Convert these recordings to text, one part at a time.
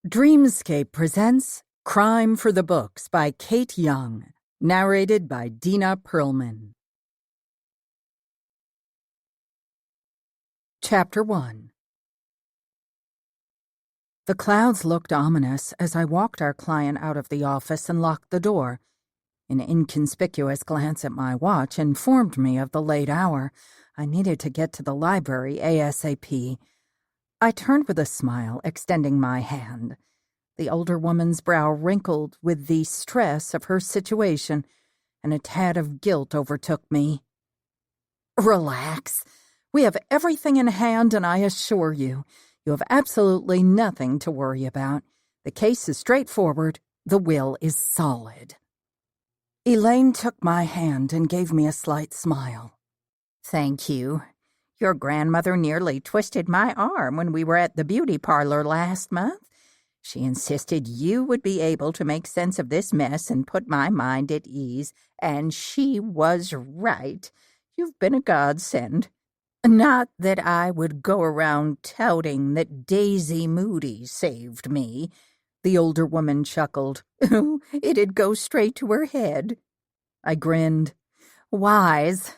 Dreamscape presents Crime for the Books by Kate Young, narrated by Dina Perlman. Chapter 1. The clouds looked ominous as I walked our client out of the office and locked the door. An inconspicuous glance at my watch informed me of the late hour. I needed to get to the library ASAP. I turned with a smile, extending my hand. The older woman's brow wrinkled with the stress of her situation, and a tad of guilt overtook me. Relax. We have everything in hand, and I assure you, you have absolutely nothing to worry about. The case is straightforward. The will is solid. Elaine took my hand and gave me a slight smile. Thank you. Your grandmother nearly twisted my arm when we were at the beauty parlor last month. She insisted you would be able to make sense of this mess and put my mind at ease, and she was right. You've been a godsend. Not that I would go around touting that Daisy Moody saved me. The older woman chuckled. It'd go straight to her head. I grinned. Wise.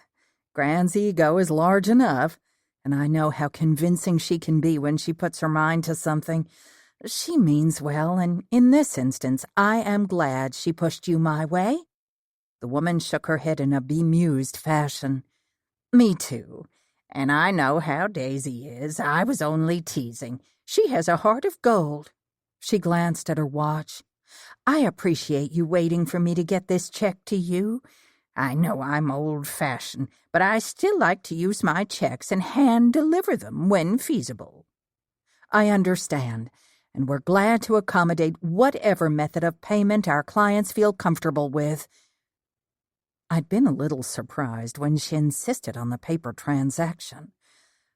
Gran's ego is large enough, and I know how convincing she can be when she puts her mind to something. She means well, and in this instance, I am glad she pushed you my way. The woman shook her head in a bemused fashion. Me too. And I know how Daisy is. I was only teasing. She has a heart of gold. She glanced at her watch. I appreciate you waiting for me to get this check to you. I know I'm old-fashioned, but I still like to use my checks and hand-deliver them when feasible. I understand, and we're glad to accommodate whatever method of payment our clients feel comfortable with. I'd been a little surprised when she insisted on the paper transaction.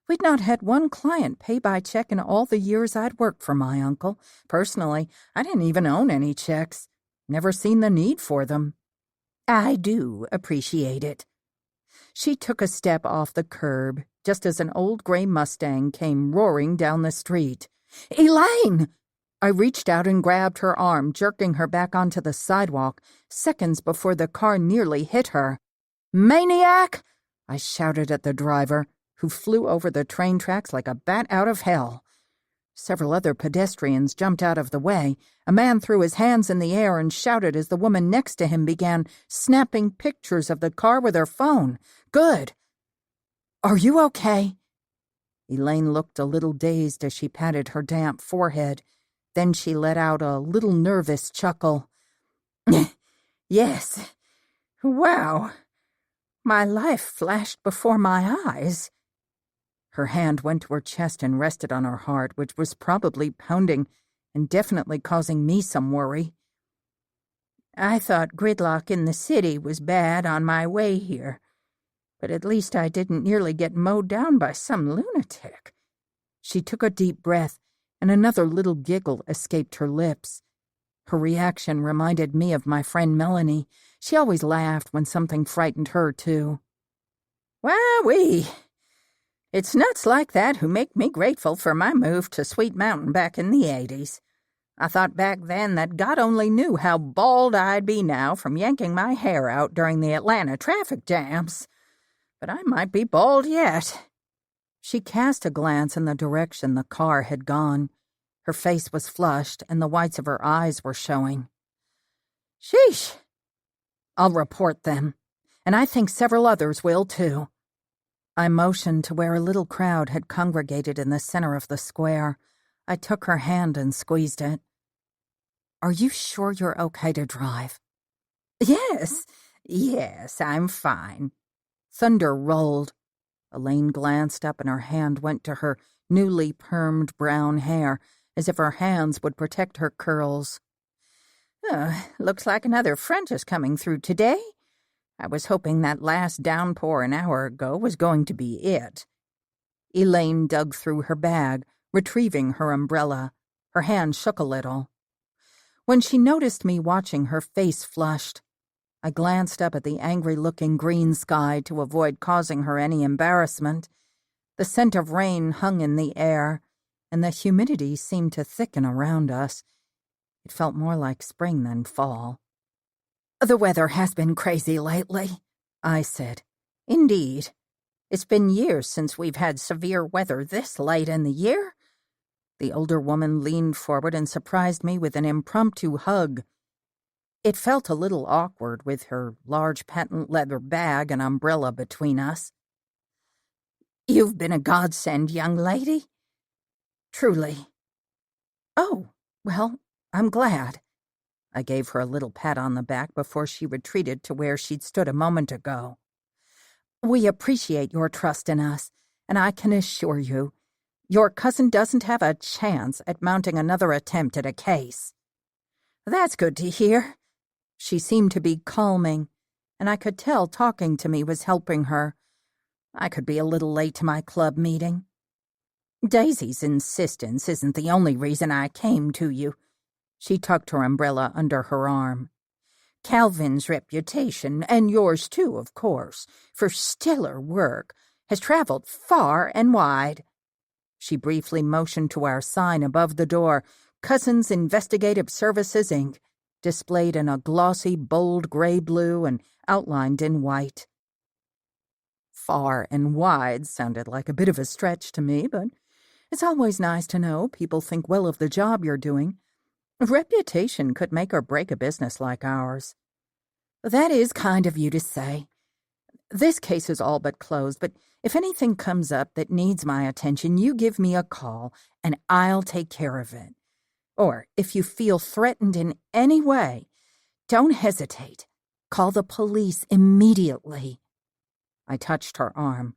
We'd not had one client pay by check in all the years I'd worked for my uncle. Personally, I didn't even own any checks. Never seen the need for them. I do appreciate it. She took a step off the curb, just as an old gray Mustang came roaring down the street. Elaine! I reached out and grabbed her arm, jerking her back onto the sidewalk, seconds before the car nearly hit her. Maniac! I shouted at the driver, who flew over the train tracks like a bat out of hell. Several other pedestrians jumped out of the way. A man threw his hands in the air and shouted as the woman next to him began snapping pictures of the car with her phone. Good. Are you okay? Elaine looked a little dazed as she patted her damp forehead. Then she let out a little nervous chuckle. Yes. Wow. My life flashed before my eyes. Her hand went to her chest and rested on her heart, which was probably pounding and definitely causing me some worry. I thought gridlock in the city was bad on my way here, but at least I didn't nearly get mowed down by some lunatic. She took a deep breath, and another little giggle escaped her lips. Her reaction reminded me of my friend Melanie. She always laughed when something frightened her, too. Wowee! It's nuts like that who make me grateful for my move to Sweet Mountain back in the 80s. I thought back then that God only knew how bald I'd be now from yanking my hair out during the Atlanta traffic jams. But I might be bald yet. She cast a glance in the direction the car had gone. Her face was flushed, and the whites of her eyes were showing. Sheesh! I'll report them, and I think several others will, too. I motioned to where a little crowd had congregated in the center of the square. I took her hand and squeezed it. Are you sure you're okay to drive? Yes, I'm fine. Thunder rolled. Elaine glanced up and her hand went to her newly permed brown hair, as if her hands would protect her curls. Looks like another front is coming through today. I was hoping that last downpour an hour ago was going to be it. Elaine dug through her bag, retrieving her umbrella. Her hand shook a little. When she noticed me watching, her face flushed. I glanced up at the angry-looking green sky to avoid causing her any embarrassment. The scent of rain hung in the air, and the humidity seemed to thicken around us. It felt more like spring than fall. "The weather has been crazy lately," I said. "Indeed. It's been years since we've had severe weather this late in the year." The older woman leaned forward and surprised me with an impromptu hug. It felt a little awkward with her large patent leather bag and umbrella between us. "You've been a godsend, young lady." "Truly." "Oh, well, I'm glad." I gave her a little pat on the back before she retreated to where she'd stood a moment ago. "We appreciate your trust in us, and I can assure you, your cousin doesn't have a chance at mounting another attempt at a case." "That's good to hear." She seemed to be calming, and I could tell talking to me was helping her. I could be a little late to my club meeting. "Daisy's insistence isn't the only reason I came to you." She tucked her umbrella under her arm. "Calvin's reputation, and yours too, of course, for stellar work, has traveled far and wide." She briefly motioned to our sign above the door, Cousins Investigative Services, Inc., displayed in a glossy, bold gray-blue and outlined in white. Far and wide sounded like a bit of a stretch to me, but it's always nice to know people think well of the job you're doing. A reputation could make or break a business like ours. "That is kind of you to say. This case is all but closed, but if anything comes up that needs my attention, you give me a call, and I'll take care of it. Or if you feel threatened in any way, don't hesitate. Call the police immediately." I touched her arm.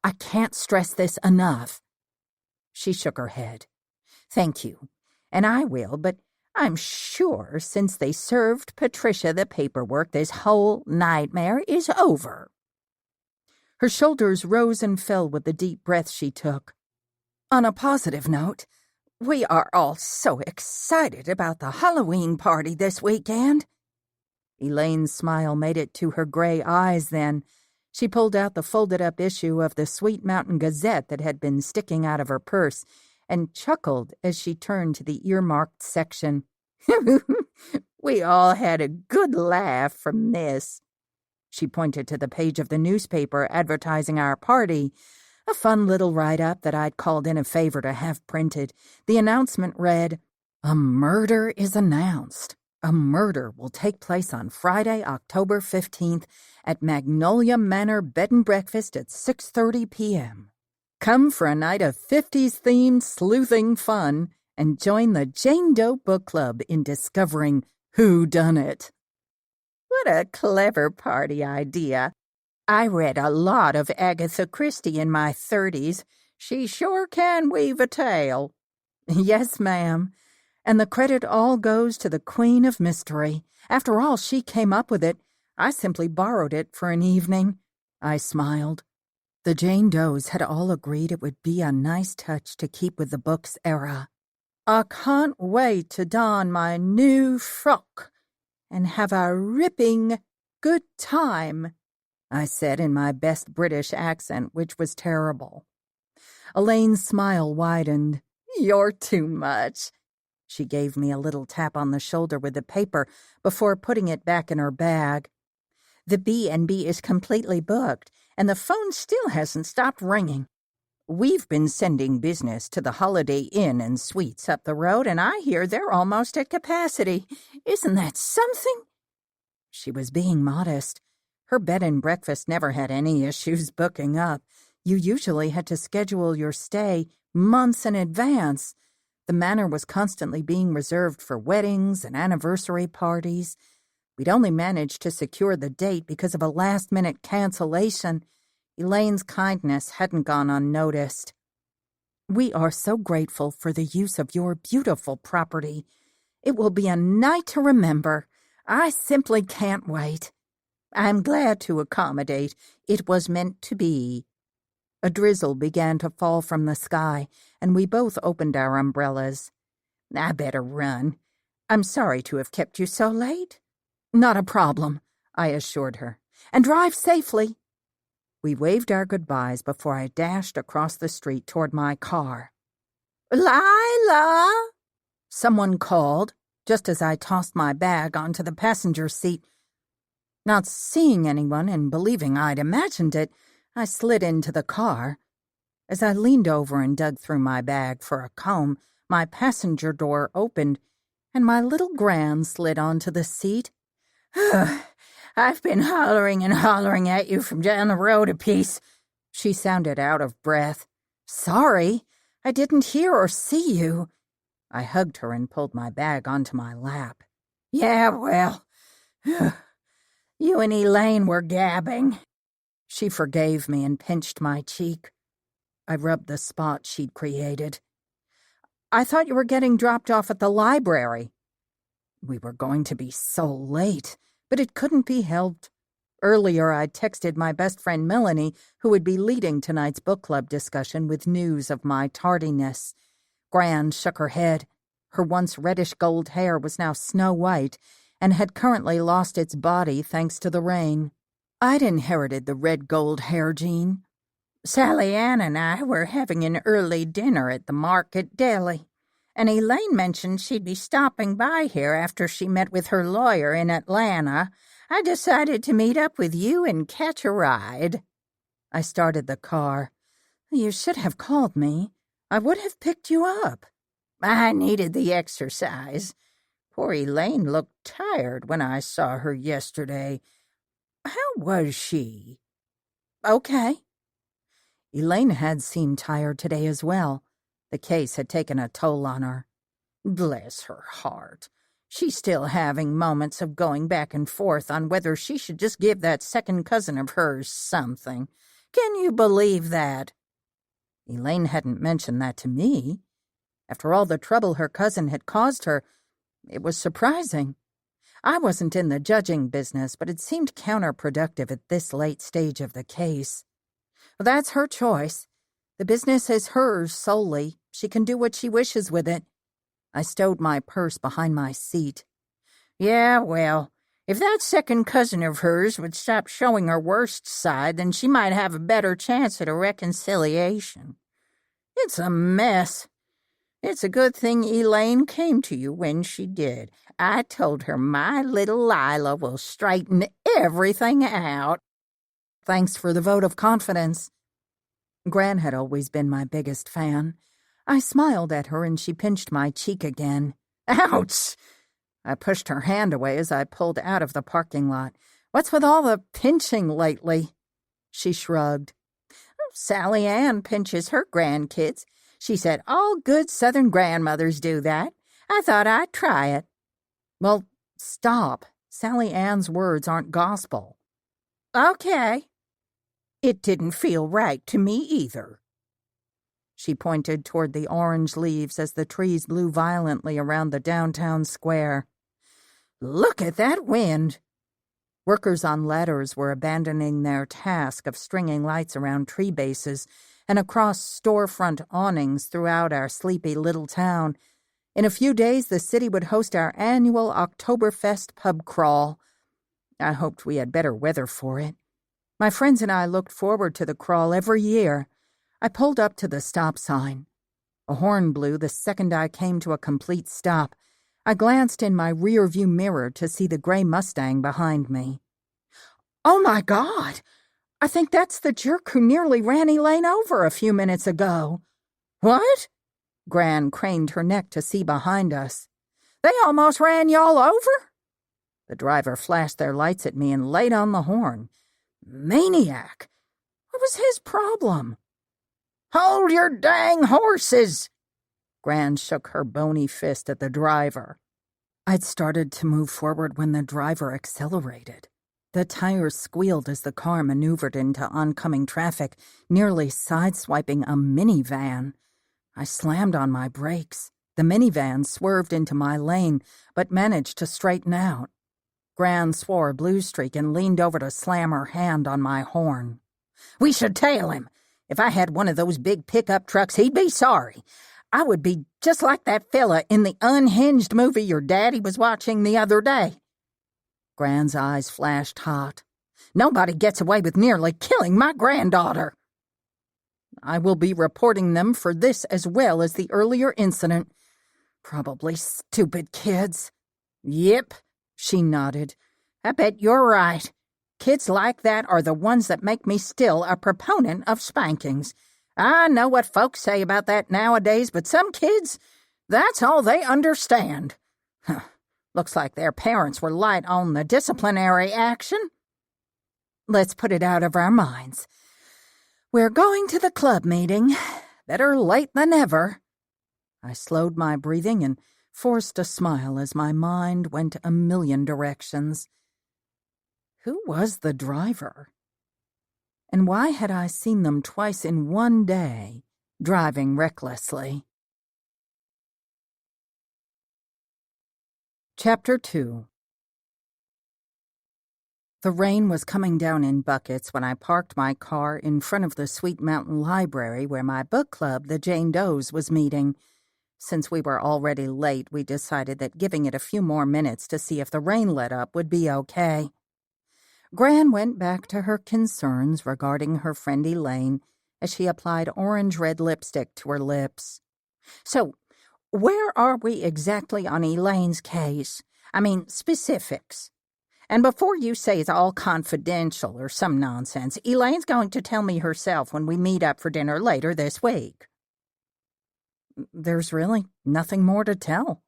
"I can't stress enough enough." She shook her head. "Thank you, and I will, but I'm sure since they served Patricia the paperwork, this whole nightmare is over." Her shoulders rose and fell with the deep breath she took. "On a positive note, we are all so excited about the Halloween party this weekend." Elaine's smile made it to her gray eyes then. She pulled out the folded-up issue of the Sweet Mountain Gazette that had been sticking out of her purse and chuckled as she turned to the earmarked section. "We all had a good laugh from this." She pointed to the page of the newspaper advertising our party, a fun little write-up that I'd called in a favor to have printed. The announcement read, "A murder is announced. A murder will take place on Friday, October 15th at Magnolia Manor Bed and Breakfast at 6:30 p.m. Come for a night of 50s-themed sleuthing fun and join the Jane Doe Book Club in discovering whodunit." What a clever party idea. I read a lot of Agatha Christie in my 30s. She sure can weave a tale. "Yes, ma'am. And the credit all goes to the Queen of Mystery. After all, she came up with it. I simply borrowed it for an evening." I smiled. The Jane Does had all agreed it would be a nice touch to keep with the book's era. "I can't wait to don my new frock and have a ripping good time," I said in my best British accent, which was terrible. Elaine's smile widened. "You're too much." She gave me a little tap on the shoulder with the paper before putting it back in her bag. "The B&B is completely booked, and the phone still hasn't stopped ringing. We've been sending business to the Holiday Inn and Suites up the road, and I hear they're almost at capacity. Isn't that something?" She was being modest. Her bed and breakfast never had any issues booking up. You usually had to schedule your stay months in advance. The manor was constantly being reserved for weddings and anniversary parties. We'd only managed to secure the date because of a last-minute cancellation. Elaine's kindness hadn't gone unnoticed. "We are so grateful for the use of your beautiful property. It will be a night to remember. I simply can't wait. I'm glad to accommodate. It was meant to be." A drizzle began to fall from the sky, and we both opened our umbrellas. "I better run. I'm sorry to have kept you so late." "Not a problem," I assured her. "And drive safely." We waved our goodbyes before I dashed across the street toward my car. "Lyla!" someone called, just as I tossed my bag onto the passenger seat. Not seeing anyone and believing I'd imagined it, I slid into the car. As I leaned over and dug through my bag for a comb, my passenger door opened, and my little Gran slid onto the seat. "I've been hollering and hollering at you from down the road a piece." She sounded out of breath. "Sorry, I didn't hear or see you." I hugged her and pulled my bag onto my lap. "Yeah, well, you and Elaine were gabbing." She forgave me and pinched my cheek. I rubbed the spot she'd created. "I thought you were getting dropped off at the library." We were going to be so late, but it couldn't be helped. Earlier, I'd texted my best friend Melanie, who would be leading tonight's book club discussion, with news of my tardiness. Gran shook her head. Her once reddish-gold hair was now snow-white and had currently lost its body thanks to the rain. I'd inherited the red-gold hair gene. "Sally Ann and I were having an early dinner at the Market Deli, and Elaine mentioned she'd be stopping by here after she met with her lawyer in Atlanta. I decided to meet up with you and catch a ride." I started the car. "You should have called me. I would have picked you up." "I needed the exercise. Poor Elaine looked tired when I saw her yesterday. How was she?" "Okay." Elaine had seemed tired today as well. The case had taken a toll on her. Bless her heart. She's still having moments of going back and forth on whether she should just give that second cousin of hers something. Can you believe that? Elaine hadn't mentioned that to me. After all the trouble her cousin had caused her, it was surprising. I wasn't in the judging business, but it seemed counterproductive at this late stage of the case. Well, that's her choice. The business is hers solely. She can do what she wishes with it. I stowed my purse behind my seat. Yeah, well, if that second cousin of hers would stop showing her worst side, then she might have a better chance at a reconciliation. It's a mess. It's a good thing Elaine came to you when she did. I told her my little Lyla will straighten everything out. Thanks for the vote of confidence. Gran had always been my biggest fan. I smiled at her and she pinched my cheek again. Ouch! I pushed her hand away as I pulled out of the parking lot. What's with all the pinching lately? She shrugged. Sally Ann pinches her grandkids. She said all good Southern grandmothers do that. I thought I'd try it. Well, stop. Sally Ann's words aren't gospel. Okay. It didn't feel right to me either. She pointed toward the orange leaves as the trees blew violently around the downtown square. Look at that wind! Workers on ladders were abandoning their task of stringing lights around tree bases and across storefront awnings throughout our sleepy little town. In a few days, the city would host our annual Oktoberfest pub crawl. I hoped we had better weather for it. My friends and I looked forward to the crawl every year. I pulled up to the stop sign. A horn blew the second I came to a complete stop. I glanced in my rear-view mirror to see the gray Mustang behind me. Oh, my God! I think that's the jerk who nearly ran Elaine over a few minutes ago. What? Gran craned her neck to see behind us. They almost ran y'all over? The driver flashed their lights at me and laid on the horn. Maniac! What was his problem? Hold your dang horses! Gran shook her bony fist at the driver. I'd started to move forward when the driver accelerated. The tires squealed as the car maneuvered into oncoming traffic, nearly sideswiping a minivan. I slammed on my brakes. The minivan swerved into my lane, but managed to straighten out. Gran swore a blue streak and leaned over to slam her hand on my horn. We should tail him. If I had one of those big pickup trucks, he'd be sorry. I would be just like that fella in the unhinged movie your daddy was watching the other day. Gran's eyes flashed hot. Nobody gets away with nearly killing my granddaughter. I will be reporting them for this as well as the earlier incident. Probably stupid kids." "Yep," she nodded. "I bet you're right. Kids like that are the ones that make me still a proponent of spankings. I know what folks say about that nowadays, but some kids, that's all they understand. Huh. Looks like their parents were light on the disciplinary action. Let's put it out of our minds. We're going to the club meeting. Better late than never." I slowed my breathing and forced a smile as my mind went a million directions. Who was the driver? And why had I seen them twice in one day, driving recklessly? Chapter 2. The rain was coming down in buckets when I parked my car in front of the Sweet Mountain Library where my book club, the Jane Does, was meeting. Since we were already late, we decided that giving it a few more minutes to see if the rain let up would be okay. Gran went back to her concerns regarding her friend Elaine as she applied orange-red lipstick to her lips. "So, where are we exactly on Elaine's case? I mean, specifics. And before you say it's all confidential or some nonsense, Elaine's going to tell me herself when we meet up for dinner later this week." There's really nothing more to tell.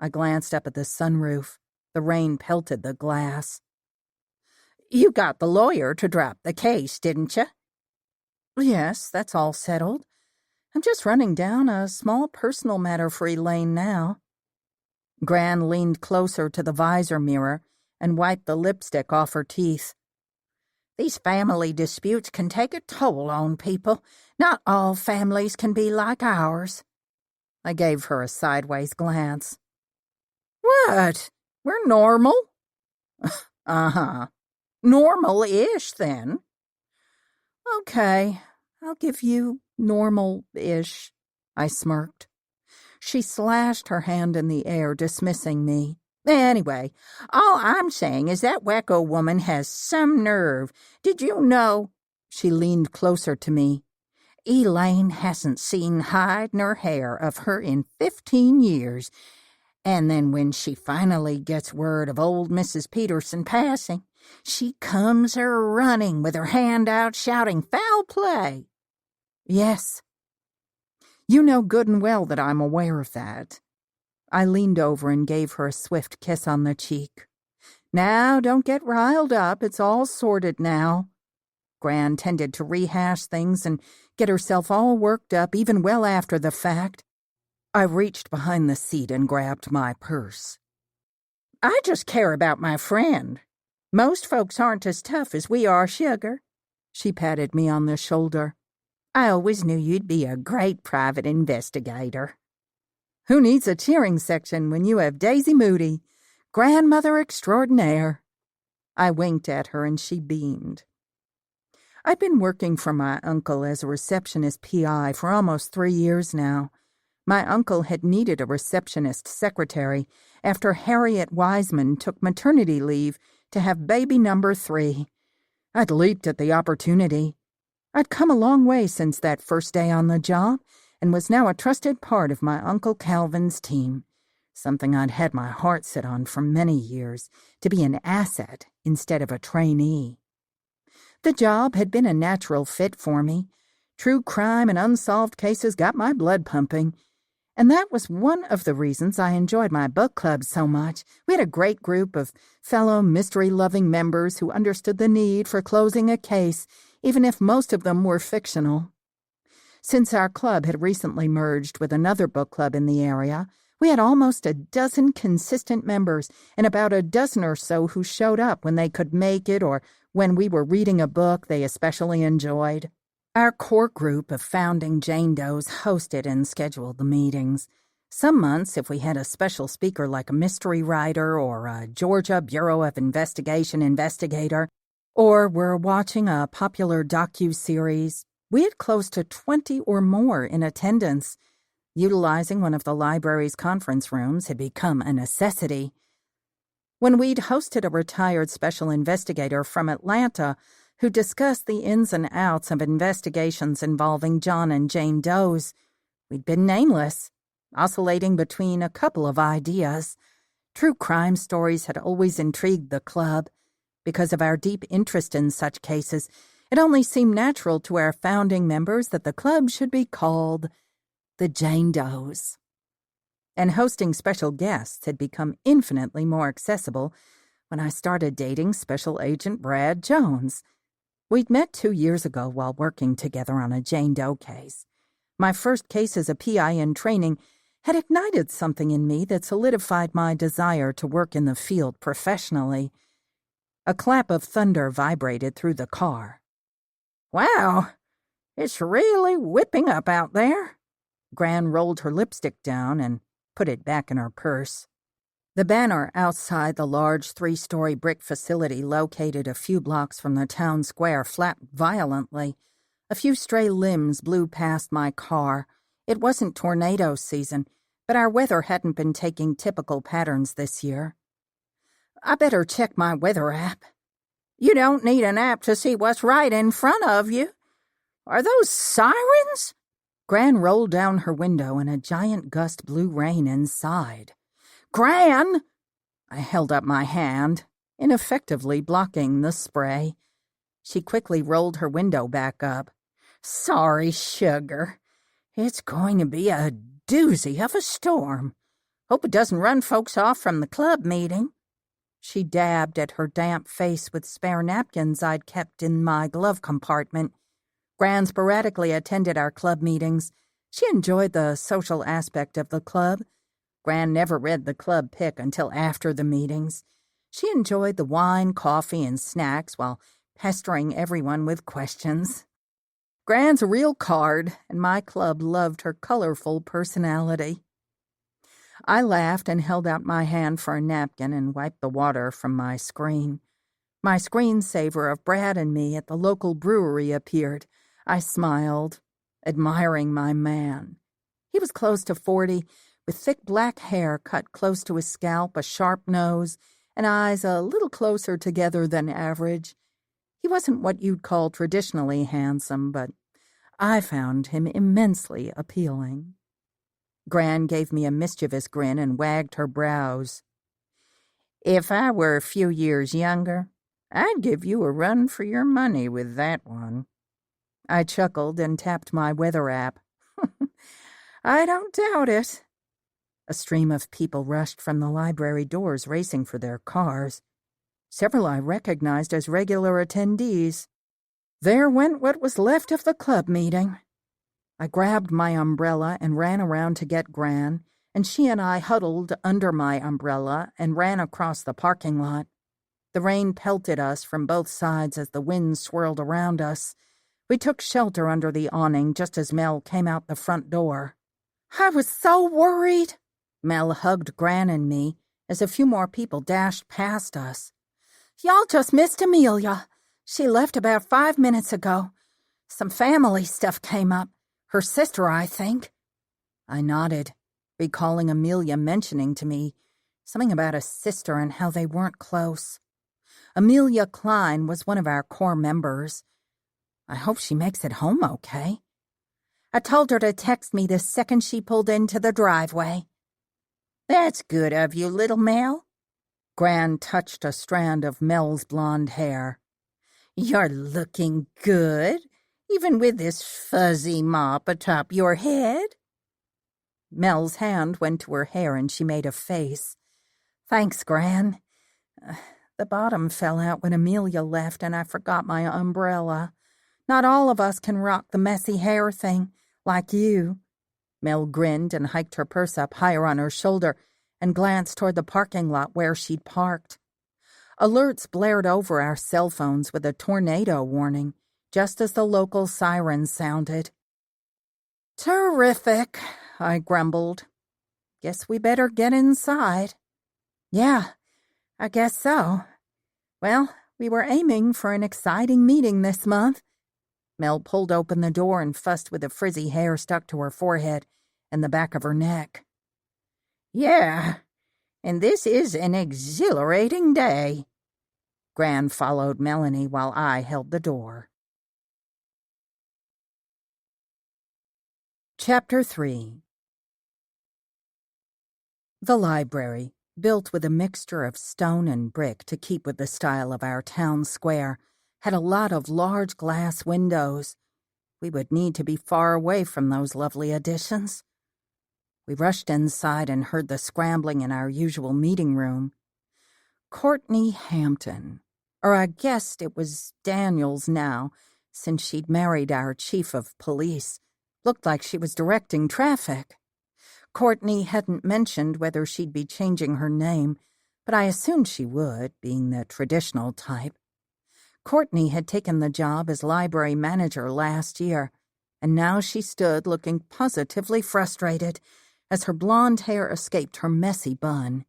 I glanced up at the sunroof. The rain pelted the glass. "You got the lawyer to drop the case, didn't you?" "Yes, that's all settled. I'm just running down a small personal matter for Elaine now." Gran leaned closer to the visor mirror and wiped the lipstick off her teeth. "These family disputes can take a toll on people. Not all families can be like ours." I gave her a sideways glance. "What? We're normal?" "Uh-huh. Normal-ish, then." "Okay, I'll give you normal-ish," I smirked. She slashed her hand in the air, dismissing me. "Anyway, all I'm saying is that wacko woman has some nerve. Did you know?" She leaned closer to me. "Elaine hasn't seen hide nor hair of her in 15 years. And then when she finally gets word of old Mrs. Peterson passing, she comes running with her hand out shouting, 'Foul play!'" "Yes. You know good and well that I'm aware of that." I leaned over and gave her a swift kiss on the cheek. "Now, don't get riled up. It's all sorted now." Gran tended to rehash things and get herself all worked up even well after the fact. I reached behind the seat and grabbed my purse. "I just care about my friend. Most folks aren't as tough as we are, sugar." She patted me on the shoulder. "I always knew you'd be a great private investigator." "Who needs a cheering section when you have Daisy Moody, grandmother extraordinaire?" I winked at her and she beamed. I'd been working for my uncle as a receptionist PI for almost 3 years now. My uncle had needed a receptionist secretary after Harriet Wiseman took maternity leave to have baby number 3. I'd leaped at the opportunity. I'd come a long way since that first day on the job and was now a trusted part of my Uncle Calvin's team, something I'd had my heart set on for many years, to be an asset instead of a trainee. The job had been a natural fit for me. True crime and unsolved cases got my blood pumping. And that was one of the reasons I enjoyed my book club so much. We had a great group of fellow mystery-loving members who understood the need for closing a case, even if most of them were fictional. Since our club had recently merged with another book club in the area, we had almost a dozen consistent members and about a dozen or so who showed up when they could make it or when we were reading a book they especially enjoyed. Our core group of founding Jane Does hosted and scheduled the meetings. Some months, if we had a special speaker like a mystery writer or a Georgia Bureau of Investigation investigator, or were watching a popular docu-series, we had close to 20 or more in attendance. Utilizing one of the library's conference rooms had become a necessity. When we'd hosted a retired special investigator from Atlanta, who discussed the ins and outs of investigations involving John and Jane Does. We'd been nameless, oscillating between a couple of ideas. True crime stories had always intrigued the club. Because of our deep interest in such cases, it only seemed natural to our founding members that the club should be called the Jane Does. And hosting special guests had become infinitely more accessible when I started dating Special Agent Brad Jones. We'd met 2 years ago while working together on a Jane Doe case. My first case as a PI in training had ignited something in me that solidified my desire to work in the field professionally. A clap of thunder vibrated through the car. "Wow, it's really whipping up out there." Gran rolled her lipstick down and put it back in her purse. The banner outside the large 3-story brick facility located a few blocks from the town square flapped violently. A few stray limbs blew past my car. It wasn't tornado season, but our weather hadn't been taking typical patterns this year. "I better check my weather app." "You don't need an app to see what's right in front of you. Are those sirens?" Gran rolled down her window and a giant gust blew rain inside. "Gran!" I held up my hand, ineffectively blocking the spray. She quickly rolled her window back up. "Sorry, sugar. It's going to be a doozy of a storm. Hope it doesn't run folks off from the club meeting." She dabbed at her damp face with spare napkins I'd kept in my glove compartment. Gran sporadically attended our club meetings. She enjoyed the social aspect of the club. Gran never read the club pick until after the meetings. She enjoyed the wine, coffee, and snacks while pestering everyone with questions. Gran's a real card, and my club loved her colorful personality. I laughed and held out my hand for a napkin and wiped the water from my screen. My screensaver of Brad and me at the local brewery appeared. I smiled, admiring my man. He was close to 40, with thick black hair cut close to his scalp, a sharp nose, and eyes a little closer together than average. He wasn't what you'd call traditionally handsome, but I found him immensely appealing. Gran gave me a mischievous grin and wagged her brows. "If I were a few years younger, I'd give you a run for your money with that one." I chuckled and tapped my weather app. "I don't doubt it." A stream of people rushed from the library doors, racing for their cars. Several I recognized as regular attendees. There went what was left of the club meeting. I grabbed my umbrella and ran around to get Gran, and she and I huddled under my umbrella and ran across the parking lot. The rain pelted us from both sides as the wind swirled around us. We took shelter under the awning just as Mel came out the front door. "I was so worried." Mel hugged Gran and me as a few more people dashed past us. "Y'all just missed Amelia. She left about 5 minutes ago. Some family stuff came up. Her sister, I think." I nodded, recalling Amelia mentioning to me something about a sister and how they weren't close. Amelia Klein was one of our core members. I hope she makes it home okay. I told her to text me the second she pulled into the driveway. "That's good of you, little Mel." Gran touched a strand of Mel's blonde hair. "You're looking good, even with this fuzzy mop atop your head." Mel's hand went to her hair and she made a face. "Thanks, Gran. The bottom fell out when Amelia left and I forgot my umbrella. Not all of us can rock the messy hair thing, like you." Mel grinned and hiked her purse up higher on her shoulder and glanced toward the parking lot where she'd parked. Alerts blared over our cell phones with a tornado warning, just as the local siren sounded. "Terrific," I grumbled. "Guess we better get inside." "Yeah, I guess so. Well, we were aiming for an exciting meeting this month." Mel pulled open the door and fussed with the frizzy hair stuck to her forehead and the back of her neck. "Yeah, and this is an exhilarating day." Gran followed Melanie while I held the door. Chapter 3. The library, built with a mixture of stone and brick to keep with the style of our town square, had a lot of large glass windows. We would need to be far away from those lovely additions. We rushed inside and heard the scrambling in our usual meeting room. Courtney Hampton, or I guessed it was Daniels now, since she'd married our chief of police, looked like she was directing traffic. Courtney hadn't mentioned whether she'd be changing her name, but I assumed she would, being the traditional type. Courtney had taken the job as library manager last year, and now she stood looking positively frustrated as her blonde hair escaped her messy bun.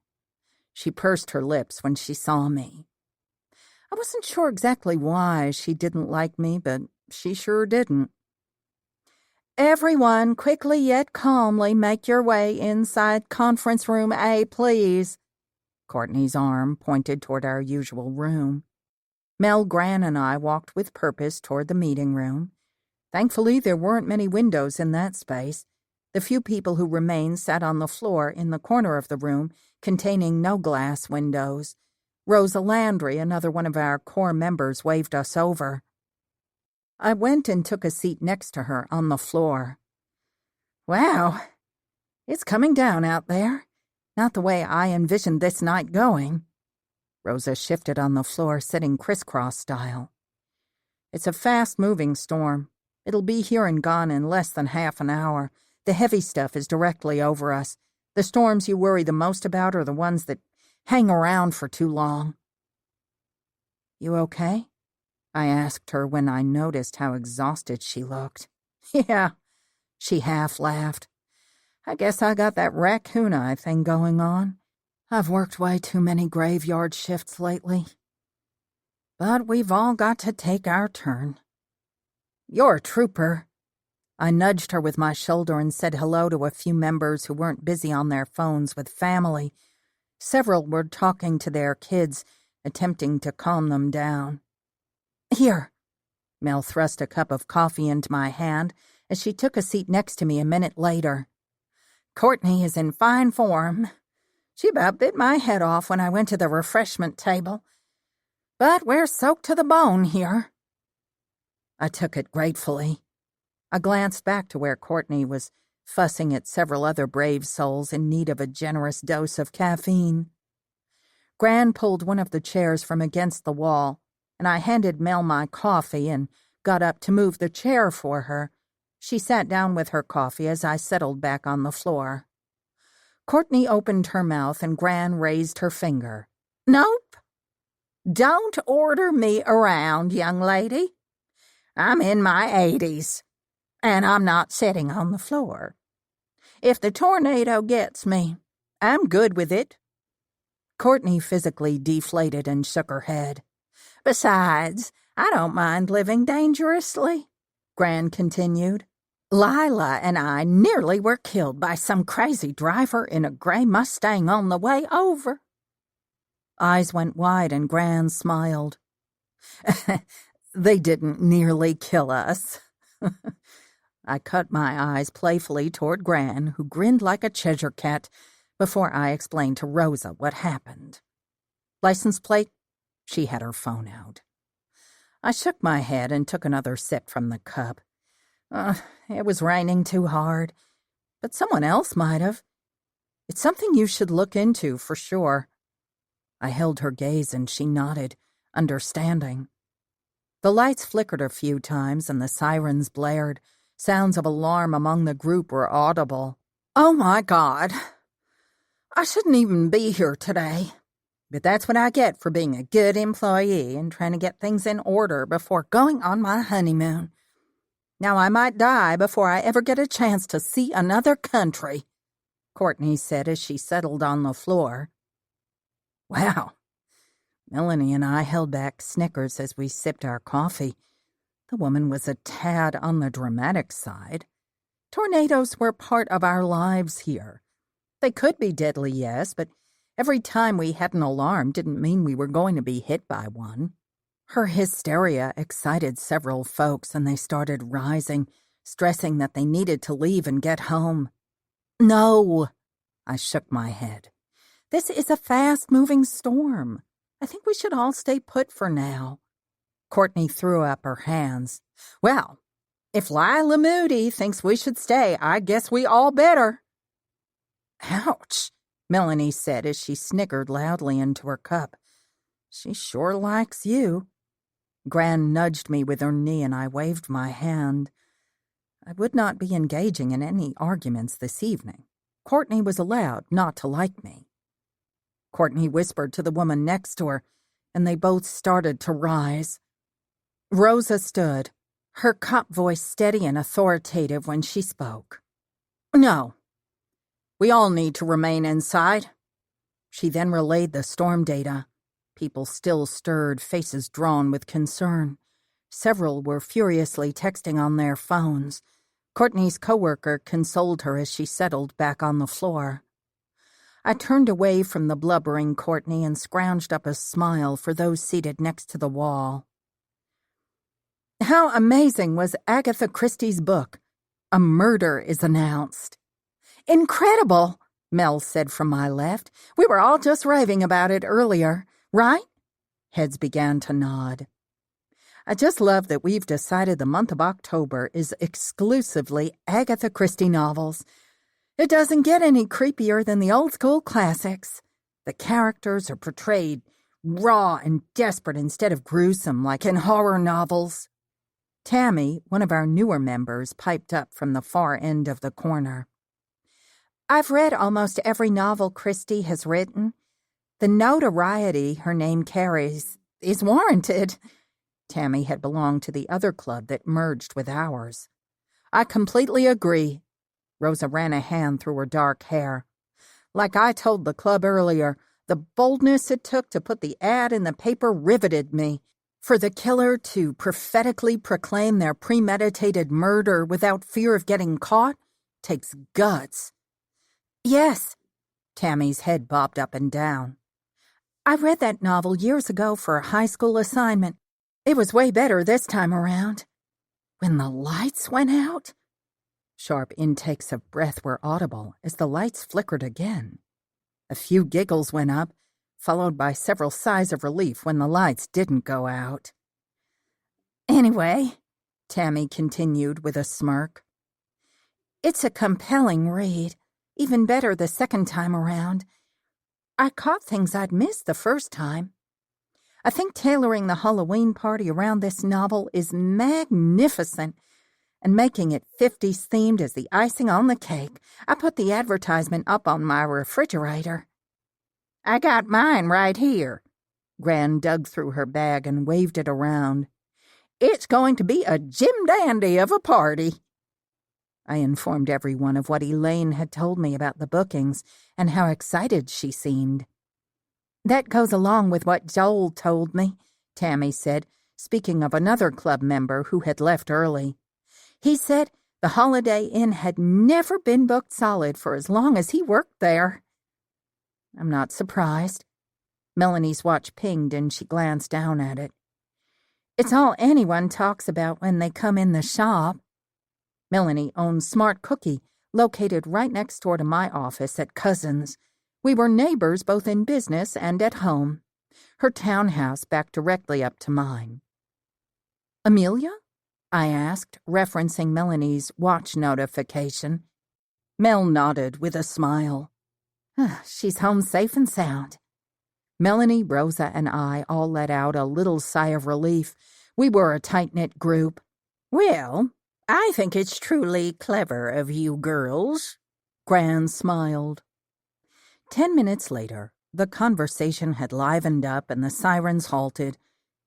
She pursed her lips when she saw me. I wasn't sure exactly why she didn't like me, but she sure didn't. "Everyone, quickly yet calmly make your way inside Conference Room A, please." Courtney's arm pointed toward our usual room. Mel, Gran, and I walked with purpose toward the meeting room. Thankfully, there weren't many windows in that space. The few people who remained sat on the floor in the corner of the room, containing no glass windows. Rosa Landry, another one of our core members, waved us over. I went and took a seat next to her on the floor. "Wow, it's coming down out there. Not the way I envisioned this night going." Rosa shifted on the floor, sitting crisscross style. "It's a fast-moving storm. It'll be here and gone in less than half an hour. The heavy stuff is directly over us. The storms you worry the most about are the ones that hang around for too long." "You okay?" I asked her when I noticed how exhausted she looked. "Yeah," she half laughed. "I guess I got that raccoon eye thing going on. I've worked way too many graveyard shifts lately. But we've all got to take our turn." "You're a trooper." I nudged her with my shoulder and said hello to a few members who weren't busy on their phones with family. Several were talking to their kids, attempting to calm them down. "Here." Mel thrust a cup of coffee into my hand as she took a seat next to me a minute later. "Courtney is in fine form. She about bit my head off when I went to the refreshment table. But we're soaked to the bone here." I took it gratefully. I glanced back to where Courtney was fussing at several other brave souls in need of a generous dose of caffeine. Gran pulled one of the chairs from against the wall, and I handed Mel my coffee and got up to move the chair for her. She sat down with her coffee as I settled back on the floor. Courtney opened her mouth and Gran raised her finger. "Nope. Don't order me around, young lady. I'm in my 80s, and I'm not sitting on the floor. If the tornado gets me, I'm good with it." Courtney physically deflated and shook her head. "Besides, I don't mind living dangerously," Gran continued. "Lyla and I nearly were killed by some crazy driver in a gray Mustang on the way over." Eyes went wide and Gran smiled. "They didn't nearly kill us." I cut my eyes playfully toward Gran, who grinned like a Cheshire cat, before I explained to Rosa what happened. "License plate?" She had her phone out. I shook my head and took another sip from the cup. It was raining too hard, but someone else might have. It's something you should look into for sure. I held her gaze and she nodded, understanding. The lights flickered a few times and the sirens blared. Sounds of alarm among the group were audible. "Oh my God. I shouldn't even be here today. But that's what I get for being a good employee and trying to get things in order before going on my honeymoon. Now I might die before I ever get a chance to see another country," Courtney said as she settled on the floor. Wow. Melanie and I held back snickers as we sipped our coffee. The woman was a tad on the dramatic side. Tornadoes were part of our lives here. They could be deadly, yes, but Every time we had an alarm didn't mean we were going to be hit by one. Her hysteria excited several folks, and they started rising, stressing that they needed to leave and get home. No, I shook my head. This is a fast-moving storm. I think we should all stay put for now. Courtney threw up her hands. Well, if Lyla Moody thinks we should stay, I guess we all better. Ouch, Melanie said as she snickered loudly into her cup. She sure likes you. Gran nudged me with her knee and I waved my hand. I would not be engaging in any arguments this evening. Courtney was allowed not to like me. Courtney whispered to the woman next to her, and they both started to rise. Rosa stood, her cop voice steady and authoritative when she spoke. No, we all need to remain inside. She then relayed the storm data. People still stirred, faces drawn with concern. Several were furiously texting on their phones. Courtney's coworker consoled her as she settled back on the floor. I turned away from the blubbering Courtney and scrounged up a smile for those seated next to the wall. How amazing was Agatha Christie's book? A murder is announced. Incredible, Mel said from my left. We were all just raving about it earlier, right? Heads began to nod. I just love that we've decided the month of October is exclusively Agatha Christie novels. It doesn't get any creepier than the old-school classics. The characters are portrayed raw and desperate instead of gruesome like in horror novels. Tammy, one of our newer members, piped up from the far end of the corner. I've read almost every novel Christie has written. The notoriety her name carries is warranted. Tammy had belonged to the other club that merged with ours. I completely agree. Rosa ran a hand through her dark hair. Like I told the club earlier, the boldness it took to put the ad in the paper riveted me. For the killer to prophetically proclaim their premeditated murder without fear of getting caught takes guts. Yes, Tammy's head bobbed up and down. I read that novel years ago for a high school assignment. It was way better this time around. When the lights went out? Sharp intakes of breath were audible as the lights flickered again. A few giggles went up, followed by several sighs of relief when the lights didn't go out. Anyway, Tammy continued with a smirk, it's a compelling read, even better the second time around. I caught things I'd missed the first time. I think tailoring the Halloween party around this novel is magnificent, and making it 50s themed is the icing on the cake. I put the advertisement up on my refrigerator. I got mine right here. Gran dug through her bag and waved it around. It's going to be a Jim Dandy of a party. I informed everyone of what Elaine had told me about the bookings and how excited she seemed. That goes along with what Joel told me, Tammy said, speaking of another club member who had left early. He said the Holiday Inn had never been booked solid for as long as he worked there. I'm not surprised. Melanie's watch pinged and she glanced down at it. It's all anyone talks about when they come in the shop. Melanie owned Smart Cookie, located right next door to my office at Cousins. We were neighbors both in business and at home. Her townhouse backed directly up to mine. Amelia? I asked, referencing Melanie's watch notification. Mel nodded with a smile. She's home safe and sound. Melanie, Rosa, and I all let out a little sigh of relief. We were a tight-knit group. Well, I think it's truly clever of you girls. Gran smiled. 10 minutes later, the conversation had livened up and the sirens halted.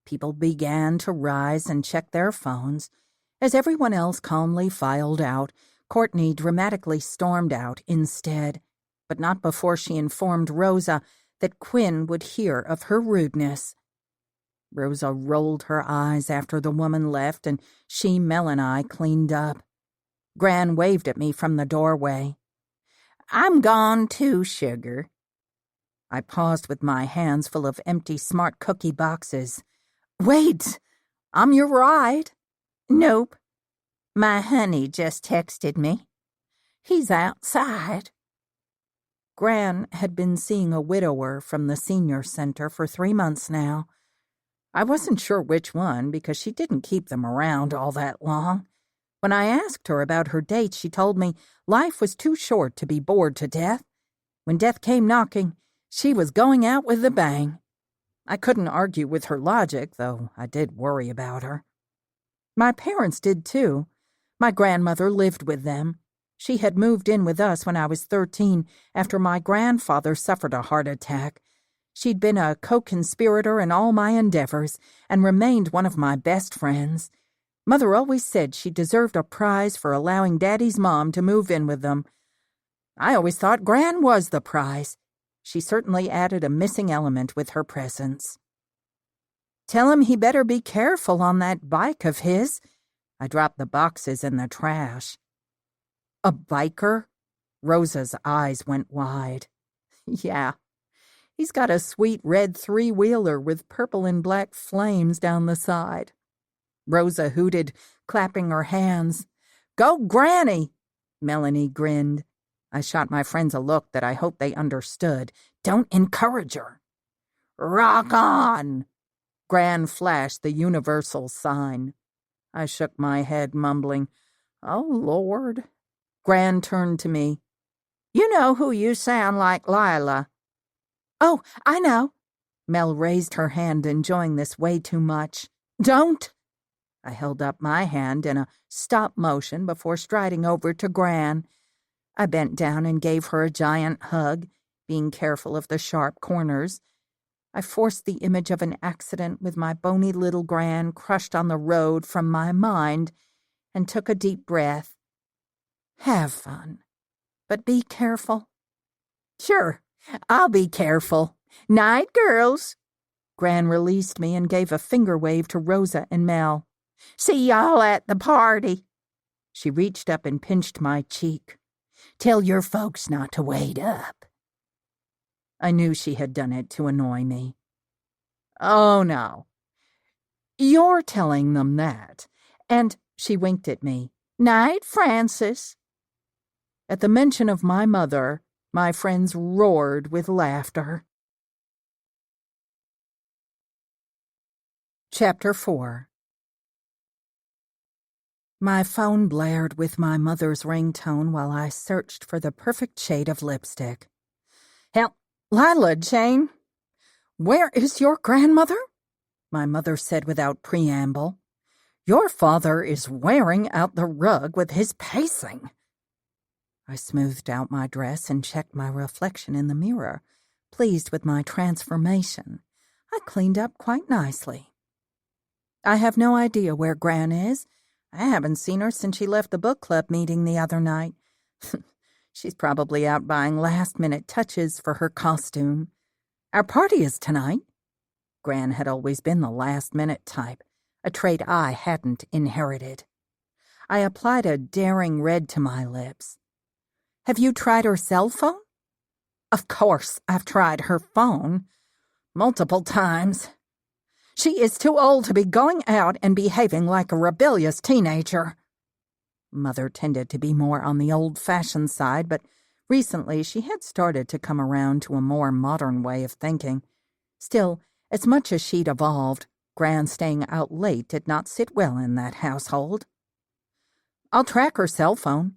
People began to rise and check their phones. As everyone else calmly filed out, Courtney dramatically stormed out instead, but not before she informed Rosa that Quinn would hear of her rudeness. Rosa rolled her eyes after the woman left, and she, Mel, and I cleaned up. Gran waved at me from the doorway. I'm gone too, sugar. I paused with my hands full of empty Smart Cookie boxes. "Wait! I'm your ride." "Nope. My honey just texted me. He's outside." Gran had been seeing a widower from the senior center for 3 months now. I wasn't sure which one because she didn't keep them around all that long. When I asked her about her dates, she told me life was too short to be bored to death. When death came knocking, she was going out with a bang. I couldn't argue with her logic, though I did worry about her. My parents did too. My grandmother lived with them. She had moved in with us when I was 13 after my grandfather suffered a heart attack. She'd been a co-conspirator in all my endeavors and remained one of my best friends. Mother always said she deserved a prize for allowing Daddy's mom to move in with them. I always thought Gran was the prize. She certainly added a missing element with her presence. "Tell him he better be careful on that bike of his." I dropped the boxes in the trash. "A biker?" Rosa's eyes went wide. "Yeah. He's got a sweet red 3-wheeler with purple and black flames down the side." Rosa hooted, clapping her hands. "Go, Granny!" Melanie grinned. I shot my friends a look that I hoped they understood. Don't encourage her. "Rock on!" Gran flashed the universal sign. I shook my head, mumbling, "Oh, Lord." Gran turned to me. "You know who you sound like, Lyla." "Oh, I know." Mel raised her hand, enjoying this way too much. "Don't." I held up my hand in a stop motion before striding over to Gran. I bent down and gave her a giant hug, being careful of the sharp corners. I forced the image of an accident with my bony little Gran crushed on the road from my mind and took a deep breath. "Have fun, but be careful." "Sure, I'll be careful. Night, girls." Gran released me and gave a finger wave to Rosa and Mel. "See y'all at the party." She reached up and pinched my cheek. "Tell your folks not to wait up." I knew she had done it to annoy me. "Oh, no. You're telling them that." And she winked at me. "Night, Francis." At the mention of my mother, my friends roared with laughter. Chapter 4. My phone blared with my mother's ringtone while I searched for the perfect shade of lipstick. "Hell, Lyla, Jane, where is your grandmother?" my mother said without preamble. "Your father is wearing out the rug with his pacing." I smoothed out my dress and checked my reflection in the mirror, pleased with my transformation. I cleaned up quite nicely. "I have no idea where Gran is. I haven't seen her since she left the book club meeting the other night. She's probably out buying last-minute touches for her costume. Our party is tonight." Gran had always been the last-minute type, a trait I hadn't inherited. I applied a daring red to my lips. "Have you tried her cell phone?" "Of course I've tried her phone. Multiple times. She is too old to be going out and behaving like a rebellious teenager." Mother tended to be more on the old-fashioned side, but recently she had started to come around to a more modern way of thinking. Still, as much as she'd evolved, Gran staying out late did not sit well in that household. "I'll track her cell phone."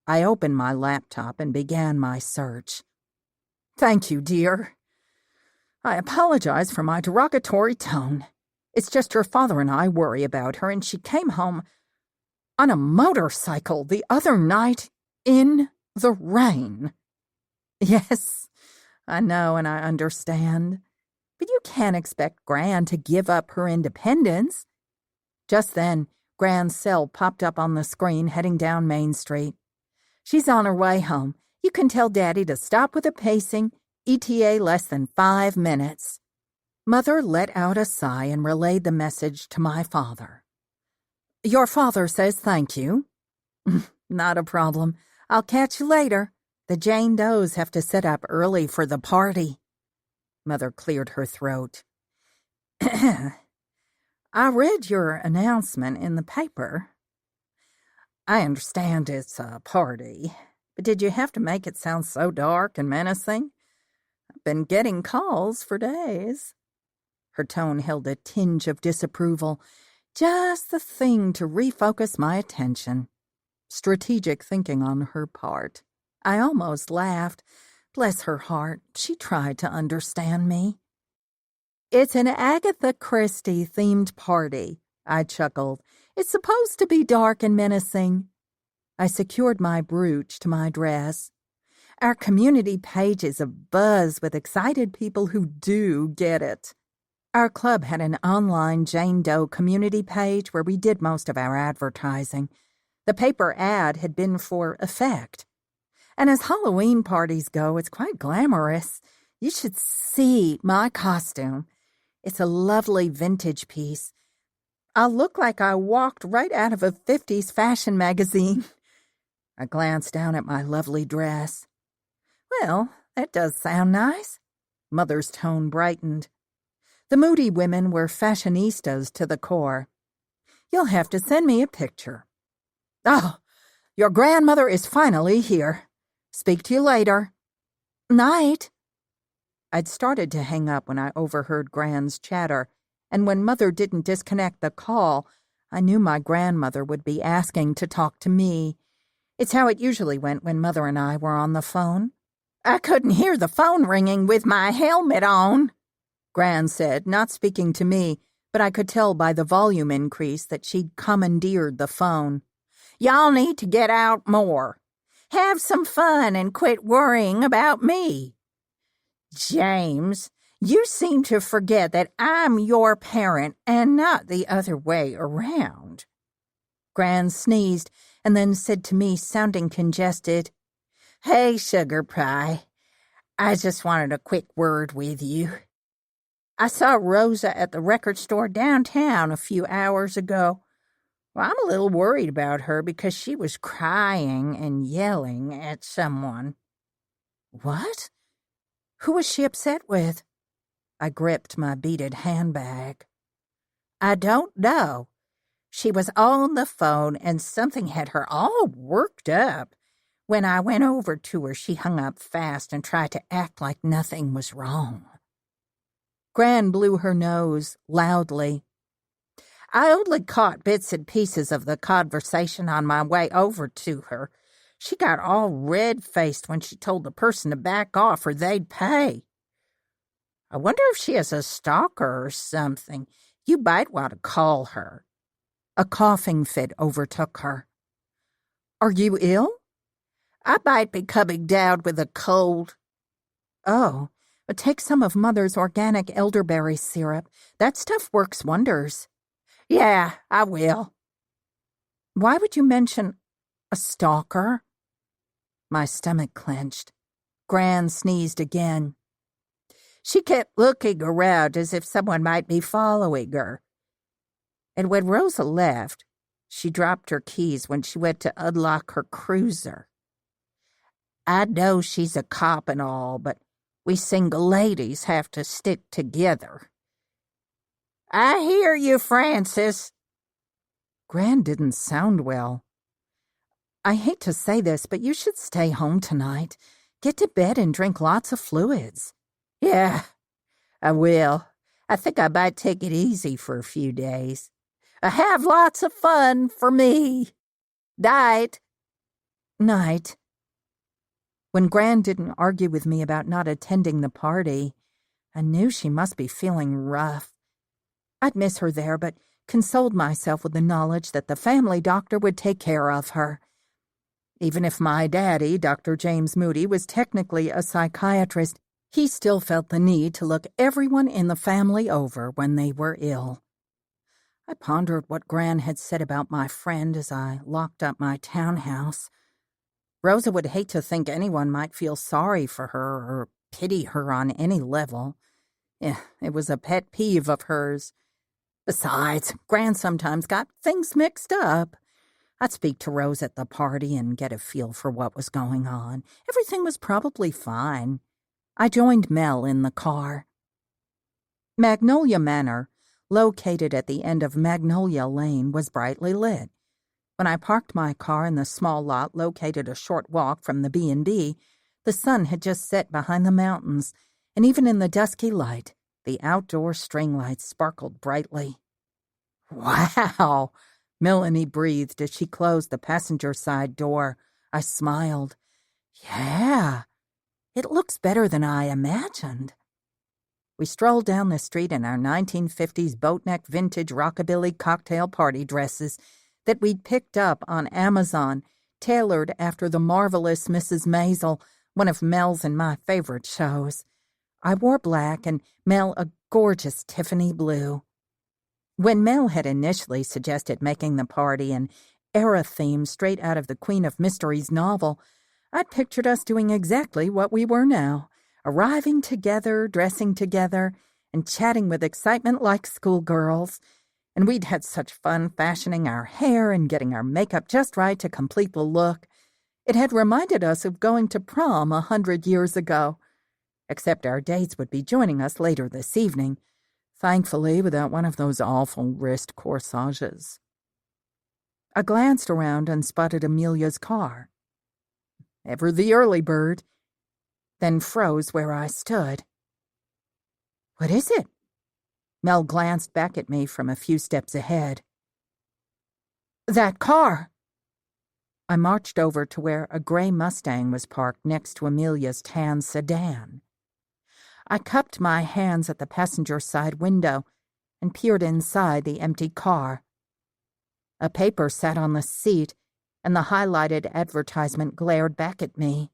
I opened my laptop and began my search. "Thank you, dear. I apologize for my derogatory tone. It's just her father and I worry about her, and she came home on a motorcycle the other night in the rain." "Yes, I know and I understand. But you can't expect Gran to give up her independence." Just then, Gran's cell popped up on the screen heading down Main Street. "She's on her way home. You can tell Daddy to stop with the pacing. ETA less than 5 minutes. Mother let out a sigh and relayed the message to my father. "Your father says thank you." "Not a problem. I'll catch you later. The Jane Does have to set up early for the party." Mother cleared her throat. I read your announcement in the paper. I understand it's a party, but did you have to make it sound so dark and menacing? I've been getting calls for days. Her tone held a tinge of disapproval. Just the thing to refocus my attention. Strategic thinking on her part. I almost laughed. Bless her heart, she tried to understand me. It's an Agatha Christie-themed party, I chuckled. It's supposed to be dark and menacing. I secured my brooch to my dress. Our community page is abuzz with excited people who do get it. Our club had an online Jane Doe community page where we did most of our advertising. The paper ad had been for effect. And as Halloween parties go, it's quite glamorous. You should see my costume. It's a lovely vintage piece. I'll look like I walked right out of a 50s fashion magazine. I glanced down at my lovely dress. Well, that does sound nice. Mother's tone brightened. The Moody women were fashionistas to the core. You'll have to send me a picture. Oh, your grandmother is finally here. Speak to you later. Night. I'd started to hang up when I overheard Gran's chatter, and when Mother didn't disconnect the call, I knew my grandmother would be asking to talk to me. It's how it usually went when Mother and I were on the phone. I couldn't hear the phone ringing with my helmet on, Gran said, not speaking to me, but I could tell by the volume increase that she'd commandeered the phone. Y'all need to get out more. Have some fun and quit worrying about me. James, you seem to forget that I'm your parent and not the other way around. Gran sneezed and then said to me, sounding congested, Hey, sugar pie. I just wanted a quick word with you. I saw Rosa at the record store downtown a few hours ago. Well, I'm a little worried about her because she was crying and yelling at someone. What? Who was she upset with? I gripped my beaded handbag. I don't know. She was on the phone and something had her all worked up. When I went over to her, she hung up fast and tried to act like nothing was wrong. Gran blew her nose loudly. I only caught bits and pieces of the conversation on my way over to her. She got all red-faced when she told the person to back off or they'd pay. I wonder if she is a stalker or something. You might want to call her. A coughing fit overtook her. Are you ill? I might be coming down with a cold. Oh, but take some of Mother's organic elderberry syrup. That stuff works wonders. Yeah, I will. Why would you mention a stalker? My stomach clenched. Gran sneezed again. She kept looking around as if someone might be following her. And when Rosa left, she dropped her keys when she went to unlock her cruiser. I know she's a cop and all, but we single ladies have to stick together. I hear you, Francis. Gran didn't sound well. I hate to say this, but you should stay home tonight. Get to bed and drink lots of fluids. Yeah, I will. I think I might take it easy for a few days. I have lots of fun for me. Night. Night. When Gran didn't argue with me about not attending the party, I knew she must be feeling rough. I'd miss her there, but consoled myself with the knowledge that the family doctor would take care of her. Even if my daddy, Dr. James Moody, was technically a psychiatrist, he still felt the need to look everyone in the family over when they were ill. I pondered what Gran had said about my friend as I locked up my townhouse. Rosa would hate to think anyone might feel sorry for her or pity her on any level. It was a pet peeve of hers. Besides, Gran sometimes got things mixed up. I'd speak to Rose at the party and get a feel for what was going on. Everything was probably fine. I joined Mel in the car. Magnolia Manor, located at the end of Magnolia Lane, was brightly lit. When I parked my car in the small lot located a short walk from the B&B, the sun had just set behind the mountains, and even in the dusky light, the outdoor string lights sparkled brightly. "Wow," Melanie breathed as she closed the passenger side door. I smiled. "Yeah, it looks better than I imagined." We strolled down the street in our 1950s boatneck vintage rockabilly cocktail party dresses that we'd picked up on Amazon, tailored after the marvelous Mrs. Maisel, one of Mel's and my favorite shows. I wore black and Mel a gorgeous Tiffany blue. When Mel had initially suggested making the party an era theme straight out of the Queen of Mysteries novel, I'd pictured us doing exactly what we were now, arriving together, dressing together, and chatting with excitement like schoolgirls. And we'd had such fun fashioning our hair and getting our makeup just right to complete the look. It had reminded us of going to prom 100 years ago. Except our dates would be joining us later this evening, thankfully without one of those awful wrist corsages. I glanced around and spotted Amelia's car. Ever the early bird. Then froze where I stood. "What is it?" Mel glanced back at me from a few steps ahead. "That car." I marched over to where a gray Mustang was parked next to Amelia's tan sedan. I cupped my hands at the passenger side window and peered inside the empty car. A paper sat on the seat, and the highlighted advertisement glared back at me.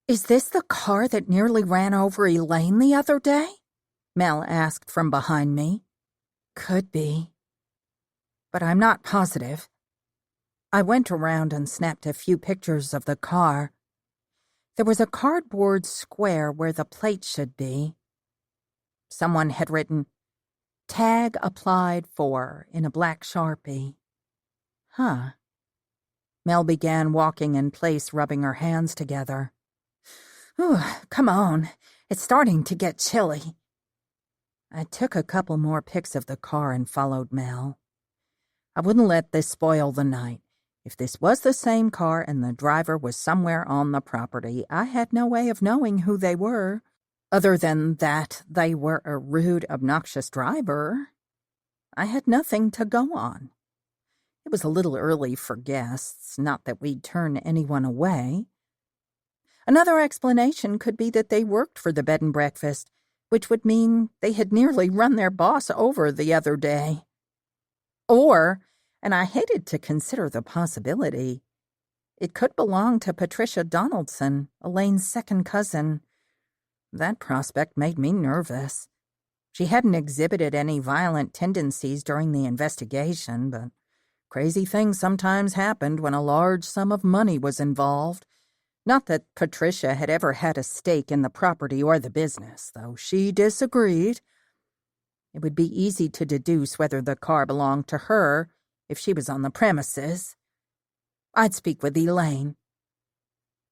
"Is this the car that nearly ran over Elaine the other day?" Mel asked from behind me. "Could be, but I'm not positive." I went around and snapped a few pictures of the car. There was a cardboard square where the plate should be. Someone had written, "Tag applied for," in a black Sharpie. Huh. Mel began walking in place, rubbing her hands together. "Ooh, come on. It's starting to get chilly." I took a couple more pics of the car and followed Mel. I wouldn't let this spoil the night. If this was the same car and the driver was somewhere on the property, I had no way of knowing who they were, other than that they were a rude, obnoxious driver. I had nothing to go on. It was a little early for guests, not that we'd turn anyone away. Another explanation could be that they worked for the bed and breakfast, which would mean they had nearly run their boss over the other day. Or, and I hated to consider the possibility, it could belong to Patricia Donaldson, Elaine's second cousin. That prospect made me nervous. She hadn't exhibited any violent tendencies during the investigation, but crazy things sometimes happened when a large sum of money was involved. Not that Patricia had ever had a stake in the property or the business, though she disagreed. It would be easy to deduce whether the car belonged to her if she was on the premises. I'd speak with Elaine.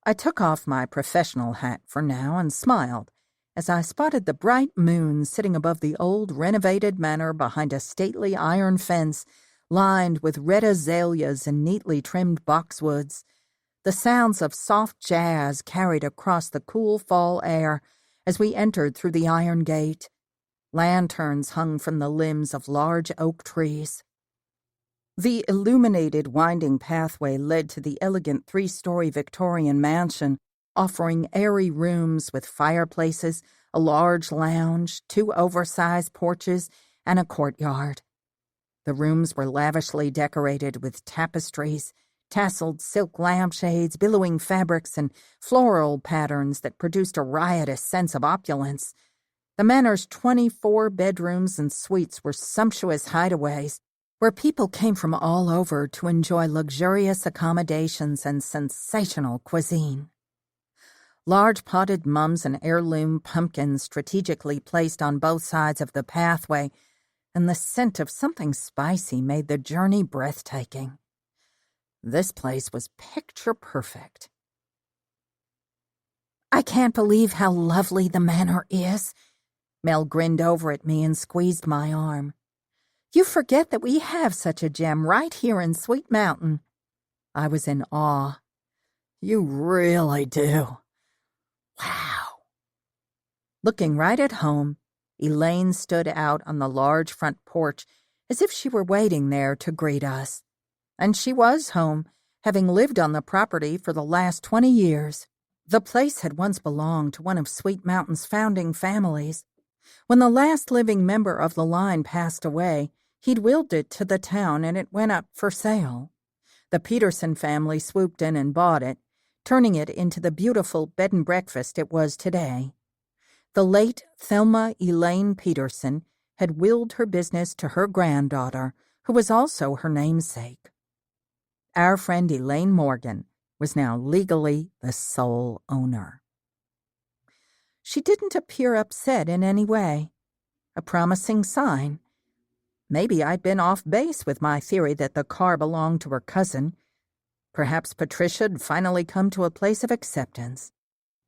I took off my professional hat for now and smiled as I spotted the bright moon sitting above the old renovated manor behind a stately iron fence lined with red azaleas and neatly trimmed boxwoods. The sounds of soft jazz carried across the cool fall air as we entered through the iron gate. Lanterns hung from the limbs of large oak trees. The illuminated winding pathway led to the elegant 3-story Victorian mansion, offering airy rooms with fireplaces, a large lounge, 2 oversized porches, and a courtyard. The rooms were lavishly decorated with tapestries, tasseled silk lampshades, billowing fabrics, and floral patterns that produced a riotous sense of opulence. The manor's 24 bedrooms and suites were sumptuous hideaways, where people came from all over to enjoy luxurious accommodations and sensational cuisine. Large potted mums and heirloom pumpkins strategically placed on both sides of the pathway, and the scent of something spicy made the journey breathtaking. This place was picture perfect. "I can't believe how lovely the manor is," Mel grinned over at me and squeezed my arm. "You forget that we have such a gem right here in Sweet Mountain." I was in awe. "You really do. Wow." Looking right at home, Elaine stood out on the large front porch as if she were waiting there to greet us. And she was home, having lived on the property for the last 20 years. The place had once belonged to one of Sweet Mountain's founding families. When the last living member of the line passed away, he'd willed it to the town and it went up for sale. The Peterson family swooped in and bought it, turning it into the beautiful bed and breakfast it was today. The late Thelma Elaine Peterson had willed her business to her granddaughter, who was also her namesake. Our friend Elaine Morgan was now legally the sole owner. She didn't appear upset in any way. A promising sign. Maybe I'd been off base with my theory that the car belonged to her cousin. Perhaps Patricia'd finally come to a place of acceptance.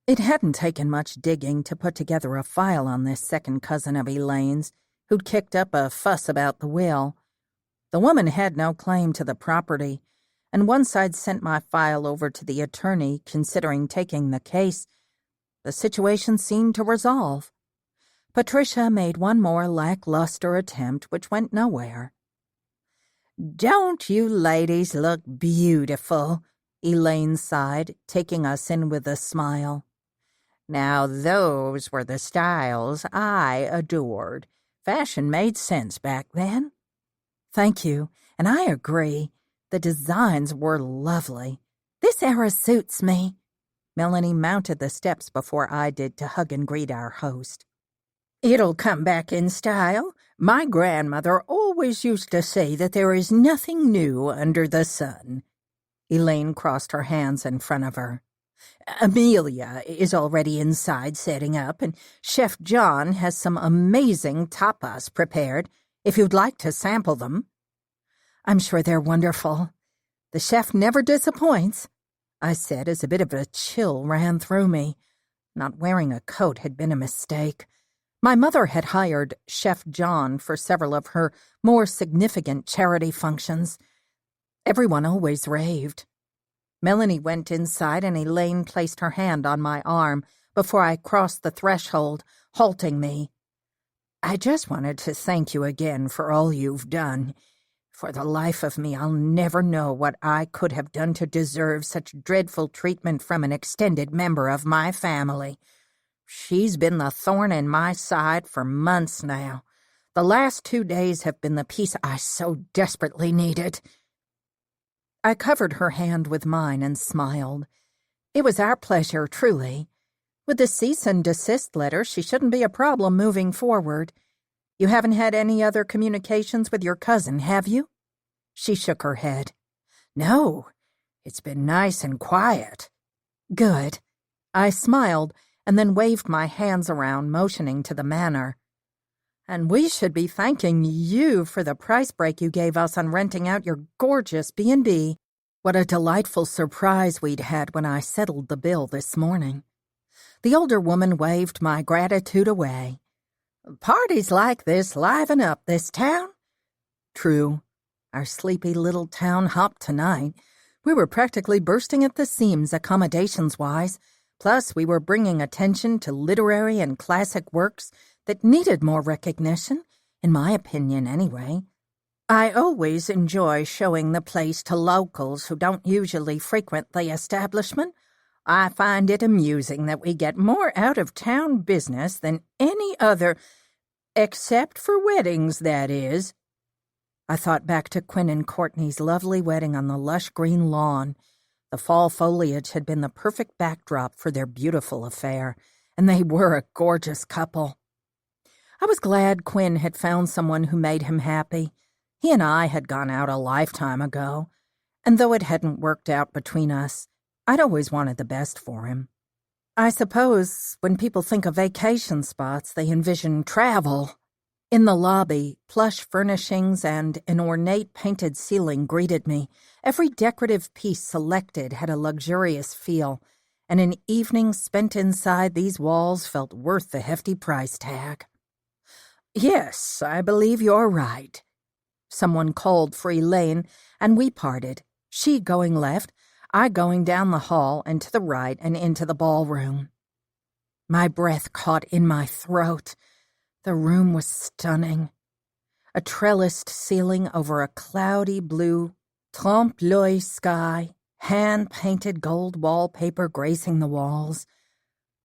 It hadn't taken much digging to put together a file on this second cousin of Elaine's, who'd kicked up a fuss about the will. The woman had no claim to the property, and once I'd sent my file over to the attorney considering taking the case, the situation seemed to resolve. Patricia made one more lackluster attempt, which went nowhere. "Don't you ladies look beautiful?" Elaine sighed, taking us in with a smile. "Now those were the styles I adored. Fashion made sense back then." "Thank you, and I agree. The designs were lovely. This era suits me." Melanie mounted the steps before I did to hug and greet our host. "It'll come back in style. My grandmother always used to say that there is nothing new under the sun." Elaine crossed her hands in front of her. "Amelia is already inside setting up, and Chef John has some amazing tapas prepared, if you'd like to sample them." "I'm sure they're wonderful. The chef never disappoints," I said as a bit of a chill ran through me. Not wearing a coat had been a mistake. My mother had hired Chef John for several of her more significant charity functions. Everyone always raved. Melanie went inside and Elaine placed her hand on my arm before I crossed the threshold, halting me. "I just wanted to thank you again for all you've done. For the life of me, I'll never know what I could have done to deserve such dreadful treatment from an extended member of my family. She's been the thorn in my side for months now. The last 2 days have been the peace I so desperately needed." I covered her hand with mine and smiled. It was our pleasure, truly. With the cease and desist letter, she shouldn't be a problem moving forward. "You haven't had any other communications with your cousin, have you?" She shook her head. "No, it's been nice and quiet." "Good." I smiled and then waved my hands around, motioning to the manor. "And we should be thanking you for the price break you gave us on renting out your gorgeous B&B. What a delightful surprise we'd had when I settled the bill this morning." The older woman waved my gratitude away. "Parties like this liven up this town." "True. Our sleepy little town hopped tonight. We were practically bursting at the seams accommodations-wise. Plus, we were bringing attention to literary and classic works that needed more recognition, in my opinion anyway. I always enjoy showing the place to locals who don't usually frequent the establishment. I find it amusing that we get more out-of-town business than any other, except for weddings, that is." I thought back to Quinn and Courtney's lovely wedding on the lush green lawn. The fall foliage had been the perfect backdrop for their beautiful affair, and they were a gorgeous couple. I was glad Quinn had found someone who made him happy. He and I had gone out a lifetime ago, and though it hadn't worked out between us, I'd always wanted the best for him. I suppose when people think of vacation spots, they envision travel. In the lobby, plush furnishings and an ornate painted ceiling greeted me. Every decorative piece selected had a luxurious feel, and an evening spent inside these walls felt worth the hefty price tag. Yes, I believe you're right. Someone called for Elaine, and we parted, she going left, I going down the hall and to the right and into the ballroom. My breath caught in my throat. The room was stunning. A trellised ceiling over a cloudy blue, trompe-l'oeil sky, hand-painted gold wallpaper gracing the walls.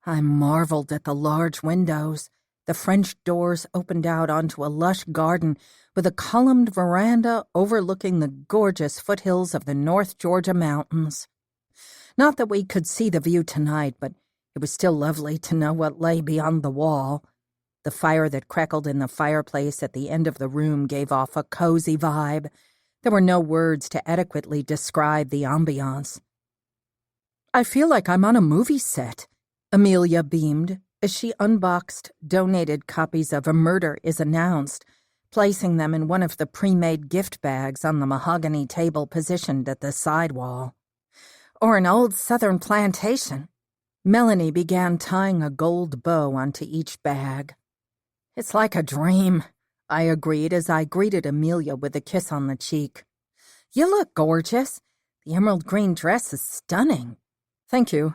I marveled at the large windows. The French doors opened out onto a lush garden with a columned veranda overlooking the gorgeous foothills of the North Georgia mountains. Not that we could see the view tonight, but it was still lovely to know what lay beyond the wall. The fire that crackled in the fireplace at the end of the room gave off a cozy vibe. There were no words to adequately describe the ambiance. I feel like I'm on a movie set, Amelia beamed as she unboxed donated copies of A Murder is Announced, placing them in one of the pre-made gift bags on the mahogany table positioned at the side wall. Or an old southern plantation. Melanie began tying a gold bow onto each bag. It's like a dream, I agreed as I greeted Amelia with a kiss on the cheek. You look gorgeous. The emerald green dress is stunning. Thank you.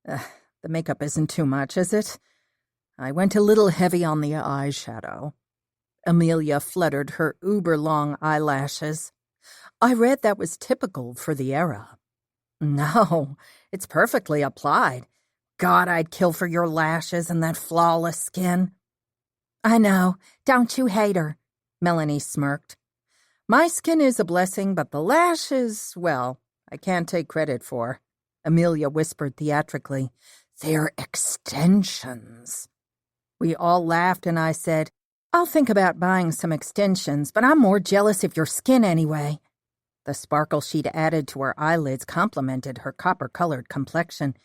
The makeup isn't too much, is it? I went a little heavy on the eyeshadow. Amelia fluttered her uber-long eyelashes. I read that was typical for the era. No, it's perfectly applied. God, I'd kill for your lashes and that flawless skin. I know. Don't you hate her? Melanie smirked. My skin is a blessing, but the lashes, well, I can't take credit for. Amelia whispered theatrically. They're extensions. We all laughed and I said, I'll think about buying some extensions, but I'm more jealous of your skin anyway. The sparkle she'd added to her eyelids complemented her copper-colored complexion.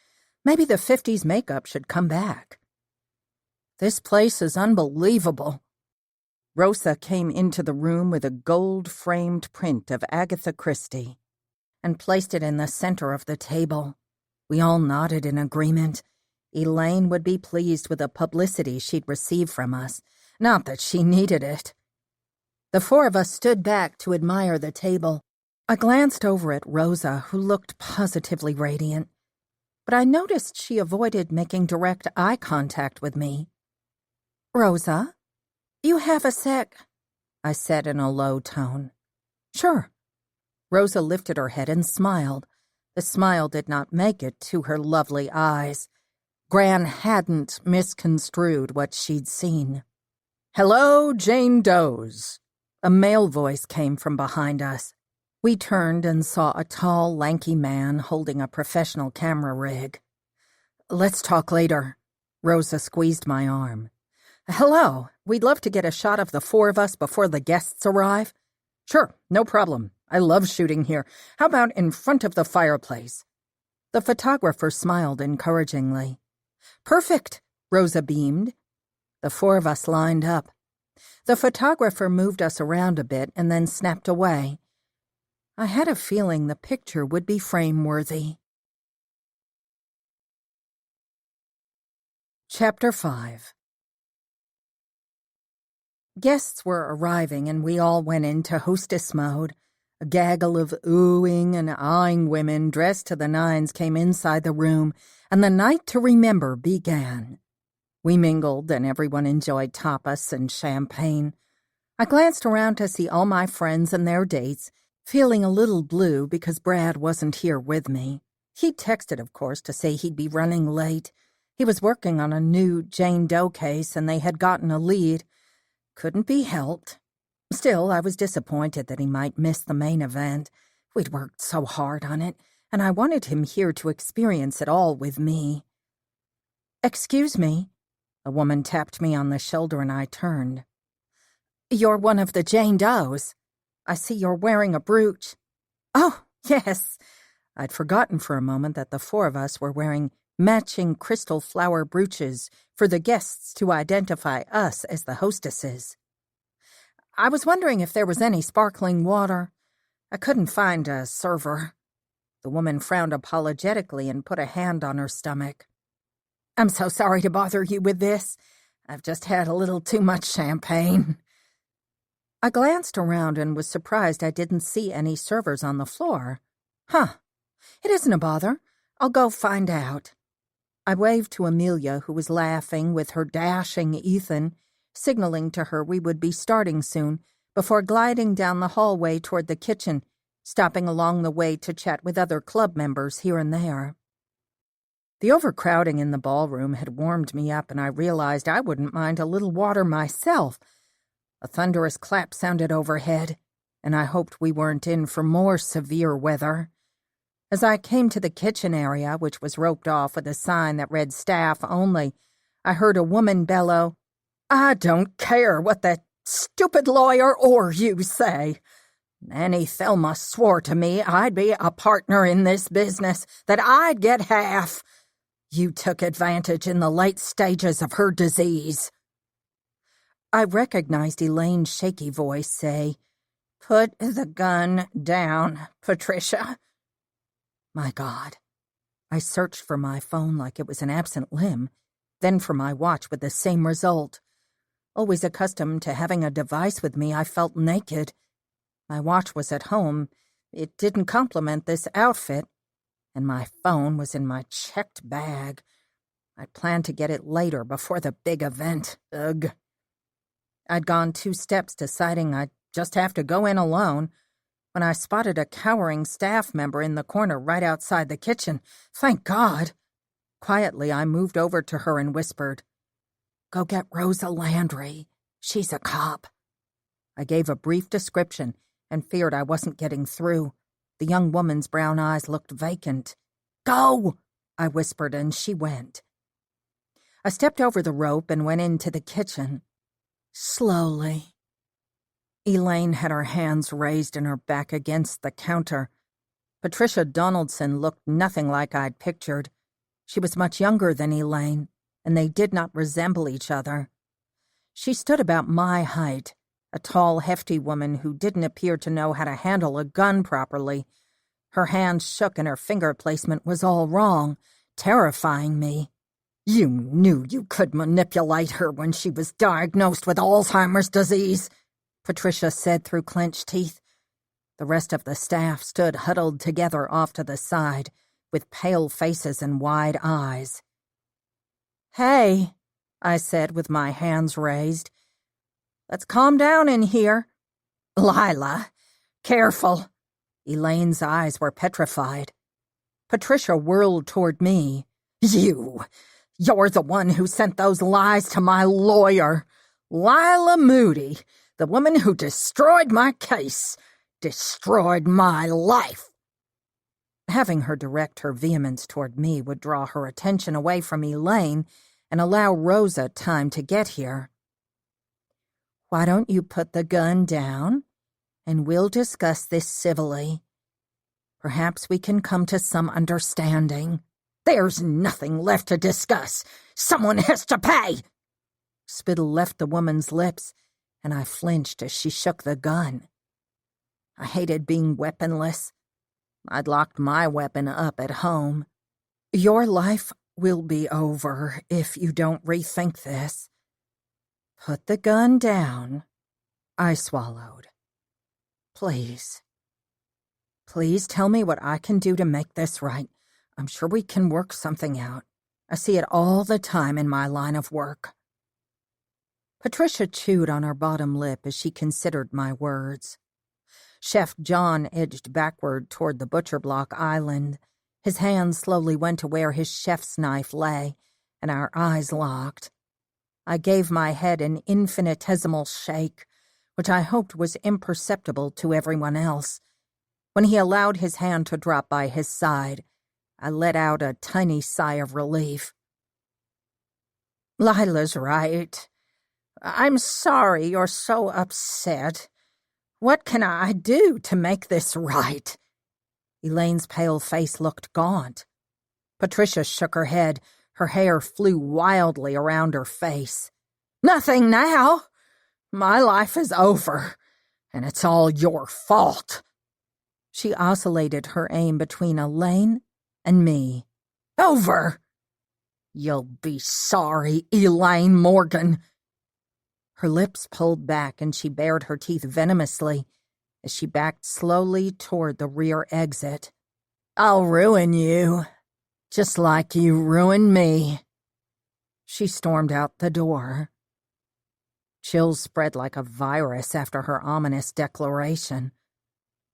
Maybe the 50s makeup should come back. This place is unbelievable. Rosa came into the room with a gold-framed print of Agatha Christie and placed it in the center of the table. We all nodded in agreement. Elaine would be pleased with the publicity she'd received from us. Not that she needed it. The four of us stood back to admire the table. I glanced over at Rosa, who looked positively radiant, but I noticed she avoided making direct eye contact with me. Rosa, you have a sec, I said in a low tone. Sure. Rosa lifted her head and smiled. The smile did not make it to her lovely eyes. Gran hadn't misconstrued what she'd seen. Hello, Jane Does. A male voice came from behind us. We turned and saw a tall, lanky man holding a professional camera rig. Let's talk later. Rosa squeezed my arm. Hello, we'd love to get a shot of the four of us before the guests arrive. Sure, no problem. I love shooting here. How about in front of the fireplace? The photographer smiled encouragingly. Perfect, Rosa beamed. The four of us lined up. The photographer moved us around a bit and then snapped away. I had a feeling the picture would be frame-worthy. Chapter 5. Guests were arriving and we all went into hostess mode. A gaggle of oohing and eyeing women dressed to the nines came inside the room, and the night to remember began. We mingled and everyone enjoyed tapas and champagne. I glanced around to see all my friends and their dates, feeling a little blue because Brad wasn't here with me. He'd texted, of course, to say he'd be running late. He was working on a new Jane Doe case and they had gotten a lead. Couldn't be helped. Still, I was disappointed that he might miss the main event. We'd worked so hard on it, and I wanted him here to experience it all with me. Excuse me. A woman tapped me on the shoulder and I turned. You're one of the Jane Does. I see you're wearing a brooch. Oh, yes. I'd forgotten for a moment that the four of us were wearing matching crystal flower brooches for the guests to identify us as the hostesses. I was wondering if there was any sparkling water. I couldn't find a server. The woman frowned apologetically and put a hand on her stomach. I'm so sorry to bother you with this. I've just had a little too much champagne." I glanced around and was surprised I didn't see any servers on the floor. "Huh. It isn't a bother. I'll go find out." I waved to Amelia, who was laughing with her dashing Ethan, signaling to her we would be starting soon, before gliding down the hallway toward the kitchen, stopping along the way to chat with other club members here and there. The overcrowding in the ballroom had warmed me up, and I realized I wouldn't mind a little water myself. A thunderous clap sounded overhead, and I hoped we weren't in for more severe weather. As I came to the kitchen area, which was roped off with a sign that read staff only, I heard a woman bellow, "I don't care what that stupid lawyer or you say. Nanny Thelma swore to me I'd be a partner in this business, that I'd get half. You took advantage in the late stages of her disease." I recognized Elaine's shaky voice say, "Put the gun down, Patricia." My God. I searched for my phone like it was an absent limb, then for my watch with the same result. Always accustomed to having a device with me, I felt naked. My watch was at home. It didn't complement this outfit. And my phone was in my checked bag. I planned to get it later before the big event. Ugh. I'd gone 2 steps, deciding I'd just have to go in alone, when I spotted a cowering staff member in the corner right outside the kitchen. Thank God. Quietly, I moved over to her and whispered, "Go get Rosa Landry. She's a cop." I gave a brief description and feared I wasn't getting through. The young woman's brown eyes looked vacant. "Go!" I whispered, and she went. I stepped over the rope and went into the kitchen. Slowly. Elaine had her hands raised and her back against the counter. Patricia Donaldson looked nothing like I'd pictured. She was much younger than Elaine, and they did not resemble each other. She stood about my height, a tall, hefty woman who didn't appear to know how to handle a gun properly. Her hands shook and her finger placement was all wrong, terrifying me. "You knew you could manipulate her when she was diagnosed with Alzheimer's disease," Patricia said through clenched teeth. The rest of the staff stood huddled together off to the side, with pale faces and wide eyes. "Hey," I said with my hands raised. "Let's calm down in here." "Lyla, careful." Elaine's eyes were petrified. Patricia whirled toward me. You're the one who sent those lies to my lawyer. Lyla Moody, the woman who destroyed my case, destroyed my life." Having her direct her vehemence toward me would draw her attention away from Elaine and allow Rosa time to get here. "Why don't you put the gun down, and we'll discuss this civilly. Perhaps we can come to some understanding." "There's nothing left to discuss. Someone has to pay." Spittle left the woman's lips, and I flinched as she shook the gun. I hated being weaponless. I'd locked my weapon up at home. "Your life will be over if you don't rethink this. Put the gun down." I swallowed. Please tell me what I can do to make this right. I'm sure we can work something out. I see it all the time in my line of work." Patricia chewed on her bottom lip as she considered my words. Chef John edged backward toward the butcher block island. His hand slowly went to where his chef's knife lay, and our eyes locked. I gave my head an infinitesimal shake, which I hoped was imperceptible to everyone else. When he allowed his hand to drop by his side, I let out a tiny sigh of relief. "Lila's right. I'm sorry you're so upset. What can I do to make this right?" Elaine's pale face looked gaunt. Patricia shook her head. Her hair flew wildly around her face. "Nothing now. My life is over, and it's all your fault." She oscillated her aim between Elaine and me. "Over! You'll be sorry, Elaine Morgan." Her lips pulled back and she bared her teeth venomously as she backed slowly toward the rear exit. "I'll ruin you, just like you ruined me." She stormed out the door. Chills spread like a virus after her ominous declaration.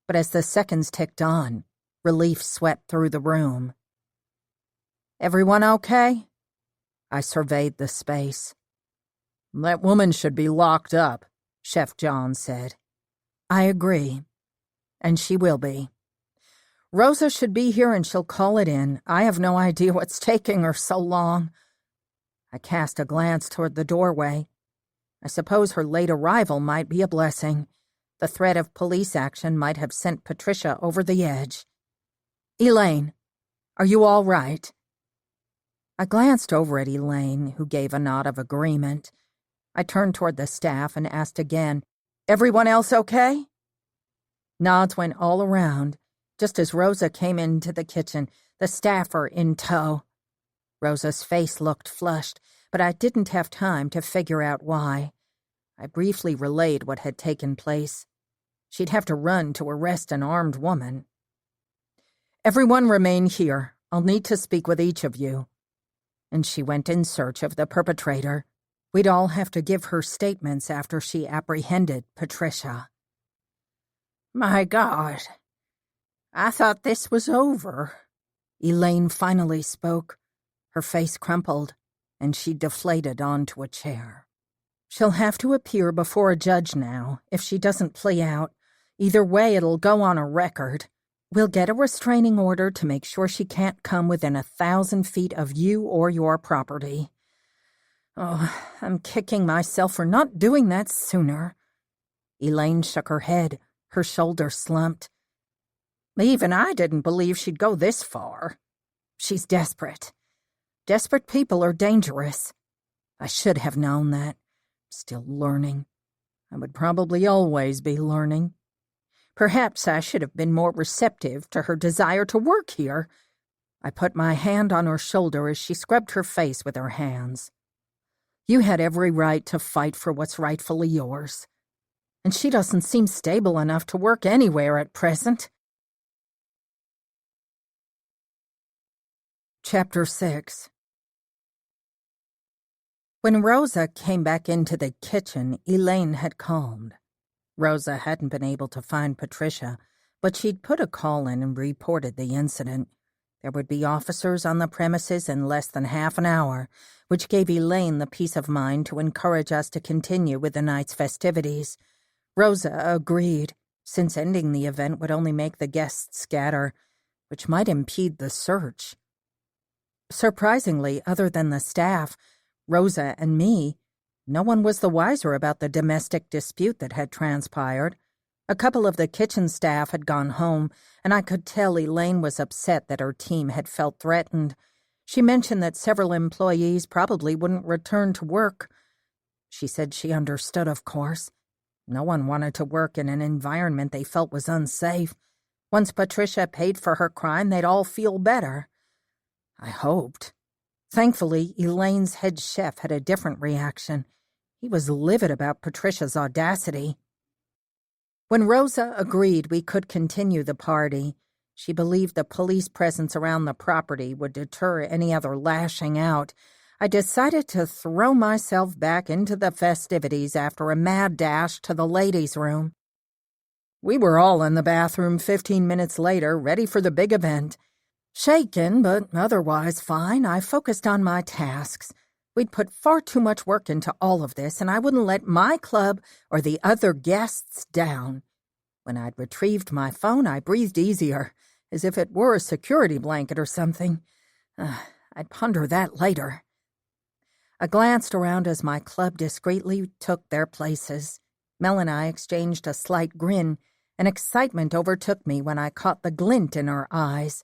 But as the seconds ticked on, relief swept through the room. "Everyone okay?" I surveyed the space. "That woman should be locked up," Chef John said. "I agree. And she will be. Rosa should be here and she'll call it in. I have no idea what's taking her so long." I cast a glance toward the doorway. I suppose her late arrival might be a blessing. The threat of police action might have sent Patricia over the edge. "Elaine, are you all right?" I glanced over at Elaine, who gave a nod of agreement. I turned toward the staff and asked again, "Everyone else okay?" Nods went all around, just as Rosa came into the kitchen, the staffer in tow. Rosa's face looked flushed, but I didn't have time to figure out why. I briefly relayed what had taken place. She'd have to run to arrest an armed woman. "Everyone remain here. I'll need to speak with each of you." And she went in search of the perpetrator. We'd all have to give her statements after she apprehended Patricia. "My God, I thought this was over." Elaine finally spoke. Her face crumpled, and she deflated onto a chair. "She'll have to appear before a judge now, if she doesn't plea out. Either way, it'll go on a record. We'll get a restraining order to make sure she can't come within 1,000 feet of you or your property. Oh, I'm kicking myself for not doing that sooner." Elaine shook her head, her shoulders slumped. "Even I didn't believe she'd go this far. She's desperate. Desperate people are dangerous. I should have known that. Still learning. I would probably always be learning. Perhaps I should have been more receptive to her desire to work here." I put my hand on her shoulder as she scrubbed her face with her hands. "You had every right to fight for what's rightfully yours. And she doesn't seem stable enough to work anywhere at present." Chapter 6. When Rosa came back into the kitchen, Elaine had calmed. Rosa hadn't been able to find Patricia, but she'd put a call in and reported the incident. There would be officers on the premises in less than half an hour, which gave Elaine the peace of mind to encourage us to continue with the night's festivities. Rosa agreed, since ending the event would only make the guests scatter, which might impede the search. Surprisingly, other than the staff, Rosa and me, no one was the wiser about the domestic dispute that had transpired. A couple of the kitchen staff had gone home, and I could tell Elaine was upset that her team had felt threatened. She mentioned that several employees probably wouldn't return to work. She said she understood, of course. No one wanted to work in an environment they felt was unsafe. Once Patricia paid for her crime, they'd all feel better. I hoped. Thankfully, Elaine's head chef had a different reaction. He was livid about Patricia's audacity. When Rosa agreed we could continue the party, she believed the police presence around the property would deter any other lashing out. I decided to throw myself back into the festivities after a mad dash to the ladies' room. We were all in the bathroom 15 minutes later, ready for the big event. Shaken, but otherwise fine, I focused on my tasks. We'd put far too much work into all of this, and I wouldn't let my club or the other guests down. When I'd retrieved my phone, I breathed easier, as if it were a security blanket or something. I'd ponder that later. I glanced around as my club discreetly took their places. Mel and I exchanged a slight grin, and excitement overtook me when I caught the glint in her eyes.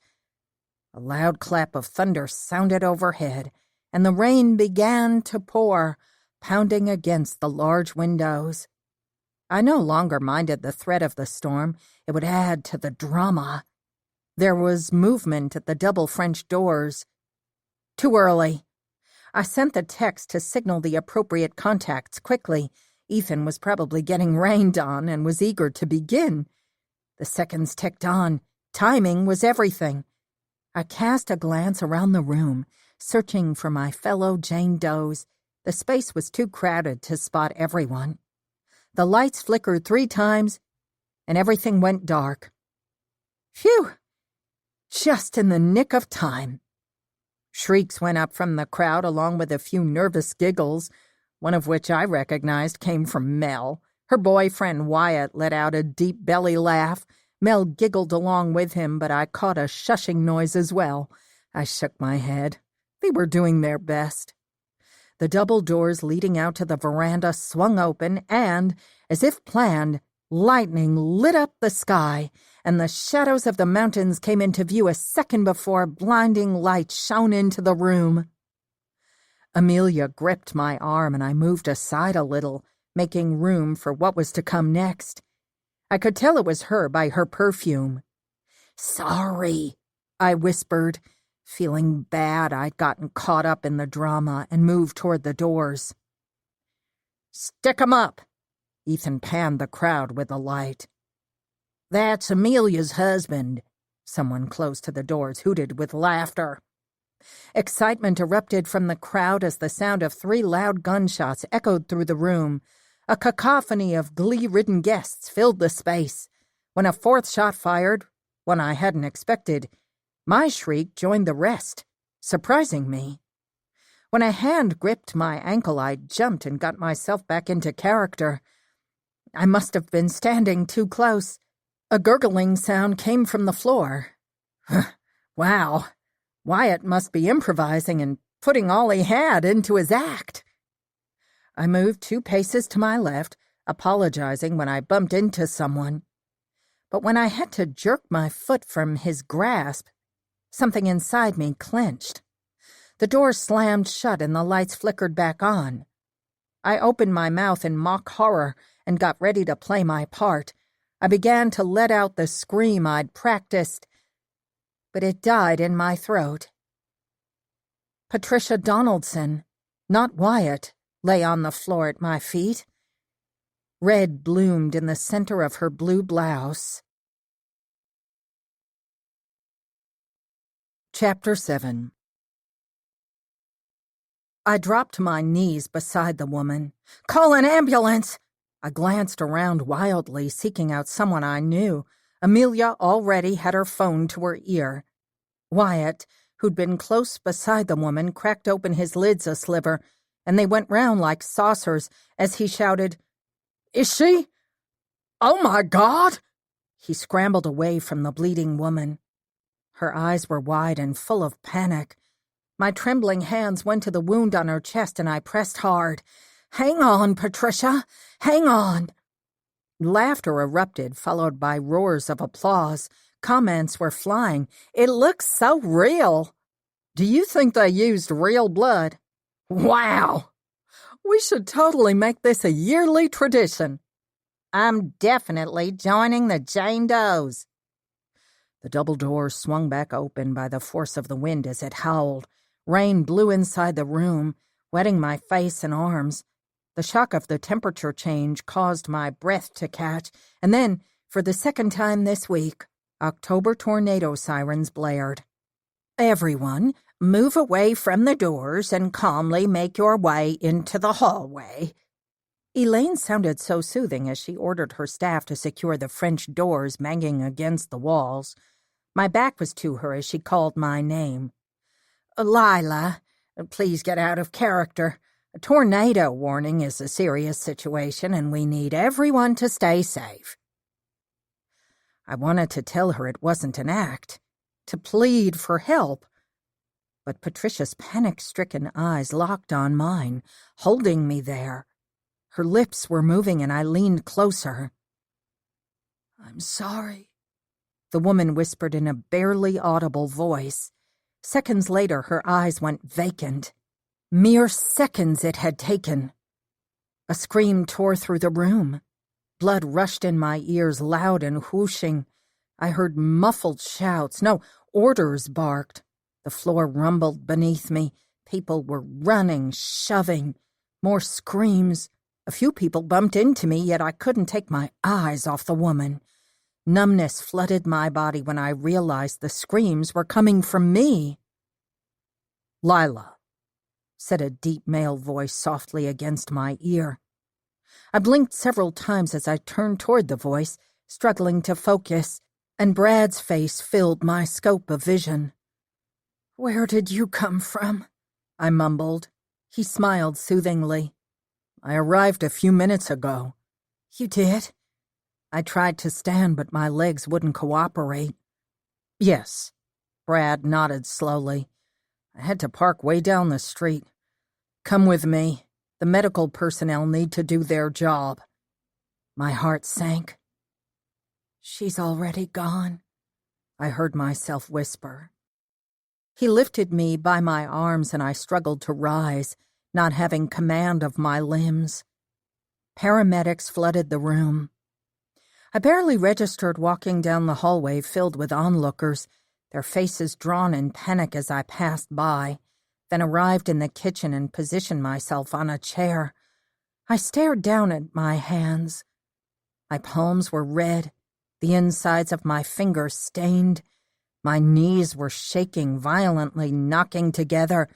A loud clap of thunder sounded overhead, and the rain began to pour, pounding against the large windows. I no longer minded the threat of the storm. It would add to the drama. There was movement at the double French doors. "Too early," I sent the text to signal the appropriate contacts quickly. Ethan was probably getting rained on and was eager to begin. The seconds ticked on. Timing was everything. I cast a glance around the room, searching for my fellow Jane Does. The space was too crowded to spot everyone. The lights flickered 3 times, and everything went dark. Phew! Just in the nick of time. Shrieks went up from the crowd along with a few nervous giggles, one of which I recognized came from Mel. Her boyfriend Wyatt let out a deep belly laugh. Mel giggled along with him, but I caught a shushing noise as well. I shook my head. They were doing their best. The double doors leading out to the veranda swung open and, as if planned, lightning lit up the sky, and the shadows of the mountains came into view a second before blinding light shone into the room. Amelia gripped my arm and I moved aside a little, making room for what was to come next. I could tell it was her by her perfume. "Sorry," I whispered, feeling bad I'd gotten caught up in the drama, and moved toward the doors. "Stick 'em up!" Ethan panned the crowd with a light. "That's Amelia's husband," someone close to the doors hooted with laughter. Excitement erupted from the crowd as the sound of 3 loud gunshots echoed through the room. A cacophony of glee-ridden guests filled the space. When a 4th shot fired, one I hadn't expected, my shriek joined the rest, surprising me. When a hand gripped my ankle, I jumped and got myself back into character. I must have been standing too close. A gurgling sound came from the floor. Wow, Wyatt must be improvising and putting all he had into his act. I moved 2 paces to my left, apologizing when I bumped into someone. But when I had to jerk my foot from his grasp, something inside me clenched. The door slammed shut and the lights flickered back on. I opened my mouth in mock horror and got ready to play my part. I began to let out the scream I'd practiced, but it died in my throat. Patricia Donaldson, not Wyatt, lay on the floor at my feet. Red bloomed in the center of her blue blouse. Chapter 7. I dropped to my knees beside the woman. "Call an ambulance!" I glanced around wildly, seeking out someone I knew. Amelia already had her phone to her ear. Wyatt, who'd been close beside the woman, cracked open his lids a sliver, and they went round like saucers as he shouted, "Is she? Oh, my God!" He scrambled away from the bleeding woman. Her eyes were wide and full of panic. My trembling hands went to the wound on her chest, and I pressed hard. "Hang on, Patricia! Hang on!" Laughter erupted, followed by roars of applause. Comments were flying. "It looks so real!" "Do you think they used real blood?" "Wow! We should totally make this a yearly tradition." "I'm definitely joining the Jane Does." The double doors swung back open by the force of the wind as it howled. Rain blew inside the room, wetting my face and arms. The shock of the temperature change caused my breath to catch, and then, for the second time this week, October tornado sirens blared. "Everyone, move away from the doors and calmly make your way into the hallway." Elaine sounded so soothing as she ordered her staff to secure the French doors banging against the walls. My back was to her as she called my name. "Lyla, please get out of character. A tornado warning is a serious situation, and we need everyone to stay safe." I wanted to tell her it wasn't an act, to plead for help, but Patricia's panic-stricken eyes locked on mine, holding me there. Her lips were moving, and I leaned closer. "I'm sorry," the woman whispered in a barely audible voice. Seconds later, her eyes went vacant. Mere seconds it had taken. A scream tore through the room. Blood rushed in my ears, loud and whooshing. I heard muffled shouts, no, orders barked. The floor rumbled beneath me. People were running, shoving, more screams. A few people bumped into me, yet I couldn't take my eyes off the woman. Numbness flooded my body when I realized the screams were coming from me. "Lyla," said a deep male voice softly against my ear. I blinked several times as I turned toward the voice, struggling to focus, and Brad's face filled my scope of vision. "Where did you come from?" I mumbled. He smiled soothingly. "I arrived a few minutes ago." "You did?" I tried to stand, but my legs wouldn't cooperate. "Yes." Brad nodded slowly. "I had to park way down the street. Come with me. The medical personnel need to do their job." My heart sank. "She's already gone," I heard myself whisper. He lifted me by my arms and I struggled to rise, not having command of my limbs. Paramedics flooded the room. I barely registered walking down the hallway filled with onlookers, their faces drawn in panic as I passed by, then arrived in the kitchen and positioned myself on a chair. I stared down at my hands. My palms were red, the insides of my fingers stained. My knees were shaking violently, knocking together,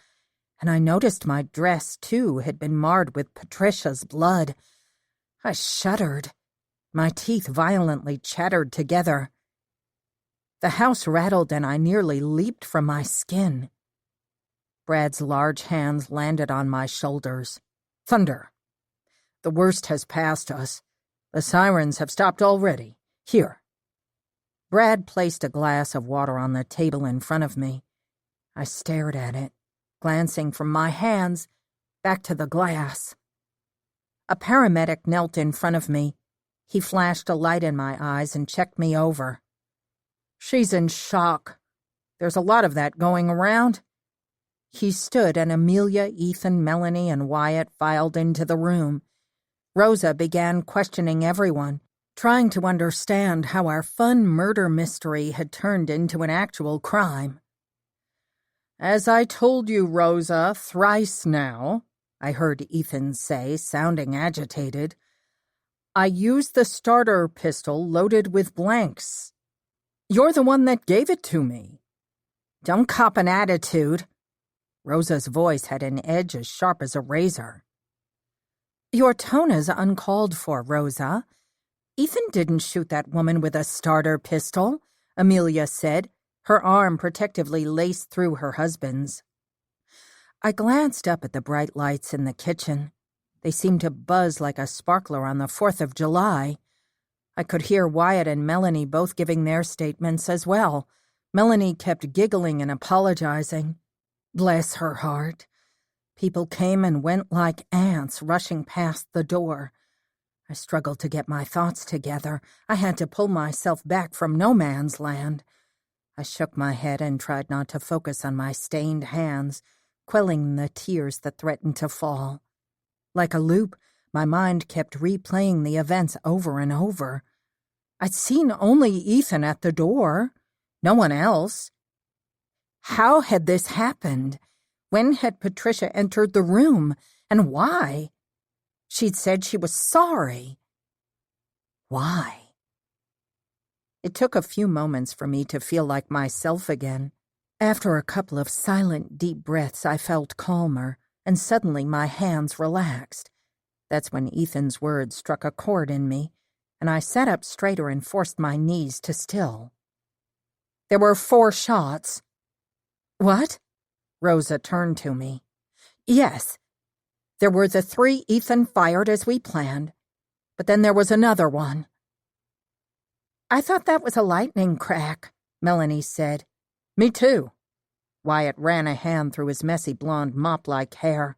and I noticed my dress, too, had been marred with Patricia's blood. I shuddered. My teeth violently chattered together. The house rattled and I nearly leaped from my skin. Brad's large hands landed on my shoulders. "Thunder. The worst has passed us. The sirens have stopped already. Here." Brad placed a glass of water on the table in front of me. I stared at it, glancing from my hands back to the glass. A paramedic knelt in front of me. He flashed a light in my eyes and checked me over. "She's in shock. There's a lot of that going around." He stood and Amelia, Ethan, Melanie, and Wyatt filed into the room. Rosa began questioning everyone, trying to understand how our fun murder mystery had turned into an actual crime. "As I told you, Rosa, thrice now," I heard Ethan say, sounding agitated. "I used the starter pistol loaded with blanks. You're the one that gave it to me." "Don't cop an attitude." Rosa's voice had an edge as sharp as a razor. "Your tone is uncalled for, Rosa. Ethan didn't shoot that woman with a starter pistol," Amelia said, her arm protectively laced through her husband's. I glanced up at the bright lights in the kitchen. They seemed to buzz like a sparkler on the 4th of July. I could hear Wyatt and Melanie both giving their statements as well. Melanie kept giggling and apologizing. Bless her heart. People came and went like ants rushing past the door. I struggled to get my thoughts together. I had to pull myself back from no man's land. I shook my head and tried not to focus on my stained hands, quelling the tears that threatened to fall. Like a loop, my mind kept replaying the events over and over. I'd seen only Ethan at the door, no one else. How had this happened? When had Patricia entered the room, and why? She'd said she was sorry. Why? It took a few moments for me to feel like myself again. After a couple of silent, deep breaths, I felt calmer, and suddenly my hands relaxed. That's when Ethan's words struck a chord in me, and I sat up straighter and forced my knees to still. "There were 4 shots." "What?" Rosa turned to me. "Yes. There were the 3 Ethan fired as we planned, but then there was another one." "I thought that was a lightning crack," Melanie said. "Me too." Wyatt ran a hand through his messy blonde mop-like hair.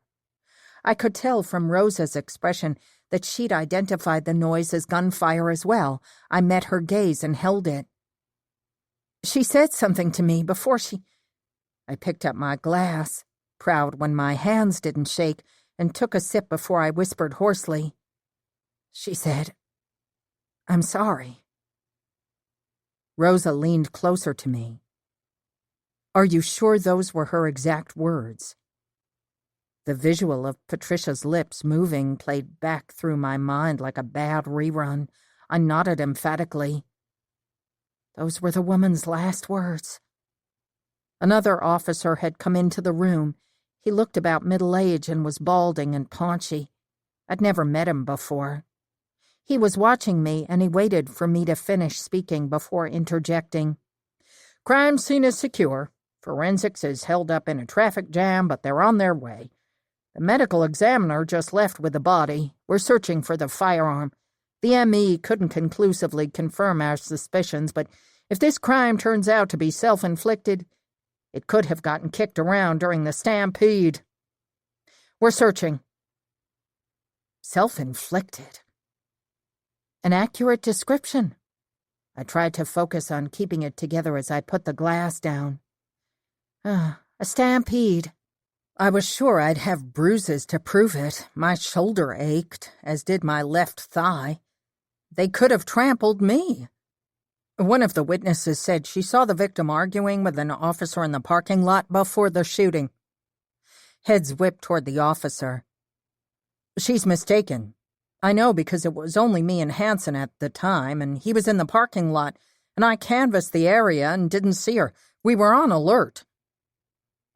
I could tell from Rosa's expression that she'd identified the noise as gunfire as well. I met her gaze and held it. "She said something to me before she—" I picked up my glass, proud when my hands didn't shake, and took a sip before I whispered hoarsely. She said, "I'm sorry." Rosa leaned closer to me. "Are you sure those were her exact words?" The visual of Patricia's lips moving played back through my mind like a bad rerun. I nodded emphatically. Those were the woman's last words. Another officer had come into the room. He looked about middle-age and was balding and paunchy. I'd never met him before. He was watching me, and he waited for me to finish speaking before interjecting. Crime scene is secure. Forensics is held up in a traffic jam, but they're on their way. The medical examiner just left with the body. We're searching for the firearm. The M.E. couldn't conclusively confirm our suspicions, but if this crime turns out to be self-inflicted, it could have gotten kicked around during the stampede. We're searching. Self-inflicted. An accurate description. I tried to focus on keeping it together as I put the glass down. A stampede. I was sure I'd have bruises to prove it. My shoulder ached, as did my left thigh. They could have trampled me. One of the witnesses said she saw the victim arguing with an officer in the parking lot before the shooting. Heads whipped toward the officer. She's mistaken. I know because it was only me and Hanson at the time, and he was in the parking lot, and I canvassed the area and didn't see her. We were on alert.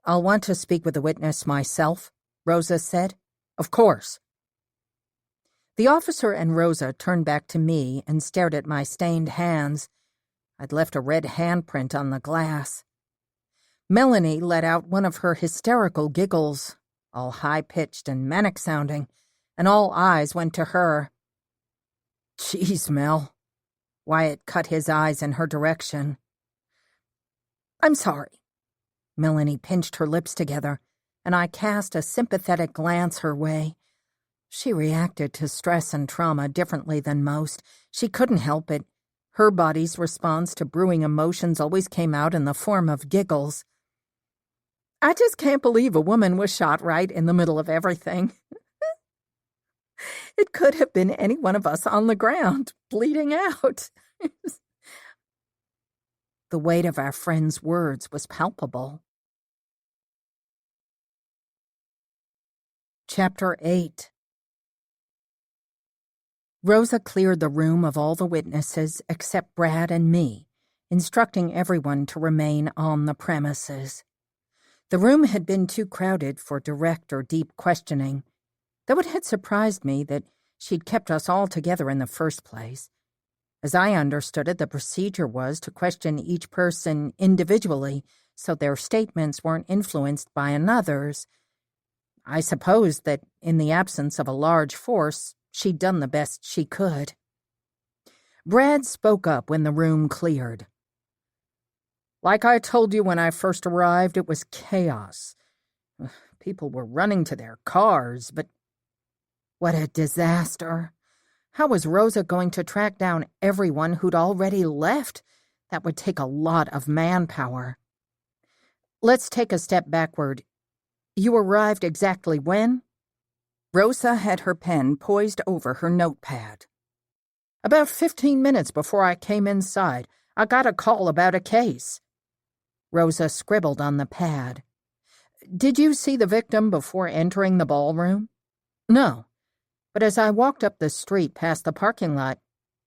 I'll want to speak with the witness myself, Rosa said. Of course. The officer and Rosa turned back to me and stared at my stained hands. I'd left a red handprint on the glass. Melanie let out one of her hysterical giggles, all high-pitched and manic-sounding, and all eyes went to her. Jeez, Mel. Wyatt cut his eyes in her direction. I'm sorry. Melanie pinched her lips together, and I cast a sympathetic glance her way. She reacted to stress and trauma differently than most. She couldn't help it. Her body's response to brewing emotions always came out in the form of giggles. I just can't believe a woman was shot right in the middle of everything. It could have been any one of us on the ground, bleeding out. The weight of our friend's words was palpable. Chapter 8. Rosa cleared the room of all the witnesses except Brad and me, instructing everyone to remain on the premises. The room had been too crowded for direct or deep questioning, though it had surprised me that she'd kept us all together in the first place. As I understood it, the procedure was to question each person individually so their statements weren't influenced by another's. I supposed that, in the absence of a large force, she'd done the best she could. Brad spoke up when the room cleared. Like I told you when I first arrived, it was chaos. People were running to their cars, but what a disaster. How was Rosa going to track down everyone who'd already left? That would take a lot of manpower. Let's take a step backward. You arrived exactly when? Rosa had her pen poised over her notepad. About 15 minutes before I came inside, I got a call about a case. Rosa scribbled on the pad. Did you see the victim before entering the ballroom? No, but as I walked up the street past the parking lot,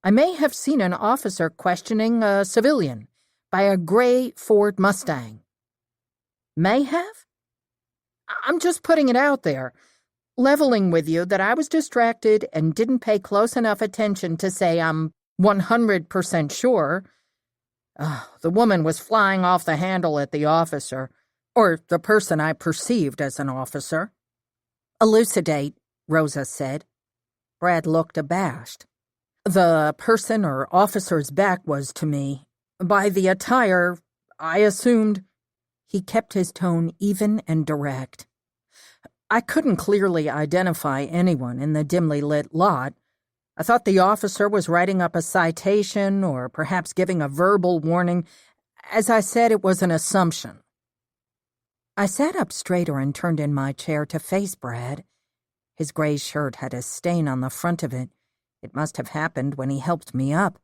I may have seen an officer questioning a civilian by a gray Ford Mustang. May have? I'm just putting it out there, leveling with you that I was distracted and didn't pay close enough attention to say I'm 100% sure. The woman was flying off the handle at the officer, or the person I perceived as an officer. Elucidate, Rosa said. Brad looked abashed. The person or officer's back was to me. By the attire, I assumed. He kept his tone even and direct. I couldn't clearly identify anyone in the dimly lit lot. I thought the officer was writing up a citation or perhaps giving a verbal warning. As I said, it was an assumption. I sat up straighter and turned in my chair to face Brad. His gray shirt had a stain on the front of it. It must have happened when he helped me up.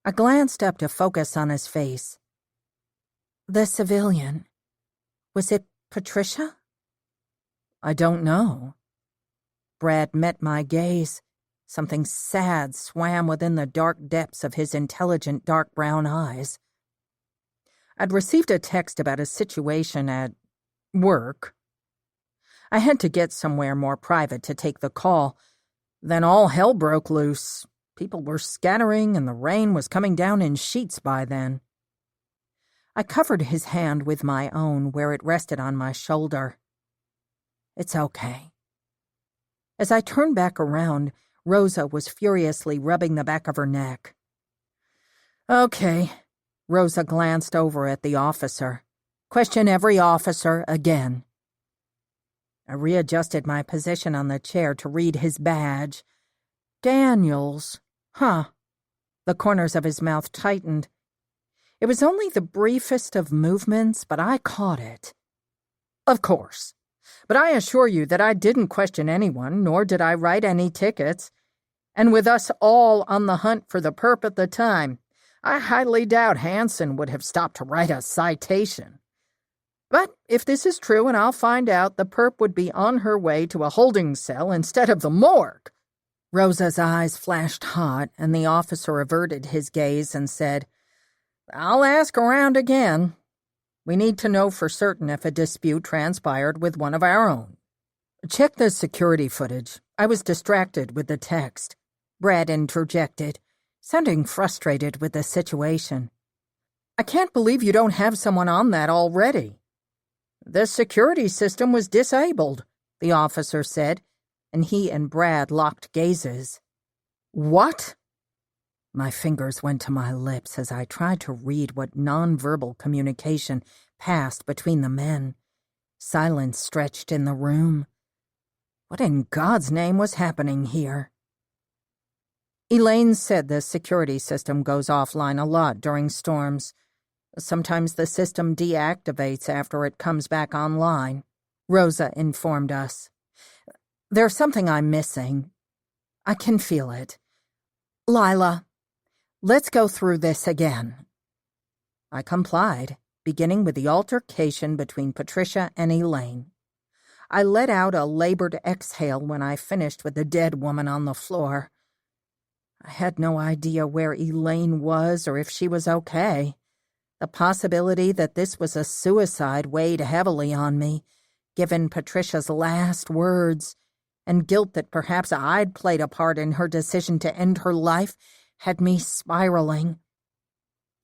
I glanced up to focus on his face. The civilian. Was it Patricia? I don't know. Brad met my gaze. Something sad swam within the dark depths of his intelligent dark brown eyes. I'd received a text about a situation at work. I had to get somewhere more private to take the call. Then all hell broke loose. People were scattering and the rain was coming down in sheets by then. I covered his hand with my own where it rested on my shoulder. It's okay. As I turned back around, Rosa was furiously rubbing the back of her neck. Okay. Rosa glanced over at the officer. Question every officer again. I readjusted my position on the chair to read his badge. Daniels. Huh. The corners of his mouth tightened. It was only the briefest of movements, but I caught it. Of course. But I assure you that I didn't question anyone, nor did I write any tickets. And with us all on the hunt for the perp at the time, I highly doubt Hanson would have stopped to write a citation. But if this is true and I'll find out, the perp would be on her way to a holding cell instead of the morgue. Rosa's eyes flashed hot, and the officer averted his gaze and said, I'll ask around again. We need to know for certain if a dispute transpired with one of our own. Check the security footage. I was distracted with the text. Brad interjected, sounding frustrated with the situation. I can't believe you don't have someone on that already. The security system was disabled, the officer said, and he and Brad locked gazes. What? My fingers went to my lips as I tried to read what nonverbal communication passed between the men. Silence stretched in the room. What in God's name was happening here? Elaine said the security system goes offline a lot during storms. Sometimes the system deactivates after it comes back online, Rosa informed us. There's something I'm missing. I can feel it. Lyla, let's go through this again. I complied, beginning with the altercation between Patricia and Elaine. I let out a labored exhale when I finished with the dead woman on the floor. I had no idea where Elaine was or if she was okay. The possibility that this was a suicide weighed heavily on me, given Patricia's last words, and guilt that perhaps I'd played a part in her decision to end her life had me spiraling.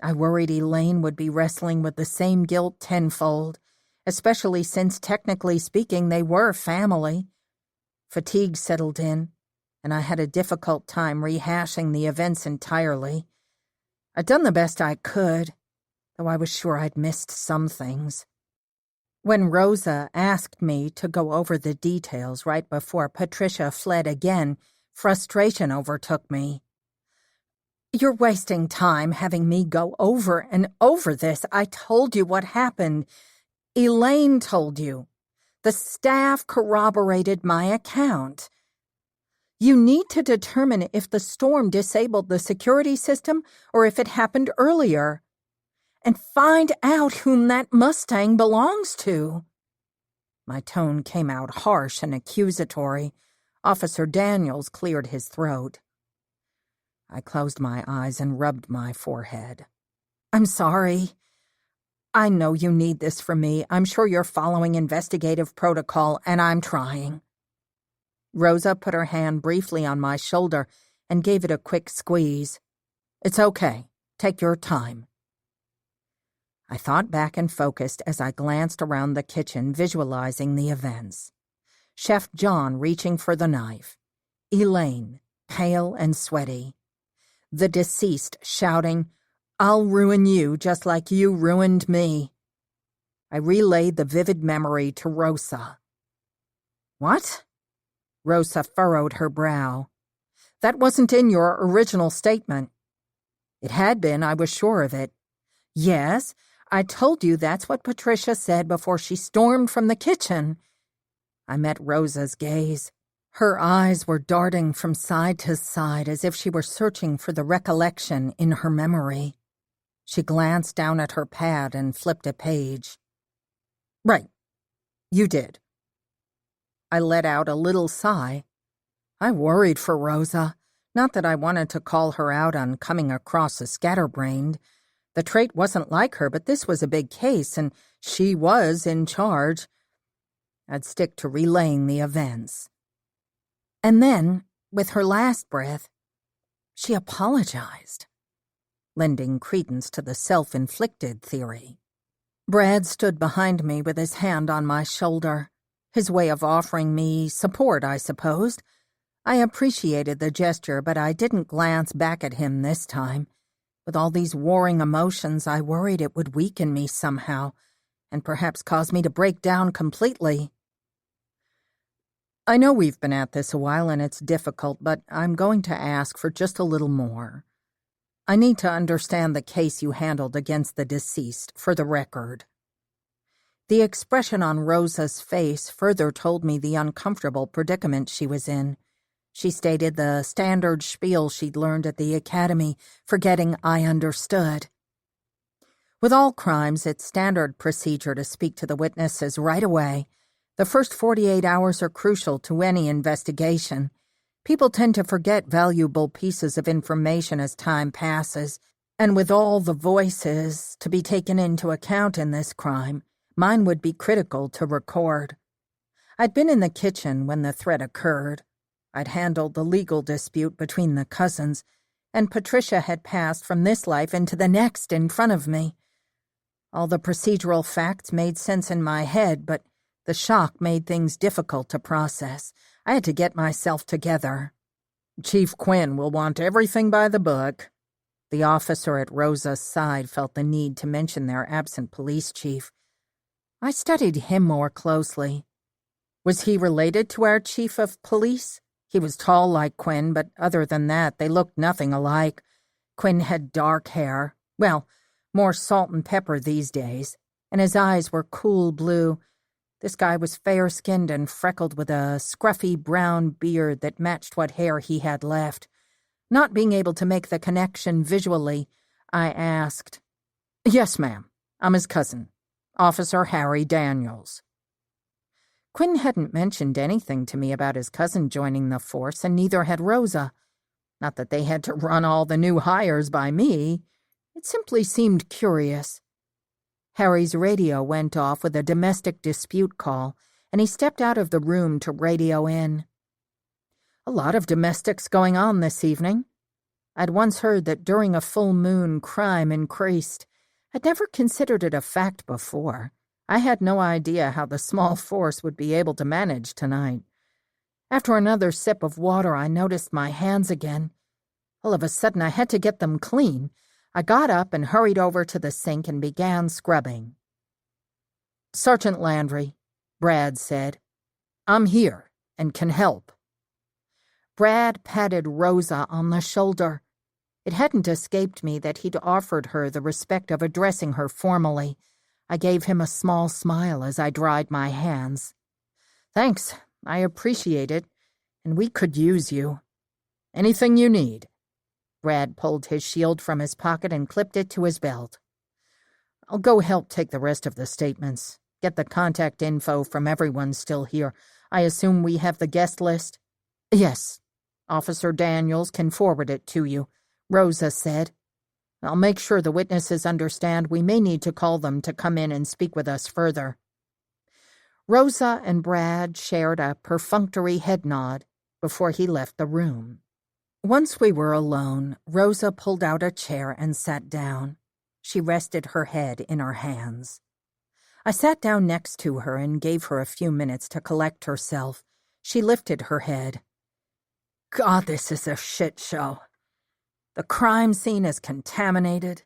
I worried Elaine would be wrestling with the same guilt tenfold, especially since, technically speaking, they were family. Fatigue settled in, and I had a difficult time rehashing the events entirely. I'd done the best I could, though I was sure I'd missed some things. When Rosa asked me to go over the details right before Patricia fled again, frustration overtook me. You're wasting time having me go over and over this. I told you what happened. Elaine told you. The staff corroborated my account. You need to determine if the storm disabled the security system or if it happened earlier. And find out whom that Mustang belongs to. My tone came out harsh and accusatory. Officer Daniels cleared his throat. I closed my eyes and rubbed my forehead. I'm sorry. I know you need this from me. I'm sure you're following investigative protocol, and I'm trying. Rosa put her hand briefly on my shoulder and gave it a quick squeeze. It's okay. Take your time. I thought back and focused as I glanced around the kitchen, visualizing the events. Chef John reaching for the knife. Elaine, pale and sweaty. The deceased shouting, I'll ruin you just like you ruined me. I relayed the vivid memory to Rosa. What? Rosa furrowed her brow. That wasn't in your original statement. It had been, I was sure of it. Yes, I told you that's what Patricia said before she stormed from the kitchen. I met Rosa's gaze. Her eyes were darting from side to side as if she were searching for the recollection in her memory. She glanced down at her pad and flipped a page. Right. You did. I let out a little sigh. I worried for Rosa. Not that I wanted to call her out on coming across as scatterbrained. The trait wasn't like her, but this was a big case, and she was in charge. I'd stick to relaying the events. And then, with her last breath, she apologized, lending credence to the self-inflicted theory. Brad stood behind me with his hand on my shoulder, his way of offering me support, I supposed. I appreciated the gesture, but I didn't glance back at him this time. With all these warring emotions, I worried it would weaken me somehow, and perhaps cause me to break down completely. I know we've been at this a while and it's difficult, but I'm going to ask for just a little more. I need to understand the case you handled against the deceased, for the record. The expression on Rosa's face further told me the uncomfortable predicament she was in. She stated the standard spiel she'd learned at the academy, forgetting I understood. With all crimes, it's standard procedure to speak to the witnesses right away. The first 48 hours are crucial to any investigation. People tend to forget valuable pieces of information as time passes, and with all the voices to be taken into account in this crime, mine would be critical to record. I'd been in the kitchen when the threat occurred. I'd handled the legal dispute between the cousins, and Patricia had passed from this life into the next in front of me. All the procedural facts made sense in my head, but the shock made things difficult to process. I had to get myself together. Chief Quinn will want everything by the book. The officer at Rosa's side felt the need to mention their absent police chief. I studied him more closely. Was he related to our chief of police? He was tall like Quinn, but other than that, they looked nothing alike. Quinn had dark hair, well, more salt and pepper these days, and his eyes were cool blue. This guy was fair-skinned and freckled with a scruffy brown beard that matched what hair he had left. Not being able to make the connection visually, I asked, "Yes, ma'am. I'm his cousin, Officer Harry Daniels." Quinn hadn't mentioned anything to me about his cousin joining the force, and neither had Rosa. Not that they had to run all the new hires by me. It simply seemed curious. Harry's radio went off with a domestic dispute call, and he stepped out of the room to radio in. A lot of domestics going on this evening. I'd once heard that during a full moon crime increased. I'd never considered it a fact before. I had no idea how the small force would be able to manage tonight. After another sip of water, I noticed my hands again. All of a sudden, I had to get them clean. I got up and hurried over to the sink and began scrubbing. "Sergeant Landry," Brad said, "I'm here and can help." Brad patted Rosa on the shoulder. It hadn't escaped me that he'd offered her the respect of addressing her formally. I gave him a small smile as I dried my hands. "Thanks, I appreciate it, and we could use you. Anything you need." Brad pulled his shield from his pocket and clipped it to his belt. "I'll go help take the rest of the statements. Get the contact info from everyone still here. I assume we have the guest list?" "Yes. Officer Daniels can forward it to you," Rosa said. "I'll make sure the witnesses understand we may need to call them to come in and speak with us further." Rosa and Brad shared a perfunctory head nod before he left the room. Once we were alone, Rosa pulled out a chair and sat down. She rested her head in her hands. I sat down next to her and gave her a few minutes to collect herself. She lifted her head. "God, this is a shit show. The crime scene is contaminated.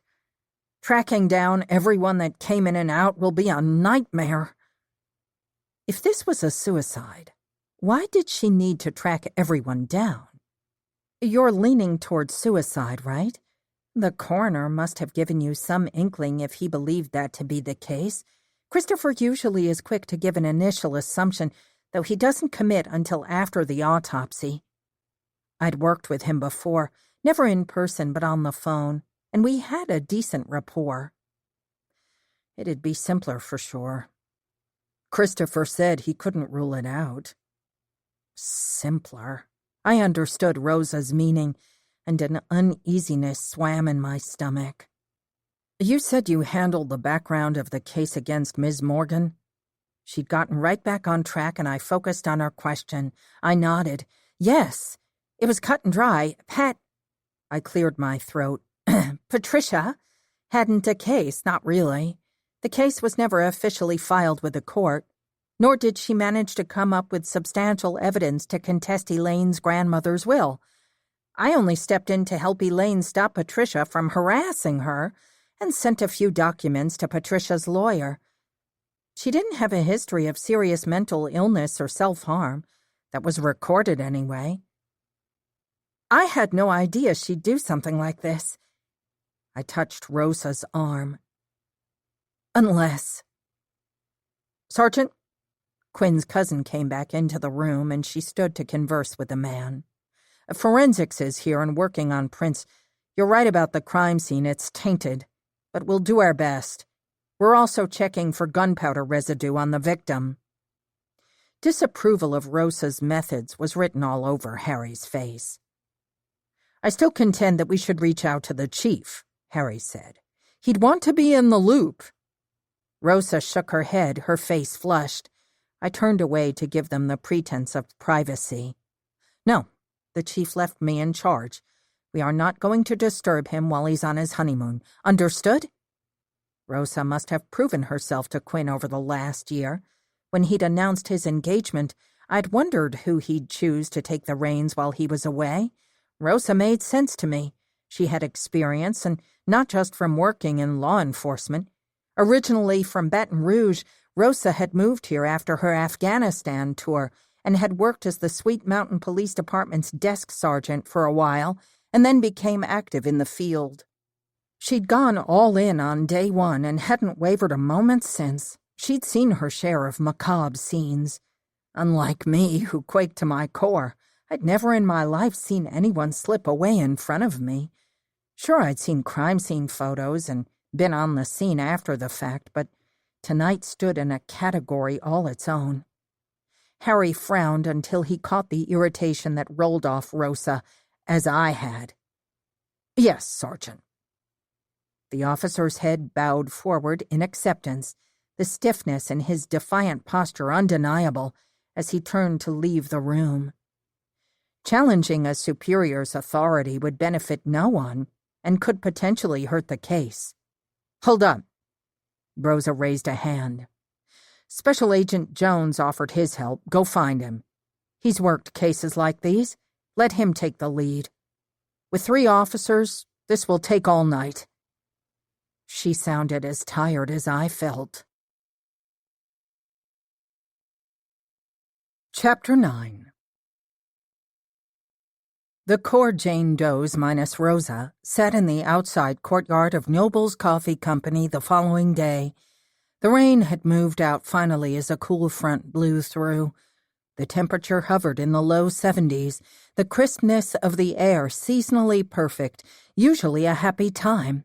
Tracking down everyone that came in and out will be a nightmare." If this was a suicide, why did she need to track everyone down? "You're leaning towards suicide, right? The coroner must have given you some inkling if he believed that to be the case. Christopher usually is quick to give an initial assumption, though he doesn't commit until after the autopsy. I'd worked with him before, never in person but on the phone, and we had a decent rapport. It'd be simpler for sure. Christopher said he couldn't rule it out. Simpler. I understood Rosa's meaning, and an uneasiness swam in my stomach. You said you handled the background of the case against Ms. Morgan? She'd gotten right back on track, and I focused on her question. I nodded. Yes, it was cut and dry. I cleared my throat. Patricia hadn't a case, not really. The case was never officially filed with the court, nor did she manage to come up with substantial evidence to contest Elaine's grandmother's will. I only stepped in to help Elaine stop Patricia from harassing her and sent a few documents to Patricia's lawyer. She didn't have a history of serious mental illness or self-harm. That was recorded anyway. I had no idea she'd do something like this. I touched Rosa's arm. Unless... Sergeant? Quinn's cousin came back into the room, and she stood to converse with the man. Forensics is here and working on prints. You're right about the crime scene. It's tainted. But we'll do our best. We're also checking for gunpowder residue on the victim. Disapproval of Rosa's methods was written all over Harry's face. I still contend that we should reach out to the chief, Harry said. He'd want to be in the loop. Rosa shook her head, her face flushed. I turned away to give them the pretense of privacy. No, the chief left me in charge. We are not going to disturb him while he's on his honeymoon. Understood? Rosa must have proven herself to Quinn over the last year. When he'd announced his engagement, I'd wondered who he'd choose to take the reins while he was away. Rosa made sense to me. She had experience, and not just from working in law enforcement. Originally from Baton Rouge, Rosa had moved here after her Afghanistan tour and had worked as the Sweet Mountain Police Department's desk sergeant for a while, and then became active in the field. She'd gone all in on day one and hadn't wavered a moment since. She'd seen her share of macabre scenes. Unlike me, who quaked to my core, I'd never in my life seen anyone slip away in front of me. Sure, I'd seen crime scene photos and been on the scene after the fact, but tonight stood in a category all its own. Harry frowned until he caught the irritation that rolled off Rosa, as I had. Yes, Sergeant. The officer's head bowed forward in acceptance, the stiffness in his defiant posture undeniable, as he turned to leave the room. Challenging a superior's authority would benefit no one and could potentially hurt the case. Hold up. Rosa raised a hand. Special Agent Jones offered his help. Go find him. He's worked cases like these. Let him take the lead. With 3 officers, this will take all night. She sounded as tired as I felt. Chapter 9. The core Jane Does minus Rosa sat in the outside courtyard of Noble's Coffee Company the following day. The rain had moved out finally as a cool front blew through. The temperature hovered in the low 70s, the crispness of the air seasonally perfect, usually a happy time.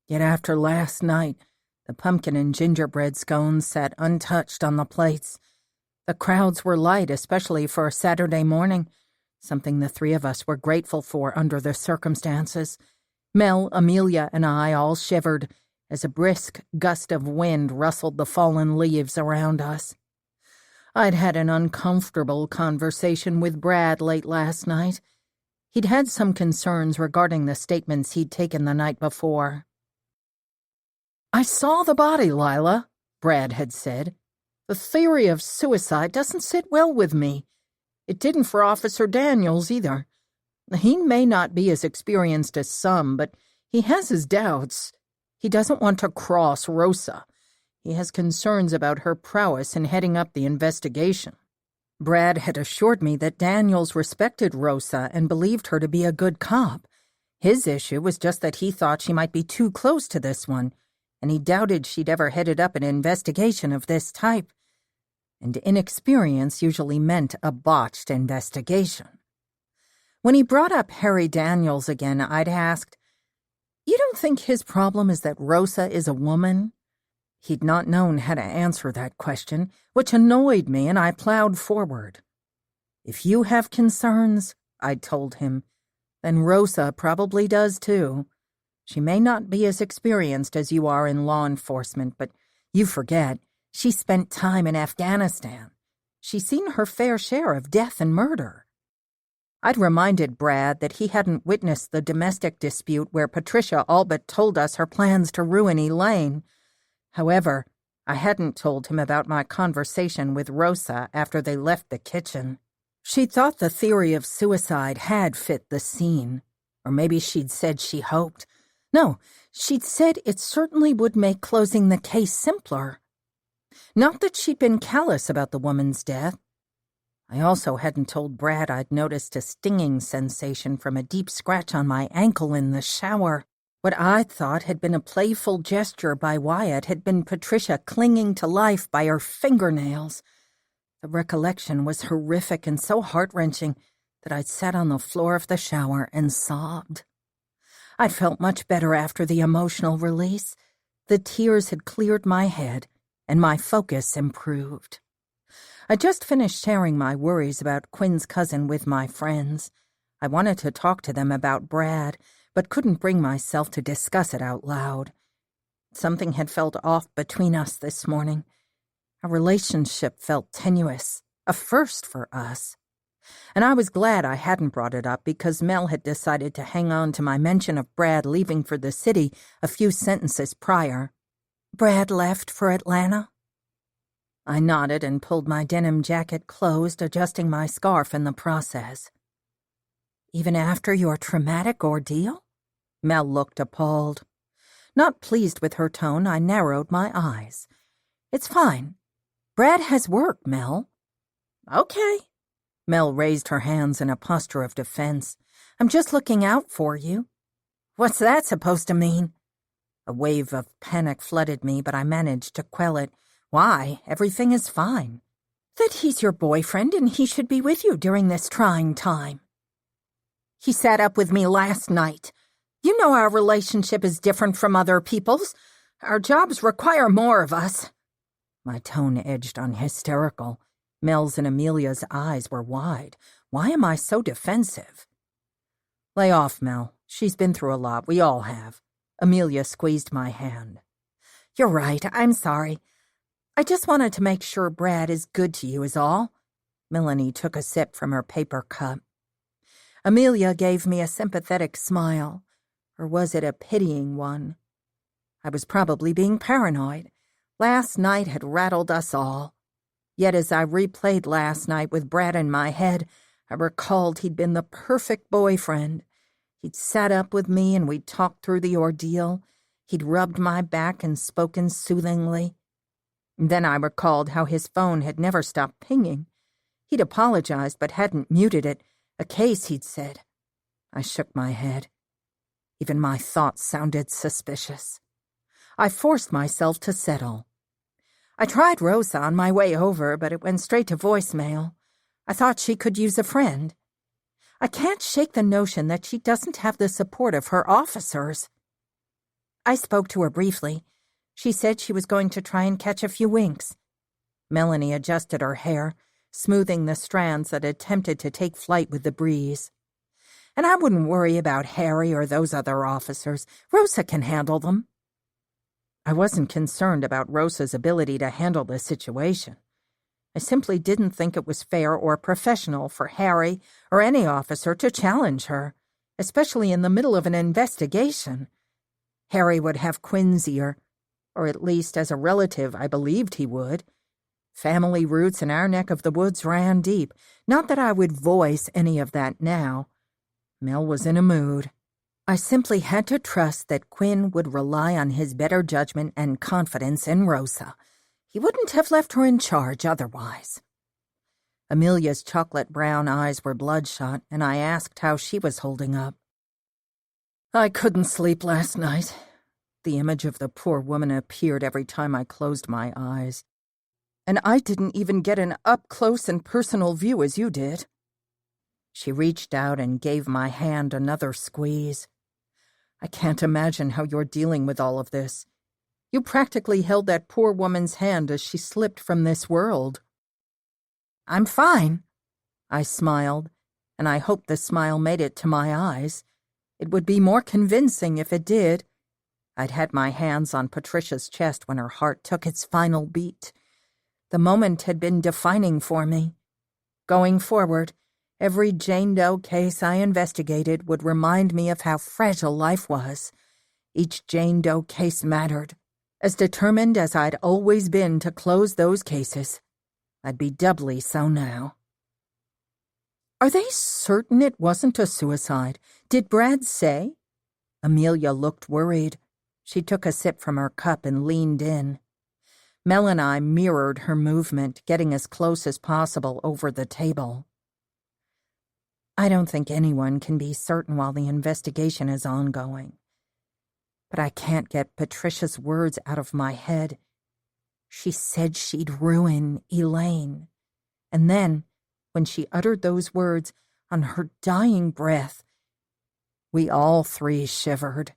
Yet after last night, the pumpkin and gingerbread scones sat untouched on the plates. The crowds were light, especially for a Saturday morning, something the 3 of us were grateful for under the circumstances. Mel, Amelia, and I all shivered as a brisk gust of wind rustled the fallen leaves around us. I'd had an uncomfortable conversation with Brad late last night. He'd had some concerns regarding the statements he'd taken the night before. I saw the body, Lyla, Brad had said. The theory of suicide doesn't sit well with me. It didn't for Officer Daniels either. He may not be as experienced as some, but he has his doubts. He doesn't want to cross Rosa. He has concerns about her prowess in heading up the investigation. Brad had assured me that Daniels respected Rosa and believed her to be a good cop. His issue was just that he thought she might be too close to this one, and he doubted she'd ever headed up an investigation of this type. And inexperience usually meant a botched investigation. When he brought up Harry Daniels again, I'd asked, "You don't think his problem is that Rosa is a woman?" He'd not known how to answer that question, which annoyed me, and I plowed forward. If you have concerns, I told him, then Rosa probably does too. She may not be as experienced as you are in law enforcement, but you forget, she spent time in Afghanistan. She's seen her fair share of death and murder. I'd reminded Brad that he hadn't witnessed the domestic dispute where Patricia all but told us her plans to ruin Elaine. However, I hadn't told him about my conversation with Rosa after they left the kitchen. She thought the theory of suicide had fit the scene. Or maybe she'd said she hoped. No, she'd said it certainly would make closing the case simpler. Not that she'd been callous about the woman's death. I also hadn't told Brad I'd noticed a stinging sensation from a deep scratch on my ankle in the shower. What I thought had been a playful gesture by Wyatt had been Patricia clinging to life by her fingernails. The recollection was horrific and so heart-wrenching that I'd sat on the floor of the shower and sobbed. I'd felt much better after the emotional release. The tears had cleared my head, and my focus improved. I just finished sharing my worries about Quinn's cousin with my friends. I wanted to talk to them about Brad, but couldn't bring myself to discuss it out loud. Something had felt off between us this morning. Our relationship felt tenuous, a first for us. And I was glad I hadn't brought it up because Mel had decided to hang on to my mention of Brad leaving for the city a few sentences prior. Brad left for Atlanta? I nodded and pulled my denim jacket closed, adjusting my scarf in the process. Even after your traumatic ordeal? Mel looked appalled. Not pleased with her tone, I narrowed my eyes. It's fine. Brad has work, Mel. Okay. Mel raised her hands in a posture of defense. I'm just looking out for you. What's that supposed to mean? A wave of panic flooded me, but I managed to quell it. Why? Everything is fine. That he's your boyfriend and he should be with you during this trying time. He sat up with me last night. You know our relationship is different from other people's. Our jobs require more of us. My tone edged on hysterical. Mel's and Amelia's eyes were wide. Why am I so defensive? Lay off, Mel. She's been through a lot. We all have. Amelia squeezed my hand. You're right. I'm sorry. I just wanted to make sure Brad is good to you is all. Melanie took a sip from her paper cup. Amelia gave me a sympathetic smile. Or was it a pitying one? I was probably being paranoid. Last night had rattled us all. Yet as I replayed last night with Brad in my head, I recalled he'd been the perfect boyfriend. He'd sat up with me and we'd talked through the ordeal. He'd rubbed my back and spoken soothingly. Then I recalled how his phone had never stopped pinging. He'd apologized but hadn't muted it, a case, he'd said. I shook my head. Even my thoughts sounded suspicious. I forced myself to settle. I tried Rosa on my way over, but it went straight to voicemail. I thought she could use a friend. I can't shake the notion that she doesn't have the support of her officers. I spoke to her briefly. She said she was going to try and catch a few winks. Melanie adjusted her hair, smoothing the strands that attempted to take flight with the breeze. And I wouldn't worry about Harry or those other officers. Rosa can handle them. I wasn't concerned about Rosa's ability to handle the situation. I simply didn't think it was fair or professional for Harry or any officer to challenge her, especially in the middle of an investigation. Harry would have Quinn's ear, or at least as a relative I believed he would. Family roots in our neck of the woods ran deep. Not that I would voice any of that now. Mel was in a mood. I simply had to trust that Quinn would rely on his better judgment and confidence in Rosa. He wouldn't have left her in charge otherwise. Amelia's chocolate-brown eyes were bloodshot, and I asked how she was holding up. I couldn't sleep last night. The image of the poor woman appeared every time I closed my eyes. And I didn't even get an up-close and personal view as you did. She reached out and gave my hand another squeeze. I can't imagine how you're dealing with all of this. You practically held that poor woman's hand as she slipped from this world. I'm fine. I smiled, and I hoped the smile made it to my eyes. It would be more convincing if it did. I'd had my hands on Patricia's chest when her heart took its final beat. The moment had been defining for me. Going forward, every Jane Doe case I investigated would remind me of how fragile life was. Each Jane Doe case mattered. As determined as I'd always been to close those cases, I'd be doubly so now. "Are they certain it wasn't a suicide? Did Brad say?" Amelia looked worried. She took a sip from her cup and leaned in. Mel and I mirrored her movement, getting as close as possible over the table. "I don't think anyone can be certain while the investigation is ongoing. But I can't get Patricia's words out of my head. She said she'd ruin Elaine. And then, when she uttered those words on her dying breath, we all three shivered.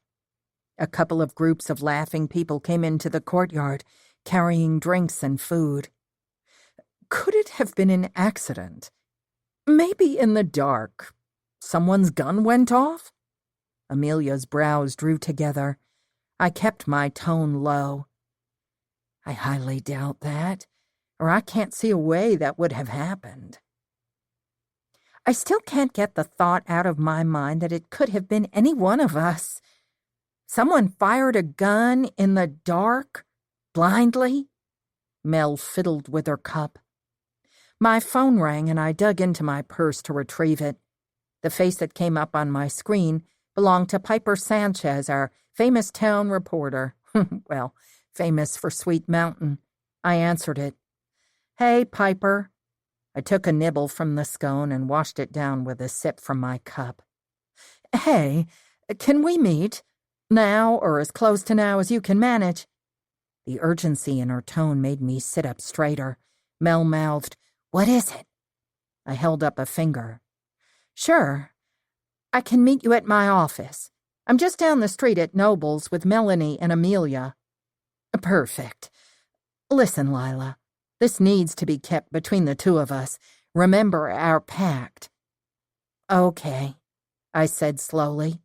A couple of groups of laughing people came into the courtyard, carrying drinks and food. Could it have been an accident? Maybe in the dark. Someone's gun went off? Amelia's brows drew together. I kept my tone low. I highly doubt that, or I can't see a way that would have happened. I still can't get the thought out of my mind that it could have been any one of us. Someone fired a gun in the dark, blindly. Mel fiddled with her cup. My phone rang and I dug into my purse to retrieve it. The face that came up on my screen belonged to Piper Sanchez, our famous town reporter. Well, famous for Sweet Mountain. I answered it. "Hey, Piper." I took a nibble from the scone and washed it down with a sip from my cup. "Hey, can we meet? Now, or as close to now as you can manage." The urgency in her tone made me sit up straighter. Mel mouthed, "What is it?" I held up a finger. "Sure. I can meet you at my office. I'm just down the street at Noble's with Melanie and Amelia." "Perfect. Listen, Lyla, this needs to be kept between the two of us. Remember our pact." "Okay," I said slowly.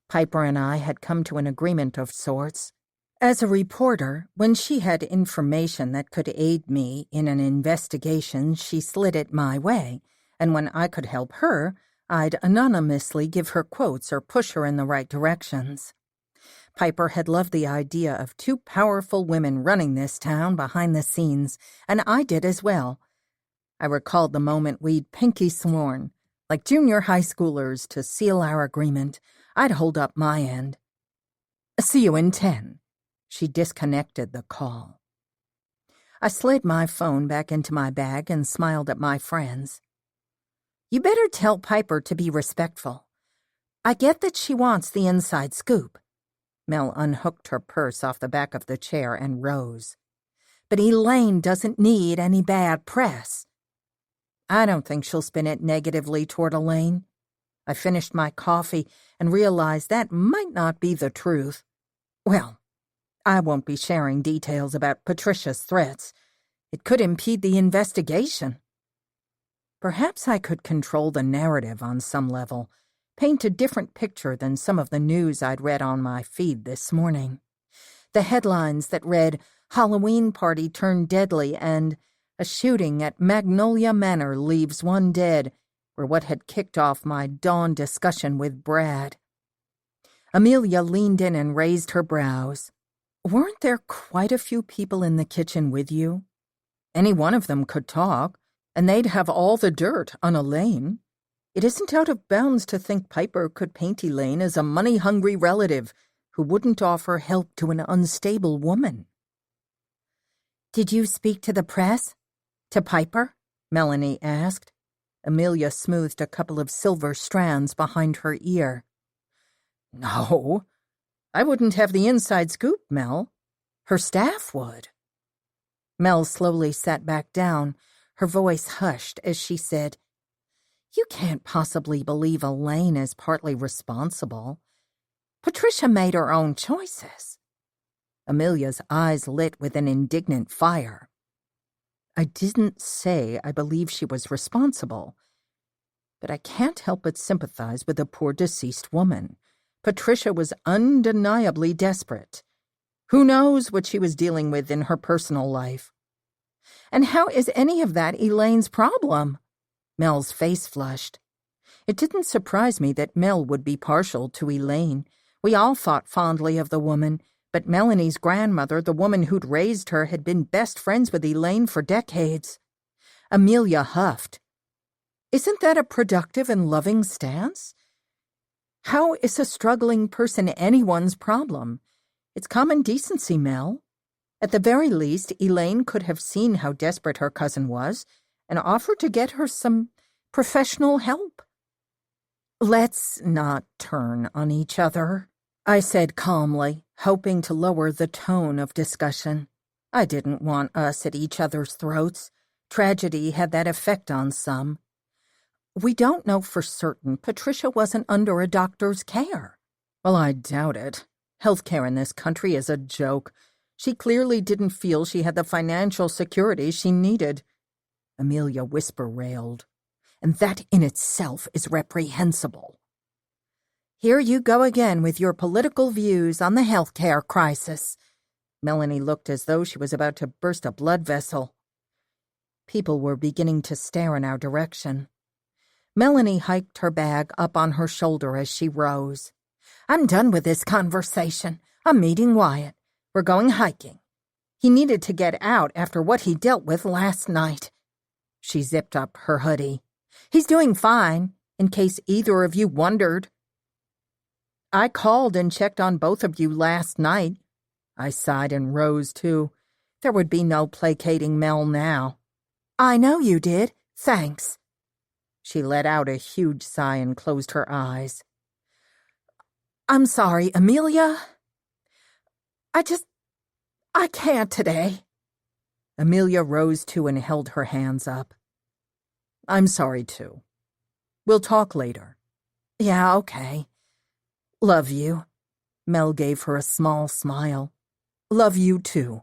Piper and I had come to an agreement of sorts. As a reporter, when she had information that could aid me in an investigation, she slid it my way, and when I could help her, I'd anonymously give her quotes or push her in the right directions. Piper had loved the idea of two powerful women running this town behind the scenes, and I did as well. I recalled the moment we'd pinky sworn, like junior high schoolers, to seal our agreement. I'd hold up my end. "See you in 10. She disconnected the call. I slid my phone back into my bag and smiled at my friends. "You better tell Piper to be respectful. I get that she wants the inside scoop." Mel unhooked her purse off the back of the chair and rose. "But Elaine doesn't need any bad press." "I don't think she'll spin it negatively toward Elaine." I finished my coffee and realized that might not be the truth. Well, I won't be sharing details about Patricia's threats. It could impede the investigation. Perhaps I could control the narrative on some level, paint a different picture than some of the news I'd read on my feed this morning. The headlines that read, "Halloween party turned deadly" and "A shooting at Magnolia Manor leaves one dead" were what had kicked off my dawn discussion with Brad. Amelia leaned in and raised her brows. "Weren't there quite a few people in the kitchen with you? Any one of them could talk, and they'd have all the dirt on Elaine. It isn't out of bounds to think Piper could paint Elaine as a money-hungry relative who wouldn't offer help to an unstable woman." "Did you speak to the press? To Piper?" Melanie asked. Amelia smoothed a couple of silver strands behind her ear. "No. I wouldn't have the inside scoop, Mel. Her staff would." Mel slowly sat back down, her voice hushed as she said, "You can't possibly believe Elaine is partly responsible. Patricia made her own choices." Amelia's eyes lit with an indignant fire. "I didn't say I believe she was responsible. But I can't help but sympathize with the poor deceased woman. Patricia was undeniably desperate. Who knows what she was dealing with in her personal life? And how is any of that Elaine's problem? Mel's face flushed. It didn't surprise me that Mel would be partial to Elaine. We all thought fondly of the woman, but Melanie's grandmother, the woman who'd raised her, had been best friends with Elaine for decades. Amelia huffed. Isn't that a productive and loving stance? How is a struggling person anyone's problem? It's common decency, Mel. At the very least, Elaine could have seen how desperate her cousin was and offered to get her some professional help. Let's not turn on each other, I said calmly, hoping to lower the tone of discussion. I didn't want us at each other's throats. Tragedy had that effect on some. We don't know for certain Patricia wasn't under a doctor's care. Well, I doubt it. Healthcare in this country is a joke. She clearly didn't feel she had the financial security she needed. Amelia whisper-railed. And that in itself is reprehensible. Here you go again with your political views on the healthcare crisis. Melanie looked as though she was about to burst a blood vessel. People were beginning to stare in our direction. Melanie hiked her bag up on her shoulder as she rose. I'm done with this conversation. I'm meeting Wyatt. We're going hiking. He needed to get out after what he dealt with last night. She zipped up her hoodie. He's doing fine, in case either of you wondered. I called and checked on both of you last night. I sighed and rose, too. There would be no placating Mel now. I know you did. Thanks. She let out a huge sigh and closed her eyes. I'm sorry, Amelia. I can't today. Amelia rose too and held her hands up. I'm sorry, too. We'll talk later. Yeah, okay. Love you. Mel gave her a small smile. Love you, too.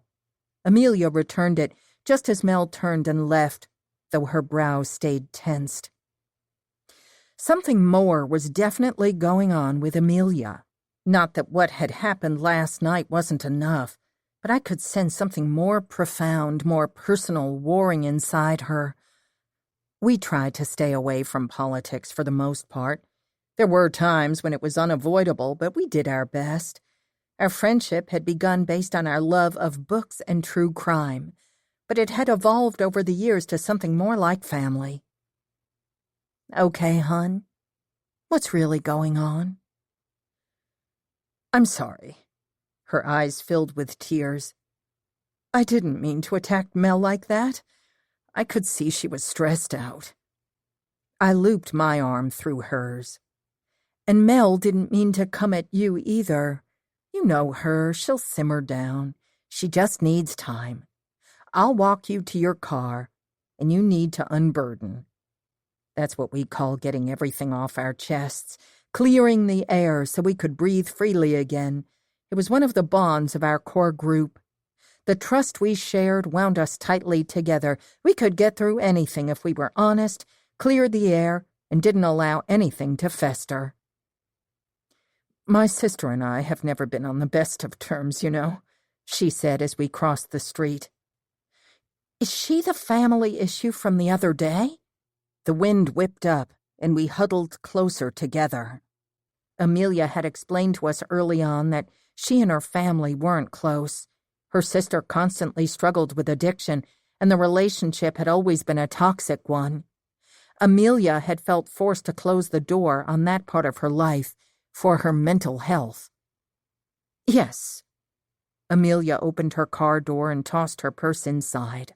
Amelia returned it just as Mel turned and left, though her brow stayed tensed. Something more was definitely going on with Amelia. Not that what had happened last night wasn't enough, but I could sense something more profound, more personal warring inside her. We tried to stay away from politics for the most part. There were times when it was unavoidable, but we did our best. Our friendship had begun based on our love of books and true crime, but it had evolved over the years to something more like family. Okay, hon? What's really going on? I'm sorry. Her eyes filled with tears. I didn't mean to attack Mel like that. I could see she was stressed out. I looped my arm through hers. And Mel didn't mean to come at you either. You know her, she'll simmer down. She just needs time. I'll walk you to your car, and you need to unburden. That's what we call getting everything off our chests, clearing the air so we could breathe freely again. It was one of the bonds of our core group. The trust we shared wound us tightly together. We could get through anything if we were honest, cleared the air, and didn't allow anything to fester. My sister and I have never been on the best of terms, you know, she said as we crossed the street. Is she the family issue from the other day? The wind whipped up, and we huddled closer together. Amelia had explained to us early on that she and her family weren't close. Her sister constantly struggled with addiction, and the relationship had always been a toxic one. Amelia had felt forced to close the door on that part of her life for her mental health. Yes. Amelia opened her car door and tossed her purse inside.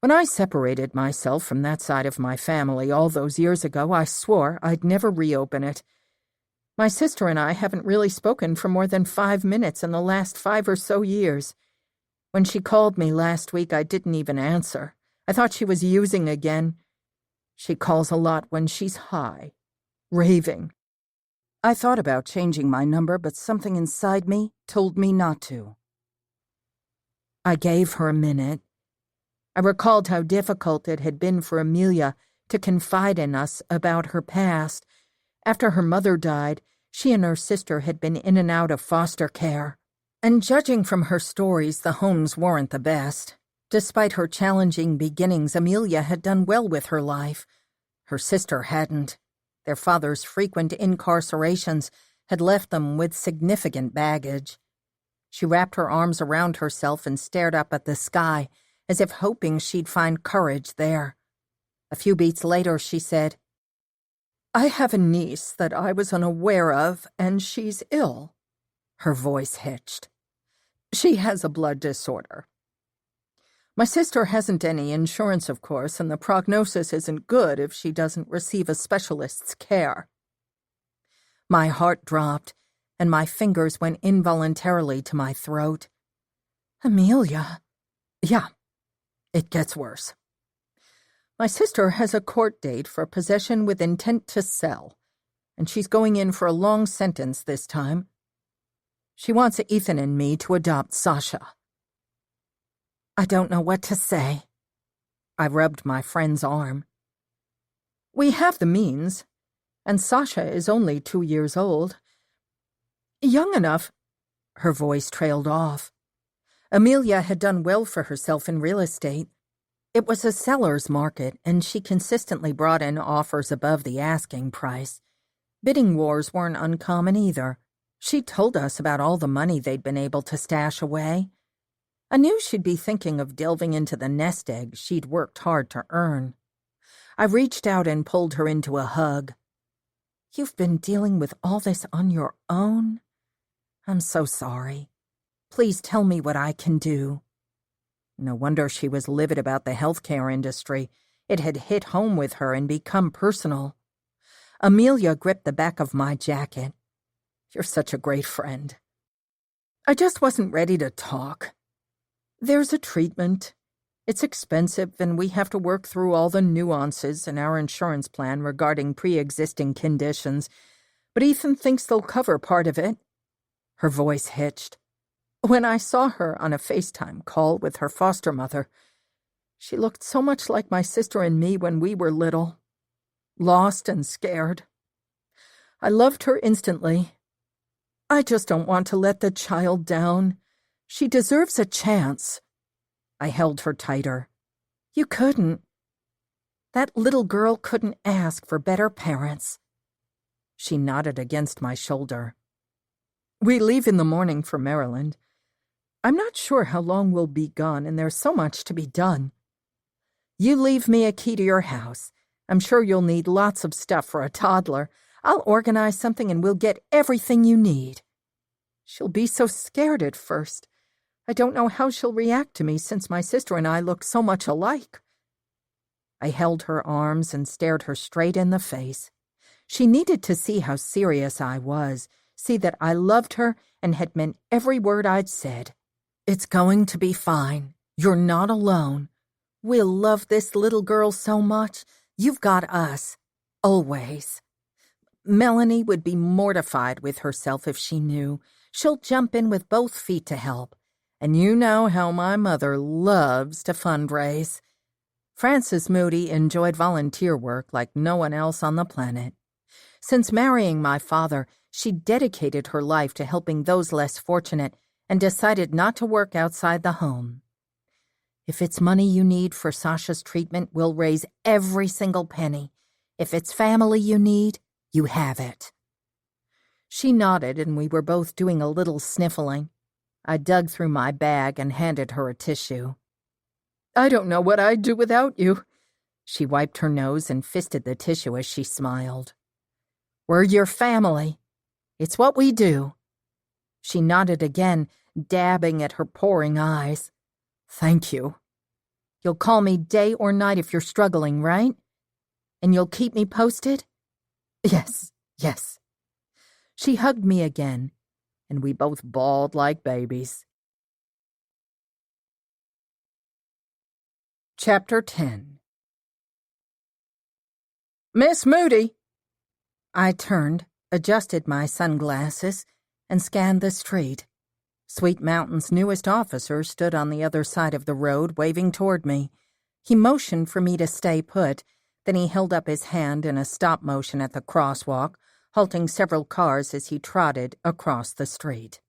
When I separated myself from that side of my family all those years ago, I swore I'd never reopen it. My sister and I haven't really spoken for more than 5 minutes in the last 5 or so years. When she called me last week, I didn't even answer. I thought she was using again. She calls a lot when she's high, raving. I thought about changing my number, but something inside me told me not to. I gave her a minute. I recalled how difficult it had been for Amelia to confide in us about her past. After her mother died, she and her sister had been in and out of foster care. And judging from her stories, the homes weren't the best. Despite her challenging beginnings, Amelia had done well with her life. Her sister hadn't. Their father's frequent incarcerations had left them with significant baggage. She wrapped her arms around herself and stared up at the sky, as if hoping she'd find courage there. A few beats later, she said, "I have a niece that I was unaware of, and she's ill." Her voice hitched. "She has a blood disorder. My sister hasn't any insurance, of course, and the prognosis isn't good if she doesn't receive a specialist's care." My heart dropped, and my fingers went involuntarily to my throat. "Amelia." "Yeah, it gets worse. My sister has a court date for possession with intent to sell, and she's going in for a long sentence this time. She wants Ethan and me to adopt Sasha." I don't know what to say. I rubbed my friend's arm. "We have the means, and Sasha is only 2 years old. Young enough." Her voice trailed off. Amelia had done well for herself in real estate. It was a seller's market, and she consistently brought in offers above the asking price. Bidding wars weren't uncommon either. She told us about all the money they'd been able to stash away. I knew she'd be thinking of delving into the nest egg she'd worked hard to earn. I reached out and pulled her into a hug. "You've been dealing with all this on your own? I'm so sorry. Please tell me what I can do." No wonder she was livid about the healthcare industry. It had hit home with her and become personal. Amelia gripped the back of my jacket. "You're such a great friend." I just wasn't ready to talk. "There's a treatment. It's expensive, and we have to work through all the nuances in our insurance plan regarding pre-existing conditions, but Ethan thinks they'll cover part of it." Her voice hitched. "When I saw her on a FaceTime call with her foster mother, she looked so much like my sister and me when we were little, lost and scared. I loved her instantly. I just don't want to let the child down. She deserves a chance." I held her tighter. "You couldn't. That little girl couldn't ask for better parents." She nodded against my shoulder. "We leave in the morning for Maryland. I'm not sure how long we'll be gone, and there's so much to be done. You leave me a key to your house. I'm sure you'll need lots of stuff for a toddler. I'll organize something and we'll get everything you need. She'll be so scared at first. I don't know how she'll react to me since my sister and I look so much alike." I held her arms and stared her straight in the face. She needed to see how serious I was, see that I loved her and had meant every word I'd said. "It's going to be fine. You're not alone. We'll love this little girl so much. You've got us. Always. Melanie would be mortified with herself if she knew. She'll jump in with both feet to help. And you know how my mother loves to fundraise." Frances Moody enjoyed volunteer work like no one else on the planet. Since marrying my father, she dedicated her life to helping those less fortunate and decided not to work outside the home. "If it's money you need for Sasha's treatment, we'll raise every single penny. If it's family you need, you have it." She nodded, and we were both doing a little sniffling. I dug through my bag and handed her a tissue. "I don't know what I'd do without you." She wiped her nose and fisted the tissue as she smiled. "We're your family. It's what we do." She nodded again, dabbing at her pouring eyes. "Thank you. You'll call me day or night if you're struggling, right? And you'll keep me posted?" Yes. She hugged me again, and we both bawled like babies. Chapter 10. "Miss Moody!" I turned, adjusted my sunglasses, and scanned the street. Sweet Mountain's newest officer stood on the other side of the road, waving toward me. He motioned for me to stay put, Then he held up his hand in a stop motion at the crosswalk, halting several cars as he trotted across the street.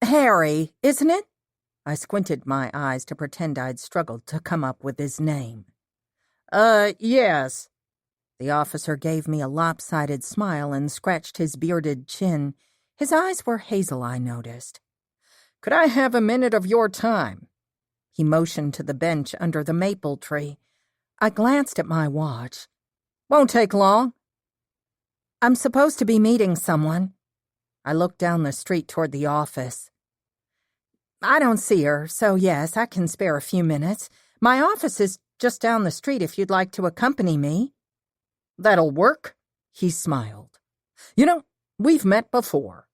"Harry, isn't it?" I squinted my eyes to pretend I'd struggled to come up with his name. Yes." The officer gave me a lopsided smile and scratched his bearded chin. His eyes were hazel, I noticed. "Could I have a minute of your time?" He motioned to the bench under the maple tree. I glanced at my watch. "Won't take long." "I'm supposed to be meeting someone." I looked down the street toward the office. "I don't see her, so yes, I can spare a few minutes. My office is just down the street if you'd like to accompany me." "That'll work," he smiled. "You know, we've met before."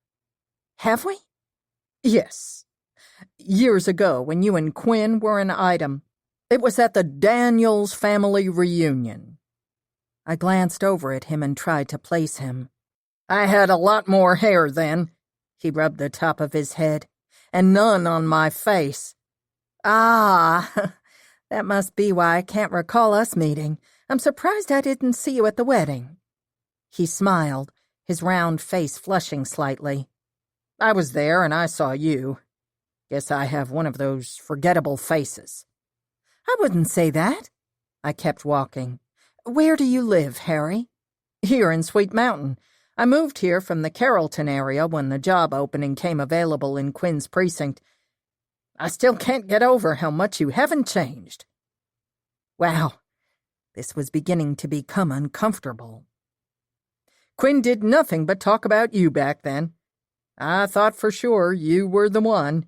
"Have we?" "Yes. Years ago, when you and Quinn were an item. It was at the Daniels family reunion." I glanced over at him and tried to place him. "I had a lot more hair then," he rubbed the top of his head, "and none on my face." "Ah, that must be why I can't recall us meeting. I'm surprised I didn't see you at the wedding." He smiled, his round face flushing slightly. "I was there and I saw you. Guess I have one of those forgettable faces." "I wouldn't say that." I kept walking. "Where do you live, Harry?" "Here in Sweet Mountain. I moved here from the Carrollton area when the job opening came available in Quinn's precinct. I still can't get over how much you haven't changed." Wow, this was beginning to become uncomfortable. "Quinn did nothing but talk about you back then. I thought for sure you were the one."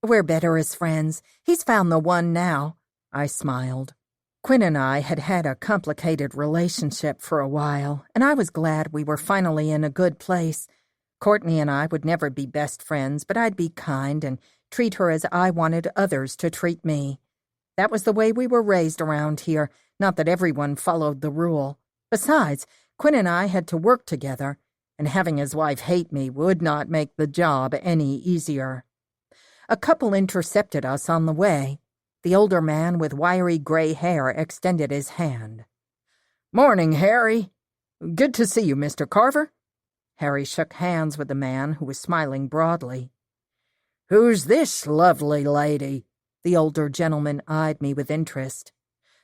"We're better as friends. He's found the one now." I smiled. Quinn and I had had a complicated relationship for a while, and I was glad we were finally in a good place. Courtney and I would never be best friends, but I'd be kind and treat her as I wanted others to treat me. That was the way we were raised around here, not that everyone followed the rule. Besides, Quinn and I had to work together, and having his wife hate me would not make the job any easier. A couple intercepted us on the way. The older man with wiry gray hair extended his hand. "Morning, Harry. Good to see you, Mr. Carver." Harry shook hands with the man, who was smiling broadly. "Who's this lovely lady?" The older gentleman eyed me with interest.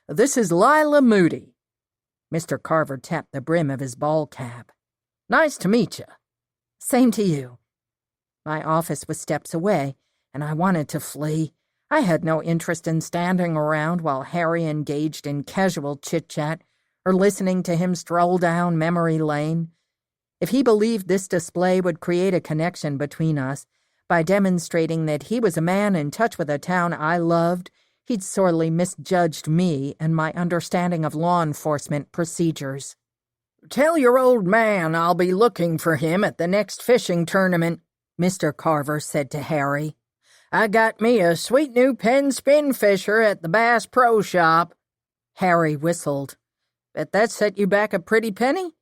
"This is Lyla Moody." Mr. Carver tapped the brim of his ball cap. "Nice to meet you." "Same to you." My office was steps away, and I wanted to flee. I had no interest in standing around while Harry engaged in casual chit-chat or listening to him stroll down memory lane. If he believed this display would create a connection between us by demonstrating that he was a man in touch with a town I loved, he'd sorely misjudged me and my understanding of law enforcement procedures. "Tell your old man I'll be looking for him at the next fishing tournament," Mr. Carver said to Harry. "I got me a sweet new pen spin fisher at the Bass Pro Shop." Harry whistled. "Bet that set you back a pretty penny?"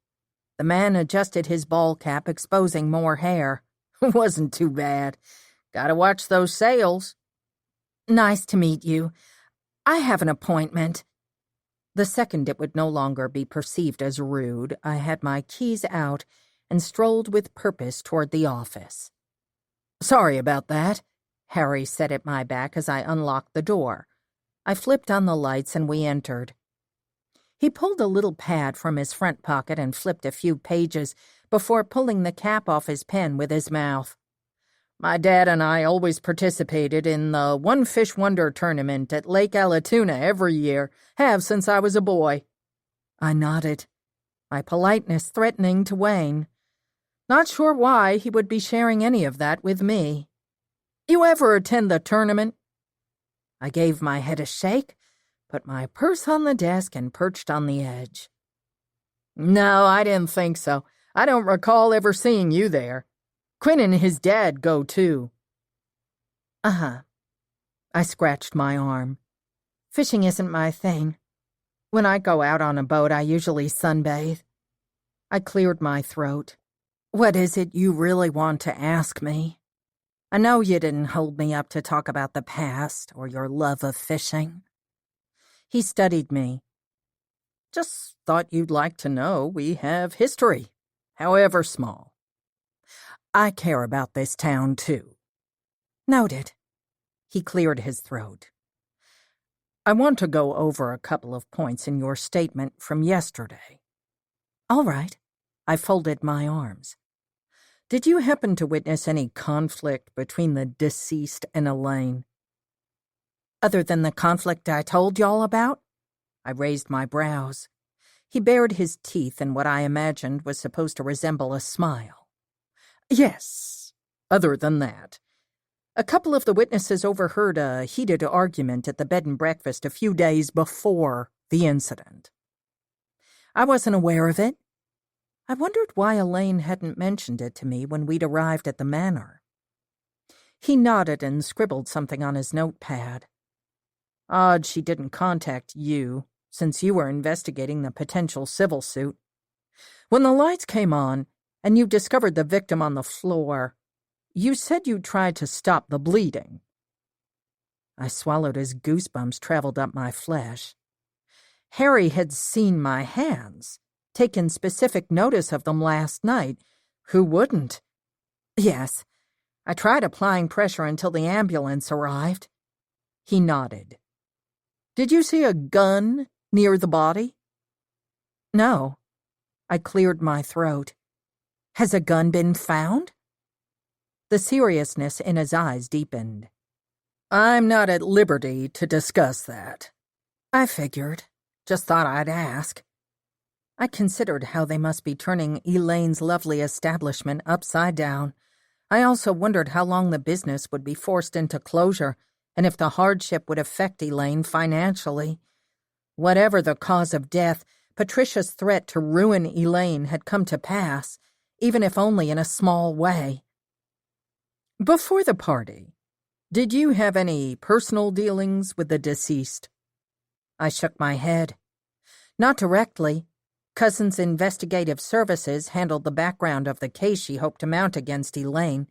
The man adjusted his ball cap, exposing more hair. "Wasn't too bad. Gotta watch those sales." "Nice to meet you. I have an appointment." The second it would no longer be perceived as rude, I had my keys out and strolled with purpose toward the office. "Sorry about that," Harry said at my back as I unlocked the door. I flipped on the lights and we entered. He pulled a little pad from his front pocket and flipped a few pages before pulling the cap off his pen with his mouth. "My dad and I always participated in the One Fish Wonder tournament at Lake Allatoona every year, have since I was a boy." I nodded, my politeness threatening to wane. Not sure why he would be sharing any of that with me. "You ever attend the tournament?" I gave my head a shake, put my purse on the desk, and perched on the edge. "No, I didn't think so. I don't recall ever seeing you there. Quinn and his dad go, too." "Uh-huh." I scratched my arm. "Fishing isn't my thing. When I go out on a boat, I usually sunbathe." I cleared my throat. "What is it you really want to ask me? I know you didn't hold me up to talk about the past or your love of fishing." He studied me. Just thought you'd like to know we have history, however small. I care about this town, too." "Noted." He cleared his throat. "I want to go over a couple of points in your statement from yesterday." "All right." I folded my arms. "Did you happen to witness any conflict between the deceased and Elaine?" "Other than the conflict I told y'all about?" I raised my brows. He bared his teeth in what I imagined was supposed to resemble a smile. "Yes, other than that. A couple of the witnesses overheard a heated argument at the bed and breakfast a few days before the incident." "I wasn't aware of it." I wondered why Elaine hadn't mentioned it to me when we'd arrived at the manor. He nodded and scribbled something on his notepad. "Odd she didn't contact you, since you were investigating the potential civil suit. When the lights came on and you discovered the victim on the floor, you said you tried to stop the bleeding." I swallowed as goosebumps traveled up my flesh. Harry had seen my hands, taken specific notice of them last night. Who wouldn't? "Yes, I tried applying pressure until the ambulance arrived." He nodded. "Did you see a gun near the body?" "No." I cleared my throat. "Has a gun been found?" The seriousness in his eyes deepened. "I'm not at liberty to discuss that." "I figured. Just thought I'd ask." I considered how they must be turning Elaine's lovely establishment upside down. I also wondered how long the business would be forced into closure, and if the hardship would affect Elaine financially. Whatever the cause of death, Patricia's threat to ruin Elaine had come to pass, even if only in a small way. "Before the party, did you have any personal dealings with the deceased?" I shook my head. "Not directly. Cousin's investigative services handled the background of the case she hoped to mount against Elaine.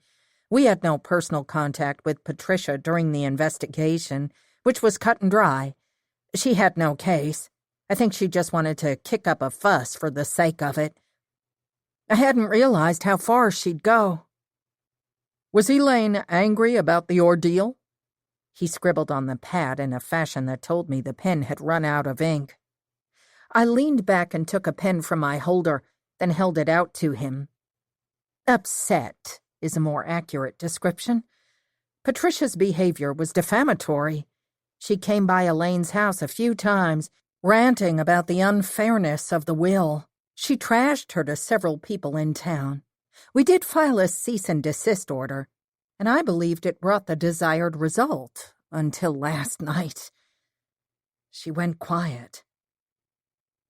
We had no personal contact with Patricia during the investigation, which was cut and dry. She had no case. I think she just wanted to kick up a fuss for the sake of it. I hadn't realized how far she'd go." "Was Elaine angry about the ordeal?" He scribbled on the pad in a fashion that told me the pen had run out of ink. I leaned back and took a pen from my holder, then held it out to him. "Upset is a more accurate description. Patricia's behavior was defamatory. She came by Elaine's house a few times, ranting about the unfairness of the will. She trashed her to several people in town. We did file a cease and desist order, and I believed it brought the desired result, until last night." She went quiet.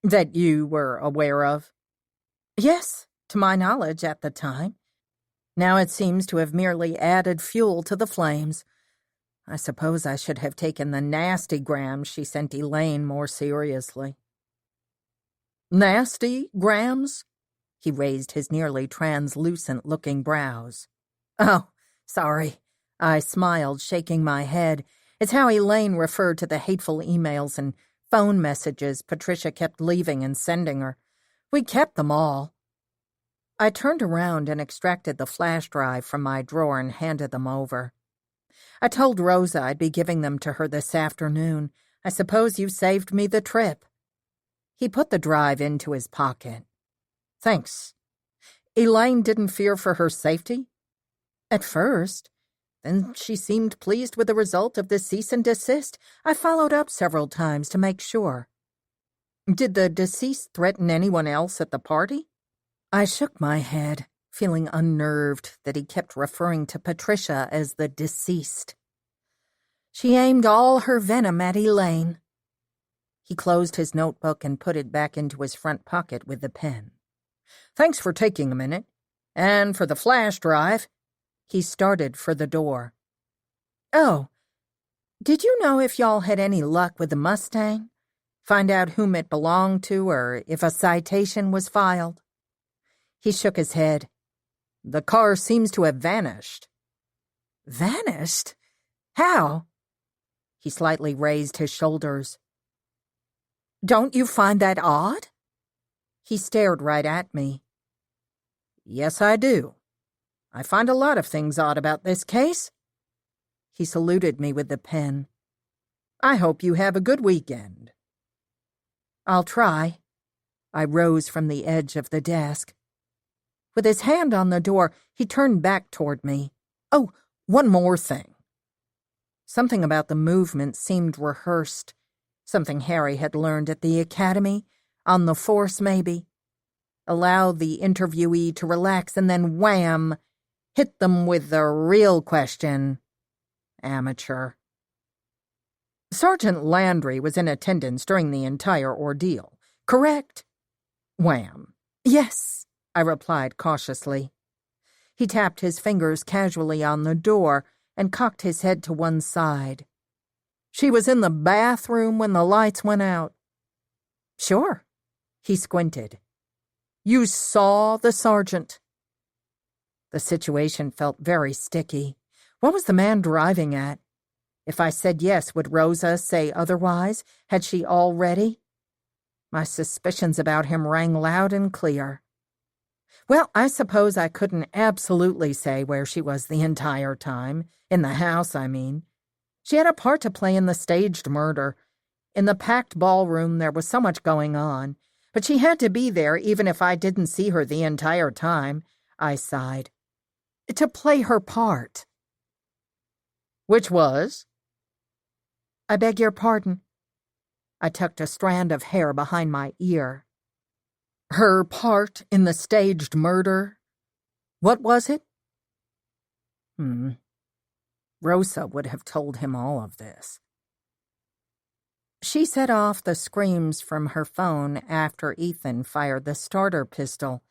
"That you were aware of?" "Yes, to my knowledge at the time. Now it seems to have merely added fuel to the flames. I suppose I should have taken the nasty grams she sent Elaine more seriously." "Nasty grams?" He raised his nearly translucent-looking brows. "Oh, sorry." I smiled, shaking my head. It's how Elaine referred to the hateful emails and phone messages Patricia kept leaving and sending her. We kept them all. I turned around and extracted the flash drive from my drawer and handed them over. "I told Rosa I'd be giving them to her this afternoon. I suppose you saved me the trip." He put the drive into his pocket. "Thanks. Elaine didn't fear for her safety?" "At first. Then she seemed pleased with the result of the cease and desist. I followed up several times to make sure." "Did the deceased threaten anyone else at the party?" I shook my head, feeling unnerved that he kept referring to Patricia as the deceased. "She aimed all her venom at Elaine." He closed his notebook and put it back into his front pocket with the pen. "Thanks for taking a minute. And for the flash drive." He started for the door. "Oh, did you know if y'all had any luck with the Mustang? Find out whom it belonged to or if a citation was filed?" He shook his head. "The car seems to have vanished." "Vanished? How?" He slightly raised his shoulders. Don't you find that odd?" He stared right at me. "Yes, I do. I find a lot of things odd about this case." He saluted me with the pen. "I hope you have a good weekend." "I'll try." I rose from the edge of the desk. With his hand on the door, he turned back toward me. "Oh, one more thing." Something about the movement seemed rehearsed. Something Harry had learned at the academy, on the force maybe. Allow the interviewee to relax and then wham! Hit them with the real question. Amateur. "Sergeant Landry was in attendance during the entire ordeal, correct?" Wham. "Yes," I replied cautiously. He tapped his fingers casually on the door and cocked his head to one side. "She was in the bathroom when the lights went out?" "Sure." He squinted. "You saw the sergeant?" The situation felt very sticky. What was the man driving at? If I said yes, would Rosa say otherwise? Had she already? My suspicions about him rang loud and clear. Well, I suppose I couldn't absolutely say where she was the entire time. In the house, I mean. She had a part to play in the staged murder. In the packed ballroom, there was so much going on. But she had to be there even if I didn't see her the entire time, I sighed. To play her part. Which was? I beg your pardon. I tucked a strand of hair behind my ear. Her part in the staged murder? What was it? Rosa would have told him all of this. She set off the screams from her phone after Ethan fired the starter pistol.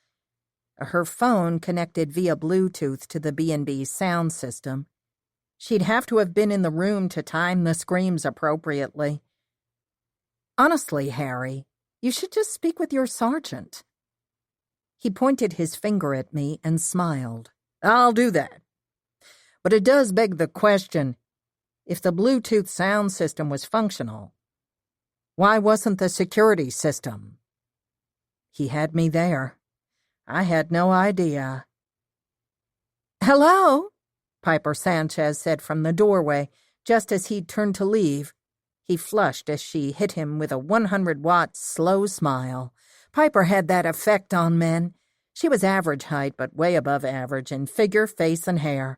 Her phone connected via Bluetooth to the B&B sound system. She'd have to have been in the room to time the screams appropriately. Honestly, Harry, you should just speak with your sergeant. He pointed his finger at me and smiled. I'll do that. But it does beg the question, if the Bluetooth sound system was functional, why wasn't the security system? He had me there. I had no idea. Hello, Piper Sanchez said from the doorway, just as he'd turned to leave. He flushed as she hit him with a 100-watt slow smile. Piper had that effect on men. She was average height, but way above average in figure, face, and hair.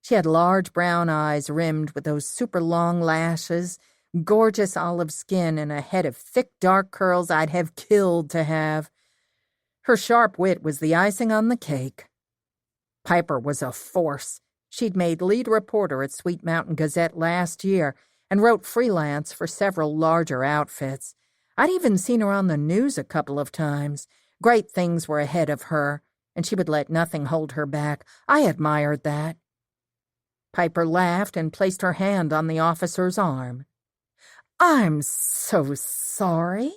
She had large brown eyes rimmed with those super long lashes, gorgeous olive skin, and a head of thick dark curls I'd have killed to have. Her sharp wit was the icing on the cake. Piper was a force. She'd made lead reporter at Sweet Mountain Gazette last year and wrote freelance for several larger outfits. I'd even seen her on the news a couple of times. Great things were ahead of her, and she would let nothing hold her back. I admired that. Piper laughed and placed her hand on the officer's arm. I'm so sorry.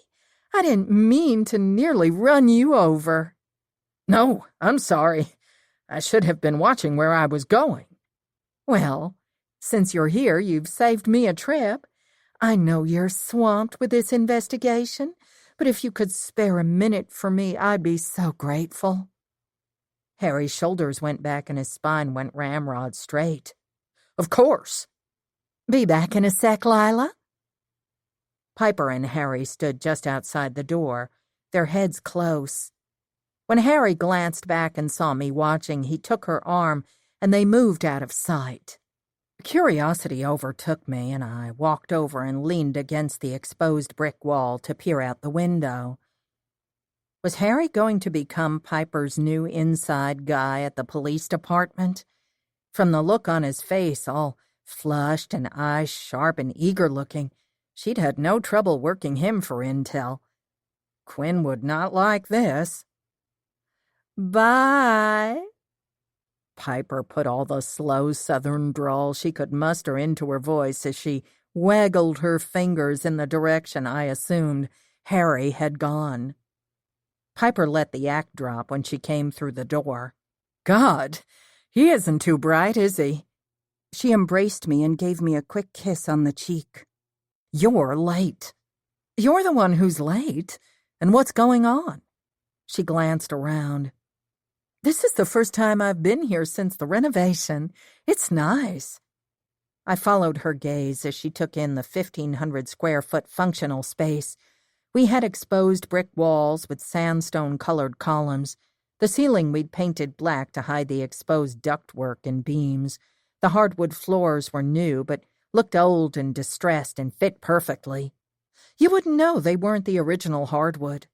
I didn't mean to nearly run you over. No, I'm sorry. I should have been watching where I was going. Well, since you're here, you've saved me a trip. I know you're swamped with this investigation, but if you could spare a minute for me, I'd be so grateful. Harry's shoulders went back and his spine went ramrod straight. Of course. Be back in a sec, Lyla. Piper and Harry stood just outside the door, their heads close. When Harry glanced back and saw me watching, he took her arm, and they moved out of sight. Curiosity overtook me, and I walked over and leaned against the exposed brick wall to peer out the window. Was Harry going to become Piper's new inside guy at the police department? From the look on his face, all flushed and eyes sharp and eager-looking, she'd had no trouble working him for intel. Quinn would not like this. Bye. Piper put all the slow southern drawl she could muster into her voice as she waggled her fingers in the direction I assumed Harry had gone. Piper let the act drop when she came through the door. God, he isn't too bright, is he? She embraced me and gave me a quick kiss on the cheek. You're late. You're the one who's late. And what's going on? She glanced around. This is the first time I've been here since the renovation. It's nice. I followed her gaze as she took in the 1,500-square-foot functional space. We had exposed brick walls with sandstone-colored columns. The ceiling we'd painted black to hide the exposed ductwork and beams. The hardwood floors were new, but looked old and distressed and fit perfectly. You wouldn't know they weren't the original hardwood.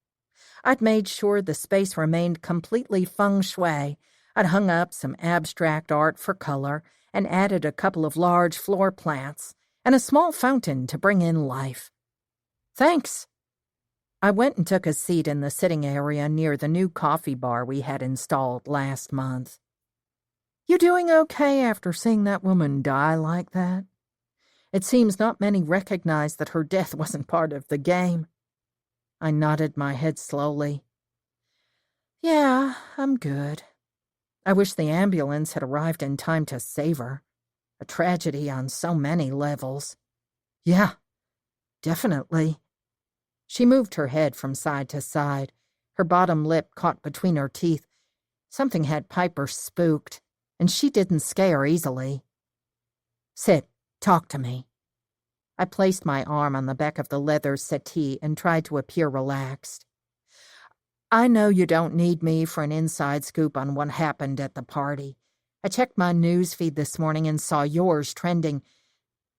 I'd made sure the space remained completely feng shui. I'd hung up some abstract art for color and added a couple of large floor plants and a small fountain to bring in life. Thanks. I went and took a seat in the sitting area near the new coffee bar we had installed last month. You doing okay after seeing that woman die like that? It seems not many recognize that her death wasn't part of the game. I nodded my head slowly. Yeah, I'm good. I wish the ambulance had arrived in time to save her. A tragedy on so many levels. Yeah, definitely. She moved her head from side to side, her bottom lip caught between her teeth. Something had Piper spooked, and she didn't scare easily. Sit, talk to me. I placed my arm on the back of the leather settee and tried to appear relaxed. I know you don't need me for an inside scoop on what happened at the party. I checked my news feed this morning and saw yours trending.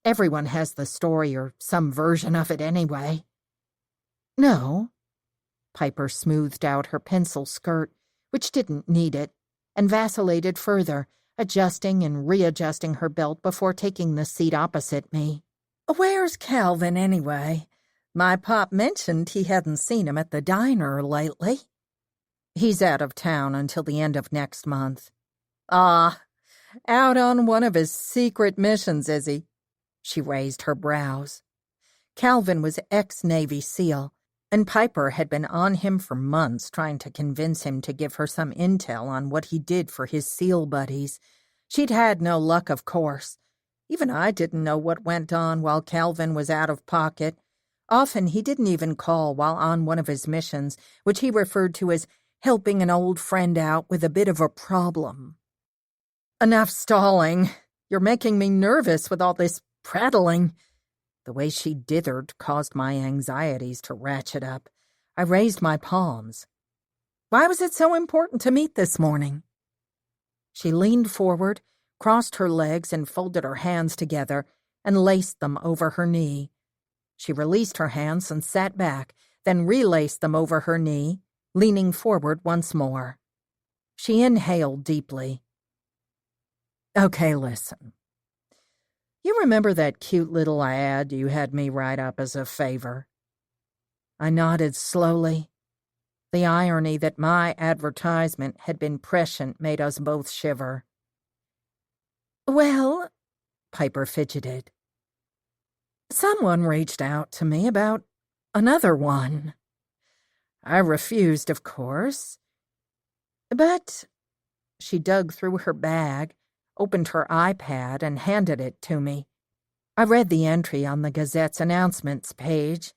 Everyone has the story or some version of it anyway. No. Piper smoothed out her pencil skirt, which didn't need it, and vacillated further, adjusting and readjusting her belt before taking the seat opposite me. Where's Calvin anyway? My pop mentioned he hadn't seen him at the diner lately. He's out of town until the end of next month. Ah, out on one of his secret missions, is he? She raised her brows. Calvin was ex-Navy SEAL, and Piper had been on him for months trying to convince him to give her some intel on what he did for his SEAL buddies. She'd had no luck, of course. Even I didn't know what went on while Calvin was out of pocket. Often he didn't even call while on one of his missions, which he referred to as helping an old friend out with a bit of a problem. Enough stalling. You're making me nervous with all this prattling. The way she dithered caused my anxieties to ratchet up. I raised my palms. Why was it so important to meet this morning? She leaned forward, crossed her legs and folded her hands together and laced them over her knee. She released her hands and sat back, then relaced them over her knee, leaning forward once more. She inhaled deeply. Okay, listen. You remember that cute little ad you had me write up as a favor? I nodded slowly. The irony that my advertisement had been prescient made us both shiver. Well, Piper fidgeted. Someone reached out to me about another one. I refused, of course. But she dug through her bag, opened her iPad, and handed it to me. I read the entry on the Gazette's announcements page.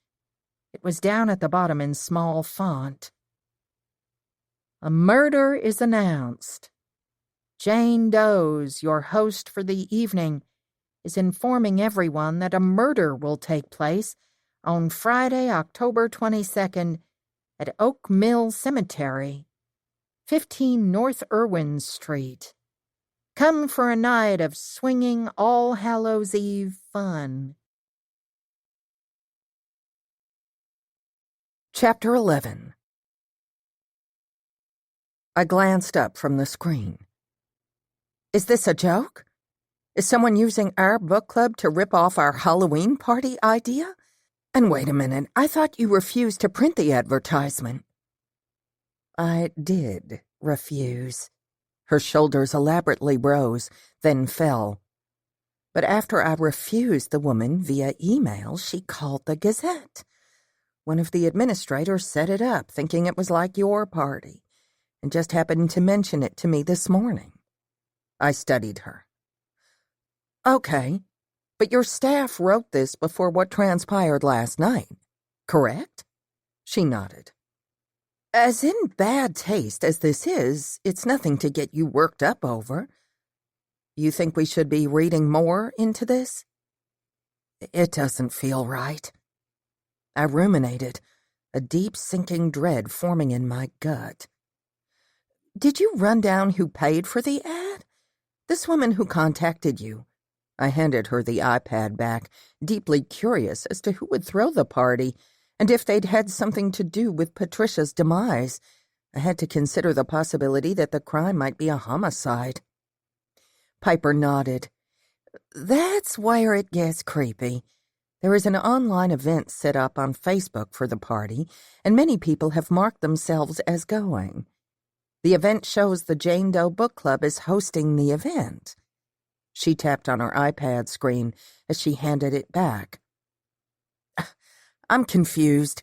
It was down at the bottom in small font. A murder is announced. Jane Doe's, your host for the evening, is informing everyone that a murder will take place on Friday, October 22nd at Oak Mill Cemetery, 15 North Irwin Street. Come for a night of swinging All Hallows Eve fun. Chapter 11. I glanced up from the screen. Is this a joke? Is someone using our book club to rip off our Halloween party idea? And wait a minute, I thought you refused to print the advertisement. I did refuse. Her shoulders elaborately rose, then fell. But after I refused the woman via email, she called the Gazette. One of the administrators set it up, thinking it was like your party, and just happened to mention it to me this morning. I studied her. Okay, but your staff wrote this before what transpired last night. correct?" She nodded. "As in bad taste as this is, it's nothing to get you worked up over. You think we should be reading more into this?" "It doesn't feel right." I ruminated, a deep sinking dread forming in my gut. "Did you run down who paid for the ad? This woman who contacted you." I handed her the iPad back, deeply curious as to who would throw the party and if they'd had something to do with Patricia's demise. I had to consider the possibility that the crime might be a homicide. Piper nodded. "That's where it gets creepy. There is an online event set up on Facebook for the party, and many people have marked themselves as going. The event shows the Jane Doe Book Club is hosting the event." She tapped on her iPad screen as she handed it back. "I'm confused."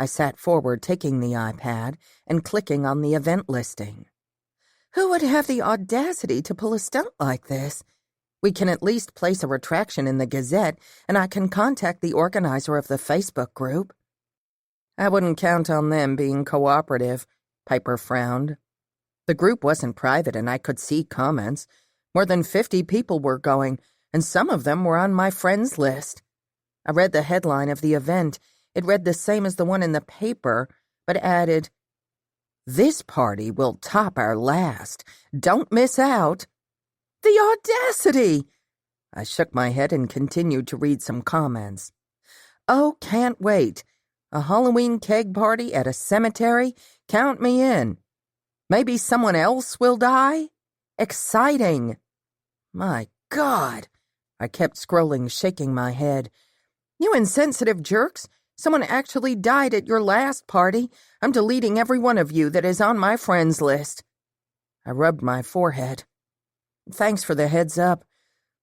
I sat forward, taking the iPad and clicking on the event listing. "Who would have the audacity to pull a stunt like this? We can at least place a retraction in the Gazette, and I can contact the organizer of the Facebook group." "I wouldn't count on them being cooperative," Piper frowned. "The group wasn't private, and I could see comments. More than 50 people were going, and some of them were on my friends list. I read the headline of the event. It read the same as the one in the paper, but added, 'This party will top our last. Don't miss out.' The audacity!" I shook my head and continued to read some comments. "Oh, can't wait. A Halloween keg party at a cemetery? Count me in. Maybe someone else will die? Exciting. My God." I kept scrolling, shaking my head. "You insensitive jerks. Someone actually died at your last party. I'm deleting every one of you that is on my friends list." I rubbed my forehead. "Thanks for the heads up.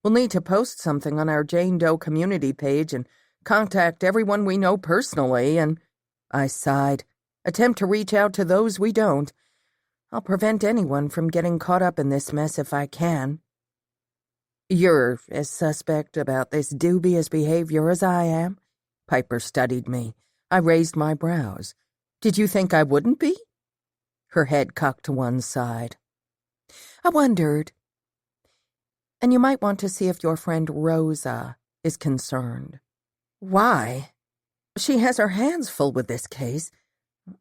We'll need to post something on our Jane Doe community page and contact everyone we know personally and—" I sighed. "Attempt to reach out to those we don't. I'll prevent anyone from getting caught up in this mess if I can." "You're as suspect about this dubious behavior as I am?" Piper studied me. I raised my brows. "Did you think I wouldn't be?" Her head cocked to one side. "I wondered. And you might want to see if your friend Rosa is concerned." "Why?" "She has her hands full with this case.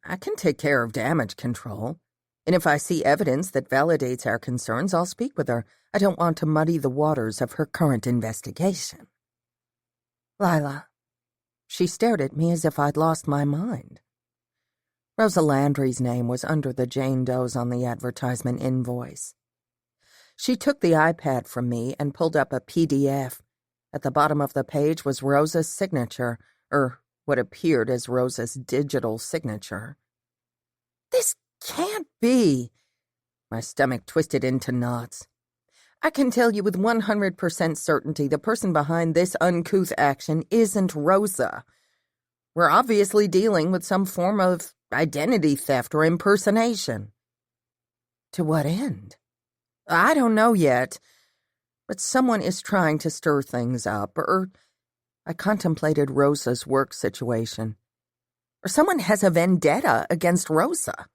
I can take care of damage control. And if I see evidence that validates our concerns, I'll speak with her. I don't want to muddy the waters of her current investigation." "Lyla." She stared at me as if I'd lost my mind. Rosa Landry's name was under the Jane Does on the advertisement invoice. She took the iPad from me and pulled up a PDF. At the bottom of the page was Rosa's signature, or what appeared as Rosa's digital signature. "This can't be." My stomach twisted into knots. "I can tell you with 100% certainty the person behind this uncouth action isn't Rosa. We're obviously dealing with some form of identity theft or impersonation." "To what end?" "I don't know yet, but someone is trying to stir things up, or—" I contemplated Rosa's work situation. "Or someone has a vendetta against Rosa.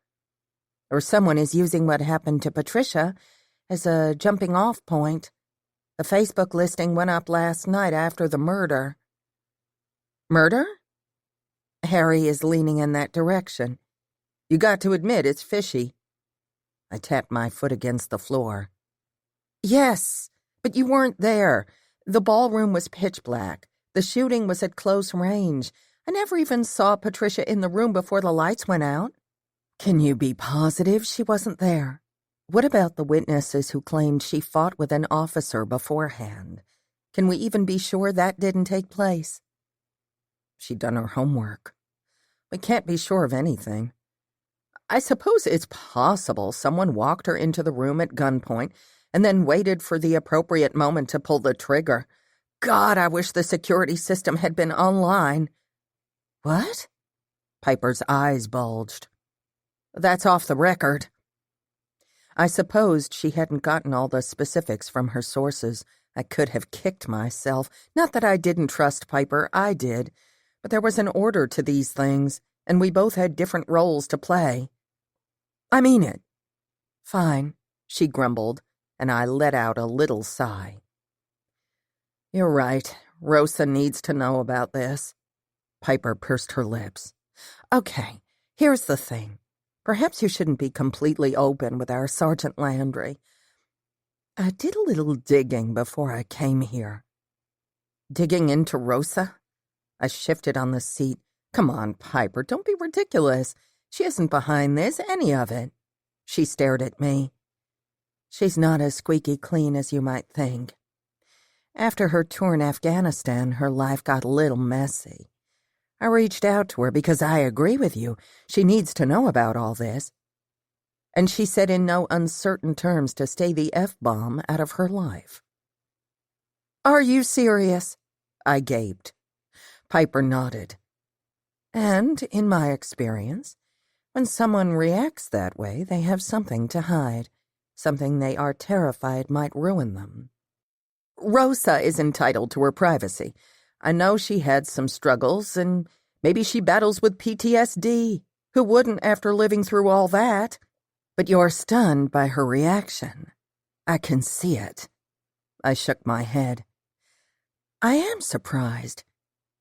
Or someone is using what happened to Patricia as a jumping-off point. The Facebook listing went up last night after the murder." "Murder?" "Harry is leaning in that direction. You got to admit it's fishy." I tapped my foot against the floor. "Yes, but you weren't there. The ballroom was pitch black. The shooting was at close range. I never even saw Patricia in the room before the lights went out." "Can you be positive she wasn't there? What about the witnesses who claimed she fought with an officer beforehand? Can we even be sure that didn't take place?" She'd done her homework. "We can't be sure of anything. I suppose it's possible someone walked her into the room at gunpoint and then waited for the appropriate moment to pull the trigger. God, I wish the security system had been online." "What?" Piper's eyes bulged. "That's off the record." I supposed she hadn't gotten all the specifics from her sources. I could have kicked myself. Not that I didn't trust Piper, I did. But there was an order to these things, and we both had different roles to play. I mean it. Fine, she grumbled, and I let out a little sigh. You're right. Rosa needs to know about this. Piper pursed her lips. Okay, here's the thing. Perhaps you shouldn't be completely open with our Sergeant Landry. I did a little digging before I came here. Digging into Rosa? I shifted on the seat. Come on, Piper, don't be ridiculous. She isn't behind this, any of it. She stared at me. She's not as squeaky clean as you might think. After her tour in Afghanistan, her life got a little messy. I reached out to her because I agree with you. She needs to know about all this. And she said in no uncertain terms to stay the F-bomb out of her life. Are you serious? I gaped. Piper nodded. And, in my experience, when someone reacts that way, they have something to hide, something they are terrified might ruin them. Rosa is entitled to her privacy. I know she had some struggles, and maybe she battles with PTSD. Who wouldn't after living through all that? But you're stunned by her reaction. I can see it. I shook my head. I am surprised.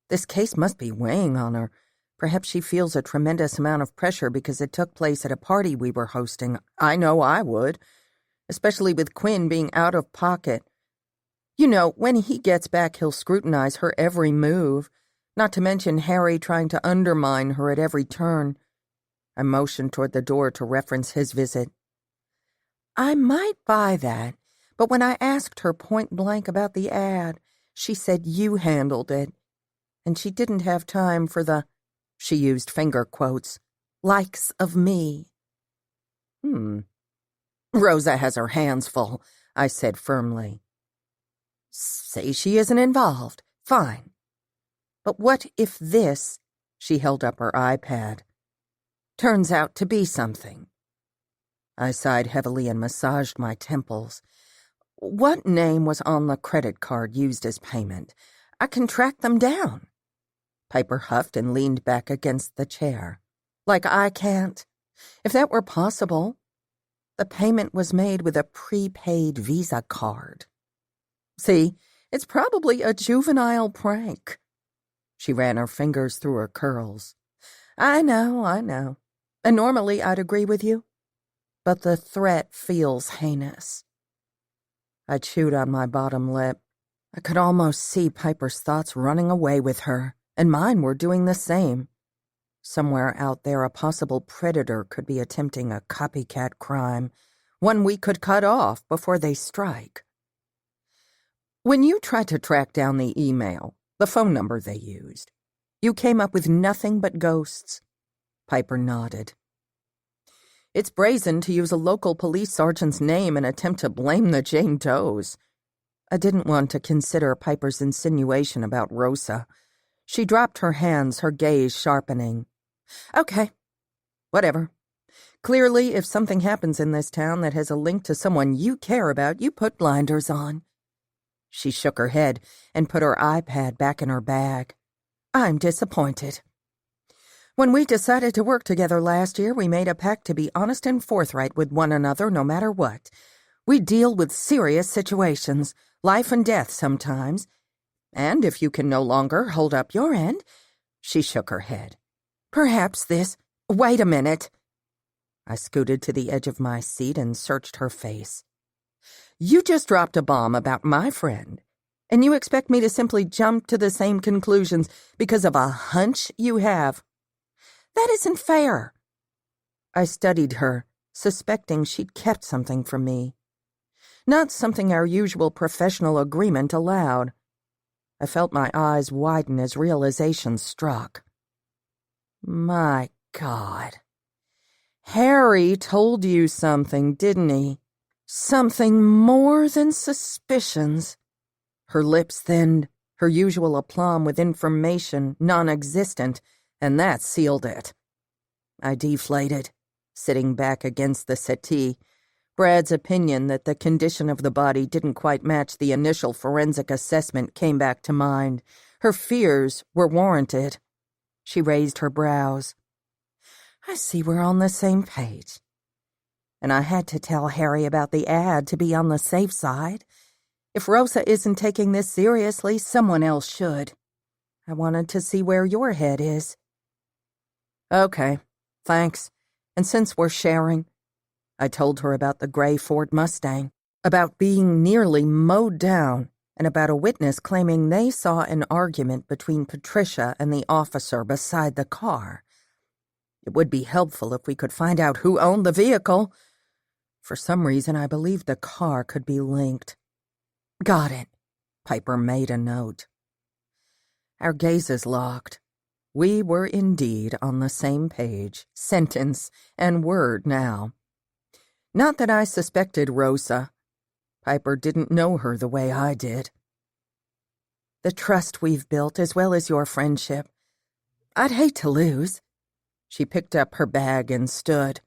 This case must be weighing on her. Perhaps she feels a tremendous amount of pressure because it took place at a party we were hosting. I know I would, especially with Quinn being out of pocket. You know, when he gets back, he'll scrutinize her every move, not to mention Harry trying to undermine her at every turn. I motioned toward the door to reference his visit. I might buy that, but when I asked her point blank about the ad, she said you handled it. And she didn't have time for the, she used finger quotes, likes of me. Rosa has her hands full, I said firmly. Say she isn't involved. Fine. But what if this, she held up her iPad, turns out to be something? I sighed heavily and massaged my temples. What name was on the credit card used as payment? I can track them down. Piper huffed and leaned back against the chair. Like I can't. If that were possible, the payment was made with a prepaid Visa card. See, it's probably a juvenile prank. She ran her fingers through her curls. I know. And normally I'd agree with you. But the threat feels heinous. I chewed on my bottom lip. I could almost see Piper's thoughts running away with her, and mine were doing the same. Somewhere out there a possible predator could be attempting a copycat crime, one we could cut off before they strike. When you tried to track down the email, the phone number they used, you came up with nothing but ghosts. Piper nodded. It's brazen to use a local police sergeant's name and attempt to blame the Jane Does. I didn't want to consider Piper's insinuation about Rosa. She dropped her hands, her gaze sharpening. Okay, whatever. Clearly, if something happens in this town that has a link to someone you care about, you put blinders on. She shook her head and put her iPad back in her bag. I'm disappointed. When we decided to work together last year, we made a pact to be honest and forthright with one another no matter what. We deal with serious situations, life and death sometimes. And if you can no longer hold up your end, she shook her head. Perhaps this... Wait a minute. I scooted to the edge of my seat and searched her face. You just dropped a bomb about my friend, and you expect me to simply jump to the same conclusions because of a hunch you have? That isn't fair. I studied her, suspecting she'd kept something from me. Not something our usual professional agreement allowed. I felt my eyes widen as realization struck. My God. Harry told you something, didn't he? Something more than suspicions. Her lips thinned, her usual aplomb with information non-existent, and that sealed it. I deflated, sitting back against the settee. Brad's opinion that the condition of the body didn't quite match the initial forensic assessment came back to mind. Her fears were warranted. She raised her brows. I see we're on the same page. And I had to tell Harry about the ad to be on the safe side. If Rosa isn't taking this seriously, someone else should. I wanted to see where your head is. Okay, thanks. And since we're sharing, I told her about the gray Ford Mustang, about being nearly mowed down, and about a witness claiming they saw an argument between Patricia and the officer beside the car. It would be helpful if we could find out who owned the vehicle. For some reason, I believed the car could be linked. Got it. Piper made a note. Our gazes locked. We were indeed on the same page, sentence and word now. Not that I suspected Rosa. Piper didn't know her the way I did. The trust we've built, as well as your friendship, I'd hate to lose. She picked up her bag and stood.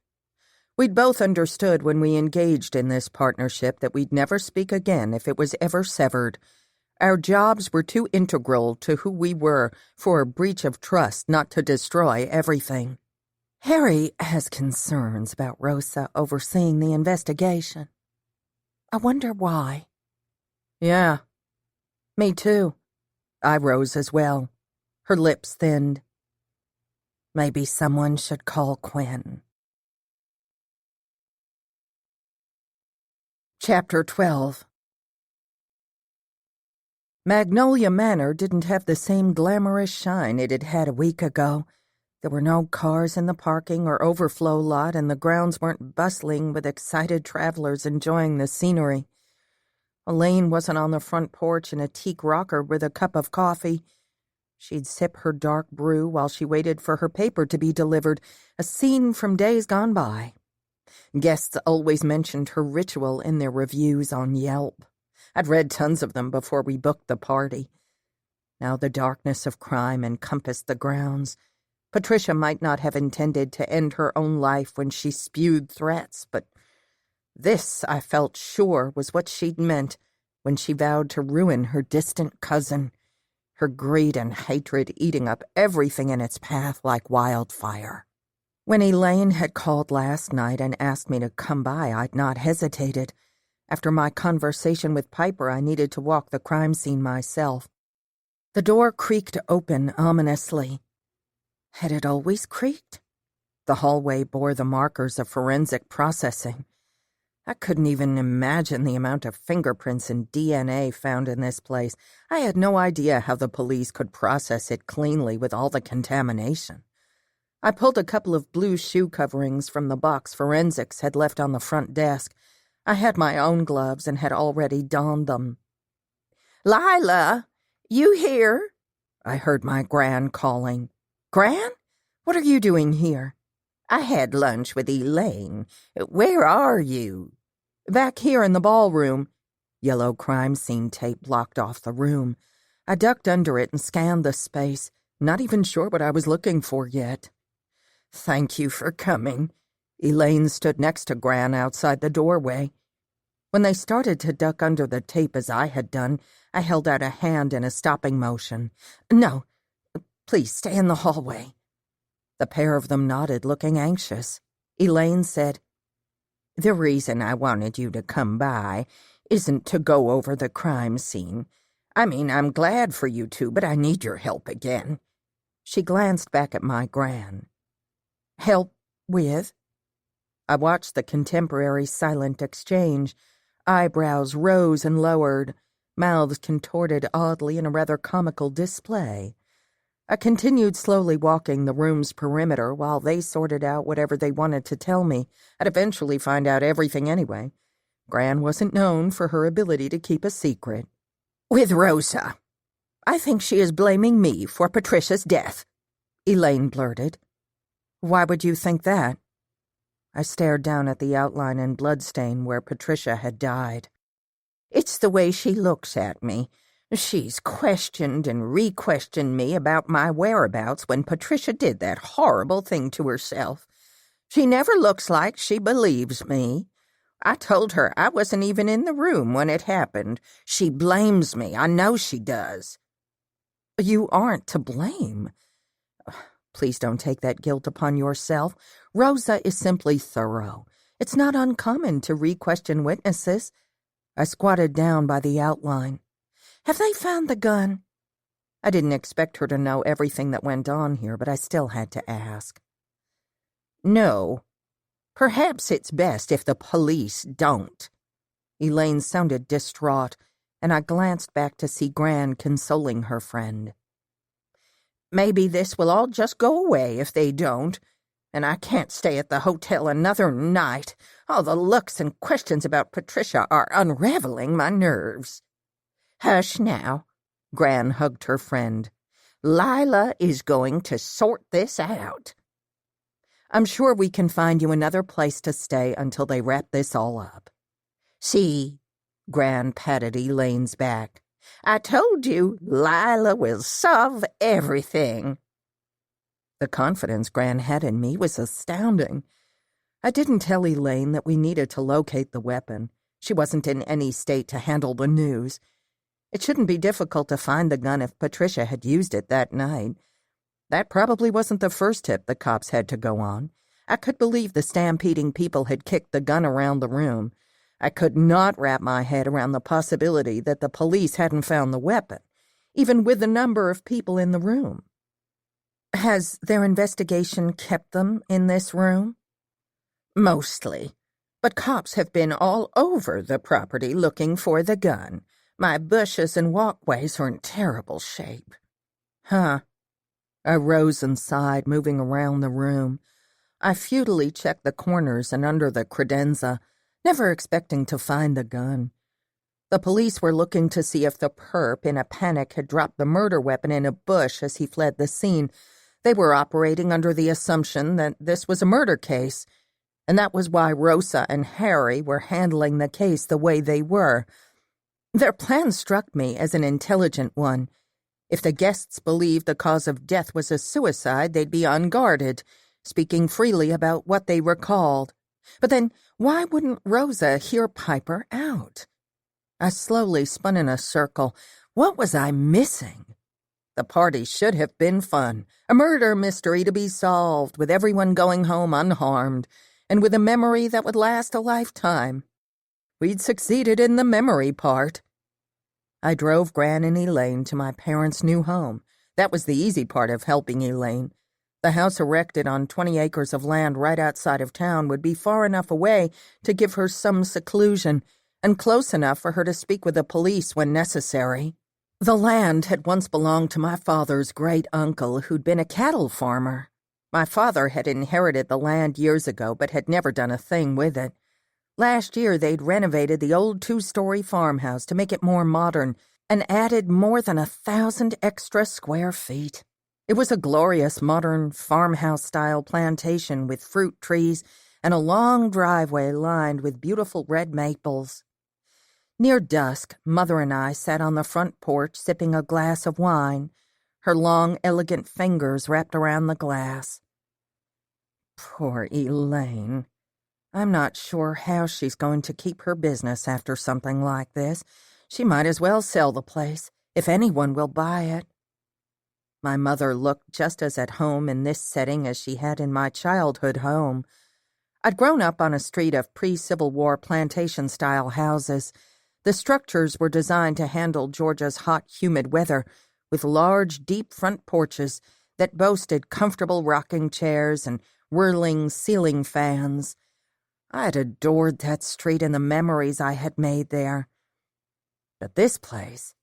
We'd both understood when we engaged in this partnership that we'd never speak again if it was ever severed. Our jobs were too integral to who we were for a breach of trust not to destroy everything. Harry has concerns about Rosa overseeing the investigation. I wonder why. Yeah, me too. I rose as well. Her lips thinned. Maybe someone should call Quinn. Chapter 12. Magnolia Manor didn't have the same glamorous shine it had had a week ago. There were no cars in the parking or overflow lot, and the grounds weren't bustling with excited travelers enjoying the scenery. Elaine wasn't on the front porch in a teak rocker with a cup of coffee. She'd sip her dark brew while she waited for her paper to be delivered, a scene from days gone by. Guests always mentioned her ritual in their reviews on Yelp. I'd read tons of them before we booked the party. Now the darkness of crime encompassed the grounds. Patricia might not have intended to end her own life when she spewed threats, but this, I felt sure, was what she'd meant when she vowed to ruin her distant cousin, her greed and hatred eating up everything in its path like wildfire. When Elaine had called last night and asked me to come by, I'd not hesitated. After my conversation with Piper, I needed to walk the crime scene myself. The door creaked open ominously. Had it always creaked? The hallway bore the markers of forensic processing. I couldn't even imagine the amount of fingerprints and DNA found in this place. I had no idea how the police could process it cleanly with all the contamination. I pulled a couple of blue shoe coverings from the box forensics had left on the front desk. I had my own gloves and had already donned them. "Lyla, you here?" I heard my Gran calling. "Gran? What are you doing here?" "I had lunch with Elaine. Where are you?" "Back here in the ballroom." Yellow crime scene tape blocked off the room. I ducked under it and scanned the space, not even sure what I was looking for yet. "Thank you for coming." Elaine stood next to Gran outside the doorway. When they started to duck under the tape as I had done, I held out a hand in a stopping motion. "No, please stay in the hallway." The pair of them nodded, looking anxious. Elaine said, "The reason I wanted you to come by isn't to go over the crime scene. I mean, I'm glad for you two, but I need your help again." She glanced back at my Gran. "Help with?" I watched the contemporary silent exchange. Eyebrows rose and lowered, mouths contorted oddly in a rather comical display. I continued slowly walking the room's perimeter while they sorted out whatever they wanted to tell me. I'd eventually find out everything anyway. Gran wasn't known for her ability to keep a secret. "With Rosa. I think she is blaming me for Patricia's death," Elaine blurted. "Why would you think that?" I stared down at the outline and bloodstain where Patricia had died. "It's the way she looks at me. She's questioned and re-questioned me about my whereabouts when Patricia did that horrible thing to herself. She never looks like she believes me. I told her I wasn't even in the room when it happened. She blames me. I know she does." "You aren't to blame." Please don't take that guilt upon yourself. Rosa is simply thorough. It's not uncommon to re-question witnesses. I squatted down by the outline. Have they found the gun? I didn't expect her to know everything that went on here, but I still had to ask. No. Perhaps it's best if the police don't. Elaine sounded distraught, and I glanced back to see Gran consoling her friend. Maybe this will all just go away if they don't, and I can't stay at the hotel another night. All the looks and questions about Patricia are unraveling my nerves. Hush now. Gran hugged her friend. Lyla is going to sort this out. I'm sure we can find you another place to stay until they wrap this all up. See, Gran patted Elaine's back. I told you Lyla will solve everything. The confidence Gran had in me was astounding. I didn't tell Elaine that we needed to locate the weapon. She wasn't in any state to handle the news. It shouldn't be difficult to find the gun if Patricia had used it that night. That probably wasn't the first tip the cops had to go on. I could believe the stampeding people had kicked the gun around the room. I could not wrap my head around the possibility that the police hadn't found the weapon, even with the number of people in the room. Has their investigation kept them in this room? Mostly. But cops have been all over the property looking for the gun. My bushes and walkways are in terrible shape. Huh. I rose and sighed, moving around the room. I futilely checked the corners and under the credenza, never expecting to find the gun. The police were looking to see if the perp, in a panic, had dropped the murder weapon in a bush as he fled the scene. They were operating under the assumption that this was a murder case, and that was why Rosa and Harry were handling the case the way they were. Their plan struck me as an intelligent one. If the guests believed the cause of death was a suicide, they'd be unguarded, speaking freely about what they recalled. But then, why wouldn't Rosa hear Piper out? I slowly spun in a circle. What was I missing? The party should have been fun, a murder mystery to be solved, with everyone going home unharmed, and with a memory that would last a lifetime. We'd succeeded in the memory part. I drove Gran and Elaine to my parents' new home. That was the easy part of helping Elaine. The house erected on 20 acres of land right outside of town would be far enough away to give her some seclusion, and close enough for her to speak with the police when necessary. The land had once belonged to my father's great-uncle, who'd been a cattle farmer. My father had inherited the land years ago, but had never done a thing with it. Last year, they'd renovated the old 2-story farmhouse to make it more modern and added more than 1,000 extra square feet. It was a glorious modern farmhouse-style plantation with fruit trees and a long driveway lined with beautiful red maples. Near dusk, Mother and I sat on the front porch sipping a glass of wine, her long, elegant fingers wrapped around the glass. Poor Elaine. I'm not sure how she's going to keep her business after something like this. She might as well sell the place, if anyone will buy it. My mother looked just as at home in this setting as she had in my childhood home. I'd grown up on a street of pre-Civil War plantation-style houses. The structures were designed to handle Georgia's hot, humid weather, with large, deep front porches that boasted comfortable rocking chairs and whirling ceiling fans. I'd adored that street and the memories I had made there. But this place...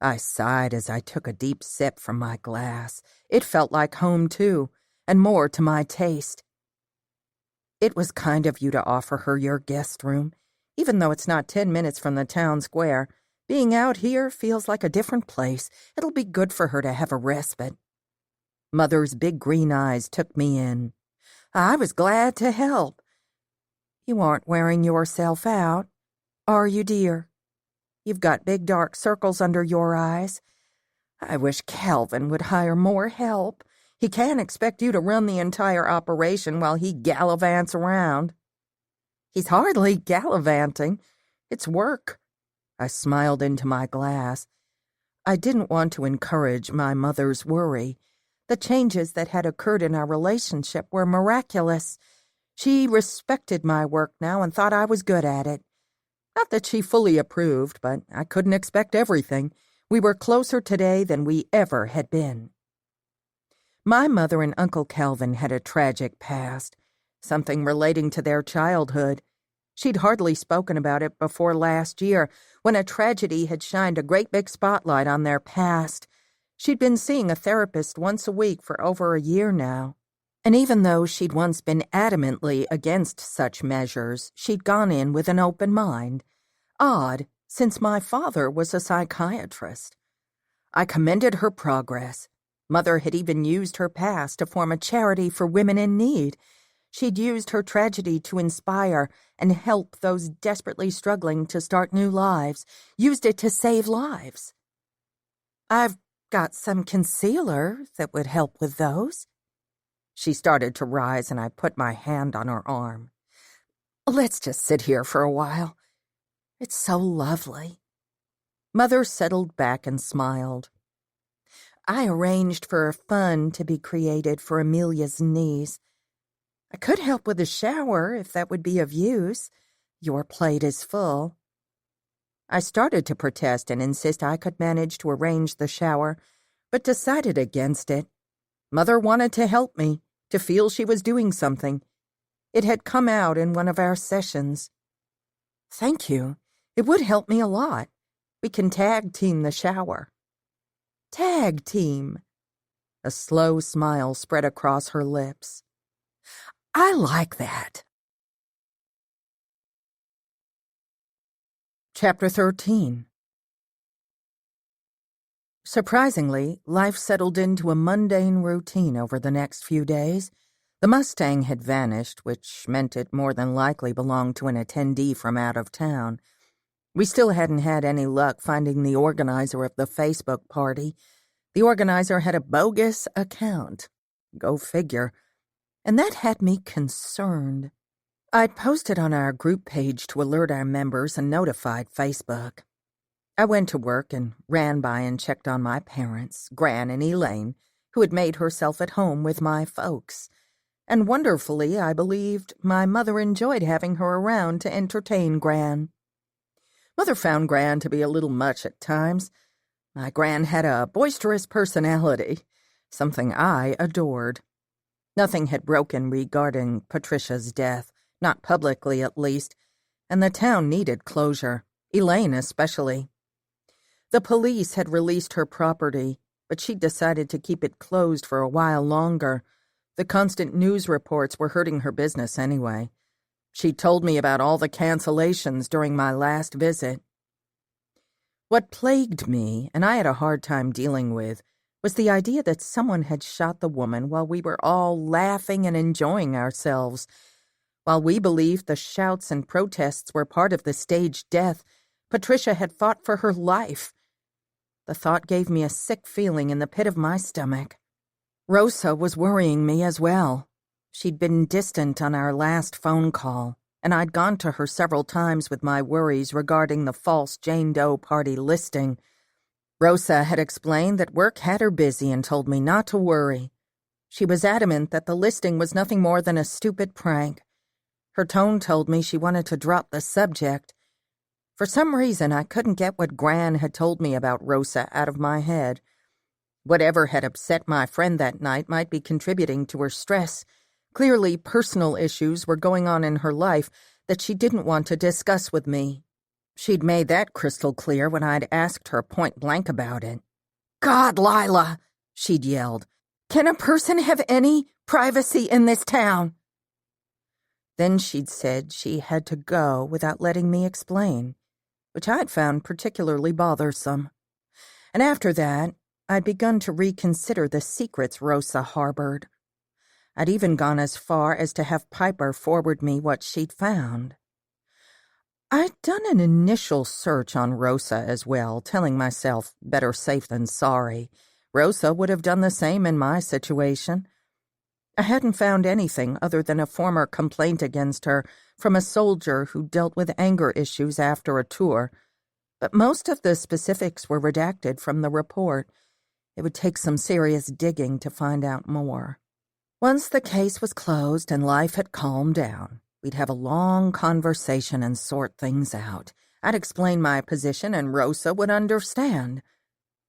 I sighed as I took a deep sip from my glass. It felt like home, too, and more to my taste. It was kind of you to offer her your guest room. Even though it's not 10 minutes from the town square, being out here feels like a different place. It'll be good for her to have a respite. Mother's big green eyes took me in. I was glad to help. You aren't wearing yourself out, are you, dear? You've got big dark circles under your eyes. I wish Calvin would hire more help. He can't expect you to run the entire operation while he gallivants around. He's hardly gallivanting. It's work. I smiled into my glass. I didn't want to encourage my mother's worry. The changes that had occurred in our relationship were miraculous. She respected my work now and thought I was good at it. Not that she fully approved, but I couldn't expect everything. We were closer today than we ever had been. My mother and Uncle Calvin had a tragic past, something relating to their childhood. She'd hardly spoken about it before last year, when a tragedy had shined a great big spotlight on their past. She'd been seeing a therapist once a week for over a year now. And even though she'd once been adamantly against such measures, she'd gone in with an open mind. Odd, since my father was a psychiatrist. I commended her progress. Mother had even used her past to form a charity for women in need. She'd used her tragedy to inspire and help those desperately struggling to start new lives, used it to save lives. I've got some concealer that would help with those. She started to rise, and I put my hand on her arm. Let's just sit here for a while. It's so lovely. Mother settled back and smiled. I arranged for a fund to be created for Amelia's niece. I could help with a shower if that would be of use. Your plate is full. I started to protest and insist I could manage to arrange the shower, but decided against it. Mother wanted to help me, to feel she was doing something. It had come out in one of our sessions. Thank you. It would help me a lot. We can tag team the shower. Tag team. A slow smile spread across her lips. I like that. Chapter 13. Surprisingly, life settled into a mundane routine over the next few days. The Mustang had vanished, which meant it more than likely belonged to an attendee from out of town. We still hadn't had any luck finding the organizer of the Facebook party. The organizer had a bogus account. Go figure. And that had me concerned. I'd posted on our group page to alert our members and notified Facebook. I went to work and ran by and checked on my parents, Gran and Elaine, who had made herself at home with my folks. And wonderfully, I believed my mother enjoyed having her around to entertain Gran. Mother found Gran to be a little much at times. My Gran had a boisterous personality, something I adored. Nothing had broken regarding Patricia's death, not publicly at least, and the town needed closure, Elaine especially. The police had released her property, but she decided to keep it closed for a while longer. The constant news reports were hurting her business anyway. She told me about all the cancellations during my last visit. What plagued me, and I had a hard time dealing with, was the idea that someone had shot the woman while we were all laughing and enjoying ourselves. While we believed the shouts and protests were part of the staged death, Patricia had fought for her life. The thought gave me a sick feeling in the pit of my stomach. Rosa was worrying me as well. She'd been distant on our last phone call, and I'd gone to her several times with my worries regarding the false Jane Doe party listing. Rosa had explained that work had her busy and told me not to worry. She was adamant that the listing was nothing more than a stupid prank. Her tone told me she wanted to drop the subject. For some reason, I couldn't get what Gran had told me about Rosa out of my head. Whatever had upset my friend that night might be contributing to her stress. Clearly, personal issues were going on in her life that she didn't want to discuss with me. She'd made that crystal clear when I'd asked her point blank about it. God, Lyla, she'd yelled. Can a person have any privacy in this town? Then she'd said she had to go without letting me explain, which I'd found particularly bothersome. And after that, I'd begun to reconsider the secrets Rosa harbored. I'd even gone as far as to have Piper forward me what she'd found. I'd done an initial search on Rosa as well, telling myself better safe than sorry. Rosa would have done the same in my situation. I hadn't found anything other than a former complaint against her from a soldier who dealt with anger issues after a tour, but most of the specifics were redacted from the report. It would take some serious digging to find out more. Once the case was closed and life had calmed down, we'd have a long conversation and sort things out. I'd explain my position and Rosa would understand.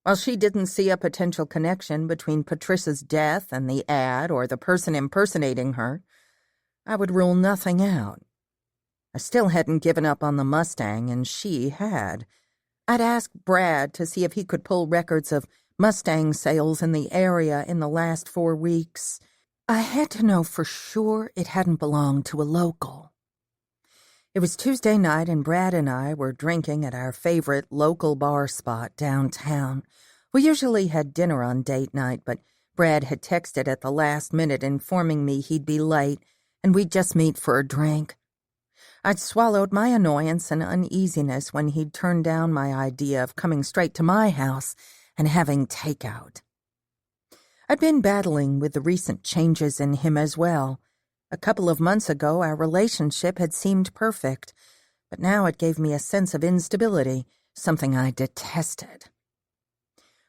While she didn't see a potential connection between Patricia's death and the ad or the person impersonating her, I would rule nothing out. I still hadn't given up on the Mustang, and she had. I'd asked Brad to see if he could pull records of Mustang sales in the area in the last 4 weeks. I had to know for sure it hadn't belonged to a local. It was Tuesday night, and Brad and I were drinking at our favorite local bar spot downtown. We usually had dinner on date night, but Brad had texted at the last minute informing me he'd be late, and we'd just meet for a drink. I'd swallowed my annoyance and uneasiness when he'd turned down my idea of coming straight to my house and having takeout. I'd been battling with the recent changes in him as well. A couple of months ago, our relationship had seemed perfect, but now it gave me a sense of instability, something I detested.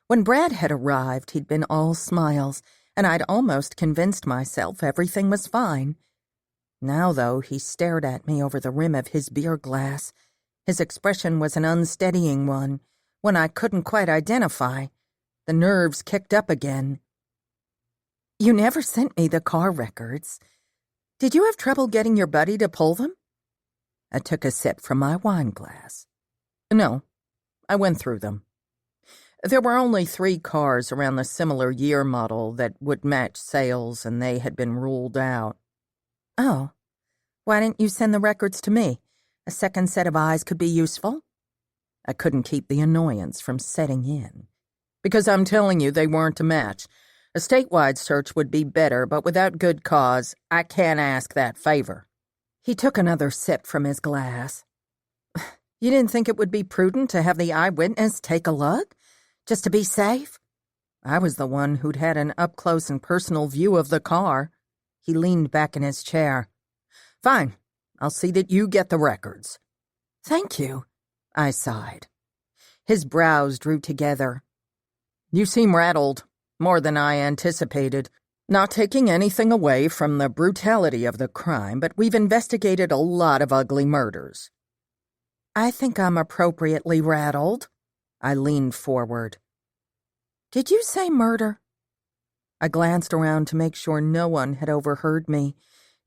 When Brad had arrived, he'd been all smiles, and I'd almost convinced myself everything was fine. Now, though, he stared at me over the rim of his beer glass. His expression was an unsteadying one I couldn't quite identify. The nerves kicked up again. "You never sent me the car records. Did you have trouble getting your buddy to pull them?" I took a sip from my wine glass. "No, I went through them. There were only 3 cars around the similar year model that would match sales, and they had been ruled out." "Oh, why didn't you send the records to me? A second set of eyes could be useful." I couldn't keep the annoyance from setting in. "Because I'm telling you they weren't a match. A statewide search would be better, but without good cause, I can't ask that favor." He took another sip from his glass. "You didn't think it would be prudent to have the eyewitness take a look? Just to be safe?" I was the one who'd had an up-close and personal view of the car. He leaned back in his chair. "Fine, I'll see that you get the records." "Thank you," I sighed. His brows drew together. "You seem rattled, more than I anticipated. Not taking anything away from the brutality of the crime, but we've investigated a lot of ugly murders." "I think I'm appropriately rattled." I leaned forward. "Did you say murder?" I glanced around to make sure no one had overheard me.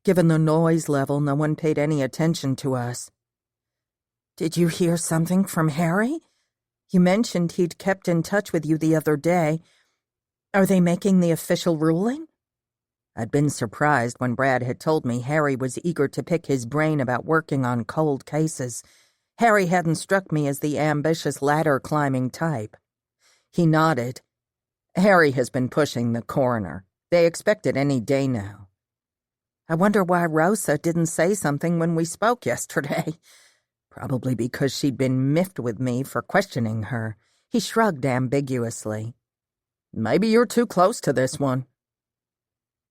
Given the noise level, no one paid any attention to us. "Did you hear something from Harry? You mentioned he'd kept in touch with you the other day. Are they making the official ruling?" I'd been surprised when Brad had told me Harry was eager to pick his brain about working on cold cases. Harry hadn't struck me as the ambitious ladder-climbing type. He nodded. "Harry has been pushing the coroner. They expect it any day now." I wonder why Rosa didn't say something when we spoke yesterday. Probably because she'd been miffed with me for questioning her. He shrugged ambiguously. "Maybe you're too close to this one."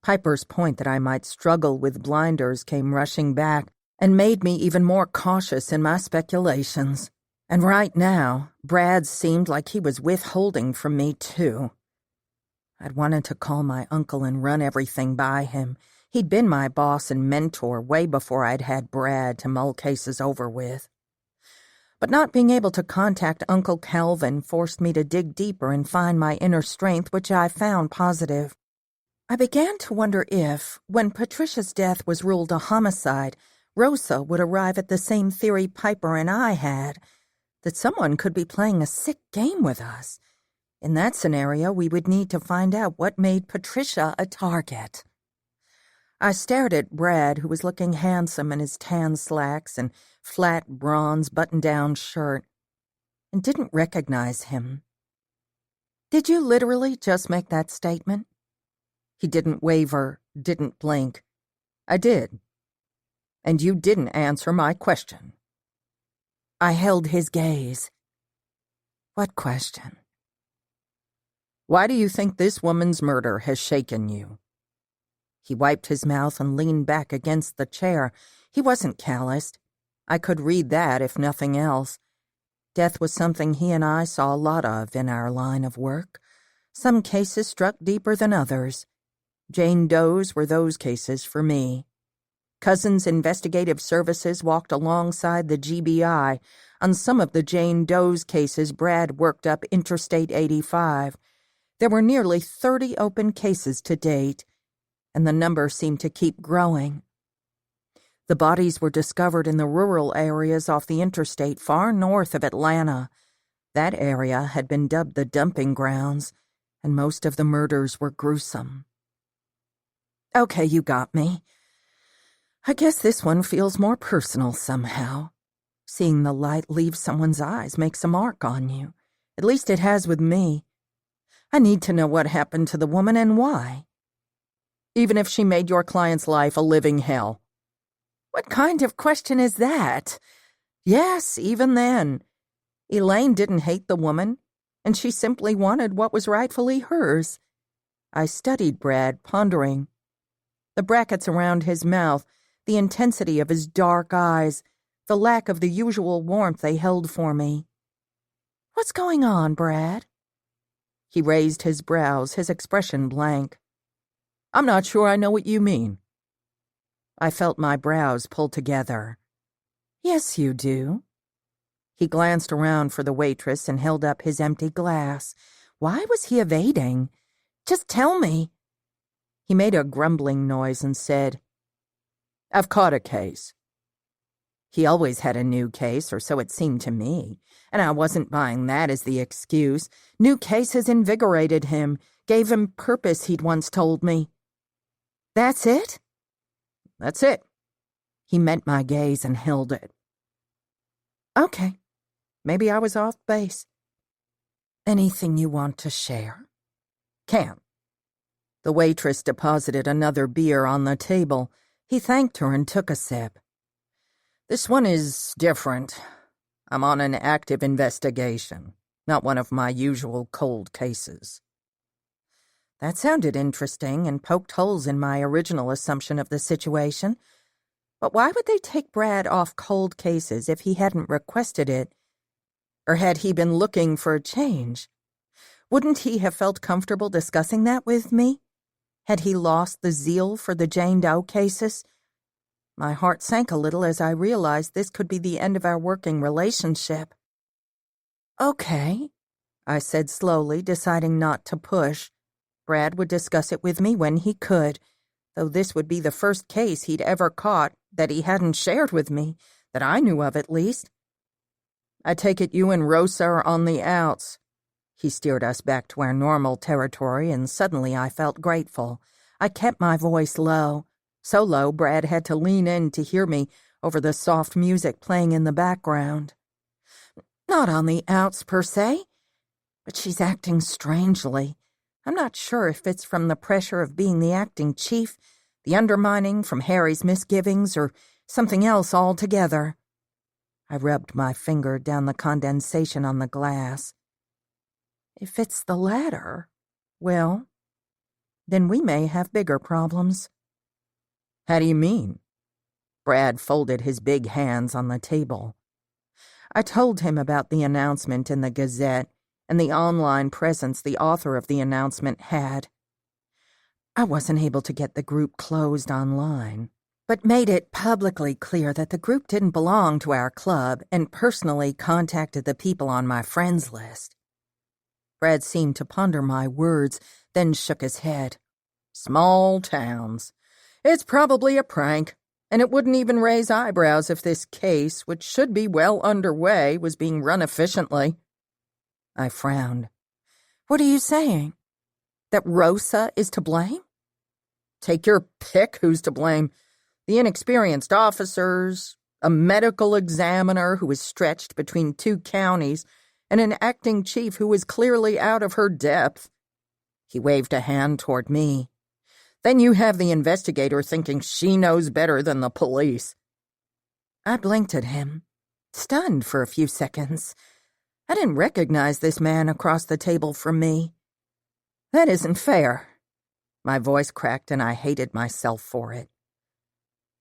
Piper's point that I might struggle with blinders came rushing back and made me even more cautious in my speculations. And right now, Brad seemed like he was withholding from me, too. I'd wanted to call my uncle and run everything by him. He'd been my boss and mentor way before I'd had Brad to mull cases over with. But not being able to contact Uncle Calvin forced me to dig deeper and find my inner strength, which I found positive. I began to wonder if, when Patricia's death was ruled a homicide, Rosa would arrive at the same theory Piper and I had, that someone could be playing a sick game with us. In that scenario, we would need to find out what made Patricia a target. I stared at Brad, who was looking handsome in his tan slacks and flat bronze button-down shirt, and didn't recognize him. "Did you literally just make that statement?" He didn't waver, didn't blink. "I did. And you didn't answer my question." I held his gaze. "What question?" "Why do you think this woman's murder has shaken you?" He wiped his mouth and leaned back against the chair. He wasn't calloused. I could read that, if nothing else. Death was something he and I saw a lot of in our line of work. Some cases struck deeper than others. Jane Doe's were those cases for me. Cousins Investigative Services walked alongside the GBI on some of the Jane Doe's cases Brad worked up Interstate 85. There were nearly 30 open cases to date, and the number seemed to keep growing. The bodies were discovered in the rural areas off the interstate far north of Atlanta. That area had been dubbed the dumping grounds, and most of the murders were gruesome. Okay, you got me. I guess this one feels more personal somehow. Seeing the light leave someone's eyes makes a mark on you. At least it has with me. I need to know what happened to the woman and why. Even if she made your client's life a living hell. What kind of question is that? Yes, even then. Elaine didn't hate the woman, and she simply wanted what was rightfully hers. I studied Brad, pondering. The brackets around his mouth, the intensity of his dark eyes, the lack of the usual warmth they held for me. What's going on, Brad? He raised his brows, his expression blank. I'm not sure I know what you mean. I felt my brows pull together. Yes, you do. He glanced around for the waitress and held up his empty glass. Why was he evading? Just tell me. He made a grumbling noise and said, I've caught a case. He always had a new case, or so it seemed to me, and I wasn't buying that as the excuse. New cases invigorated him, gave him purpose, he'd once told me. That's it? That's it. He met my gaze and held it. Okay, maybe I was off base. Anything you want to share? Can't. The waitress deposited another beer on the table. He thanked her and took a sip. This one is different. I'm on an active investigation, not one of my usual cold cases. That sounded interesting and poked holes in my original assumption of the situation. But why would they take Brad off cold cases if he hadn't requested it? Or had he been looking for a change? Wouldn't he have felt comfortable discussing that with me? Had he lost the zeal for the Jane Doe cases? My heart sank a little as I realized this could be the end of our working relationship. Okay, I said slowly, deciding not to push. Brad would discuss it with me when he could, though this would be the first case he'd ever caught that he hadn't shared with me, that I knew of at least. I take it you and Rosa are on the outs. He steered us back to our normal territory, and suddenly I felt grateful. I kept my voice low, so low Brad had to lean in to hear me over the soft music playing in the background. Not on the outs, per se, but she's acting strangely. I'm not sure if it's from the pressure of being the acting chief, the undermining from Harry's misgivings, or something else altogether. I rubbed my finger down the condensation on the glass. If it's the latter, well, then we may have bigger problems. How do you mean? Brad folded his big hands on the table. I told him about the announcement in the Gazette and the online presence the author of the announcement had. I wasn't able to get the group closed online, but made it publicly clear that the group didn't belong to our club and personally contacted the people on my friends list. Brad seemed to ponder my words, then shook his head. Small towns. It's probably a prank, and it wouldn't even raise eyebrows if this case, which should be well underway, was being run efficiently. I frowned. What are you saying? That Rosa is to blame? Take your pick who's to blame. The inexperienced officers, a medical examiner who is stretched between two counties, and an acting chief who is clearly out of her depth. He waved a hand toward me. Then you have the investigator thinking she knows better than the police. I blinked at him, stunned for a few seconds. I didn't recognize this man across the table from me. That isn't fair. My voice cracked and I hated myself for it.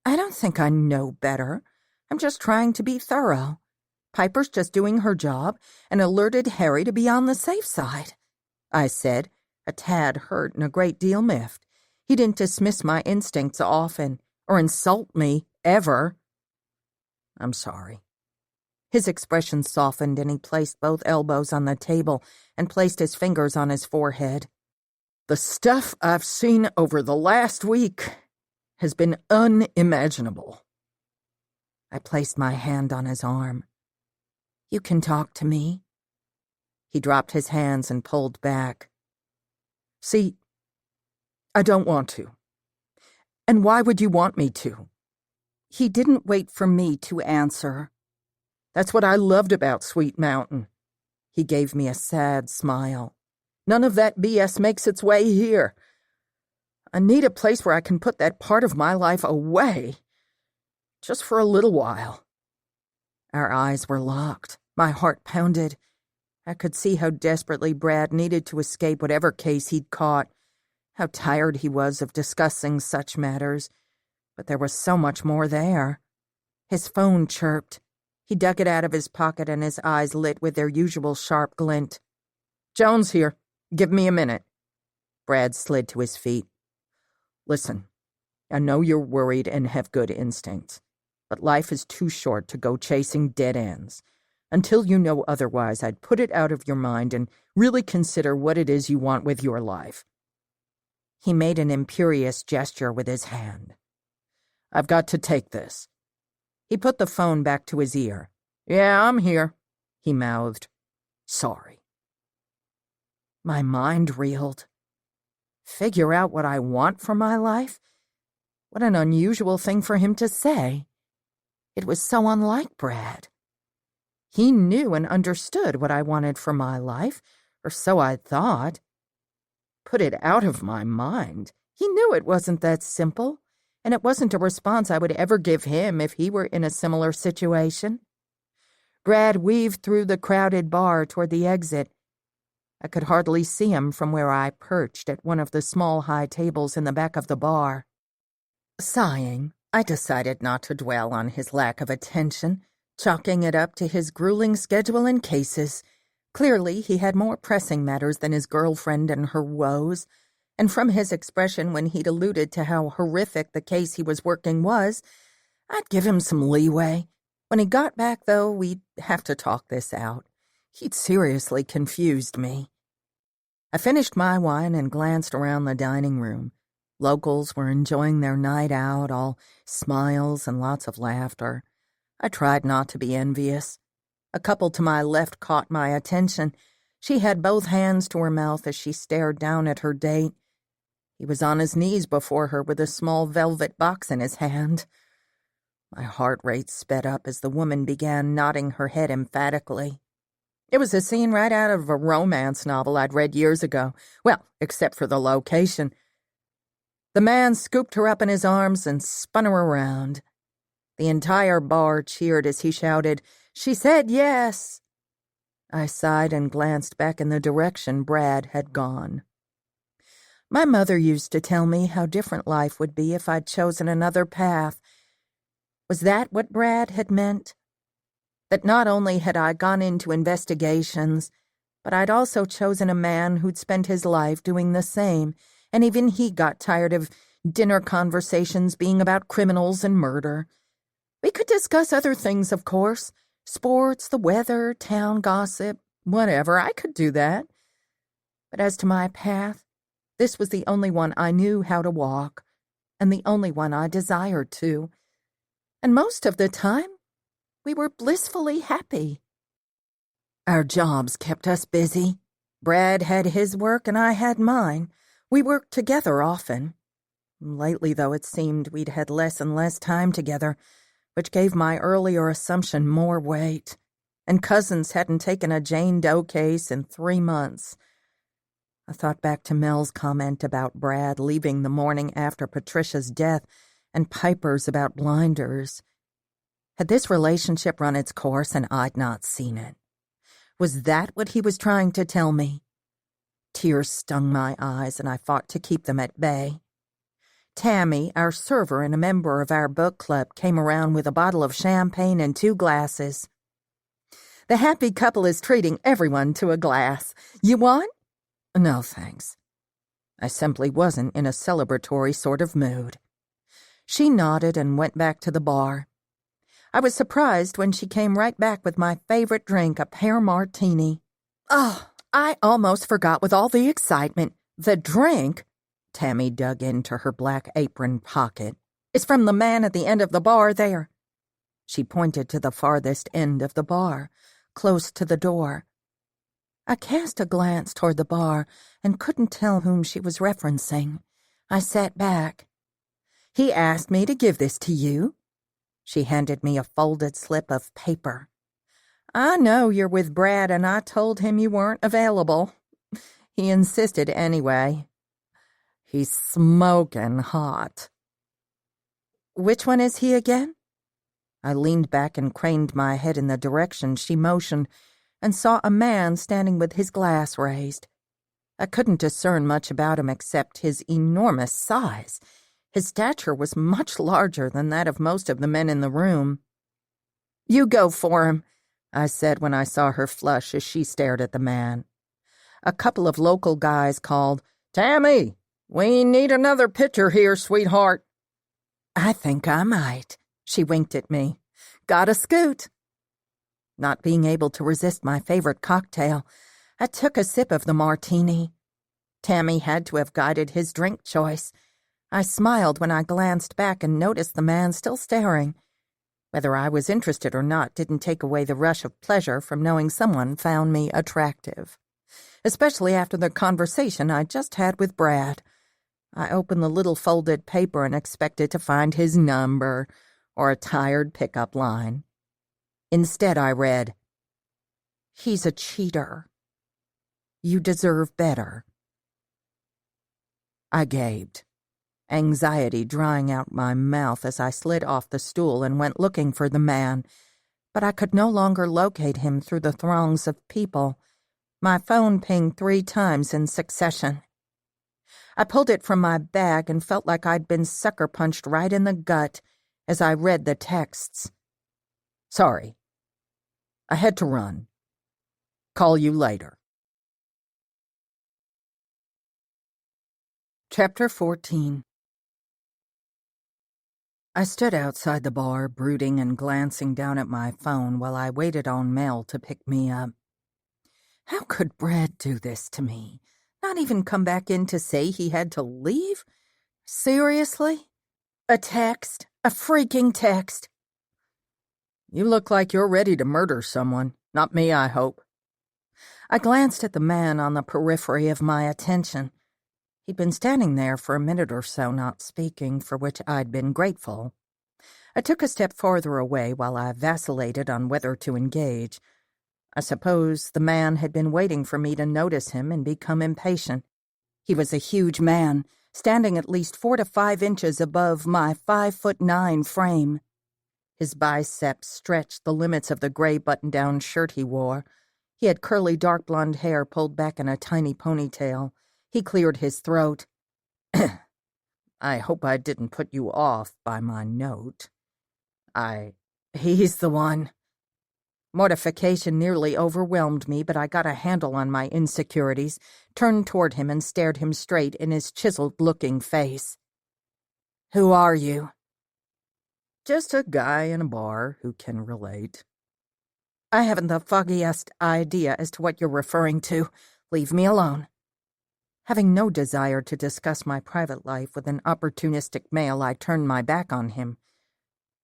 I don't think I know better. I'm just trying to be thorough. Piper's just doing her job and alerted Harry to be on the safe side, I said, a tad hurt and a great deal miffed. He didn't dismiss my instincts often, or insult me, ever. I'm sorry. His expression softened, and he placed both elbows on the table and placed his fingers on his forehead. The stuff I've seen over the last week has been unimaginable. I placed my hand on his arm. You can talk to me. He dropped his hands and pulled back. See, I don't want to. And why would you want me to? He didn't wait for me to answer. That's what I loved about Sweet Mountain. He gave me a sad smile. None of that BS makes its way here. I need a place where I can put that part of my life away. Just for a little while. Our eyes were locked. My heart pounded. I could see how desperately Brad needed to escape whatever case he'd caught, how tired he was of discussing such matters. But there was so much more there. His phone chirped. He dug it out of his pocket and his eyes lit with their usual sharp glint. Jones here. Give me a minute. Brad slid to his feet. Listen, I know you're worried and have good instincts, but life is too short to go chasing dead ends. Until you know otherwise, I'd put it out of your mind and really consider what it is you want with your life. He made an imperious gesture with his hand. I've got to take this. He put the phone back to his ear. Yeah, I'm here, he mouthed. Sorry. My mind reeled. Figure out what I want for my life? What an unusual thing for him to say. It was so unlike Brad. He knew and understood what I wanted for my life, or so I thought. Put it out of my mind. He knew it wasn't that simple, and it wasn't a response I would ever give him if he were in a similar situation. Brad weaved through the crowded bar toward the exit. I could hardly see him from where I perched at one of the small high tables in the back of the bar. Sighing, I decided not to dwell on his lack of attention, chalking it up to his grueling schedule and cases. Clearly, he had more pressing matters than his girlfriend and her woes, and from his expression when he'd alluded to how horrific the case he was working was, I'd give him some leeway. When he got back, though, we'd have to talk this out. He'd seriously confused me. I finished my wine and glanced around the dining room. Locals were enjoying their night out, all smiles and lots of laughter. I tried not to be envious. A couple to my left caught my attention. She had both hands to her mouth as she stared down at her date. He was on his knees before her with a small velvet box in his hand. My heart rate sped up as the woman began nodding her head emphatically. It was a scene right out of a romance novel I'd read years ago. Well, except for the location. The man scooped her up in his arms and spun her around. The entire bar cheered as he shouted, "She said yes!" I sighed and glanced back in the direction Brad had gone. My mother used to tell me how different life would be if I'd chosen another path. Was that what Brad had meant? That not only had I gone into investigations, but I'd also chosen a man who'd spent his life doing the same, and even he got tired of dinner conversations being about criminals and murder. We could discuss other things, of course. Sports, the weather, town gossip, whatever. I could do that. But as to my path, this was the only one I knew how to walk, and the only one I desired to. And most of the time, we were blissfully happy. Our jobs kept us busy. Brad had his work and I had mine. We worked together often. Lately, though, it seemed we'd had less and less time together, which gave my earlier assumption more weight. And Cousins hadn't taken a Jane Doe case in 3 months. I thought back to Mel's comment about Brad leaving the morning after Patricia's death and Piper's about blinders. Had this relationship run its course and I'd not seen it? Was that what he was trying to tell me? Tears stung my eyes and I fought to keep them at bay. Tammy, our server and a member of our book club, came around with a bottle of champagne and 2 glasses. The happy couple is treating everyone to a glass. You want? No, thanks. I simply wasn't in a celebratory sort of mood. She nodded and went back to the bar. I was surprised when she came right back with my favorite drink, a pear martini. Oh, I almost forgot with all the excitement. The drink, Tammy dug into her black apron pocket, is from the man at the end of the bar there. She pointed to the farthest end of the bar, close to the door. I cast a glance toward the bar and couldn't tell whom she was referencing. I sat back. He asked me to give this to you. She handed me a folded slip of paper. I know you're with Brad, and I told him you weren't available. He insisted anyway. He's smoking hot. Which one is he again? I leaned back and craned my head in the direction she motioned, and saw a man standing with his glass raised. I couldn't discern much about him except his enormous size. His stature was much larger than that of most of the men in the room. You go for him, I said when I saw her flush as she stared at the man. A couple of local guys called, Tammy, we need another pitcher here, sweetheart. I think I might. She winked at me. Got a scoot. Not being able to resist my favorite cocktail, I took a sip of the martini. Tammy had to have guided his drink choice. I smiled when I glanced back and noticed the man still staring. Whether I was interested or not didn't take away the rush of pleasure from knowing someone found me attractive, especially after the conversation I just had with Brad. I opened the little folded paper and expected to find his number or a tired pickup line. Instead, I read, He's a cheater. You deserve better. I gaped, anxiety drying out my mouth as I slid off the stool and went looking for the man, but I could no longer locate him through the throngs of people. My phone pinged 3 times in succession. I pulled it from my bag and felt like I'd been sucker-punched right in the gut as I read the texts. Sorry. I had to run. Call you later. Chapter 14. I stood outside the bar, brooding and glancing down at my phone while I waited on Mel to pick me up. How could Brad do this to me? Not even come back in to say he had to leave? Seriously? A text? A freaking text? You look like you're ready to murder someone. Not me, I hope. I glanced at the man on the periphery of my attention. He'd been standing there for a minute or so, not speaking, for which I'd been grateful. I took a step farther away while I vacillated on whether to engage. I suppose the man had been waiting for me to notice him and become impatient. He was a huge man, standing at least 4 to 5 inches above my 5'9" frame. His biceps stretched the limits of the gray button-down shirt he wore. He had curly dark blonde hair pulled back in a tiny ponytail. He cleared his throat. I hope I didn't put you off by my note. He's the one. Mortification nearly overwhelmed me, but I got a handle on my insecurities, turned toward him and stared him straight in his chiseled-looking face. Who are you? Just a guy in a bar who can relate. I haven't the foggiest idea as to what you're referring to. Leave me alone. Having no desire to discuss my private life with an opportunistic male, I turned my back on him.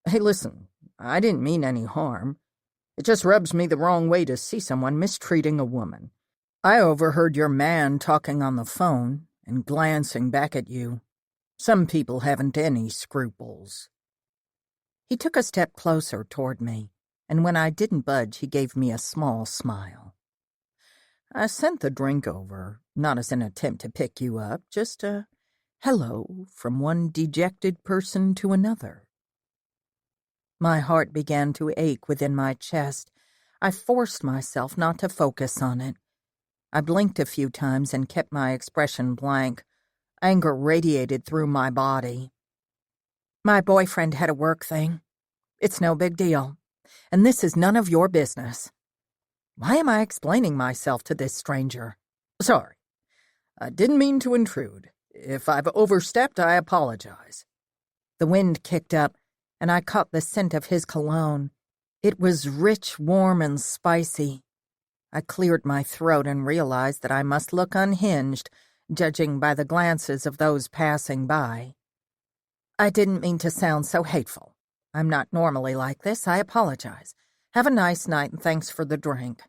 Hey, listen, I didn't mean any harm. It just rubs me the wrong way to see someone mistreating a woman. I overheard your man talking on the phone and glancing back at you. Some people haven't any scruples. He took a step closer toward me, and when I didn't budge, he gave me a small smile. I sent the drink over, not as an attempt to pick you up, just a hello from one dejected person to another. My heart began to ache within my chest. I forced myself not to focus on it. I blinked a few times and kept my expression blank. Anger radiated through my body. My boyfriend had a work thing. It's no big deal, and this is none of your business. Why am I explaining myself to this stranger? Sorry. I didn't mean to intrude. If I've overstepped, I apologize." The wind kicked up, and I caught the scent of his cologne. It was rich, warm, and spicy. I cleared my throat and realized that I must look unhinged, judging by the glances of those passing by. "I didn't mean to sound so hateful. I'm not normally like this. I apologize. Have a nice night, and thanks for the drink."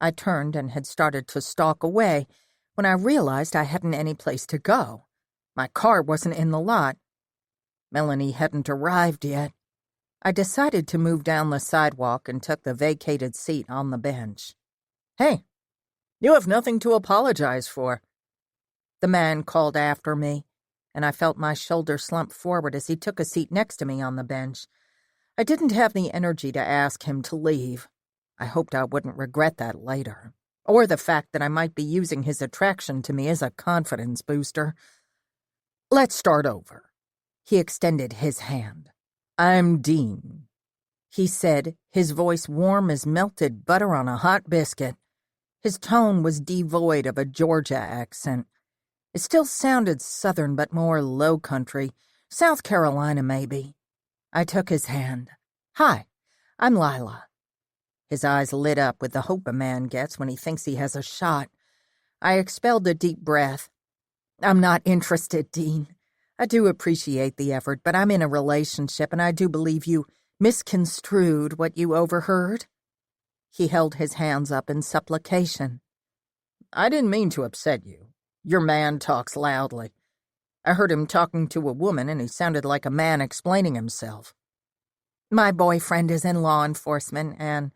I turned and had started to stalk away when I realized I hadn't any place to go. My car wasn't in the lot. Melanie hadn't arrived yet. I decided to move down the sidewalk and took the vacated seat on the bench. "Hey, you have nothing to apologize for," the man called after me, and I felt my shoulder slump forward as he took a seat next to me on the bench. I didn't have the energy to ask him to leave. I hoped I wouldn't regret that later, or the fact that I might be using his attraction to me as a confidence booster. "Let's start over." He extended his hand. "I'm Dean," he said, his voice warm as melted butter on a hot biscuit. His tone was devoid of a Georgia accent. It still sounded Southern, but more low country, South Carolina maybe. I took his hand. "Hi, I'm Lyla." His eyes lit up with the hope a man gets when he thinks he has a shot. I expelled a deep breath. "I'm not interested, Dean. I do appreciate the effort, but I'm in a relationship, and I do believe you misconstrued what you overheard." He held his hands up in supplication. "I didn't mean to upset you. Your man talks loudly. I heard him talking to a woman, and he sounded like a man explaining himself." "My boyfriend is in law enforcement, and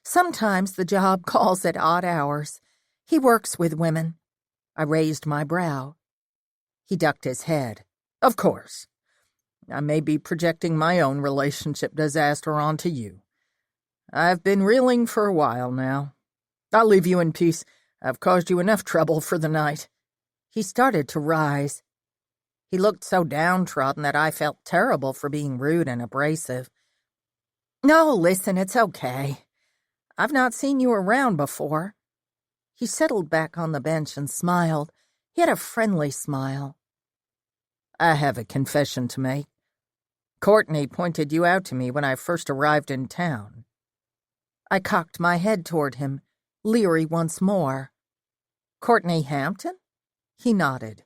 sometimes the job calls at odd hours. He works with women." I raised my brow. He ducked his head. "Of course. I may be projecting my own relationship disaster onto you. I've been reeling for a while now. I'll leave you in peace. I've caused you enough trouble for the night." He started to rise. He looked so downtrodden that I felt terrible for being rude and abrasive. "No, listen, it's okay. I've not seen you around before." He settled back on the bench and smiled. He had a friendly smile. "I have a confession to make. Courtney pointed you out to me when I first arrived in town." I cocked my head toward him, leery once more. "Courtney Hampton?" He nodded.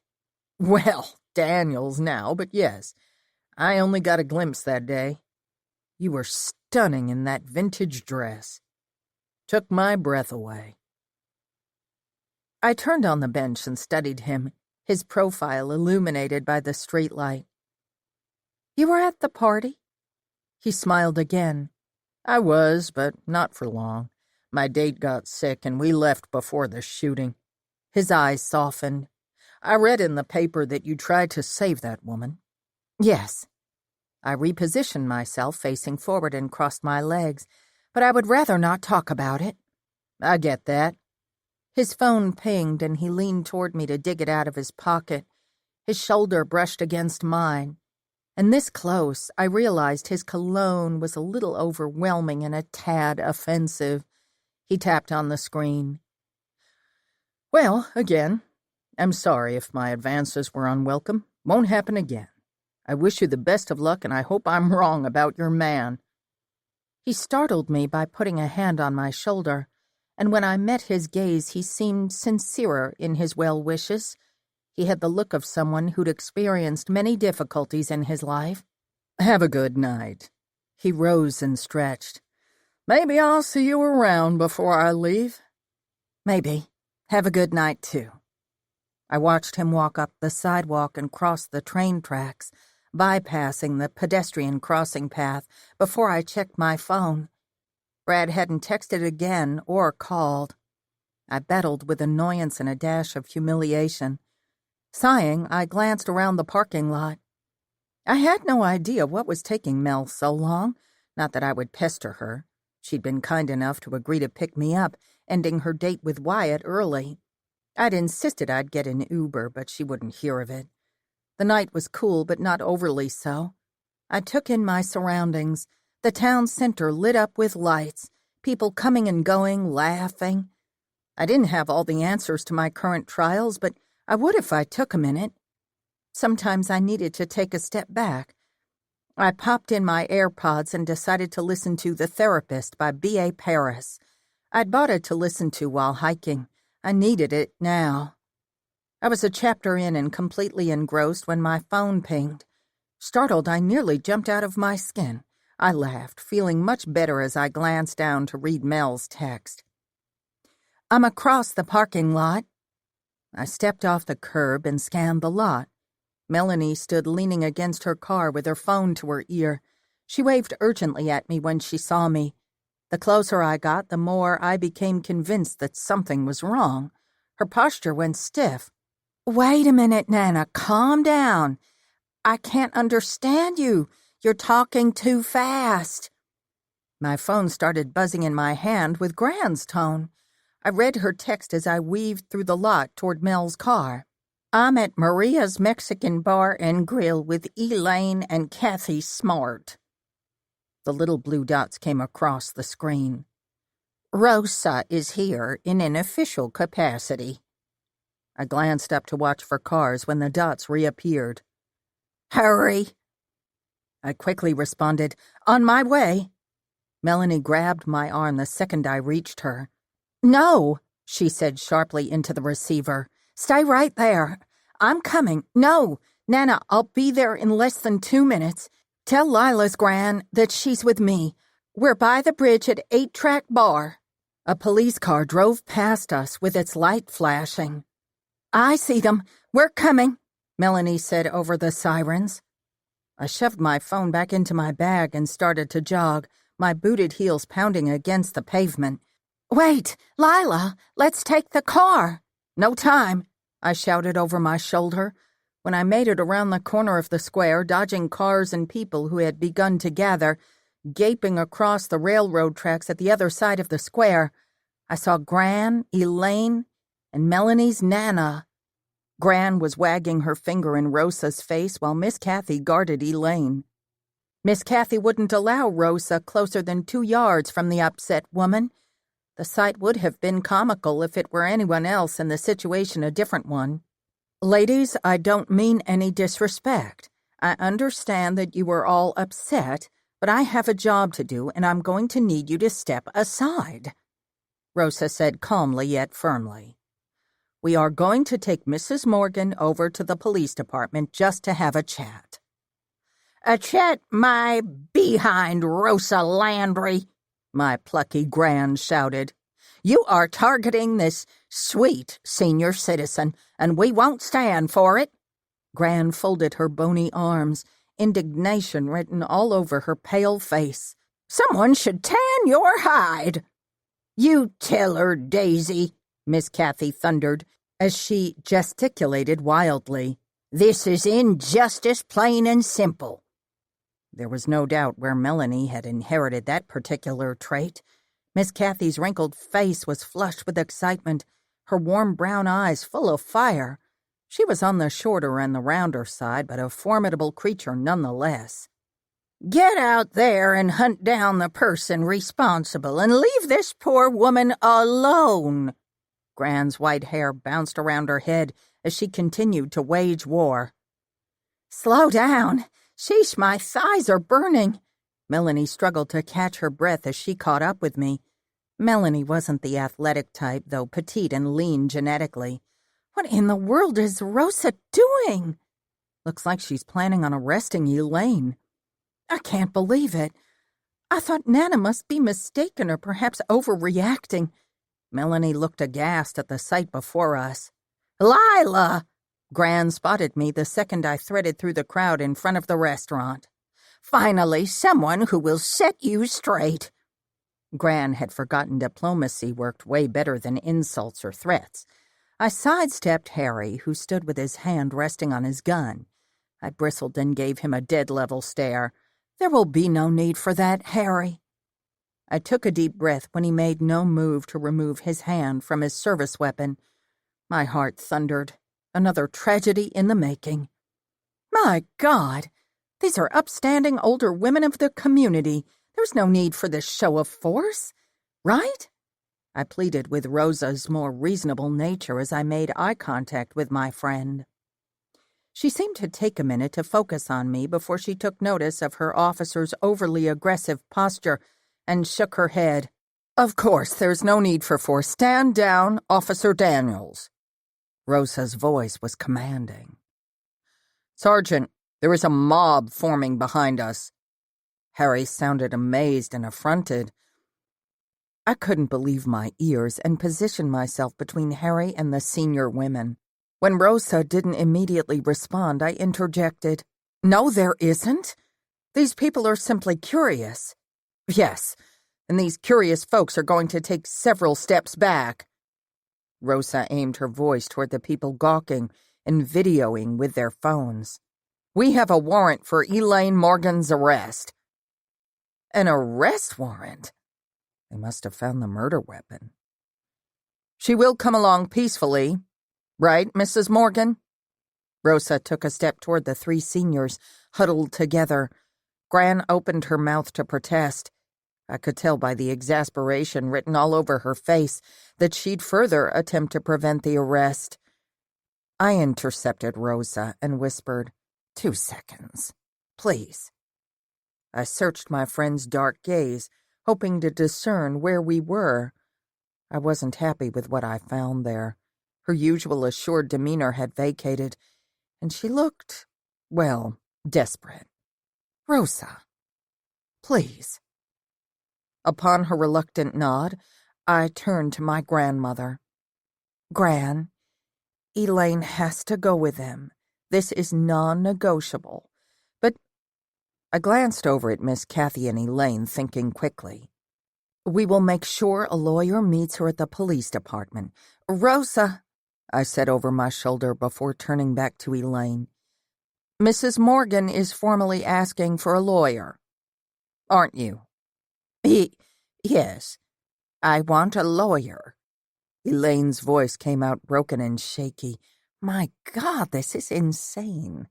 "Well, Daniels now, but yes. I only got a glimpse that day. You were stunning in that vintage dress. Took my breath away." I turned on the bench and studied him, his profile illuminated by the streetlight. "You were at the party?" He smiled again. "I was, but not for long. My date got sick, and we left before the shooting." His eyes softened. "I read in the paper that you tried to save that woman." "Yes." I repositioned myself facing forward and crossed my legs, but I would rather not talk about it. "I get that." His phone pinged, and he leaned toward me to dig it out of his pocket. His shoulder brushed against mine, and this close, I realized his cologne was a little overwhelming and a tad offensive. He tapped on the screen. "Well, again, I'm sorry if my advances were unwelcome. Won't happen again. I wish you the best of luck, and I hope I'm wrong about your man." He startled me by putting a hand on my shoulder, and when I met his gaze, he seemed sincerer in his well wishes. He had the look of someone who'd experienced many difficulties in his life. "Have a good night." He rose and stretched. "Maybe I'll see you around before I leave." "Maybe. Have a good night, too." I watched him walk up the sidewalk and cross the train tracks, bypassing the pedestrian crossing path before I checked my phone. Brad hadn't texted again or called. I battled with annoyance and a dash of humiliation. Sighing, I glanced around the parking lot. I had no idea what was taking Mel so long. Not that I would pester her. She'd been kind enough to agree to pick me up, ending her date with Wyatt early. I'd insisted I'd get an Uber, but she wouldn't hear of it. The night was cool, but not overly so. I took in my surroundings. The town center lit up with lights, people coming and going, laughing. I didn't have all the answers to my current trials, but I would if I took a minute. Sometimes I needed to take a step back. I popped in my AirPods and decided to listen to The Therapist by B.A. Paris. I'd bought it to listen to while hiking. I needed it now. I was a chapter in and completely engrossed when my phone pinged. Startled, I nearly jumped out of my skin. I laughed, feeling much better as I glanced down to read Mel's text. "I'm across the parking lot." I stepped off the curb and scanned the lot. Melanie stood leaning against her car with her phone to her ear. She waved urgently at me when she saw me. The closer I got, the more I became convinced that something was wrong. Her posture went stiff. "Wait a minute, Nana. Calm down. I can't understand you. You're talking too fast." My phone started buzzing in my hand with Gran's tone. I read her text as I weaved through the lot toward Mel's car. "I'm at Maria's Mexican Bar and Grill with Elaine and Kathy Smart." The little blue dots came across the screen. "Rosa is here in an official capacity." I glanced up to watch for cars when the dots reappeared. "Hurry." I quickly responded, "On my way." Melanie grabbed my arm the second I reached her. "No," she said sharply into the receiver. "Stay right there. I'm coming. No, Nana, I'll be there in less than 2 minutes. Tell Lila's Gran that she's with me. We're by the bridge at 8-Track Bar." A police car drove past us with its light flashing. "I see them. We're coming," Melanie said over the sirens. I shoved my phone back into my bag and started to jog, my booted heels pounding against the pavement. "Wait, Lyla, let's take the car." "No time," I shouted over my shoulder. When I made it around the corner of the square, dodging cars and people who had begun to gather, gaping across the railroad tracks at the other side of the square, I saw Gran, Elaine, and Melanie's Nana. Gran was wagging her finger in Rosa's face while Miss Kathy guarded Elaine. Miss Kathy wouldn't allow Rosa closer than 2 yards from the upset woman. The sight would have been comical if it were anyone else and the situation a different one. "Ladies, I don't mean any disrespect. I understand that you are all upset, but I have a job to do and I'm going to need you to step aside," Rosa said calmly yet firmly. "We are going to take Mrs. Morgan over to the police department just to have a chat." "A chat, my behind, Rosa Landry," my plucky Gran shouted. "You are targeting this sweet senior citizen, and we won't stand for it." Gran folded her bony arms, indignation written all over her pale face. "Someone should tan your hide." "You tell her, Daisy," Miss Kathy thundered, as she gesticulated wildly. "This is injustice, plain and simple." There was no doubt where Melanie had inherited that particular trait. Miss Kathy's wrinkled face was flushed with excitement, her warm brown eyes full of fire. She was on the shorter and the rounder side, but a formidable creature nonetheless. "Get out there and hunt down the person responsible and leave this poor woman alone." Gran's white hair bounced around her head as she continued to wage war. "Slow down. Sheesh, my thighs are burning." Melanie struggled to catch her breath as she caught up with me. Melanie wasn't the athletic type, though petite and lean genetically. What in the world is Rosa doing? Looks like she's planning on arresting Elaine. I can't believe it. I thought Nana must be mistaken or perhaps overreacting. Melanie looked aghast at the sight before us. "Lyla!" Gran spotted me the second I threaded through the crowd in front of the restaurant. "Finally, someone who will set you straight." Gran had forgotten diplomacy worked way better than insults or threats. I sidestepped Harry, who stood with his hand resting on his gun. I bristled and gave him a dead-level stare. "There will be no need for that, Harry." I took a deep breath when he made no move to remove his hand from his service weapon. My heart thundered. Another tragedy in the making. My God! These are upstanding older women of the community. There's no need for this show of force, right? I pleaded with Rosa's more reasonable nature as I made eye contact with my friend. She seemed to take a minute to focus on me before she took notice of her officer's overly aggressive posture and shook her head. "Of course, there's no need for force. Stand down, Officer Daniels." Rosa's voice was commanding. "Sergeant, there is a mob forming behind us." Harry sounded amazed and affronted. I couldn't believe my ears and positioned myself between Harry and the senior women. When Rosa didn't immediately respond, I interjected, "No, there isn't. These people are simply curious." "Yes, and these curious folks are going to take several steps back." Rosa aimed her voice toward the people gawking and videoing with their phones. "We have a warrant for Elaine Morgan's arrest." "An arrest warrant?" They must have found the murder weapon. "She will come along peacefully. Right, Mrs. Morgan?" Rosa took a step toward the three seniors, huddled together. Gran opened her mouth to protest. I could tell by the exasperation written all over her face that she'd further attempt to prevent the arrest. I intercepted Rosa and whispered, 2 seconds, please." I searched my friend's dark gaze, hoping to discern where we were. I wasn't happy with what I found there. Her usual assured demeanor had vacated, and she looked, well, desperate. "Rosa, please." Upon her reluctant nod, I turned to my grandmother. "Gran, Elaine has to go with them. This is non-negotiable." But I glanced over at Miss Kathy and Elaine, thinking quickly. "We will make sure a lawyer meets her at the police department." "Rosa," I said over my shoulder before turning back to Elaine, "Mrs. Morgan is formally asking for a lawyer. Aren't you?" Yes, I want a lawyer." Elaine's voice came out broken and shaky. My God, this is insane.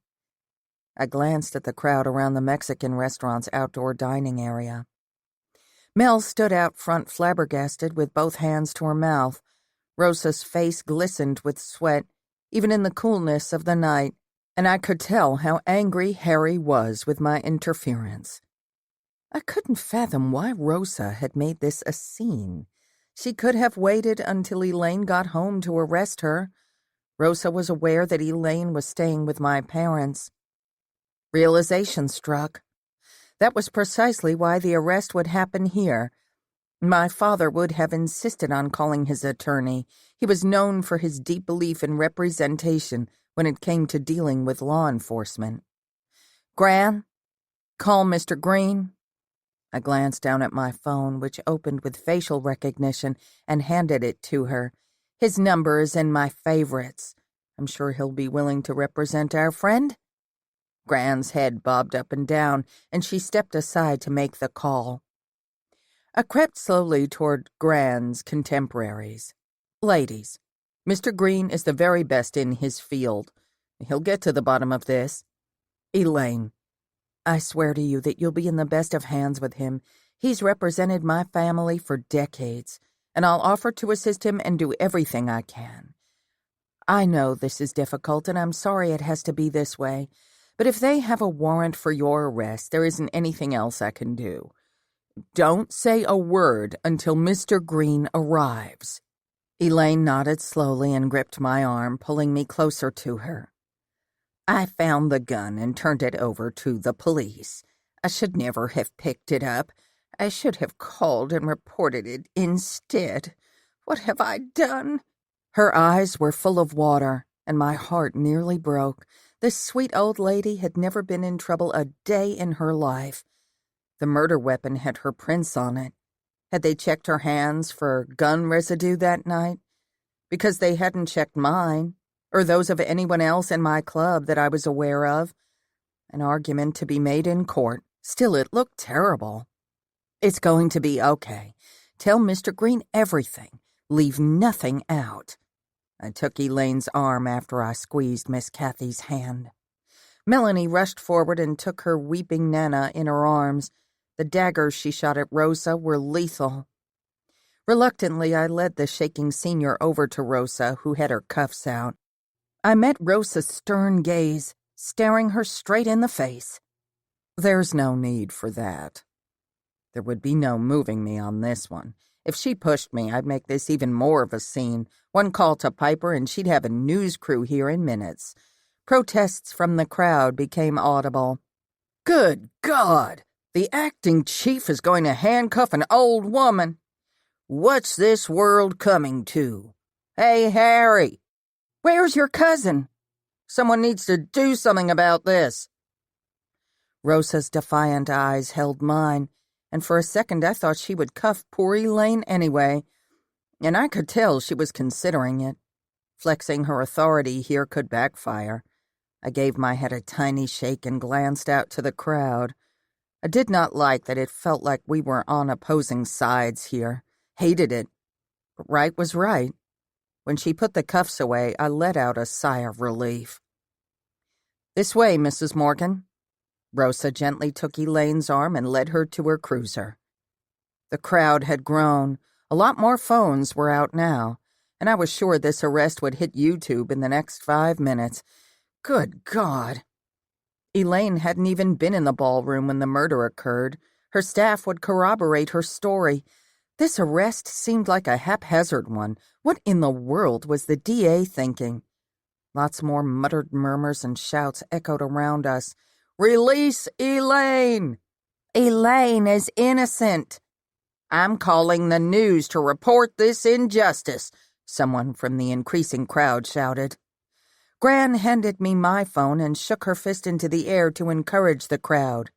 I glanced at the crowd around the Mexican restaurant's outdoor dining area. Mel stood out front flabbergasted with both hands to her mouth. Rosa's face glistened with sweat, even in the coolness of the night, and I could tell how angry Harry was with my interference. I couldn't fathom why Rosa had made this a scene. She could have waited until Elaine got home to arrest her. Rosa was aware that Elaine was staying with my parents. Realization struck. That was precisely why the arrest would happen here. My father would have insisted on calling his attorney. He was known for his deep belief in representation when it came to dealing with law enforcement. "Gran, call Mr. Green." I glanced down at my phone, which opened with facial recognition, and handed it to her. "His number is in my favorites. I'm sure he'll be willing to represent our friend." Gran's head bobbed up and down, and she stepped aside to make the call. I crept slowly toward Gran's contemporaries. "Ladies, Mr. Green is the very best in his field. He'll get to the bottom of this. Elaine, I swear to you that you'll be in the best of hands with him. He's represented my family for decades, and I'll offer to assist him and do everything I can. I know this is difficult, and I'm sorry it has to be this way, but if they have a warrant for your arrest, there isn't anything else I can do. Don't say a word until Mr. Green arrives." Elaine nodded slowly and gripped my arm, pulling me closer to her. "I found the gun and turned it over to the police. I should never have picked it up. I should have called and reported it instead. What have I done?" Her eyes were full of water, and my heart nearly broke. This sweet old lady had never been in trouble a day in her life. The murder weapon had her prints on it. Had they checked her hands for gun residue that night? Because they hadn't checked mine, or those of anyone else in my club that I was aware of. An argument to be made in court. Still, it looked terrible. "It's going to be okay. Tell Mr. Green everything. Leave nothing out." I took Elaine's arm after I squeezed Miss Kathy's hand. Melanie rushed forward and took her weeping Nana in her arms. The daggers she shot at Rosa were lethal. Reluctantly, I led the shaking senior over to Rosa, who had her cuffs out. I met Rosa's stern gaze, staring her straight in the face. There's no need for that. There would be no moving me on this one. If she pushed me, I'd make this even more of a scene. One call to Piper and she'd have a news crew here in minutes. Protests from the crowd became audible. Good God! The acting chief is going to handcuff an old woman. What's this world coming to? Hey, Harry! Where's your cousin? Someone needs to do something about this. Rosa's defiant eyes held mine, and for a second I thought she would cuff poor Elaine anyway, and I could tell she was considering it. Flexing her authority here could backfire. I gave my head a tiny shake and glanced out to the crowd. I did not like that it felt like we were on opposing sides here. Hated it. But right was right. When she put the cuffs away, I let out a sigh of relief. This way, Mrs. Morgan. Rosa gently took Elaine's arm and led her to her cruiser. The crowd had grown. A lot more phones were out now, and I was sure this arrest would hit YouTube in the next 5 minutes. Good God! Elaine hadn't even been in the ballroom when the murder occurred. Her staff would corroborate her story. This arrest seemed like a haphazard one. What in the world was the DA thinking? Lots more muttered murmurs and shouts echoed around us. Release Elaine! Elaine is innocent. I'm calling the news to report this injustice, someone from the increasing crowd shouted. Gran handed me my phone and shook her fist into the air to encourage the crowd.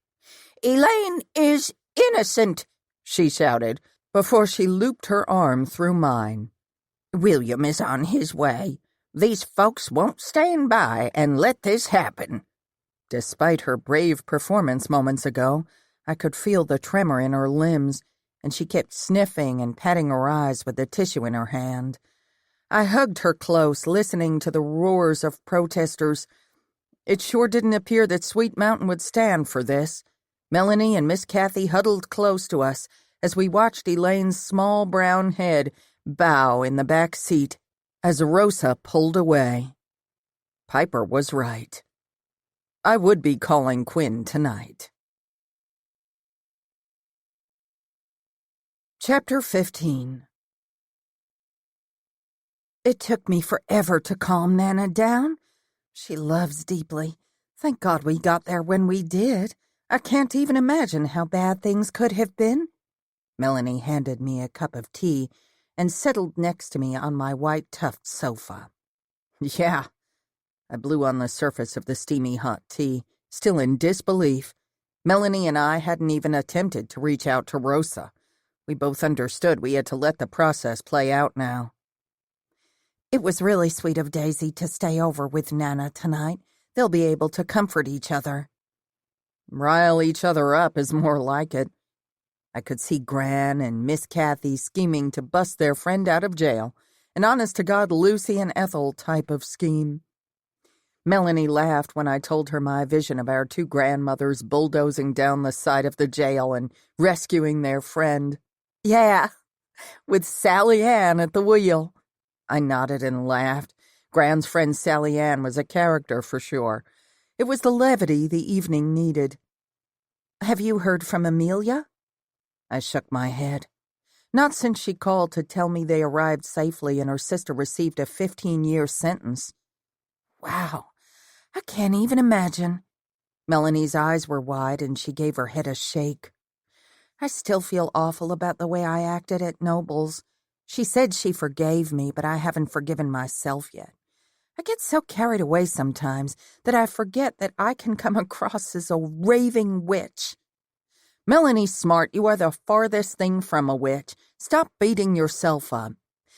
Elaine is innocent, she shouted, before she looped her arm through mine. William is on his way. These folks won't stand by and let this happen. Despite her brave performance moments ago, I could feel the tremor in her limbs, and she kept sniffing and patting her eyes with the tissue in her hand. I hugged her close, listening to the roars of protesters. It sure didn't appear that Sweet Mountain would stand for this. Melanie and Miss Kathy huddled close to us as we watched Elaine's small brown head bow in the back seat as Rosa pulled away. Piper was right. I would be calling Quinn tonight. Chapter 15. It took me forever to calm Nana down. She loves deeply. Thank God we got there when we did. I can't even imagine how bad things could have been. Melanie handed me a cup of tea and settled next to me on my white tuft sofa. Yeah. I blew on the surface of the steamy hot tea, still in disbelief. Melanie and I hadn't even attempted to reach out to Rosa. We both understood we had to let the process play out now. It was really sweet of Daisy to stay over with Nana tonight. They'll be able to comfort each other. Rile each other up is more like it. I could see Gran and Miss Kathy scheming to bust their friend out of jail, an honest-to-God Lucy and Ethel type of scheme. Melanie laughed when I told her my vision of our two grandmothers bulldozing down the side of the jail and rescuing their friend. Yeah, with Sally Ann at the wheel. I nodded and laughed. Gran's friend Sally Ann was a character for sure. It was the levity the evening needed. Have you heard from Amelia? I shook my head. Not since she called to tell me they arrived safely and her sister received a 15-year sentence. Wow, I can't even imagine. Melanie's eyes were wide and she gave her head a shake. I still feel awful about the way I acted at Noble's. She said she forgave me, but I haven't forgiven myself yet. I get so carried away sometimes that I forget that I can come across as a raving witch. Melanie Smart, you are the farthest thing from a witch. Stop beating yourself up.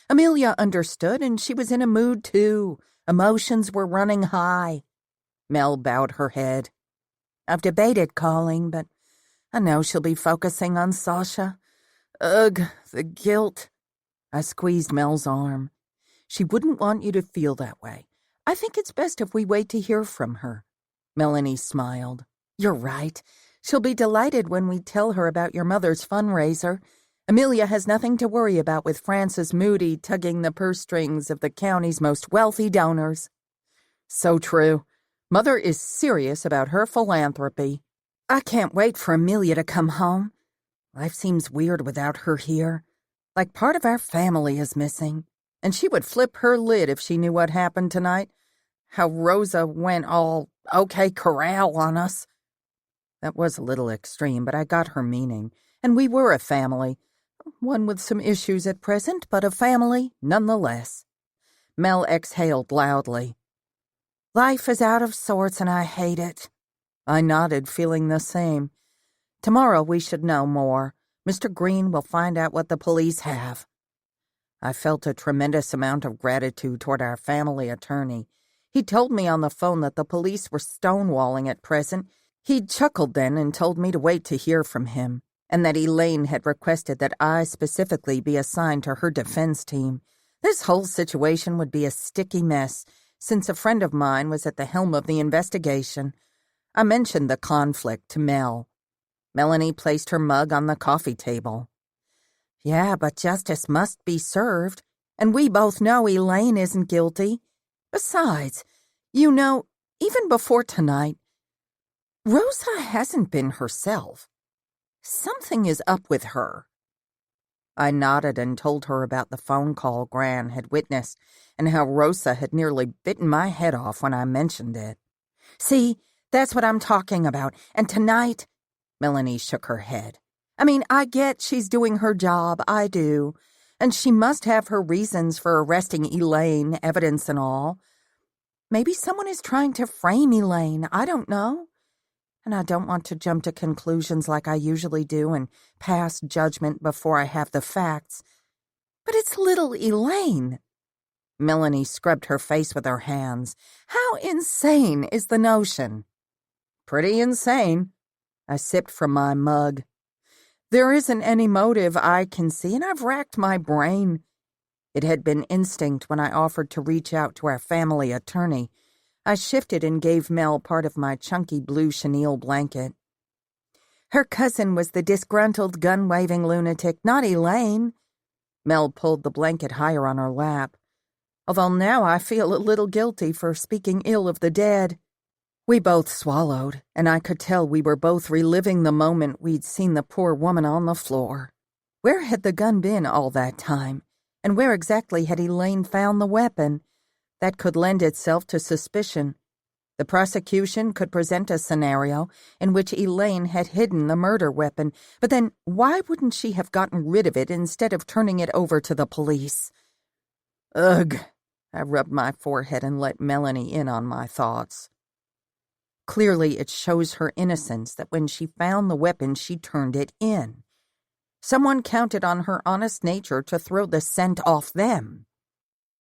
Amelia understood, and she was in a mood, too. Emotions were running high. Mel bowed her head. I've debated calling, but I know she'll be focusing on Sasha. Ugh, the guilt. I squeezed Mel's arm. She wouldn't want you to feel that way. I think it's best if we wait to hear from her. Melanie smiled. You're right. She'll be delighted when we tell her about your mother's fundraiser. Amelia has nothing to worry about with Frances Moody tugging the purse strings of the county's most wealthy donors. So true. Mother is serious about her philanthropy. I can't wait for Amelia to come home. Life seems weird without her here. Like part of our family is missing. And she would flip her lid if she knew what happened tonight. How Rosa went all OK corral on us. That was a little extreme, but I got her meaning. And we were a family. One with some issues at present, but a family nonetheless. Mel exhaled loudly. Life is out of sorts and I hate it. I nodded, feeling the same. Tomorrow we should know more. Mr. Green will find out what the police have. I felt a tremendous amount of gratitude toward our family attorney. He told me on the phone that the police were stonewalling at present. He'd chuckled then and told me to wait to hear from him, and that Elaine had requested that I specifically be assigned to her defense team. This whole situation would be a sticky mess, since a friend of mine was at the helm of the investigation. I mentioned the conflict to Mel. Melanie placed her mug on the coffee table. Yeah, but justice must be served, and we both know Elaine isn't guilty. Besides, you know, even before tonight, Rosa hasn't been herself. Something is up with her. I nodded and told her about the phone call Gran had witnessed and how Rosa had nearly bitten my head off when I mentioned it. See, that's what I'm talking about, and tonight, Melanie shook her head. I mean, I get she's doing her job, I do, and she must have her reasons for arresting Elaine, evidence and all. Maybe someone is trying to frame Elaine, I don't know. And I don't want to jump to conclusions like I usually do and pass judgment before I have the facts. But it's little Elaine. Melanie scrubbed her face with her hands. How insane is the notion? Pretty insane. I sipped from my mug. There isn't any motive I can see, and I've racked my brain. It had been instinct when I offered to reach out to our family attorney. I shifted and gave Mel part of my chunky blue chenille blanket. Her cousin was the disgruntled gun-waving lunatic, not Elaine. Mel pulled the blanket higher on her lap. Although now I feel a little guilty for speaking ill of the dead. We both swallowed, and I could tell we were both reliving the moment we'd seen the poor woman on the floor. Where had the gun been all that time? And where exactly had Elaine found the weapon? That could lend itself to suspicion. The prosecution could present a scenario in which Elaine had hidden the murder weapon, but then why wouldn't she have gotten rid of it instead of turning it over to the police? Ugh! I rubbed my forehead and let Melanie in on my thoughts. Clearly, it shows her innocence that when she found the weapon, she turned it in. Someone counted on her honest nature to throw the scent off them.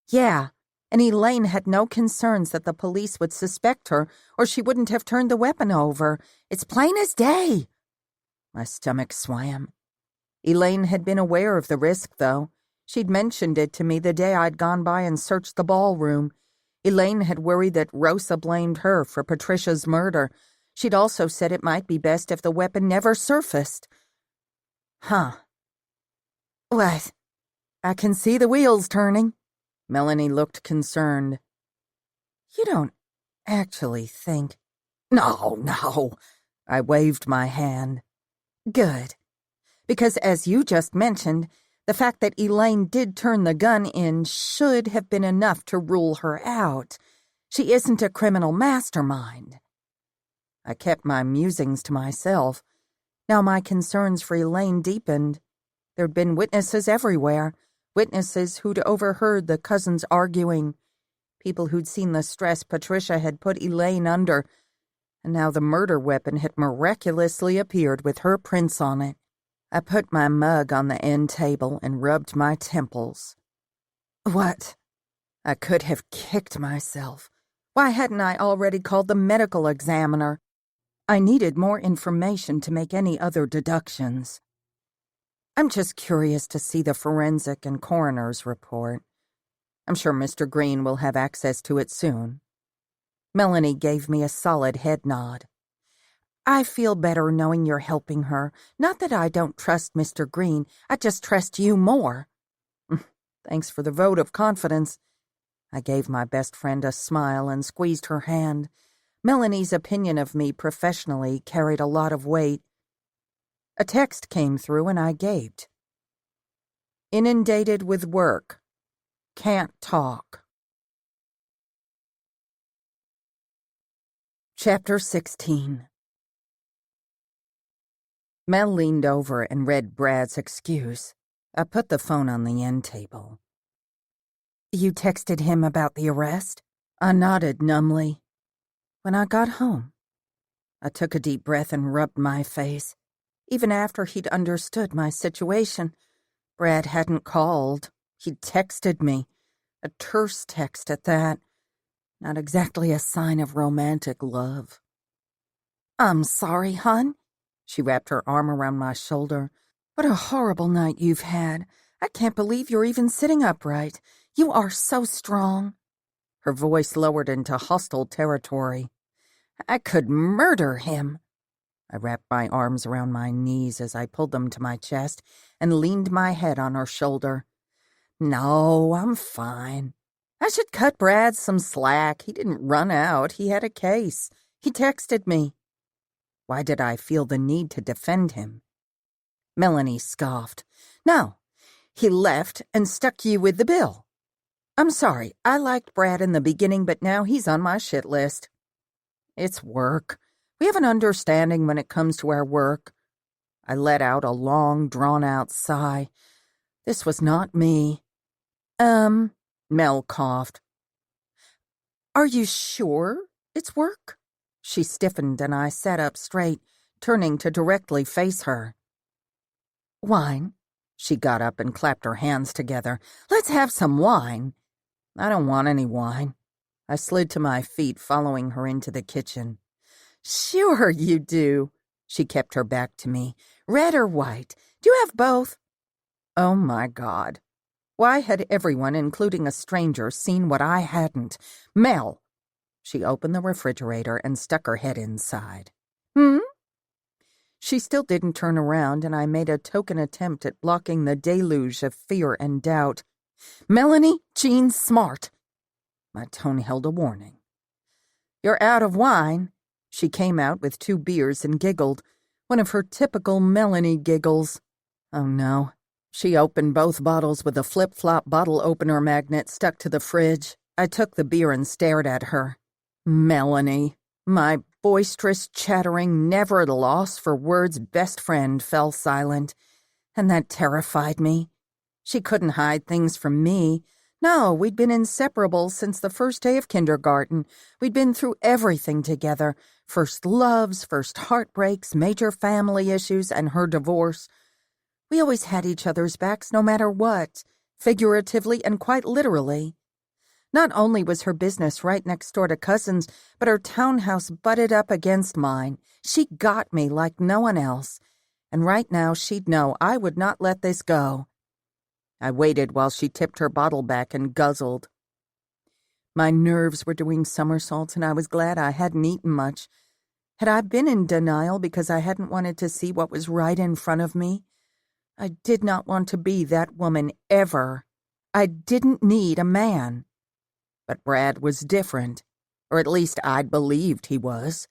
Yeah, and Elaine had no concerns that the police would suspect her, or she wouldn't have turned the weapon over. It's plain as day. My stomach swam. Elaine had been aware of the risk, though. She'd mentioned it to me the day I'd gone by and searched the ballroom. Elaine had worried that Rosa blamed her for Patricia's murder. She'd also said it might be best if the weapon never surfaced. Huh. What? I can see the wheels turning. Melanie looked concerned. You don't actually think... No. I waved my hand. Good. Because as you just mentioned, the fact that Elaine did turn the gun in should have been enough to rule her out. She isn't a criminal mastermind. I kept my musings to myself. Now my concerns for Elaine deepened. There'd been witnesses everywhere, witnesses who'd overheard the cousins arguing, people who'd seen the stress Patricia had put Elaine under, and now the murder weapon had miraculously appeared with her prints on it. I put my mug on the end table and rubbed my temples. What? I could have kicked myself. Why hadn't I already called the medical examiner? I needed more information to make any other deductions. I'm just curious to see the forensic and coroner's report. I'm sure Mr. Green will have access to it soon. Melanie gave me a solid head nod. I feel better knowing you're helping her. Not that I don't trust Mr. Green, I just trust you more." "Thanks for the vote of confidence." I gave my best friend a smile and squeezed her hand. Melanie's opinion of me professionally carried a lot of weight. A text came through and I gaped. "Inundated with work. Can't talk." Chapter 16. Mel leaned over and read Brad's excuse. I put the phone on the end table. "You texted him about the arrest?" I nodded numbly. "When I got home." I took a deep breath and rubbed my face. Even after he'd understood my situation, Brad hadn't called. He'd texted me. A terse text at that. Not exactly a sign of romantic love. "I'm sorry, hon." She wrapped her arm around my shoulder. "What a horrible night you've had. I can't believe you're even sitting upright. You are so strong." Her voice lowered into hostile territory. "I could murder him." I wrapped my arms around my knees as I pulled them to my chest and leaned my head on her shoulder. "No, I'm fine. I should cut Brad some slack. He didn't run out. He had a case. He texted me." Why did I feel the need to defend him? Melanie scoffed. "No, he left and stuck you with the bill. I'm sorry, I liked Brad in the beginning, but now he's on my shit list. It's work. We have an understanding when it comes to our work." I let out a long, drawn-out sigh. This was not me. Mel coughed. "Are you sure it's work?" She stiffened and I sat up straight, turning to directly face her. "Wine?" She got up and clapped her hands together. "Let's have some wine." "I don't want any wine." I slid to my feet, following her into the kitchen. "Sure you do." She kept her back to me. "Red or white? Do you have both?" Oh my God. Why had everyone, including a stranger, seen what I hadn't? "Mel!" She opened the refrigerator and stuck her head inside. "Hmm?" She still didn't turn around, and I made a token attempt at blocking the deluge of fear and doubt. "Melanie, Jean's smart." My tone held a warning. "You're out of wine." She came out with 2 beers and giggled, one of her typical Melanie giggles. Oh no. She opened both bottles with a flip-flop bottle opener magnet stuck to the fridge. I took the beer and stared at her. Melanie. My boisterous, chattering, never at a loss for words best friend fell silent, and that terrified me. She couldn't hide things from me. No, we'd been inseparable since the first day of kindergarten. We'd been through everything together. First loves, first heartbreaks, major family issues, and her divorce. We always had each other's backs no matter what, figuratively and quite literally. Not only was her business right next door to Cousins, but her townhouse butted up against mine. She got me like no one else, and right now she'd know I would not let this go. I waited while she tipped her bottle back and guzzled. My nerves were doing somersaults, and I was glad I hadn't eaten much. Had I been in denial because I hadn't wanted to see what was right in front of me? I did not want to be that woman ever. I didn't need a man. But Brad was different, or at least I'd believed he was.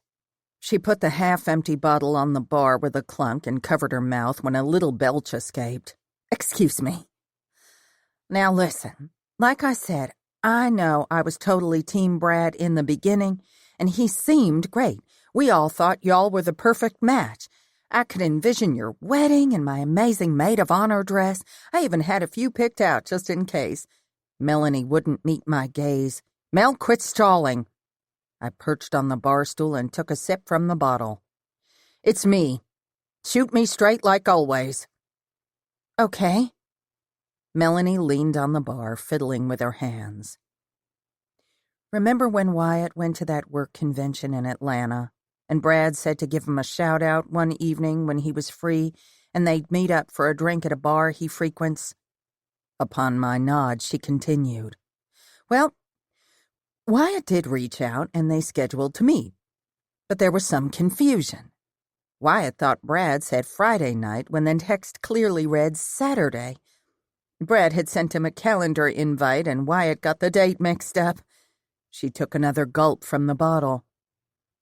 She put the half-empty bottle on the bar with a clunk and covered her mouth when a little belch escaped. "Excuse me. Now listen, like I said, I know I was totally Team Brad in the beginning, and he seemed great. We all thought y'all were the perfect match. I could envision your wedding and my amazing maid of honor dress. I even had a few picked out just in case." Melanie wouldn't meet my gaze. "Mel, quit stalling." I perched on the bar stool and took a sip from the bottle. "It's me. Shoot me straight like always." "Okay." Melanie leaned on the bar, fiddling with her hands. "Remember when Wyatt went to that work convention in Atlanta, and Brad said to give him a shout-out one evening when he was free, and they'd meet up for a drink at a bar he frequents?" Upon my nod, she continued. "Well, Wyatt did reach out, and they scheduled to meet. But there was some confusion. Wyatt thought Brad said Friday night when the text clearly read Saturday. Brad had sent him a calendar invite and Wyatt got the date mixed up. She took another gulp from the bottle.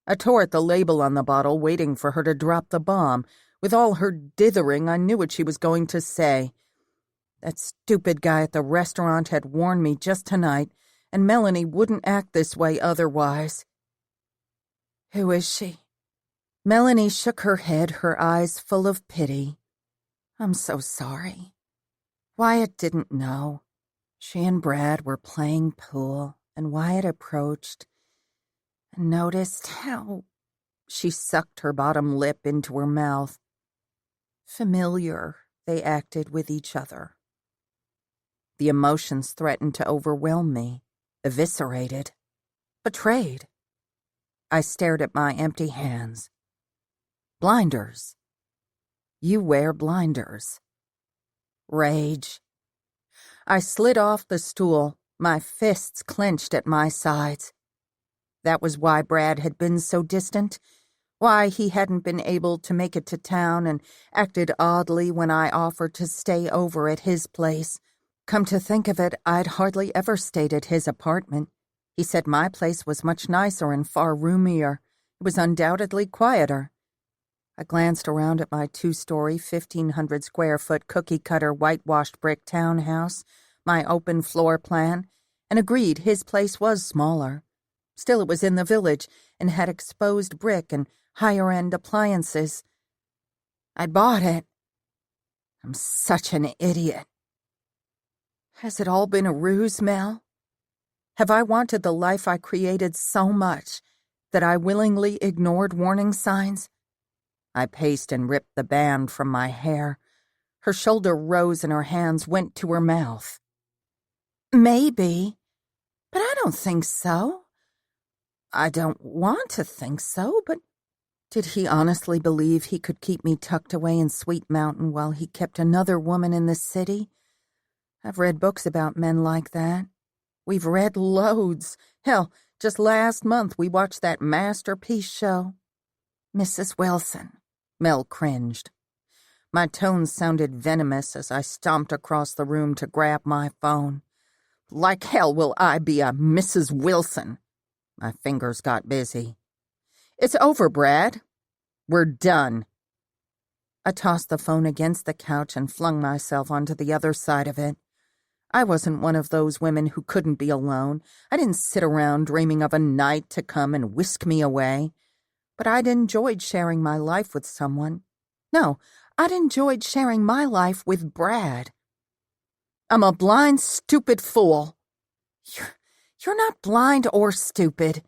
I tore at the label on the bottle, waiting for her to drop the bomb. With all her dithering, I knew what she was going to say. That stupid guy at the restaurant had warned me just tonight, and Melanie wouldn't act this way otherwise. Who is she? Melanie shook her head, her eyes full of pity. I'm so sorry. Wyatt didn't know. She and Brad were playing pool, and Wyatt approached and noticed how she sucked her bottom lip into her mouth. Familiar, they acted with each other. The emotions threatened to overwhelm me, eviscerated, betrayed. I stared at my empty hands. Blinders. You wear blinders. Rage. I slid off the stool, my fists clenched at my sides. That was why Brad had been so distant, why he hadn't been able to make it to town and acted oddly when I offered to stay over at his place. Come to think of it, I'd hardly ever stayed at his apartment. He said my place was much nicer and far roomier. It was undoubtedly quieter. I glanced around at my 2-story, 1,500-square-foot cookie-cutter whitewashed brick townhouse, my open floor plan, and agreed his place was smaller. Still, it was in the village and had exposed brick and higher-end appliances. I bought it. I'm such an idiot. Has it all been a ruse, Mel? Have I wanted the life I created so much that I willingly ignored warning signs? I paced and ripped the band from my hair. Her shoulder rose and her hands went to her mouth. Maybe, but I don't think so. I don't want to think so, but did he honestly believe he could keep me tucked away in Sweet Mountain while he kept another woman in the city? I've read books about men like that. We've read loads. Hell, just last month we watched that masterpiece show. Mrs. Wilson. Mel cringed. My tones sounded venomous as I stomped across the room to grab my phone. Like hell will I be a Mrs. Wilson. My fingers got busy. It's over, Brad. We're done. I tossed the phone against the couch and flung myself onto the other side of it. I wasn't one of those women who couldn't be alone. I didn't sit around dreaming of a night to come and whisk me away. But I'd enjoyed sharing my life with someone. No, I'd enjoyed sharing my life with Brad. I'm a blind, stupid fool. You're not blind or stupid.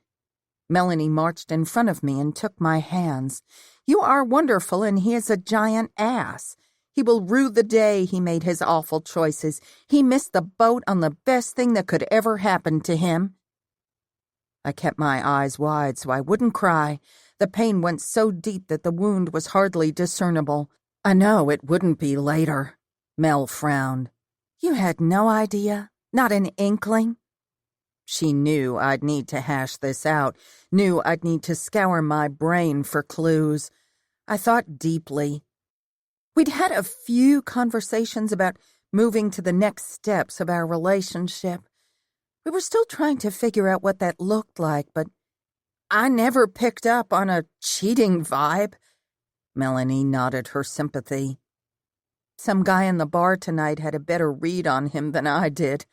Melanie marched in front of me and took my hands. You are wonderful, and he is a giant ass. He will rue the day he made his awful choices. He missed the boat on the best thing that could ever happen to him. I kept my eyes wide so I wouldn't cry. The pain went so deep that the wound was hardly discernible. I know it wouldn't be later. Mel frowned. You had no idea? Not an inkling? She knew I'd need to hash this out, knew I'd need to scour my brain for clues. I thought deeply. We'd had a few conversations about moving to the next steps of our relationship. We were still trying to figure out what that looked like, but I never picked up on a cheating vibe. Melanie nodded her sympathy. Some guy in the bar tonight had a better read on him than I did.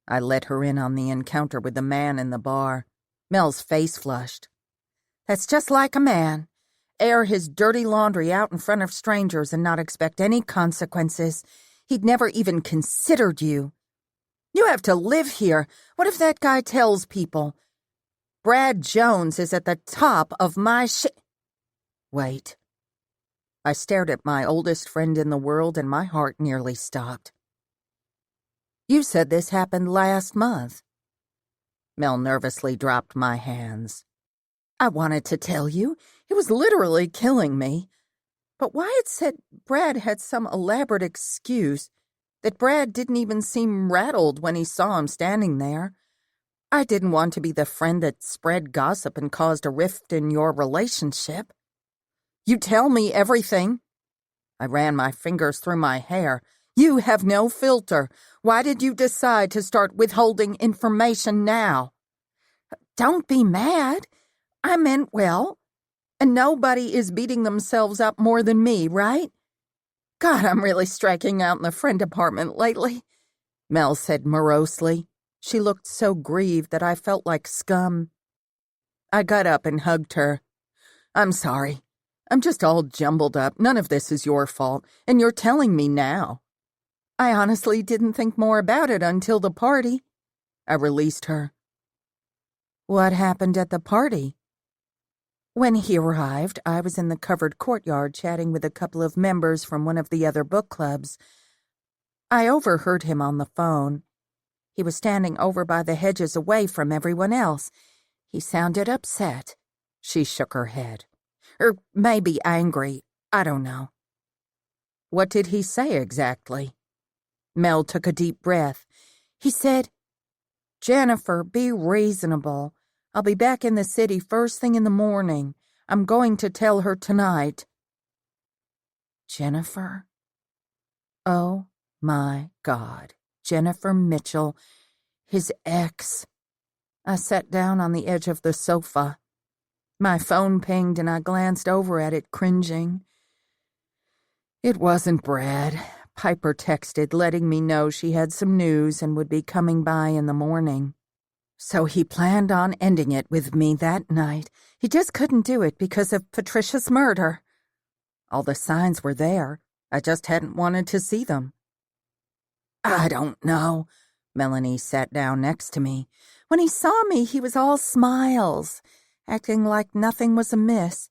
I let her in on the encounter with the man in the bar. Mel's face flushed. That's just like a man. Air his dirty laundry out in front of strangers and not expect any consequences. He'd never even considered you. You have to live here. What if that guy tells people? Brad Jones is at the top of my Wait. I stared at my oldest friend in the world and my heart nearly stopped. You said this happened last month. Mel nervously dropped my hands. I wanted to tell you. It was literally killing me. But Wyatt said Brad had some elaborate excuse, that Brad didn't even seem rattled when he saw him standing there. I didn't want to be the friend that spread gossip and caused a rift in your relationship. You tell me everything." I ran my fingers through my hair. "You have no filter. Why did you decide to start withholding information now?" "Don't be mad. I meant well. And nobody is beating themselves up more than me, right? God, I'm really striking out in the friend department lately," Mel said morosely. She looked so grieved that I felt like scum. I got up and hugged her. "I'm sorry. I'm just all jumbled up. None of this is your fault, and you're telling me now." "I honestly didn't think more about it until the party." I released her. "What happened at the party?" "When he arrived, I was in the covered courtyard chatting with a couple of members from one of the other book clubs. I overheard him on the phone. He was standing over by the hedges away from everyone else. He sounded upset." She shook her head. "Or maybe angry. I don't know." "What did he say exactly?" Mel took a deep breath. He said, "Jennifer, be reasonable. I'll be back in the city first thing in the morning. I'm going to tell her tonight." Jennifer? Oh my God. Jennifer Mitchell. His ex. I sat down on the edge of the sofa. My phone pinged and I glanced over at it, cringing. It wasn't Brad. Piper texted, letting me know she had some news and would be coming by in the morning. So he planned on ending it with me that night. He just couldn't do it because of Patricia's murder. All the signs were there. I just hadn't wanted to see them. "I don't know." Melanie sat down next to me. "When he saw me, he was all smiles, acting like nothing was amiss.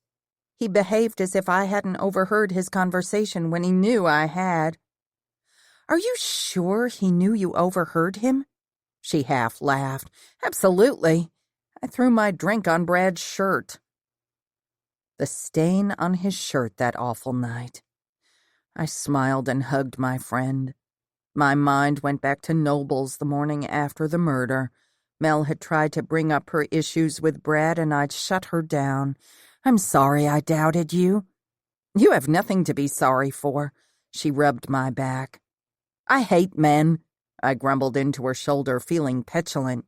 He behaved as if I hadn't overheard his conversation when he knew I had." "Are you sure he knew you overheard him?" She half laughed. "Absolutely. I threw my drink on Brad's shirt." The stain on his shirt that awful night. I smiled and hugged my friend. My mind went back to Nobles the morning after the murder. Mel had tried to bring up her issues with Brad and I'd shut her down. "I'm sorry I doubted you." "You have nothing to be sorry for." She rubbed my back. "I hate men," I grumbled into her shoulder, feeling petulant.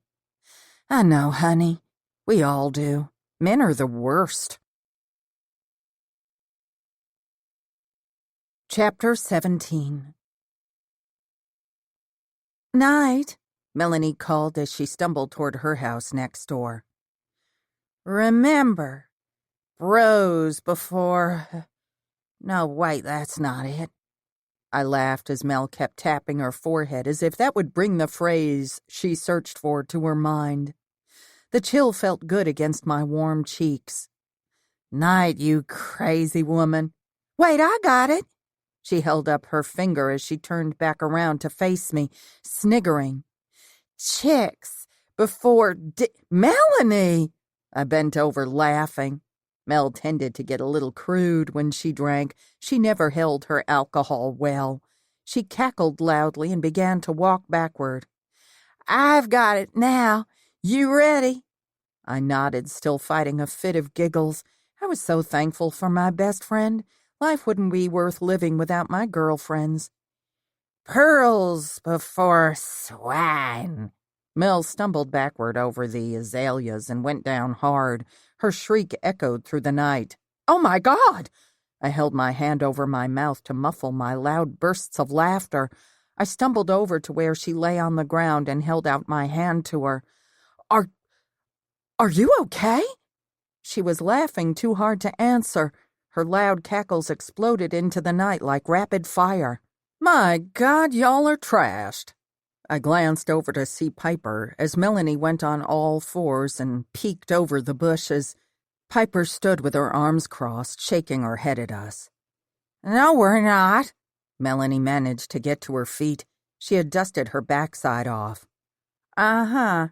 "I know, honey. We all do. Men are the worst." Chapter 17. "Night," Melanie called as she stumbled toward her house next door. "Remember, bros before... No, wait, that's not it." I laughed as Mel kept tapping her forehead as if that would bring the phrase she searched for to her mind. The chill felt good against my warm cheeks. "Night, you crazy woman." "Wait, I got it." She held up her finger as she turned back around to face me, sniggering. "Chicks before Melanie!" I bent over, laughing. Mel tended to get a little crude when she drank. She never held her alcohol well. She cackled loudly and began to walk backward. "I've got it now. You ready?" I nodded, still fighting a fit of giggles. I was so thankful for my best friend. Life wouldn't be worth living without my girlfriends. "Pearls before swine." Mel stumbled backward over the azaleas and went down hard. Her shriek echoed through the night. "Oh, my God!" I held my hand over my mouth to muffle my loud bursts of laughter. I stumbled over to where she lay on the ground and held out my hand to her. Are you okay?" She was laughing too hard to answer. Her loud cackles exploded into the night like rapid fire. "My God, y'all are trashed." I glanced over to see Piper as Melanie went on all fours and peeked over the bushes. Piper stood with her arms crossed, shaking her head at us. "No, we're not." Melanie managed to get to her feet. She had dusted her backside off. "Uh-huh."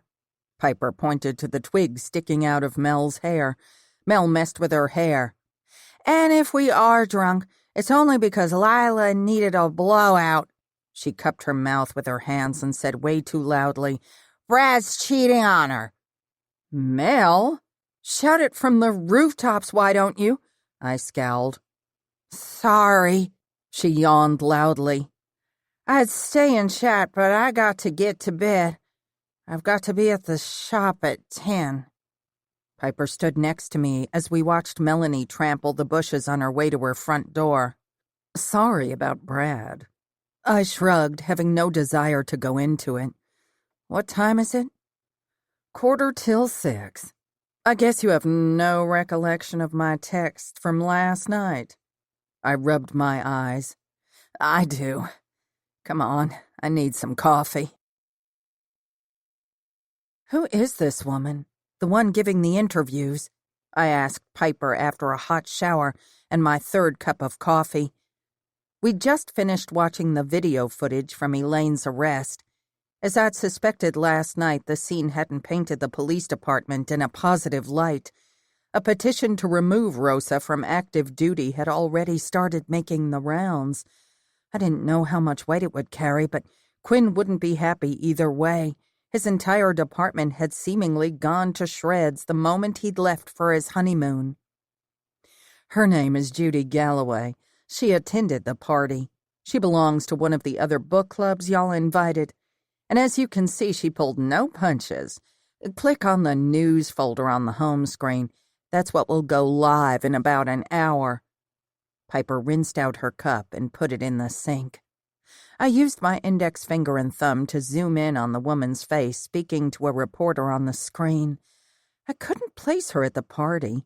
Piper pointed to the twigs sticking out of Mel's hair. Mel messed with her hair. "And if we are drunk, it's only because Lyla needed a blowout." She cupped her mouth with her hands and said way too loudly, "Brad's cheating on her." "Mel, shout it from the rooftops, why don't you?" I scowled. Sorry, She yawned loudly. I'd stay and chat, but I got to get to bed. I've got to be at the shop at 10. Piper stood next to me as we watched Melanie trample the bushes on her way to her front door. Sorry about Brad. I shrugged, having no desire to go into it. What time is it? 6:15. I guess you have no recollection of my text from last night. I rubbed my eyes. I do. Come on, I need some coffee. Who is this woman? The one giving the interviews? I asked Piper after a hot shower and my third cup of coffee. We'd just finished watching the video footage from Elaine's arrest. As I'd suspected last night, the scene hadn't painted the police department in a positive light. A petition to remove Rosa from active duty had already started making the rounds. I didn't know how much weight it would carry, but Quinn wouldn't be happy either way. His entire department had seemingly gone to shreds the moment he'd left for his honeymoon. Her name is Judy Galloway. She attended the party. She belongs to one of the other book clubs y'all invited. And as you can see, she pulled no punches. Click on the news folder on the home screen. That's what will go live in about an hour. Piper rinsed out her cup and put it in the sink. I used my index finger and thumb to zoom in on the woman's face, speaking to a reporter on the screen. I couldn't place her at the party.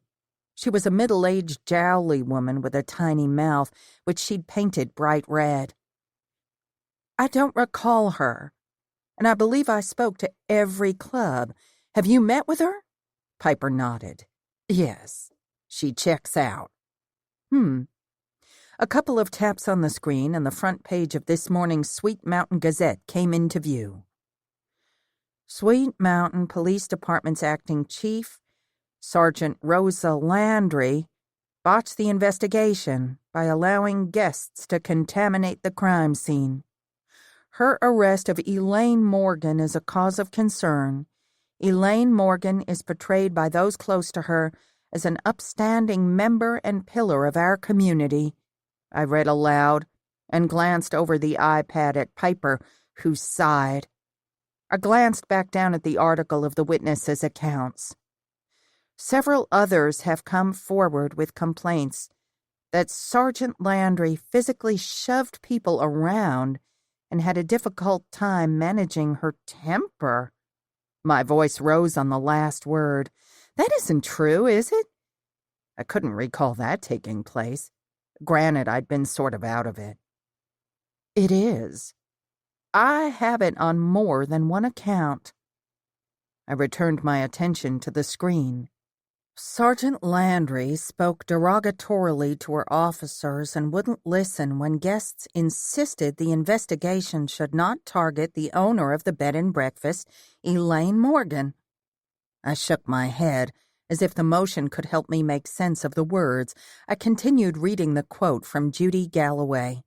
She was a middle-aged, jowly woman with a tiny mouth, which she'd painted bright red. I don't recall her, and I believe I spoke to every club. Have you met with her? Piper nodded. Yes, she checks out. A couple of taps on the screen and the front page of this morning's Sweet Mountain Gazette came into view. Sweet Mountain Police Department's acting chief, Sergeant Rosa Landry, botched the investigation by allowing guests to contaminate the crime scene. Her arrest of Elaine Morgan is a cause of concern. Elaine Morgan is portrayed by those close to her as an upstanding member and pillar of our community. I read aloud and glanced over the iPad at Piper, who sighed. I glanced back down at the article of the witnesses' accounts. Several others have come forward with complaints that Sergeant Landry physically shoved people around and had a difficult time managing her temper. My voice rose on the last word. That isn't true, is it? I couldn't recall that taking place. Granted, I'd been sort of out of it. It is. I have it on more than one account. I returned my attention to the screen. Sergeant Landry spoke derogatorily to her officers and wouldn't listen when guests insisted the investigation should not target the owner of the bed and breakfast, Elaine Morgan. I shook my head, as if the motion could help me make sense of the words. I continued reading the quote from Judy Galloway.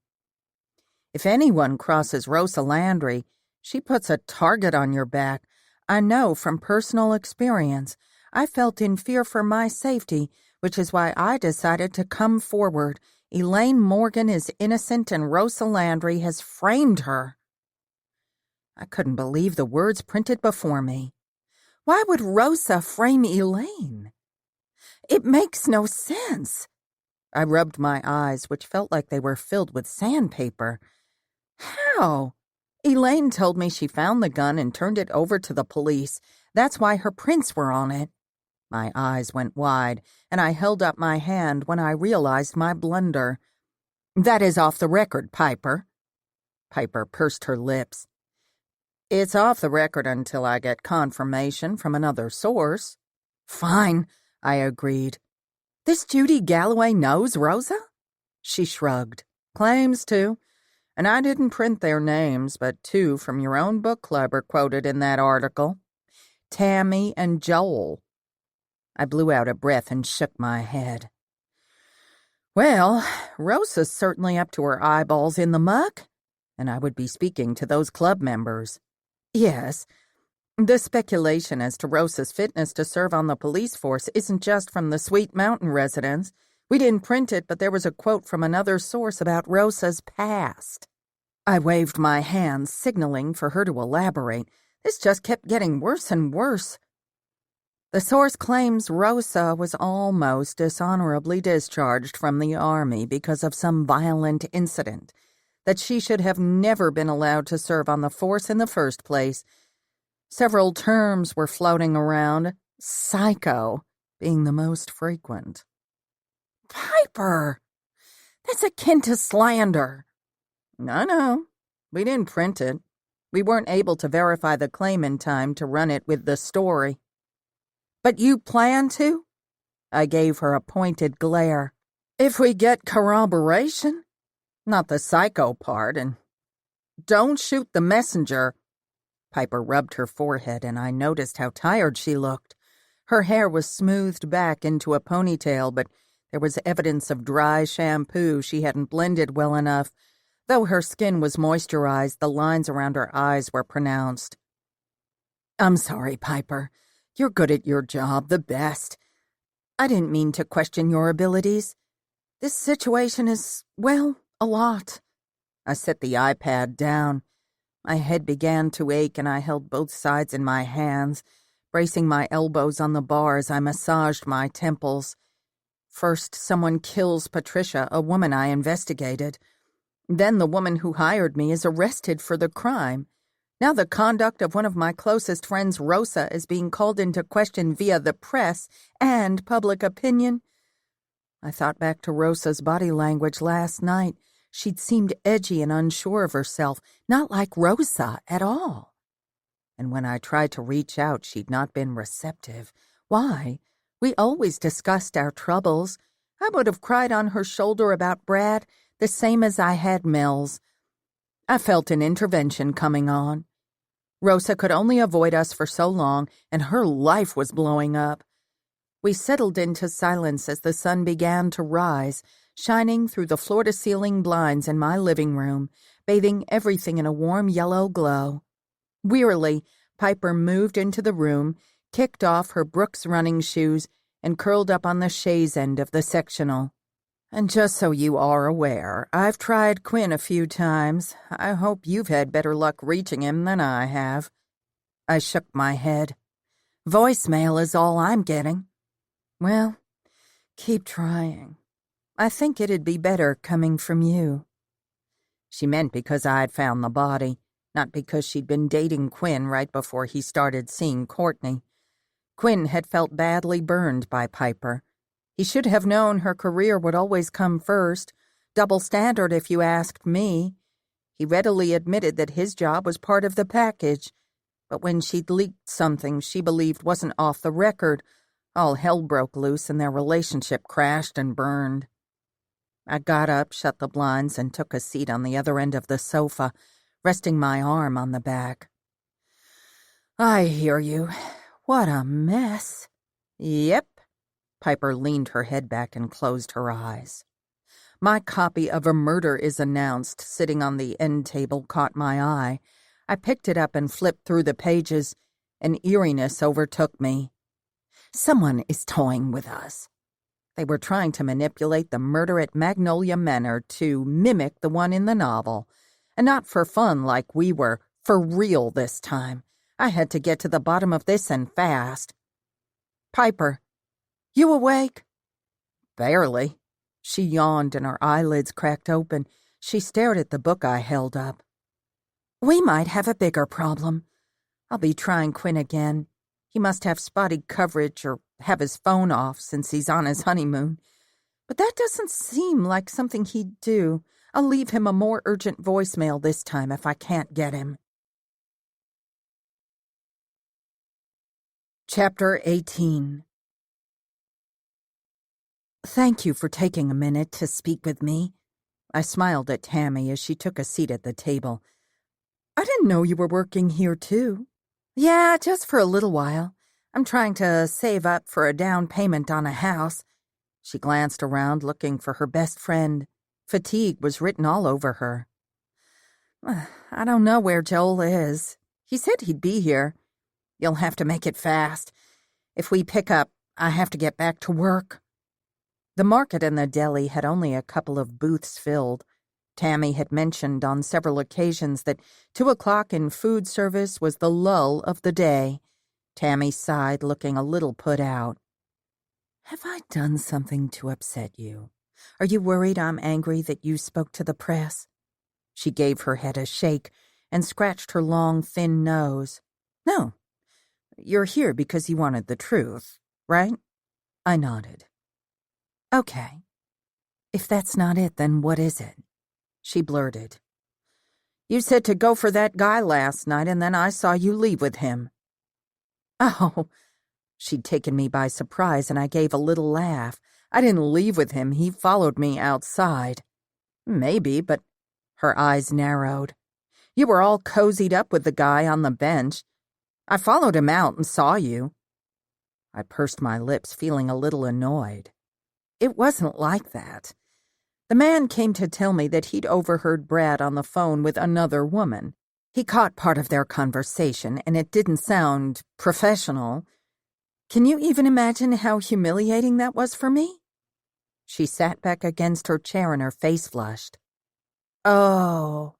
If anyone crosses Rosa Landry, she puts a target on your back. I know from personal experience. I felt in fear for my safety, which is why I decided to come forward. Elaine Morgan is innocent and Rosa Landry has framed her. I couldn't believe the words printed before me. Why would Rosa frame Elaine? It makes no sense. I rubbed my eyes, which felt like they were filled with sandpaper. How? Elaine told me she found the gun and turned it over to the police. That's why her prints were on it. My eyes went wide, and I held up my hand when I realized my blunder. That is off the record, Piper. Piper pursed her lips. It's off the record until I get confirmation from another source. Fine, I agreed. This Judy Galloway knows Rosa? She shrugged. Claims to. And I didn't print their names, but two from your own book club are quoted in that article. Tammy and Joel. I blew out a breath and shook my head. Well, Rosa's certainly up to her eyeballs in the muck, and I would be speaking to those club members. Yes, the speculation as to Rosa's fitness to serve on the police force isn't just from the Sweet Mountain residents. We didn't print it, but there was a quote from another source about Rosa's past. I waved my hand, signaling for her to elaborate. This just kept getting worse and worse. The source claims Rosa was almost dishonorably discharged from the army because of some violent incident, that she should have never been allowed to serve on the force in the first place. Several terms were floating around, psycho being the most frequent. Piper! That's akin to slander. No, we didn't print it. We weren't able to verify the claim in time to run it with the story. But you plan to? I gave her a pointed glare. If we get corroboration? Not the psycho part, and don't shoot the messenger. Piper rubbed her forehead, and I noticed how tired she looked. Her hair was smoothed back into a ponytail, but there was evidence of dry shampoo she hadn't blended well enough. Though her skin was moisturized, the lines around her eyes were pronounced. I'm sorry, Piper. You're good at your job, the best. I didn't mean to question your abilities. This situation is, well, a lot. I set the iPad down. My head began to ache, and I held both sides in my hands, bracing my elbows on the bar as I massaged my temples. First, someone kills Patricia, a woman I investigated. Then the woman who hired me is arrested for the crime. Now the conduct of one of my closest friends, Rosa, is being called into question via the press and public opinion. I thought back to Rosa's body language last night. She'd seemed edgy and unsure of herself, not like Rosa at all. And when I tried to reach out, she'd not been receptive. Why? We always discussed our troubles. I would have cried on her shoulder about Brad, the same as I had Mills. I felt an intervention coming on. Rosa could only avoid us for so long, and her life was blowing up. We settled into silence as the sun began to rise, shining through the floor-to-ceiling blinds in my living room, bathing everything in a warm yellow glow. Wearily, Piper moved into the room, kicked off her Brooks running shoes, and curled up on the chaise end of the sectional. And just so you are aware, I've tried Quinn a few times. I hope you've had better luck reaching him than I have. I shook my head. Voicemail is all I'm getting. Well, keep trying. I think it'd be better coming from you. She meant because I'd found the body, not because she'd been dating Quinn right before he started seeing Courtney. Quinn had felt badly burned by Piper. He should have known her career would always come first. Double standard if you asked me. He readily admitted that his job was part of the package. But when she'd leaked something she believed wasn't off the record, all hell broke loose and their relationship crashed and burned. I got up, shut the blinds, and took a seat on the other end of the sofa, resting my arm on the back. I hear you. What a mess. Yep. Piper leaned her head back and closed her eyes. My copy of A Murder is Announced, sitting on the end table, caught my eye. I picked it up and flipped through the pages. An eeriness overtook me. Someone is toying with us. They were trying to manipulate the murder at Magnolia Manor to mimic the one in the novel. And not for fun like we were, for real this time. I had to get to the bottom of this and fast. Piper, you awake? Barely. She yawned and her eyelids cracked open. She stared at the book I held up. We might have a bigger problem. I'll be trying Quinn again. He must have spotty coverage or have his phone off since he's on his honeymoon. But that doesn't seem like something he'd do. I'll leave him a more urgent voicemail this time if I can't get him. Chapter 18. Thank you for taking a minute to speak with me. I smiled at Tammy as she took a seat at the table. I didn't know you were working here, too. Yeah, just for a little while. I'm trying to save up for a down payment on a house. She glanced around, looking for her best friend. Fatigue was written all over her. I don't know where Joel is. He said he'd be here. You'll have to make it fast. If we pick up, I have to get back to work. The market and the deli had only a couple of booths filled. Tammy had mentioned on several occasions that 2 o'clock in food service was the lull of the day. Tammy sighed, looking a little put out. "Have I done something to upset you? Are you worried I'm angry that you spoke to the press?" She gave her head a shake and scratched her long, thin nose. "No. You're here because you wanted the truth, right?" I nodded. "Okay. If that's not it, then what is it?" She blurted. "You said to go for that guy last night, and then I saw you leave with him." "Oh." She'd taken me by surprise, and I gave a little laugh. "I didn't leave with him. He followed me outside." "Maybe, but—" Her eyes narrowed. "You were all cozied up with the guy on the bench. I followed him out and saw you." I pursed my lips, feeling a little annoyed. "It wasn't like that. The man came to tell me that he'd overheard Brad on the phone with another woman. He caught part of their conversation, and it didn't sound professional. Can you even imagine how humiliating that was for me?" She sat back against her chair and her face flushed. Oh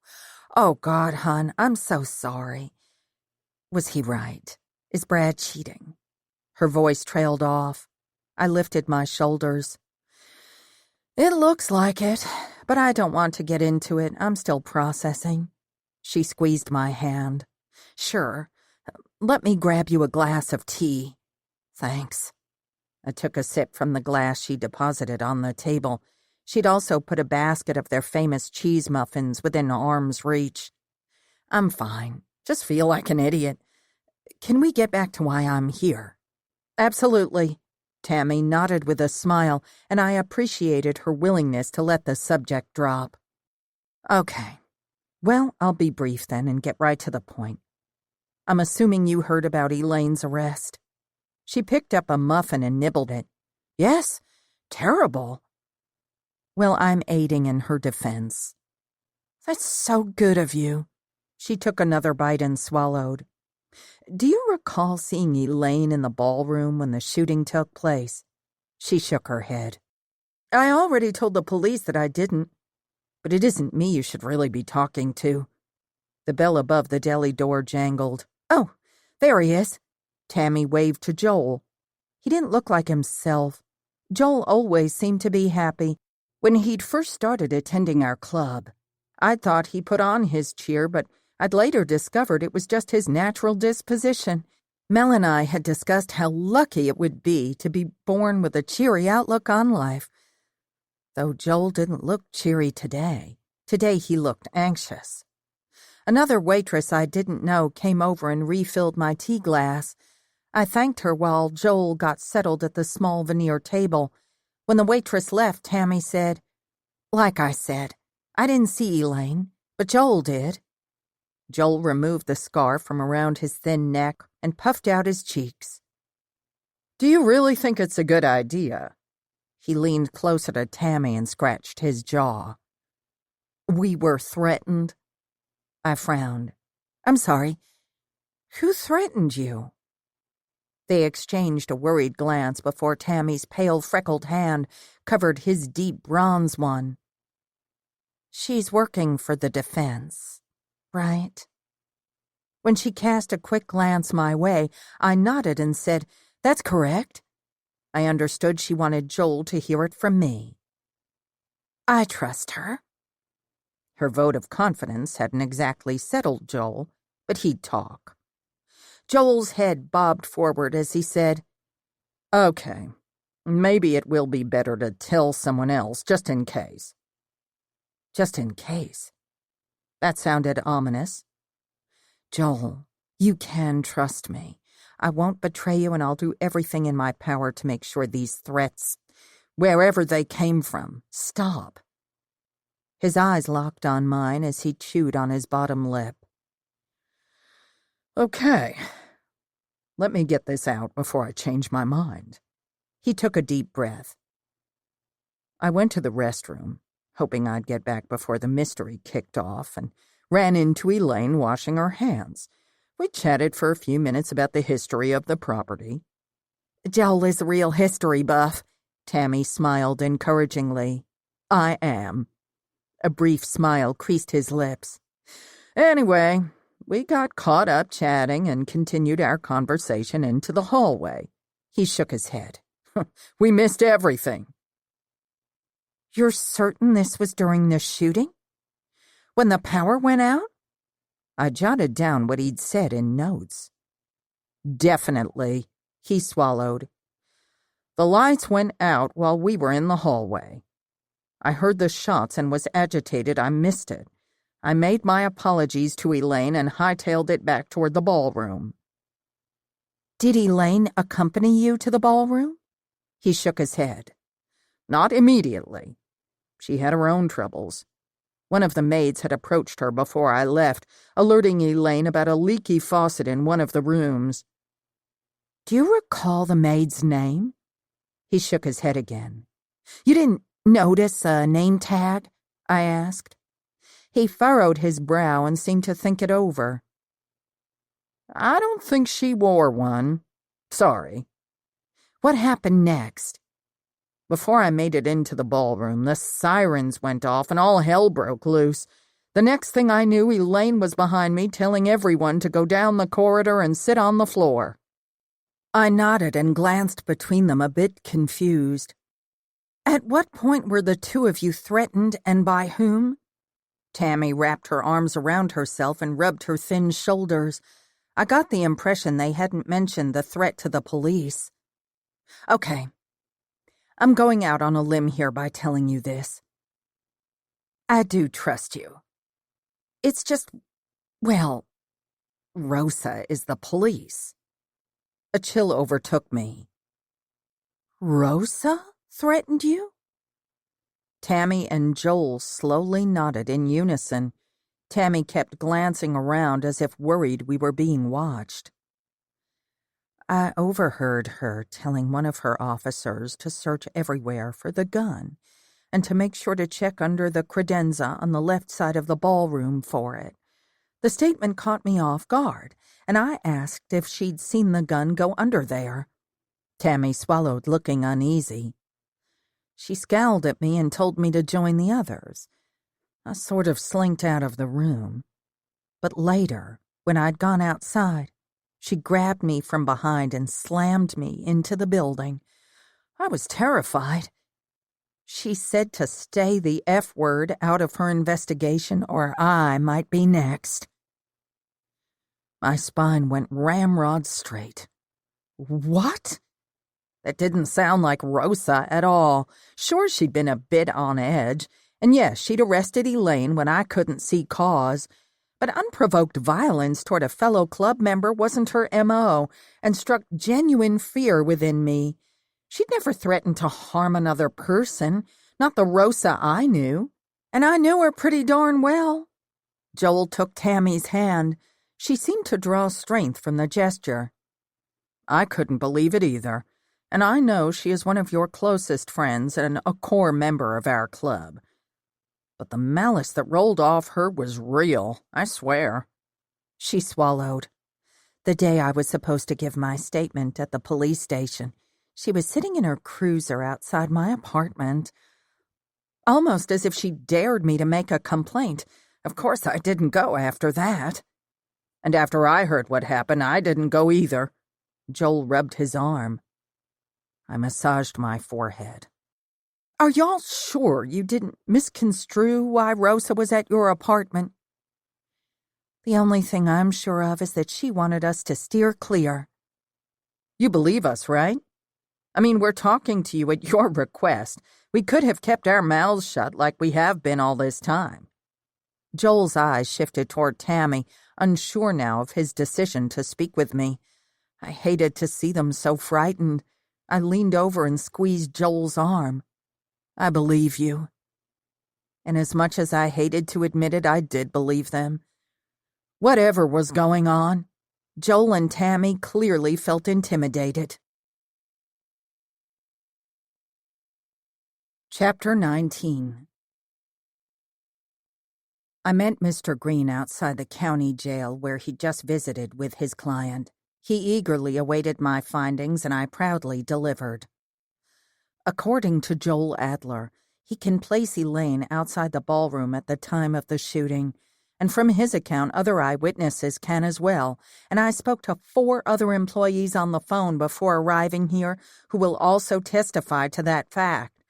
God, hon, I'm so sorry. Was he right? Is Brad cheating?" Her voice trailed off. I lifted my shoulders. "It looks like it, but I don't want to get into it. I'm still processing." She squeezed my hand. "Sure. Let me grab you a glass of tea." "Thanks." I took a sip from the glass she deposited on the table. She'd also put a basket of their famous cheese muffins within arm's reach. "I'm fine. Just feel like an idiot. Can we get back to why I'm here?" "Absolutely." Tammy nodded with a smile, and I appreciated her willingness to let the subject drop. "Okay. Well, I'll be brief then and get right to the point. I'm assuming you heard about Elaine's arrest." She picked up a muffin and nibbled it. "Yes, terrible." "Well, I'm aiding in her defense." "That's so good of you." She took another bite and swallowed. "Do you recall seeing Elaine in the ballroom when the shooting took place?" She shook her head. "I already told the police that I didn't. But it isn't me you should really be talking to." The bell above the deli door jangled. "Oh, there he is." Tammy waved to Joel. He didn't look like himself. Joel always seemed to be happy. When he'd first started attending our club, I thought he put on his cheer, but I'd later discovered it was just his natural disposition. Mel and I had discussed how lucky it would be to be born with a cheery outlook on life. Though Joel didn't look cheery today. Today he looked anxious. Another waitress I didn't know came over and refilled my tea glass. I thanked her while Joel got settled at the small veneer table. When the waitress left, Tammy said, "Like I said, I didn't see Elaine, but Joel did." Joel removed the scarf from around his thin neck and puffed out his cheeks. "Do you really think it's a good idea?" He leaned closer to Tammy and scratched his jaw. "We were threatened." I frowned. "I'm sorry. Who threatened you?" They exchanged a worried glance before Tammy's pale, freckled hand covered his deep bronze one. "She's working for the defense, right?" When she cast a quick glance my way, I nodded and said, "That's correct." I understood she wanted Joel to hear it from me. "I trust her." Her vote of confidence hadn't exactly settled Joel, but he'd talk. Joel's head bobbed forward as he said, "Okay, maybe it will be better to tell someone else, just in case." Just in case. That sounded ominous. "Joel, you can trust me. I won't betray you, and I'll do everything in my power to make sure these threats, wherever they came from, stop." His eyes locked on mine as he chewed on his bottom lip. "Okay. Let me get this out before I change my mind." He took a deep breath. I went to the restroom, hoping I'd get back before the mystery kicked off, and ran into Elaine washing her hands. We chatted for a few minutes about the history of the property. "Joel is a real history buff," Tammy smiled encouragingly. "I am." A brief smile creased his lips. "Anyway, we got caught up chatting and continued our conversation into the hallway." He shook his head. "We missed everything." "You're certain this was during the shooting? When the power went out?" I jotted down what he'd said in notes. "Definitely," he swallowed. "The lights went out while we were in the hallway. I heard the shots and was agitated I missed it. I made my apologies to Elaine and hightailed it back toward the ballroom." "Did Elaine accompany you to the ballroom?" He shook his head. "Not immediately. She had her own troubles. One of the maids had approached her before I left, alerting Elaine about a leaky faucet in one of the rooms." "Do you recall the maid's name?" He shook his head again. "You didn't notice a name tag?" I asked. He furrowed his brow and seemed to think it over. "I don't think she wore one. Sorry." "What happened next?" "Before I made it into the ballroom, the sirens went off and all hell broke loose. The next thing I knew, Elaine was behind me telling everyone to go down the corridor and sit on the floor." I nodded and glanced between them, a bit confused. "At what point were the two of you threatened, and by whom?" Tammy wrapped her arms around herself and rubbed her thin shoulders. I got the impression they hadn't mentioned the threat to the police. "Okay. I'm going out on a limb here by telling you this. I do trust you. It's just, well, Rosa is the police." A chill overtook me. "Rosa threatened you?" Tammy and Joel slowly nodded in unison. Tammy kept glancing around as if worried we were being watched. "I overheard her telling one of her officers to search everywhere for the gun and to make sure to check under the credenza on the left side of the ballroom for it. The statement caught me off guard, and I asked if she'd seen the gun go under there." Tammy swallowed, looking uneasy. "She scowled at me and told me to join the others. I sort of slinked out of the room. But later, when I'd gone outside, she grabbed me from behind and slammed me into the building. I was terrified. She said to stay the F word out of her investigation or I might be next." My spine went ramrod straight. "What?" That didn't sound like Rosa at all. Sure, she'd been a bit on edge, and yes, she'd arrested Elaine when I couldn't see cause, but unprovoked violence toward a fellow club member wasn't her M.O., and struck genuine fear within me. She'd never threatened to harm another person, not the Rosa I knew, and I knew her pretty darn well. Joel took Tammy's hand. She seemed to draw strength from the gesture. "I couldn't believe it either, and I know she is one of your closest friends and a core member of our club. But the malice that rolled off her was real, I swear." She swallowed. "The day I was supposed to give my statement at the police station, she was sitting in her cruiser outside my apartment, almost as if she dared me to make a complaint. Of course I didn't go after that. And after I heard what happened, I didn't go either." Joel rubbed his arm. I massaged my forehead. "Are y'all sure you didn't misconstrue why Rosa was at your apartment?" "The only thing I'm sure of is that she wanted us to steer clear." "You believe us, right? I mean, we're talking to you at your request. We could have kept our mouths shut like we have been all this time." Joel's eyes shifted toward Tammy, unsure now of his decision to speak with me. I hated to see them so frightened. I leaned over and squeezed Joel's arm. "I believe you." And as much as I hated to admit it, I did believe them. Whatever was going on, Joel and Tammy clearly felt intimidated. Chapter 19. I met Mr. Green outside the county jail where he'd just visited with his client. He eagerly awaited my findings, and I proudly delivered. According to Joel Adler, he can place Elaine outside the ballroom at the time of the shooting, and from his account, other eyewitnesses can as well, and I spoke to 4 other employees on the phone before arriving here who will also testify to that fact.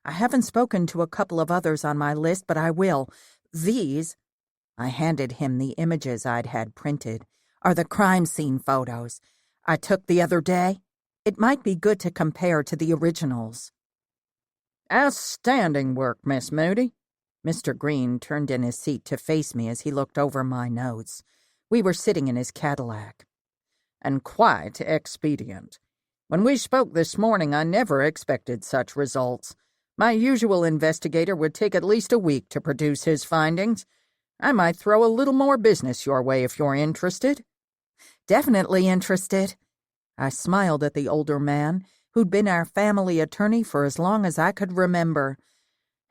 I haven't spoken to a couple of others on my list, but I will. These, I handed him the images I'd had printed, are the crime scene photos I took the other day. It might be good to compare to the originals. Outstanding work, Miss Moody. Mr. Green turned in his seat to face me as he looked over my notes. We were sitting in his Cadillac. And quite expedient. When we spoke this morning, I never expected such results. My usual investigator would take at least a week to produce his findings. I might throw a little more business your way if you're interested. Definitely interested. I smiled at the older man, who'd been our family attorney for as long as I could remember.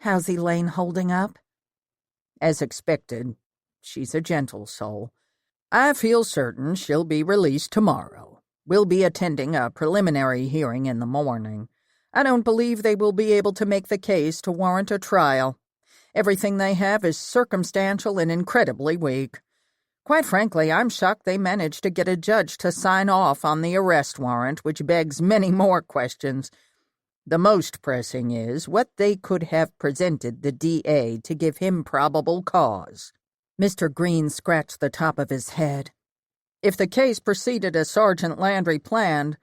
How's Elaine holding up? As expected. She's a gentle soul. I feel certain she'll be released tomorrow. We'll be attending a preliminary hearing in the morning. I don't believe they will be able to make the case to warrant a trial. Everything they have is circumstantial and incredibly weak. Quite frankly, I'm shocked they managed to get a judge to sign off on the arrest warrant, which begs many more questions. The most pressing is what they could have presented the DA to give him probable cause. Mr. Green scratched the top of his head. If the case proceeded as Sergeant Landry planned,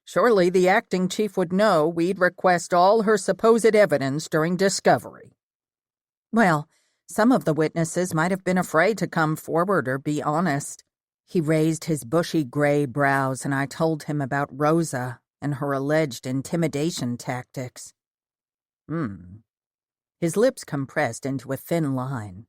surely the acting chief would know we'd request all her supposed evidence during discovery. Well, some of the witnesses might have been afraid to come forward or be honest. He raised his bushy gray brows, and I told him about Rosa and her alleged intimidation tactics. His lips compressed into a thin line.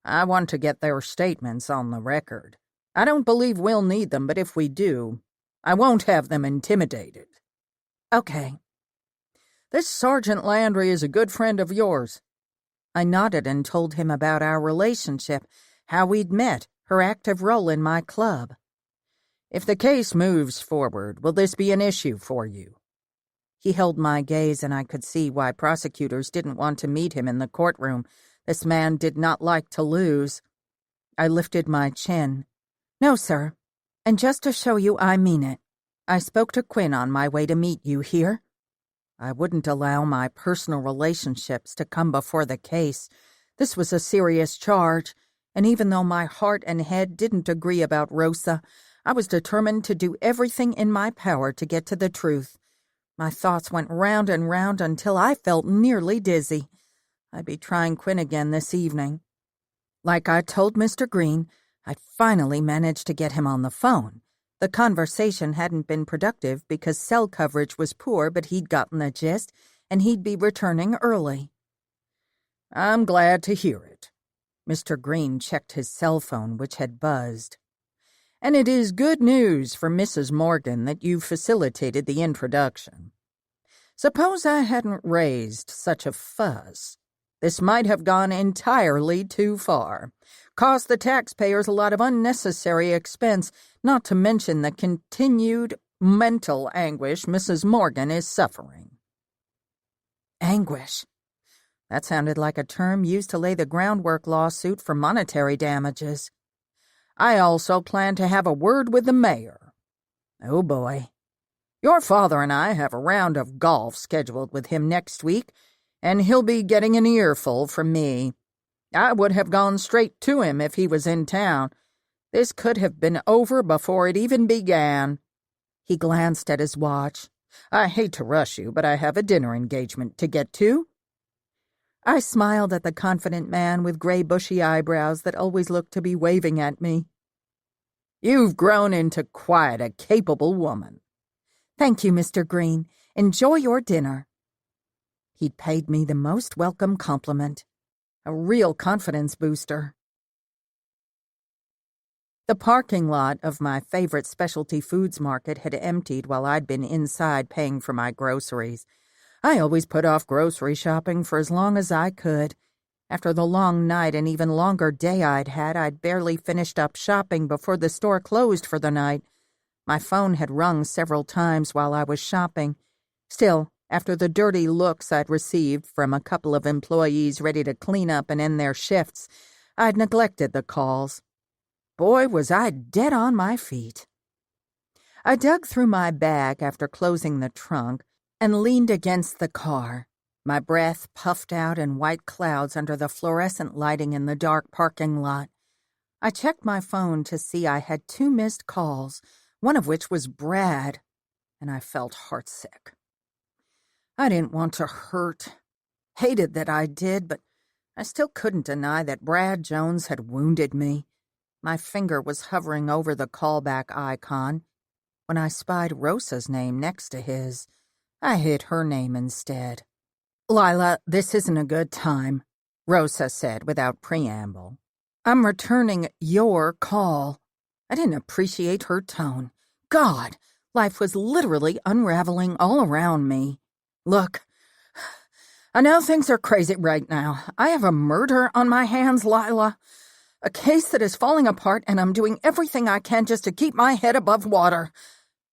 I want to get their statements on the record. I don't believe we'll need them, but if we do, I won't have them intimidated. Okay. This Sergeant Landry is a good friend of yours. I nodded and told him about our relationship, how we'd met, her active role in my club. If the case moves forward, will this be an issue for you? He held my gaze, and I could see why prosecutors didn't want to meet him in the courtroom. This man did not like to lose. I lifted my chin. No, sir. And just to show you I mean it, I spoke to Quinn on my way to meet you here. I wouldn't allow my personal relationships to come before the case. This was a serious charge, and even though my heart and head didn't agree about Rosa, I was determined to do everything in my power to get to the truth. My thoughts went round and round until I felt nearly dizzy. I'd be trying Quinn again this evening. Like I told Mr. Green, I finally managed to get him on the phone. The conversation hadn't been productive because cell coverage was poor, but he'd gotten the gist, and he'd be returning early. I'm glad to hear it. Mr. Green checked his cell phone, which had buzzed. And it is good news for Mrs. Morgan that you facilitated the introduction. Suppose I hadn't raised such a fuss. This might have gone entirely too far. Cost the taxpayers a lot of unnecessary expense, not to mention the continued mental anguish Mrs. Morgan is suffering. Anguish? That sounded like a term used to lay the groundwork lawsuit for monetary damages. I also plan to have a word with the mayor. Oh, boy. Your father and I have a round of golf scheduled with him next week, and he'll be getting an earful from me. I would have gone straight to him if he was in town. This could have been over before it even began. He glanced at his watch. I hate to rush you, but I have a dinner engagement to get to. I smiled at the confident man with gray bushy eyebrows that always looked to be waving at me. You've grown into quite a capable woman. Thank you, Mr. Green. Enjoy your dinner. He'd paid me the most welcome compliment. A real confidence booster. The parking lot of my favorite specialty foods market had emptied while I'd been inside paying for my groceries. I always put off grocery shopping for as long as I could. After the long night and even longer day I'd barely finished up shopping before the store closed for the night. My phone had rung several times while I was shopping. Still, After the dirty looks I'd received from a couple of employees ready to clean up and end their shifts, I'd neglected the calls. Boy, was I dead on my feet. I dug through my bag after closing the trunk and leaned against the car, my breath puffed out in white clouds under the fluorescent lighting in the dark parking lot. I checked my phone to see I had 2 missed calls, one of which was Brad, and I felt heartsick. I didn't want to hurt. Hated that I did, but I still couldn't deny that Brad Jones had wounded me. My finger was hovering over the callback icon when I spied Rosa's name next to his. I hit her name instead. "Lyla, this isn't a good time," Rosa said without preamble. "I'm returning your call." I didn't appreciate her tone. God, life was literally unraveling all around me. "Look, I know things are crazy right now. I have a murder on my hands, Lyla. A case that is falling apart, and I'm doing everything I can just to keep my head above water."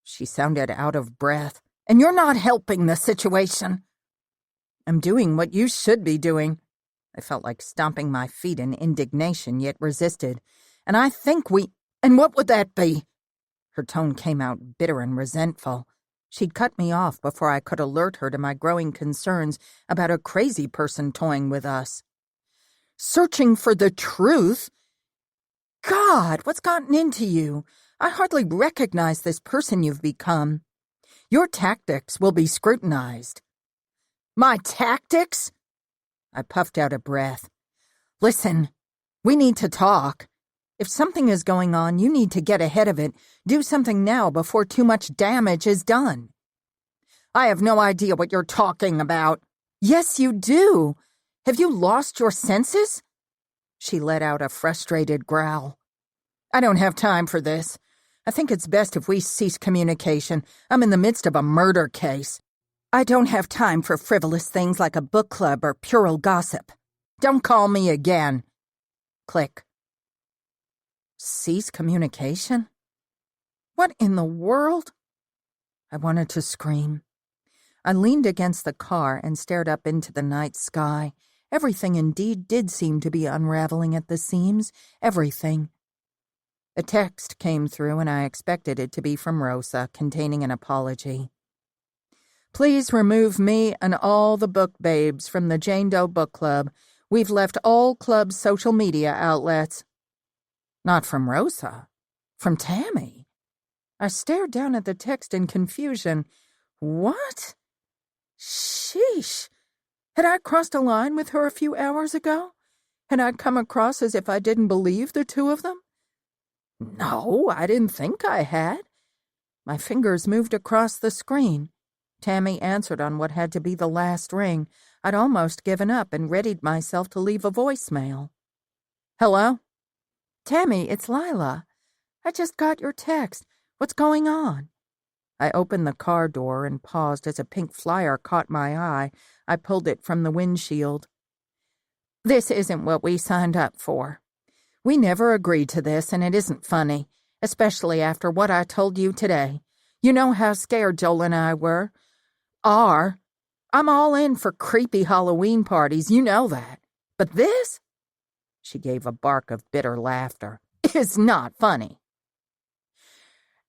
She sounded out of breath. "And you're not helping the situation." "I'm doing what you should be doing." I felt like stomping my feet in indignation, yet resisted. "And I think And what would that be?" Her tone came out bitter and resentful. She'd cut me off before I could alert her to my growing concerns about a crazy person toying with us. "Searching for the truth? God, what's gotten into you? I hardly recognize this person you've become. Your tactics will be scrutinized." "My tactics?" I puffed out a breath. "Listen, we need to talk. If something is going on, you need to get ahead of it. Do something now before too much damage is done." "I have no idea what you're talking about." "Yes, you do. Have you lost your senses?" She let out a frustrated growl. "I don't have time for this. I think it's best if we cease communication. I'm in the midst of a murder case. I don't have time for frivolous things like a book club or puerile gossip. Don't call me again." Click. Cease communication? What in the world? I wanted to scream. I leaned against the car and stared up into the night sky. Everything indeed did seem to be unraveling at the seams. Everything. A text came through, and I expected it to be from Rosa, containing an apology. "Please remove me and all the book babes from the Jane Doe Book Club. We've left all club's social media outlets." Not from Rosa. From Tammy. I stared down at the text in confusion. What? Sheesh. Had I crossed a line with her a few hours ago? Had I come across as if I didn't believe the two of them? No, I didn't think I had. My fingers moved across the screen. Tammy answered on what had to be the last ring. I'd almost given up and readied myself to leave a voicemail. "Hello?" "Tammy, it's Lyla. I just got your text. What's going on?" I opened the car door and paused as a pink flyer caught my eye. I pulled it from the windshield. "This isn't what we signed up for. We never agreed to this, and it isn't funny, especially after what I told you today. You know how scared Joel and I were. I'm all in for creepy Halloween parties, you know that. But this?" She gave a bark of bitter laughter. "It's not funny.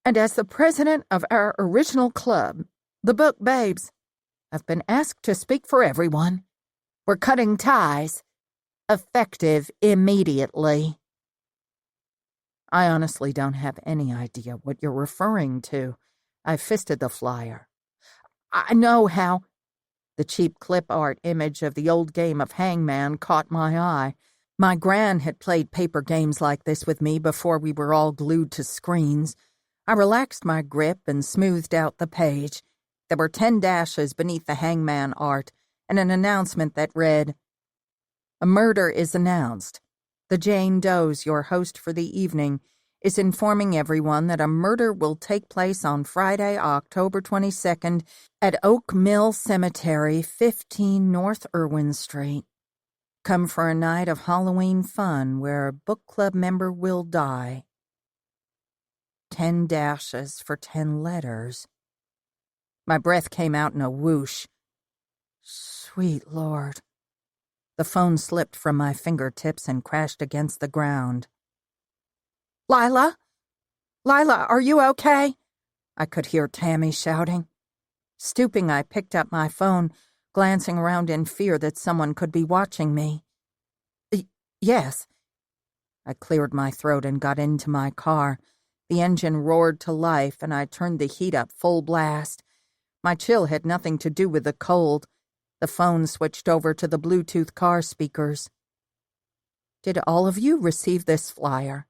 And as the president of our original club, the Book Babes, I've been asked to speak for everyone. We're cutting ties. Effective immediately." I honestly don't have any idea what you're referring to. I fisted the flyer. "I know how." The cheap clip art image of the old game of hangman caught my eye. My gran had played paper games like this with me before we were all glued to screens. I relaxed my grip and smoothed out the page. There were 10 dashes beneath the hangman art and an announcement that read, "A murder is announced. The Jane Doe's, your host for the evening, is informing everyone that a murder will take place on Friday, October 22nd at Oak Mill Cemetery, 15 North Irwin Street. Come for a night of Halloween fun where a book club member will die." 10 dashes for 10 letters. My breath came out in a whoosh. Sweet Lord. The phone slipped from my fingertips and crashed against the ground. Lyla? Lyla, are you okay? I could hear Tammy shouting. Stooping, I picked up my phone, glancing around in fear that someone could be watching me. Yes. I cleared my throat and got into my car. The engine roared to life, and I turned the heat up full blast. My chill had nothing to do with the cold. The phone switched over to the Bluetooth car speakers. Did all of you receive this flyer?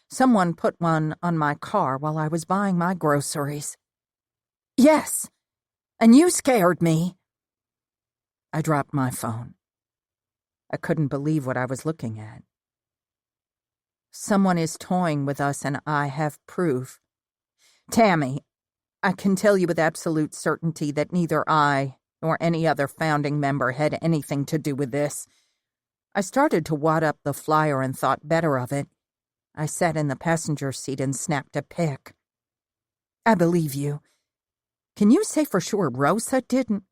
Someone put one on my car while I was buying my groceries. Yes, and you scared me. I dropped my phone. I couldn't believe what I was looking at. Someone is toying with us, and I have proof. Tammy, I can tell you with absolute certainty that neither I nor any other founding member had anything to do with this. I started to wad up the flyer and thought better of it. I sat in the passenger seat and snapped a pic. I believe you. Can you say for sure Rosa didn't?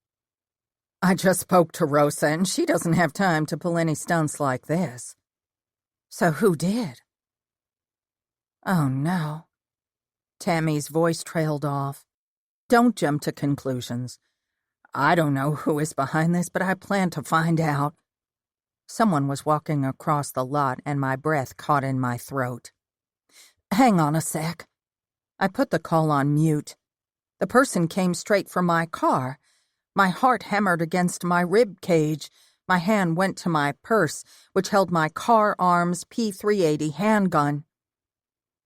I just spoke to Rosa, and she doesn't have time to pull any stunts like this. So who did? Oh, no. Tammy's voice trailed off. Don't jump to conclusions. I don't know who is behind this, but I plan to find out. Someone was walking across the lot, and my breath caught in my throat. Hang on a sec. I put the call on mute. The person came straight from my car. My heart hammered against my rib cage. My hand went to my purse, which held my Car Arms P380 handgun.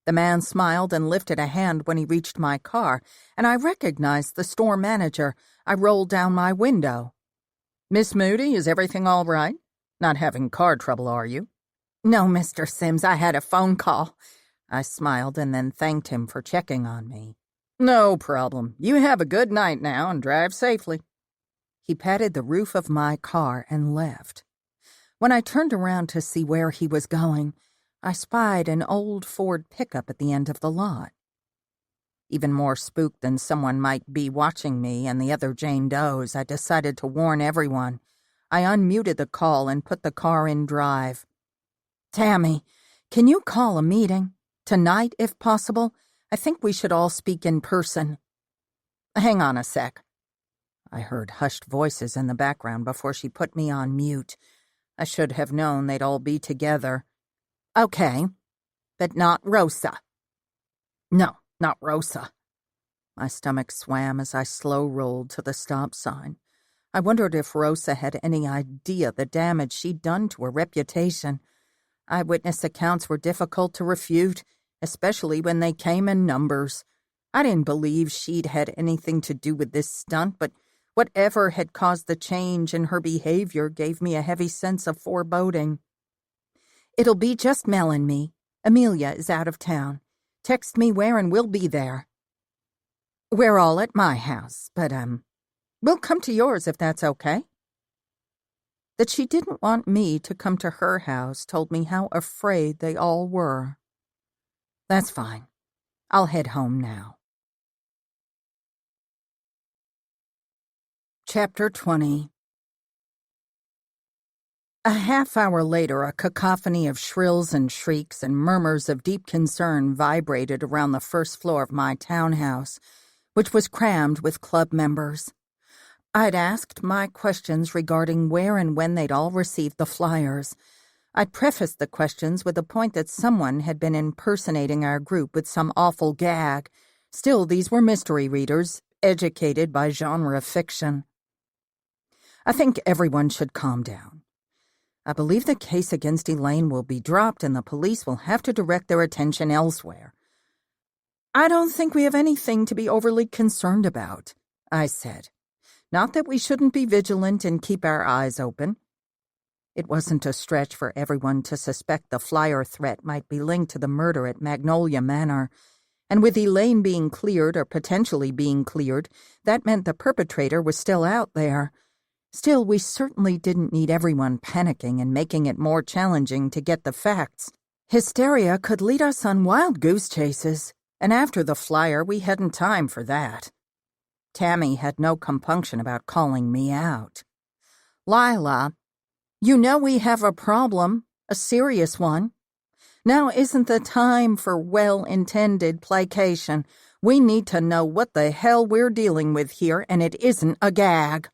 The man smiled and lifted a hand when he reached my car, and I recognized the store manager. I rolled down my window. Miss Moody, is everything all right? Not having car trouble, are you? No, Mr. Sims, I had a phone call. I smiled and then thanked him for checking on me. No problem. You have a good night now and drive safely. He patted the roof of my car and left. When I turned around to see where he was going, I spied an old Ford pickup at the end of the lot. Even more spooked than someone might be watching me and the other Jane Does, I decided to warn everyone. I unmuted the call and put the car in drive. Tammy, can you call a meeting? Tonight, if possible? I think we should all speak in person. Hang on a sec. I heard hushed voices in the background before she put me on mute. I should have known they'd all be together. Okay, but not Rosa. No, not Rosa. My stomach swam as I slow-rolled to the stop sign. I wondered if Rosa had any idea the damage she'd done to her reputation. Eyewitness accounts were difficult to refute, especially when they came in numbers. I didn't believe she'd had anything to do with this stunt, but whatever had caused the change in her behavior gave me a heavy sense of foreboding. It'll be just Mel and me. Amelia is out of town. Text me where and we'll be there. We're all at my house, but, we'll come to yours if that's okay. That she didn't want me to come to her house told me how afraid they all were. That's fine. I'll head home now. Chapter 20. A half hour later, a cacophony of shrills and shrieks and murmurs of deep concern vibrated around the first floor of my townhouse, which was crammed with club members. I'd asked my questions regarding where and when they'd all received the flyers. I'd prefaced the questions with the point that someone had been impersonating our group with some awful gag. Still, these were mystery readers, educated by genre fiction. I think everyone should calm down. I believe the case against Elaine will be dropped and the police will have to direct their attention elsewhere. I don't think we have anything to be overly concerned about, I said. Not that we shouldn't be vigilant and keep our eyes open. It wasn't a stretch for everyone to suspect the flyer threat might be linked to the murder at Magnolia Manor, and with Elaine being cleared or potentially being cleared, that meant the perpetrator was still out there. Still, we certainly didn't need everyone panicking and making it more challenging to get the facts. Hysteria could lead us on wild goose chases, and after the flyer, we hadn't time for that. Tammy had no compunction about calling me out. "Lyla, you know we have a problem, a serious one. Now isn't the time for well-intended placation. We need to know what the hell we're dealing with here, and it isn't a gag."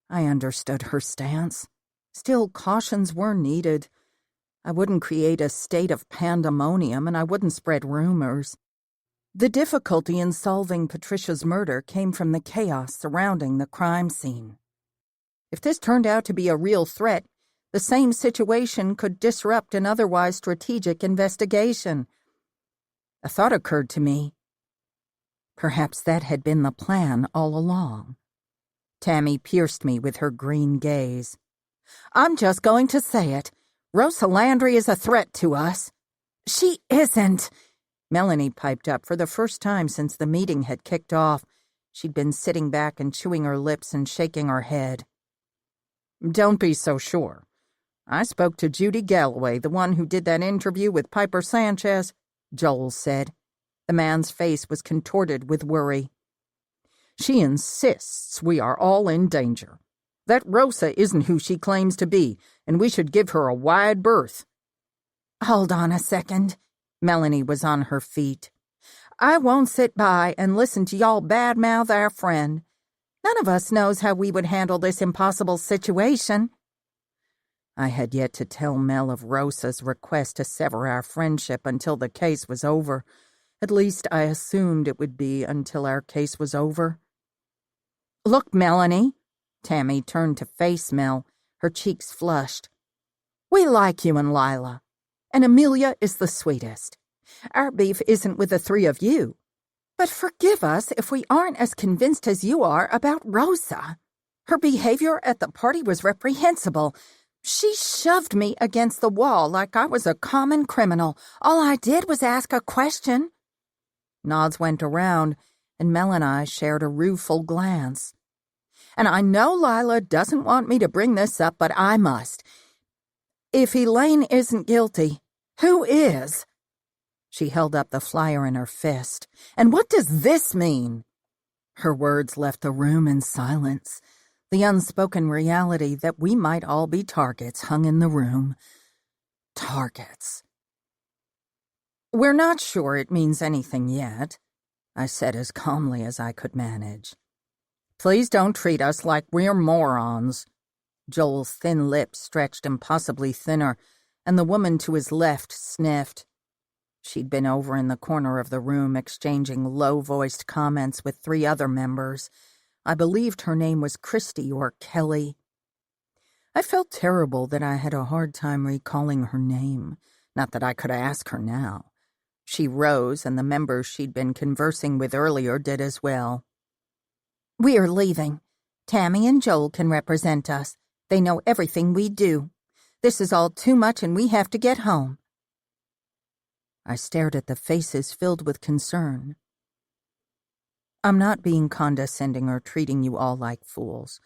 I understood her stance. Still, cautions were needed. I wouldn't create a state of pandemonium, and I wouldn't spread rumors. The difficulty in solving Patricia's murder came from the chaos surrounding the crime scene. If this turned out to be a real threat, the same situation could disrupt an otherwise strategic investigation. A thought occurred to me. Perhaps that had been the plan all along. Tammy pierced me with her green gaze. "I'm just going to say it. Rosa Landry is a threat to us." "She isn't," Melanie piped up for the first time since the meeting had kicked off. She'd been sitting back and chewing her lips and shaking her head. "Don't be so sure. I spoke to Judy Galloway, the one who did that interview with Piper Sanchez," Joel said. The man's face was contorted with worry. "She insists we are all in danger. That Rosa isn't who she claims to be, and we should give her a wide berth." "Hold on a second." Melanie was on her feet. "I won't sit by and listen to y'all badmouth our friend. None of us knows how we would handle this impossible situation." I had yet to tell Mel of Rosa's request to sever our friendship until the case was over. At least I assumed it would be until our case was over. "Look, Melanie." Tammy turned to face Mel, her cheeks flushed. "We like you and Lyla, and Amelia is the sweetest. Our beef isn't with the three of you. But forgive us if we aren't as convinced as you are about Rosa. Her behavior at the party was reprehensible. She shoved me against the wall like I was a common criminal. All I did was ask a question." Nods went around, and Mel and I shared a rueful glance. "And I know Lyla doesn't want me to bring this up, but I must. If Elaine isn't guilty, who is?" She held up the flyer in her fist. "And what does this mean?" Her words left the room in silence. The unspoken reality that we might all be targets hung in the room. Targets. "We're not sure it means anything yet," I said as calmly as I could manage. "Please don't treat us like we're morons." Joel's thin lips stretched impossibly thinner, and the woman to his left sniffed. She'd been over in the corner of the room exchanging low-voiced comments with 3 other members. I believed her name was Christie or Kelly. I felt terrible that I had a hard time recalling her name. Not that I could ask her now. She rose, and the members she'd been conversing with earlier did as well. "We are leaving. Tammy and Joel can represent us. They know everything we do. This is all too much, and we have to get home." I stared at the faces filled with concern. "I'm not being condescending or treating you all like fools.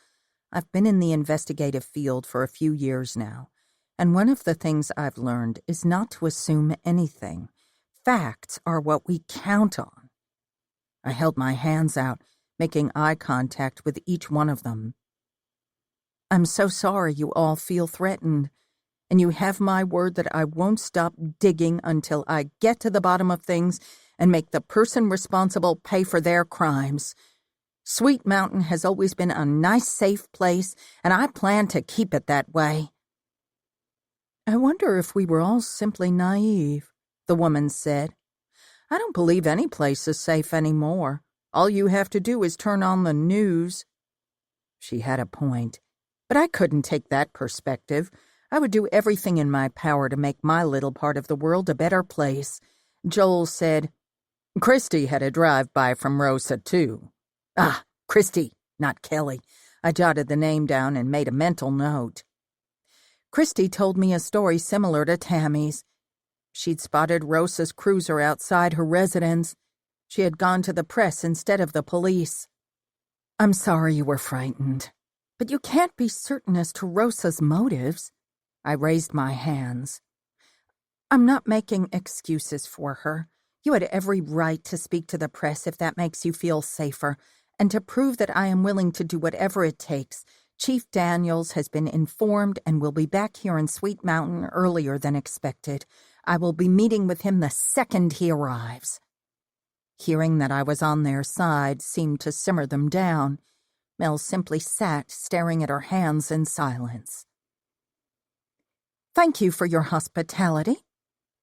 I've been in the investigative field for a few years now, and one of the things I've learned is not to assume anything. Facts are what we count on." I held my hands out, making eye contact with each one of them. "I'm so sorry you all feel threatened. And you have my word that I won't stop digging until I get to the bottom of things and make the person responsible pay for their crimes. Sweet Mountain has always been a nice, safe place, and I plan to keep it that way." "I wonder if we were all simply naive," the woman said. "I don't believe any place is safe anymore. All you have to do is turn on the news." She had a point, but I couldn't take that perspective. I would do everything in my power to make my little part of the world a better place. Joel said, "Christie had a drive-by from Rosa, too." "Ah, Christie, not Kelly." I jotted the name down and made a mental note. Christie told me a story similar to Tammy's. She'd spotted Rosa's cruiser outside her residence. She had gone to the press instead of the police. "I'm sorry you were frightened, but you can't be certain as to Rosa's motives." I raised my hands. "I'm not making excuses for her. You had every right to speak to the press if that makes you feel safer, and to prove that I am willing to do whatever it takes. Chief Daniels has been informed and will be back here in Sweet Mountain earlier than expected. I will be meeting with him the second he arrives." Hearing that I was on their side seemed to simmer them down. Mel simply sat, staring at her hands in silence. "Thank you for your hospitality."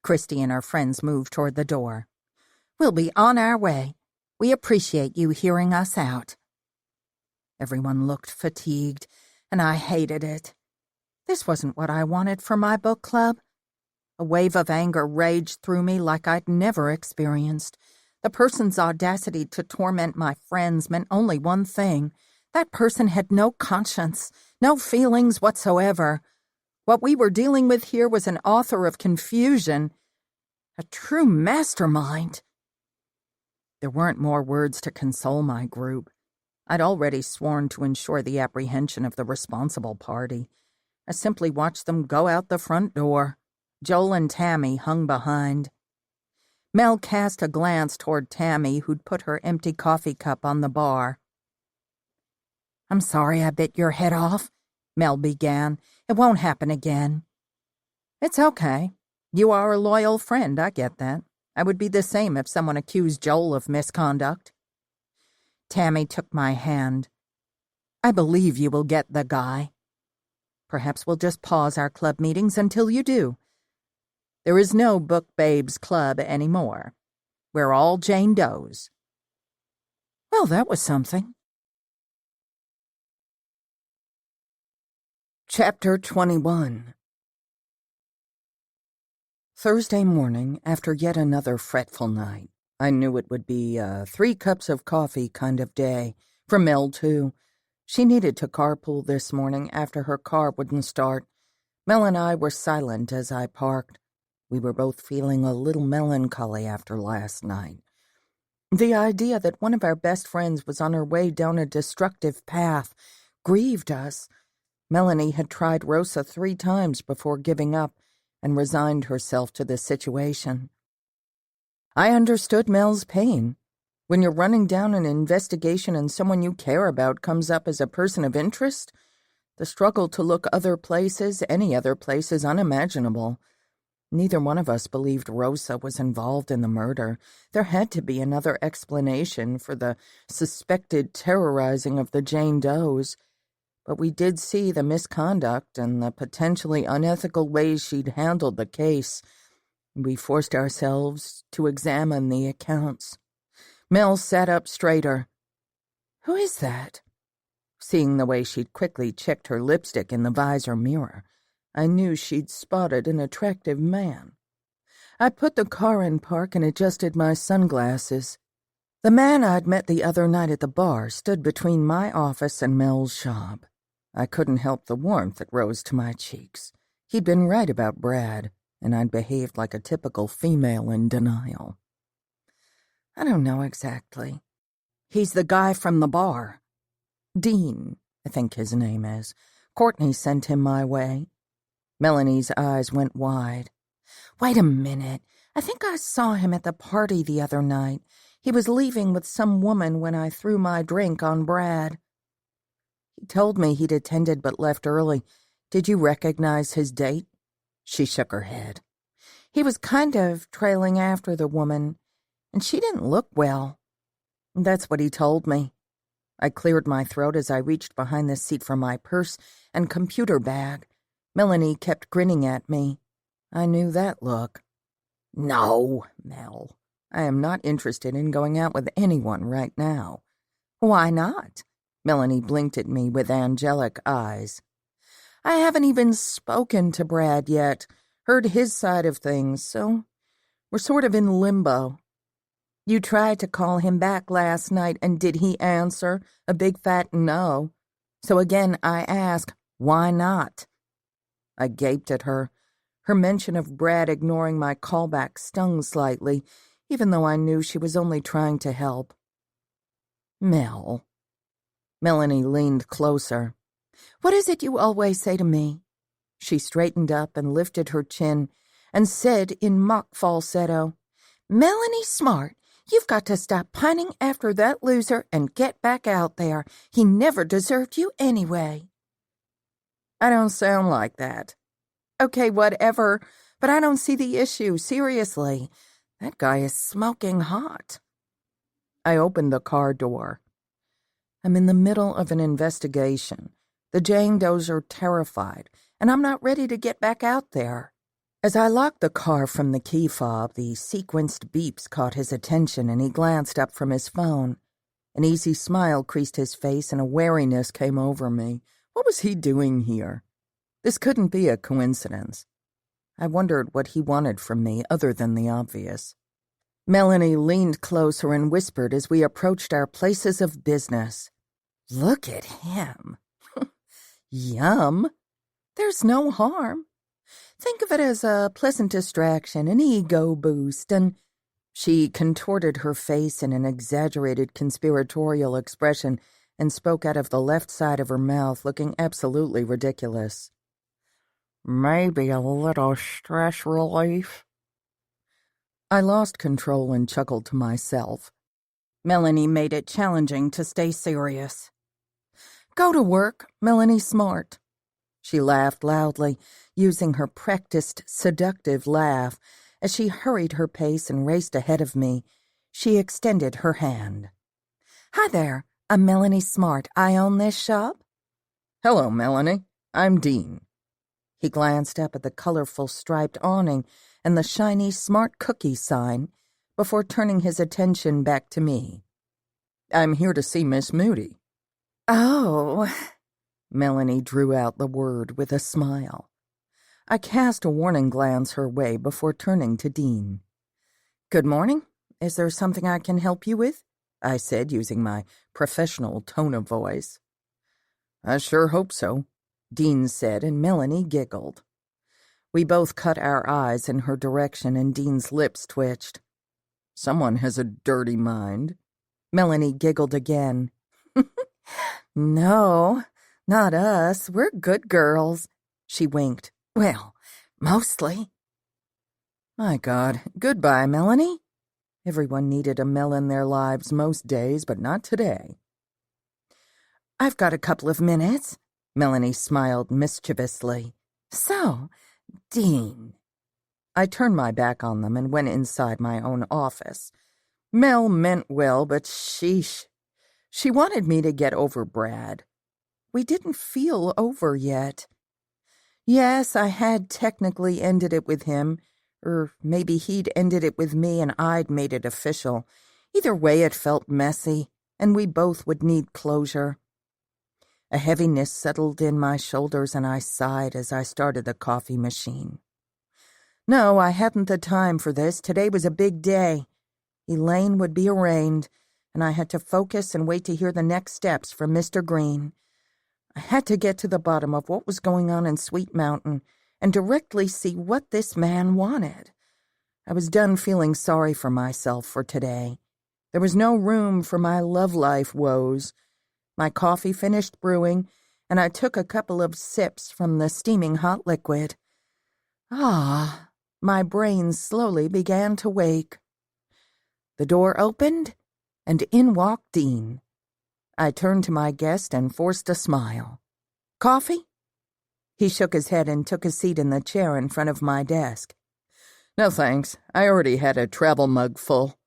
Christie and her friends moved toward the door. "We'll be on our way. We appreciate you hearing us out." Everyone looked fatigued, and I hated it. This wasn't what I wanted for my book club. A wave of anger raged through me like I'd never experienced. The person's audacity to torment my friends meant only one thing. That person had no conscience, no feelings whatsoever. What we were dealing with here was an author of confusion, a true mastermind. There weren't more words to console my group. I'd already sworn to ensure the apprehension of the responsible party. I simply watched them go out the front door. Joel and Tammy hung behind. Mel cast a glance toward Tammy, who'd put her empty coffee cup on the bar. "I'm sorry I bit your head off," Mel began. "It won't happen again." "It's okay. You are a loyal friend, I get that. I would be the same if someone accused Joel of misconduct." Tammy took my hand. "I believe you will get the guy. Perhaps we'll just pause our club meetings until you do. There is no Book Babes Club anymore. We're all Jane Does." Well, that was something. Chapter 21. Thursday morning, after yet another fretful night, I knew it would be a 3 cups of coffee kind of day, for Mel too. She needed to carpool this morning after her car wouldn't start. Mel and I were silent as I parked. We were both feeling a little melancholy after last night. The idea that one of our best friends was on her way down a destructive path grieved us. Melanie had tried Rosa 3 times before giving up and resigned herself to the situation. I understood Mel's pain. When you're running down an investigation and someone you care about comes up as a person of interest, the struggle to look other places, any other place, is unimaginable. Neither one of us believed Rosa was involved in the murder. There had to be another explanation for the suspected terrorizing of the Jane Does. But we did see the misconduct and the potentially unethical ways she'd handled the case. We forced ourselves to examine the accounts. Mel sat up straighter. "Who is that?" Seeing the way she'd quickly checked her lipstick in the visor mirror, I knew she'd spotted an attractive man. I put the car in park and adjusted my sunglasses. The man I'd met the other night at the bar stood between my office and Mel's shop. I couldn't help the warmth that rose to my cheeks. He'd been right about Brad, and I'd behaved like a typical female in denial. "I don't know exactly. He's the guy from the bar. Dean, I think his name is. Courtney sent him my way." Melanie's eyes went wide. "Wait a minute. I think I saw him at the party the other night. He was leaving with some woman when I threw my drink on Brad." "He told me he'd attended but left early. Did you recognize his date?" She shook her head. "He was kind of trailing after the woman, and she didn't look well." "That's what he told me." I cleared my throat as I reached behind the seat for my purse and computer bag. Melanie kept grinning at me. I knew that look. "No, Mel. I am not interested in going out with anyone right now." "Why not?" Melanie blinked at me with angelic eyes. "I haven't even spoken to Brad yet, heard his side of things, so we're sort of in limbo." "You tried to call him back last night, and did he answer? A big fat no. So again I ask, why not?" I gaped at her. Her mention of Brad ignoring my callback stung slightly, even though I knew she was only trying to help. "Mel." Melanie leaned closer. "What is it you always say to me?" She straightened up and lifted her chin and said in mock falsetto, Melanie Smart, you've got to stop pining after that loser and get back out there. He never deserved you anyway. I don't sound like that. Okay, whatever, but I don't see the issue, seriously. That guy is smoking hot. I opened the car door. I'm in the middle of an investigation. The Jane Does are terrified, and I'm not ready to get back out there. As I locked the car from the key fob, the sequenced beeps caught his attention, and he glanced up from his phone. An easy smile creased his face, and a wariness came over me. What was he doing here? This couldn't be a coincidence. I wondered what he wanted from me other than the obvious. Melanie leaned closer and whispered as we approached our places of business. Look at him. Yum. There's no harm. Think of it as a pleasant distraction, an ego boost, and she contorted her face in an exaggerated conspiratorial expression and spoke out of the left side of her mouth, looking absolutely ridiculous. Maybe a little stress relief. I lost control and chuckled to myself. Melanie made it challenging to stay serious. Go to work, Melanie Smart. She laughed loudly, using her practiced, seductive laugh. As she hurried her pace and raced ahead of me, she extended her hand. Hi there, I'm Melanie Smart. I own this shop. Hello, Melanie. I'm Dean. He glanced up at the colorful striped awning and the shiny Smart Cookie sign before turning his attention back to me. I'm here to see Miss Moody. Oh. Melanie drew out the word with a smile. I cast a warning glance her way before turning to Dean. Good morning. Is there something I can help you with? I said, using my professional tone of voice. I sure hope so, Dean said, and Melanie giggled. We both cut our eyes in her direction, and Dean's lips twitched. Someone has a dirty mind. Melanie giggled again. No, not us. We're good girls. She winked. Well, mostly. My God. Goodbye, Melanie. Everyone needed a Mel in their lives most days, but not today. I've got a couple of minutes. Melanie smiled mischievously. So, Dean. I turned my back on them and went inside my own office. Mel meant well, but sheesh. She wanted me to get over Brad. We didn't feel over yet. Yes, I had technically ended it with him, or maybe he'd ended it with me and I'd made it official. Either way, it felt messy, and we both would need closure. A heaviness settled in my shoulders, and I sighed as I started the coffee machine. No, I hadn't the time for this. Today was a big day. Elaine would be arraigned, and I had to focus and wait to hear the next steps from Mr. Green. I had to get to the bottom of what was going on in Sweet Mountain and directly see what this man wanted. I was done feeling sorry for myself for today. There was no room for my love life woes. My coffee finished brewing, and I took a couple of sips from the steaming hot liquid. My brain slowly began to wake. The door opened, and in walked Dean. I turned to my guest and forced a smile. Coffee? He shook his head and took a seat in the chair in front of my desk. No thanks, I already had a travel mug full.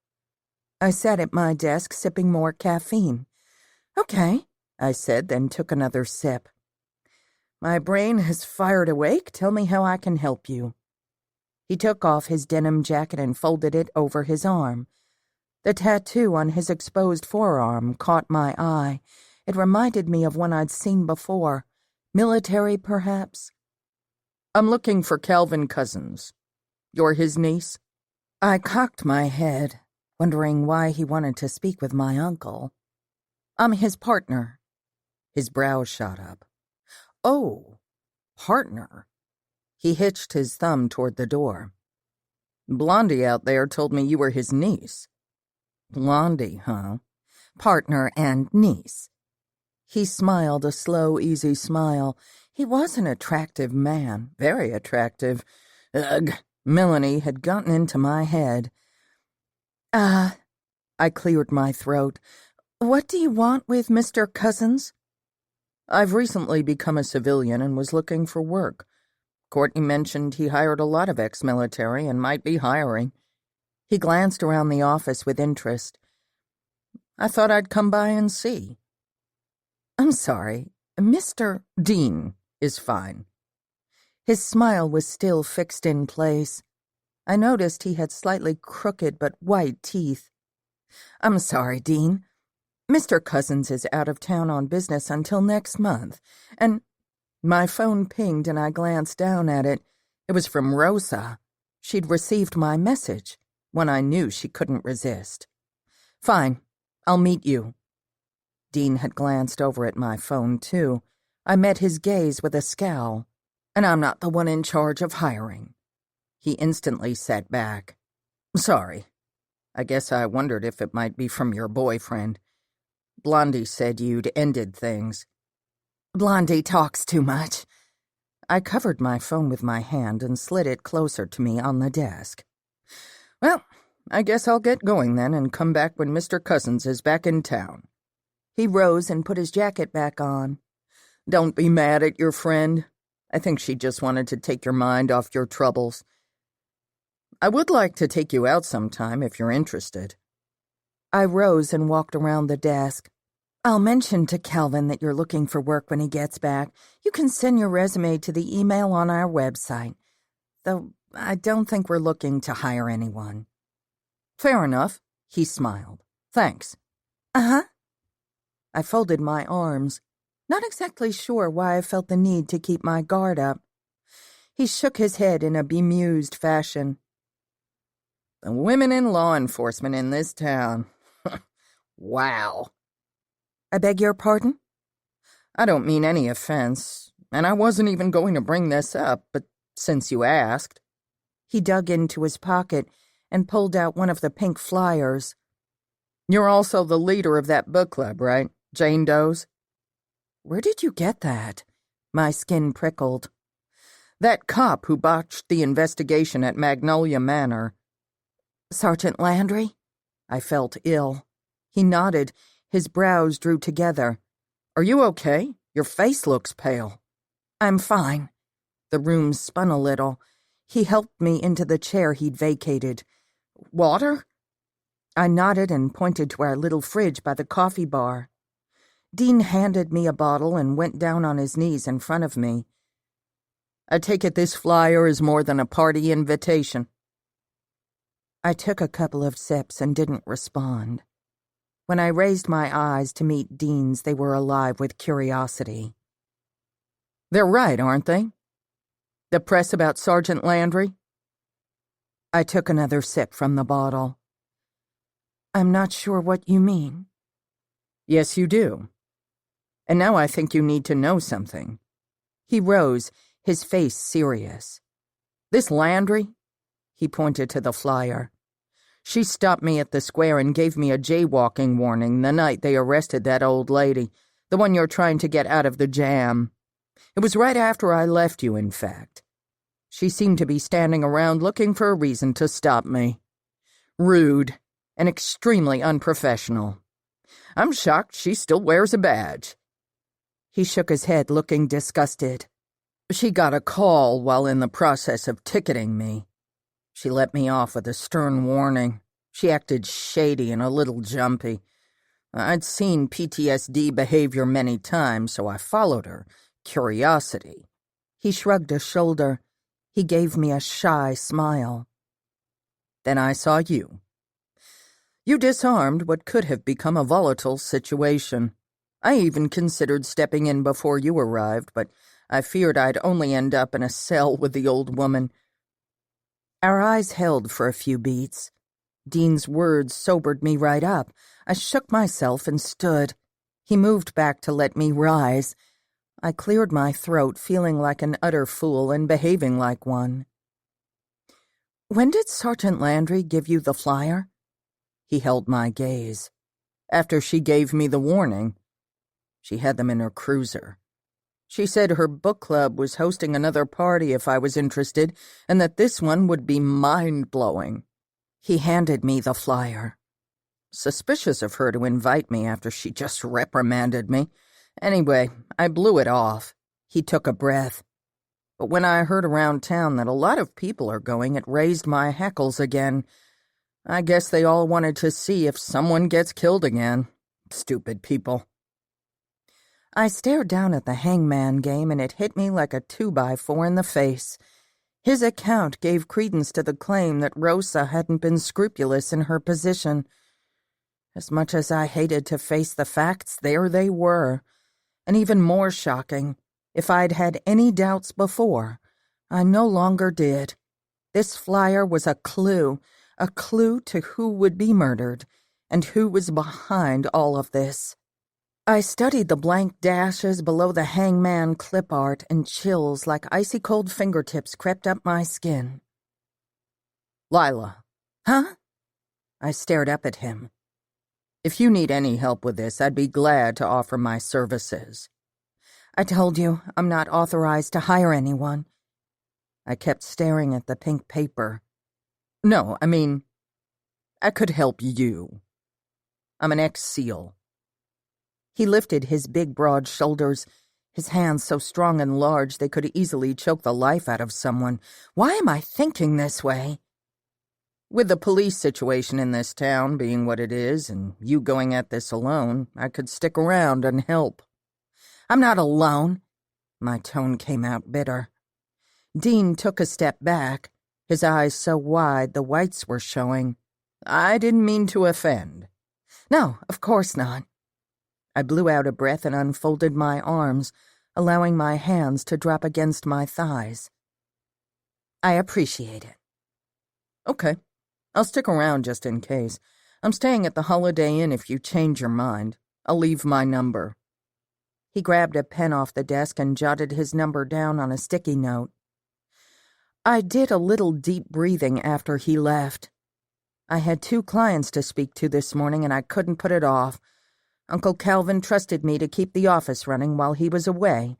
I sat at my desk sipping more caffeine. Okay, I said, then took another sip. My brain has fired awake. Tell me how I can help you. He took off his denim jacket and folded it over his arm. The tattoo on his exposed forearm caught my eye. It reminded me of one I'd seen before. Military, perhaps? I'm looking for Calvin Cousins. You're his niece? I cocked my head, wondering why he wanted to speak with my uncle. I'm his partner. His brows shot up. Oh, partner. He hitched his thumb toward the door. Blondie out there told me you were his niece. Blondie, huh? Partner and niece. He smiled a slow, easy smile. He was an attractive man, very attractive. Ugh, Melanie had gotten into my head. I cleared my throat. What do you want with Mr. Cousins? I've recently become a civilian and was looking for work. Courtney mentioned he hired a lot of ex-military and might be hiring. He glanced around the office with interest. I thought I'd come by and see. I'm sorry, Mr. Dean is fine. His smile was still fixed in place. I noticed he had slightly crooked but white teeth. I'm sorry, Dean. Mr. Cousins is out of town on business until next month, and my phone pinged and I glanced down at it. It was from Rosa. She'd received my message, one I knew she couldn't resist. Fine, I'll meet you. Dean had glanced over at my phone, too. I met his gaze with a scowl. And I'm not the one in charge of hiring. He instantly sat back. Sorry. I guess I wondered if it might be from your boyfriend. Blondie said you'd ended things. Blondie talks too much. I covered my phone with my hand and slid it closer to me on the desk. Well, I guess I'll get going then and come back when Mr. Cousins is back in town. He rose and put his jacket back on. Don't be mad at your friend. I think she just wanted to take your mind off your troubles. I would like to take you out sometime if you're interested. I rose and walked around the desk. I'll mention to Calvin that you're looking for work when he gets back. You can send your resume to the email on our website. Though I don't think we're looking to hire anyone. Fair enough, he smiled. Thanks. Uh-huh. I folded my arms, not exactly sure why I felt the need to keep my guard up. He shook his head in a bemused fashion. The women in law enforcement in this town. Wow. I beg your pardon? I don't mean any offense, and I wasn't even going to bring this up, but since you asked. He dug into his pocket and pulled out one of the pink flyers. You're also the leader of that book club, right? Jane Doe's? Where did you get that? My skin prickled. That cop who botched the investigation at Magnolia Manor. Sergeant Landry? I felt ill. He nodded. His brows drew together. Are you okay? Your face looks pale. I'm fine. The room spun a little. He helped me into the chair he'd vacated. Water? I nodded and pointed to our little fridge by the coffee bar. Dean handed me a bottle and went down on his knees in front of me. I take it this flyer is more than a party invitation. I took a couple of sips and didn't respond. When I raised my eyes to meet Dean's, they were alive with curiosity. They're right, aren't they? The press about Sergeant Landry? I took another sip from the bottle. I'm not sure what you mean. Yes, you do. And now I think you need to know something. He rose, his face serious. This Landry? He pointed to the flyer. She stopped me at the square and gave me a jaywalking warning the night they arrested that old lady, the one you're trying to get out of the jam. It was right after I left you, in fact. She seemed to be standing around looking for a reason to stop me. Rude and extremely unprofessional. I'm shocked she still wears a badge. He shook his head, looking disgusted. She got a call while in the process of ticketing me. She let me off with a stern warning. She acted shady and a little jumpy. I'd seen PTSD behavior many times, so I followed her. Curiosity. He shrugged a shoulder. He gave me a shy smile. Then I saw you. You disarmed what could have become a volatile situation. I even considered stepping in before you arrived, but I feared I'd only end up in a cell with the old woman. Our eyes held for a few beats. Dean's words sobered me right up. I shook myself and stood. He moved back to let me rise. I cleared my throat, feeling like an utter fool and behaving like one. When did Sergeant Landry give you the flyer? He held my gaze. After she gave me the warning. She had them in her cruiser. She said her book club was hosting another party if I was interested, and that this one would be mind-blowing. He handed me the flyer. Suspicious of her to invite me after she just reprimanded me. Anyway, I blew it off. He took a breath. But when I heard around town that a lot of people are going, it raised my hackles again. I guess they all wanted to see if someone gets killed again. Stupid people. I stared down at the hangman game, and it hit me like a 2x4 in the face. His account gave credence to the claim that Rosa hadn't been scrupulous in her position. As much as I hated to face the facts, there they were. And even more shocking, if I'd had any doubts before, I no longer did. This flyer was a clue to who would be murdered, and who was behind all of this. I studied the blank dashes below the hangman clip art, and chills like icy-cold fingertips crept up my skin. Lyla. Huh? I stared up at him. If you need any help with this, I'd be glad to offer my services. I told you I'm not authorized to hire anyone. I kept staring at the pink paper. No, I mean, I could help you. I'm an ex-SEAL. He lifted his big, broad shoulders, his hands so strong and large they could easily choke the life out of someone. Why am I thinking this way? With the police situation in this town being what it is, and you going at this alone, I could stick around and help. I'm not alone. My tone came out bitter. Dean took a step back, his eyes so wide the whites were showing. I didn't mean to offend. No, of course not. I blew out a breath and unfolded my arms, allowing my hands to drop against my thighs. I appreciate it. Okay. I'll stick around just in case. I'm staying at the Holiday Inn if you change your mind. I'll leave my number. He grabbed a pen off the desk and jotted his number down on a sticky note. I did a little deep breathing after he left. I had 2 clients to speak to this morning, and I couldn't put it off. Uncle Calvin trusted me to keep the office running while he was away.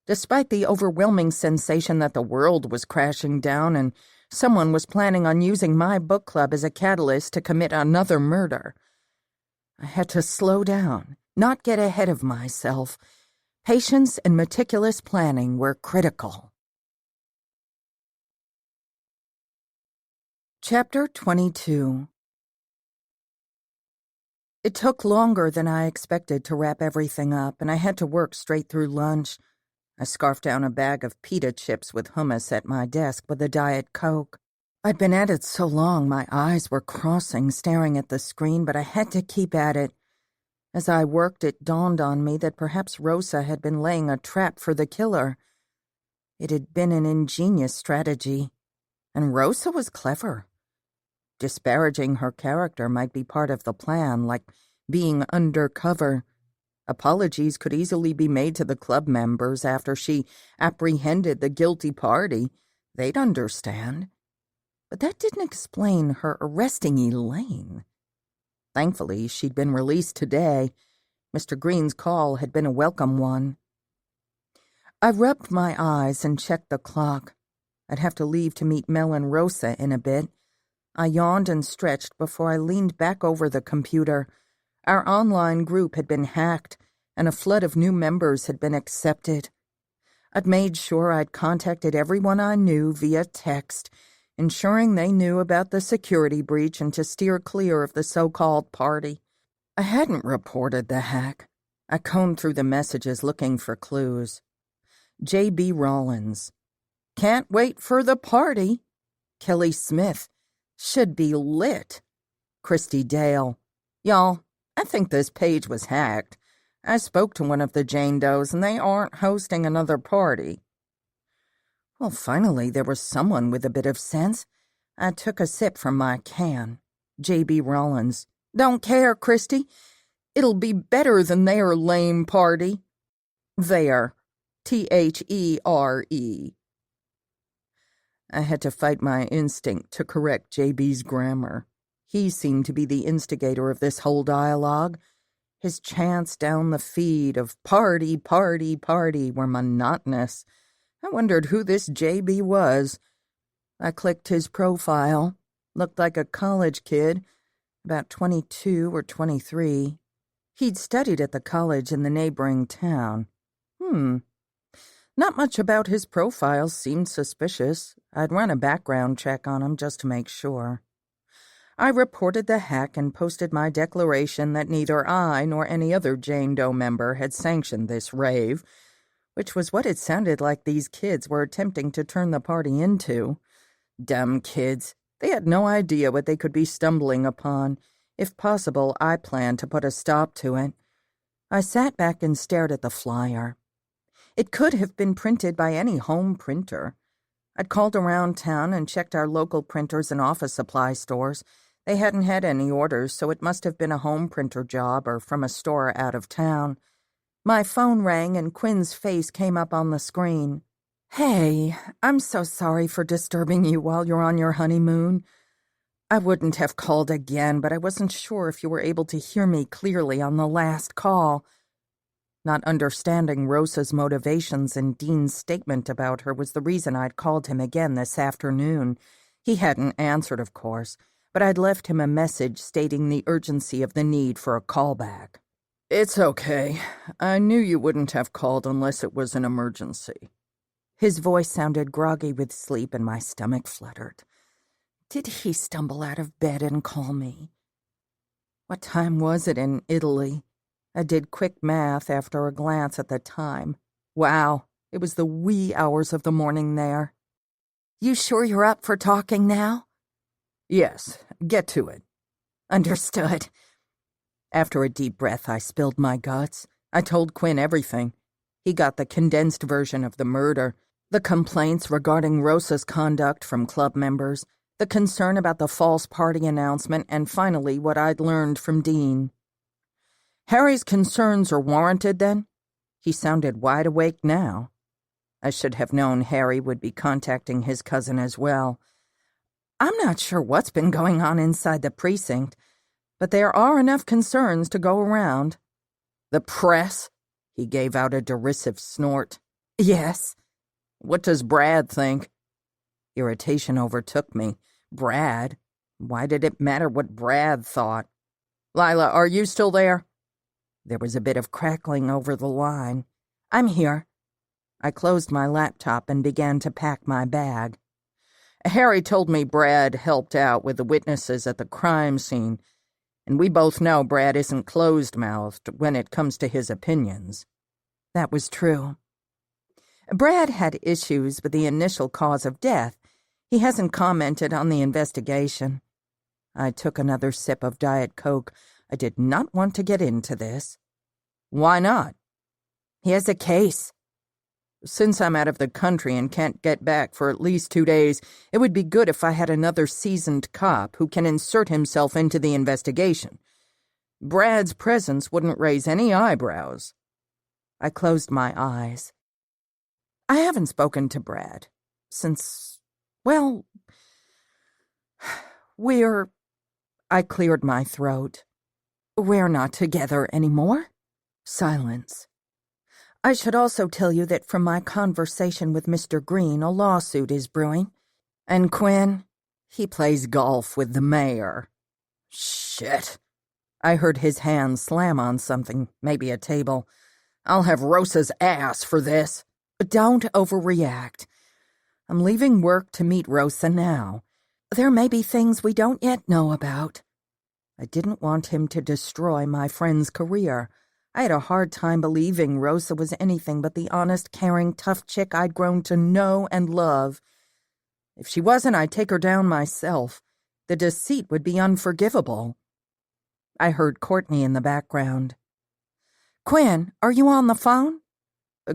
Despite the overwhelming sensation that the world was crashing down and someone was planning on using my book club as a catalyst to commit another murder, I had to slow down, not get ahead of myself. Patience and meticulous planning were critical. Chapter 22. It took longer than I expected to wrap everything up, and I had to work straight through lunch. I scarfed down a bag of pita chips with hummus at my desk with a Diet Coke. I'd been at it so long my eyes were crossing, staring at the screen, but I had to keep at it. As I worked, it dawned on me that perhaps Rosa had been laying a trap for the killer. It had been an ingenious strategy, and Rosa was clever. Disparaging her character might be part of the plan, like being undercover. Apologies could easily be made to the club members after she apprehended the guilty party. They'd understand. But that didn't explain her arresting Elaine. Thankfully, she'd been released today. Mr. Green's call had been a welcome one. I rubbed my eyes and checked the clock. I'd have to leave to meet Mel and Rosa in a bit. I yawned and stretched before I leaned back over the computer. Our online group had been hacked, and a flood of new members had been accepted. I'd made sure I'd contacted everyone I knew via text, ensuring they knew about the security breach and to steer clear of the so-called party. I hadn't reported the hack. I combed through the messages looking for clues. J.B. Rollins. Can't wait for the party. Kelly Smith. Should be lit. Christie Dale. Y'all, I think this page was hacked. I spoke to one of the Jane Does, and they aren't hosting another party. Well, finally, there was someone with a bit of sense. I took a sip from my can. J.B. Rollins. Don't care, Christie. It'll be better than their lame party. There. T-H-E-R-E. I had to fight my instinct to correct J.B.'s grammar. He seemed to be the instigator of this whole dialogue. His chants down the feed of party, party, party were monotonous. I wondered who this J.B. was. I clicked his profile. Looked like a college kid, about 22 or 23. He'd studied at the college in the neighboring town. Not much about his profile seemed suspicious. I'd run a background check on him just to make sure. I reported the hack and posted my declaration that neither I nor any other Jane Doe member had sanctioned this rave, which was what it sounded like these kids were attempting to turn the party into. Dumb kids. They had no idea what they could be stumbling upon. If possible, I planned to put a stop to it. I sat back and stared at the flyer. It could have been printed by any home printer. I'd called around town and checked our local printers and office supply stores. They hadn't had any orders, so it must have been a home printer job or from a store out of town. My phone rang and Quinn's face came up on the screen. "Hey, I'm so sorry for disturbing you while you're on your honeymoon. I wouldn't have called again, but I wasn't sure if you were able to hear me clearly on the last call." Not understanding Rosa's motivations and Dean's statement about her was the reason I'd called him again this afternoon. He hadn't answered, of course, but I'd left him a message stating the urgency of the need for a callback. "It's okay. I knew you wouldn't have called unless it was an emergency." His voice sounded groggy with sleep and my stomach fluttered. Did he stumble out of bed and call me? What time was it in Italy? I did quick math after a glance at the time. Wow, it was the wee hours of the morning there. "You sure you're up for talking now?" "Yes, get to it." "Understood." After a deep breath, I spilled my guts. I told Quinn everything. He got the condensed version of the murder, the complaints regarding Rosa's conduct from club members, the concern about the false party announcement, and finally what I'd learned from Dean. "Harry's concerns are warranted, then?" He sounded wide awake now. I should have known Harry would be contacting his cousin as well. "I'm not sure what's been going on inside the precinct, but there are enough concerns to go around." "The press?" He gave out a derisive snort. "Yes." "What does Brad think?" Irritation overtook me. Brad? Why did it matter what Brad thought? "Lyla, are you still there?" There was a bit of crackling over the line. "I'm here." I closed my laptop and began to pack my bag. "Harry told me Brad helped out with the witnesses at the crime scene, and we both know Brad isn't closed-mouthed when it comes to his opinions." That was true. Brad had issues with the initial cause of death. He hasn't commented on the investigation. I took another sip of Diet Coke. I did not want to get into this. "Why not?" "He has a case." "Since I'm out of the country and can't get back for at least 2 days, it would be good if I had another seasoned cop who can insert himself into the investigation. Brad's presence wouldn't raise any eyebrows." I closed my eyes. I haven't spoken to Brad since, well, I cleared my throat. "We're not together anymore." Silence. "I should also tell you that from my conversation with Mr. Green, a lawsuit is brewing. And Quinn, he plays golf with the mayor." "Shit." I heard his hand slam on something, maybe a table. "I'll have Rosa's ass for this." "Don't overreact. I'm leaving work to meet Rosa now. There may be things we don't yet know about." I didn't want him to destroy my friend's career. I had a hard time believing Rosa was anything but the honest, caring, tough chick I'd grown to know and love. If she wasn't, I'd take her down myself. The deceit would be unforgivable. I heard Courtney in the background. "Quinn, are you on the phone?"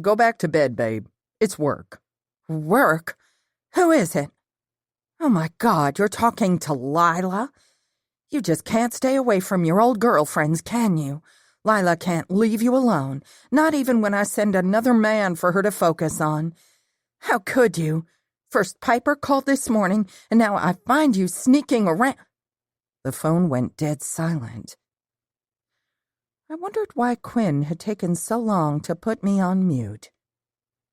"Go back to bed, babe. It's work." "Work? Who is it?" "Oh my God, you're talking to Lyla? You just can't stay away from your old girlfriends, can you? Lyla can't leave you alone, not even when I send another man for her to focus on. How could you? First Piper called this morning, and now I find you sneaking around." The phone went dead silent. I wondered why Quinn had taken so long to put me on mute.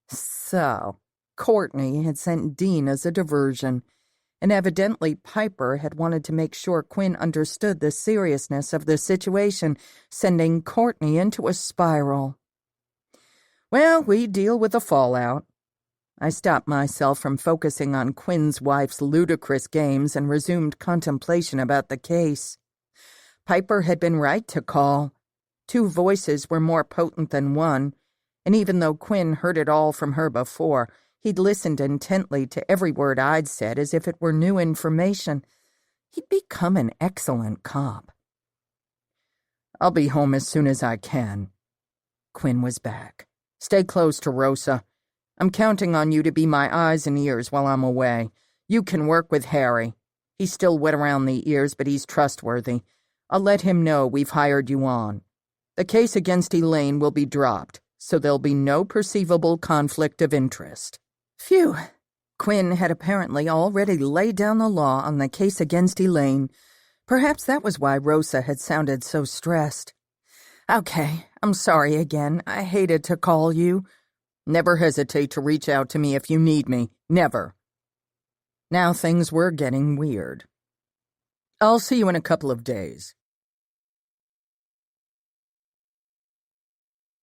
So, Courtney had sent Dean as a diversion, and evidently Piper had wanted to make sure Quinn understood the seriousness of the situation, sending Courtney into a spiral. Well, we deal with the fallout. I stopped myself from focusing on Quinn's wife's ludicrous games and resumed contemplation about the case. Piper had been right to call. 2 voices were more potent than one, and even though Quinn heard it all from her before, he'd listened intently to every word I'd said as if it were new information. He'd become an excellent cop. I'll be home as soon as I can. Quinn was back. Stay close to Rosa. I'm counting on you to be my eyes and ears while I'm away. You can work with Harry. He's still wet around the ears, but he's trustworthy. I'll let him know we've hired you on. The case against Elaine will be dropped, so there'll be no perceivable conflict of interest. Phew. Quinn had apparently already laid down the law on the case against Elaine. Perhaps that was why Rosa had sounded so stressed. Okay, I'm sorry again. I hated to call you. Never hesitate to reach out to me if you need me. Never. Now things were getting weird. I'll see you in a couple of days.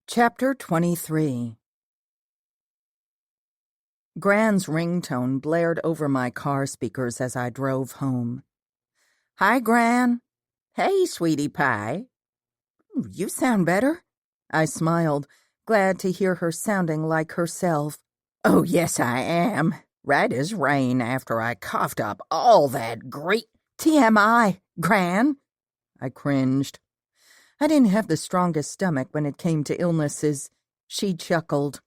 Chapter 23. Gran's ringtone blared over my car speakers as I drove home. Hi, Gran. Hey, sweetie pie. You sound better. I smiled, glad to hear her sounding like herself. Oh, yes, I am. Right as rain after I coughed up all that great TMI, Gran. I cringed. I didn't have the strongest stomach when it came to illnesses. She chuckled.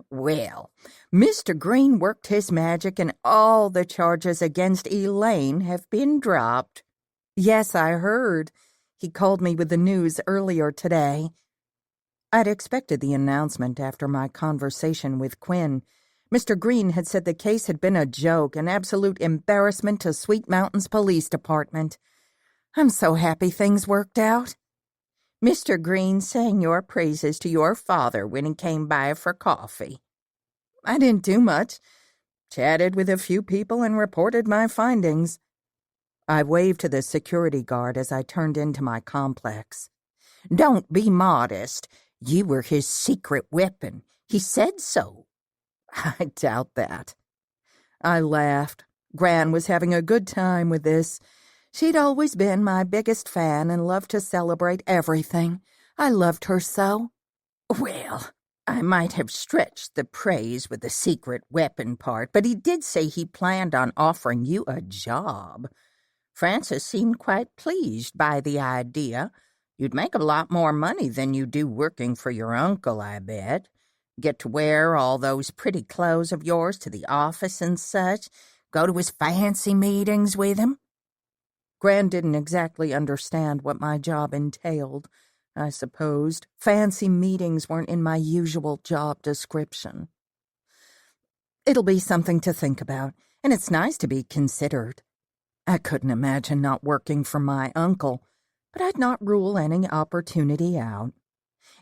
Well, Mr. Green worked his magic and all the charges against Elaine have been dropped. Yes, I heard. He called me with the news earlier today. I'd expected the announcement after my conversation with Quinn. Mr. Green had said the case had been a joke, an absolute embarrassment to Sweet Mountain's police department. I'm so happy things worked out. Mr. Green sang your praises to your father when he came by for coffee. I didn't do much. Chatted with a few people and reported my findings. I waved to the security guard as I turned into my complex. Don't be modest. You were his secret weapon. He said so. I doubt that. I laughed. Gran was having a good time with this. She'd always been my biggest fan and loved to celebrate everything. I loved her so. Well, I might have stretched the praise with the secret weapon part, but he did say he planned on offering you a job. Frances seemed quite pleased by the idea. You'd make a lot more money than you do working for your uncle, I bet. Get to wear all those pretty clothes of yours to the office and such. Go to his fancy meetings with him. Gran didn't exactly understand what my job entailed, I supposed. Fancy meetings weren't in my usual job description. It'll be something to think about, and it's nice to be considered. I couldn't imagine not working for my uncle, but I'd not rule any opportunity out.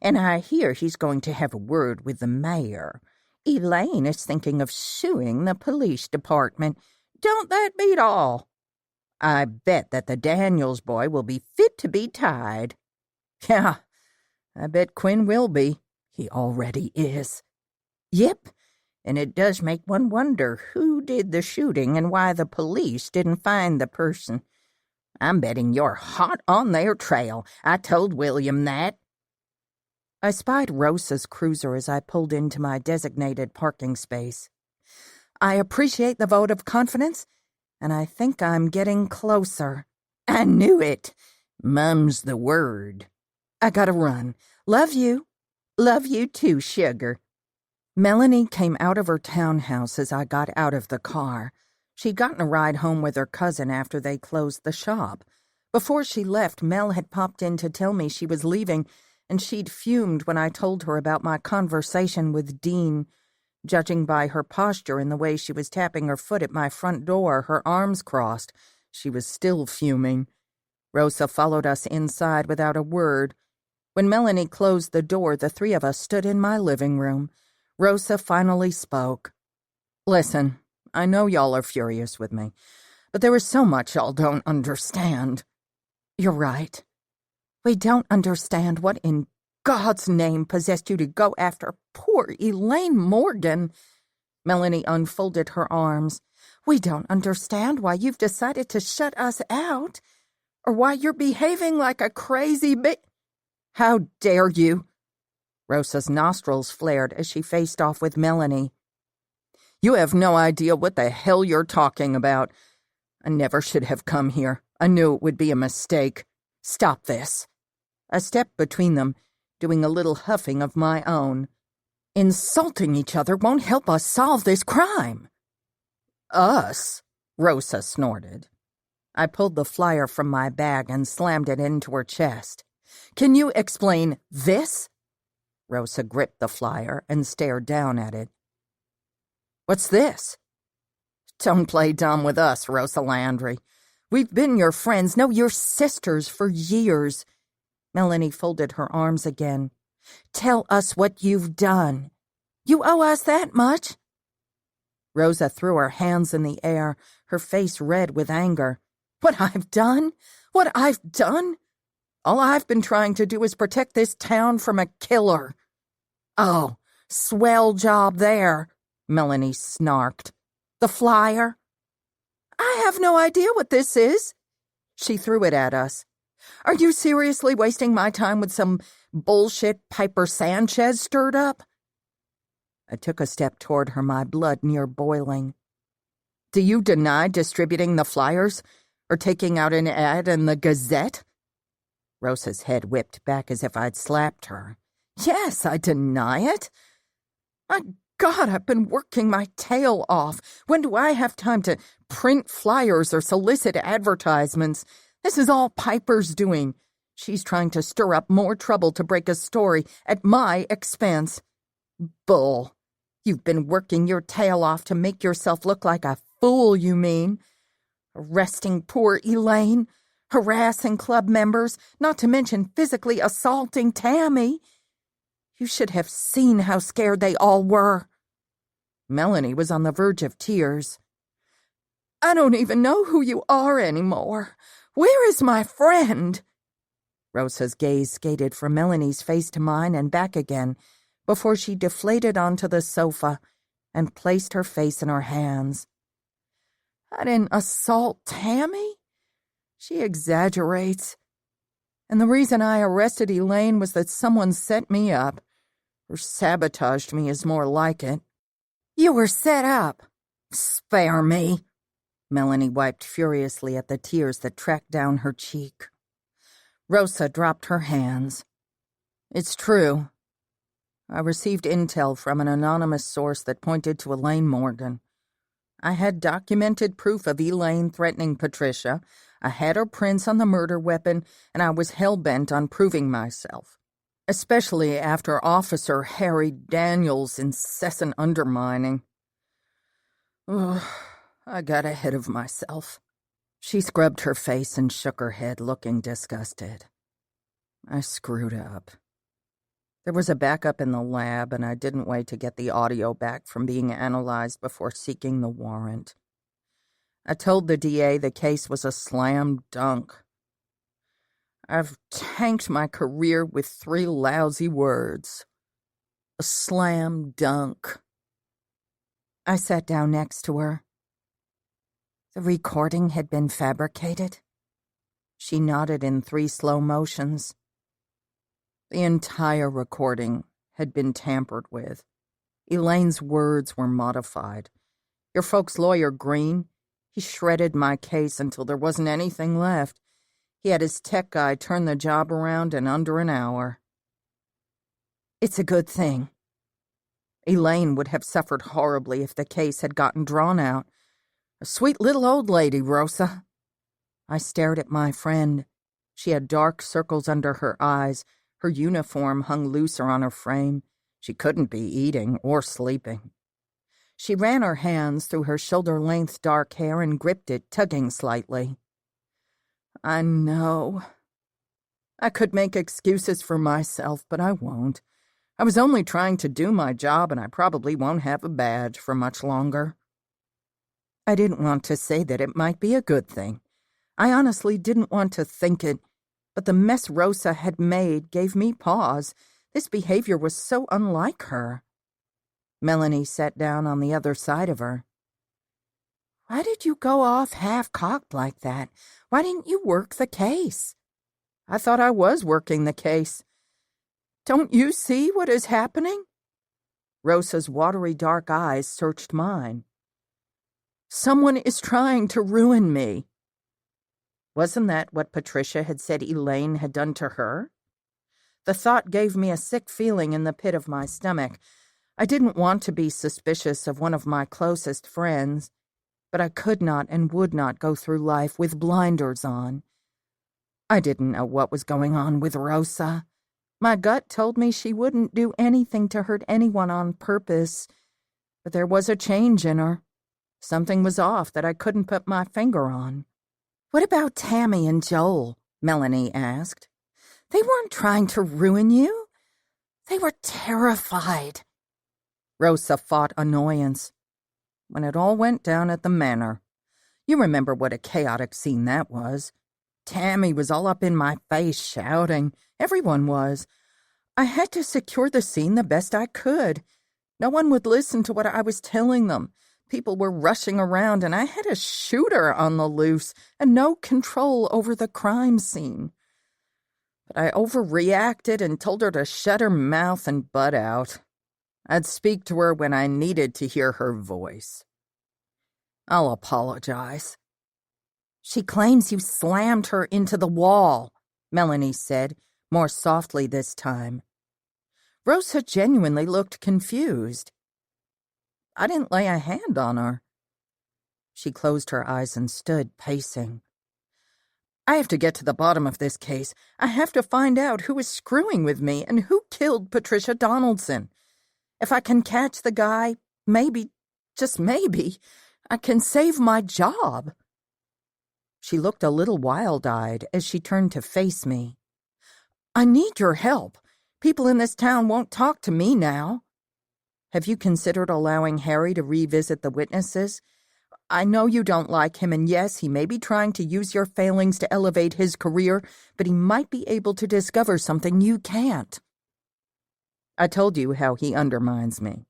And I hear he's going to have a word with the mayor. Elaine is thinking of suing the police department. Don't that beat all? I bet that the Daniels boy will be fit to be tied. Yeah, I bet Quinn will be. He already is. Yep, and it does make one wonder who did the shooting and why the police didn't find the person. I'm betting you're hot on their trail. I told William that. I spied Rosa's cruiser as I pulled into my designated parking space. I appreciate the vote of confidence, and I think I'm getting closer. I knew it. Mum's the word. I gotta run. Love you. Love you too, sugar. Melanie came out of her townhouse as I got out of the car. She'd gotten a ride home with her cousin after they closed the shop. Before she left, Mel had popped in to tell me she was leaving, and she'd fumed when I told her about my conversation with Dean. Judging by her posture and the way she was tapping her foot at my front door, her arms crossed, she was still fuming. Rosa followed us inside without a word. When Melanie closed the door, the 3 of us stood in my living room. Rosa finally spoke. Listen, I know y'all are furious with me, but there is so much y'all don't understand." "You're right. We don't understand what in God's name possessed you to go after poor Elaine Morgan." Melanie unfolded her arms. "We don't understand why you've decided to shut us out, or why you're behaving like a crazy How dare you?" Rosa's nostrils flared as she faced off with Melanie. "You have no idea what the hell you're talking about. I never should have come here. I knew it would be a mistake. Stop this." I stepped between them, doing a little huffing of my own. "Insulting each other won't help us solve this crime." "Us?" Rosa snorted. I pulled the flyer from my bag and slammed it into her chest. "Can you explain this?" Rosa gripped the flyer and stared down at it. "What's this?" "Don't play dumb with us, Rosa Landry. We've been your friends, no, your sisters, for years." Melanie folded her arms again. "Tell us what you've done. You owe us that much?" Rosa threw her hands in the air, her face red with anger. "What I've done? What I've done? All I've been trying to do is protect this town from a killer." "Oh, swell job there," Melanie snarked. "The flyer?" "I have no idea what this is." She threw it at us. "Are you seriously wasting my time with some bullshit Piper Sanchez stirred up?" I took a step toward her, my blood near boiling. "Do you deny distributing the flyers or taking out an ad in the Gazette?" Rosa's head whipped back as if I'd slapped her. "Yes, I deny it. My God, I've been working my tail off. When do I have time to print flyers or solicit advertisements? This is all Piper's doing. She's trying to stir up more trouble to break a story at my expense." "Bull. You've been working your tail off to make yourself look like a fool, you mean? Arresting poor Elaine, harassing club members, not to mention physically assaulting Tammy. You should have seen how scared they all were." Melanie was on the verge of tears. "I don't even know who you are anymore. Where is my friend?" Rosa's gaze skated from Melanie's face to mine and back again before she deflated onto the sofa and placed her face in her hands. "I didn't assault Tammy. She exaggerates. And the reason I arrested Elaine was that someone set me up, or sabotaged me is more like it." "You were set up." "Spare me." Melanie wiped furiously at the tears that tracked down her cheek. Rosa dropped her hands. "It's true. I received intel from an anonymous source that pointed to Elaine Morgan. I had documented proof of Elaine threatening Patricia. I had her prints on the murder weapon, and I was hell-bent on proving myself, especially after Officer Harry Daniels' incessant undermining. Ugh, I got ahead of myself." She scrubbed her face and shook her head, looking disgusted. "I screwed up. There was a backup in the lab, and I didn't wait to get the audio back from being analyzed before seeking the warrant. I told the DA the case was a slam dunk. I've tanked my career with 3 lousy words. A slam dunk." I sat down next to her. "The recording had been fabricated?" She nodded in 3 slow motions. "The entire recording had been tampered with. Elaine's words were modified. Your folks' lawyer, Green, he shredded my case until there wasn't anything left. He had his tech guy turn the job around in under an hour." "It's a good thing. Elaine would have suffered horribly if the case had gotten drawn out. A sweet little old lady, Rosa." I stared at my friend. She had dark circles under her eyes. Her uniform hung looser on her frame. She couldn't be eating or sleeping. She ran her hands through her shoulder-length dark hair and gripped it, tugging slightly. "I know. I could make excuses for myself, but I won't. I was only trying to do my job, and I probably won't have a badge for much longer." I didn't want to say that it might be a good thing. I honestly didn't want to think it, but the mess Rosa had made gave me pause. This behavior was so unlike her. Melanie sat down on the other side of her. Why did you go off half-cocked like that? Why didn't you work the case? I thought I was working the case. Don't you see what is happening? Rosa's watery dark eyes searched mine. Someone is trying to ruin me. Wasn't that what Patricia had said Elaine had done to her? The thought gave me a sick feeling in the pit of my stomach. I didn't want to be suspicious of one of my closest friends, but I could not and would not go through life with blinders on. I didn't know what was going on with Rosa. My gut told me she wouldn't do anything to hurt anyone on purpose, but there was a change in her. Something was off that I couldn't put my finger on. What about Tammy and Joel? Melanie asked. They weren't trying to ruin you. They were terrified. Rosa fought annoyance. When it all went down at the manor. You remember what a chaotic scene that was. Tammy was all up in my face, shouting. Everyone was. I had to secure the scene the best I could. No one would listen to what I was telling them. People were rushing around, and I had a shooter on the loose and no control over the crime scene. But I overreacted and told her to shut her mouth and butt out. I'd speak to her when I needed to hear her voice. I'll apologize. She claims you slammed her into the wall, Melanie said, more softly this time. Rosa genuinely looked confused. I didn't lay a hand on her. She closed her eyes and stood, pacing. I have to get to the bottom of this case. I have to find out who is screwing with me and who killed Patricia Donaldson. If I can catch the guy, maybe, just maybe, I can save my job. She looked a little wild-eyed as she turned to face me. I need your help. People in this town won't talk to me now. Have you considered allowing Harry to revisit the witnesses? I know you don't like him, and yes, he may be trying to use your failings to elevate his career, but he might be able to discover something you can't. I told you how he undermines me.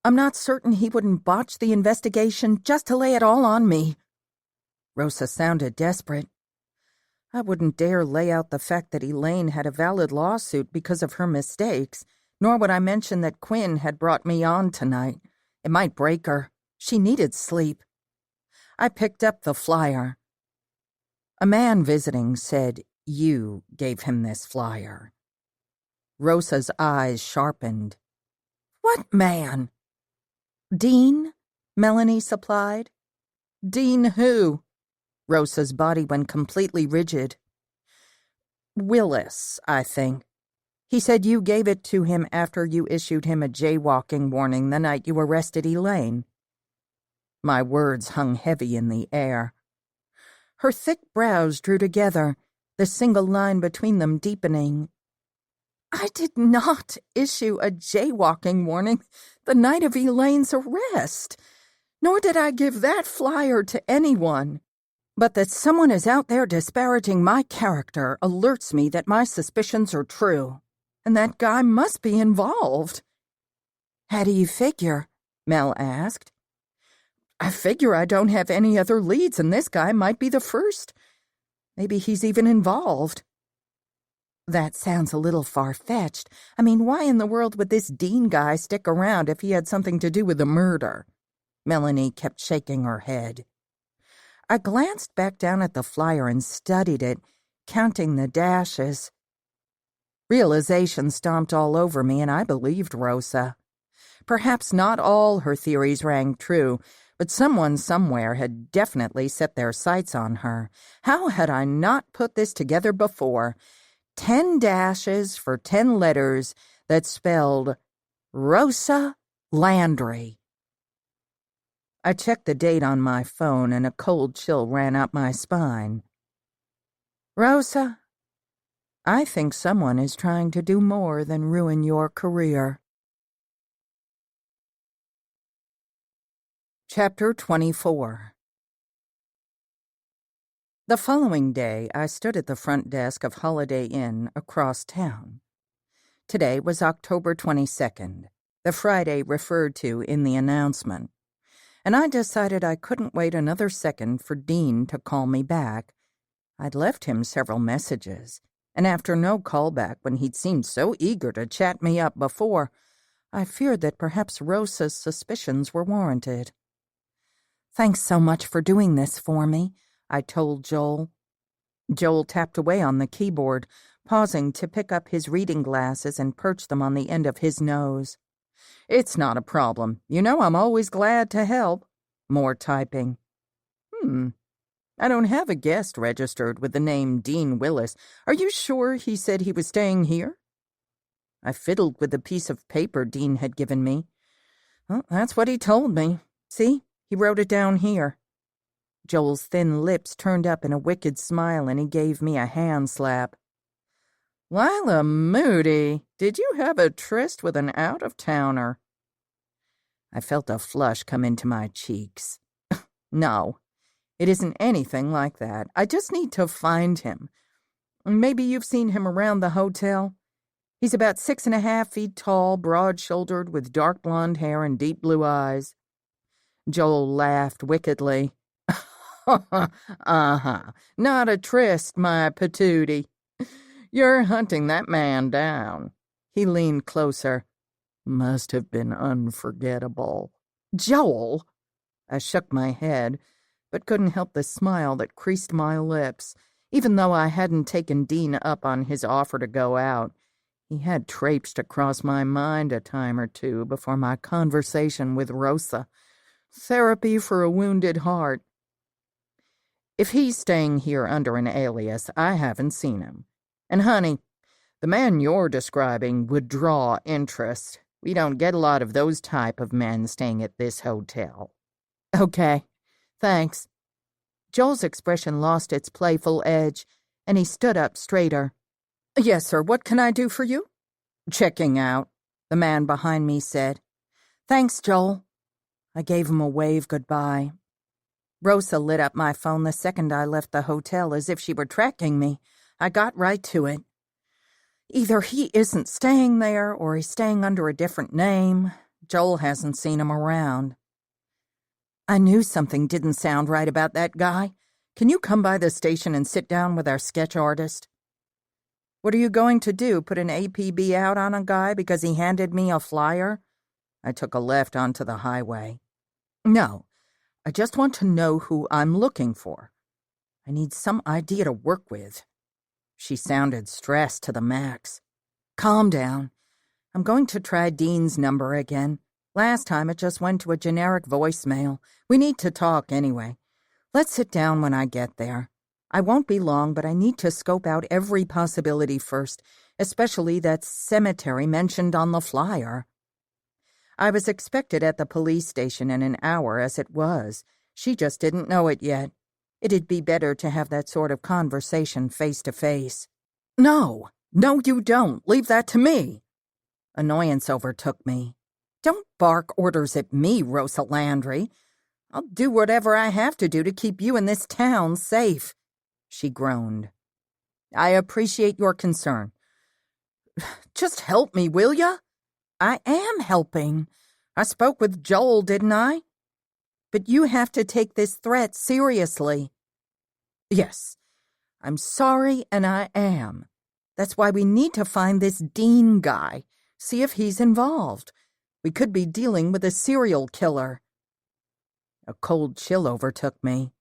I'm not certain he wouldn't botch the investigation just to lay it all on me. Rosa sounded desperate. I wouldn't dare lay out the fact that Elaine had a valid lawsuit because of her mistakes, nor would I mention that Quinn had brought me on tonight. It might break her. She needed sleep. I picked up the flyer. A man visiting said you gave him this flyer. Rosa's eyes sharpened. What man? Dean, Melanie supplied. Dean who? Rosa's body went completely rigid. Willis, I think. He said you gave it to him after you issued him a jaywalking warning the night you arrested Elaine. My words hung heavy in the air. Her thick brows drew together, the single line between them deepening. I did not issue a jaywalking warning the night of Elaine's arrest, nor did I give that flyer to anyone. But that someone is out there disparaging my character alerts me that my suspicions are true, and that guy must be involved. How do you figure? Mel asked. I figure I don't have any other leads, and this guy might be the first. Maybe he's even involved. That sounds a little far-fetched. I mean, why in the world would this Dean guy stick around if he had something to do with the murder? Melanie kept shaking her head. I glanced back down at the flyer and studied it, counting the dashes. Realization stomped all over me, and I believed Rosa. Perhaps not all her theories rang true, but someone somewhere had definitely set their sights on her. How had I not put this together before? 10 dashes for 10 letters that spelled Rosa Landry. I checked the date on my phone, and a cold chill ran up my spine. Rosa, I think someone is trying to do more than ruin your career. Chapter 24. The following day, I stood at the front desk of Holiday Inn across town. Today was October 22nd, the Friday referred to in the announcement, and I decided I couldn't wait another second for Dean to call me back. I'd left him several messages, and after no callback when he'd seemed so eager to chat me up before, I feared that perhaps Rosa's suspicions were warranted. "Thanks so much for doing this for me," I told Joel. Joel tapped away on the keyboard, pausing to pick up his reading glasses and perch them on the end of his nose. "It's not a problem. You know I'm always glad to help." More typing. I don't have a guest registered with the name Dean Willis. Are you sure he said he was staying here?" I fiddled with the piece of paper Dean had given me. "Well, that's what he told me. See, he wrote it down here." Joel's thin lips turned up in a wicked smile, and he gave me a hand slap. "Lyla Moody, did you have a tryst with an out-of-towner?" I felt a flush come into my cheeks. "No, it isn't anything like that. I just need to find him. Maybe you've seen him around the hotel. He's about 6.5 feet tall, broad-shouldered, with dark blonde hair and deep blue eyes." Joel laughed wickedly. Not a tryst, my patootie. You're hunting that man down." He leaned closer. "Must have been unforgettable." "Joel!" I shook my head, but couldn't help the smile that creased my lips, even though I hadn't taken Dean up on his offer to go out. He had traipsed across my mind a time or two before my conversation with Rosa. Therapy for a wounded heart. "If he's staying here under an alias, I haven't seen him. And, honey, the man you're describing would draw interest. We don't get a lot of those type of men staying at this hotel." "Okay, thanks." Joel's expression lost its playful edge, and he stood up straighter. "Yes, sir, what can I do for you?" "Checking out," the man behind me said. "Thanks, Joel." I gave him a wave goodbye. Rosa lit up my phone the second I left the hotel as if she were tracking me. I got right to it. Either he isn't staying there or he's staying under a different name. Joel hasn't seen him around. I knew something didn't sound right about that guy. Can you come by the station and sit down with our sketch artist? What are you going to do, put an APB out on a guy because he handed me a flyer? I took a left onto the highway. No, I just want to know who I'm looking for. I need some idea to work with. She sounded stressed to the max. Calm down. I'm going to try Dean's number again. Last time it just went to a generic voicemail. We need to talk anyway. Let's sit down when I get there. I won't be long, but I need to scope out every possibility first, especially that cemetery mentioned on the flyer. I was expected at the police station in an hour as it was. She just didn't know it yet. It'd be better to have that sort of conversation face to face. No, you don't. Leave that to me. Annoyance overtook me. Don't bark orders at me, Rosa Landry. I'll do whatever I have to do to keep you in this town safe. She groaned. I appreciate your concern. Just help me, will ya? I am helping. I spoke with Joel, didn't I? But you have to take this threat seriously. Yes, I'm sorry, and I am. That's why we need to find this Dean guy, see if he's involved. We could be dealing with a serial killer. A cold chill overtook me.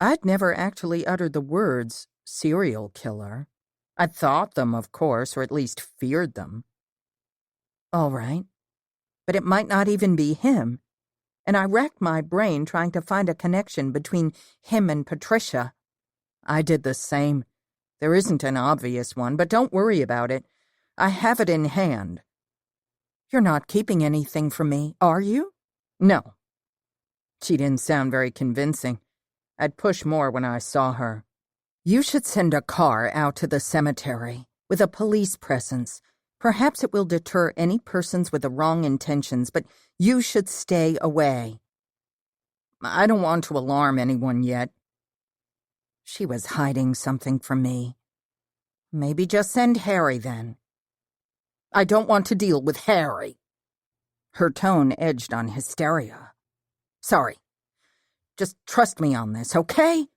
I'd never actually uttered the words serial killer. I'd thought them, of course, or at least feared them. All right, but it might not even be him. And I racked my brain trying to find a connection between him and Patricia. I did the same. There isn't an obvious one, but don't worry about it. I have it in hand. You're not keeping anything from me, are you? No. She didn't sound very convincing. I'd push more when I saw her. You should send a car out to the cemetery with a police presence. Perhaps it will deter any persons with the wrong intentions, but you should stay away. I don't want to alarm anyone yet. She was hiding something from me. Maybe just send Harry then. I don't want to deal with Harry. Her tone edged on hysteria. Sorry. Just trust me on this, okay?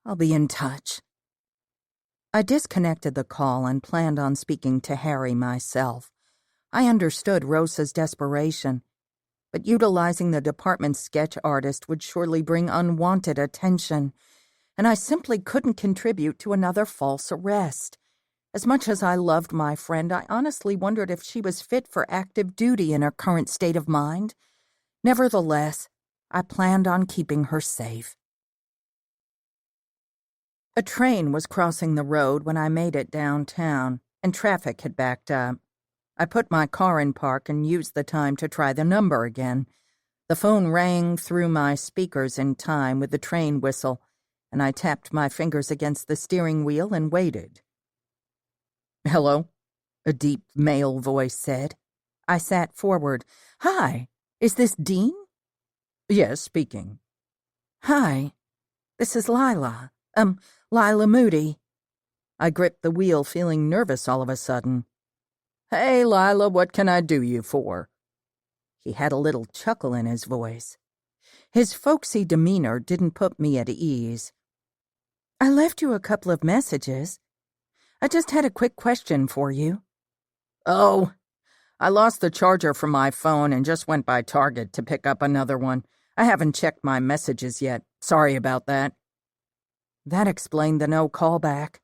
I'll be in touch. I disconnected the call and planned on speaking to Harry myself. I understood Rosa's desperation, but utilizing the department's sketch artist would surely bring unwanted attention, and I simply couldn't contribute to another false arrest. As much as I loved my friend, I honestly wondered if she was fit for active duty in her current state of mind. Nevertheless, I planned on keeping her safe. A train was crossing the road when I made it downtown, and traffic had backed up. I put my car in park and used the time to try the number again. The phone rang through my speakers in time with the train whistle, and I tapped my fingers against the steering wheel and waited. Hello? A deep male voice said. I sat forward. Hi, is this Dean? Yes, speaking. Hi, this is Lyla. Lyla Moody. I gripped the wheel, feeling nervous all of a sudden. Hey, Lyla, what can I do you for? He had a little chuckle in his voice. His folksy demeanor didn't put me at ease. I left you a couple of messages. I just had a quick question for you. Oh, I lost the charger from my phone and just went by Target to pick up another one. I haven't checked my messages yet. Sorry about that. That explained the no callback.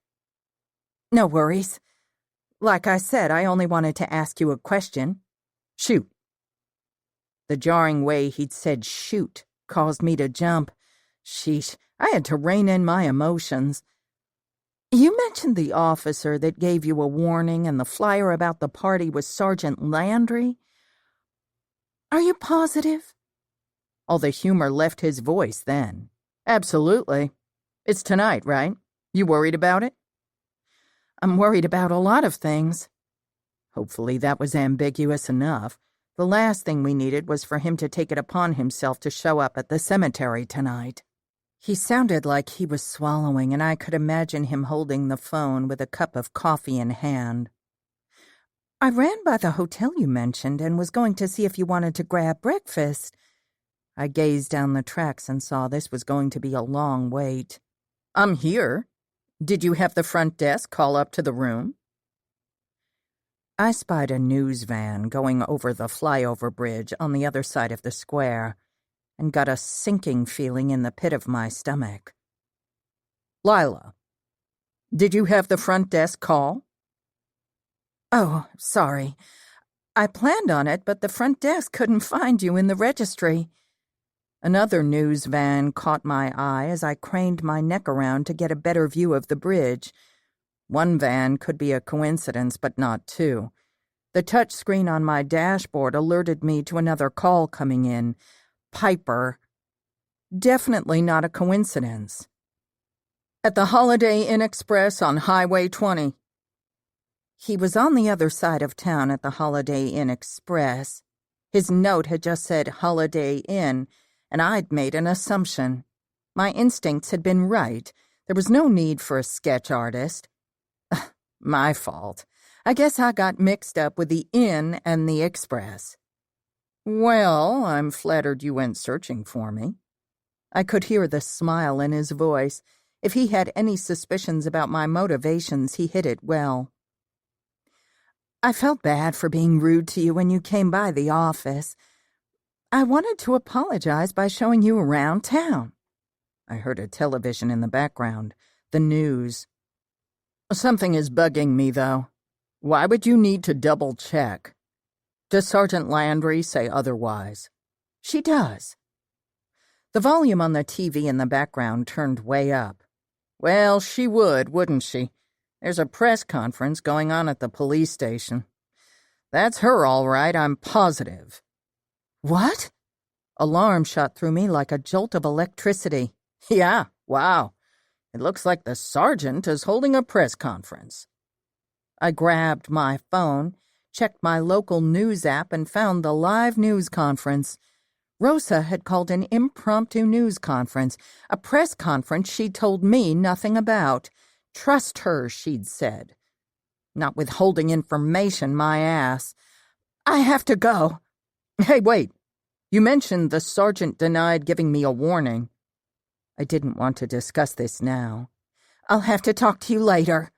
No worries. Like I said, I only wanted to ask you a question. Shoot. The jarring way he'd said shoot caused me to jump. Sheesh, I had to rein in my emotions. You mentioned the officer that gave you a warning and the flyer about the party was Sergeant Landry. Are you positive? All the humor left his voice then. Absolutely. It's tonight, right? You worried about it? I'm worried about a lot of things. Hopefully that was ambiguous enough. The last thing we needed was for him to take it upon himself to show up at the cemetery tonight. He sounded like he was swallowing, and I could imagine him holding the phone with a cup of coffee in hand. I ran by the hotel you mentioned and was going to see if you wanted to grab breakfast. I gazed down the tracks and saw this was going to be a long wait. I'm here. Did you have the front desk call up to the room? I spied a news van going over the flyover bridge on the other side of the square and got a sinking feeling in the pit of my stomach. Lyla, did you have the front desk call? Oh, sorry. I planned on it, but the front desk couldn't find you in the registry. Another news van caught my eye as I craned my neck around to get a better view of the bridge. One van could be a coincidence, but not two. The touch screen on my dashboard alerted me to another call coming in. Piper. Definitely not a coincidence. At the Holiday Inn Express on Highway 20. He was on the other side of town at the Holiday Inn Express. His note had just said Holiday Inn, and I'd made an assumption. My instincts had been right. There was no need for a sketch artist. My fault. I guess I got mixed up with the Inn and the Express. Well, I'm flattered you went searching for me. I could hear the smile in his voice. If he had any suspicions about my motivations, he hid it well. I felt bad for being rude to you when you came by the office. I wanted to apologize by showing you around town. I heard a television in the background, the news. Something is bugging me, though. Why would you need to double-check? Does Sergeant Landry say otherwise? She does. The volume on the TV in the background turned way up. Well, she would, wouldn't she? There's a press conference going on at the police station. That's her, all right, I'm positive. What? Alarm shot through me like a jolt of electricity. Yeah, wow. It looks like the sergeant is holding a press conference. I grabbed my phone, checked my local news app, and found the live news conference. Rosa had called an impromptu news conference, a press conference she'd told me nothing about. Trust her, she'd said. Not withholding information, my ass. I have to go. Hey, wait. You mentioned the sergeant denied giving me a warning. I didn't want to discuss this now. I'll have to talk to you later.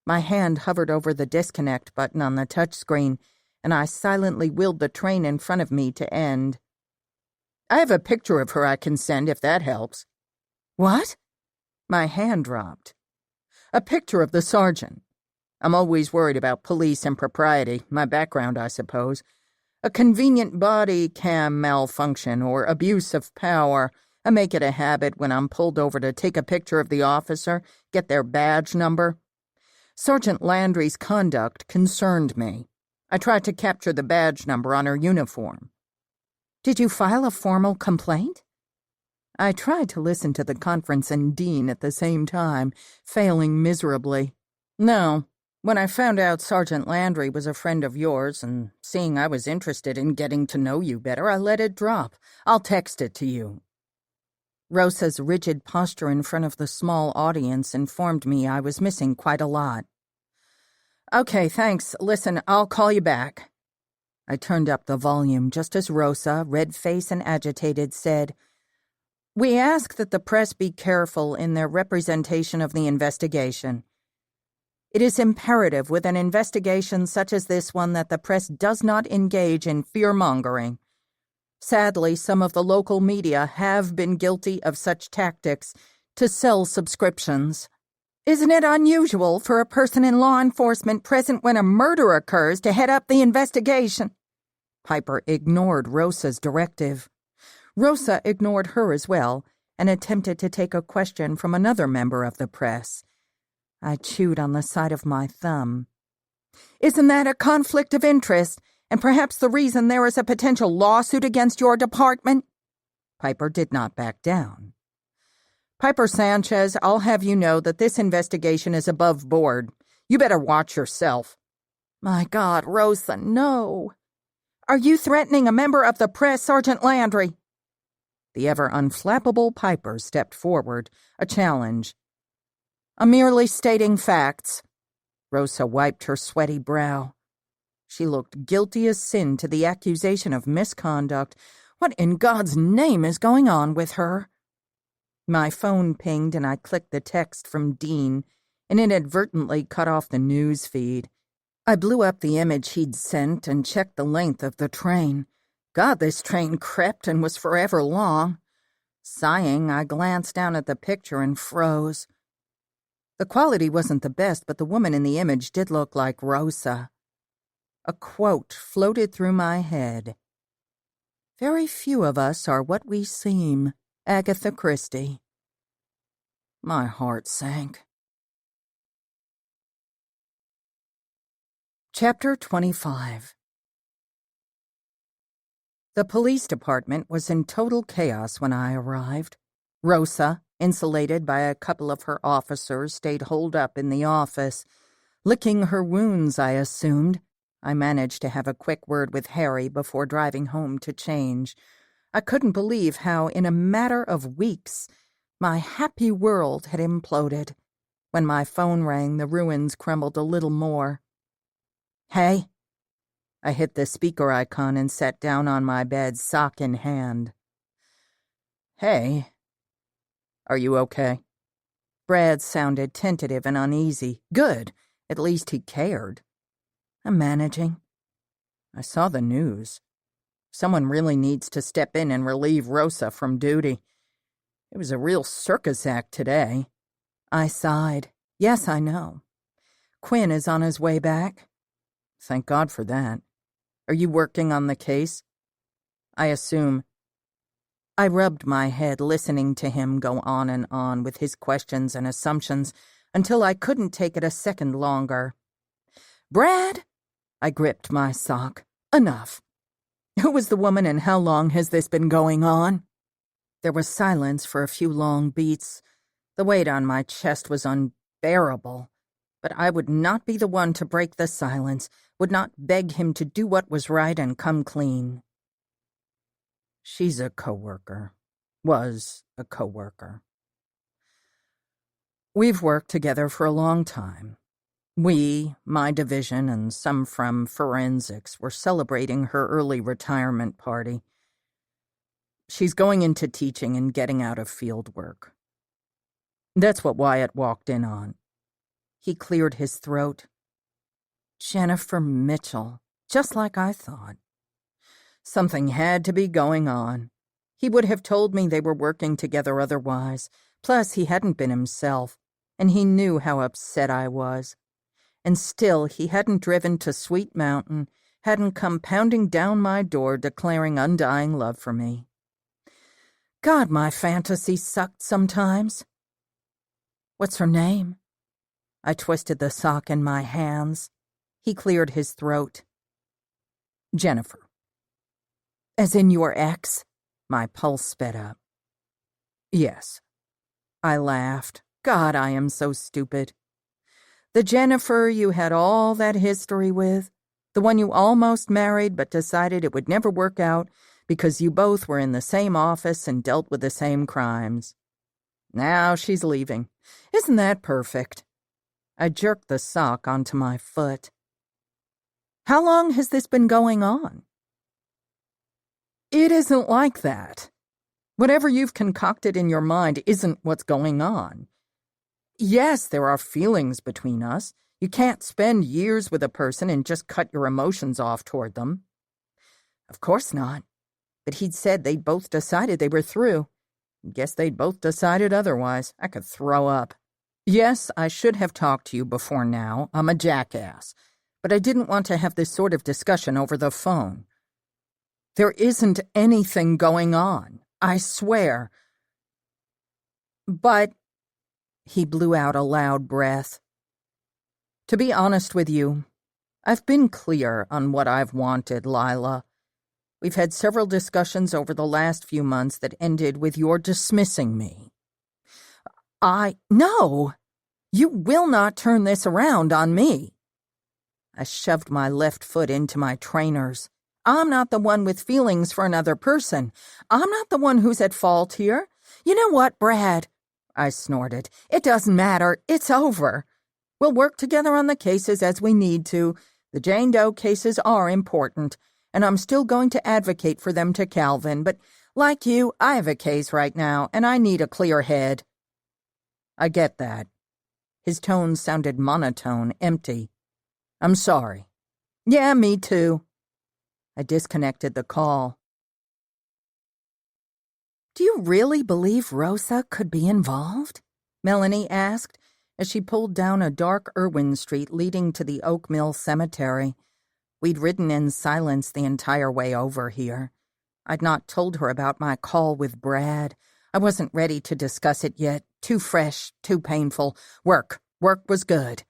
My hand hovered over the disconnect button on the touchscreen, and I silently willed the train in front of me to end. I have a picture of her I can send if that helps. What? My hand dropped. A picture of the sergeant. I'm always worried about police impropriety, my background, I suppose. A convenient body cam malfunction or abuse of power. I make it a habit when I'm pulled over to take a picture of the officer, get their badge number. Sergeant Landry's conduct concerned me. I tried to capture the badge number on her uniform. Did you file a formal complaint? I tried to listen to the conference and Dean at the same time, failing miserably. No. When I found out Sergeant Landry was a friend of yours and seeing I was interested in getting to know you better, I let it drop. I'll text it to you. Rosa's rigid posture in front of the small audience informed me I was missing quite a lot. Okay, thanks. Listen, I'll call you back. I turned up the volume just as Rosa, red-faced and agitated, said, We ask that the press be careful in their representation of the investigation. It is imperative with an investigation such as this one that the press does not engage in fear-mongering. Sadly, some of the local media have been guilty of such tactics to sell subscriptions. Isn't it unusual for a person in law enforcement present when a murder occurs to head up the investigation? Piper ignored Rosa's directive. Rosa ignored her as well and attempted to take a question from another member of the press. I chewed on the side of my thumb. Isn't that a conflict of interest, and perhaps the reason there is a potential lawsuit against your department? Piper did not back down. Piper Sanchez, I'll have you know that this investigation is above board. You better watch yourself. My God, Rosa, no. Are you threatening a member of the press, Sergeant Landry? The ever-unflappable Piper stepped forward, a challenge. I'm merely stating facts. Rosa wiped her sweaty brow. She looked guilty as sin to the accusation of misconduct. What in God's name is going on with her? My phone pinged and I clicked the text from Dean and inadvertently cut off the news feed. I blew up the image he'd sent and checked the length of the train. God, this train crept and was forever long. Sighing, I glanced down at the picture and froze. The quality wasn't the best, but the woman in the image did look like Rosa. A quote floated through my head. Very few of us are what we seem. Agatha Christie. My heart sank. Chapter 25. The police department was in total chaos when I arrived. Rosa, insulated by a couple of her officers, stayed holed up in the office. Licking her wounds, I assumed. I managed to have a quick word with Harry before driving home to change. I couldn't believe how, in a matter of weeks, my happy world had imploded. When my phone rang, the ruins crumbled a little more. Hey? I hit the speaker icon and sat down on my bed, sock in hand. Hey? Are you okay? Brad sounded tentative and uneasy. Good. At least he cared. I'm managing. I saw the news. Someone really needs to step in and relieve Rosa from duty. It was a real circus act today. I sighed. Yes, I know. Quinn is on his way back. Thank God for that. Are you working on the case? I assume. I rubbed my head, listening to him go on and on with his questions and assumptions until I couldn't take it a second longer. Brad? I gripped my sock. Enough. Who was the woman and how long has this been going on? There was silence for a few long beats. The weight on my chest was unbearable. But I would not be the one to break the silence, would not beg him to do what was right and come clean. She's a coworker. Was a coworker. We've worked together for a long time. We, my division, and some from forensics were celebrating her early retirement party. She's going into teaching and getting out of field work. That's what Wyatt walked in on. He cleared his throat. Jennifer Mitchell, just like I thought. Something had to be going on. He would have told me they were working together otherwise. Plus, he hadn't been himself, and he knew how upset I was. And still, he hadn't driven to Sweet Mountain, hadn't come pounding down my door declaring undying love for me. God, my fantasy sucked sometimes. What's her name? I twisted the sock in my hands. He cleared his throat. Jennifer. As in your ex? My pulse sped up. Yes. I laughed. God, I am so stupid. The Jennifer you had all that history with? The one you almost married but decided it would never work out because you both were in the same office and dealt with the same crimes. Now she's leaving. Isn't that perfect? I jerked the sock onto my foot. How long has this been going on? It isn't like that. Whatever you've concocted in your mind isn't what's going on. Yes, there are feelings between us. You can't spend years with a person and just cut your emotions off toward them. Of course not. But he'd said they'd both decided they were through. Guess they'd both decided otherwise. I could throw up. Yes, I should have talked to you before now. I'm a jackass. But I didn't want to have this sort of discussion over the phone. There isn't anything going on. I swear. But... He blew out a loud breath. To be honest with you, I've been clear on what I've wanted, Lyla. We've had several discussions over the last few months that ended with your dismissing me. No! You will not turn this around on me. I shoved my left foot into my trainers. I'm not the one with feelings for another person. I'm not the one who's at fault here. You know what, Brad? I snorted. It doesn't matter. It's over. We'll work together on the cases as we need to. The Jane Doe cases are important, and I'm still going to advocate for them to Calvin, but like you, I have a case right now, and I need a clear head. I get that. His tone sounded monotone, empty. I'm sorry. Yeah, me too. I disconnected the call. Do you really believe Rosa could be involved? Melanie asked as she pulled down a dark Irwin Street leading to the Oak Mill Cemetery. We'd ridden in silence the entire way over here. I'd not told her about my call with Brad. I wasn't ready to discuss it yet. Too fresh, too painful. Work was good.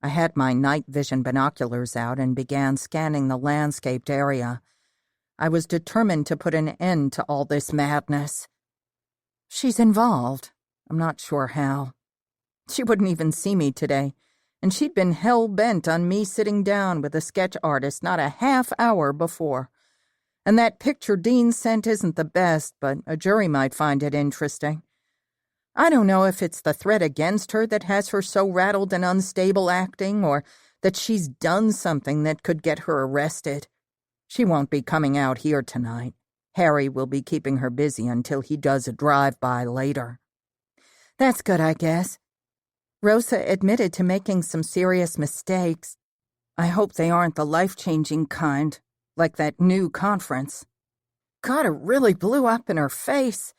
I had my night vision binoculars out and began scanning the landscaped area. I was determined to put an end to all this madness. She's involved. I'm not sure how. She wouldn't even see me today, and she'd been hell-bent on me sitting down with a sketch artist not a half hour before. And that picture Dean sent isn't the best, but a jury might find it interesting. I don't know if it's the threat against her that has her so rattled and unstable acting, or that she's done something that could get her arrested. She won't be coming out here tonight. Harry will be keeping her busy until he does a drive-by later. That's good, I guess. Rosa admitted to making some serious mistakes. I hope they aren't the life-changing kind, like that new conference. God, it really blew up in her face.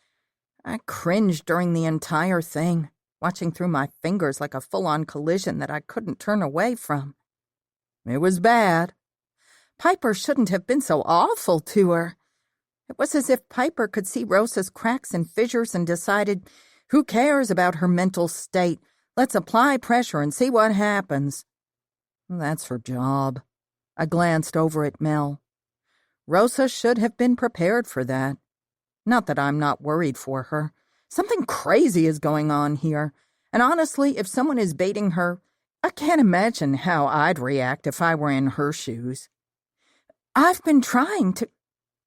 I cringed during the entire thing, watching through my fingers like a full-on collision that I couldn't turn away from. It was bad. Piper shouldn't have been so awful to her. It was as if Piper could see Rosa's cracks and fissures and decided, who cares about her mental state? Let's apply pressure and see what happens. That's her job. I glanced over at Mel. Rosa should have been prepared for that. Not that I'm not worried for her. Something crazy is going on here, and honestly, if someone is baiting her, I can't imagine how I'd react if I were in her shoes. I've been trying to...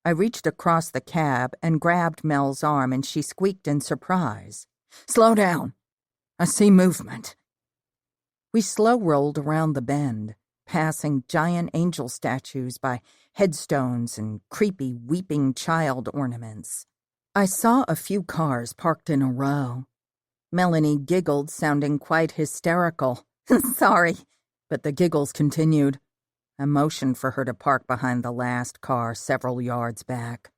I reached across the cab and grabbed Mel's arm, and she squeaked in surprise. "Slow down. I see movement." We slow-rolled around the bend, passing giant angel statues by headstones and creepy weeping child ornaments. I saw a few cars parked in a row. Melanie giggled, sounding quite hysterical. "Sorry," but the giggles continued. I motioned for her to park behind the last car several yards back.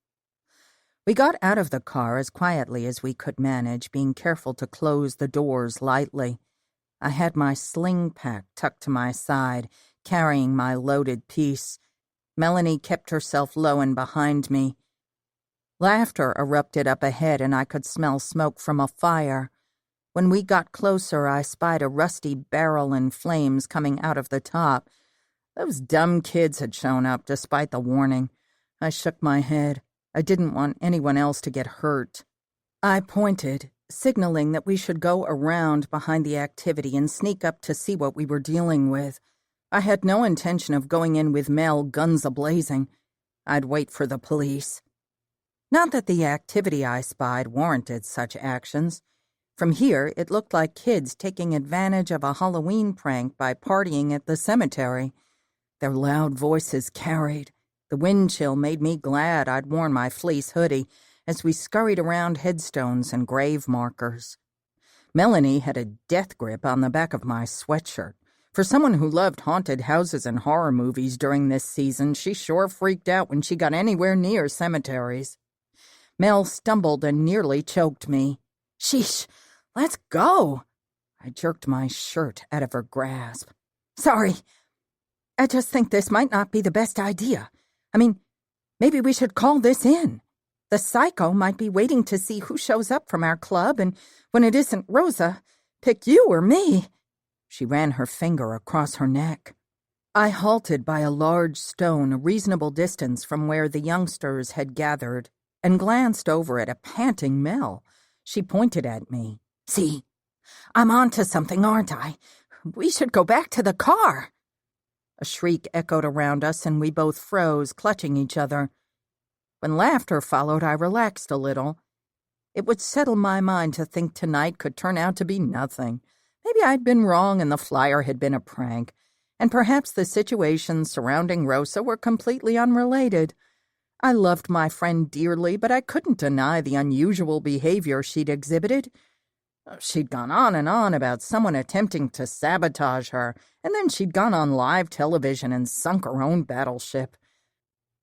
We got out of the car as quietly as we could manage, being careful to close the doors lightly. I had my sling pack tucked to my side, carrying my loaded piece. Melanie kept herself low and behind me. Laughter erupted up ahead, and I could smell smoke from a fire. When we got closer, I spied a rusty barrel in flames coming out of the top. Those dumb kids had shown up, despite the warning. I shook my head. I didn't want anyone else to get hurt. I pointed, signaling that we should go around behind the activity and sneak up to see what we were dealing with. I had no intention of going in with Mel guns a-blazing. I'd wait for the police. Not that the activity I spied warranted such actions. From here, it looked like kids taking advantage of a Halloween prank by partying at the cemetery. Their loud voices carried. The wind chill made me glad I'd worn my fleece hoodie as we scurried around headstones and grave markers. Melanie had a death grip on the back of my sweatshirt. For someone who loved haunted houses and horror movies during this season, she sure freaked out when she got anywhere near cemeteries. Mel stumbled and nearly choked me. "Sheesh, let's go." I jerked my shirt out of her grasp. "Sorry. I just think this might not be the best idea. I mean, maybe we should call this in. The psycho might be waiting to see who shows up from our club, and when it isn't Rosa, pick you or me." She ran her finger across her neck. I halted by a large stone a reasonable distance from where the youngsters had gathered and glanced over at a panting Mel. She pointed at me. "See, I'm on to something, aren't I? We should go back to the car." A shriek echoed around us, and we both froze, clutching each other. When laughter followed, I relaxed a little. It would settle my mind to think tonight could turn out to be nothing. Maybe I'd been wrong and the flyer had been a prank, and perhaps the situations surrounding Rosa were completely unrelated. I loved my friend dearly, but I couldn't deny the unusual behavior she'd exhibited. She'd gone on and on about someone attempting to sabotage her, and then she'd gone on live television and sunk her own battleship.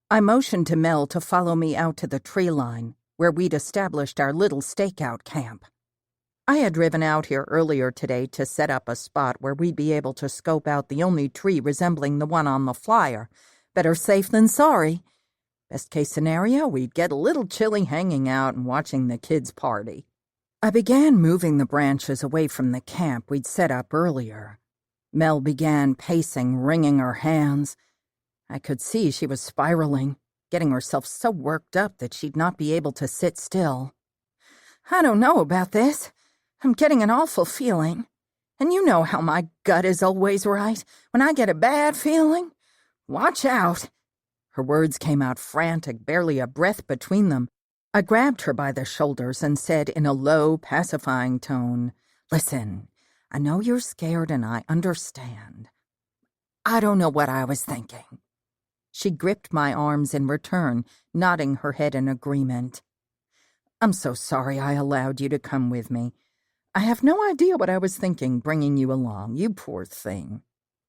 I motioned to Mel to follow me out to the tree line, where we'd established our little stakeout camp. I had driven out here earlier today to set up a spot where we'd be able to scope out the only tree resembling the one on the flyer. Better safe than sorry. Best case scenario, we'd get a little chilly hanging out and watching the kids party. I began moving the branches away from the camp we'd set up earlier. Mel began pacing, wringing her hands. I could see she was spiraling, getting herself so worked up that she'd not be able to sit still. "I don't know about this. I'm getting an awful feeling. And you know how my gut is always right when I get a bad feeling. Watch out." Her words came out frantic, barely a breath between them. I grabbed her by the shoulders and said in a low, pacifying tone, "Listen, I know you're scared and I understand. I don't know what I was thinking." She gripped my arms in return, nodding her head in agreement. "I'm so sorry I allowed you to come with me. I have no idea what I was thinking bringing you along, you poor thing."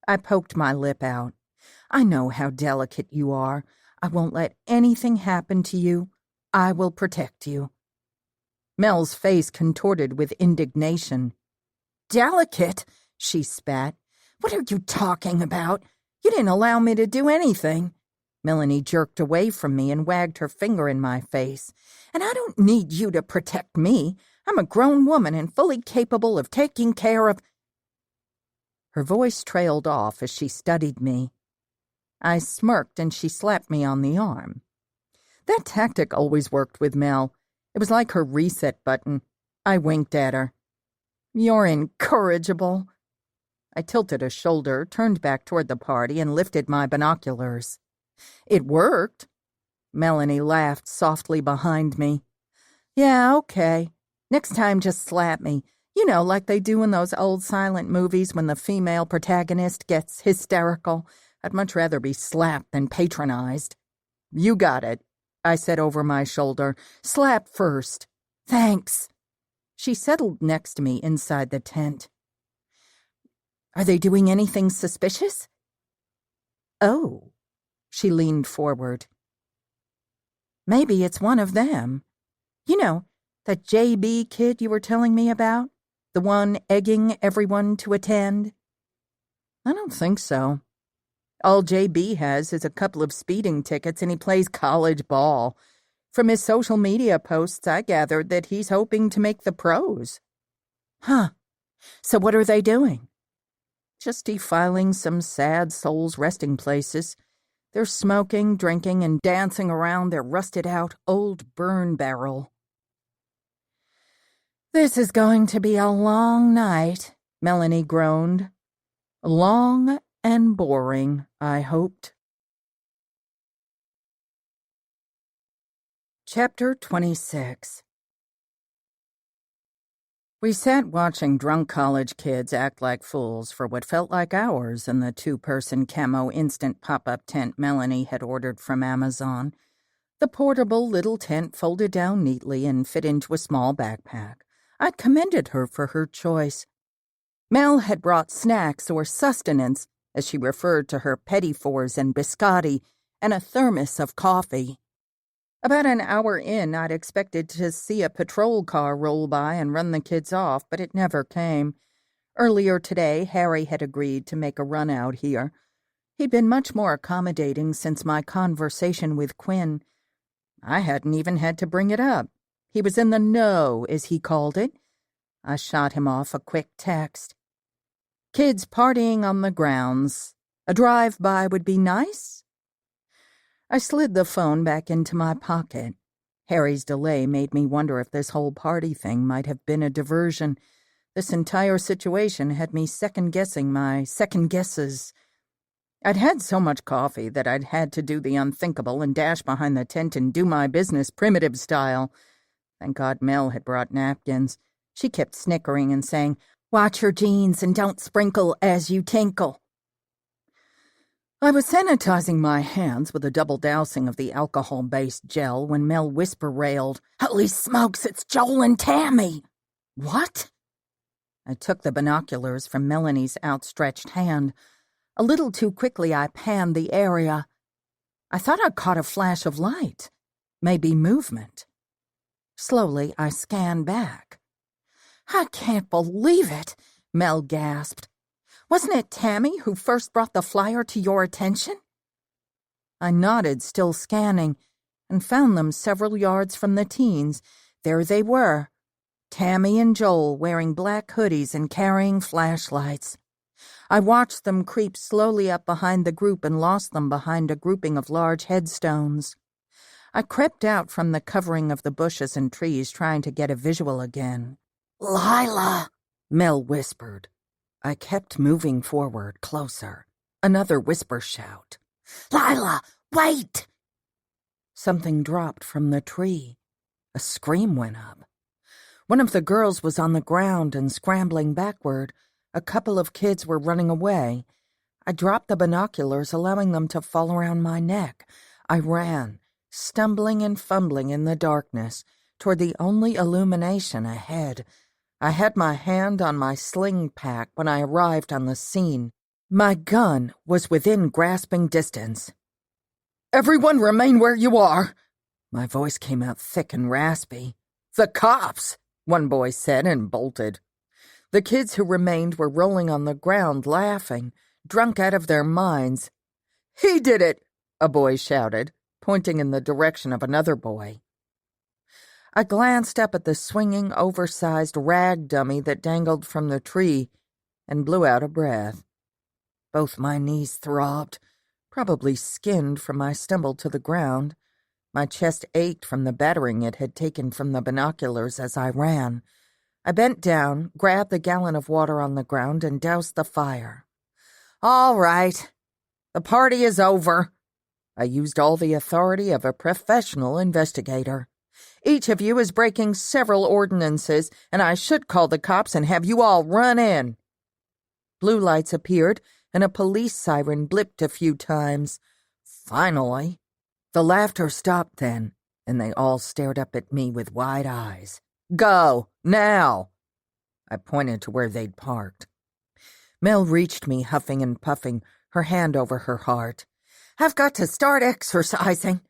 I poked my lip out. "I know how delicate you are. I won't let anything happen to you. I will protect you." Mel's face contorted with indignation. "Delicate?" she spat. "What are you talking about? You didn't allow me to do anything." Melanie jerked away from me and wagged her finger in my face. "And I don't need you to protect me. I'm a grown woman and fully capable of taking care of—" Her voice trailed off as she studied me. I smirked and she slapped me on the arm. That tactic always worked with Mel. It was like her reset button. I winked at her. "You're incorrigible." I tilted a shoulder, turned back toward the party, and lifted my binoculars. It worked. Melanie laughed softly behind me. Yeah, okay. Next time just slap me. You know, like they do in those old silent movies when the female protagonist gets hysterical. I'd much rather be slapped than patronized. You got it, I said over my shoulder. Slap first. Thanks. She settled next to me inside the tent. Are they doing anything suspicious? Oh. She leaned forward. Maybe it's one of them. You know, that J.B. kid you were telling me about? The one egging everyone to attend? I don't think so. All J.B. has is a couple of speeding tickets and he plays college ball. From his social media posts, I gathered that he's hoping to make the pros. Huh. So what are they doing? Just defiling some sad souls' resting places. They're smoking, drinking, and dancing around their rusted-out old burn barrel. This is going to be a long night, Melanie groaned. Long and boring, I hoped. Chapter 26. We sat watching drunk college kids act like fools for what felt like hours in the two-person camo instant pop-up tent Melanie had ordered from Amazon. The portable little tent folded down neatly and fit into a small backpack. I'd commended her for her choice. Mel had brought snacks or sustenance, as she referred to her petit fours and biscotti, and a thermos of coffee. About an hour in, I'd expected to see a patrol car roll by and run the kids off, but it never came. Earlier today, Harry had agreed to make a run out here. He'd been much more accommodating since my conversation with Quinn. I hadn't even had to bring it up. He was in the know, as he called it. I shot him off a quick text. Kids partying on the grounds. A drive-by would be nice? I slid the phone back into my pocket. Harry's delay made me wonder if this whole party thing might have been a diversion. This entire situation had me second-guessing my second guesses. I'd had so much coffee that I'd had to do the unthinkable and dash behind the tent and do my business primitive style. Thank God Mel had brought napkins. She kept snickering and saying, "Watch your jeans and don't sprinkle as you tinkle." I was sanitizing my hands with a double dousing of the alcohol-based gel when Mel whisper-railed, "Holy smokes, it's Joel and Tammy!" What? I took the binoculars from Melanie's outstretched hand. A little too quickly I panned the area. I thought I caught a flash of light. Maybe movement. Slowly I scanned back. "I can't believe it," Mel gasped. "Wasn't it Tammy who first brought the flyer to your attention?" I nodded, still scanning, and found them several yards from the teens. There they were, Tammy and Joel wearing black hoodies and carrying flashlights. I watched them creep slowly up behind the group and lost them behind a grouping of large headstones. I crept out from the covering of the bushes and trees, trying to get a visual again. "Lyla," Mel whispered. I kept moving forward, closer. Another whisper shout. "Lyla, wait!" Something dropped from the tree. A scream went up. One of the girls was on the ground and scrambling backward. A couple of kids were running away. I dropped the binoculars, allowing them to fall around my neck. I ran, stumbling and fumbling in the darkness, toward the only illumination ahead. I had my hand on my sling pack when I arrived on the scene. My gun was within grasping distance. "Everyone remain where you are!" My voice came out thick and raspy. "The cops!" one boy said and bolted. The kids who remained were rolling on the ground, laughing, drunk out of their minds. "He did it!" a boy shouted, pointing in the direction of another boy. I glanced up at the swinging, oversized rag dummy that dangled from the tree and blew out a breath. Both my knees throbbed, probably skinned from my stumble to the ground. My chest ached from the battering it had taken from the binoculars as I ran. I bent down, grabbed the gallon of water on the ground, and doused the fire. "All right. The party is over." I used all the authority of a professional investigator. Each of you is breaking several ordinances, and I should call the cops and have you all run in." Blue lights appeared, and a police siren blipped a few times. Finally, the laughter stopped then, and they all stared up at me with wide eyes. "Go, now!" I pointed to where they'd parked. Mel reached me, huffing and puffing, her hand over her heart. "I've got to start exercising."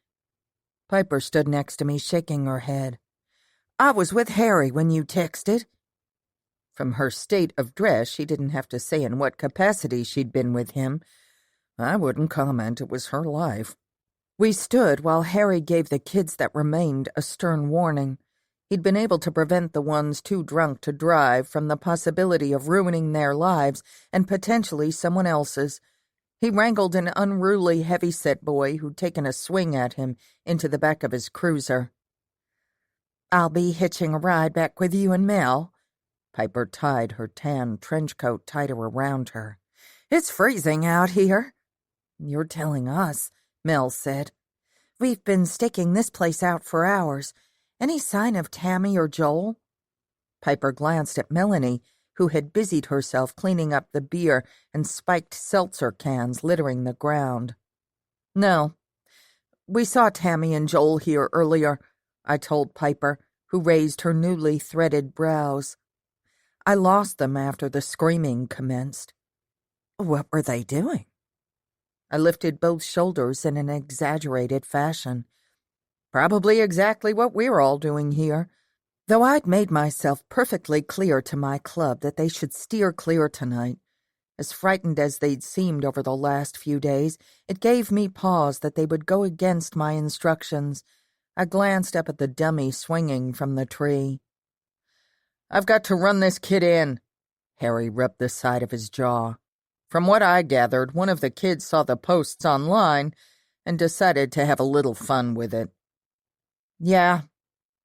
Piper stood next to me, shaking her head. "I was with Harry when you texted." From her state of dress, she didn't have to say in what capacity she'd been with him. I wouldn't comment, it was her life. We stood while Harry gave the kids that remained a stern warning. He'd been able to prevent the ones too drunk to drive from the possibility of ruining their lives and potentially someone else's. He wrangled an unruly, heavy-set boy who'd taken a swing at him into the back of his cruiser. "I'll be hitching a ride back with you and Mel." Piper tied her tan trench coat tighter around her. "It's freezing out here." "You're telling us," Mel said. "We've been staking this place out for hours. Any sign of Tammy or Joel?" Piper glanced at Melanie, who had busied herself cleaning up the beer and spiked seltzer cans littering the ground. "No. We saw Tammy and Joel here earlier," I told Piper, who raised her newly threaded brows. "I lost them after the screaming commenced." "What were they doing?" I lifted both shoulders in an exaggerated fashion. "Probably exactly what we're all doing here. Though I'd made myself perfectly clear to my club that they should steer clear tonight. As frightened as they'd seemed over the last few days, it gave me pause that they would go against my instructions. I glanced up at the dummy swinging from the tree. "I've got to run this kid in." Harry rubbed the side of his jaw. "From what I gathered, one of the kids saw the posts online and decided to have a little fun with it." "Yeah,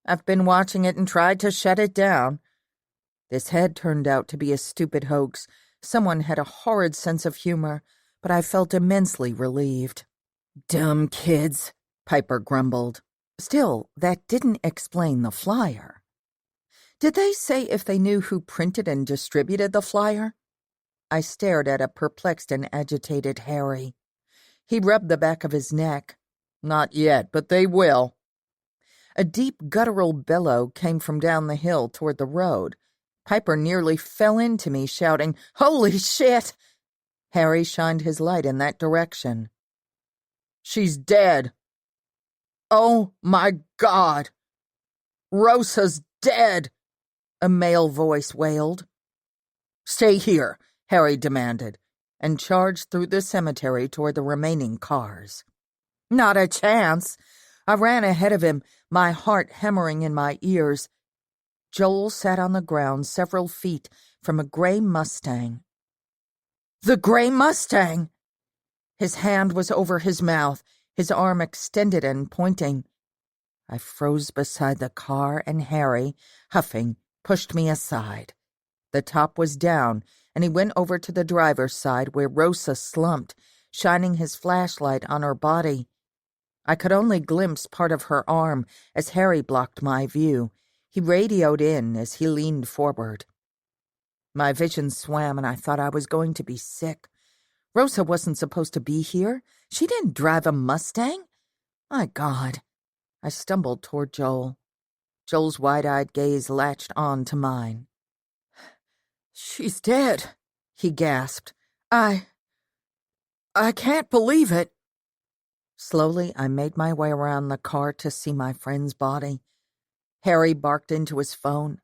I've been watching it and tried to shut it down." This had turned out to be a stupid hoax. Someone had a horrid sense of humor, but I felt immensely relieved. "Dumb kids," Piper grumbled. Still, that didn't explain the flyer. "Did they say if they knew who printed and distributed the flyer?" I stared at a perplexed and agitated Harry. He rubbed the back of his neck. "Not yet, but they will." A deep guttural bellow came from down the hill toward the road. Piper nearly fell into me, shouting, "Holy shit!" Harry shined his light in that direction. "She's dead." "Oh, my God! Rosa's dead!" a male voice wailed. "Stay here," Harry demanded, and charged through the cemetery toward the remaining cars. Not a chance. I ran ahead of him, my heart hammering in my ears. Joel sat on the ground several feet from a gray Mustang. The gray Mustang! His hand was over his mouth, his arm extended and pointing. I froze beside the car, and Harry, huffing, pushed me aside. The top was down, and he went over to the driver's side where Rosa slumped, shining his flashlight on her body. I could only glimpse part of her arm as Harry blocked my view. He radioed in as he leaned forward. My vision swam, and I thought I was going to be sick. Rosa wasn't supposed to be here. She didn't drive a Mustang. My God. I stumbled toward Joel. Joel's wide-eyed gaze latched on to mine. "She's dead," he gasped. I can't believe it." Slowly, I made my way around the car to see my friend's body. Harry barked into his phone.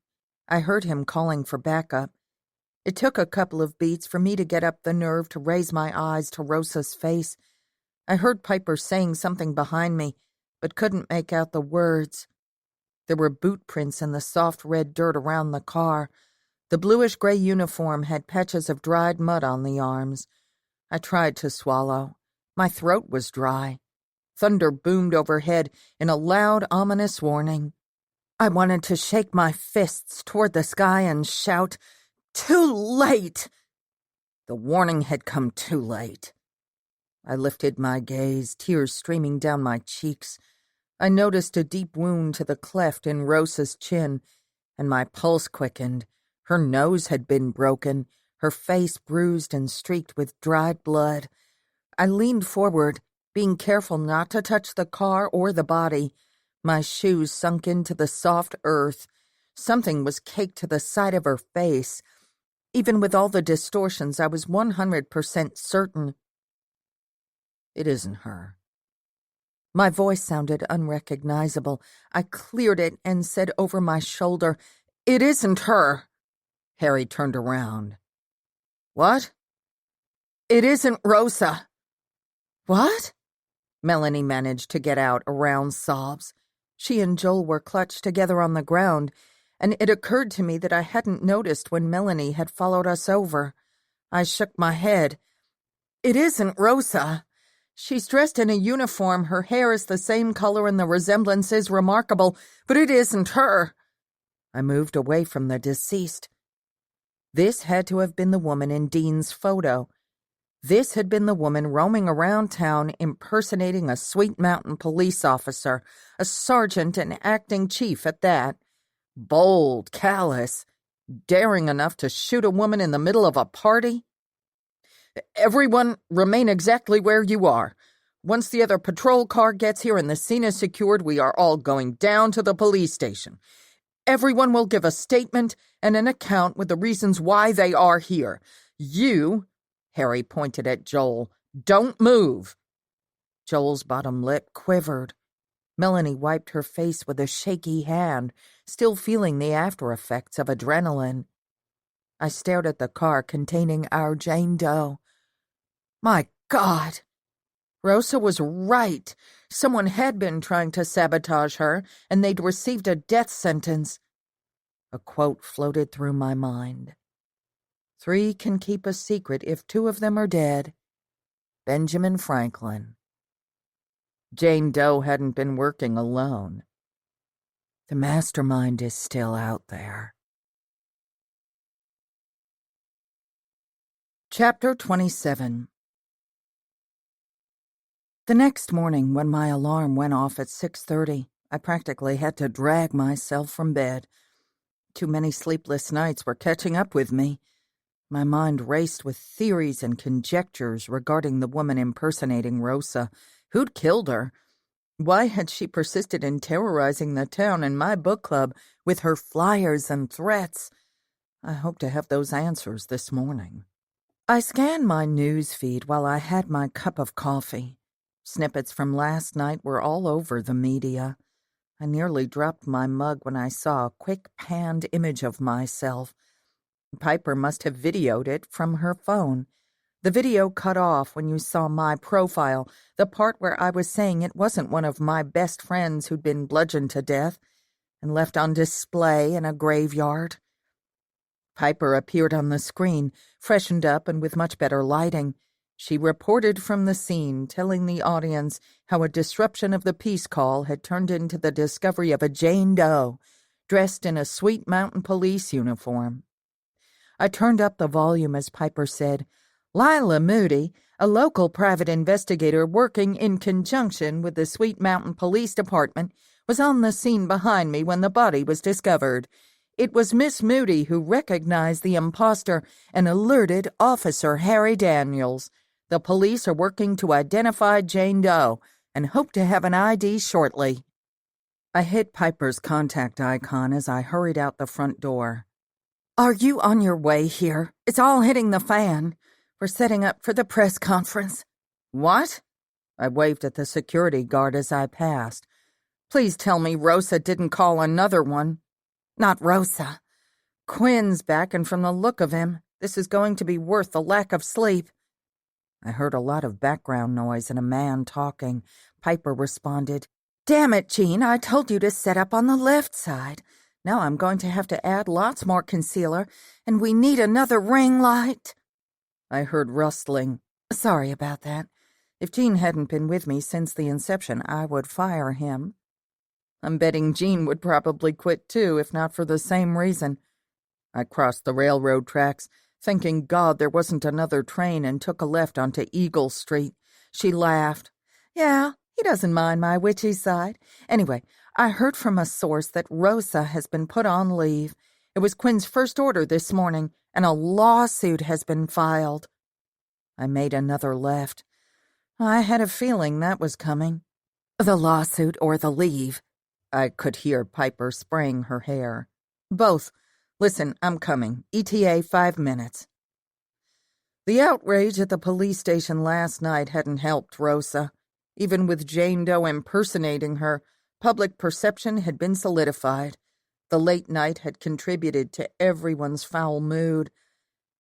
I heard him calling for backup. It took a couple of beats for me to get up the nerve to raise my eyes to Rosa's face. I heard Piper saying something behind me, but couldn't make out the words. There were boot prints in the soft red dirt around the car. The bluish-gray uniform had patches of dried mud on the arms. I tried to swallow. My throat was dry. Thunder boomed overhead in a loud, ominous warning. I wanted to shake my fists toward the sky and shout, "Too late!" The warning had come too late. I lifted my gaze, tears streaming down my cheeks. I noticed a deep wound to the cleft in Rosa's chin, and my pulse quickened. Her nose had been broken, her face bruised and streaked with dried blood. I leaned forward, being careful not to touch the car or the body. My shoes sunk into the soft earth. Something was caked to the side of her face. Even with all the distortions, I was 100% certain. It isn't her. My voice sounded unrecognizable. I cleared it and said over my shoulder, "It isn't her." Harry turned around. "What?" "It isn't Rosa." "What?" Melanie managed to get out around sobs. She and Joel were clutched together on the ground, and it occurred to me that I hadn't noticed when Melanie had followed us over. I shook my head. "It isn't Rosa. She's dressed in a uniform, her hair is the same color, and the resemblance is remarkable, but it isn't her." I moved away from the deceased. This had to have been the woman in Dean's photo. This had been the woman roaming around town impersonating a Sweet Mountain police officer, a sergeant and acting chief at that. Bold, callous, daring enough to shoot a woman in the middle of a party. "Everyone remain exactly where you are. Once the other patrol car gets here and the scene is secured, we are all going down to the police station. Everyone will give a statement and an account with the reasons why they are here. You," Harry pointed at Joel, "don't move." Joel's bottom lip quivered. Melanie wiped her face with a shaky hand, still feeling the after-effects of adrenaline. I stared at the car containing our Jane Doe. My God! Rosa was right. Someone had been trying to sabotage her, and they'd received a death sentence. A quote floated through my mind. 3 can keep a secret if 2 of them are dead. Benjamin Franklin. Jane Doe hadn't been working alone. The mastermind is still out there. Chapter 27. The next morning, when my alarm went off at 6:30, I practically had to drag myself from bed. Too many sleepless nights were catching up with me. My mind raced with theories and conjectures regarding the woman impersonating Rosa. Who'd killed her? Why had she persisted in terrorizing the town and my book club with her flyers and threats? I hope to have those answers this morning. I scanned my news feed while I had my cup of coffee. Snippets from last night were all over the media. I nearly dropped my mug when I saw a quick-panned image of myself. Piper must have videoed it from her phone. The video cut off when you saw my profile, the part where I was saying it wasn't one of my best friends who'd been bludgeoned to death and left on display in a graveyard. Piper appeared on the screen, freshened up and with much better lighting. She reported from the scene, telling the audience how a disruption of the peace call had turned into the discovery of a Jane Doe, dressed in a Sweet Mountain police uniform. I turned up the volume as Piper said, "Lyla Moody, a local private investigator working in conjunction with the Sweet Mountain Police Department, was on the scene behind me when the body was discovered. It was Miss Moody who recognized the imposter and alerted Officer Harry Daniels. The police are working to identify Jane Doe and hope to have an ID shortly." I hit Piper's contact icon as I hurried out the front door. "Are you on your way here? It's all hitting the fan. We're setting up for the press conference." "What?" I waved at the security guard as I passed. "Please tell me Rosa didn't call another one." "Not Rosa. Quinn's back, and from the look of him, this is going to be worth the lack of sleep." I heard a lot of background noise and a man talking. Piper responded, "Damn it, Jean, I told you to set up on the left side. Now I'm going to have to add lots more concealer, and we need another ring light." I heard rustling. "Sorry about that. If Jean hadn't been with me since the inception, I would fire him." I'm betting Jean would probably quit too, if not for the same reason. I crossed the railroad tracks, thanking God there wasn't another train, and took a left onto Eagle Street. She laughed. Yeah, he doesn't mind my witchy side. Anyway, I heard from a source that Rosa has been put on leave. It was Quinn's first order this morning, and a lawsuit has been filed. I made another left. I had a feeling that was coming. The lawsuit or the leave? I could hear Piper spraying her hair. Both. Listen, I'm coming. ETA 5 minutes. The outrage at the police station last night hadn't helped Rosa. Even with Jane Doe impersonating her, public perception had been solidified. The late night had contributed to everyone's foul mood.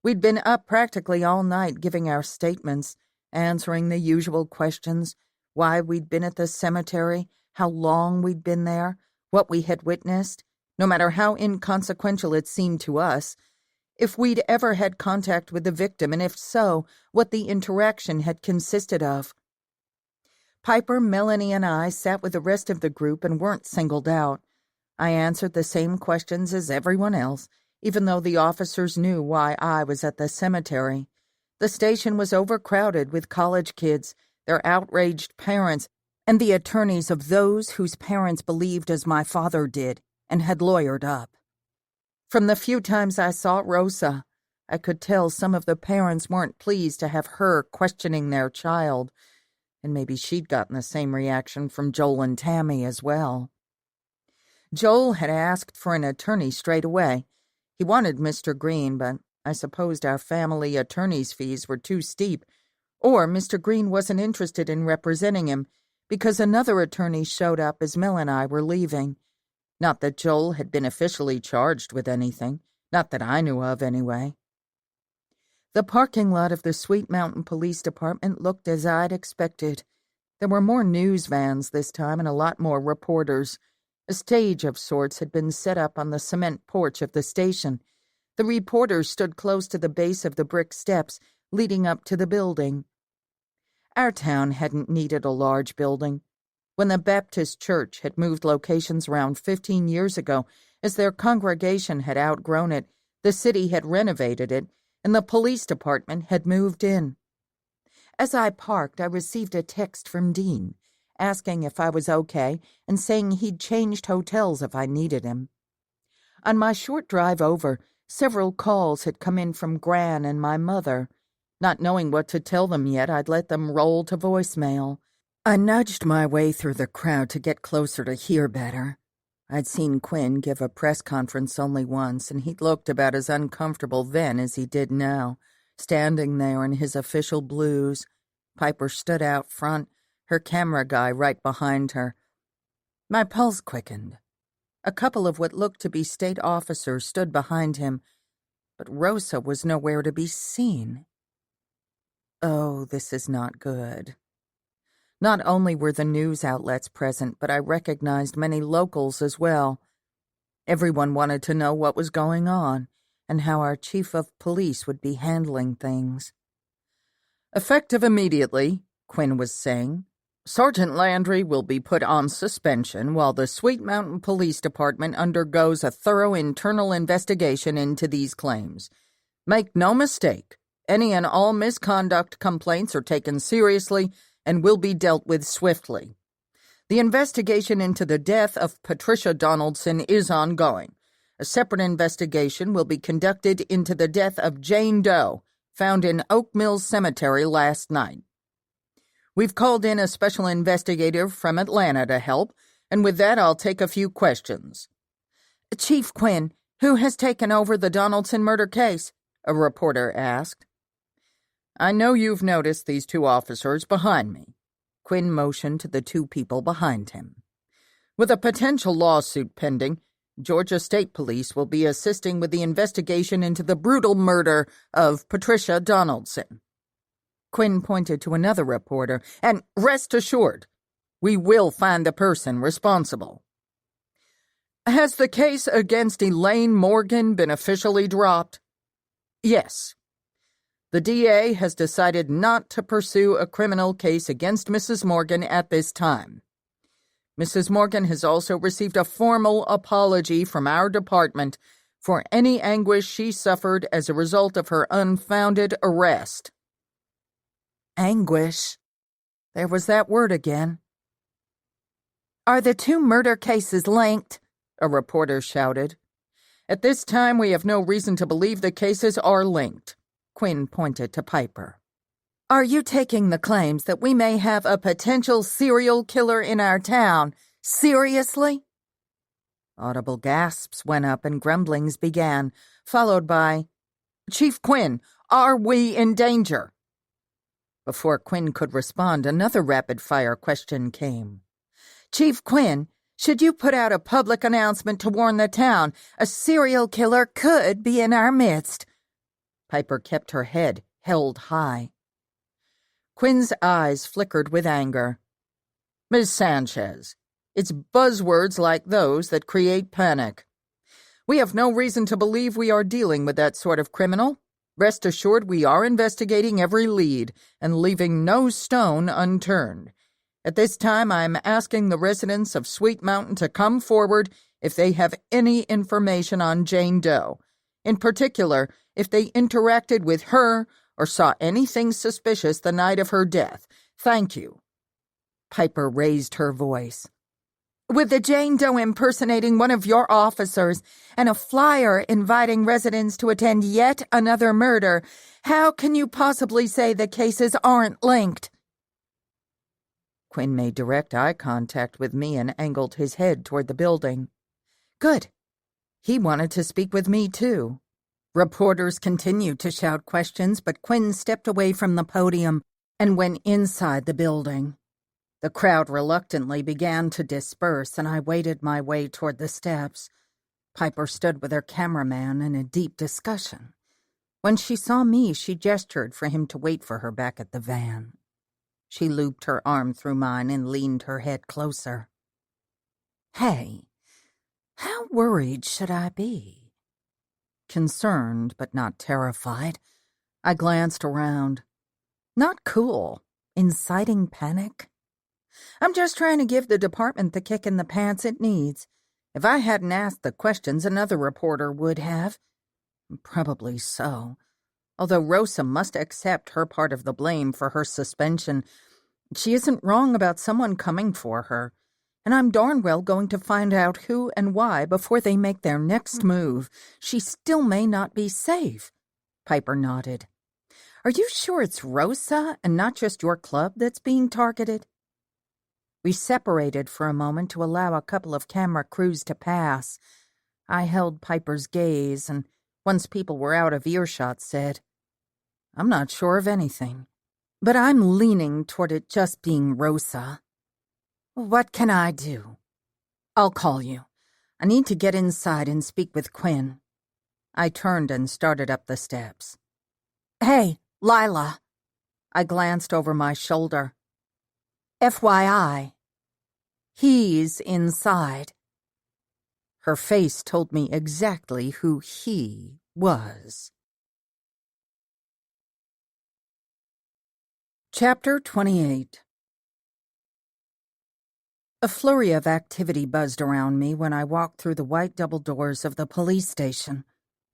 We'd been up practically all night giving our statements, answering the usual questions, why we'd been at the cemetery, how long we'd been there, what we had witnessed, no matter how inconsequential it seemed to us, if we'd ever had contact with the victim, and if so, what the interaction had consisted of. Piper, Melanie, and I sat with the rest of the group and weren't singled out. I answered the same questions as everyone else, even though the officers knew why I was at the cemetery. The station was overcrowded with college kids, their outraged parents, and the attorneys of those whose parents believed as my father did and had lawyered up. From the few times I saw Rosa, I could tell some of the parents weren't pleased to have her questioning their child, and maybe she'd gotten the same reaction from Joel and Tammy as well. Joel had asked for an attorney straight away. He wanted Mr. Green, but I supposed our family attorney's fees were too steep, or Mr. Green wasn't interested in representing him because another attorney showed up as Mel and I were leaving. Not that Joel had been officially charged with anything, not that I knew of anyway. The parking lot of the Sweet Mountain Police Department looked as I'd expected. There were more news vans this time and a lot more reporters. A stage of sorts had been set up on the cement porch of the station. The reporters stood close to the base of the brick steps leading up to the building. Our town hadn't needed a large building. When the Baptist Church had moved locations around 15 years ago, as their congregation had outgrown it, the city had renovated it, and the police department had moved in. As I parked, I received a text from Dean, asking if I was okay and saying he'd changed hotels if I needed him. On my short drive over, several calls had come in from Gran and my mother. Not knowing what to tell them yet, I'd let them roll to voicemail. I nudged my way through the crowd to get closer to hear better. I'd seen Quinn give a press conference only once, and he'd looked about as uncomfortable then as he did now, standing there in his official blues. Piper stood out front, her camera guy right behind her. My pulse quickened. A couple of what looked to be state officers stood behind him, but Rosa was nowhere to be seen. Oh, this is not good. Not only were the news outlets present, but I recognized many locals as well. Everyone wanted to know what was going on and how our chief of police would be handling things. Effective immediately, Quinn was saying, Sergeant Landry will be put on suspension while the Sweet Mountain Police Department undergoes a thorough internal investigation into these claims. Make no mistake, any and all misconduct complaints are taken seriously and will be dealt with swiftly. The investigation into the death of Patricia Donaldson is ongoing. A separate investigation will be conducted into the death of Jane Doe, found in Oak Mills Cemetery last night. We've called in a special investigator from Atlanta to help, and with that I'll take a few questions. Chief Quinn, who has taken over the Donaldson murder case? A reporter asked. I know you've noticed these two officers behind me. Quinn motioned to the two people behind him. With a potential lawsuit pending, Georgia State Police will be assisting with the investigation into the brutal murder of Patricia Donaldson. Quinn pointed to another reporter, and rest assured, we will find the person responsible. Has the case against Elaine Morgan been officially dropped? Yes. The DA has decided not to pursue a criminal case against Mrs. Morgan at this time. Mrs. Morgan has also received a formal apology from our department for any anguish she suffered as a result of her unfounded arrest. Anguish? There was that word again. "Are the two murder cases linked?" a reporter shouted. "At this time, we have no reason to believe the cases are linked." Quinn pointed to Piper. "Are you taking the claims that we may have a potential serial killer in our town seriously?" Audible gasps went up and grumblings began, followed by, "Chief Quinn, are we in danger?" Before Quinn could respond, another rapid-fire question came. "Chief Quinn, should you put out a public announcement to warn the town a serial killer could be in our midst?" Piper kept her head held high. Quinn's eyes flickered with anger. "Miss Sanchez, it's buzzwords like those that create panic. We have no reason to believe we are dealing with that sort of criminal. Rest assured we are investigating every lead and leaving no stone unturned. At this time, I am asking the residents of Sweet Mountain to come forward if they have any information on Jane Doe. In particular, if they interacted with her or saw anything suspicious the night of her death. Thank you." Piper raised her voice. "With the Jane Doe impersonating one of your officers and a flyer inviting residents to attend yet another murder, how can you possibly say the cases aren't linked?" Quinn made direct eye contact with me and angled his head toward the building. Good. He wanted to speak with me, too. Reporters continued to shout questions, but Quinn stepped away from the podium and went inside the building. The crowd reluctantly began to disperse, and I waded my way toward the steps. Piper stood with her cameraman in a deep discussion. When she saw me, she gestured for him to wait for her back at the van. She looped her arm through mine and leaned her head closer. "Hey, how worried should I be?" Concerned, but not terrified, I glanced around. Not cool. Inciting panic? I'm just trying to give the department the kick in the pants it needs. If I hadn't asked the questions, another reporter would have. Probably so. Although Rosa must accept her part of the blame for her suspension, she isn't wrong about someone coming for her, and I'm darn well going to find out who and why before they make their next move. She still may not be safe. Piper nodded. Are you sure it's Rosa and not just your club that's being targeted? We separated for a moment to allow a couple of camera crews to pass. I held Piper's gaze, and once people were out of earshot, said, I'm not sure of anything, but I'm leaning toward it just being Rosa. What can I do? I'll call you. I need to get inside and speak with Quinn. I turned and started up the steps. Hey, Lyla. I glanced over my shoulder. FYI, he's inside. Her face told me exactly who he was. Chapter 28. A flurry of activity buzzed around me when I walked through the white double doors of the police station.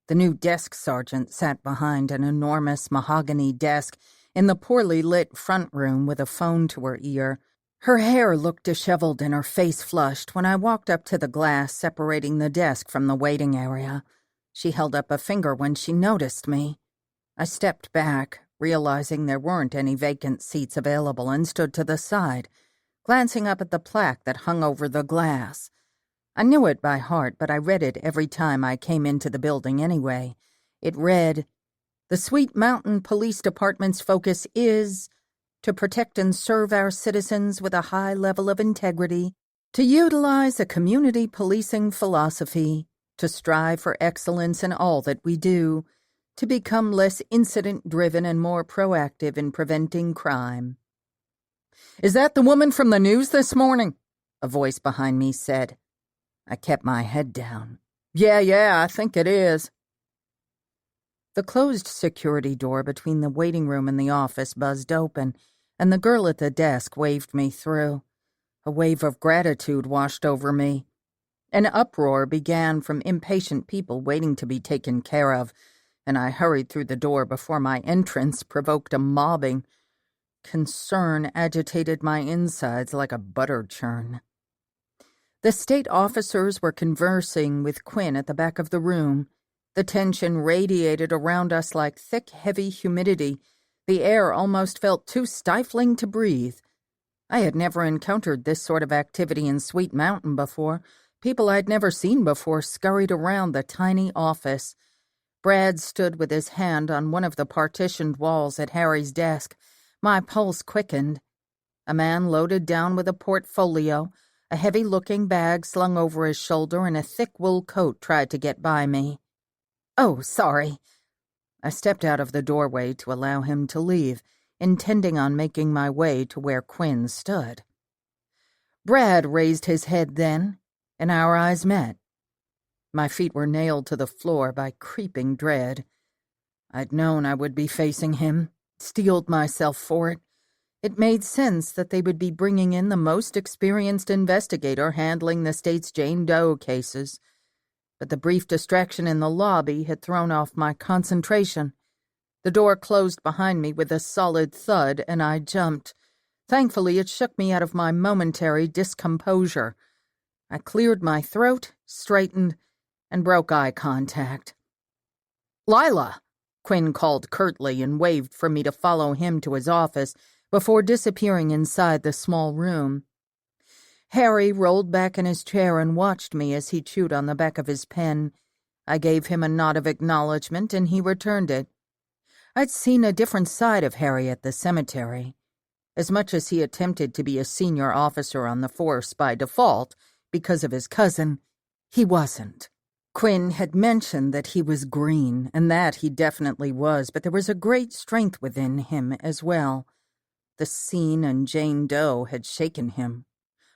The new desk sergeant sat behind an enormous mahogany desk in the poorly lit front room with a phone to her ear. Her hair looked disheveled and her face flushed when I walked up to the glass separating the desk from the waiting area. She held up a finger when she noticed me. I stepped back, realizing there weren't any vacant seats available, and stood to the side, glancing up at the plaque that hung over the glass. I knew it by heart, but I read it every time I came into the building anyway. It read, "The Sweet Mountain Police Department's focus is to protect and serve our citizens with a high level of integrity, to utilize a community policing philosophy, to strive for excellence in all that we do, to become less incident-driven and more proactive in preventing crime." "Is that the woman from the news this morning?" a voice behind me said. I kept my head down. Yeah, I think it is. The closed security door between the waiting room and the office buzzed open, and the girl at the desk waved me through. A wave of gratitude washed over me. An uproar began from impatient people waiting to be taken care of, and I hurried through the door before my entrance provoked a mobbing. Concern agitated my insides like a butter churn. The state officers were conversing with Quinn at the back of the room. The tension radiated around us like thick, heavy humidity. The air almost felt too stifling to breathe. I had never encountered this sort of activity in Sweet Mountain before. People I'd never seen before scurried around the tiny office. Brad stood with his hand on one of the partitioned walls at Harry's desk. My pulse quickened. A man loaded down with a portfolio, a heavy-looking bag slung over his shoulder, and a thick wool coat tried to get by me. "Oh, sorry." I stepped out of the doorway to allow him to leave, intending on making my way to where Quinn stood. Brad raised his head then, and our eyes met. My feet were nailed to the floor by creeping dread. I'd known I would be facing him, steeled myself for it. It made sense that they would be bringing in the most experienced investigator handling the state's Jane Doe cases. But the brief distraction in the lobby had thrown off my concentration. The door closed behind me with a solid thud, and I jumped. Thankfully, it shook me out of my momentary discomposure. I cleared my throat, straightened, and broke eye contact. "Lyla!" Quinn called curtly and waved for me to follow him to his office before disappearing inside the small room. Harry rolled back in his chair and watched me as he chewed on the back of his pen. I gave him a nod of acknowledgement, and he returned it. I'd seen a different side of Harry at the cemetery. As much as he attempted to be a senior officer on the force by default because of his cousin, he wasn't. Quinn had mentioned that he was green, and that he definitely was, but there was a great strength within him as well. The scene and Jane Doe had shaken him,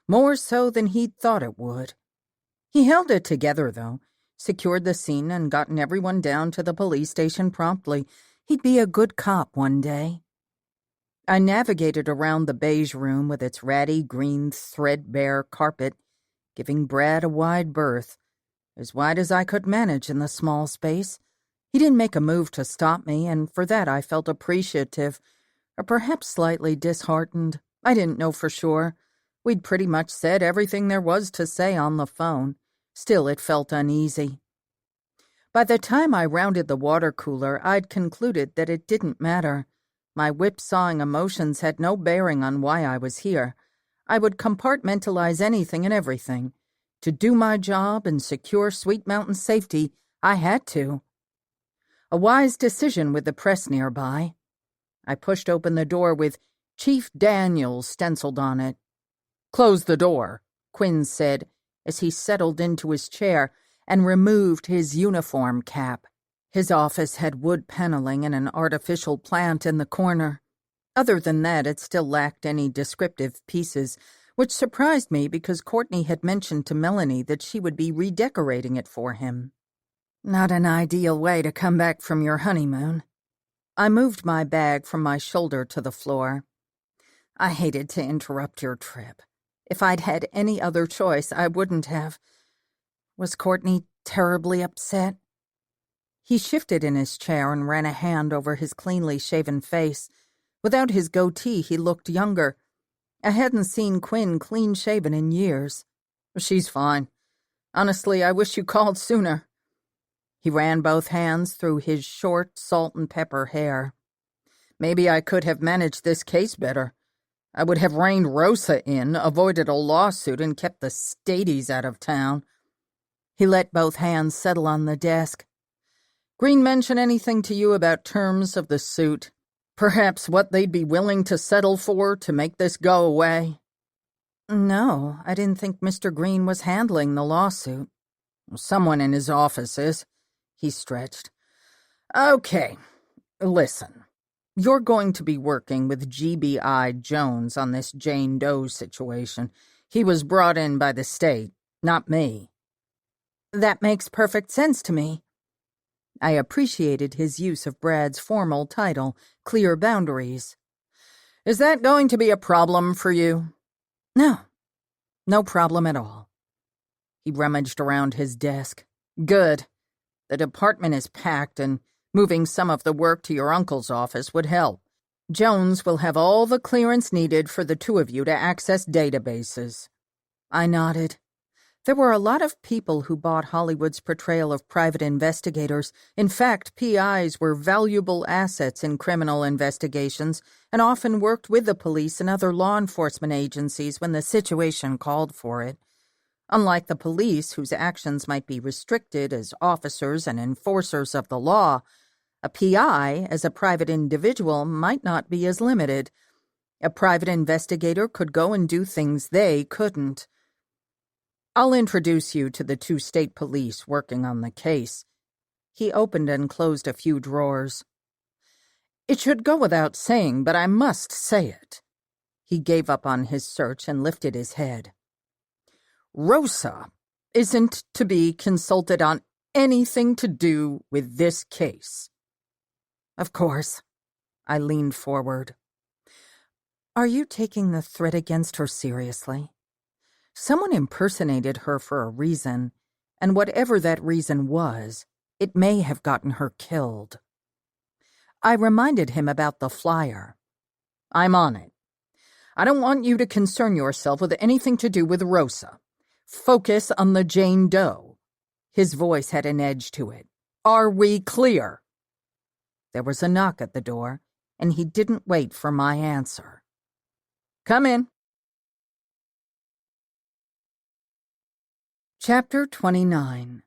more so than he'd thought it would. He held it together, though, secured the scene and gotten everyone down to the police station promptly. He'd be a good cop one day. I navigated around the beige room with its ratty green threadbare carpet, giving Brad a wide berth, as wide as I could manage in the small space. He didn't make a move to stop me, and for that I felt appreciative, or perhaps slightly disheartened. I didn't know for sure. We'd pretty much said everything there was to say on the phone. Still, it felt uneasy. By the time I rounded the water cooler, I'd concluded that it didn't matter. My whip-sawing emotions had no bearing on why I was here. I would compartmentalize anything and everything. To do my job and secure Sweet Mountain's safety, I had to. A wise decision with the press nearby. I pushed open the door with Chief Daniels stenciled on it. "Close the door," Quinn said as he settled into his chair and removed his uniform cap. His office had wood paneling and an artificial plant in the corner. Other than that, it still lacked any descriptive pieces, which surprised me because Courtney had mentioned to Melanie that she would be redecorating it for him. Not an ideal way to come back from your honeymoon. I moved my bag from my shoulder to the floor. I hated to interrupt your trip. If I'd had any other choice, I wouldn't have. Was Courtney terribly upset? He shifted in his chair and ran a hand over his cleanly shaven face. Without his goatee, he looked younger. I hadn't seen Quinn clean-shaven in years. "She's fine. Honestly, I wish you called sooner." He ran both hands through his short salt-and-pepper hair. "Maybe I could have managed this case better. I would have reined Rosa in, avoided a lawsuit, and kept the Stadies out of town." He let both hands settle on the desk. "Green mention anything to you about terms of the suit? Perhaps what they'd be willing to settle for to make this go away?" "No, I didn't think Mr. Green was handling the lawsuit." "Someone in his office is." He stretched. "Okay, listen. You're going to be working with GBI Jones on this Jane Doe situation. He was brought in by the state, not me." "That makes perfect sense to me." I appreciated his use of Brad's formal title, clear boundaries. "Is that going to be a problem for you?" "No. No problem at all." He rummaged around his desk. "Good. The department is packed, and moving some of the work to your uncle's office would help. Jones will have all the clearance needed for the two of you to access databases." I nodded. There were a lot of people who bought Hollywood's portrayal of private investigators. In fact, PIs were valuable assets in criminal investigations and often worked with the police and other law enforcement agencies when the situation called for it. Unlike the police, whose actions might be restricted as officers and enforcers of the law, a PI, as a private individual, might not be as limited. A private investigator could go and do things they couldn't. "I'll introduce you to the two state police working on the case." He opened and closed a few drawers. "It should go without saying, but I must say it." He gave up on his search and lifted his head. "Rosa isn't to be consulted on anything to do with this case." Of course. I leaned forward. "Are you taking the threat against her seriously? Someone impersonated her for a reason, and whatever that reason was, it may have gotten her killed." I reminded him about the flyer. "I'm on it. I don't want you to concern yourself with anything to do with Rosa. Focus on the Jane Doe." His voice had an edge to it. "Are we clear?" There was a knock at the door, and he didn't wait for my answer. "Come in." Chapter 29.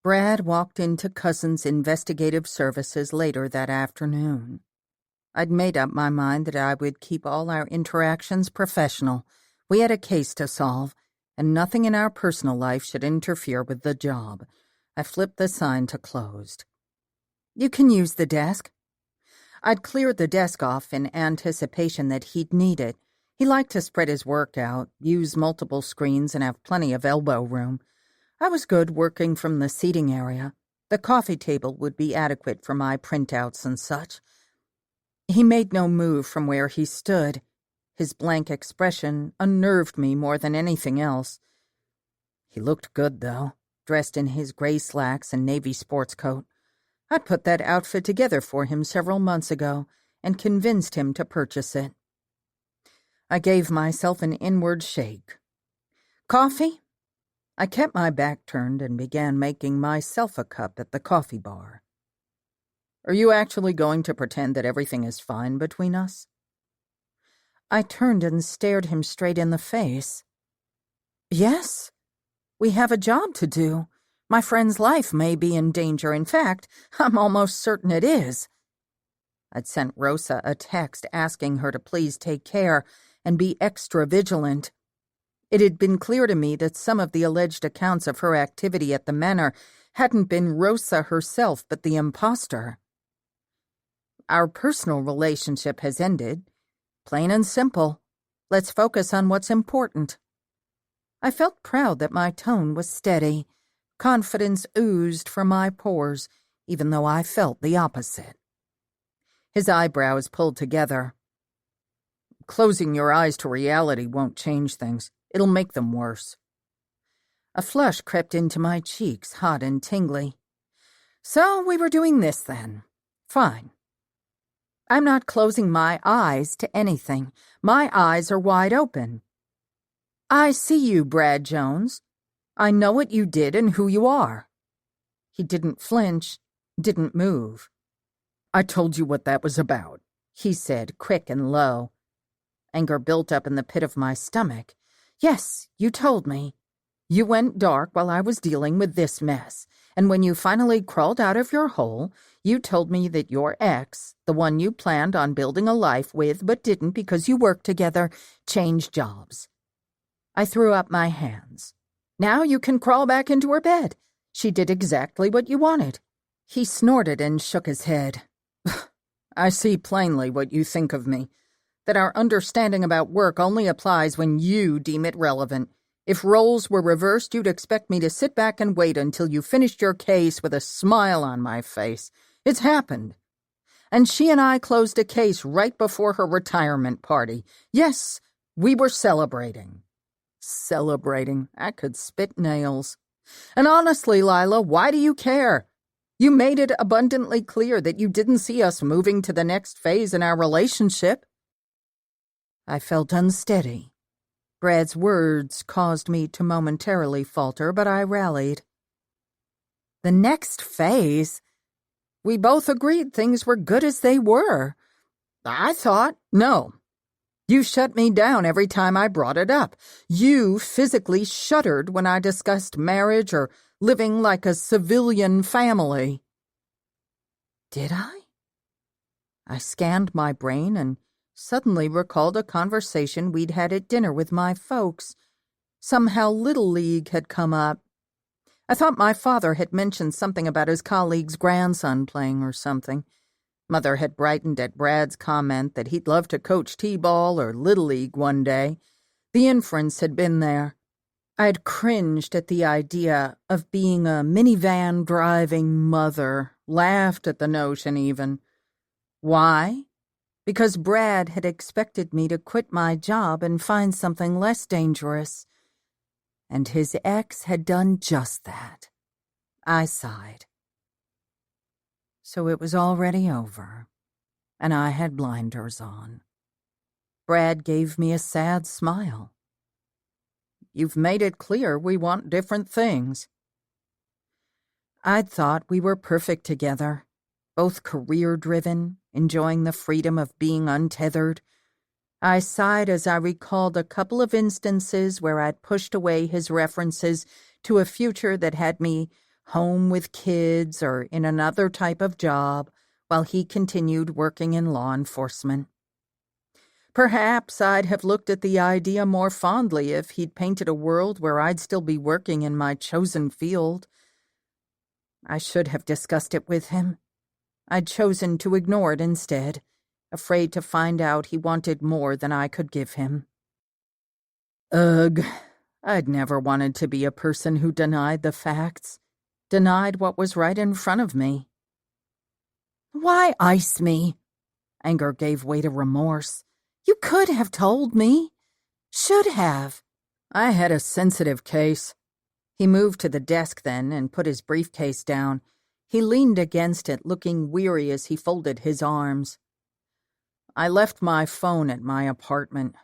Brad walked into Cousin's investigative services later that afternoon. I'd made up my mind that I would keep all our interactions professional. We had a case to solve, and nothing in our personal life should interfere with the job. I flipped the sign to closed. "You can use the desk." I'd cleared the desk off in anticipation that he'd need it. He liked to spread his work out, use multiple screens, and have plenty of elbow room. I was good working from the seating area. The coffee table would be adequate for my printouts and such. He made no move from where he stood. His blank expression unnerved me more than anything else. He looked good, though, dressed in his gray slacks and navy sports coat. I'd put that outfit together for him several months ago and convinced him to purchase it. I gave myself an inward shake. "Coffee?" I kept my back turned and began making myself a cup at the coffee bar. "Are you actually going to pretend that everything is fine between us?" I turned and stared him straight in the face. "Yes. We have a job to do. My friend's life may be in danger. In fact, I'm almost certain it is." I'd sent Rosa a text asking her to please take care and be extra vigilant. It had been clear to me that some of the alleged accounts of her activity at the manor hadn't been Rosa herself but the imposter. "Our personal relationship has ended. Plain and simple. Let's focus on what's important." I felt proud that my tone was steady. Confidence oozed from my pores, even though I felt the opposite. His eyebrows pulled together. "Closing your eyes to reality won't change things. It'll make them worse." A flush crept into my cheeks, hot and tingly. "So we were doing this then. Fine. I'm not closing my eyes to anything. My eyes are wide open. I see you, Brad Jones. I know what you did and who you are." He didn't flinch, didn't move. "I told you what that was about," he said, quick and low. Anger built up in the pit of my stomach. "Yes, you told me. You went dark while I was dealing with this mess, and when you finally crawled out of your hole, you told me that your ex, the one you planned on building a life with but didn't because you worked together, changed jobs." I threw up my hands. "Now you can crawl back into her bed. She did exactly what you wanted." He snorted and shook his head. "I see plainly what you think of me. That our understanding about work only applies when you deem it relevant. If roles were reversed, you'd expect me to sit back and wait until you finished your case with a smile on my face. It's happened. And she and I closed a case right before her retirement party. Yes, we were celebrating." Celebrating. I could spit nails. "And honestly, Lyla, why do you care? You made it abundantly clear that you didn't see us moving to the next phase in our relationship." I felt unsteady. Brad's words caused me to momentarily falter, but I rallied. "The next phase? We both agreed things were good as they were. I thought—" "No. You shut me down every time I brought it up. You physically shuddered when I discussed marriage or living like a civilian family." Did I? I scanned my brain and suddenly recalled a conversation we'd had at dinner with my folks. Somehow Little League had come up. I thought my father had mentioned something about his colleague's grandson playing or something. Mother had brightened at Brad's comment that he'd love to coach t-ball or Little League one day. The inference had been there. I'd cringed at the idea of being a minivan-driving mother, laughed at the notion even. Why? Because Brad had expected me to quit my job and find something less dangerous. And his ex had done just that. I sighed. So it was already over, and I had blinders on. Brad gave me a sad smile. "You've made it clear we want different things." I'd thought we were perfect together, both career-driven, enjoying the freedom of being untethered. I sighed as I recalled a couple of instances where I'd pushed away his references to a future that had me home with kids or in another type of job, while he continued working in law enforcement. Perhaps I'd have looked at the idea more fondly if he'd painted a world where I'd still be working in my chosen field. I should have discussed it with him. I'd chosen to ignore it instead, afraid to find out he wanted more than I could give him. Ugh, I'd never wanted to be a person who denied the facts, denied what was right in front of me. Why ice me? Anger gave way to remorse. You could have told me. Should have. I had a sensitive case. He moved to the desk then and put his briefcase down. He leaned against it, looking weary as he folded his arms. I left my phone at my apartment.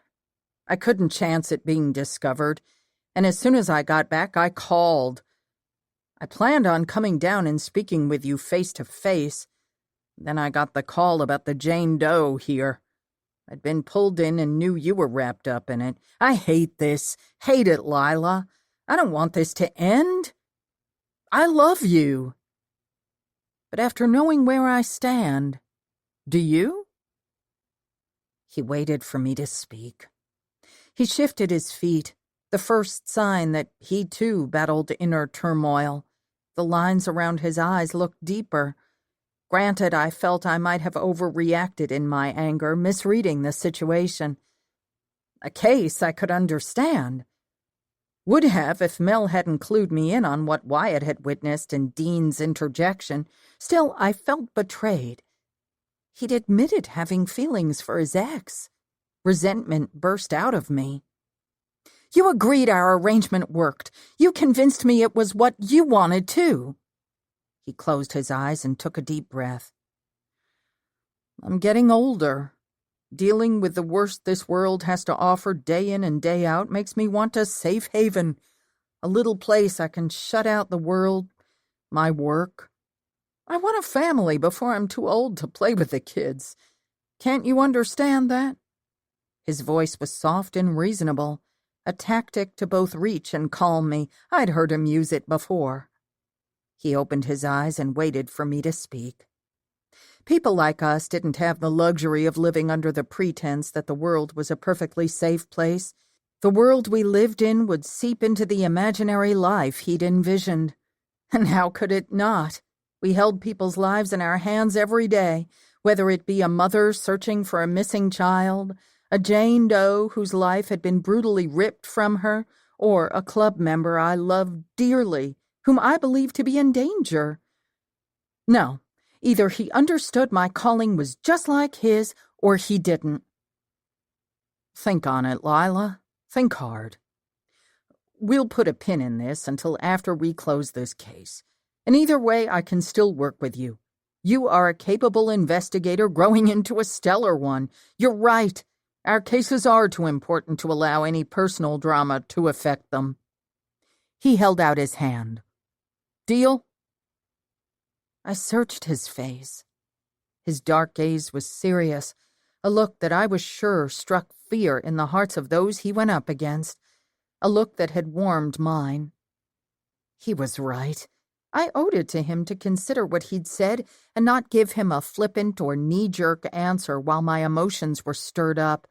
I couldn't chance it being discovered, and as soon as I got back, I called. I planned on coming down and speaking with you face to face. Then I got the call about the Jane Doe here. I'd been pulled in and knew you were wrapped up in it. I hate this. Hate it, Lyla. I don't want this to end. I love you. But after knowing where I stand, do you? He waited for me to speak. He shifted his feet, the first sign that he too battled inner turmoil. The lines around his eyes looked deeper. Granted, I felt I might have overreacted in my anger, misreading the situation. A case I could understand. Would have if Mel hadn't clued me in on what Wyatt had witnessed in Dean's interjection. Still, I felt betrayed. He'd admitted having feelings for his ex. Resentment burst out of me. You agreed our arrangement worked. You convinced me it was what you wanted, too. He closed his eyes and took a deep breath. I'm getting older. Dealing with the worst this world has to offer day in and day out makes me want a safe haven, a little place I can shut out the world, my work. I want a family before I'm too old to play with the kids. Can't you understand that? His voice was soft and reasonable, a tactic to both reach and calm me. I'd heard him use it before. He opened his eyes and waited for me to speak. People like us didn't have the luxury of living under the pretense that the world was a perfectly safe place. The world we lived in would seep into the imaginary life he'd envisioned. And how could it not? We held people's lives in our hands every day, whether it be a mother searching for a missing child, a Jane Doe whose life had been brutally ripped from her, or a club member I loved dearly, whom I believed to be in danger. No, either he understood my calling was just like his, or he didn't. Think on it, Lyla. Think hard. We'll put a pin in this until after we close this case. And either way, I can still work with you. You are a capable investigator growing into a stellar one. You're right. Our cases are too important to allow any personal drama to affect them." He held out his hand. "Deal?" I searched his face. His dark gaze was serious, a look that I was sure struck fear in the hearts of those he went up against, a look that had warmed mine. He was right. I owed it to him to consider what he'd said and not give him a flippant or knee-jerk answer while my emotions were stirred up.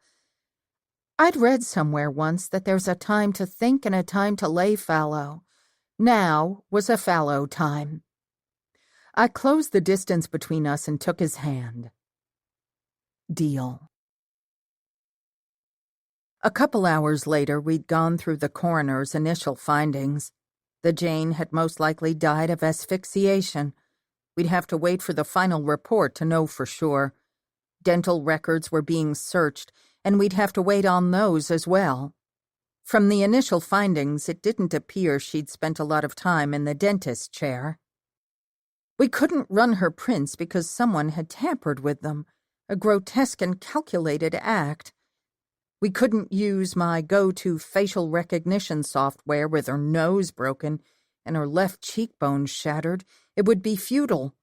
I'd read somewhere once that there's a time to think and a time to lay fallow. Now was a fallow time. I closed the distance between us and took his hand. Deal. A couple hours later, we'd gone through the coroner's initial findings. The Jane had most likely died of asphyxiation. We'd have to wait for the final report to know for sure. Dental records were being searched, and we'd have to wait on those as well. From the initial findings, it didn't appear she'd spent a lot of time in the dentist's chair. We couldn't run her prints because someone had tampered with them, a grotesque and calculated act. We couldn't use my go-to facial recognition software with her nose broken and her left cheekbone shattered. It would be futile.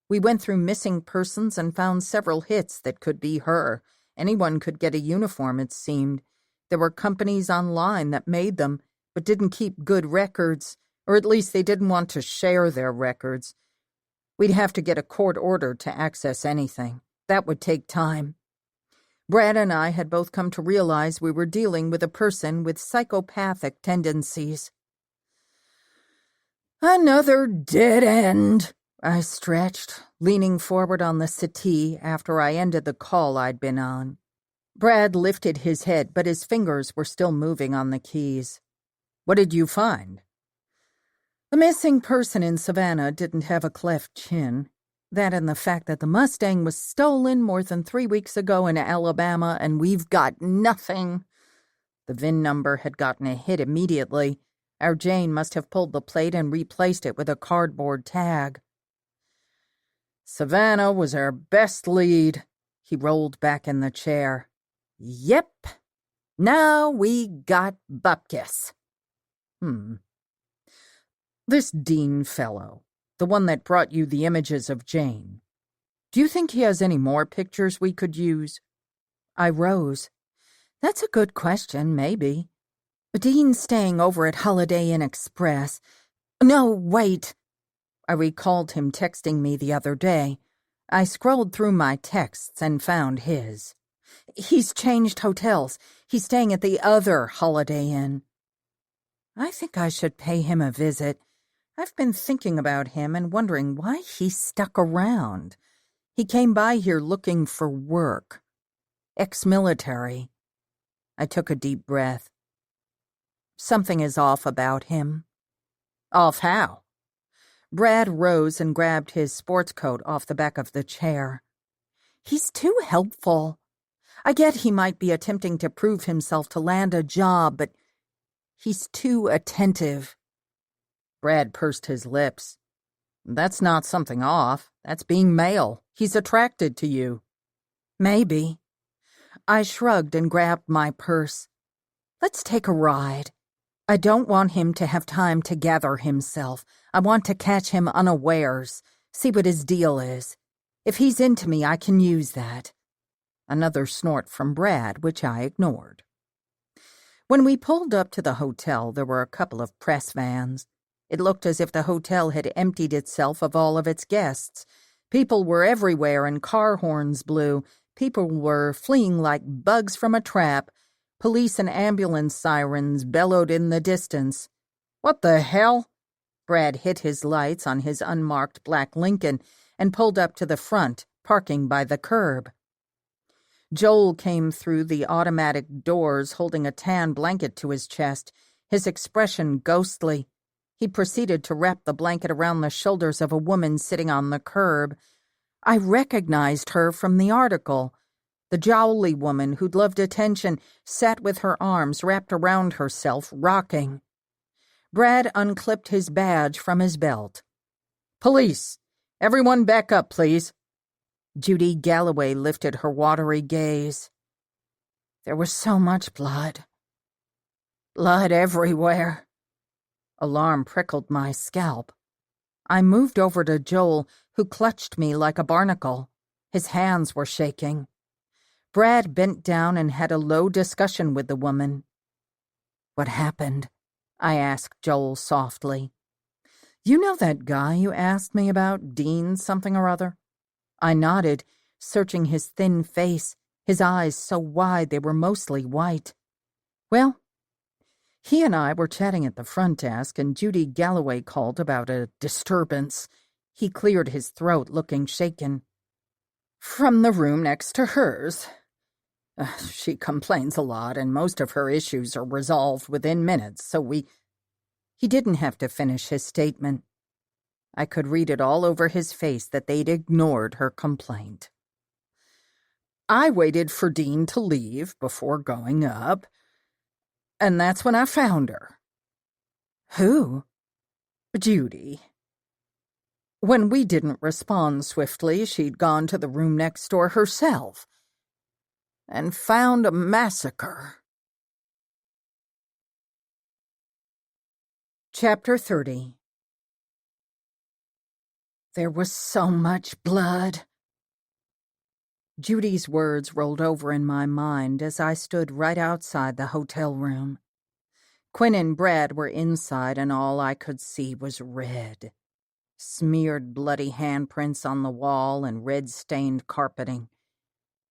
We went through missing persons and found several hits that could be her. Anyone could get a uniform, it seemed. There were companies online that made them, but didn't keep good records, or at least they didn't want to share their records. We'd have to get a court order to access anything. That would take time. Brad and I had both come to realize we were dealing with a person with psychopathic tendencies. "Another dead end," I stretched, leaning forward on the settee after I ended the call I'd been on. Brad lifted his head, but his fingers were still moving on the keys. "What did you find?" The missing person in Savannah didn't have a cleft chin. That and the fact that the Mustang was stolen more than 3 weeks ago in Alabama, and we've got nothing. The VIN number had gotten a hit immediately. Our Jane must have pulled the plate and replaced it with a cardboard tag. "Savannah was our best lead." He rolled back in the chair. "Yep. Now we got Bupkis." "This Dean fellow. The one that brought you the images of Jane. Do you think he has any more pictures we could use?" I rose. "That's a good question, maybe. Dean's staying over at Holiday Inn Express. No, wait." I recalled him texting me the other day. I scrolled through my texts and found his. "He's changed hotels. He's staying at the other Holiday Inn." I think I should pay him a visit. I've been thinking about him and wondering why he stuck around. He came by here looking for work. Ex-military. I took a deep breath. Something is off about him. "Off how?" Brad rose and grabbed his sports coat off the back of the chair. "He's too helpful. I get he might be attempting to prove himself to land a job, but he's too attentive." Brad pursed his lips. "That's not something off. That's being male. He's attracted to you." "Maybe." I shrugged and grabbed my purse. "Let's take a ride. I don't want him to have time to gather himself. I want to catch him unawares, see what his deal is. If he's into me, I can use that." Another snort from Brad, which I ignored. When we pulled up to the hotel, there were a couple of press vans. It looked as if the hotel had emptied itself of all of its guests. People were everywhere and car horns blew. People were fleeing like bugs from a trap. Police and ambulance sirens bellowed in the distance. "What the hell?" Brad hit his lights on his unmarked black Lincoln and pulled up to the front, parking by the curb. Joel came through the automatic doors holding a tan blanket to his chest, his expression ghostly. He proceeded to wrap the blanket around the shoulders of a woman sitting on the curb. I recognized her from the article. The jowly woman who'd loved attention sat with her arms wrapped around herself, rocking. Brad unclipped his badge from his belt. Police! Everyone back up, please." Judy Galloway lifted her watery gaze. There was so much blood. Blood everywhere. Alarm prickled my scalp. I moved over to Joel, who clutched me like a barnacle. His hands were shaking. Brad bent down and had a low discussion with the woman. "What happened?" I asked Joel softly. "You know that guy you asked me about, Dean something or other?" I nodded, searching his thin face, his eyes so wide they were mostly white. "Well, he and I were chatting at the front desk, and Judy Galloway called about a disturbance." He cleared his throat, looking shaken. "From the room next to hers. She complains a lot, and most of her issues are resolved within minutes, so we—" He didn't have to finish his statement. I could read it all over his face that they'd ignored her complaint. "I waited for Dean to leave before going up, and that's when I found her." "Who?" "Judy. When we didn't respond swiftly, she'd gone to the room next door herself and found a massacre." Chapter 30. There was so much blood. Judy's words rolled over in my mind as I stood right outside the hotel room. Quinn and Brad were inside, and all I could see was red. Smeared bloody handprints on the wall and red-stained carpeting.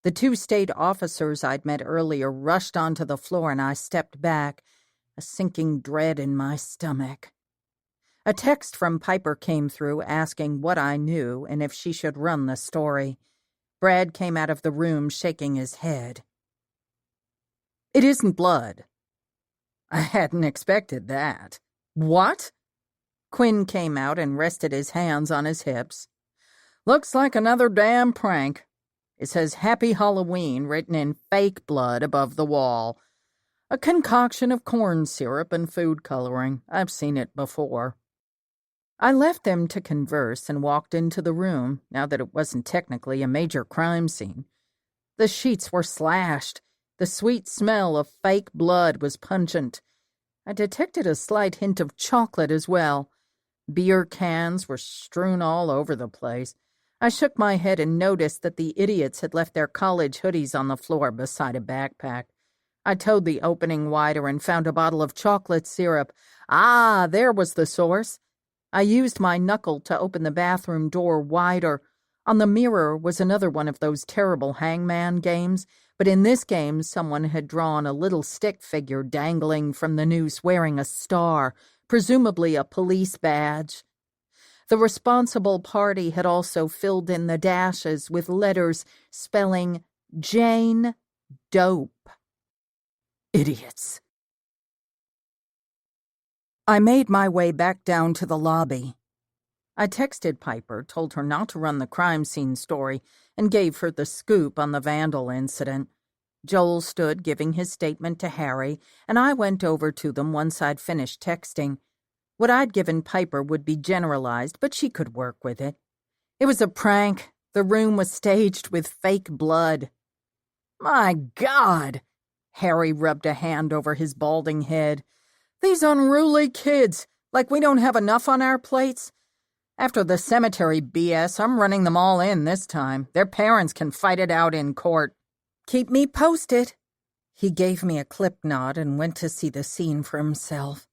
The 2 state officers I'd met earlier rushed onto the floor, and I stepped back, a sinking dread in my stomach. A text from Piper came through asking what I knew and if she should run the story. Brad came out of the room shaking his head. "It isn't blood." "I hadn't expected that." "What?" Quinn came out and rested his hands on his hips. "Looks like another damn prank. It says Happy Halloween written in fake blood above the wall. A concoction of corn syrup and food coloring. I've seen it before." I left them to converse and walked into the room, now that it wasn't technically a major crime scene. The sheets were slashed. The sweet smell of fake blood was pungent. I detected a slight hint of chocolate as well. Beer cans were strewn all over the place. I shook my head and noticed that the idiots had left their college hoodies on the floor beside a backpack. I towed the opening wider and found a bottle of chocolate syrup. Ah, there was the source. I used my knuckle to open the bathroom door wider. On the mirror was another one of those terrible hangman games, but in this game someone had drawn a little stick figure dangling from the noose wearing a star, presumably a police badge. The responsible party had also filled in the dashes with letters spelling Jane Dope. Idiots. I made my way back down to the lobby. I texted Piper, told her not to run the crime scene story, and gave her the scoop on the vandal incident. Joel stood giving his statement to Harry, and I went over to them once I'd finished texting. What I'd given Piper would be generalized, but she could work with it. It was a prank. The room was staged with fake blood. "My God!" Harry rubbed a hand over his balding head. "These unruly kids, like we don't have enough on our plates. After the cemetery BS, I'm running them all in this time. Their parents can fight it out in court." "Keep me posted." He gave me a clip nod and went to see the scene for himself.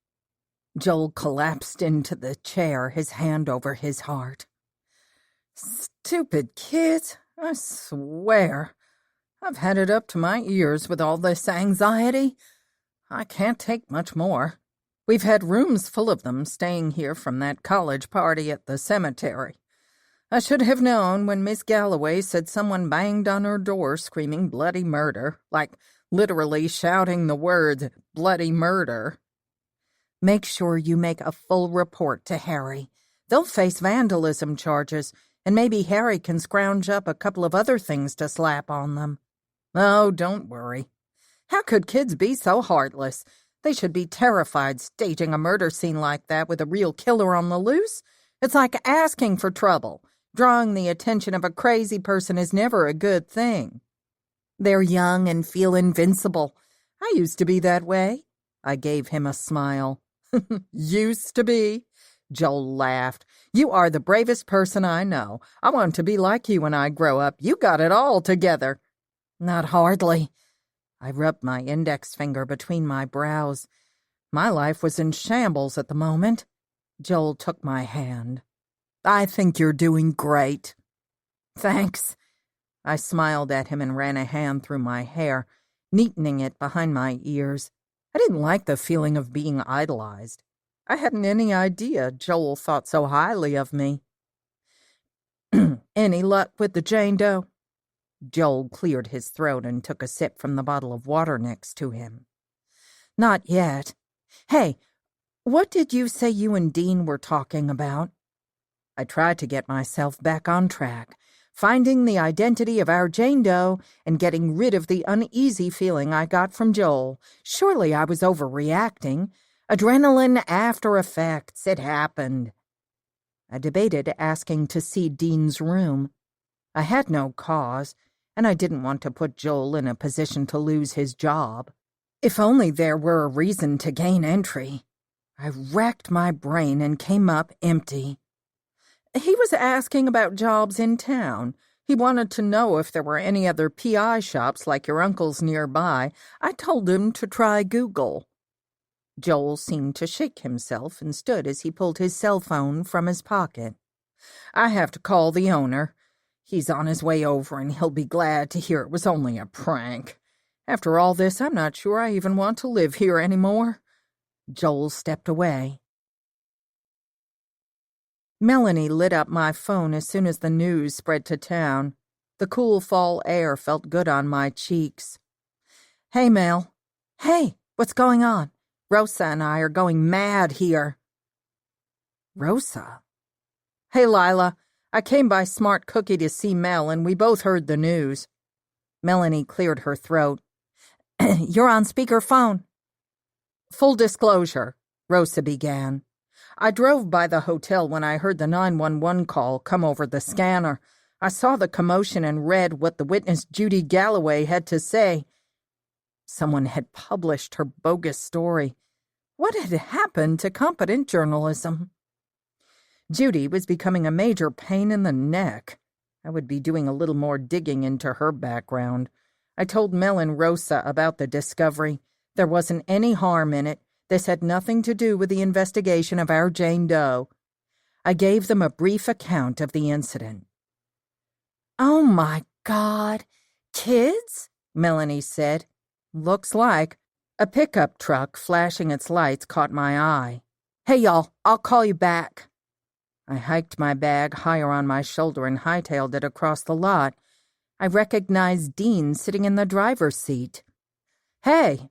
Joel collapsed into the chair, his hand over his heart. "Stupid kids, I swear. I've had it up to my ears with all this anxiety. I can't take much more. We've had rooms full of them staying here from that college party at the cemetery. I should have known when Miss Galloway said someone banged on her door screaming bloody murder, like literally shouting the word bloody murder. Make sure you make a full report to Harry. They'll face vandalism charges, and maybe Harry can scrounge up a couple of other things to slap on them." "Oh, don't worry. How could kids be so heartless? They should be terrified staging a murder scene like that with a real killer on the loose. It's like asking for trouble. Drawing the attention of a crazy person is never a good thing. They're young and feel invincible. I used to be that way. I gave him a smile. Used to be? Joel laughed. You are the bravest person I know. I want to be like you when I grow up. You got it all together. Not hardly. I rubbed my index finger between my brows. My life was in shambles at the moment. Joel took my hand. I think you're doing great. Thanks. I smiled at him and ran a hand through my hair, neatening it behind my ears. I didn't like the feeling of being idolized. I hadn't any idea Joel thought so highly of me. Any luck with the Jane Doe? Joel cleared his throat and took a sip from the bottle of water next to him. Not yet. Hey, what did you say you and Dean were talking about? I tried to get myself back on track, finding the identity of our Jane Doe and getting rid of the uneasy feeling I got from Joel. Surely I was overreacting. Adrenaline after effects. It happened. I debated asking to see Dean's room. I had no cause, and I didn't want to put Joel in a position to lose his job. If only there were a reason to gain entry. I racked my brain and came up empty. He was asking about jobs in town. He wanted to know if there were any other PI shops like your uncle's nearby. I told him to try Google. Joel seemed to shake himself and stood as he pulled his cell phone from his pocket. I have to call the owner. He's on his way over and he'll be glad to hear it was only a prank. After all this, I'm not sure I even want to live here anymore. Joel stepped away. Melanie lit up my phone as soon as the news spread to town. The cool fall air felt good on my cheeks. Hey, Mel. Hey, what's going on? Rosa and I are going mad here. Rosa? Hey, Lyla. I came by Smart Cookie to see Mel, and we both heard the news. Melanie cleared her throat. You're on speakerphone. Full disclosure, Rosa began. I drove by the hotel when I heard the 911 call come over the scanner. I saw the commotion and read what the witness Judy Galloway had to say. Someone had published her bogus story. What had happened to competent journalism? Judy was becoming a major pain in the neck. I would be doing a little more digging into her background. I told Mel and Rosa about the discovery. There wasn't any harm in it. This had nothing to do with the investigation of our Jane Doe. I gave them a brief account of the incident. Oh, my God. Kids? Melanie said. Looks like. A pickup truck flashing its lights caught my eye. Hey, y'all, I'll call you back. I hiked my bag higher on my shoulder and hightailed it across the lot. I recognized Dean sitting in the driver's seat. Hey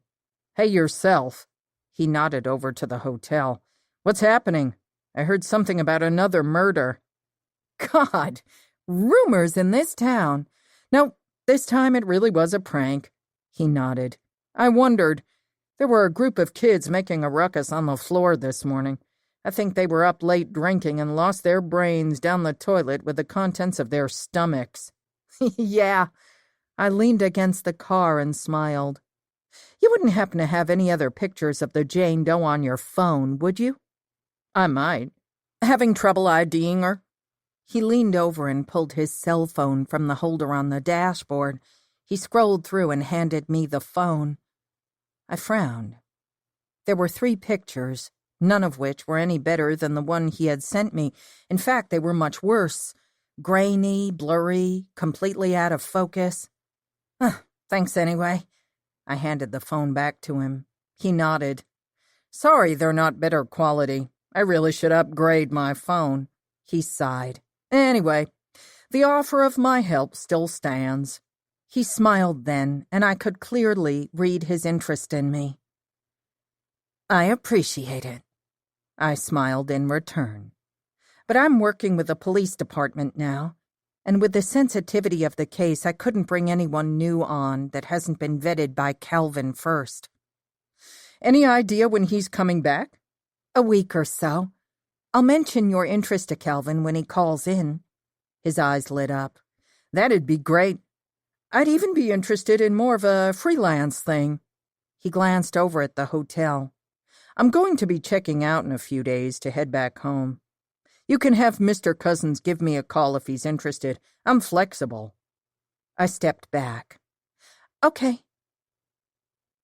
yourself. He nodded over to the hotel. What's happening? I heard something about another murder. God, rumors in this town. No, this time it really was a prank. He nodded. I wondered. There were a group of kids making a ruckus on the floor this morning. I think they were up late drinking and lost their brains down the toilet with the contents of their stomachs. Yeah. I leaned against the car and smiled. You wouldn't happen to have any other pictures of the Jane Doe on your phone, would you? I might. Having trouble IDing her? He leaned over and pulled his cell phone from the holder on the dashboard. He scrolled through and handed me the phone. I frowned. There were 3 pictures, none of which were any better than the one he had sent me. In fact, they were much worse. Grainy, blurry, completely out of focus. Thanks anyway. I handed the phone back to him. He nodded. Sorry they're not better quality. I really should upgrade my phone. He sighed. Anyway, the offer of my help still stands. He smiled then, and I could clearly read his interest in me. I appreciate it. I smiled in return. But I'm working with the police department now, and with the sensitivity of the case, I couldn't bring anyone new on that hasn't been vetted by Calvin first. Any idea when he's coming back? A week or so. I'll mention your interest to Calvin when he calls in." His eyes lit up. "That'd be great. I'd even be interested in more of a freelance thing." He glanced over at the hotel. "I'm going to be checking out in a few days to head back home. You can have Mr. Cousins give me a call if he's interested. I'm flexible." I stepped back. "Okay."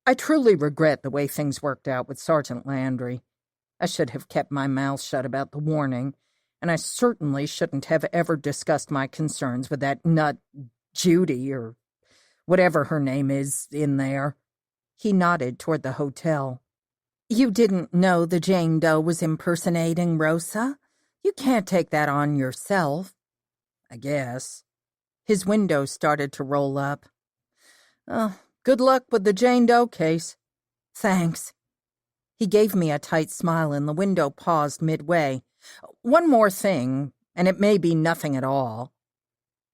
I truly regret the way things worked out with Sergeant Landry. I should have kept my mouth shut about the warning, and I certainly shouldn't have ever discussed my concerns with that nut Judy, or whatever her name is, in there. He nodded toward the hotel. "You didn't know the Jane Doe was impersonating Rosa? You can't take that on yourself." "I guess." His window started to roll up. Good luck with the Jane Doe case." "Thanks." He gave me a tight smile and the window paused midway. "One more thing, and it may be nothing at all."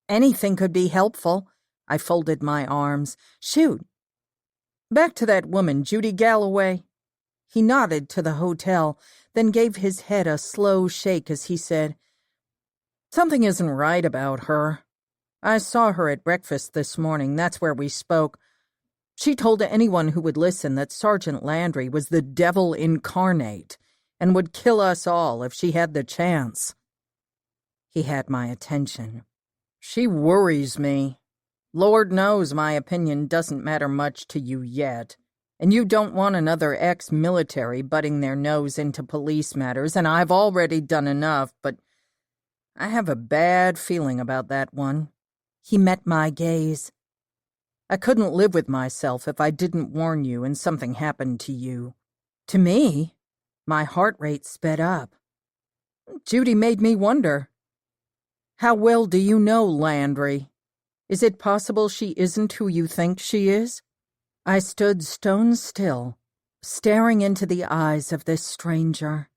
"Anything could be helpful." I folded my arms. "Shoot." "Back to that woman, Judy Galloway." He nodded to the hotel, then gave his head a slow shake as he said, "Something isn't right about her. I saw her at breakfast this morning. That's where we spoke. She told anyone who would listen that Sergeant Landry was the devil incarnate and would kill us all if she had the chance." He had my attention. "She worries me. Lord knows my opinion doesn't matter much to you yet, and you don't want another ex-military butting their nose into police matters, and I've already done enough, but I have a bad feeling about that one." He met my gaze. "I couldn't live with myself if I didn't warn you and something happened to you." "To me?" My heart rate sped up. "Judy made me wonder. How well do you know Landry? Is it possible she isn't who you think she is?" I stood stone still, staring into the eyes of this stranger,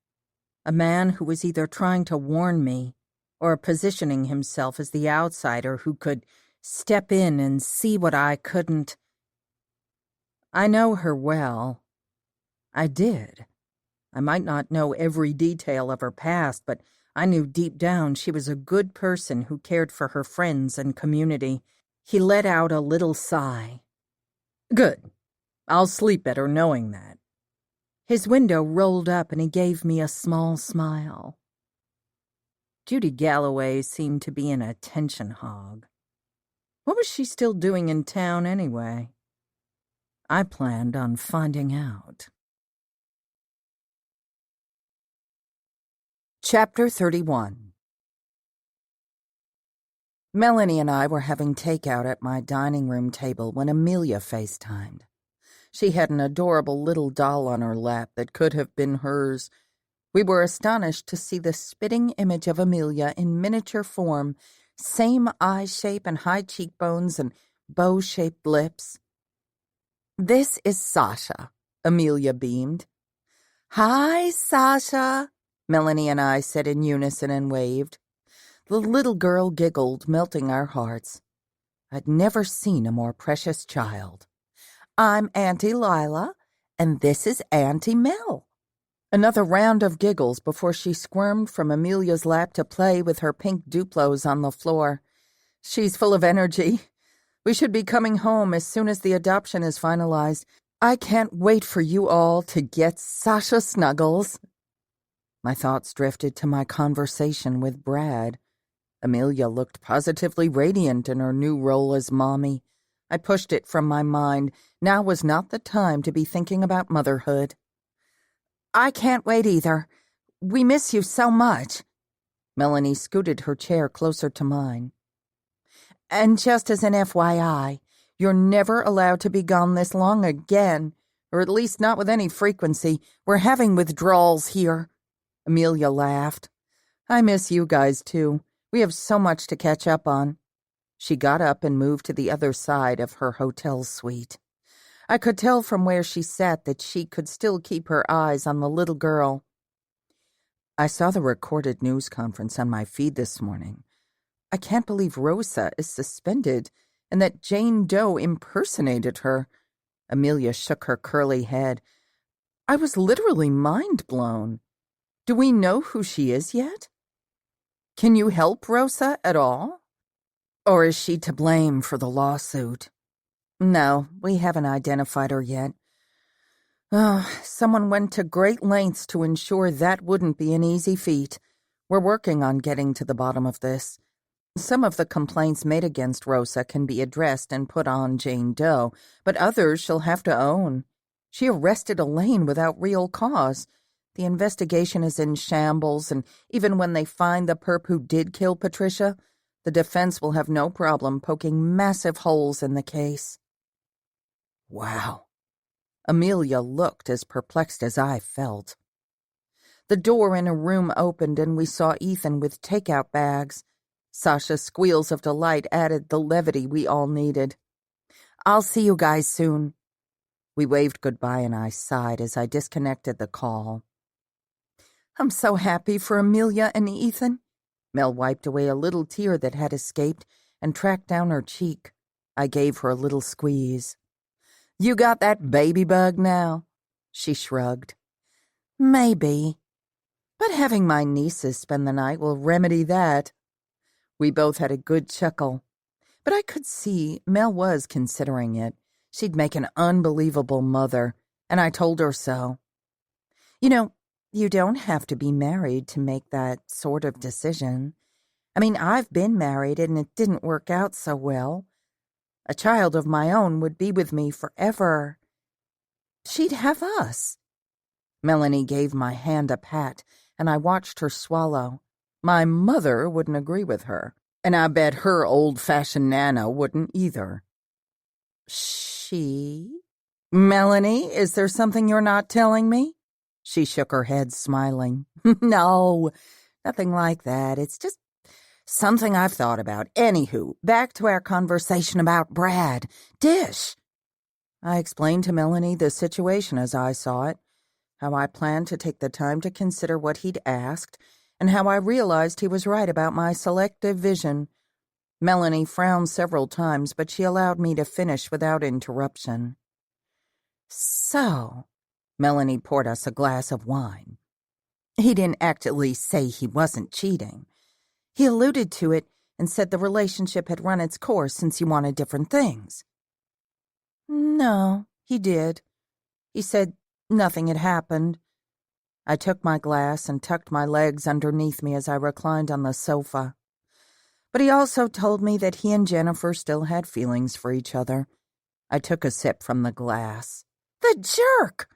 a man who was either trying to warn me or positioning himself as the outsider who could step in and see what I couldn't. I know her well. I did. I might not know every detail of her past, but I knew deep down she was a good person who cared for her friends and community. He let out a little sigh. "Good. I'll sleep better knowing that." His window rolled up and he gave me a small smile. Judy Galloway seemed to be an attention hog. What was she still doing in town anyway? I planned on finding out. Chapter 31. Melanie and I were having takeout at my dining room table when Amelia FaceTimed. She had an adorable little doll on her lap that could have been hers. We were astonished to see the spitting image of Amelia in miniature form, same eye shape and high cheekbones and bow-shaped lips. "This is Sasha," Amelia beamed. "Hi, Sasha," Melanie and I said in unison and waved. The little girl giggled, melting our hearts. I'd never seen a more precious child. "I'm Auntie Lyla, and this is Auntie Mel." Another round of giggles before she squirmed from Amelia's lap to play with her pink Duplos on the floor. "She's full of energy. We should be coming home as soon as the adoption is finalized. I can't wait for you all to get Sasha snuggles." My thoughts drifted to my conversation with Brad. Amelia looked positively radiant in her new role as mommy. I pushed it from my mind. Now was not the time to be thinking about motherhood. "I can't wait either. We miss you so much." Melanie scooted her chair closer to mine. "And just as an FYI, you're never allowed to be gone this long again, or at least not with any frequency. We're having withdrawals here." Amelia laughed. "I miss you guys, too. We have so much to catch up on." She got up and moved to the other side of her hotel suite. I could tell from where she sat that she could still keep her eyes on the little girl. "I saw the recorded news conference on my feed this morning. I can't believe Rosa is suspended and that Jane Doe impersonated her." Amelia shook her curly head. "I was literally mind blown." Do we know who she is yet? Can you help Rosa at all? Or is she to blame for the lawsuit? No, we haven't identified her yet. Oh, someone went to great lengths to ensure that wouldn't be an easy feat. We're working on getting to the bottom of this. Some of the complaints made against Rosa can be addressed and put on Jane Doe, but others she'll have to own. She arrested Elaine without real cause. The investigation is in shambles, and even when they find the perp who did kill Patricia, the defense will have no problem poking massive holes in the case. Wow. Amelia looked as perplexed as I felt. The door in a room opened and we saw Ethan with takeout bags. Sasha's squeals of delight added the levity we all needed. I'll see you guys soon. We waved goodbye and I sighed as I disconnected the call. I'm so happy for Amelia and Ethan. Mel wiped away a little tear that had escaped and tracked down her cheek. I gave her a little squeeze. You got that baby bug now? She shrugged. Maybe. But having my nieces spend the night will remedy that. We both had a good chuckle. But I could see Mel was considering it. She'd make an unbelievable mother, and I told her so. You know, you don't have to be married to make that sort of decision. I mean, I've been married and it didn't work out so well. A child of my own would be with me forever. She'd have us. Melanie gave my hand a pat, and I watched her swallow. My mother wouldn't agree with her, and I bet her old-fashioned Nana wouldn't either. She? Melanie, is there something you're not telling me? She shook her head, smiling. No, nothing like that. It's just something I've thought about. Anywho, back to our conversation about Brad. Dish. I explained to Melanie the situation as I saw it, how I planned to take the time to consider what he'd asked, and how I realized he was right about my selective vision. Melanie frowned several times, but she allowed me to finish without interruption. So, Melanie poured us a glass of wine. He didn't actually say he wasn't cheating. He alluded to it and said the relationship had run its course since you wanted different things. No, he did. He said nothing had happened. I took my glass and tucked my legs underneath me as I reclined on the sofa. But he also told me that he and Jennifer still had feelings for each other. I took a sip from the glass. The jerk!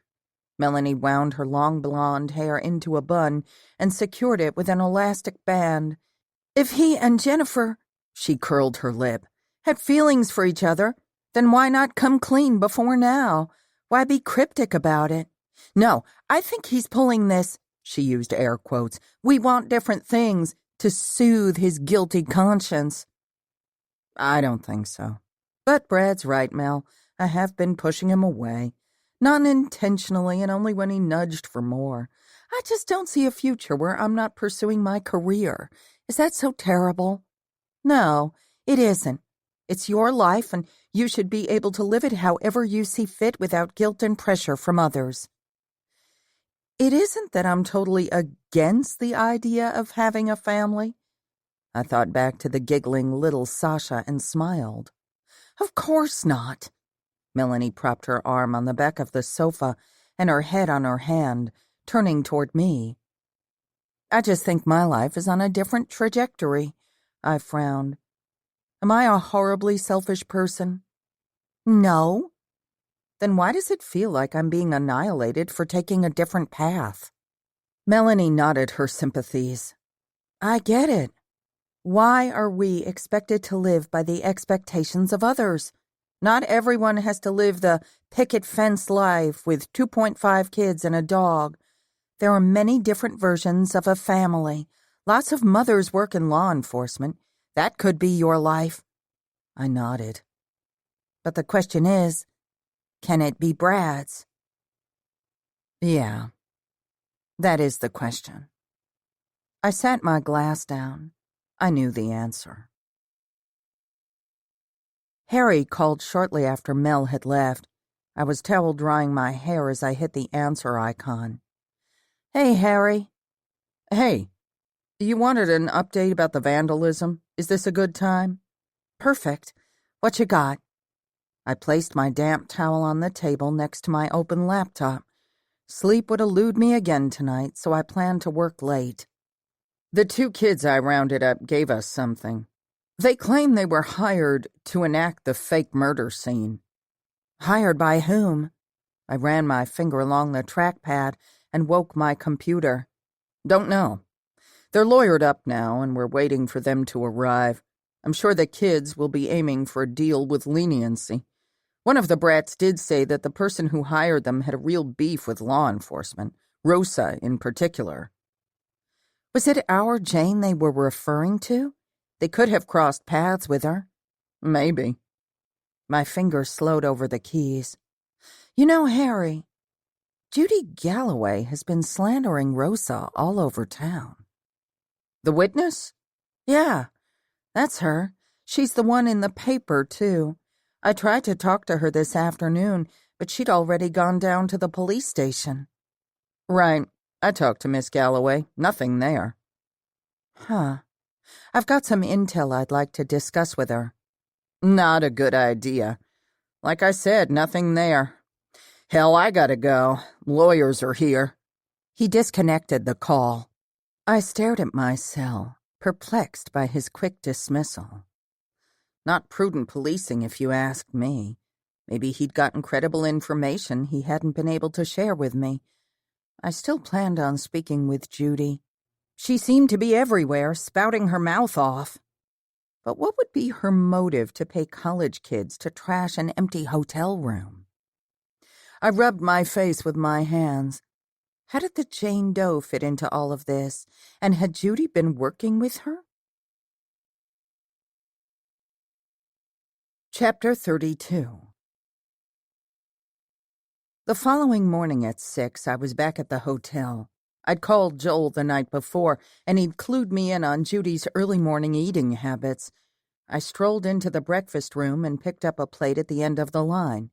Melanie wound her long blonde hair into a bun and secured it with an elastic band. If he and Jennifer, she curled her lip, had feelings for each other, then why not come clean before now? Why be cryptic about it? No, I think he's pulling this, she used air quotes, we want different things, to soothe his guilty conscience. I don't think so. But Brad's right, Mel. I have been pushing him away. Not intentionally and only when he nudged for more. I just don't see a future where I'm not pursuing my career. Is that so terrible? No, it isn't. It's your life, and you should be able to live it however you see fit without guilt and pressure from others. It isn't that I'm totally against the idea of having a family. I thought back to the giggling little Sasha and smiled. Of course not. Melanie propped her arm on the back of the sofa and her head on her hand, turning toward me. I just think my life is on a different trajectory. I frowned. Am I a horribly selfish person? No. Then why does it feel like I'm being annihilated for taking a different path? Melanie nodded her sympathies. I get it. Why are we expected to live by the expectations of others? Not everyone has to live the picket fence life with 2.5 kids and a dog. There are many different versions of a family. Lots of mothers work in law enforcement. That could be your life. I nodded. But the question is, can it be Brad's? Yeah, that is the question. I sat my glass down. I knew the answer. Harry called shortly after Mel had left. I was towel drying my hair as I hit the answer icon. Hey, Harry. Hey, you wanted an update about the vandalism. Is this a good time? Perfect. What you got? I placed my damp towel on the table next to my open laptop. Sleep would elude me again tonight, so I planned to work late. The 2 kids I rounded up gave us something. They claim they were hired to enact the fake murder scene. Hired by whom? I ran my finger along the trackpad and woke my computer. Don't know. They're lawyered up now, and we're waiting for them to arrive. I'm sure the kids will be aiming for a deal with leniency. One of the brats did say that the person who hired them had a real beef with law enforcement, Rosa in particular. Was it our Jane they were referring to? They could have crossed paths with her. Maybe. My fingers slowed over the keys. You know, Harry, Judy Galloway has been slandering Rosa all over town. The witness? Yeah, that's her. She's the one in the paper, too. I tried to talk to her this afternoon, but she'd already gone down to the police station. Right. I talked to Miss Galloway. Nothing there. Huh. I've got some intel I'd like to discuss with her. Not a good idea. Like I said, nothing there. Hell, I gotta go. Lawyers are here. He disconnected the call. I stared at my cell, perplexed by his quick dismissal. Not prudent policing, if you asked me. Maybe he'd gotten credible information he hadn't been able to share with me. I still planned on speaking with Judy. She seemed to be everywhere, spouting her mouth off. But what would be her motive to pay college kids to trash an empty hotel room? I rubbed my face with my hands. How did the Jane Doe fit into all of this? And had Judy been working with her? Chapter 32. The following morning at 6, I was back at the hotel. I'd called Joel the night before, and he'd clued me in on Judy's early morning eating habits. I strolled into the breakfast room and picked up a plate at the end of the line.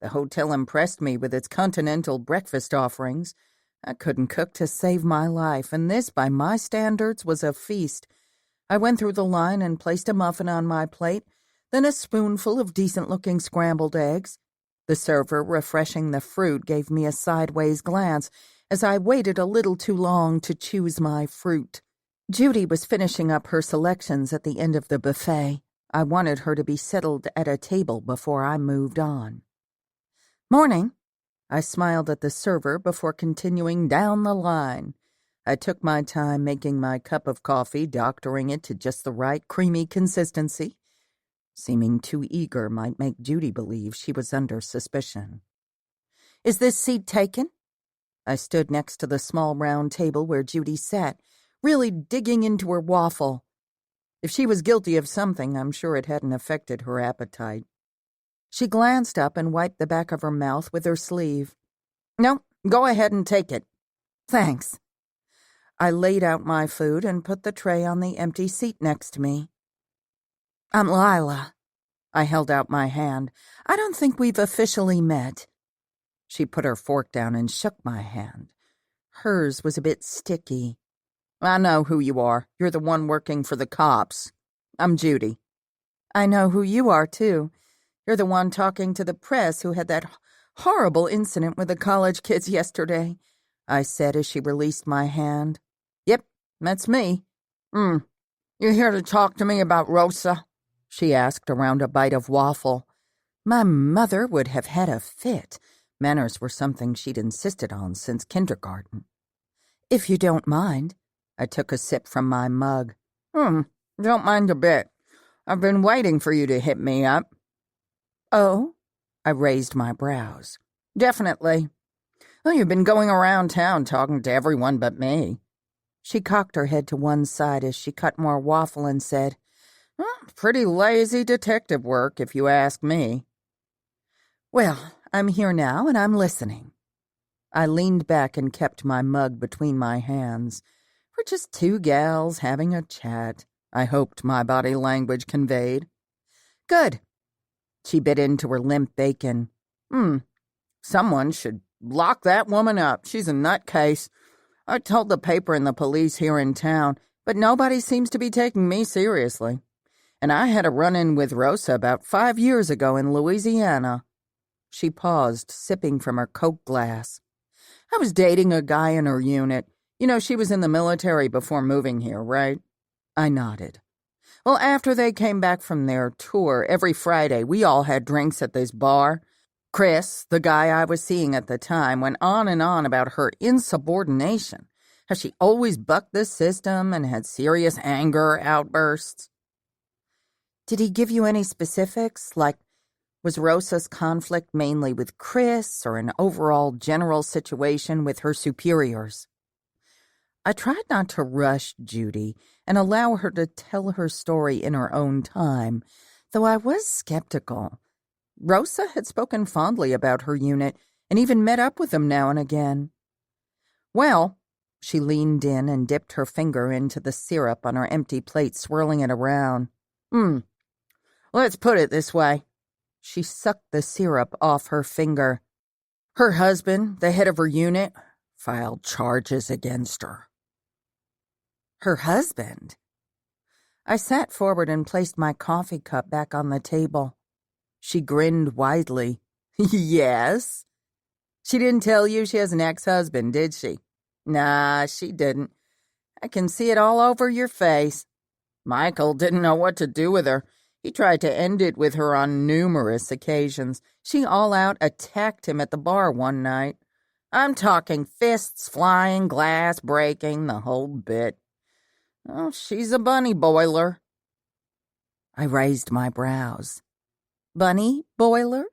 The hotel impressed me with its continental breakfast offerings. I couldn't cook to save my life, and this, by my standards, was a feast. I went through the line and placed a muffin on my plate, then a spoonful of decent-looking scrambled eggs. The server, refreshing the fruit, gave me a sideways glance as I waited a little too long to choose my fruit. Judy was finishing up her selections at the end of the buffet. I wanted her to be settled at a table before I moved on. "Morning." I smiled at the server before continuing down the line. I took my time making my cup of coffee, doctoring it to just the right creamy consistency. Seeming too eager might make Judy believe she was under suspicion. "Is this seat taken?" I stood next to the small round table where Judy sat, really digging into her waffle. If she was guilty of something, I'm sure it hadn't affected her appetite. She glanced up and wiped the back of her mouth with her sleeve. "No, go ahead and take it." "Thanks." I laid out my food and put the tray on the empty seat next to me. "I'm Lyla." I held out my hand. "I don't think we've officially met." She put her fork down and shook my hand. Hers was a bit sticky. "I know who you are. You're the one working for the cops. I'm Judy." "I know who you are, too. You're the one talking to the press who had that horrible incident with the college kids yesterday," I said as she released my hand. "Yep, that's me." You here to talk to me about Rosa?" she asked around a bite of waffle. My mother would have had a fit. Manners were something she'd insisted on since kindergarten. "If you don't mind." I took a sip from my mug. Don't mind a bit. I've been waiting for you to hit me up." "Oh?" I raised my brows. "Definitely. Well, you've been going around town talking to everyone but me." She cocked her head to one side as she cut more waffle and said, Pretty lazy detective work, if you ask me." "Well, I'm here now and I'm listening." I leaned back and kept my mug between my hands. We're just 2 gals having a chat, I hoped my body language conveyed. "Good." She bit into her limp bacon. Someone should lock that woman up. She's a nutcase. I told the paper and the police here in town, but nobody seems to be taking me seriously. And I had a run-in with Rosa about 5 years ago in Louisiana." She paused, sipping from her Coke glass. "I was dating a guy in her unit. You know, she was in the military before moving here, right?" I nodded. "Well, after they came back from their tour, every Friday we all had drinks at this bar. Chris, the guy I was seeing at the time, went on and on about her insubordination, how she always bucked the system and had serious anger outbursts." "Did he give you any specifics? Like, was Rosa's conflict mainly with Chris or an overall general situation with her superiors?" I tried not to rush Judy and allow her to tell her story in her own time, though I was skeptical. Rosa had spoken fondly about her unit and even met up with them now and again. "Well," she leaned in and dipped her finger into the syrup on her empty plate, swirling it around. Let's put it this way." She sucked the syrup off her finger. "Her husband, the head of her unit, filed charges against her." "Her husband?" I sat forward and placed my coffee cup back on the table. She grinned widely. "Yes. She didn't tell you she has an ex-husband, did she?" "Nah, she didn't. I can see it all over your face. Michael didn't know what to do with her. He tried to end it with her on numerous occasions. She all out attacked him at the bar one night. I'm talking fists flying, glass breaking, the whole bit. Oh, she's a bunny boiler." I raised my brows. "Bunny boiler?"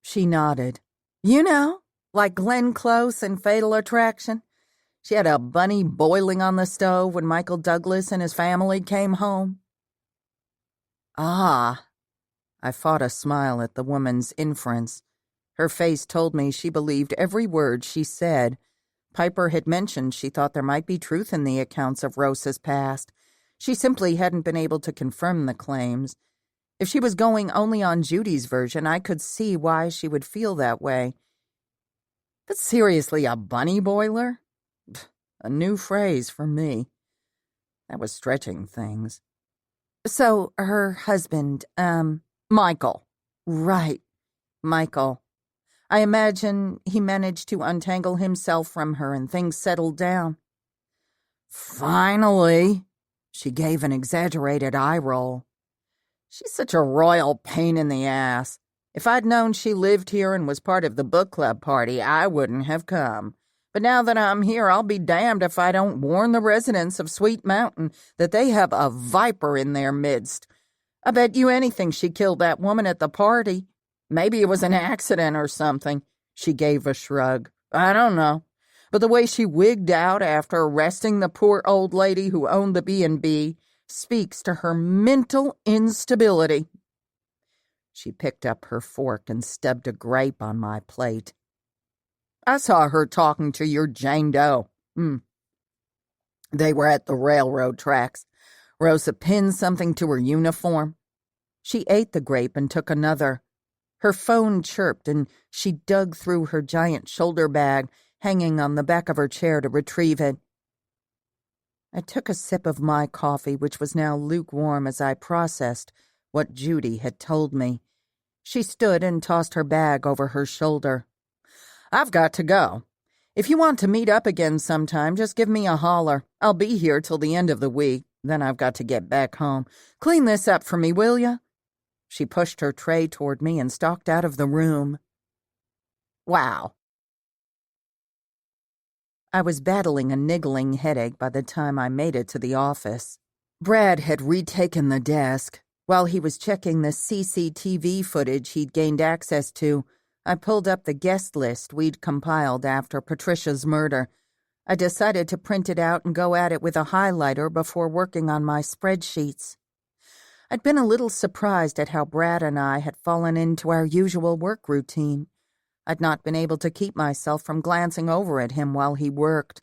She nodded. "You know, like Glenn Close in Fatal Attraction. She had a bunny boiling on the stove when Michael Douglas and his family came home." "Ah." I fought a smile at the woman's inference. Her face told me she believed every word she said. Piper had mentioned she thought there might be truth in the accounts of Rosa's past. She simply hadn't been able to confirm the claims. If she was going only on Judy's version, I could see why she would feel that way. But seriously, a bunny boiler? A new phrase for me. That was stretching things. "So, her husband, Michael." "Right, Michael. I imagine he managed to untangle himself from her and things settled down." "Finally." She gave an exaggerated eye roll. "She's such a royal pain in the ass. If I'd known she lived here and was part of the book club party, I wouldn't have come. But now that I'm here, I'll be damned if I don't warn the residents of Sweet Mountain that they have a viper in their midst. I bet you anything she killed that woman at the party. Maybe it was an accident or something." She gave a shrug. "I don't know. But the way she wigged out after arresting the poor old lady who owned the B&B speaks to her mental instability." She picked up her fork and stubbed a grape on my plate. "I saw her talking to your Jane Doe. They were at the railroad tracks. Rosa pinned something to her uniform." She ate the grape and took another. Her phone chirped and she dug through her giant shoulder bag, hanging on the back of her chair to retrieve it. I took a sip of my coffee, which was now lukewarm as I processed what Judy had told me. She stood and tossed her bag over her shoulder. "I've got to go. If you want to meet up again sometime, just give me a holler. I'll be here till the end of the week. Then I've got to get back home. Clean this up for me, will ya?" She pushed her tray toward me and stalked out of the room. Wow. I was battling a niggling headache by the time I made it to the office. Brad had retaken the desk. While he was checking the CCTV footage he'd gained access to, I pulled up the guest list we'd compiled after Patricia's murder. I decided to print it out and go at it with a highlighter before working on my spreadsheets. I'd been a little surprised at how Brad and I had fallen into our usual work routine. I'd not been able to keep myself from glancing over at him while he worked.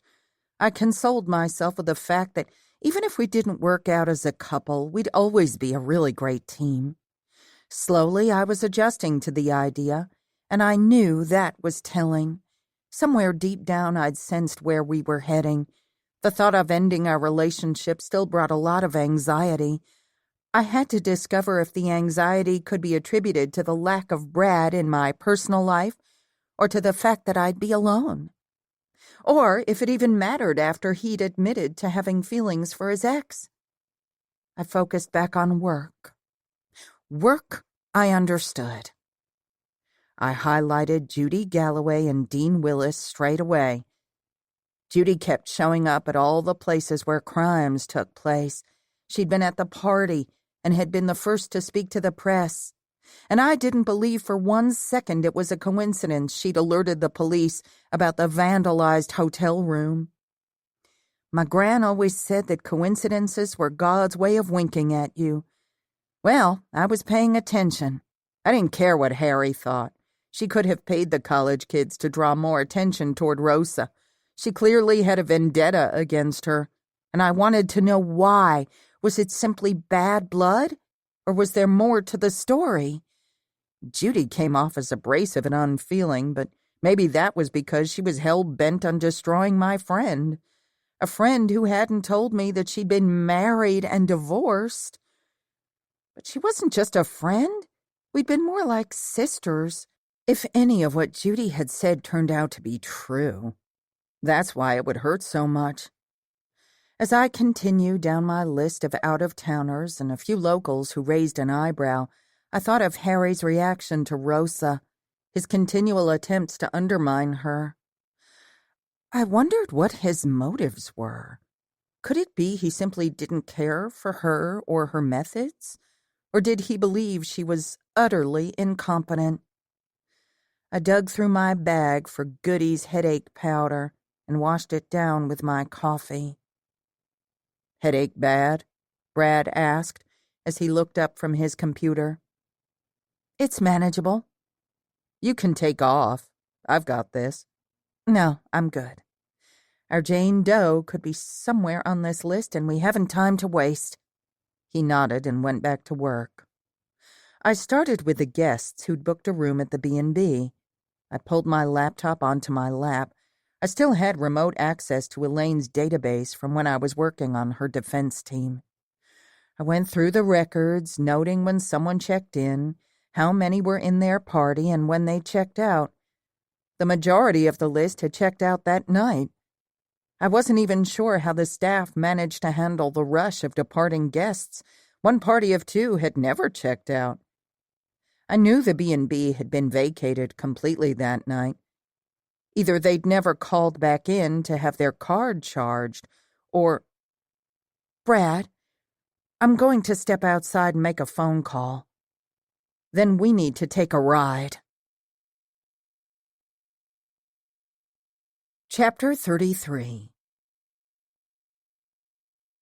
I consoled myself with the fact that even if we didn't work out as a couple, we'd always be a really great team. Slowly, I was adjusting to the idea, and I knew that was telling. Somewhere deep down I'd sensed where we were heading. The thought of ending our relationship still brought a lot of anxiety. I had to discover if the anxiety could be attributed to the lack of Brad in my personal life or to the fact that I'd be alone. Or if it even mattered after he'd admitted to having feelings for his ex. I focused back on work. Work, I understood. I highlighted Judy Galloway and Dean Willis straight away. Judy kept showing up at all the places where crimes took place. She'd been at the party and had been the first to speak to the press. And I didn't believe for 1 second it was a coincidence she'd alerted the police about the vandalized hotel room. My gran always said that coincidences were God's way of winking at you. Well, I was paying attention. I didn't care what Harry thought. She could have paid the college kids to draw more attention toward Rosa. She clearly had a vendetta against her, and I wanted to know why. Was it simply bad blood? Or was there more to the story? Judy came off as abrasive and unfeeling, but maybe that was because she was hell-bent on destroying my friend. A friend who hadn't told me that she'd been married and divorced. But she wasn't just a friend. We'd been more like sisters, if any of what Judy had said turned out to be true. That's why it would hurt so much. As I continued down my list of out-of-towners and a few locals who raised an eyebrow, I thought of Harry's reaction to Rosa, his continual attempts to undermine her. I wondered what his motives were. Could it be he simply didn't care for her or her methods? Or did he believe she was utterly incompetent? I dug through my bag for Goody's headache powder and washed it down with my coffee. "Headache bad?" Brad asked as he looked up from his computer. "It's manageable." "You can take off. I've got this." "No, I'm good. Our Jane Doe could be somewhere on this list and we haven't time to waste." He nodded and went back to work. I started with the guests who'd booked a room at the B&B. I pulled my laptop onto my lap. I still had remote access to Elaine's database from when I was working on her defense team. I went through the records, noting when someone checked in, how many were in their party, and when they checked out. The majority of the list had checked out that night. I wasn't even sure how the staff managed to handle the rush of departing guests. One party of 2 had never checked out. I knew the B&B had been vacated completely that night. Either they'd never called back in to have their card charged, or... "Brad, I'm going to step outside and make a phone call. Then we need to take a ride." Chapter 33.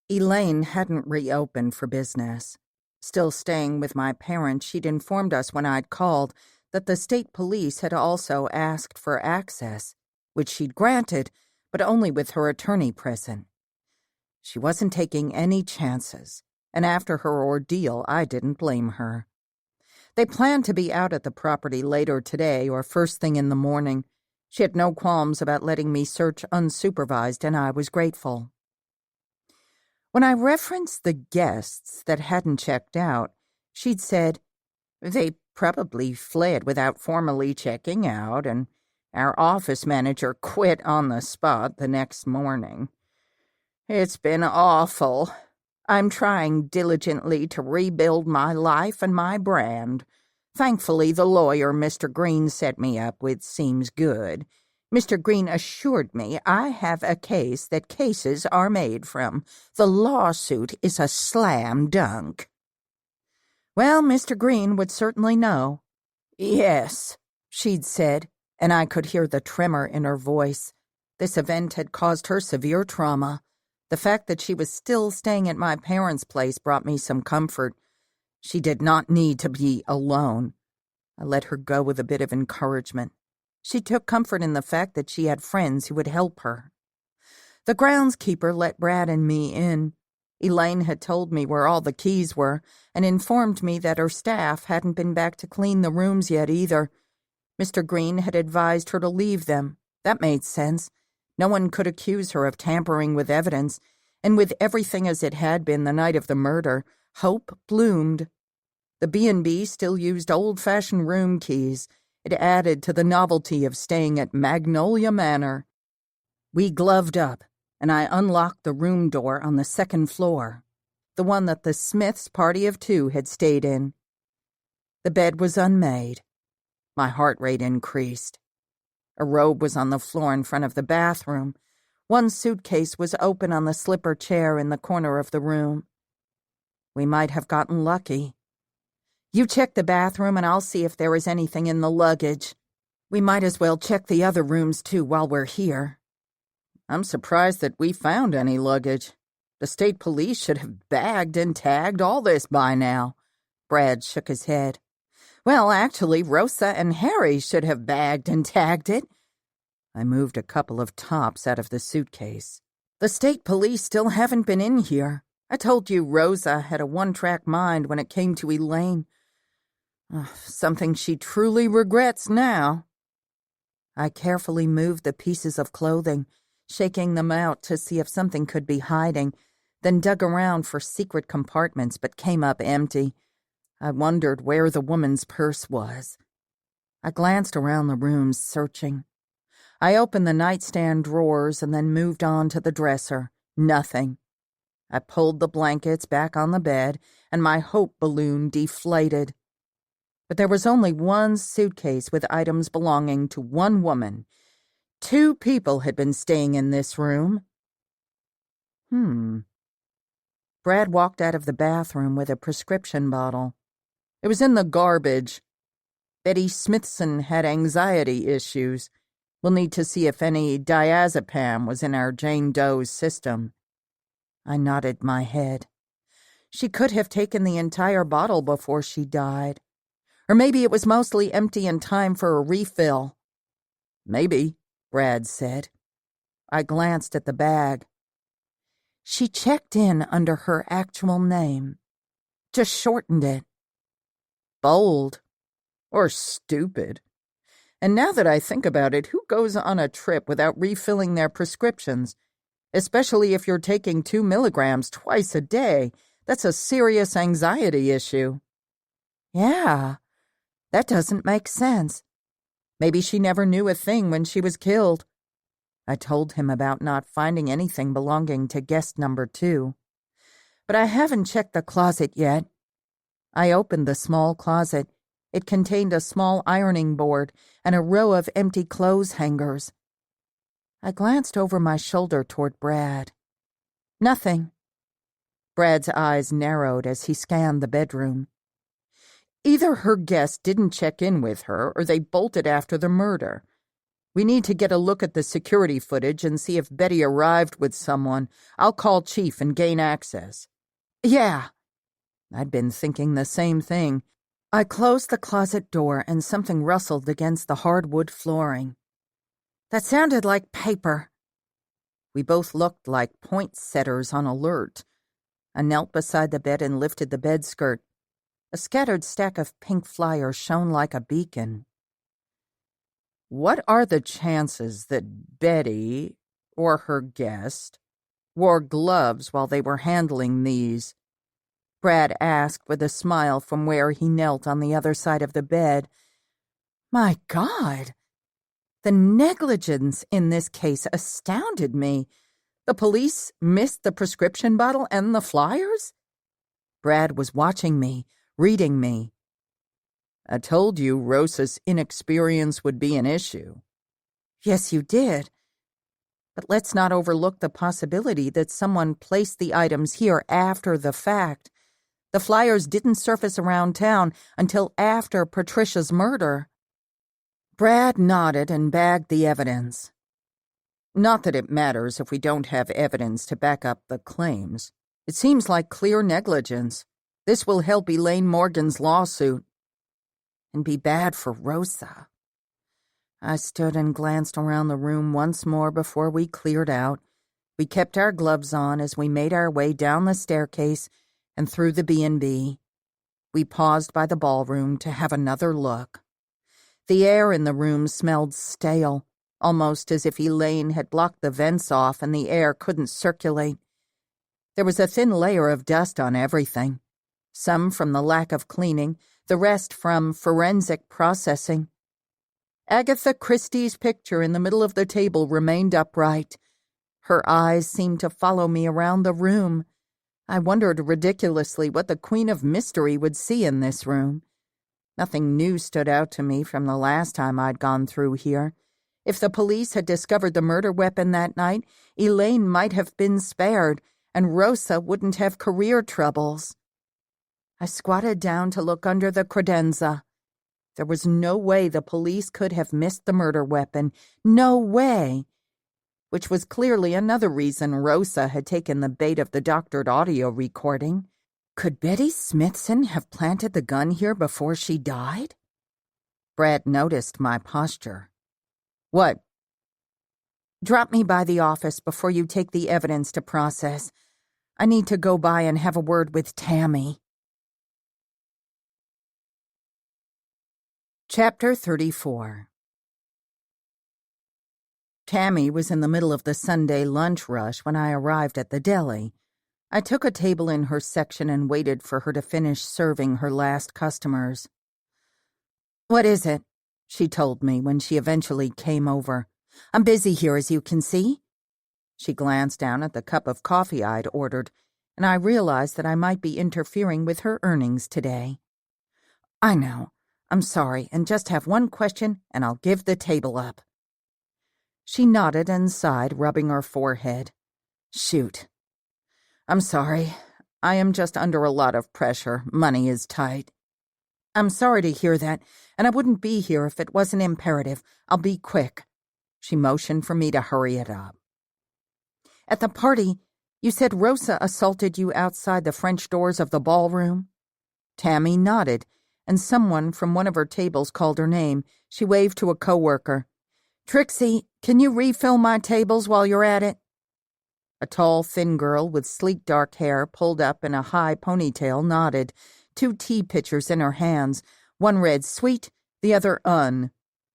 Elaine hadn't reopened for business. Still staying with my parents, she'd informed us when I'd called that the state police had also asked for access, which she'd granted, but only with her attorney present. She wasn't taking any chances, and after her ordeal, I didn't blame her. They planned to be out at the property later today or first thing in the morning. She had no qualms about letting me search unsupervised, and I was grateful. When I referenced the guests that hadn't checked out, she'd said, "They probably fled without formally checking out, and our office manager quit on the spot the next morning. It's been awful. I'm trying diligently to rebuild my life and my brand. Thankfully, the lawyer Mr. Green set me up with seems good. Mr. Green assured me I have a case that cases are made from. The lawsuit is a slam dunk." Well, Mr. Green would certainly know. "Yes," she'd said, and I could hear the tremor in her voice. This event had caused her severe trauma. The fact that she was still staying at my parents' place brought me some comfort. She did not need to be alone. I let her go with a bit of encouragement. She took comfort in the fact that she had friends who would help her. The groundskeeper let Brad and me in. Elaine had told me where all the keys were and informed me that her staff hadn't been back to clean the rooms yet either. Mr. Green had advised her to leave them, That made sense. No one could accuse her of tampering with evidence, and with everything as it had been the night of the murder, hope bloomed. The B&B still used old-fashioned room keys. It added to the novelty of staying at Magnolia Manor. We gloved up, and I unlocked the room door on the second floor, the one that the Smiths' party of 2 had stayed in. The bed was unmade. My heart rate increased. A robe was on the floor in front of the bathroom. One suitcase was open on the slipper chair in the corner of the room. We might have gotten lucky. You check the bathroom and I'll see if there is anything in the luggage. We might as well check the other rooms too while we're here. I'm surprised that we found any luggage. The state police should have bagged and tagged all this by now. Brad shook his head. Well, actually, Rosa and Harry should have bagged and tagged it. I moved a couple of tops out of the suitcase. The state police still haven't been in here. I told you Rosa had a one-track mind when it came to Elaine. Something she truly regrets now. I carefully moved the pieces of clothing, shaking them out to see if something could be hiding, then dug around for secret compartments but came up empty. I wondered where the woman's purse was. I glanced around the room, searching. I opened the nightstand drawers and then moved on to the dresser. Nothing. I pulled the blankets back on the bed, and my hope balloon deflated. But there was only one suitcase with items belonging to one woman. 2 people had been staying in this room. Brad walked out of the bathroom with a prescription bottle. It was in the garbage. Betty Smithson had anxiety issues. We'll need to see if any diazepam was in our Jane Doe's system. I nodded my head. She could have taken the entire bottle before she died. Or maybe it was mostly empty in time for a refill. Maybe, Brad said. I glanced at the bag. She checked in under her actual name. Just shortened it. Bold. Or stupid. And now that I think about it, who goes on a trip without refilling their prescriptions? Especially if you're taking 2 milligrams twice a day. That's a serious anxiety issue. Yeah, that doesn't make sense. Maybe she never knew a thing when she was killed. I told him about not finding anything belonging to guest number 2. But I haven't checked the closet yet. I opened the small closet. It contained a small ironing board and a row of empty clothes hangers. I glanced over my shoulder toward Brad. Nothing. Brad's eyes narrowed as he scanned the bedroom. Either her guests didn't check in with her or they bolted after the murder. We need to get a look at the security footage and see if Betty arrived with someone. I'll call Chief and gain access. Yeah. I'd been thinking the same thing. I closed the closet door and something rustled against the hardwood flooring. That sounded like paper. We both looked like poinsettias on alert. I knelt beside the bed and lifted the bed skirt. A scattered stack of pink flyers shone like a beacon. What are the chances that Betty, or her guest, wore gloves while they were handling these? Brad asked with a smile from where he knelt on the other side of the bed. My God! The negligence in this case astounded me. The police missed the prescription bottle and the flyers? Brad was watching me, reading me. I told you Rosa's inexperience would be an issue. Yes, you did. But let's not overlook the possibility that someone placed the items here after the fact. The flyers didn't surface around town until after Patricia's murder. Brad nodded and bagged the evidence. Not that it matters if we don't have evidence to back up the claims. It seems like clear negligence. This will help Elaine Morgan's lawsuit. And be bad for Rosa. I stood and glanced around the room once more before we cleared out. We kept our gloves on as we made our way down the staircase and through the B&B. We paused by the ballroom to have another look. The air in the room smelled stale, almost as if Elaine had blocked the vents off and the air couldn't circulate. There was a thin layer of dust on everything, some from the lack of cleaning, the rest from forensic processing. Agatha Christie's picture in the middle of the table remained upright. Her eyes seemed to follow me around the room. I wondered ridiculously what the Queen of Mystery would see in this room. Nothing new stood out to me from the last time I'd gone through here. If the police had discovered the murder weapon that night, Elaine might have been spared, and Rosa wouldn't have career troubles. I squatted down to look under the credenza. There was no way the police could have missed the murder weapon. No way! Which was clearly another reason Rosa had taken the bait of the doctored audio recording. Could Betty Smithson have planted the gun here before she died? Brad noticed my posture. What? Drop me by the office before you take the evidence to process. I need to go by and have a word with Tammy. Chapter 34. Tammy was in the middle of the Sunday lunch rush when I arrived at the deli. I took a table in her section and waited for her to finish serving her last customers. "What is it?" she told me when she eventually came over. "I'm busy here, as you can see." She glanced down at the cup of coffee I'd ordered, and I realized that I might be interfering with her earnings today. "I know. I'm sorry, and just have one question, and I'll give the table up." She nodded and sighed, rubbing her forehead. "Shoot. I'm sorry. I am just under a lot of pressure. Money is tight." "I'm sorry to hear that, and I wouldn't be here if it wasn't imperative. I'll be quick." She motioned for me to hurry it up. "At the party, you said Rosa assaulted you outside the French doors of the ballroom?" Tammy nodded, and someone from one of her tables called her name. She waved to a coworker. "Trixie, can you refill my tables while you're at it?" A tall, thin girl with sleek dark hair pulled up in a high ponytail nodded, 2 tea pitchers in her hands. One read sweet, the other un.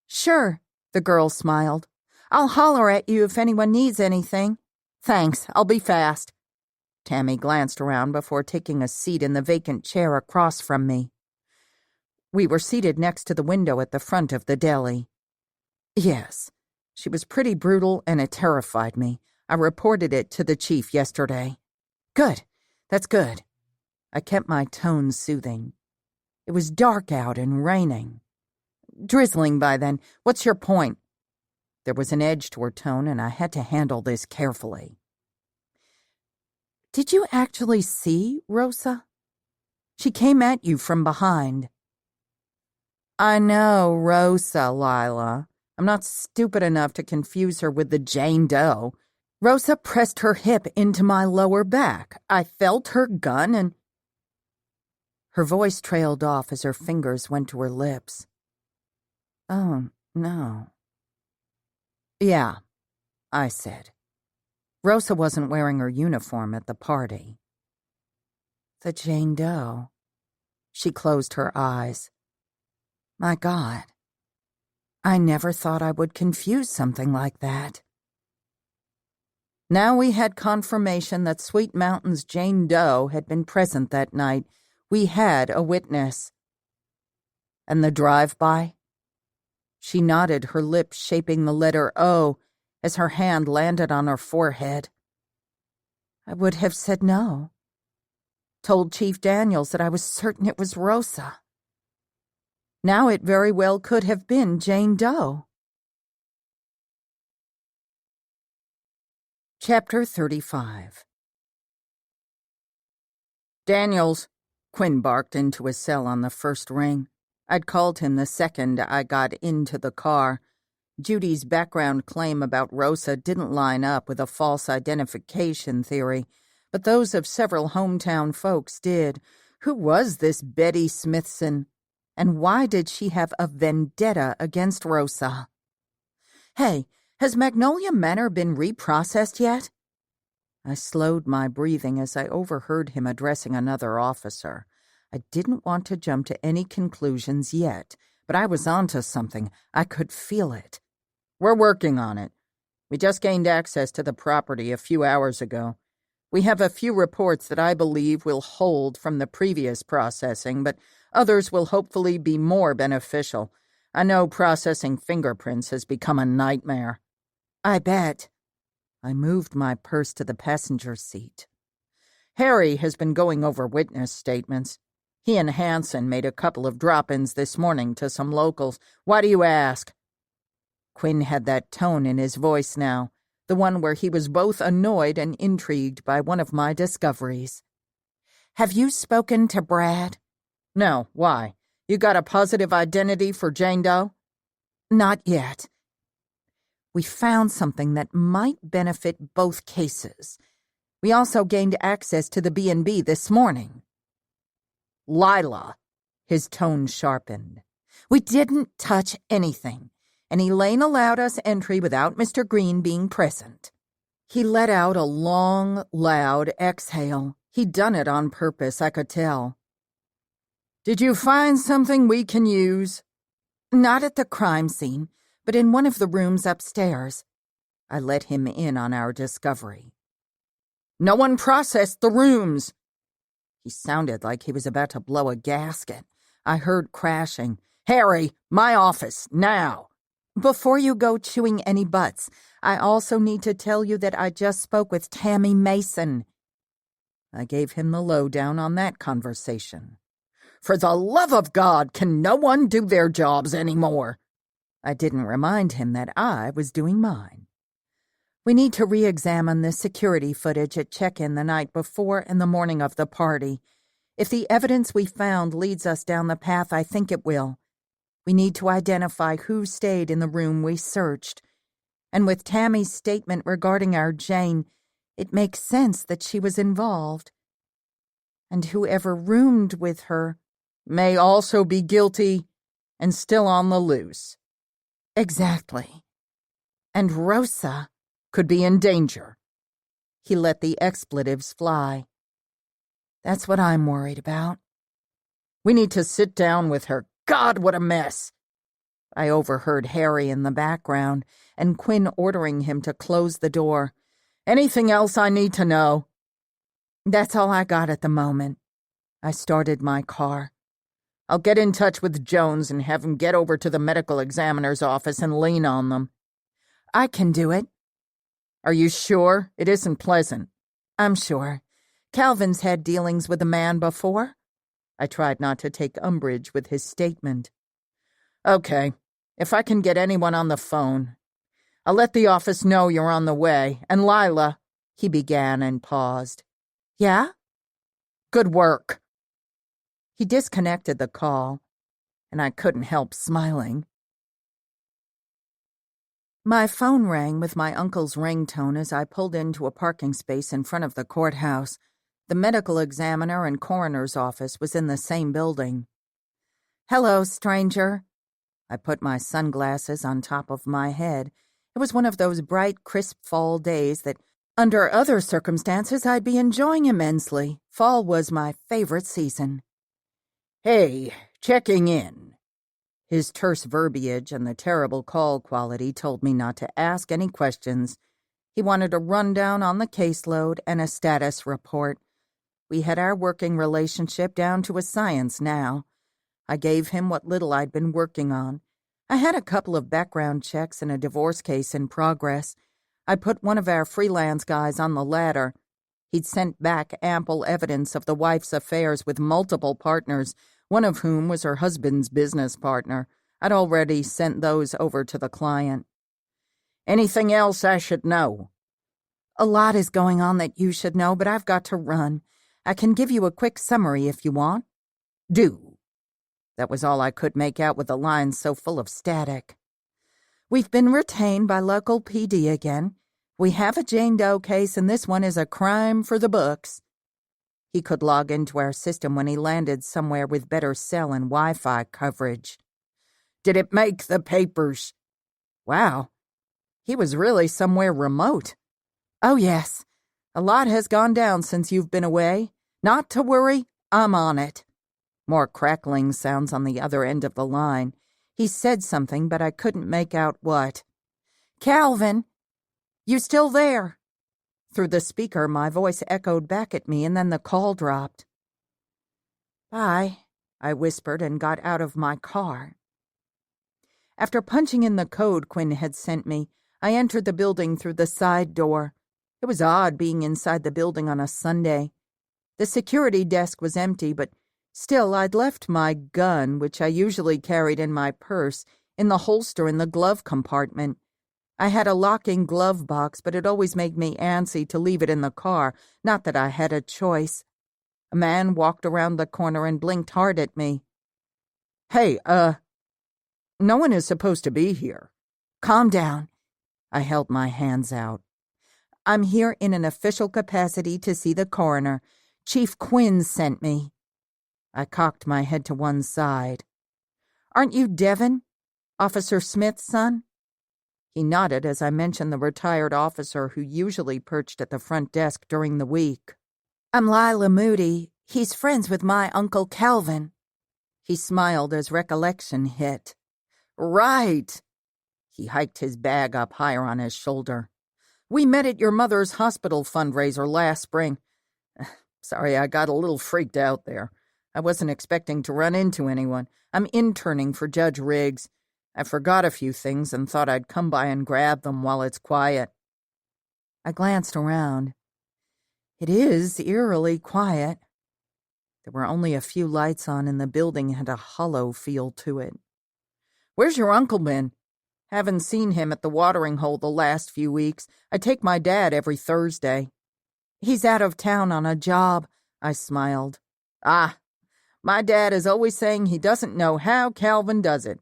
"Sure," the girl smiled. "I'll holler at you if anyone needs anything." "Thanks, I'll be fast." Tammy glanced around before taking a seat in the vacant chair across from me. We were seated next to the window at the front of the deli. "Yes, she was pretty brutal and it terrified me. I reported it to the chief yesterday." "Good, that's good." I kept my tone soothing. It was dark out and raining. "Drizzling by then. What's your point?" There was an edge to her tone, and I had to handle this carefully. "Did you actually see Rosa? She came at you from behind." "I know Rosa, Lyla. I'm not stupid enough to confuse her with the Jane Doe. Rosa pressed her hip into my lower back. I felt her gun and—" Her voice trailed off as her fingers went to her lips. "Oh, no." "Yeah," I said. Rosa wasn't wearing her uniform at the party. "The Jane Doe." She closed her eyes. My God. I never thought I would confuse something like that. Now we had confirmation that Sweet Mountain's Jane Doe had been present that night. We had a witness. "And the drive-by?" She nodded, her lips shaping the letter O as her hand landed on her forehead. I would have said no. Told Chief Daniels that I was certain it was Rosa. Now it very well could have been Jane Doe. Chapter 35. "Daniels," Quinn barked into his cell on the first ring. I'd called him the second I got into the car. Judy's background claim about Rosa didn't line up with a false identification theory, but those of several hometown folks did. Who was this Betty Smithson? And why did she have a vendetta against Rosa? "Hey, has Magnolia Manor been reprocessed yet?" I slowed my breathing as I overheard him addressing another officer. I didn't want to jump to any conclusions yet, but I was onto something. I could feel it. We're working on it. We just gained access to the property a few hours ago. We have a few reports that I believe will hold from the previous processing, but others will hopefully be more beneficial. I know processing fingerprints has become a nightmare. I bet. I moved my purse to the passenger seat. Harry has been going over witness statements. He and Hanson made a couple of drop-ins this morning to some locals. Why do you ask? Quinn had that tone in his voice now, the one where he was both annoyed and intrigued by one of my discoveries. Have you spoken to Brad? No, why? You got a positive identity for Jane Doe? Not yet. We found something that might benefit both cases. We also gained access to the B&B this morning. Lyla. His tone sharpened. We didn't touch anything, and Elaine allowed us entry without Mr. Green being present. He let out a long, loud exhale. He'd done it on purpose, I could tell. Did you find something we can use? Not at the crime scene, but in one of the rooms upstairs. I let him in on our discovery. No one processed the rooms. He sounded like he was about to blow a gasket. I heard crashing. Harry, my office, now. Before you go chewing any butts, I also need to tell you that I just spoke with Tammy Mason. I gave him the lowdown on that conversation. For the love of God, can no one do their jobs anymore? I didn't remind him that I was doing mine. We need to re-examine the security footage at check-in the night before and the morning of the party. If the evidence we found leads us down the path I think it will, we need to identify who stayed in the room we searched. And with Tammy's statement regarding our Jane, it makes sense that she was involved. And whoever roomed with her may also be guilty and still on the loose. Exactly. And Rosa could be in danger. He let the expletives fly. That's what I'm worried about. We need to sit down with her. God, what a mess! I overheard Harry in the background and Quinn ordering him to close the door. Anything else I need to know? That's all I got at the moment. I started my car. I'll get in touch with Jones and have him get over to the medical examiner's office and lean on them. I can do it. Are you sure? It isn't pleasant. I'm sure. Calvin's had dealings with a man before. I tried not to take umbrage with his statement. Okay, if I can get anyone on the phone. I'll let the office know you're on the way. And Lyla, he began and paused. Yeah? Good work. He disconnected the call, and I couldn't help smiling. My phone rang with my uncle's ringtone as I pulled into a parking space in front of the courthouse. The medical examiner and coroner's office was in the same building. Hello, stranger. I put my sunglasses on top of my head. It was one of those bright, crisp fall days that, under other circumstances, I'd be enjoying immensely. Fall was my favorite season. Hey, checking in. His terse verbiage and the terrible call quality told me not to ask any questions. He wanted a rundown on the caseload and a status report. We had our working relationship down to a science now. I gave him what little I'd been working on. I had a couple of background checks and a divorce case in progress. I put one of our freelance guys on the ladder. He'd sent back ample evidence of the wife's affairs with multiple partners, one of whom was her husband's business partner. I'd already sent those over to the client. Anything else I should know? A lot is going on that you should know, but I've got to run. I can give you a quick summary if you want. Do. That was all I could make out with the lines so full of static. We've been retained by local PD again. We have a Jane Doe case, and this one is a crime for the books. He could log into our system when he landed somewhere with better cell and Wi-Fi coverage. Did it make the papers? Wow. He was really somewhere remote. Oh, yes. A lot has gone down since you've been away. Not to worry, I'm on it. More crackling sounds on the other end of the line. He said something, but I couldn't make out what. Calvin, you still there?" Through the speaker, my voice echoed back at me, and then the call dropped. "Bye," I whispered and got out of my car. After punching in the code Quinn had sent me, I entered the building through the side door. It was odd being inside the building on a Sunday. The security desk was empty, but still I'd left my gun, which I usually carried in my purse, in the holster in the glove compartment. I had a locking glove box, but it always made me antsy to leave it in the car, not that I had a choice. A man walked around the corner and blinked hard at me. "Hey, no one is supposed to be here." "Calm down." I held my hands out. "I'm here in an official capacity to see the coroner. Chief Quinn sent me." I cocked my head to one side. "Aren't you Devon? Officer Smith's son?" He nodded as I mentioned the retired officer who usually perched at the front desk during the week. "I'm Lyla Moody. He's friends with my Uncle Calvin." He smiled as recollection hit. "Right." He hiked his bag up higher on his shoulder. "We met at your mother's hospital fundraiser last spring. Sorry, I got a little freaked out there. I wasn't expecting to run into anyone. I'm interning for Judge Riggs. I forgot a few things and thought I'd come by and grab them while it's quiet." I glanced around. It is eerily quiet. There were only a few lights on, and the building had a hollow feel to it. "Where's your uncle been? Haven't seen him at the watering hole the last few weeks. I take my dad every Thursday." "He's out of town on a job," I smiled. "Ah, my dad is always saying he doesn't know how Calvin does it.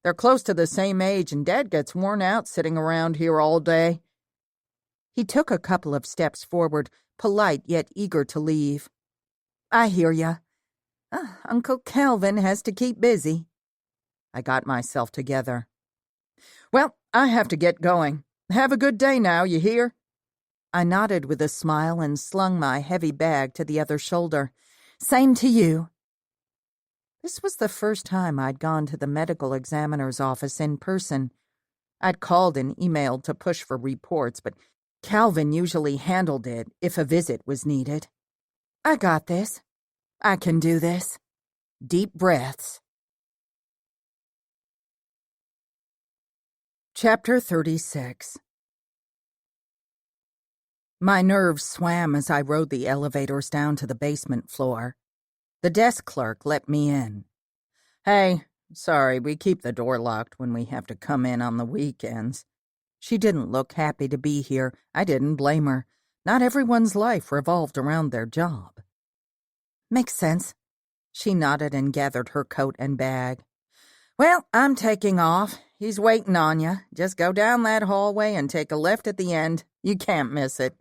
They're close to the same age, and Dad gets worn out sitting around here all day." He took a couple of steps forward, polite yet eager to leave. "I hear ya. Uncle Calvin has to keep busy." I got myself together. "Well, I have to get going. Have a good day now, you hear?" I nodded with a smile and slung my heavy bag to the other shoulder. "Same to you." This was the first time I'd gone to the medical examiner's office in person. I'd called and emailed to push for reports, but Calvin usually handled it if a visit was needed. "I got this. I can do this." Deep breaths. Chapter 36. My nerves swam as I rode the elevators down to the basement floor. The desk clerk let me in. "Hey, sorry, we keep the door locked when we have to come in on the weekends." She didn't look happy to be here. I didn't blame her. Not everyone's life revolved around their job. "Makes sense." She nodded and gathered her coat and bag. "Well, I'm taking off. He's waiting on you. Just go down that hallway and take a left at the end. You can't miss it."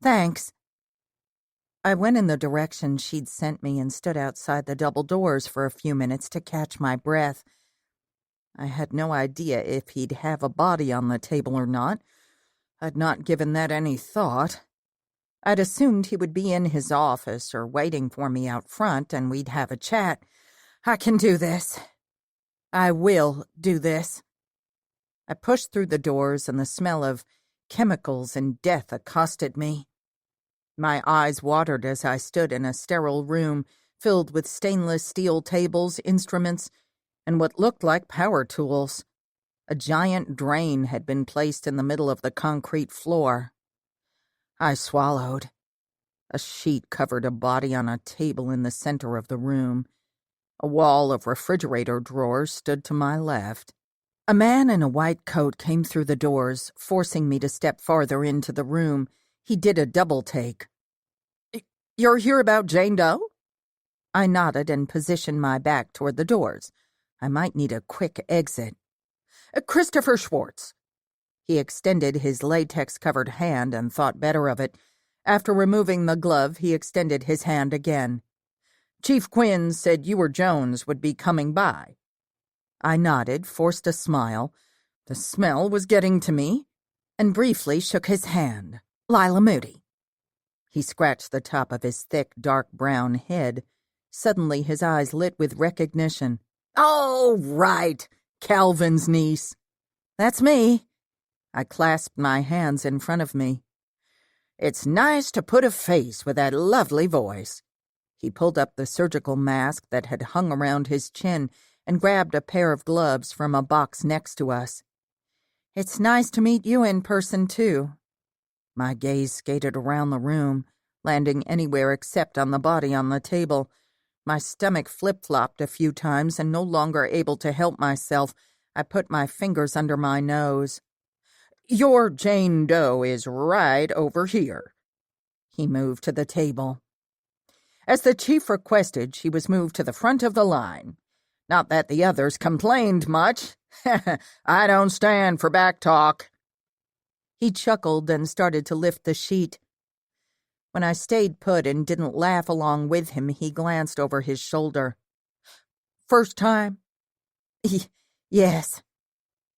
"Thanks." I went in the direction she'd sent me and stood outside the double doors for a few minutes to catch my breath. I had no idea if he'd have a body on the table or not. I'd not given that any thought. I'd assumed he would be in his office or waiting for me out front and we'd have a chat. I can do this. I will do this. I pushed through the doors and the smell of chemicals and death accosted me. My eyes watered as I stood in a sterile room filled with stainless steel tables, instruments, and what looked like power tools. A giant drain had been placed in the middle of the concrete floor. I swallowed. A sheet covered a body on a table in the center of the room. A wall of refrigerator drawers stood to my left. A man in a white coat came through the doors, forcing me to step farther into the room. He did a double take. "You're here about Jane Doe?" I nodded and positioned my back toward the doors. I might need a quick exit. "Christopher Schwartz." He extended his latex-covered hand and thought better of it. After removing the glove, he extended his hand again. "Chief Quinn said you or Jones would be coming by." I nodded, forced a smile. The smell was getting to me, and briefly shook his hand. "Lyla Moody." He scratched the top of his thick, dark brown head. Suddenly his eyes lit with recognition. "Oh, right. Calvin's niece." "That's me." I clasped my hands in front of me. "It's nice to put a face with that lovely voice." He pulled up the surgical mask that had hung around his chin and grabbed a pair of gloves from a box next to us. "It's nice to meet you in person, too." My gaze skated around the room, landing anywhere except on the body on the table. My stomach flip-flopped a few times, and no longer able to help myself, I put my fingers under my nose. "Your Jane Doe is right over here." He moved to the table. "As the chief requested, she was moved to the front of the line. Not that the others complained much. I don't stand for back talk." He chuckled and started to lift the sheet. When I stayed put and didn't laugh along with him, he glanced over his shoulder. "First time?" Yes."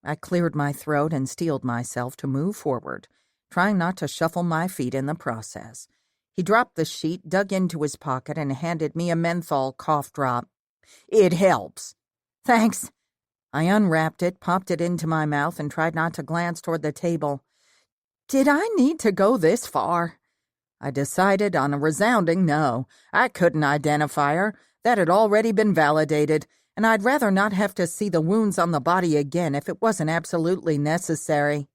I cleared my throat and steeled myself to move forward, trying not to shuffle my feet in the process. He dropped the sheet, dug into his pocket, and handed me a menthol cough drop. "It helps." "Thanks." I unwrapped it, popped it into my mouth, and tried not to glance toward the table. Did I need to go this far? I decided on a resounding no. I couldn't identify her. That had already been validated, and I'd rather not have to see the wounds on the body again if it wasn't absolutely necessary.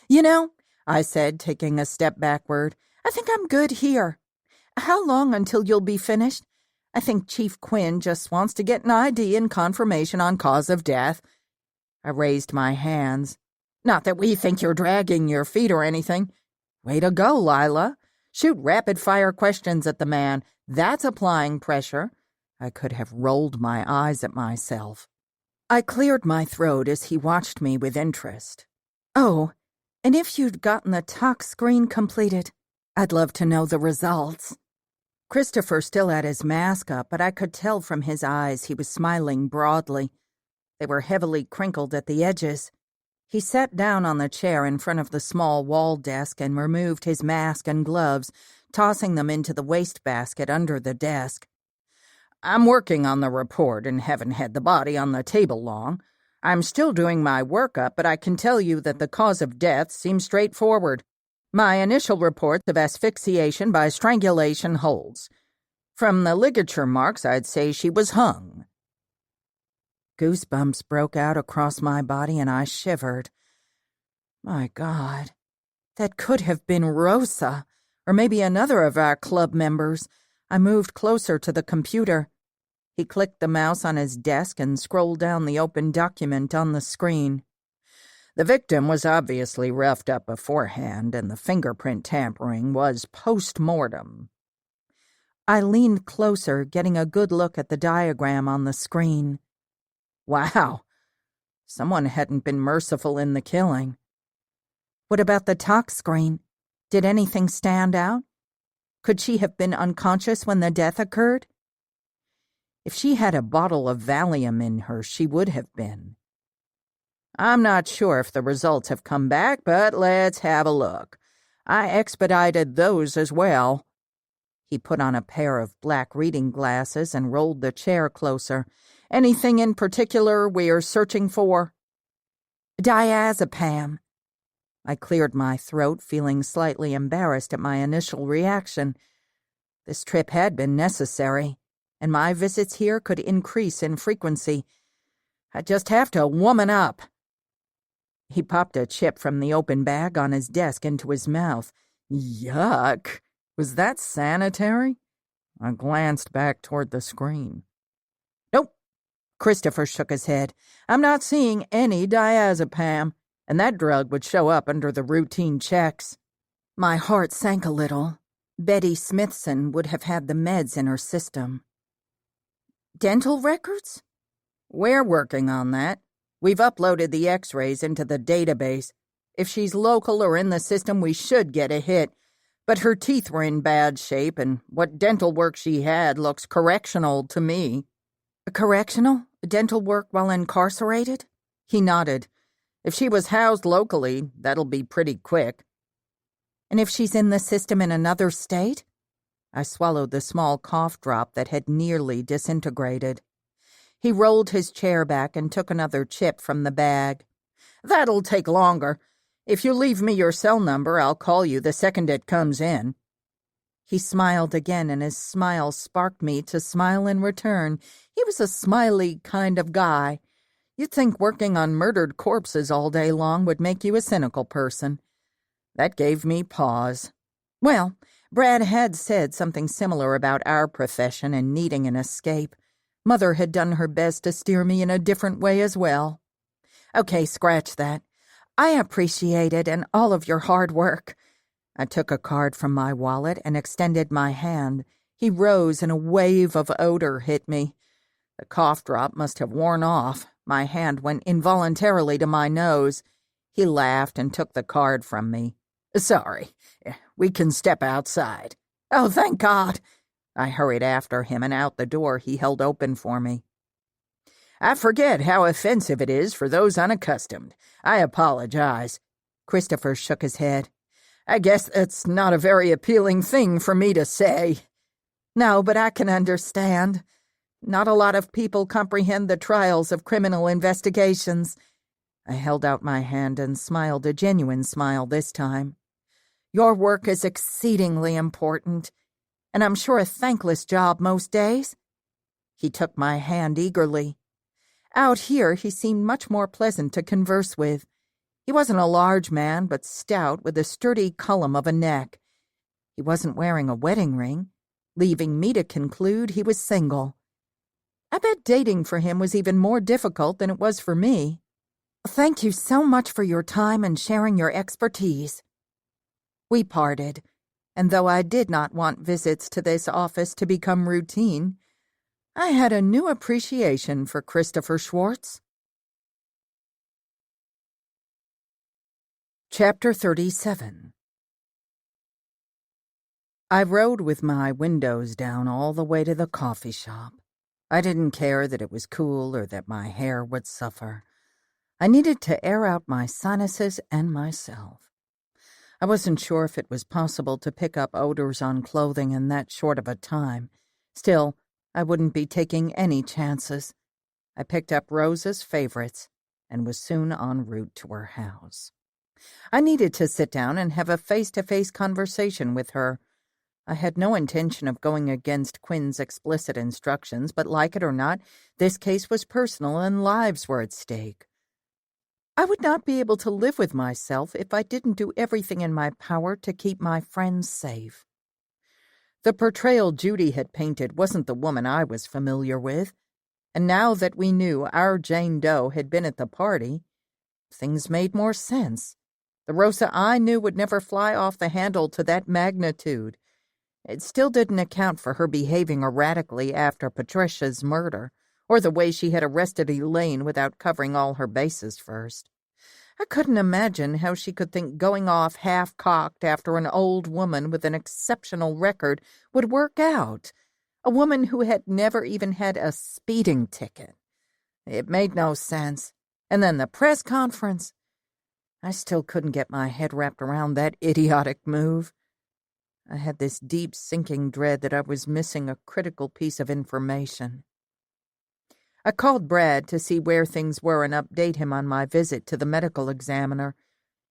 "You know," I said, taking a step backward, "I think I'm good here. How long until you'll be finished? I think Chief Quinn just wants to get an ID and confirmation on cause of death." I raised my hands. "Not that we think you're dragging your feet or anything." "Way to go, Lyla. Shoot rapid-fire questions at the man. That's applying pressure." I could have rolled my eyes at myself. I cleared my throat as he watched me with interest. "Oh, and if you'd gotten the tox screen completed, I'd love to know the results." Christopher still had his mask up, but I could tell from his eyes he was smiling broadly. They were heavily crinkled at the edges. He sat down on the chair in front of the small wall desk and removed his mask and gloves, tossing them into the wastebasket under the desk. "I'm working on the report and haven't had the body on the table long. I'm still doing my workup, but I can tell you that the cause of death seems straightforward. My initial reports of asphyxiation by strangulation holds. From the ligature marks, I'd say she was hung." Goosebumps broke out across my body and I shivered. My God, that could have been Rosa, or maybe another of our club members. I moved closer to the computer. He clicked the mouse on his desk and scrolled down the open document on the screen. "The victim was obviously roughed up beforehand, and the fingerprint tampering was post-mortem." I leaned closer, getting a good look at the diagram on the screen. Wow, someone hadn't been merciful in the killing. What about the tox screen? Did anything stand out? Could she have been unconscious when the death occurred? If she had a bottle of Valium in her, she would have been. "I'm not sure if the results have come back, but let's have a look. I expedited those as well." He put on a pair of black reading glasses and rolled the chair closer. "Anything in particular we're searching for?" "Diazepam." I cleared my throat, feeling slightly embarrassed at my initial reaction. This trip had been necessary, and my visits here could increase in frequency. I just have to woman up. He popped a chip from the open bag on his desk into his mouth. Yuck! Was that sanitary? I glanced back toward the screen. Nope. Christopher shook his head. I'm not seeing any diazepam, and that drug would show up under the routine checks. My heart sank a little. Betty Smithson would have had the meds in her system. Dental records? We're working on that. We've uploaded the x-rays into the database. If she's local or in the system, we should get a hit. But her teeth were in bad shape, and what dental work she had looks correctional to me. Correctional? Dental work while incarcerated? He nodded. If she was housed locally, that'll be pretty quick. And if she's in the system in another state? I swallowed the small cough drop that had nearly disintegrated. He rolled his chair back and took another chip from the bag. That'll take longer. If you leave me your cell number, I'll call you the second it comes in." He smiled again, and his smile sparked me to smile in return. He was a smiley kind of guy. You'd think working on murdered corpses all day long would make you a cynical person. That gave me pause. Well, Brad had said something similar about our profession and needing an escape. Mother had done her best to steer me in a different way as well. Okay, scratch that. I appreciate it and all of your hard work. I took a card from my wallet and extended my hand. He rose and a wave of odor hit me. The cough drop must have worn off. My hand went involuntarily to my nose. He laughed and took the card from me. "Sorry, we can step outside." "Oh, thank God." I hurried after him and out the door he held open for me. "I forget how offensive it is for those unaccustomed. I apologize." Christopher shook his head. "I guess that's not a very appealing thing for me to say." "No, but I can understand. Not a lot of people comprehend the trials of criminal investigations." I held out my hand and smiled a genuine smile this time. "Your work is exceedingly important, and I'm sure a thankless job most days." He took my hand eagerly. Out here, he seemed much more pleasant to converse with. He wasn't a large man, but stout with a sturdy column of a neck. He wasn't wearing a wedding ring, leaving me to conclude he was single. I bet dating for him was even more difficult than it was for me. "Thank you so much for your time and sharing your expertise." We parted, and though I did not want visits to this office to become routine, I had a new appreciation for Christopher Schwartz. Chapter 37. I rode with my windows down all the way to the coffee shop. I didn't care that it was cool or that my hair would suffer. I needed to air out my sinuses and myself. I wasn't sure if it was possible to pick up odors on clothing in that short of a time. Still, I wouldn't be taking any chances. I picked up Rosa's favorites and was soon en route to her house. I needed to sit down and have a face-to-face conversation with her. I had no intention of going against Quinn's explicit instructions, but like it or not, this case was personal and lives were at stake. I would not be able to live with myself if I didn't do everything in my power to keep my friends safe. The portrayal Judy had painted wasn't the woman I was familiar with, and now that we knew our Jane Doe had been at the party, things made more sense. The Rosa I knew would never fly off the handle to that magnitude. It still didn't account for her behaving erratically after Patricia's murder, or the way she had arrested Elaine without covering all her bases first. I couldn't imagine how she could think going off half-cocked after an old woman with an exceptional record would work out, a woman who had never even had a speeding ticket. It made no sense. And then the press conference. I still couldn't get my head wrapped around that idiotic move. I had this deep sinking dread that I was missing a critical piece of information. I called Brad to see where things were and update him on my visit to the medical examiner.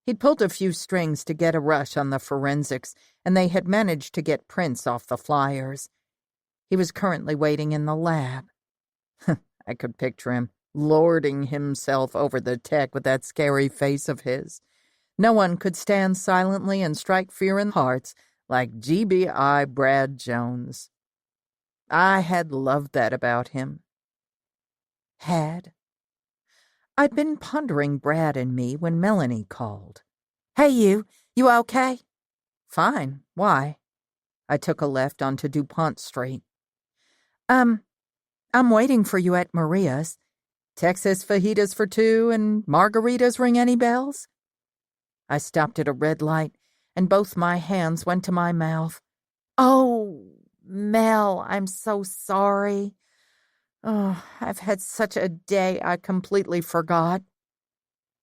He'd pulled a few strings to get a rush on the forensics, and they had managed to get prints off the flyers. He was currently waiting in the lab. I could picture him lording himself over the tech with that scary face of his. No one could stand silently and strike fear in hearts like GBI Brad Jones. I had loved that about him. I'd been pondering Brad and me when Melanie called. "Hey, you okay?" "Fine. Why?" I took a left onto DuPont Street. I'm waiting for you at Maria's. Texas fajitas for two and margaritas ring any bells?" I stopped at a red light, and both my hands went to my mouth. "Oh, Mel, I'm so sorry. Oh, I've had such a day I completely forgot."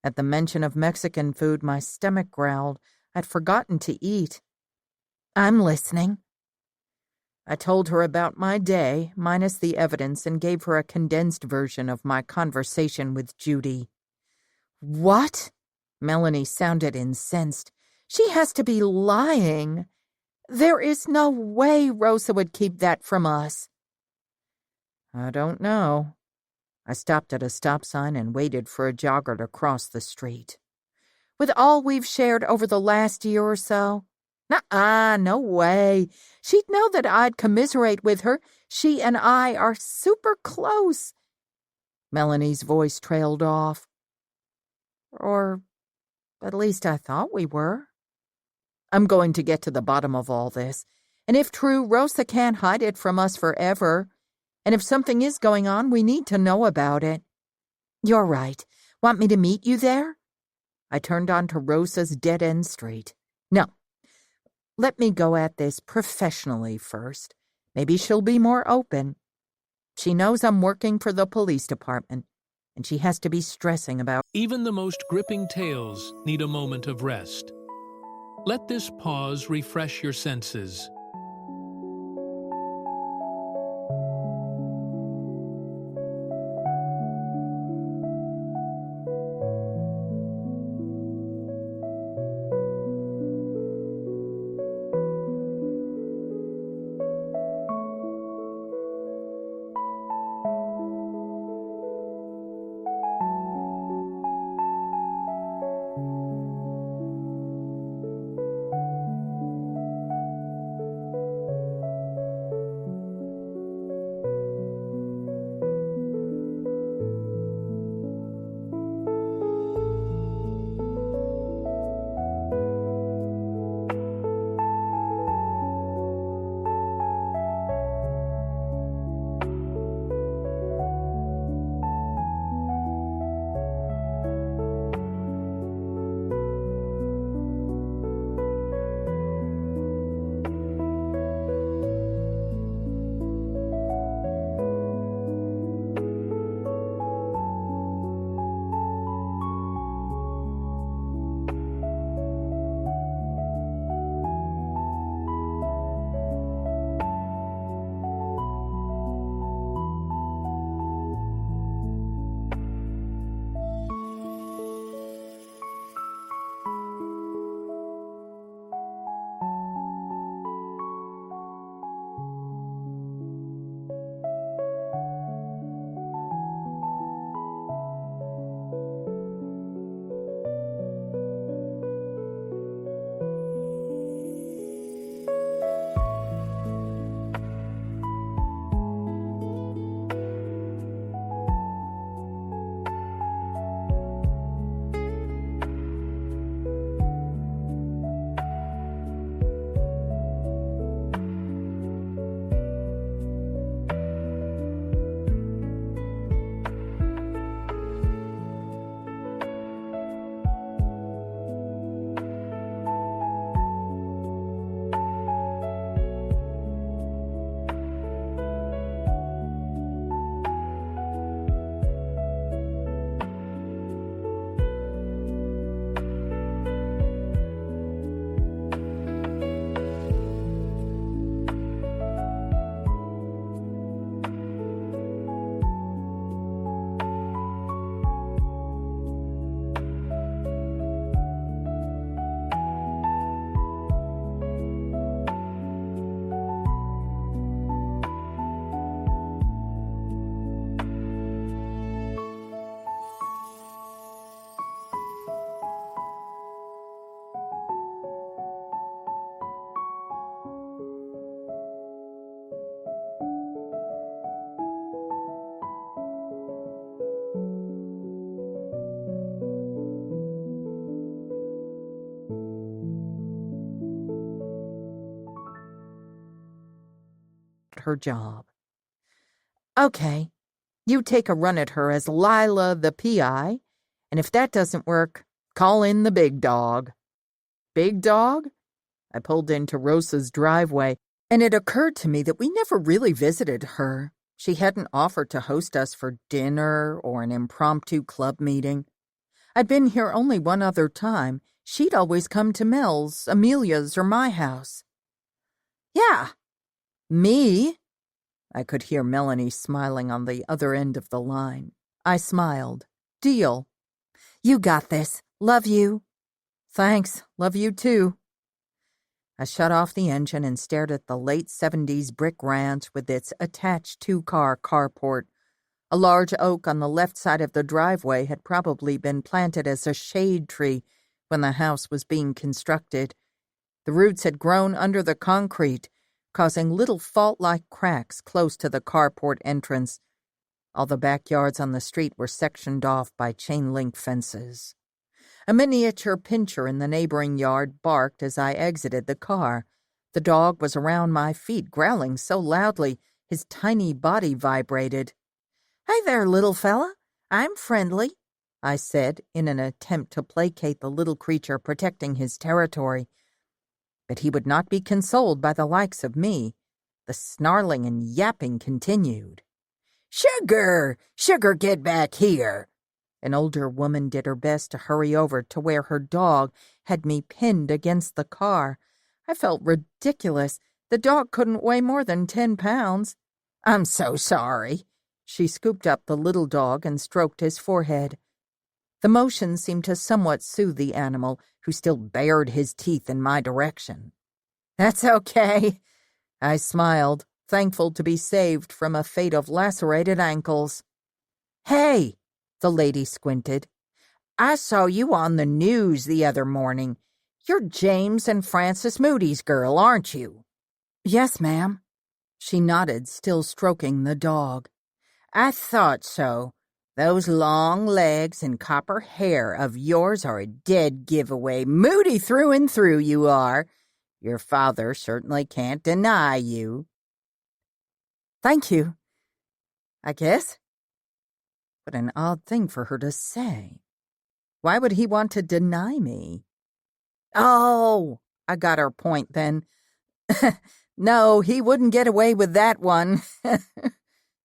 At the mention of Mexican food, my stomach growled. I'd forgotten to eat. "I'm listening." I told her about my day, minus the evidence, and gave her a condensed version of my conversation with Judy. "What?" Melanie sounded incensed. She has to be lying. There is no way Rosa would keep that from us. I don't know. I stopped at a stop sign and waited for a jogger to cross the street. With all we've shared over the last year or so? Nuh-uh, no way. She'd know that I'd commiserate with her. She and I are super close. Melanie's voice trailed off. Or at least I thought we were. I'm going to get to the bottom of all this. And if true, Rosa can't hide it from us forever. And if something is going on, we need to know about it. You're right. Want me to meet you there? I turned onto Rosa's dead-end street. No. Let me go at this professionally first. Maybe she'll be more open. She knows I'm working for the police department, and she has to be stressing about... Even the most gripping tales need a moment of rest. Let this pause refresh your senses. Her job. Okay, you take a run at her as Lyla the PI, and if that doesn't work, call in the big dog. Big dog? I pulled into Rosa's driveway, and it occurred to me that we never really visited her. She hadn't offered to host us for dinner or an impromptu club meeting. I'd been here only one other time. She'd always come to Mel's, Amelia's, or my house. Yeah. Me? I could hear Melanie smiling on the other end of the line. I smiled. Deal. You got this. Love you. Thanks. Love you too. I shut off the engine and stared at the late 70s brick ranch with its attached two-car carport. A large oak on the left side of the driveway had probably been planted as a shade tree when the house was being constructed. The roots had grown under the concrete, causing little fault-like cracks close to the carport entrance. All the backyards on the street were sectioned off by chain-link fences. A miniature pinscher in the neighboring yard barked as I exited the car. The dog was around my feet, growling so loudly his tiny body vibrated. "Hey there, little fella. I'm friendly," I said in an attempt to placate the little creature protecting his territory. But he would not be consoled by the likes of me. The snarling and yapping continued. "Sugar! Sugar, get back here!" An older woman did her best to hurry over to where her dog had me pinned against the car. I felt ridiculous. The dog couldn't weigh more than 10 pounds. "I'm so sorry." She scooped up the little dog and stroked his forehead. The motion seemed to somewhat soothe the animal, who still bared his teeth in my direction. "That's okay." I smiled, thankful to be saved from a fate of lacerated ankles. "Hey," the lady squinted. "I saw you on the news the other morning. You're James and Frances Moody's girl, aren't you?" "Yes, ma'am." She nodded, still stroking the dog. "I thought so. Those long legs and copper hair of yours are a dead giveaway. Moody through and through, you are. Your father certainly can't deny you." "Thank you, I guess." What an odd thing for her to say. Why would he want to deny me? "Oh," I got her point then. "No, he wouldn't get away with that one."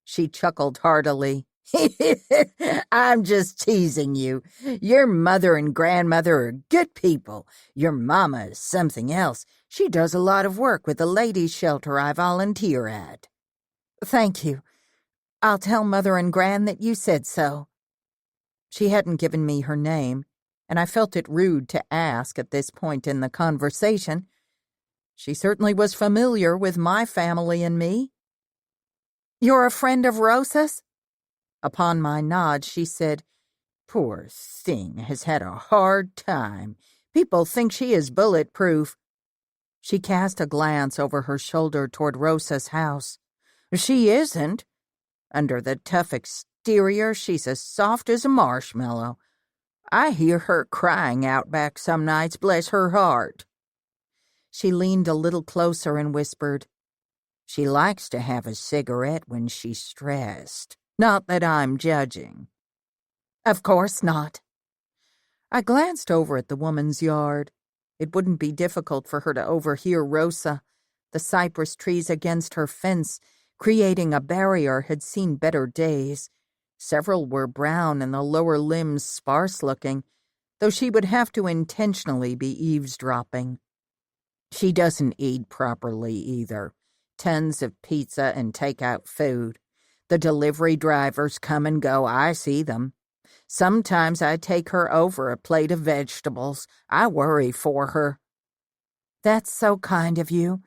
She chuckled heartily. "I'm just teasing you. Your mother and grandmother are good people. Your mama is something else. She does a lot of work with the ladies' shelter I volunteer at." "Thank you. I'll tell Mother and Gran that you said so." She hadn't given me her name, and I felt it rude to ask at this point in the conversation. She certainly was familiar with my family and me. "You're a friend of Rosa's?" Upon my nod, she said, "Poor thing has had a hard time. People think she is bulletproof." She cast a glance over her shoulder toward Rosa's house. "She isn't. Under the tough exterior, she's as soft as a marshmallow. I hear her crying out back some nights, bless her heart." She leaned a little closer and whispered, "She likes to have a cigarette when she's stressed. Not that I'm judging." "Of course not." I glanced over at the woman's yard. It wouldn't be difficult for her to overhear Rosa. The cypress trees against her fence, creating a barrier, had seen better days. Several were brown and the lower limbs sparse-looking, though she would have to intentionally be eavesdropping. She doesn't eat properly either. Tons of pizza and take-out food. The delivery drivers come and go. I see them. Sometimes I take her over a plate of vegetables. I worry for her." "That's so kind of you.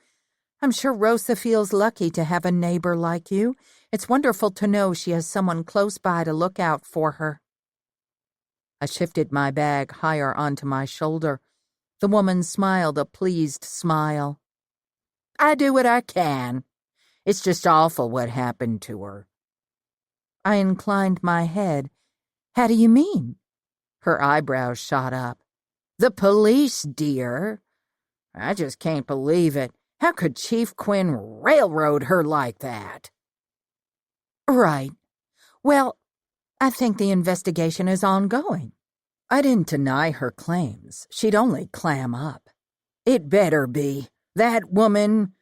I'm sure Rosa feels lucky to have a neighbor like you. It's wonderful to know she has someone close by to look out for her." I shifted my bag higher onto my shoulder. The woman smiled a pleased smile. "I do what I can. It's just awful what happened to her." I inclined my head. "How do you mean?" Her eyebrows shot up. "The police, dear. I just can't believe it. How could Chief Quinn railroad her like that?" "Right. Well, I think the investigation is ongoing." I didn't deny her claims. She'd only clam up. "It better be. That woman,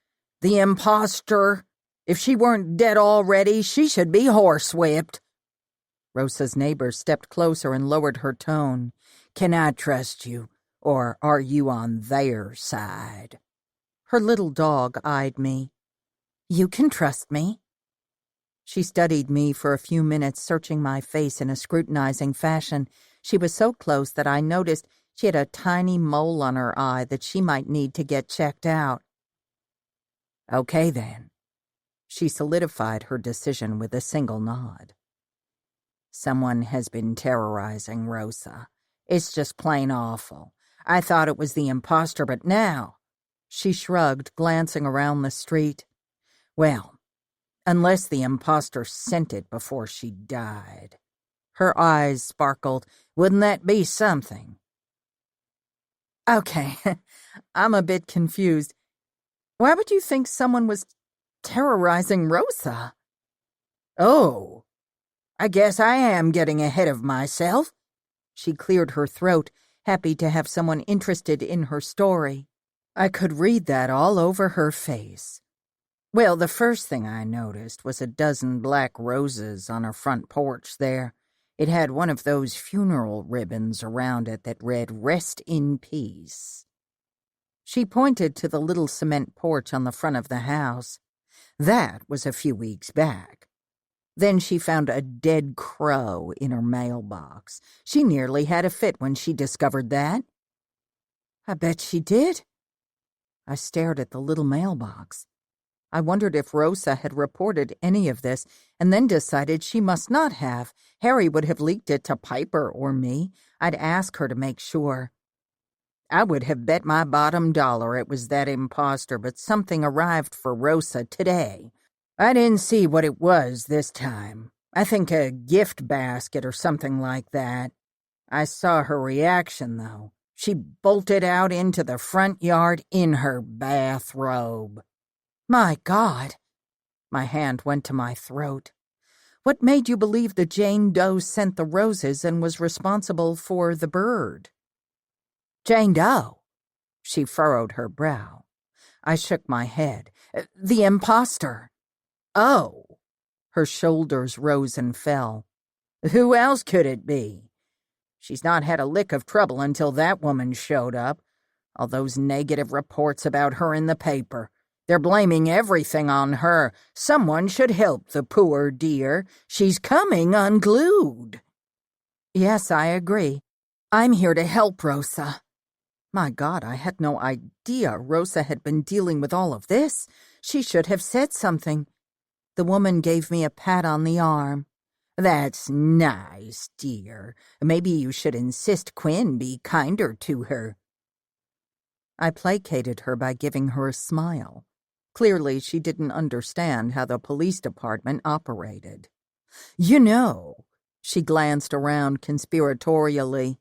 the impostor. If she weren't dead already, she should be horsewhipped." Rosa's neighbor stepped closer and lowered her tone. "Can I trust you, or are you on their side?" Her little dog eyed me. "You can trust me." She studied me for a few minutes, searching my face in a scrutinizing fashion. She was so close that I noticed she had a tiny mole on her eye that she might need to get checked out. Okay, then. She solidified her decision with a single nod. Someone has been terrorizing Rosa. It's just plain awful. I thought it was the imposter, but now... She shrugged, glancing around the street. Well, unless the imposter sent it before she died. Her eyes sparkled. Wouldn't that be something? Okay, I'm a bit confused. Why would you think someone was terrorizing Rosa? Oh, I guess I am getting ahead of myself. She cleared her throat, happy to have someone interested in her story. I could read that all over her face. Well, the first thing I noticed was a dozen black roses on her front porch there. It had one of those funeral ribbons around it that read, "Rest in peace." She pointed to the little cement porch on the front of the house. That was a few weeks back. Then she found a dead crow in her mailbox. She nearly had a fit when she discovered that. I bet she did. I stared at the little mailbox. I wondered if Rosa had reported any of this and then decided she must not have. Harry would have leaked it to Piper or me. I'd ask her to make sure. I would have bet my bottom dollar it was that imposter, but something arrived for Rosa today. I didn't see what it was this time. I think a gift basket or something like that. I saw her reaction, though. She bolted out into the front yard in her bathrobe. My God! My hand went to my throat. What made you believe the Jane Doe sent the roses and was responsible for the bird? Jane Doe? She furrowed her brow. I shook my head. The imposter. Oh! Her shoulders rose and fell. Who else could it be? She's not had a lick of trouble until that woman showed up. All those negative reports about her in the paper. They're blaming everything on her. Someone should help the poor dear. She's coming unglued. Yes, I agree. I'm here to help Rosa. My God, I had no idea Rosa had been dealing with all of this. She should have said something. The woman gave me a pat on the arm. That's nice, dear. Maybe you should insist Quinn be kinder to her. I placated her by giving her a smile. Clearly, she didn't understand how the police department operated. You know, she glanced around conspiratorially.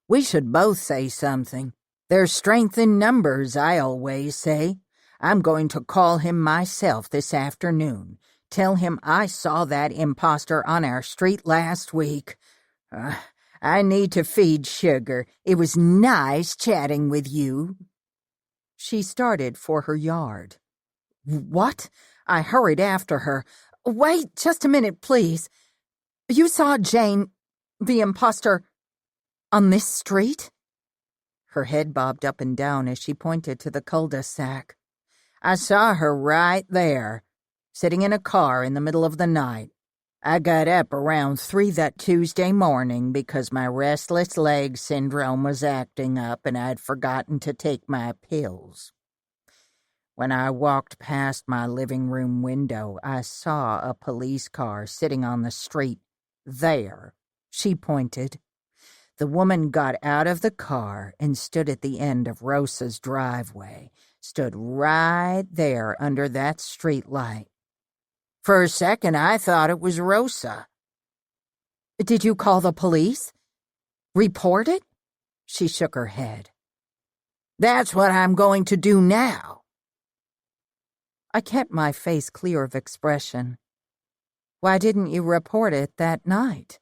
We should both say something. There's strength in numbers, I always say. I'm going to call him myself this afternoon. Tell him I saw that imposter on our street last week. I need to feed Sugar. It was nice chatting with you. She started for her yard. What? I hurried after her. Wait just a minute, please. You saw Jane, the imposter, on this street? Her head bobbed up and down as she pointed to the cul-de-sac. I saw her right there, sitting in a car in the middle of the night. I got up around 3 that Tuesday morning because my restless leg syndrome was acting up and I'd forgotten to take my pills. When I walked past my living room window, I saw a police car sitting on the street. There, she pointed. The woman got out of the car and stood at the end of Rosa's driveway, stood right there under that street light. For a second, I thought it was Rosa. Did you call the police? Report it? She shook her head. That's what I'm going to do now. I kept my face clear of expression. Why didn't you report it that night?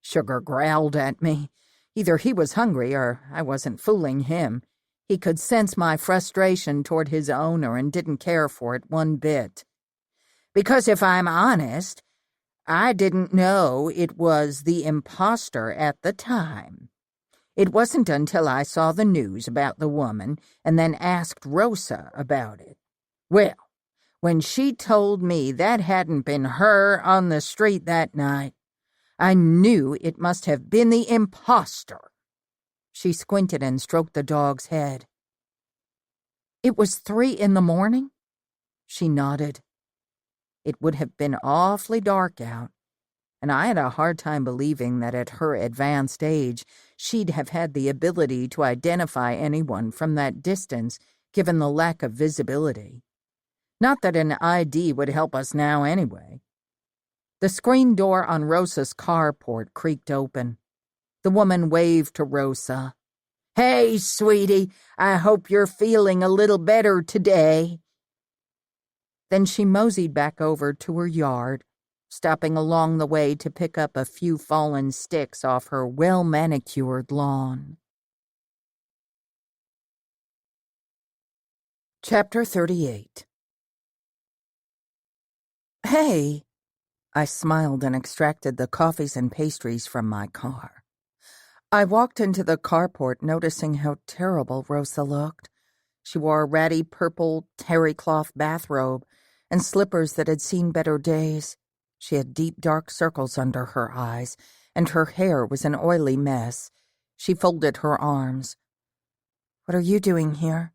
Sugar growled at me. Either he was hungry or I wasn't fooling him. He could sense my frustration toward his owner and didn't care for it one bit. Because if I'm honest, I didn't know it was the imposter at the time. It wasn't until I saw the news about the woman and then asked Rosa about it. Well, when she told me that hadn't been her on the street that night, I knew it must have been the impostor." She squinted and stroked the dog's head. "It was 3 in the morning?" She nodded. It would have been awfully dark out, and I had a hard time believing that at her advanced age she'd have had the ability to identify anyone from that distance, given the lack of visibility. Not that an ID would help us now anyway. The screen door on Rosa's carport creaked open. The woman waved to Rosa. "Hey, sweetie, I hope you're feeling a little better today." Then she moseyed back over to her yard, stopping along the way to pick up a few fallen sticks off her well-manicured lawn. Chapter 38. "Hey," I smiled and extracted the coffees and pastries from my car. I walked into the carport, noticing how terrible Rosa looked. She wore a ratty purple terry cloth bathrobe and slippers that had seen better days. She had deep dark circles under her eyes, and her hair was an oily mess. She folded her arms. "What are you doing here?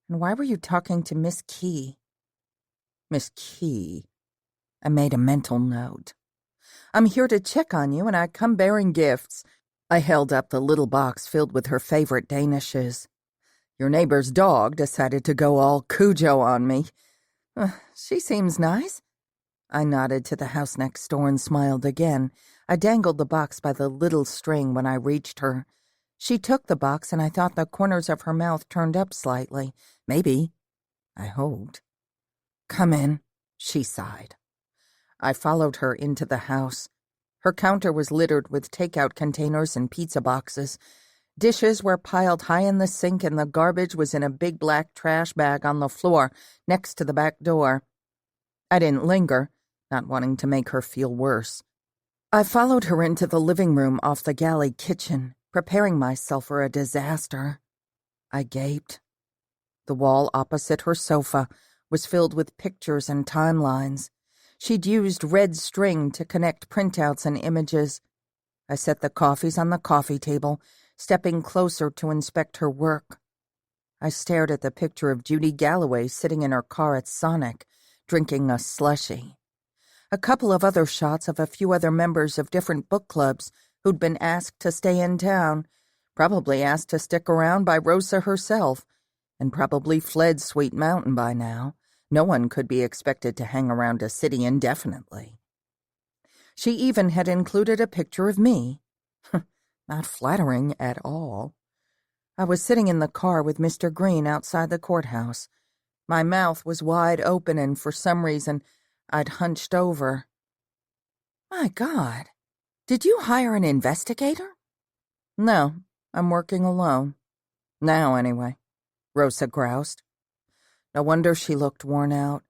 And why were you talking to Miss Key?" "Miss Key." I made a mental note. "I'm here to check on you, and I come bearing gifts." I held up the little box filled with her favorite danishes. "Your neighbor's dog decided to go all Cujo on me." She seems nice." I nodded to the house next door and smiled again. I dangled the box by the little string when I reached her. She took the box, and I thought the corners of her mouth turned up slightly. Maybe. I hoped. "Come in," she sighed. I followed her into the house. Her counter was littered with takeout containers and pizza boxes. Dishes were piled high in the sink, and the garbage was in a big black trash bag on the floor next to the back door. I didn't linger, not wanting to make her feel worse. I followed her into the living room off the galley kitchen, preparing myself for a disaster. I gaped. The wall opposite her sofa was filled with pictures and timelines. She'd used red string to connect printouts and images. I set the coffees on the coffee table, stepping closer to inspect her work. I stared at the picture of Judy Galloway sitting in her car at Sonic, drinking a slushie. A couple of other shots of a few other members of different book clubs who'd been asked to stay in town, probably asked to stick around by Rosa herself, and probably fled Sweet Mountain by now. No one could be expected to hang around a city indefinitely. She even had included a picture of me. Not flattering at all. I was sitting in the car with Mr. Green outside the courthouse. My mouth was wide open, and for some reason, I'd hunched over. "My God, did you hire an investigator?" "No, I'm working alone. Now, anyway," Rosa groused. No wonder she looked worn out.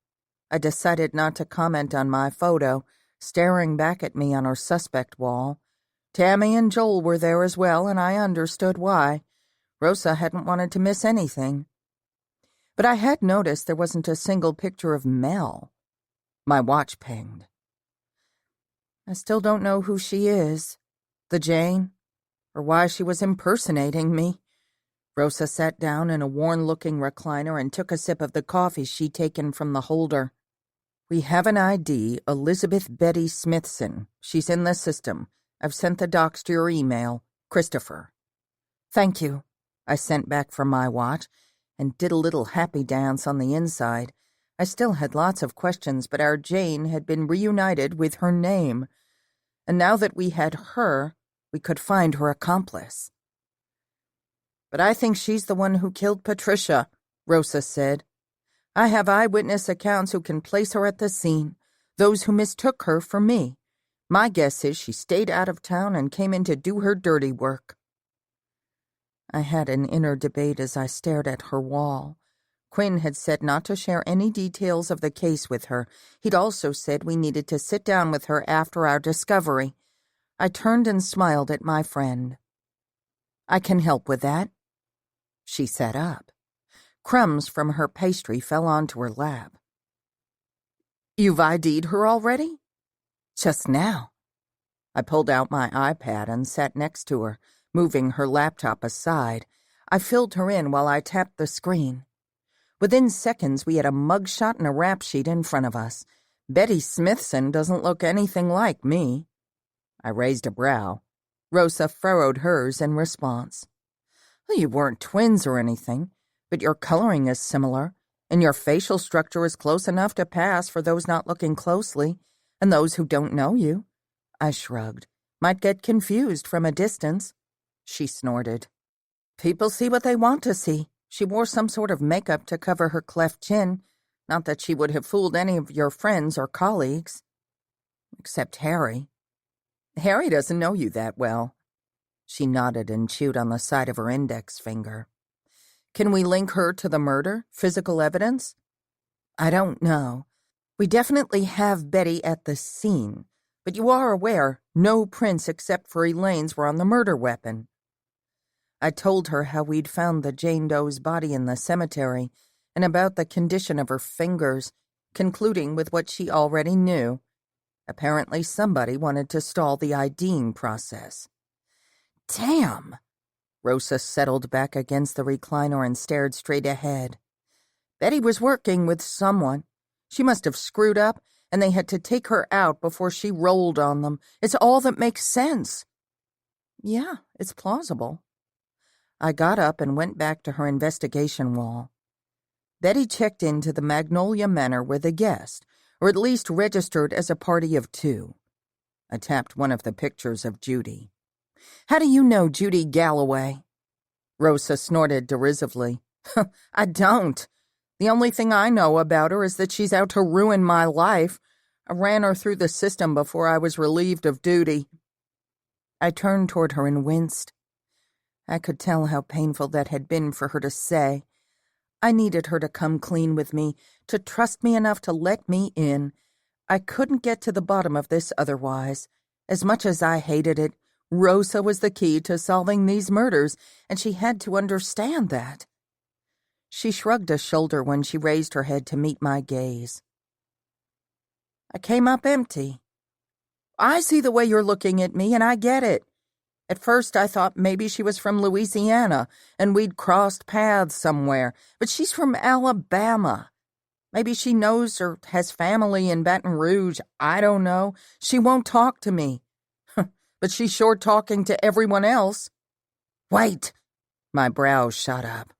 I decided not to comment on my photo, staring back at me on her suspect wall. Tammy and Joel were there as well, and I understood why. Rosa hadn't wanted to miss anything. But I had noticed there wasn't a single picture of Mel. My watch pinged. "I still don't know who she is, the Jane, or why she was impersonating me." Rosa sat down in a worn-looking recliner and took a sip of the coffee she'd taken from the holder. "We have an ID, Elizabeth Betty Smithson. She's in the system. I've sent the docs to your email. Christopher." "Thank you," I sent back from my watch, and did a little happy dance on the inside. I still had lots of questions, but our Jane had been reunited with her name. And now that we had her, we could find her accomplice. "But I think she's the one who killed Patricia," Rosa said. "I have eyewitness accounts who can place her at the scene, those who mistook her for me. My guess is she stayed out of town and came in to do her dirty work." I had an inner debate as I stared at her wall. Quinn had said not to share any details of the case with her. He'd also said we needed to sit down with her after our discovery. I turned and smiled at my friend. "I can help with that." She sat up. Crumbs from her pastry fell onto her lap. "You've ID'd her already?" "Just now." I pulled out my iPad and sat next to her, moving her laptop aside. I filled her in while I tapped the screen. Within seconds, we had a mugshot and a rap sheet in front of us. Betty Smithson doesn't look anything like me. I raised a brow. Rosa furrowed hers in response. Well, you weren't twins or anything, but your coloring is similar, and your facial structure is close enough to pass for those not looking closely, and those who don't know you. I shrugged. Might get confused from a distance. She snorted. People see what they want to see. She wore some sort of makeup to cover her cleft chin. Not that she would have fooled any of your friends or colleagues. Except Harry. Harry doesn't know you that well. She nodded and chewed on the side of her index finger. Can we link her to the murder? Physical evidence? I don't know. We definitely have Betty at the scene, but you are aware no prints except for Elaine's were on the murder weapon. I told her how we'd found the Jane Doe's body in the cemetery and about the condition of her fingers, concluding with what she already knew. Apparently somebody wanted to stall the IDing process. Damn! Rosa settled back against the recliner and stared straight ahead. Betty was working with someone. She must have screwed up, and they had to take her out before she rolled on them. It's all that makes sense. Yeah, it's plausible. I got up and went back to her investigation wall. Betty checked into the Magnolia Manor with a guest, or at least registered as a party of 2. I tapped one of the pictures of Judy. How do you know Judy Galloway? Rosa snorted derisively. I don't. The only thing I know about her is that she's out to ruin my life. I ran her through the system before I was relieved of duty. I turned toward her and winced. I could tell how painful that had been for her to say. I needed her to come clean with me, to trust me enough to let me in. I couldn't get to the bottom of this otherwise. As much as I hated it, Rosa was the key to solving these murders, and she had to understand that. She shrugged a shoulder when she raised her head to meet my gaze. I came up empty. I see the way you're looking at me, and I get it. At first I thought maybe she was from Louisiana, and we'd crossed paths somewhere, but she's from Alabama. Maybe she knows or has family in Baton Rouge. I don't know. She won't talk to me. But she's sure talking to everyone else. Wait! My brows shot up.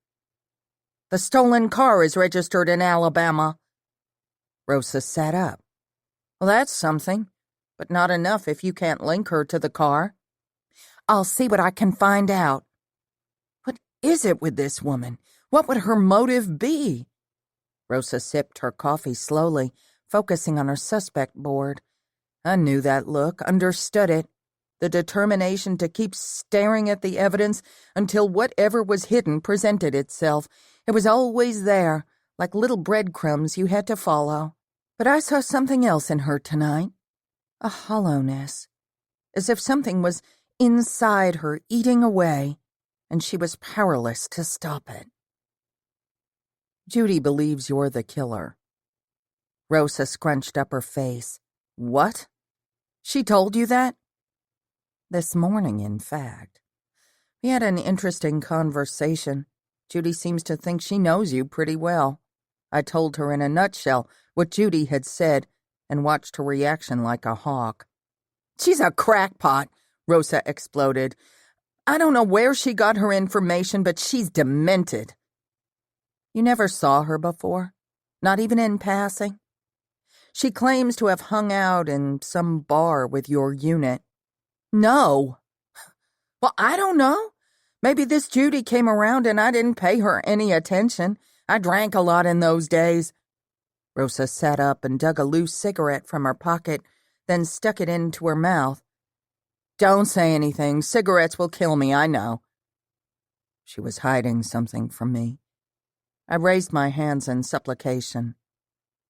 The stolen car is registered in Alabama. Rosa sat up. Well, that's something, but not enough if you can't link her to the car. I'll see what I can find out. What is it with this woman? What would her motive be? Rosa sipped her coffee slowly, focusing on her suspect board. I knew that look, understood it. The determination to keep staring at the evidence until whatever was hidden presented itself. It was always there, like little breadcrumbs you had to follow. But I saw something else in her tonight. A hollowness. As if something was inside her eating away, and she was powerless to stop it. Judy believes you're the killer. Rosa scrunched up her face. What? She told you that? This morning, in fact. We had an interesting conversation. Judy seems to think she knows you pretty well. I told her in a nutshell what Judy had said and watched her reaction like a hawk. She's a crackpot, Rosa exploded. I don't know where she got her information, but she's demented. You never saw her before? Not even in passing? She claims to have hung out in some bar with your unit. No. Well, I don't know. Maybe this Judy came around and I didn't pay her any attention. I drank a lot in those days. Rosa sat up and dug a loose cigarette from her pocket, then stuck it into her mouth. Don't say anything. Cigarettes will kill me, I know. She was hiding something from me. I raised my hands in supplication.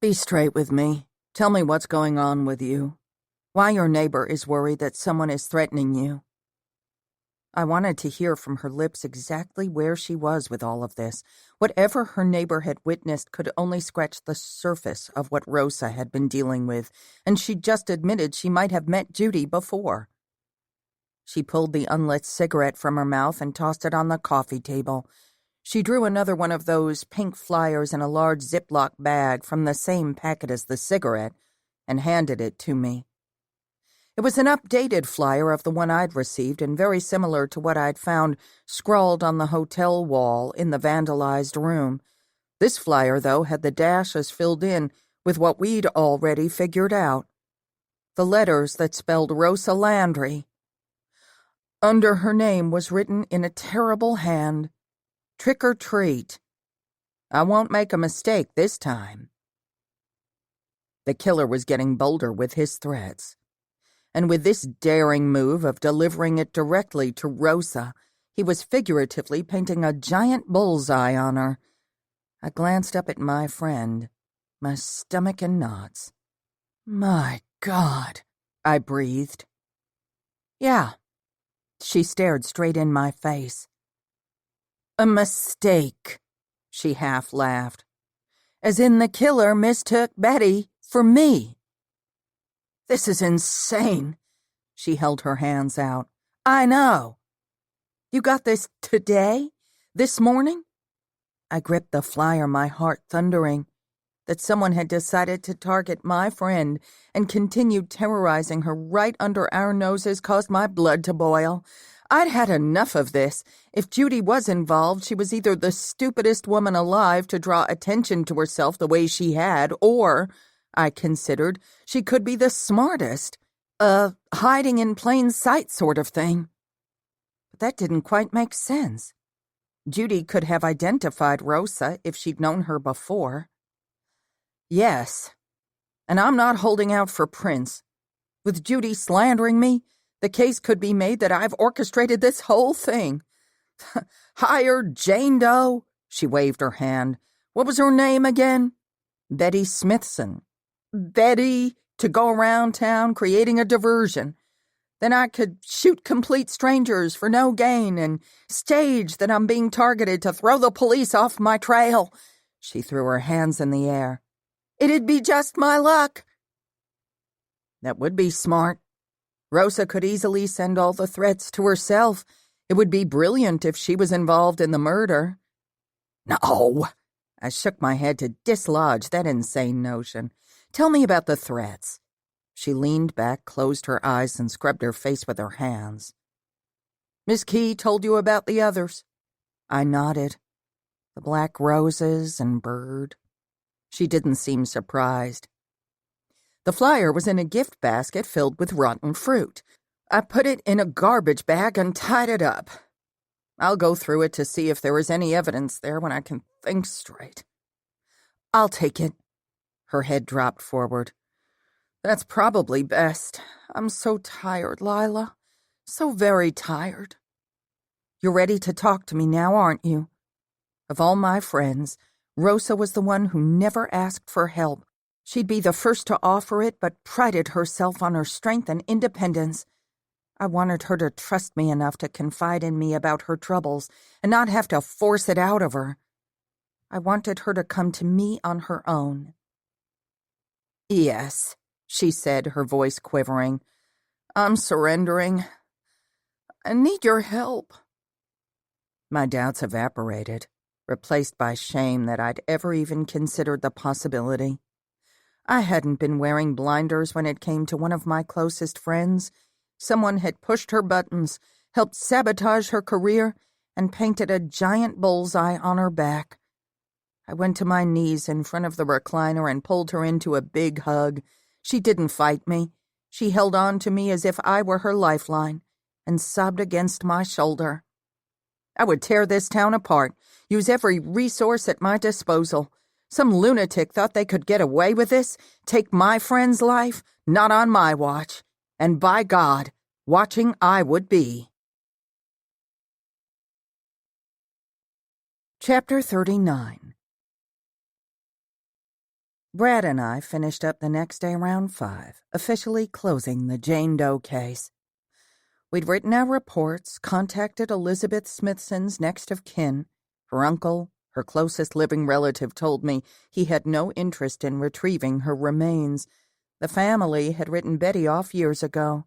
Be straight with me. Tell me what's going on with you. Why your neighbor is worried that someone is threatening you. I wanted to hear from her lips exactly where she was with all of this. Whatever her neighbor had witnessed could only scratch the surface of what Rosa had been dealing with, and she just admitted she might have met Judy before. She pulled the unlit cigarette from her mouth and tossed it on the coffee table. She drew another one of those pink flyers in a large Ziploc bag from the same packet as the cigarette and handed it to me. It was an updated flyer of the one I'd received and very similar to what I'd found scrawled on the hotel wall in the vandalized room. This flyer, though, had the dashes filled in with what we'd already figured out. The letters that spelled Rosa Landry. Under her name was written in a terrible hand, "Trick or treat. I won't make a mistake this time." The killer was getting bolder with his threats. And with this daring move of delivering it directly to Rosa, he was figuratively painting a giant bullseye on her. I glanced up at my friend, my stomach in knots. "My God," I breathed. "Yeah." She stared straight in my face. "A mistake," she half laughed. "As in the killer mistook Betty for me." "This is insane." She held her hands out. "I know. You got this today? This morning?" I gripped the flyer, my heart thundering. That someone had decided to target my friend and continued terrorizing her right under our noses caused my blood to boil. I'd had enough of this. If Judy was involved, she was either the stupidest woman alive to draw attention to herself the way she had, or, I considered, she could be the smartest. A hiding in plain sight sort of thing. But that didn't quite make sense. Judy could have identified Rosa if she'd known her before. Yes, and I'm not holding out for Prince. With Judy slandering me, the case could be made that I've orchestrated this whole thing. Hired Jane Doe? She waved her hand. What was her name again? Betty Smithson. Betty, to go around town creating a diversion. Then I could shoot complete strangers for no gain and stage that I'm being targeted to throw the police off my trail. She threw her hands in the air. It'd be just my luck. That would be smart. Rosa could easily send all the threats to herself. It would be brilliant if she was involved in the murder. No. I shook my head to dislodge that insane notion. Tell me about the threats. She leaned back, closed her eyes, and scrubbed her face with her hands. Miss Key told you about the others? I nodded. The black roses and bird. She didn't seem surprised. The flyer was in a gift basket filled with rotten fruit. I put it in a garbage bag and tied it up. I'll go through it to see if there is any evidence there when I can think straight. I'll take it. Her head dropped forward. That's probably best. I'm so tired, Lyla. So very tired. You're ready to talk to me now, aren't you? Of all my friends, Rosa was the one who never asked for help. She'd be the first to offer it, but prided herself on her strength and independence. I wanted her to trust me enough to confide in me about her troubles and not have to force it out of her. I wanted her to come to me on her own. Yes, she said, her voice quivering. I'm surrendering. I need your help. My doubts evaporated, replaced by shame that I'd ever even considered the possibility. I hadn't been wearing blinders when it came to one of my closest friends. Someone had pushed her buttons, helped sabotage her career, and painted a giant bullseye on her back. I went to my knees in front of the recliner and pulled her into a big hug. She didn't fight me. She held on to me as if I were her lifeline and sobbed against my shoulder. I would tear this town apart, use every resource at my disposal. Some lunatic thought they could get away with this, take my friend's life, not on my watch. And by God, watching I would be. Chapter 39. Brad and I finished up the next day around 5, officially closing the Jane Doe case. We'd written our reports, contacted Elizabeth Smithson's next of kin. Her uncle, her closest living relative, told me he had no interest in retrieving her remains. The family had written Betty off years ago.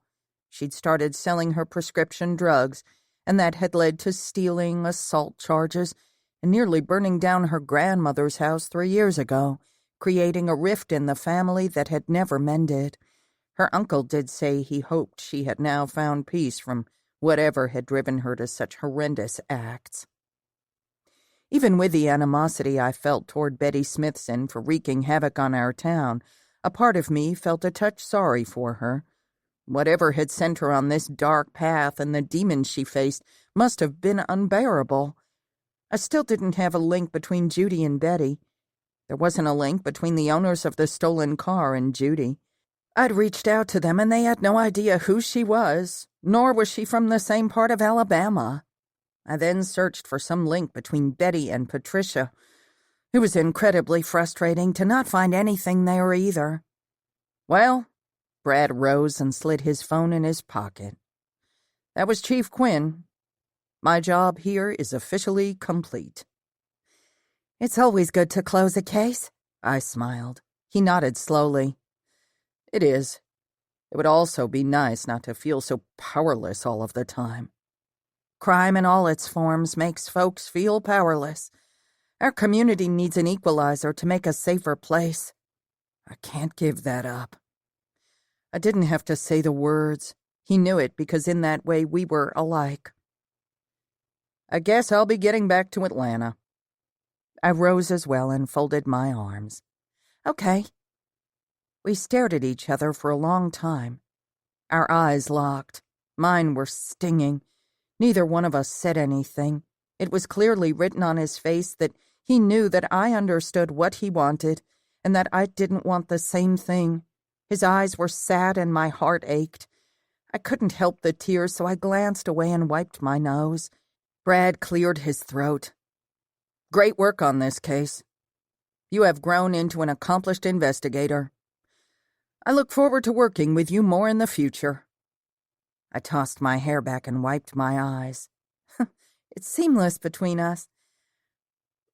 She'd started selling her prescription drugs, and that had led to stealing, assault charges, and nearly burning down her grandmother's house 3 years ago, creating a rift in the family that had never mended. Her uncle did say he hoped she had now found peace from whatever had driven her to such horrendous acts. Even with the animosity I felt toward Betty Smithson for wreaking havoc on our town, a part of me felt a touch sorry for her. Whatever had sent her on this dark path and the demons she faced must have been unbearable. I still didn't have a link between Judy and Betty. There wasn't a link between the owners of the stolen car and Judy. I'd reached out to them and they had no idea who she was, nor was she from the same part of Alabama. I then searched for some link between Betty and Patricia. It was incredibly frustrating to not find anything there either. Well, Brad rose and slid his phone in his pocket. That was Chief Quinn. My job here is officially complete. It's always good to close a case, I smiled. He nodded slowly. It is. It would also be nice not to feel so powerless all of the time. Crime in all its forms makes folks feel powerless. Our community needs an equalizer to make a safer place. I can't give that up. I didn't have to say the words. He knew it because in that way we were alike. I guess I'll be getting back to Atlanta. I rose as well and folded my arms. Okay. We stared at each other for a long time. Our eyes locked. Mine were stinging. Neither one of us said anything. It was clearly written on his face that he knew that I understood what he wanted and that I didn't want the same thing. His eyes were sad and my heart ached. I couldn't help the tears, so I glanced away and wiped my nose. Brad cleared his throat. Great work on this case. You have grown into an accomplished investigator. I look forward to working with you more in the future. I tossed my hair back and wiped my eyes. It's seamless between us.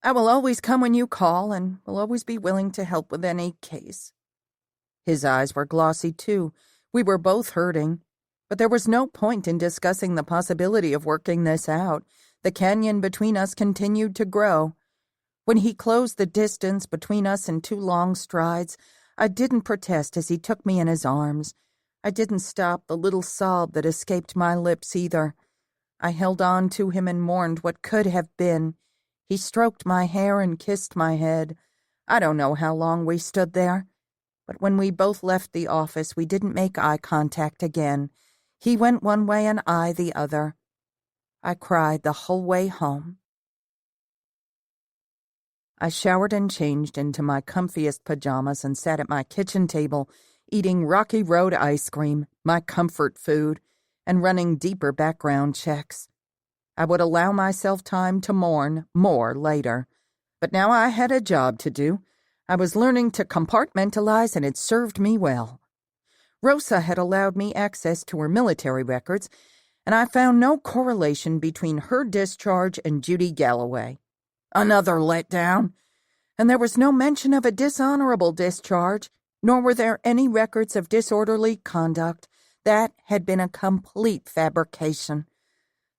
I will always come when you call and will always be willing to help with any case. His eyes were glossy, too. We were both hurting. But there was no point in discussing the possibility of working this out. The canyon between us continued to grow. When he closed the distance between us in 2 long strides, I didn't protest as he took me in his arms. I didn't stop the little sob that escaped my lips either. I held on to him and mourned what could have been. He stroked my hair and kissed my head. I don't know how long we stood there, but when we both left the office, we didn't make eye contact again. He went one way and I the other. I cried the whole way home. I showered and changed into my comfiest pajamas and sat at my kitchen table, eating Rocky Road ice cream, my comfort food, and running deeper background checks. I would allow myself time to mourn more later. But now I had a job to do. I was learning to compartmentalize, and it served me well. Rosa had allowed me access to her military records, and I found no correlation between her discharge and Judy Galloway. Another letdown. And there was no mention of a dishonorable discharge, nor were there any records of disorderly conduct. That had been a complete fabrication.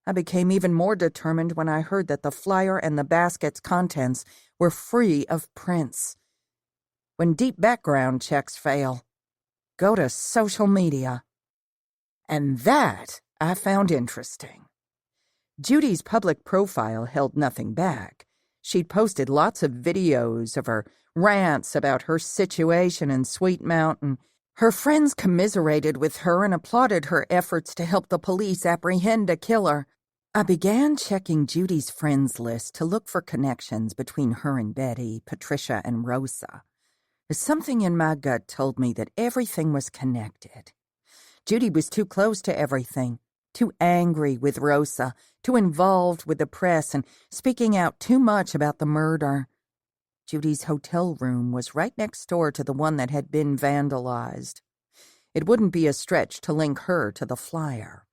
I became even more determined when I heard that the flyer and the basket's contents were free of prints. When deep background checks fail, go to social media. And that I found interesting. Judy's public profile held nothing back. She'd posted lots of videos of her rants about her situation in Sweet Mountain. Her friends commiserated with her and applauded her efforts to help the police apprehend a killer. I began checking Judy's friends list to look for connections between her and Betty, Patricia, and Rosa. Something in my gut told me that everything was connected. Judy was too close to everything, too angry with Rosa, too involved with the press, and speaking out too much about the murder. Judy's hotel room was right next door to the one that had been vandalized. It wouldn't be a stretch to link her to the flyer.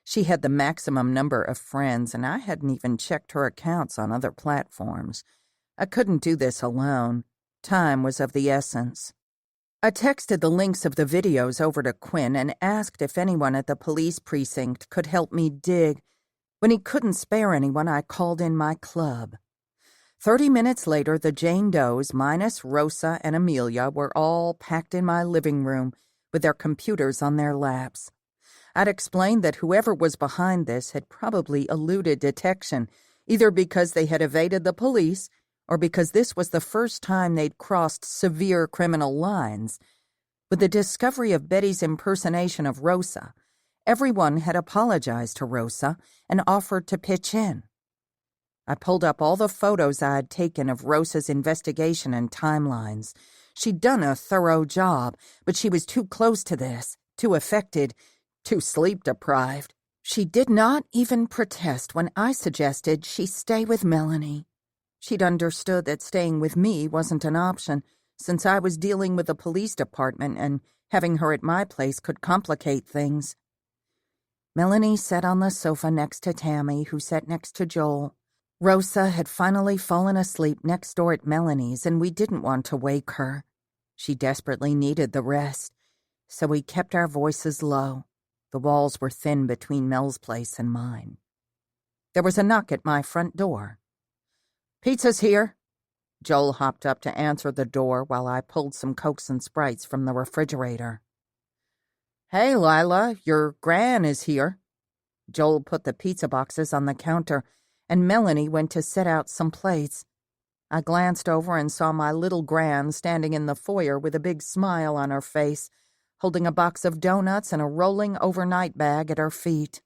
She had the maximum number of friends, and I hadn't even checked her accounts on other platforms. I couldn't do this alone. Time was of the essence. I texted the links of the videos over to Quinn and asked if anyone at the police precinct could help me dig. When he couldn't spare anyone, I called in my club. 30 minutes later, the Jane Does, minus Rosa and Amelia, were all packed in my living room with their computers on their laps. I'd explained that whoever was behind this had probably eluded detection, either because they had evaded the police or because this was the first time they'd crossed severe criminal lines. With the discovery of Betty's impersonation of Rosa, everyone had apologized to Rosa and offered to pitch in. I pulled up all the photos I had taken of Rosa's investigation and timelines. She'd done a thorough job, but she was too close to this, too affected, too sleep-deprived. She did not even protest when I suggested she stay with Melanie. She'd understood that staying with me wasn't an option, since I was dealing with the police department and having her at my place could complicate things. Melanie sat on the sofa next to Tammy, who sat next to Joel. Rosa had finally fallen asleep next door at Melanie's, and we didn't want to wake her. She desperately needed the rest, so we kept our voices low. The walls were thin between Mel's place and mine. There was a knock at my front door. "Pizza's here." Joel hopped up to answer the door while I pulled some Cokes and Sprites from the refrigerator. "Hey, Lyla, your gran is here." Joel put the pizza boxes on the counter, and Melanie went to set out some plates. I glanced over and saw my little gran standing in the foyer with a big smile on her face, holding a box of donuts and a rolling overnight bag at her feet.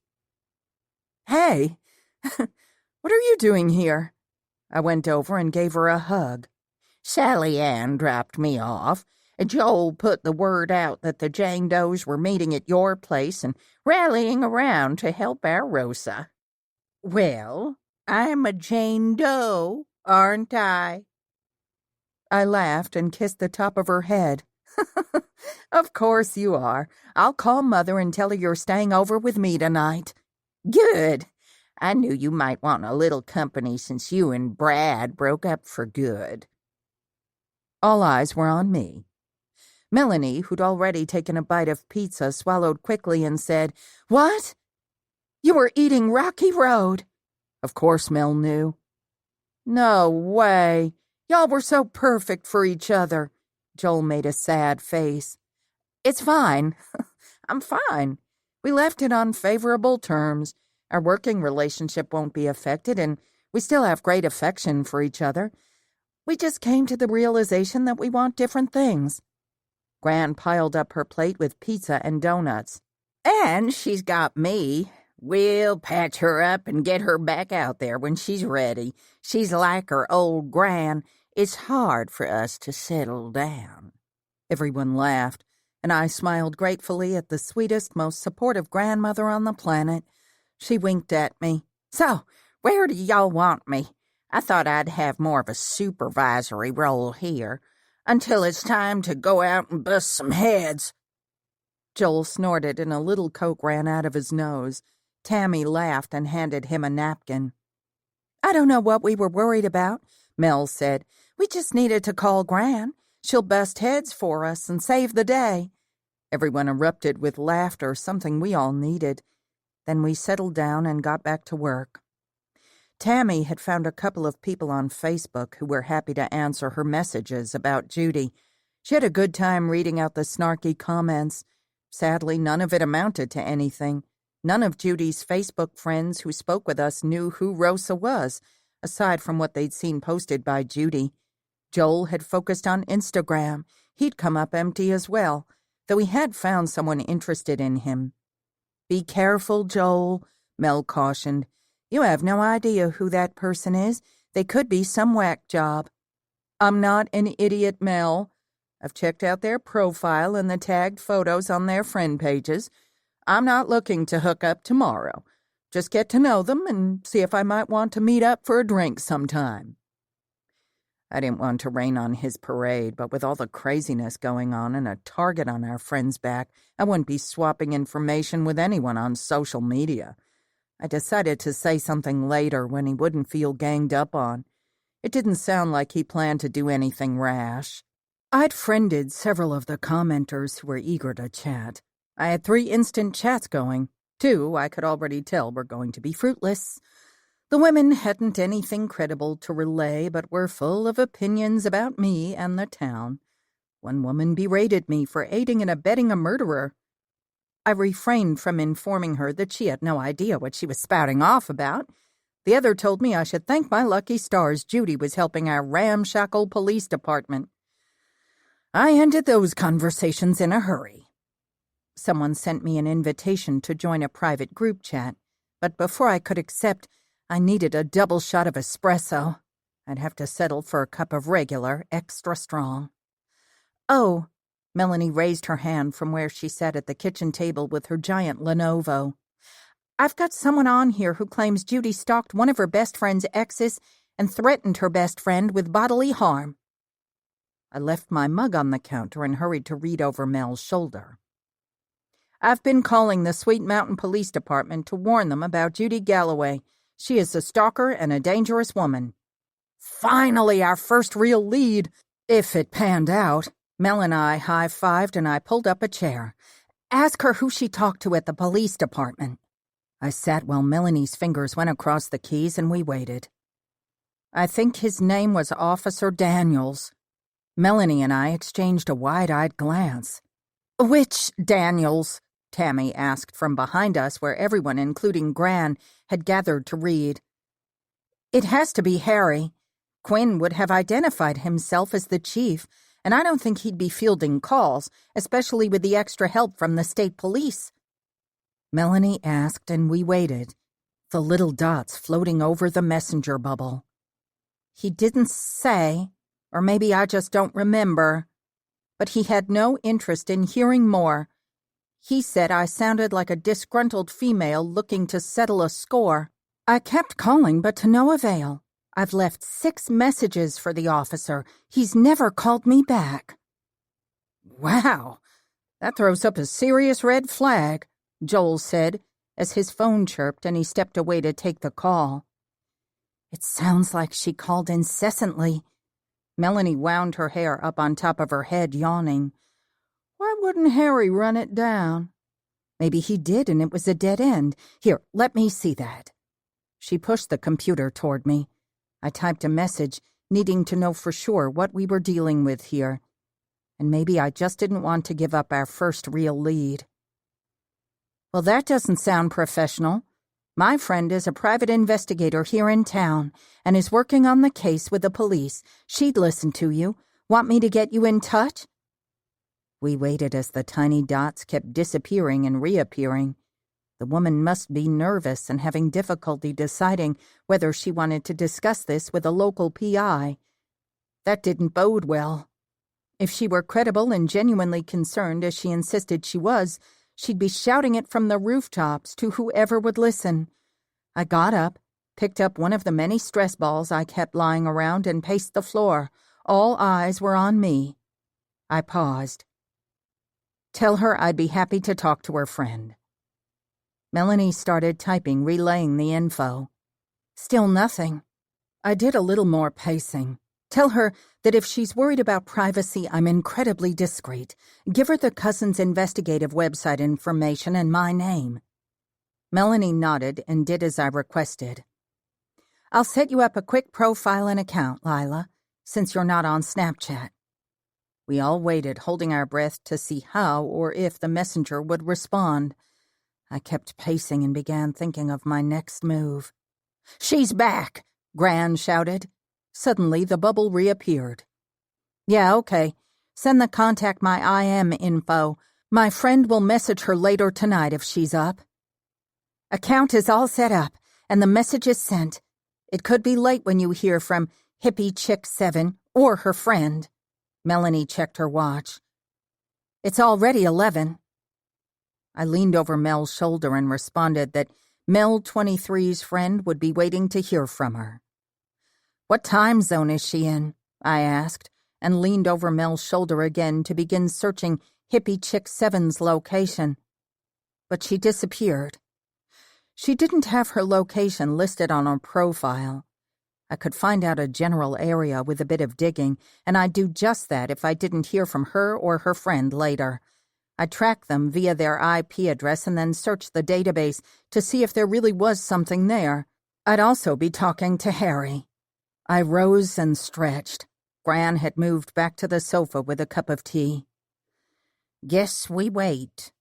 "Hey, what are you doing here?" I went over and gave her a hug. "Sally Ann dropped me off. Joel put the word out that the Jane Does were meeting at your place and rallying around to help our Rosa." "Well, I'm a Jane Doe, aren't I?" I laughed and kissed the top of her head. "Of course you are. I'll call Mother and tell her you're staying over with me tonight." "Good. I knew you might want a little company since you and Brad broke up for good." All eyes were on me. Melanie, who'd already taken a bite of pizza, swallowed quickly and said, "What? You were eating Rocky Road?" Of course Mel knew. "No way. Y'all were so perfect for each other." Joel made a sad face. "It's fine. I'm fine. We left it on favorable terms. Our working relationship won't be affected, and we still have great affection for each other. We just came to the realization that we want different things." Gran piled up her plate with pizza and donuts. "And she's got me. We'll patch her up and get her back out there when she's ready. She's like her old gran. It's hard for us to settle down." Everyone laughed, and I smiled gratefully at the sweetest, most supportive grandmother on the planet. She winked at me. "So, where do y'all want me? I thought I'd have more of a supervisory role here, until it's time to go out and bust some heads." Joel snorted and a little Coke ran out of his nose. Tammy laughed and handed him a napkin. "I don't know what we were worried about," Mel said. "We just needed to call Gran. She'll bust heads for us and save the day." Everyone erupted with laughter, something we all needed. Then we settled down and got back to work. Tammy had found a couple of people on Facebook who were happy to answer her messages about Judy. She had a good time reading out the snarky comments. Sadly, none of it amounted to anything. None of Judy's Facebook friends who spoke with us knew who Rosa was, aside from what they'd seen posted by Judy. Joel had focused on Instagram. He'd come up empty as well, though he had found someone interested in him. "Be careful, Joel," Mel cautioned. "You have no idea who that person is. They could be some whack job." "I'm not an idiot, Mel. I've checked out their profile and the tagged photos on their friend pages. I'm not looking to hook up tomorrow. Just get to know them and see if I might want to meet up for a drink sometime." I didn't want to rain on his parade, but with all the craziness going on and a target on our friend's back, I wouldn't be swapping information with anyone on social media. I decided to say something later when he wouldn't feel ganged up on. It didn't sound like he planned to do anything rash. I'd friended several of the commenters who were eager to chat. I had 3 instant chats going. 2 I could already tell were going to be fruitless. The women hadn't anything credible to relay, but were full of opinions about me and the town. One woman berated me for aiding and abetting a murderer. I refrained from informing her that she had no idea what she was spouting off about. The other told me I should thank my lucky stars Judy was helping our ramshackle police department. I ended those conversations in a hurry. Someone sent me an invitation to join a private group chat, but before I could accept, I needed a double shot of espresso. I'd have to settle for a cup of regular, extra strong. Oh, Melanie raised her hand from where she sat at the kitchen table with her giant Lenovo. I've got someone on here who claims Judy stalked one of her best friend's exes and threatened her best friend with bodily harm. I left my mug on the counter and hurried to read over Mel's shoulder. I've been calling the Sweet Mountain Police Department to warn them about Judy Galloway. She is a stalker and a dangerous woman. Finally, our first real lead. If it panned out. Mel and I high-fived and I pulled up a chair. Ask her who she talked to at the police department. I sat while Melanie's fingers went across the keys and we waited. I think his name was Officer Daniels. Melanie and I exchanged a wide-eyed glance. Which Daniels? Tammy asked from behind us where everyone, including Gran, had gathered to read. It has to be Harry. Quinn would have identified himself as the chief, and I don't think he'd be fielding calls, especially with the extra help from the state police. Melanie asked, and we waited, the little dots floating over the messenger bubble. He didn't say, or maybe I just don't remember, but he had no interest in hearing more. He said I sounded like a disgruntled female looking to settle a score. I kept calling, but to no avail. I've left 6 messages for the officer. He's never called me back. Wow, that throws up a serious red flag, Joel said, as his phone chirped and he stepped away to take the call. It sounds like she called incessantly. Melanie wound her hair up on top of her head, yawning. Why wouldn't Harry run it down? Maybe he did and it was a dead end. Here, let me see that. She pushed the computer toward me. I typed a message, needing to know for sure what we were dealing with here. And maybe I just didn't want to give up our first real lead. Well, that doesn't sound professional. My friend is a private investigator here in town and is working on the case with the police. She'd listen to you. Want me to get you in touch? We waited as the tiny dots kept disappearing and reappearing. The woman must be nervous and having difficulty deciding whether she wanted to discuss this with a local PI. That didn't bode well. If she were credible and genuinely concerned as she insisted she was, she'd be shouting it from the rooftops to whoever would listen. I got up, picked up one of the many stress balls I kept lying around and paced the floor. All eyes were on me. I paused. Tell her I'd be happy to talk to her friend. Melanie started typing, relaying the info. Still nothing. I did a little more pacing. Tell her that if she's worried about privacy, I'm incredibly discreet. Give her the cousin's investigative website information and my name. Melanie nodded and did as I requested. I'll set you up a quick profile and account, Lyla, since you're not on Snapchat. We all waited, holding our breath to see how or if the messenger would respond. I kept pacing and began thinking of my next move. She's back, Gran shouted. Suddenly, the bubble reappeared. Yeah, okay. Send the contact my IM info. My friend will message her later tonight if she's up. Account is all set up, and the message is sent. It could be late when you hear from Hippie Chick 7 or her friend. Melanie checked her watch. It's already 11. I leaned over Mel's shoulder and responded that Mel 23's friend would be waiting to hear from her. What time zone is she in? I asked, and leaned over Mel's shoulder again to begin searching Hippie Chick 7's location. But she disappeared. She didn't have her location listed on her profile. I could find out a general area with a bit of digging, and I'd do just that if I didn't hear from her or her friend later. I'd track them via their IP address and then search the database to see if there really was something there. I'd also be talking to Harry. I rose and stretched. Gran had moved back to the sofa with a cup of tea. Guess we wait.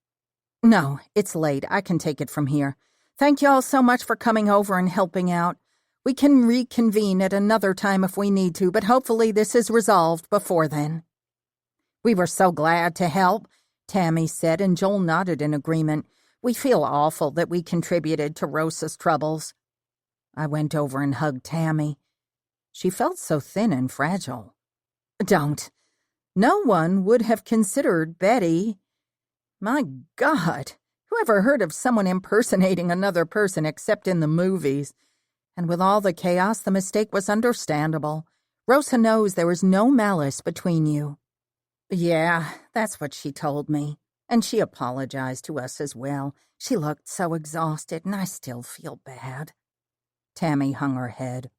No, it's late. I can take it from here. Thank you all so much for coming over and helping out. We can reconvene at another time if we need to, but hopefully this is resolved before then. We were so glad to help, Tammy said, and Joel nodded in agreement. We feel awful that we contributed to Rosa's troubles. I went over and hugged Tammy. She felt so thin and fragile. Don't. No one would have considered Betty. My God, who ever heard of someone impersonating another person except in the movies? And with all the chaos, the mistake was understandable. Rosa knows there was no malice between you. Yeah, that's what she told me. And she apologized to us as well. She looked so exhausted, and I still feel bad. Tammy hung her head.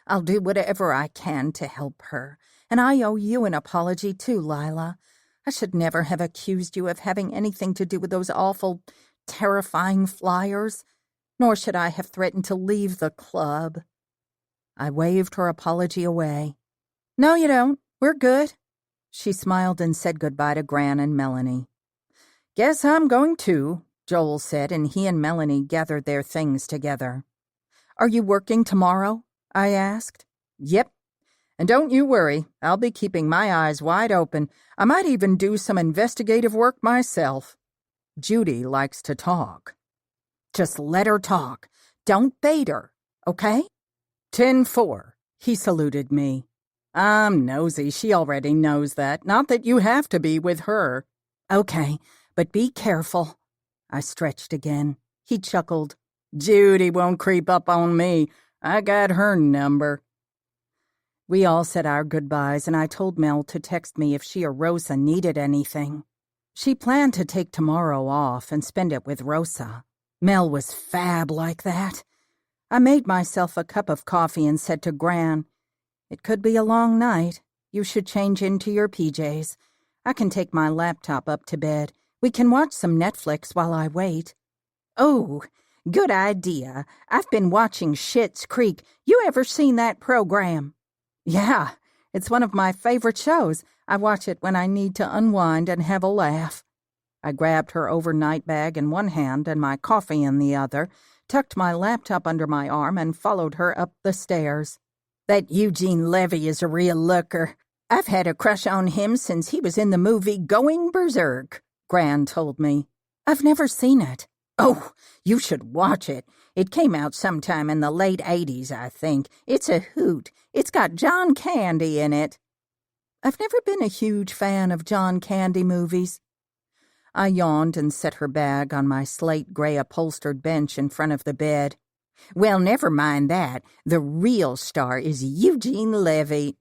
I'll do whatever I can to help her. And I owe you an apology too, Lyla. I should never have accused you of having anything to do with those awful, terrifying flyers. Nor should I have threatened to leave the club. I waved her apology away. No, you don't. We're good. She smiled and said goodbye to Gran and Melanie. Guess I'm going too, Joel said, and he and Melanie gathered their things together. Are you working tomorrow? I asked. Yep. And don't you worry, I'll be keeping my eyes wide open. I might even do some investigative work myself. Judy likes to talk. Just let her talk. Don't bait her, okay? 10-4, he saluted me. I'm nosy. She already knows that. Not that you have to be with her. Okay, but be careful. I stretched again. He chuckled. Judy won't creep up on me. I got her number. We all said our goodbyes, and I told Mel to text me if she or Rosa needed anything. She planned to take tomorrow off and spend it with Rosa. Mel was fab like that. I made myself a cup of coffee and said to Gran, "It could be a long night. You should change into your PJs. I can take my laptop up to bed. We can watch some Netflix while I wait." "Oh, good idea. I've been watching Schitt's Creek. You ever seen that program?" "Yeah, it's one of my favorite shows. I watch it when I need to unwind and have a laugh." I grabbed her overnight bag in one hand and my coffee in the other, tucked my laptop under my arm, and followed her up the stairs. That Eugene Levy is a real looker. I've had a crush on him since he was in the movie Going Berserk, Gran told me. I've never seen it. Oh, you should watch it. It came out sometime in the late 80s, I think. It's a hoot. It's got John Candy in it. I've never been a huge fan of John Candy movies. I yawned and set her bag on my slate-gray upholstered bench in front of the bed. Well, never mind that. The real star is Eugene Levy.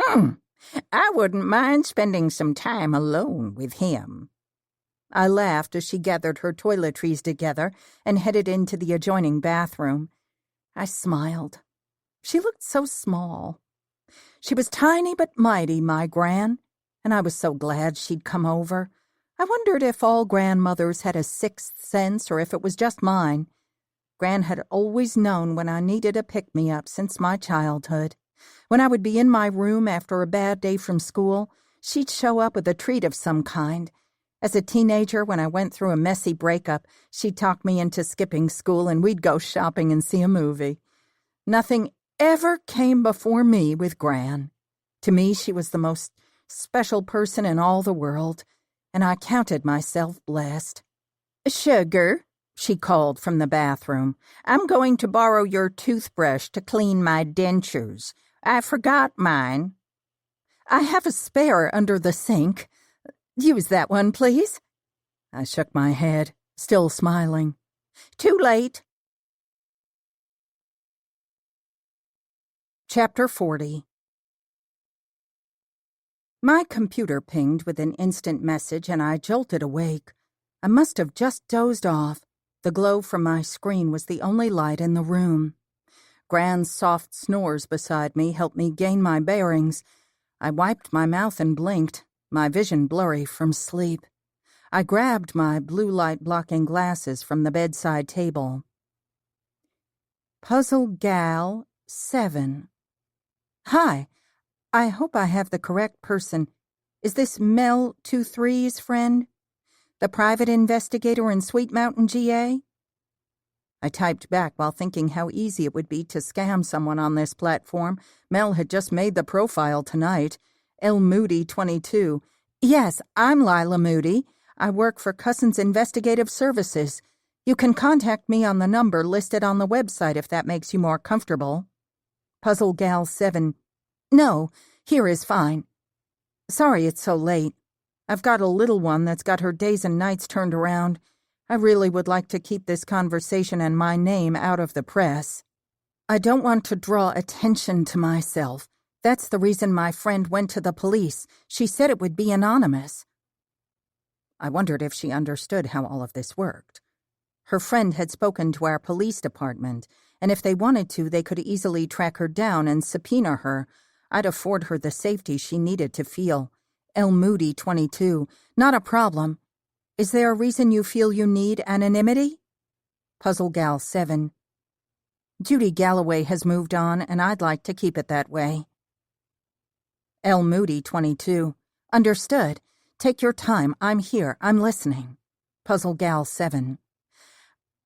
I wouldn't mind spending some time alone with him. I laughed as she gathered her toiletries together and headed into the adjoining bathroom. I smiled. She looked so small. She was tiny but mighty, my Gran, and I was so glad she'd come over. I wondered if all grandmothers had a sixth sense or if it was just mine. Gran had always known when I needed a pick-me-up since my childhood. When I would be in my room after a bad day from school, she'd show up with a treat of some kind. As a teenager, when I went through a messy breakup, she'd talk me into skipping school and we'd go shopping and see a movie. Nothing ever came before me with Gran. To me, she was the most special person in all the world, and I counted myself blessed. "Sugar," she called from the bathroom, "I'm going to borrow your toothbrush to clean my dentures. I forgot mine." "I have a spare under the sink. Use that one, please." I shook my head, still smiling. "Too late." Chapter 40. My computer pinged with an instant message and I jolted awake. I must have just dozed off. The glow from my screen was the only light in the room. Gran's soft snores beside me helped me gain my bearings. I wiped my mouth and blinked, my vision blurry from sleep. I grabbed my blue light-blocking glasses from the bedside table. Puzzle Gal 7. Hi, I hope I have the correct person. Is this Mel 23's friend? The private investigator in Sweet Mountain, GA? I typed back while thinking how easy it would be to scam someone on this platform. Mel had just made the profile tonight. L. Moody, 22. Yes, I'm Lyla Moody. I work for Cousins Investigative Services. You can contact me on the number listed on the website if that makes you more comfortable. Puzzle Gal 7. No, here is fine. Sorry it's so late. I've got a little one that's got her days and nights turned around. I really would like to keep this conversation and my name out of the press. I don't want to draw attention to myself. That's the reason my friend went to the police. She said it would be anonymous. I wondered if she understood how all of this worked. Her friend had spoken to our police department, and if they wanted to, they could easily track her down and subpoena her. I'd afford her the safety she needed to feel. L. Moody, 22. Not a problem. Is there a reason you feel you need anonymity? Puzzle Gal 7. Judy Galloway has moved on, and I'd like to keep it that way. L. Moody, 22. Understood. Take your time. I'm here. I'm listening. Puzzle Gal 7.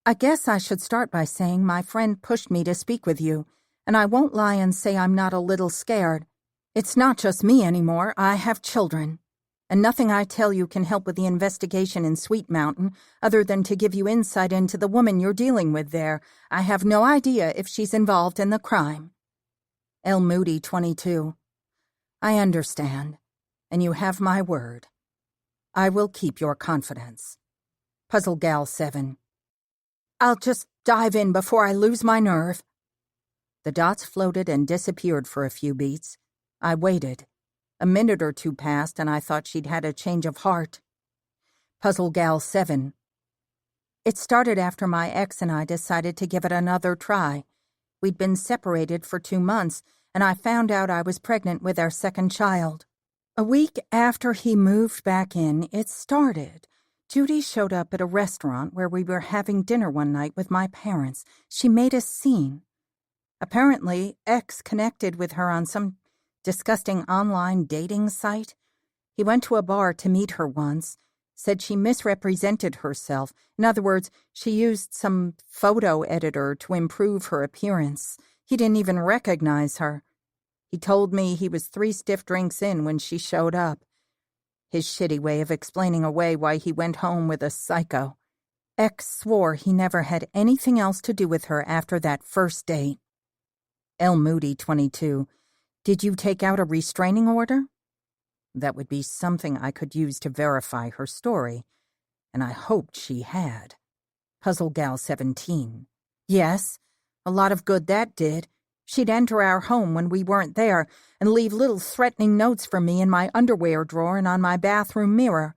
I guess I should start by saying my friend pushed me to speak with you, and I won't lie and say I'm not a little scared. It's not just me anymore. I have children. And nothing I tell you can help with the investigation in Sweet Mountain other than to give you insight into the woman you're dealing with there. I have no idea if she's involved in the crime. L. Moody, 22. I understand, and you have my word. I will keep your confidence. Puzzle Gal 7. I'll just dive in before I lose my nerve. The dots floated and disappeared for a few beats. I waited. A minute or two passed, and I thought she'd had a change of heart. Puzzle Gal 7. It started after my ex and I decided to give it another try. We'd been separated for 2 months, and I found out I was pregnant with our second child. A week after he moved back in, it started. Judy showed up at a restaurant where we were having dinner one night with my parents. She made a scene. Apparently, X connected with her on some disgusting online dating site. He went to a bar to meet her once, said she misrepresented herself. In other words, she used some photo editor to improve her appearance. He didn't even recognize her. He told me he was 3 stiff drinks in when she showed up. His shitty way of explaining away why he went home with a psycho. X swore he never had anything else to do with her after that first date. L. Moody, 22. Did you take out a restraining order? That would be something I could use to verify her story, and I hoped she had. Puzzle Gal 17. Yes, a lot of good that did. She'd enter our home when we weren't there and leave little threatening notes for me in my underwear drawer and on my bathroom mirror.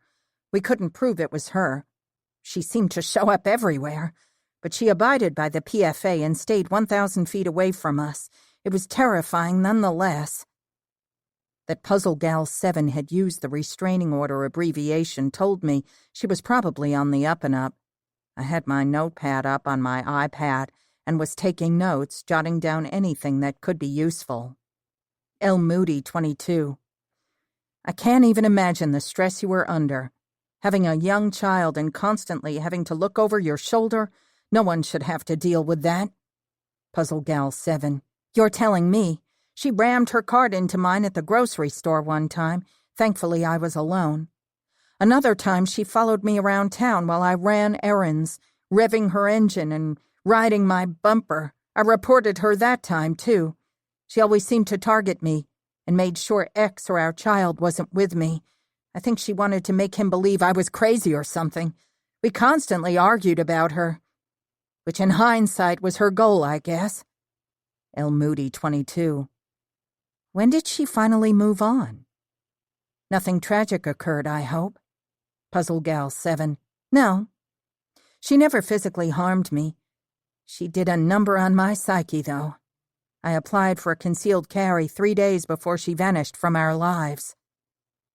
We couldn't prove it was her. She seemed to show up everywhere, but she abided by the PFA and stayed 1,000 feet away from us. It was terrifying nonetheless. That Puzzle Gal 7 had used the restraining order abbreviation told me she was probably on the up and up. I had my notepad up on my iPad and was taking notes, jotting down anything that could be useful. L. Moody, 22. I can't even imagine the stress you were under. Having a young child and constantly having to look over your shoulder, no one should have to deal with that. Puzzle Gal 7. You're telling me. She rammed her cart into mine at the grocery store one time. Thankfully, I was alone. Another time, she followed me around town while I ran errands, revving her engine and riding my bumper. I reported her that time, too. She always seemed to target me and made sure X or our child wasn't with me. I think she wanted to make him believe I was crazy or something. We constantly argued about her, which in hindsight was her goal, I guess. L. Moody, 22. When did she finally move on? Nothing tragic occurred, I hope. Puzzle Gal 7. No. She never physically harmed me. She did a number on my psyche, though. I applied for a concealed carry 3 days before she vanished from our lives.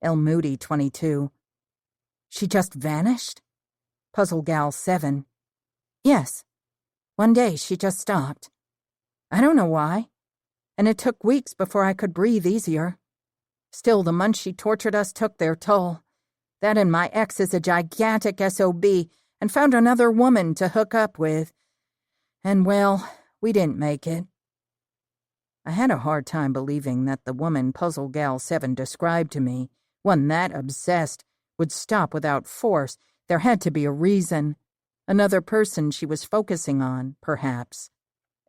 L. Moody, 22. She just vanished? Puzzle Gal, 7. Yes. One day she just stopped. I don't know why. And it took weeks before I could breathe easier. Still, the months she tortured us took their toll. That and my ex is a gigantic SOB and found another woman to hook up with. And, well, we didn't make it. I had a hard time believing that the woman Puzzle Gal 7 described to me, one that obsessed, would stop without force. There had to be a reason. Another person she was focusing on, perhaps.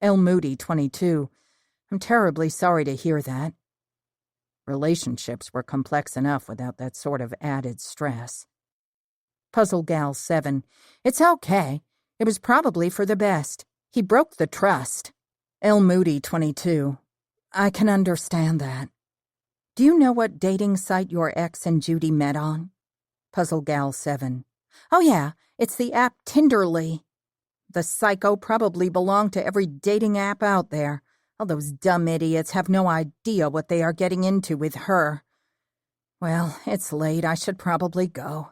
L. Moody, 22. I'm terribly sorry to hear that. Relationships were complex enough without that sort of added stress. Puzzle Gal 7. It's okay. It was probably for the best. He broke the trust. L. Moody, 22. I can understand that. Do you know what dating site your ex and Judy met on? Puzzle Gal 7. Oh yeah, it's the app Tinderly. The psycho probably belonged to every dating app out there. All those dumb idiots have no idea what they are getting into with her. Well, it's late. I should probably go.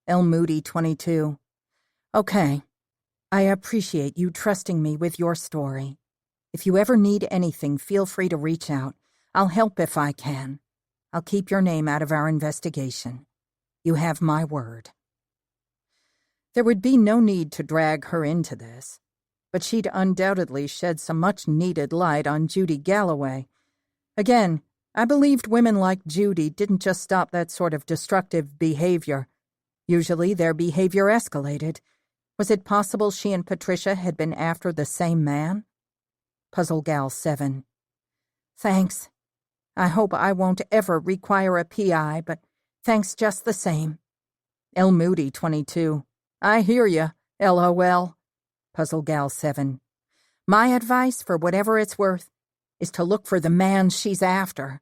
L. Moody, 22. Okay. I appreciate you trusting me with your story. If you ever need anything, feel free to reach out. I'll help if I can. I'll keep your name out of our investigation. You have my word. There would be no need to drag her into this, but she'd undoubtedly shed some much-needed light on Judy Galloway. Again, I believed women like Judy didn't just stop that sort of destructive behavior. Usually their behavior escalated. Was it possible she and Patricia had been after the same man? Puzzle Gal 7. Thanks. I hope I won't ever require a PI, but thanks just the same. L. Moody, 22. I hear ya, LOL. Puzzle Gal 7. My advice, for whatever it's worth, is to look for the man she's after.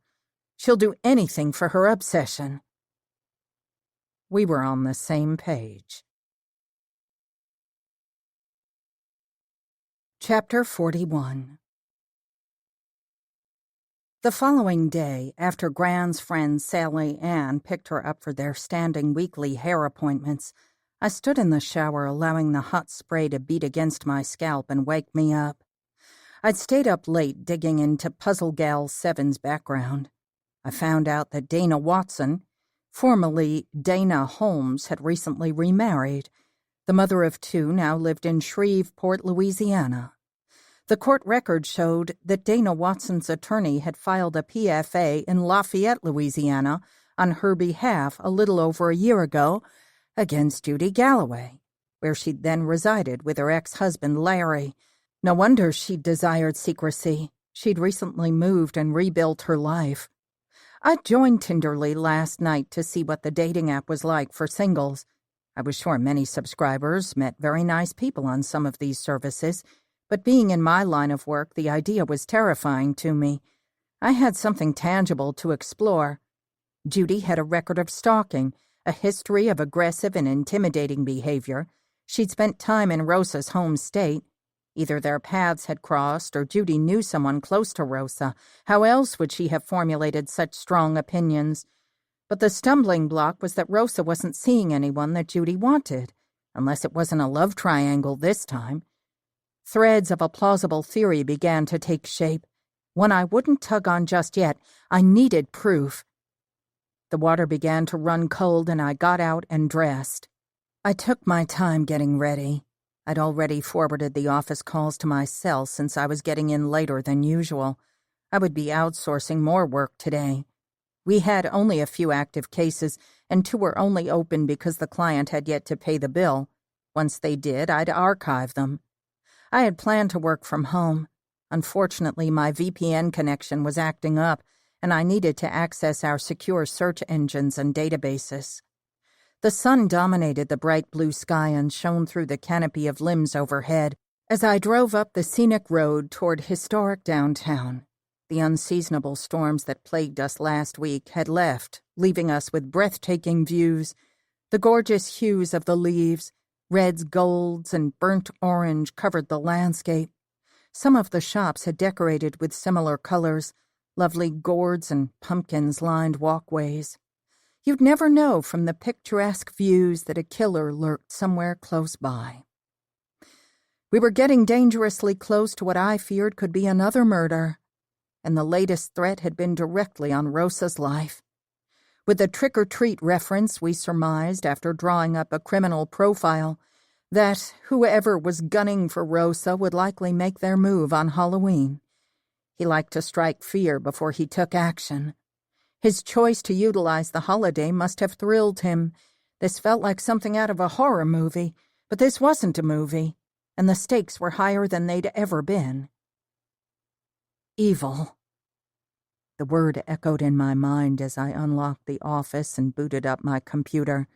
She'll do anything for her obsession. We were on the same page. Chapter 41. The following day, after Gran's friend Sally Ann picked her up for their standing weekly hair appointments, I stood in the shower allowing the hot spray to beat against my scalp and wake me up. I'd stayed up late digging into Puzzle Gal 7's background. I found out that Dana Watson, formerly Dana Holmes, had recently remarried. The mother of 2 now lived in Shreveport, Louisiana. The court record showed that Dana Watson's attorney had filed a PFA in Lafayette, Louisiana, on her behalf a little over a year ago against Judy Galloway, where she'd then resided with her ex-husband Larry. No wonder she desired secrecy. She'd recently moved and rebuilt her life. I joined Tinderly last night to see what the dating app was like for singles. I was sure many subscribers met very nice people on some of these services, but being in my line of work, the idea was terrifying to me. I had something tangible to explore. Judy had a record of stalking, a history of aggressive and intimidating behavior. She'd spent time in Rosa's home state. Either their paths had crossed or Judy knew someone close to Rosa. How else would she have formulated such strong opinions? But the stumbling block was that Rosa wasn't seeing anyone that Judy wanted, unless it wasn't a love triangle this time. Threads of a plausible theory began to take shape, one I wouldn't tug on just yet. I needed proof. The water began to run cold and I got out and dressed. I took my time getting ready. I'd already forwarded the office calls to my cell since I was getting in later than usual. I would be outsourcing more work today. We had only a few active cases, and 2 were only open because the client had yet to pay the bill. Once they did, I'd archive them. I had planned to work from home. Unfortunately, my VPN connection was acting up, and I needed to access our secure search engines and databases. The sun dominated the bright blue sky and shone through the canopy of limbs overhead as I drove up the scenic road toward historic downtown. The unseasonable storms that plagued us last week had left, leaving us with breathtaking views. The gorgeous hues of the leaves, reds, golds, and burnt orange covered the landscape. Some of the shops had decorated with similar colors, lovely gourds and pumpkins lined walkways. You'd never know from the picturesque views that a killer lurked somewhere close by. We were getting dangerously close to what I feared could be another murder, and the latest threat had been directly on Rosa's life. With the trick-or-treat reference, we surmised, after drawing up a criminal profile, that whoever was gunning for Rosa would likely make their move on Halloween. He liked to strike fear before he took action. His choice to utilize the holiday must have thrilled him. This felt like something out of a horror movie, but this wasn't a movie, and the stakes were higher than they'd ever been. Evil. The word echoed in my mind as I unlocked the office and booted up my computer.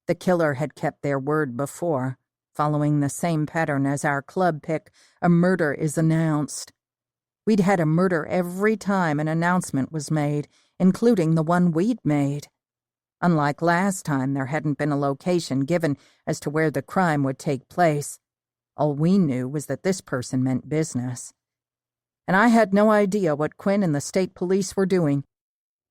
The killer had kept their word before. Following the same pattern as our club pick, a murder is announced. We'd had a murder every time an announcement was made, including the one we'd made. Unlike last time, there hadn't been a location given as to where the crime would take place. All we knew was that this person meant business. And I had no idea what Quinn and the state police were doing,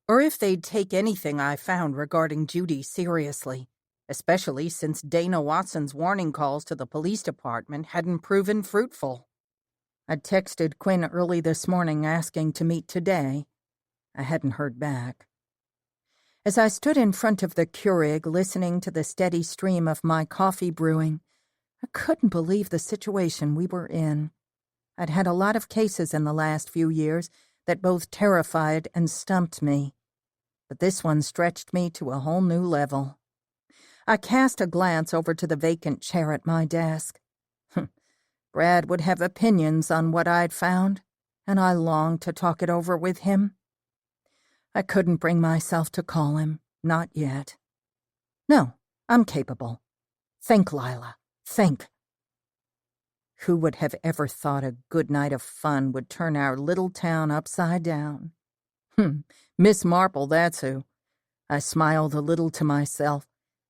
or if they'd take anything I found regarding Judy seriously, especially since Dana Watson's warning calls to the police department hadn't proven fruitful. I'd texted Quinn early this morning asking to meet today. I hadn't heard back. As I stood in front of the Keurig listening to the steady stream of my coffee brewing, I couldn't believe the situation we were in. I'd had a lot of cases in the last few years that both terrified and stumped me, but this one stretched me to a whole new level. I cast a glance over to the vacant chair at my desk. Brad would have opinions on what I'd found, and I longed to talk it over with him. I couldn't bring myself to call him, not yet. No, I'm capable. Think, Lyla, think. Who would have ever thought a good night of fun would turn our little town upside down? Miss Marple, that's who. I smiled a little to myself.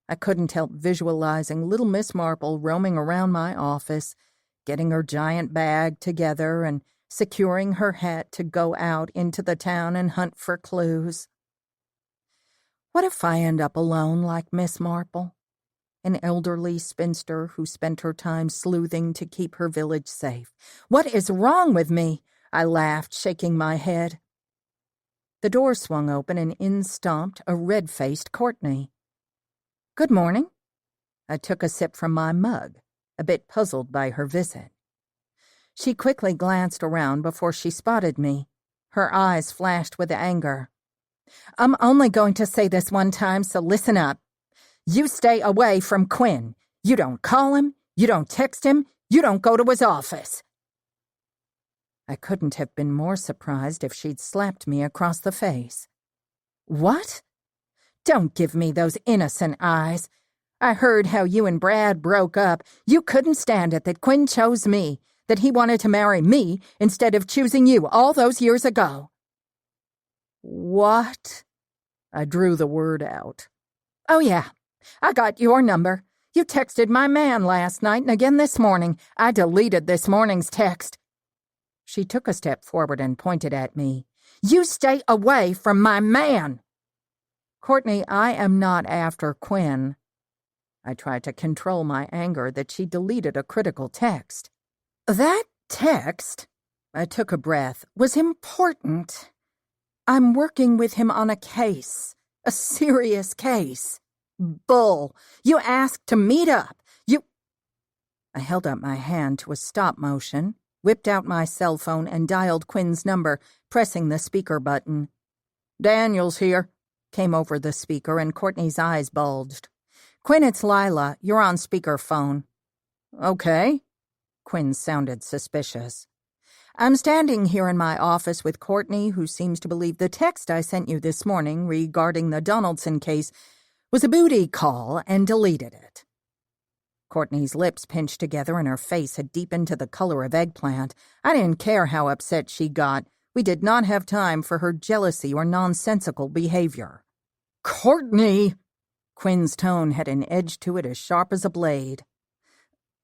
I couldn't help visualizing little Miss Marple roaming around my office, getting her giant bag together and securing her hat to go out into the town and hunt for clues. What if I end up alone like Miss Marple? An elderly spinster who spent her time sleuthing to keep her village safe. What is wrong with me? I laughed, shaking my head. The door swung open and in stomped a red-faced Courtney. Good morning. I took a sip from my mug, a bit puzzled by her visit. She quickly glanced around before she spotted me. Her eyes flashed with anger. I'm only going to say this one time, so listen up. You stay away from Quinn. You don't call him, you don't text him, you don't go to his office. I couldn't have been more surprised if she'd slapped me across the face. What? Don't give me those innocent eyes. I heard how you and Brad broke up. You couldn't stand it that Quinn chose me, that he wanted to marry me instead of choosing you all those years ago. What? I drew the word out. Oh, yeah. I got your number. You texted my man last night and again this morning. I deleted this morning's text. She took a step forward and pointed at me. You stay away from my man. Courtney, I am not after Quinn. I tried to control my anger that she deleted a critical text. That text, I took a breath, was important. I'm working with him on a case, a serious case. Bull, you asked to meet up. I held up my hand to a stop motion, whipped out my cell phone and dialed Quinn's number, pressing the speaker button. Daniel's here, came over the speaker, and Courtney's eyes bulged. Quinn, it's Lyla. You're on speakerphone. Okay. Quinn sounded suspicious. I'm standing here in my office with Courtney, who seems to believe the text I sent you this morning regarding the Donaldson case was a booty call and deleted it. Courtney's lips pinched together and her face had deepened to the color of eggplant. I didn't care how upset she got. We did not have time for her jealousy or nonsensical behavior. Courtney! Quinn's tone had an edge to it as sharp as a blade.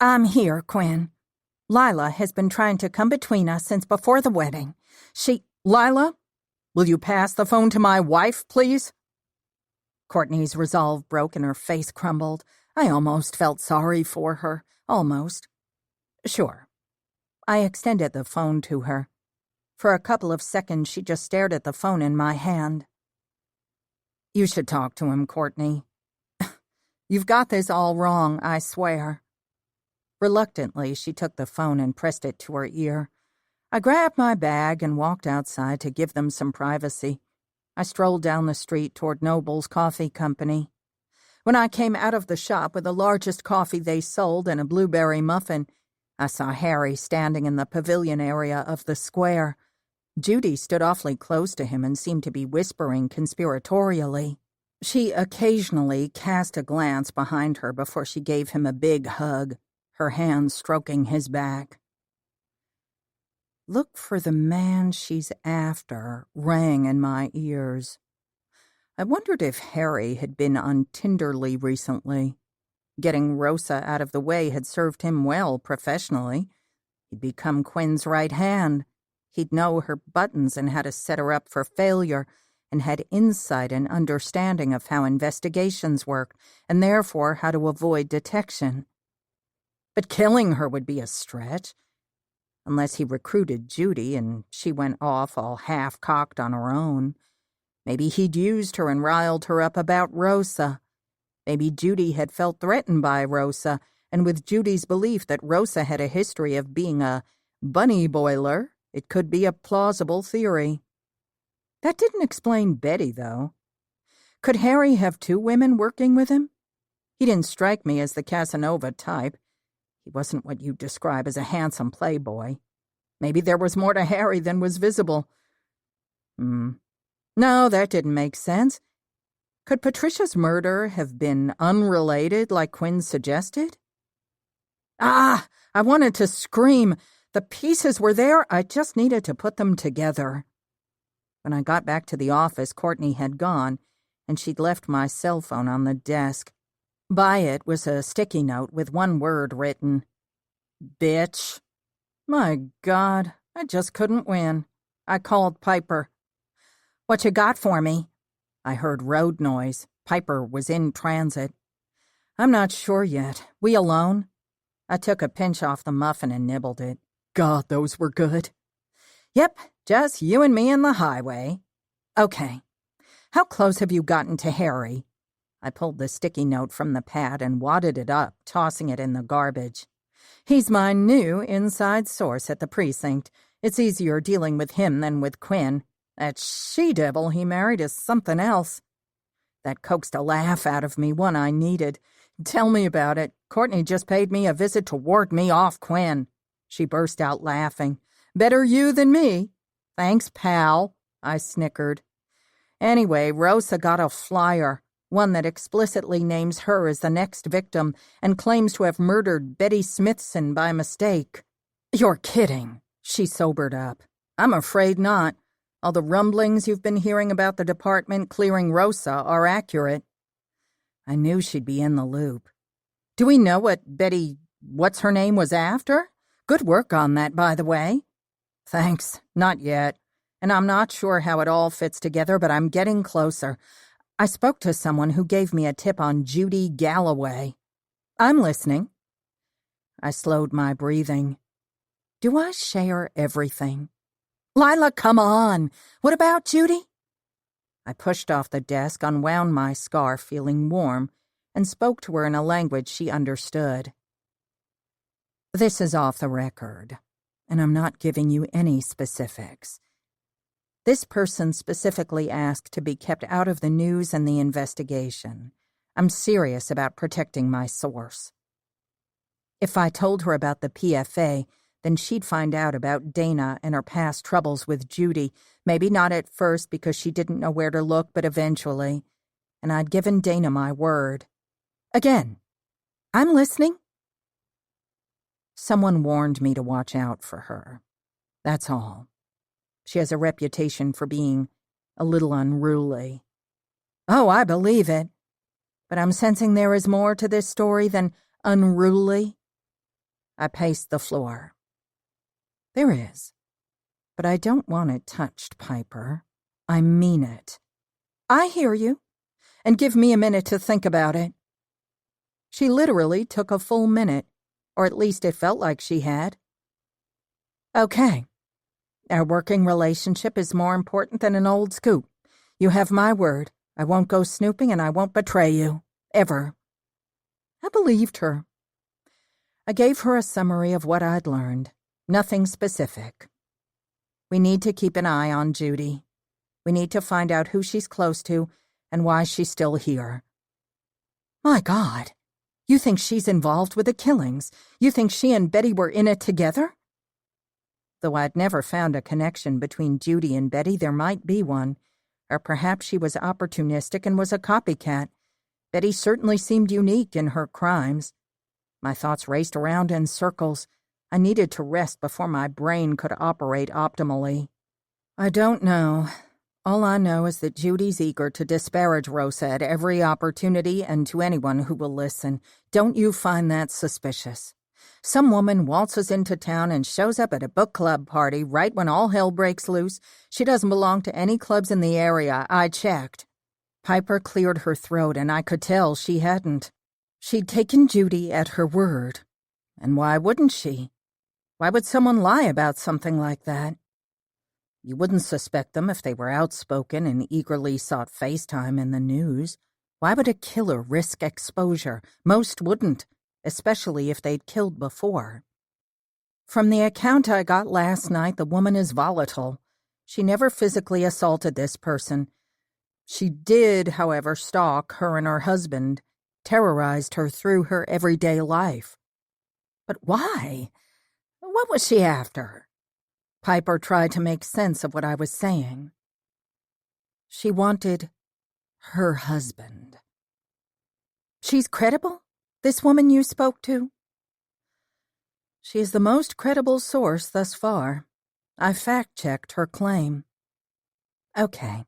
I'm here, Quinn. Lyla has been trying to come between us since before the wedding. Lyla, will you pass the phone to my wife, please? Courtney's resolve broke and her face crumbled. I almost felt sorry for her. Almost. Sure. I extended the phone to her. For a couple of seconds, she just stared at the phone in my hand. You should talk to him, Courtney. You've got this all wrong, I swear. Reluctantly, she took the phone and pressed it to her ear. I grabbed my bag and walked outside to give them some privacy. I strolled down the street toward Noble's Coffee Company. When I came out of the shop with the largest coffee they sold and a blueberry muffin, I saw Harry standing in the pavilion area of the square. Judy stood awfully close to him and seemed to be whispering conspiratorially. She occasionally cast a glance behind her before she gave him a big hug, her hand stroking his back. "Look for the man she's after," rang in my ears. I wondered if Harry had been on Tinderly recently. Getting Rosa out of the way had served him well professionally. He'd become Quinn's right hand. He'd know her buttons and how to set her up for failure, and had insight and understanding of how investigations work, and therefore how to avoid detection. But killing her would be a stretch. Unless he recruited Judy and she went off all half-cocked on her own. Maybe he'd used her and riled her up about Rosa. Maybe Judy had felt threatened by Rosa, and with Judy's belief that Rosa had a history of being a bunny boiler, it could be a plausible theory. That didn't explain Betty, though. Could Harry have two women working with him? He didn't strike me as the Casanova type. He wasn't what you'd describe as a handsome playboy. Maybe there was more to Harry than was visible. No, that didn't make sense. Could Patricia's murder have been unrelated, like Quinn suggested? I wanted to scream. The pieces were there, I just needed to put them together. When I got back to the office, Courtney had gone, and she'd left my cell phone on the desk. By it was a sticky note with one word written. Bitch. My God, I just couldn't win. I called Piper. "What you got for me?" I heard road noise. Piper was in transit. "I'm not sure yet. We alone?" I took a pinch off the muffin and nibbled it. God, those were good. "Yep, just you and me and the highway." "Okay. How close have you gotten to Harry?" I pulled the sticky note from the pad and wadded it up, tossing it in the garbage. "He's my new inside source at the precinct. It's easier dealing with him than with Quinn. That she-devil he married is something else." That coaxed a laugh out of me, one I needed. "Tell me about it. Courtney just paid me a visit to ward me off Quinn." She burst out laughing. "Better you than me." "Thanks, pal," I snickered. "Anyway, Rosa got a flyer. One that explicitly names her as the next victim and claims to have murdered Betty Smithson by mistake." "You're kidding." She sobered up. "I'm afraid not. All the rumblings you've been hearing about the department clearing Rosa are accurate." I knew she'd be in the loop. "Do we know what Betty what's-her-name was after? Good work on that, by the way." "Thanks, not yet. And I'm not sure how it all fits together, but I'm getting closer. I spoke to someone who gave me a tip on Judy Galloway." "I'm listening." I slowed my breathing. Do I share everything? "Lyla, come on. What about Judy?" I pushed off the desk, unwound my scarf, feeling warm, and spoke to her in a language she understood. "This is off the record, and I'm not giving you any specifics. This person specifically asked to be kept out of the news and the investigation. I'm serious about protecting my source. If I told her about the PFA, then she'd find out about Dana and her past troubles with Judy, maybe not at first because she didn't know where to look, but eventually. And I'd given Dana my word. Again, I'm listening." "Someone warned me to watch out for her. That's all. She has a reputation for being a little unruly." "Oh, I believe it. But I'm sensing there is more to this story than unruly." I paced the floor. There is. But I don't want it touched, Piper. I mean it. I hear you. And give me a minute to think about it. She literally took a full minute, or at least it felt like she had. Okay. Our working relationship is more important than an old scoop. You have my word. I won't go snooping and I won't betray you. Ever. I believed her. I gave her a summary of what I'd learned. Nothing specific. We need to keep an eye on Judy. We need to find out who she's close to and why she's still here. My God. You think she's involved with the killings? You think she and Betty were in it together? Though I'd never found a connection between Judy and Betty, there might be one. Or perhaps she was opportunistic and was a copycat. Betty certainly seemed unique in her crimes. My thoughts raced around in circles. I needed to rest before my brain could operate optimally. I don't know. All I know is that Judy's eager to disparage Rosa at every opportunity and to anyone who will listen. Don't you find that suspicious? Some woman waltzes into town and shows up at a book club party right when all hell breaks loose. She doesn't belong to any clubs in the area. I checked. Piper cleared her throat, and I could tell she hadn't. She'd taken Judy at her word. And why wouldn't she? Why would someone lie about something like that? You wouldn't suspect them if they were outspoken and eagerly sought FaceTime in the news. Why would a killer risk exposure? Most wouldn't, especially if they'd killed before. From the account I got last night, the woman is volatile. She never physically assaulted this person. She did, however, stalk her and her husband, terrorized her through her everyday life. But why? What was she after? Piper tried to make sense of what I was saying. She wanted her husband. She's credible? This woman you spoke to? She is the most credible source thus far. I fact-checked her claim. Okay.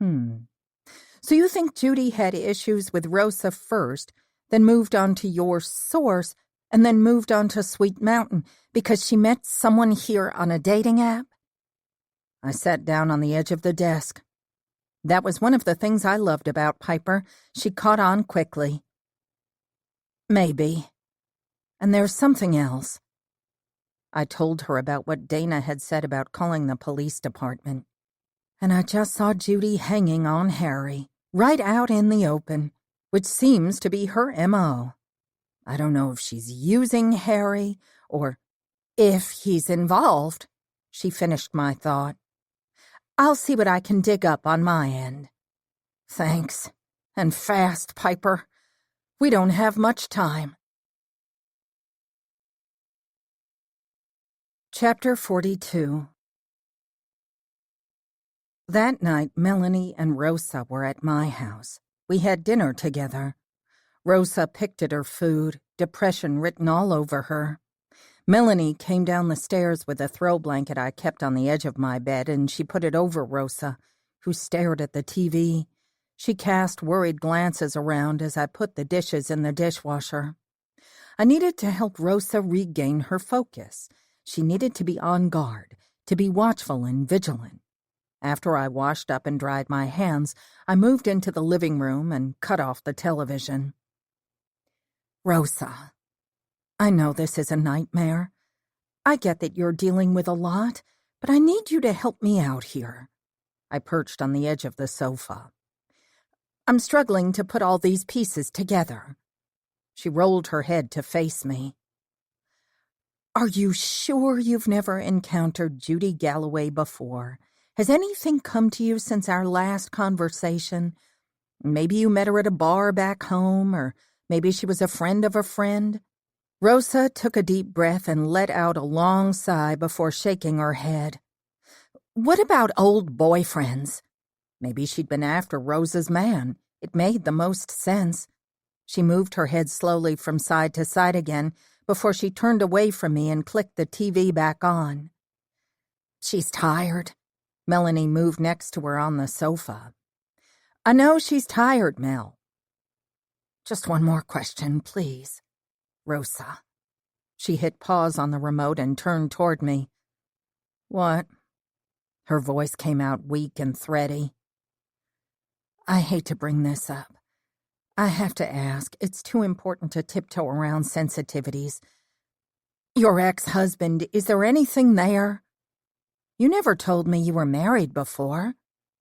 So you think Judy had issues with Rosa first, then moved on to your source, and then moved on to Sweet Mountain because she met someone here on a dating app? I sat down on the edge of the desk. That was one of the things I loved about Piper. She caught on quickly. Maybe. And there's something else. I told her about what Dana had said about calling the police department. And I just saw Judy hanging on Harry, right out in the open, which seems to be her M.O. I don't know if she's using Harry or if he's involved. She finished my thought. I'll see what I can dig up on my end. Thanks. And fast, Piper. We don't have much time. Chapter 42. That night, Melanie and Rosa were at my house. We had dinner together. Rosa picked at her food, depression written all over her. Melanie came down the stairs with a throw blanket I kept on the edge of my bed, and she put it over Rosa, who stared at the TV. She cast worried glances around as I put the dishes in the dishwasher. I needed to help Rosa regain her focus. She needed to be on guard, to be watchful and vigilant. After I washed up and dried my hands, I moved into the living room and cut off the television. Rosa, I know this is a nightmare. I get that you're dealing with a lot, but I need you to help me out here. I perched on the edge of the sofa. I'm struggling to put all these pieces together. She rolled her head to face me. Are you sure you've never encountered Judy Galloway before? Has anything come to you since our last conversation? Maybe you met her at a bar back home, or maybe she was a friend of a friend. Rosa took a deep breath and let out a long sigh before shaking her head. What about old boyfriends? Maybe she'd been after Rosa's man. It made the most sense. She moved her head slowly from side to side again before she turned away from me and clicked the TV back on. She's tired. Melanie moved next to her on the sofa. I know she's tired, Mel. Just one more question, please. Rosa, She hit pause on the remote and turned toward me. What? Her voice came out weak and thready. I hate to bring this up. I have to ask. It's too important to tiptoe around sensitivities. Your ex-husband, is there anything there? You never told me you were married before.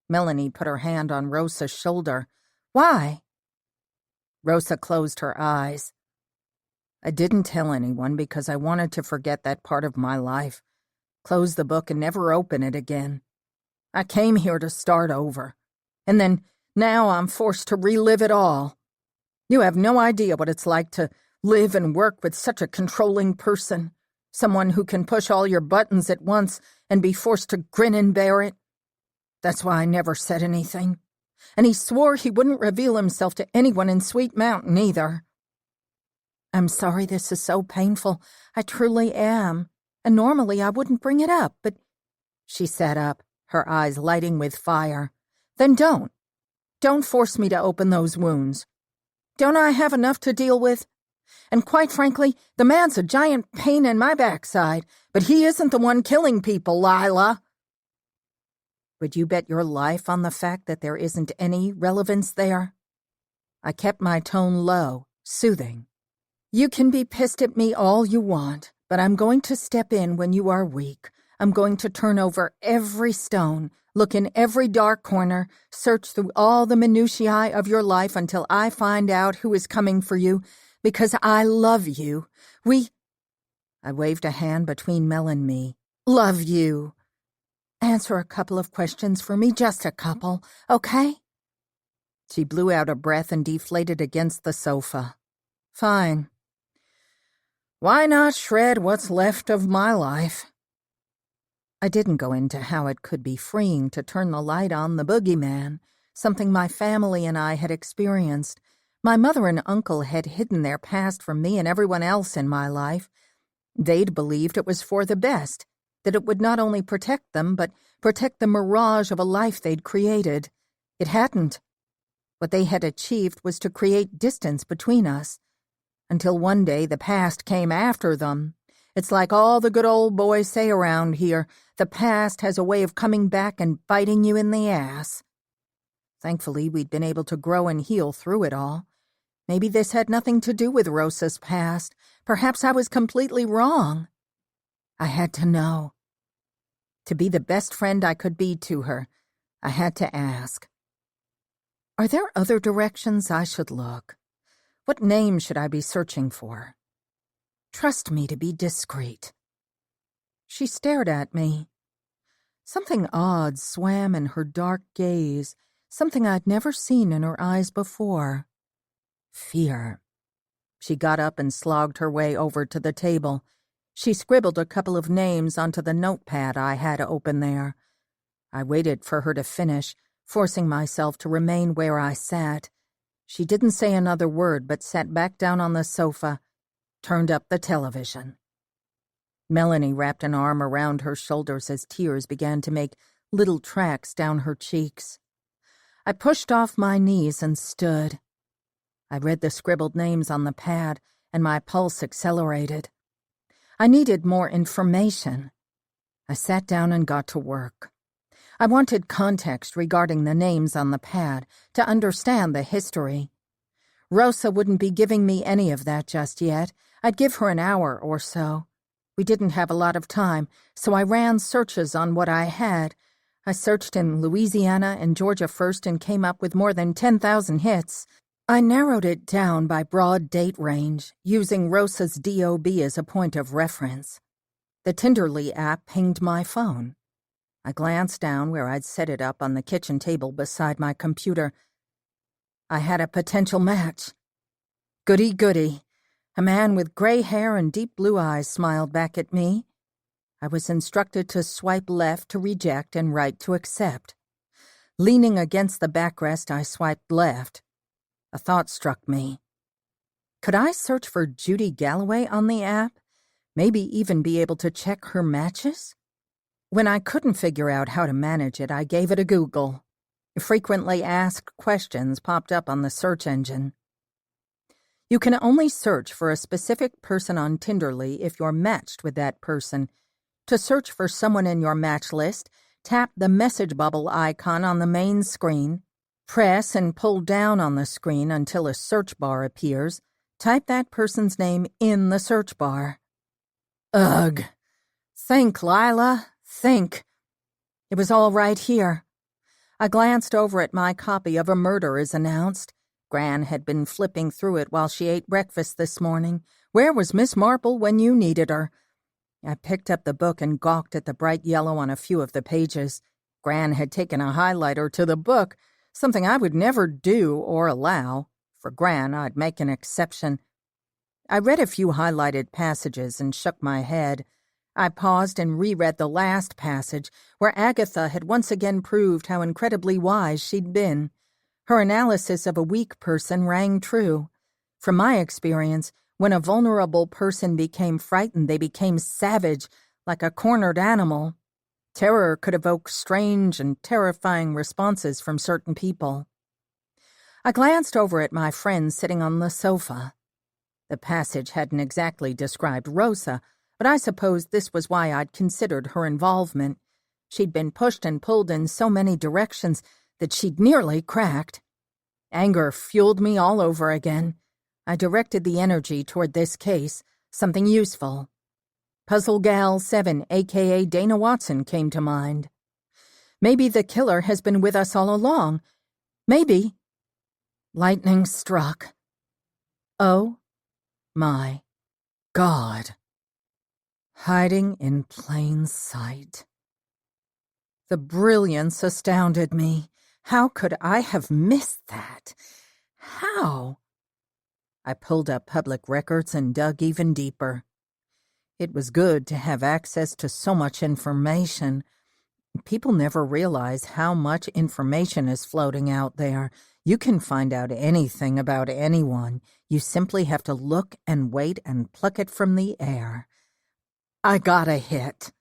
Melanie put her hand on Rosa's shoulder. Why? Rosa closed her eyes. I didn't tell anyone because I wanted to forget that part of my life. Close the book and never open it again. I came here to start over. And then, now I'm forced to relive it all. You have no idea what it's like to live and work with such a controlling person. Someone who can push all your buttons at once and be forced to grin and bear it. That's why I never said anything. And he swore he wouldn't reveal himself to anyone in Sweet Mountain either. I'm sorry this is so painful. I truly am. And normally I wouldn't bring it up, but... She sat up, her eyes lighting with fire. Then don't. Don't force me to open those wounds. Don't I have enough to deal with? And quite frankly, the man's a giant pain in my backside, but he isn't the one killing people, Lyla. Would you bet your life on the fact that there isn't any relevance there? I kept my tone low, soothing. You can be pissed at me all you want, but I'm going to step in when you are weak. I'm going to turn over every stone, look in every dark corner, search through all the minutiae of your life until I find out who is coming for you, because I love you. I waved a hand between Mel and me. Love you. Answer a couple of questions for me, just a couple, okay? She blew out a breath and deflated against the sofa. Fine. Why not shred what's left of my life? I didn't go into how it could be freeing to turn the light on the boogeyman, something my family and I had experienced. My mother and uncle had hidden their past from me and everyone else in my life. They'd believed it was for the best, that it would not only protect them, but protect the mirage of a life they'd created. It hadn't. What they had achieved was to create distance between us. Until one day the past came after them. It's like all the good old boys say around here, the past has a way of coming back and biting you in the ass. Thankfully, we'd been able to grow and heal through it all. Maybe this had nothing to do with Rosa's past. Perhaps I was completely wrong. I had to know. To be the best friend I could be to her, I had to ask. Are there other directions I should look? What name should I be searching for? Trust me to be discreet. She stared at me. Something odd swam in her dark gaze, something I'd never seen in her eyes before. Fear. She got up and slogged her way over to the table. She scribbled a couple of names onto the notepad I had open there. I waited for her to finish, forcing myself to remain where I sat. She didn't say another word, but sat back down on the sofa, turned up the television. Melanie wrapped an arm around her shoulders as tears began to make little tracks down her cheeks. I pushed off my knees and stood. I read the scribbled names on the pad, and my pulse accelerated. I needed more information. I sat down and got to work. I wanted context regarding the names on the pad to understand the history. Rosa wouldn't be giving me any of that just yet. I'd give her an hour or so. We didn't have a lot of time, so I ran searches on what I had. I searched in Louisiana and Georgia first and came up with more than 10,000 hits. I narrowed it down by broad date range, using Rosa's DOB as a point of reference. The Tinderly app pinged my phone. I glanced down where I'd set it up on the kitchen table beside my computer. I had a potential match. Goody goody. A man with gray hair and deep blue eyes smiled back at me. I was instructed to swipe left to reject and right to accept. Leaning against the backrest, I swiped left. A thought struck me. Could I search for Judy Galloway on the app? Maybe even be able to check her matches? When I couldn't figure out how to manage it, I gave it a Google. Frequently asked questions popped up on the search engine. You can only search for a specific person on Tinderly if you're matched with that person. To search for someone in your match list, tap the message bubble icon on the main screen. Press and pull down on the screen until a search bar appears. Type that person's name in the search bar. Ugh. Think, Lyla, think. It was all right here. I glanced over at my copy of A Murder is Announced. Gran had been flipping through it while she ate breakfast this morning. Where was Miss Marple when you needed her? I picked up the book and gawked at the bright yellow on a few of the pages. Gran had taken a highlighter to the book, something I would never do or allow. For Gran, I'd make an exception. I read a few highlighted passages and shook my head. I paused and reread the last passage, where Agatha had once again proved how incredibly wise she'd been. Her analysis of a weak person rang true. From my experience, when a vulnerable person became frightened, they became savage, like a cornered animal. Terror could evoke strange and terrifying responses from certain people. I glanced over at my friend sitting on the sofa. The passage hadn't exactly described Rosa, but I suppose this was why I'd considered her involvement. She'd been pushed and pulled in so many directions that she'd nearly cracked. Anger fueled me all over again. I directed the energy toward this case, something useful. Puzzle Gal 7, a.k.a. Dana Watson, came to mind. Maybe the killer has been with us all along. Maybe. Lightning struck. Oh, my God. Hiding in plain sight. The brilliance astounded me. How could I have missed that? How? I pulled up public records and dug even deeper. It was good to have access to so much information. People never realize how much information is floating out there. You can find out anything about anyone. You simply have to look and wait and pluck it from the air. I got a hit.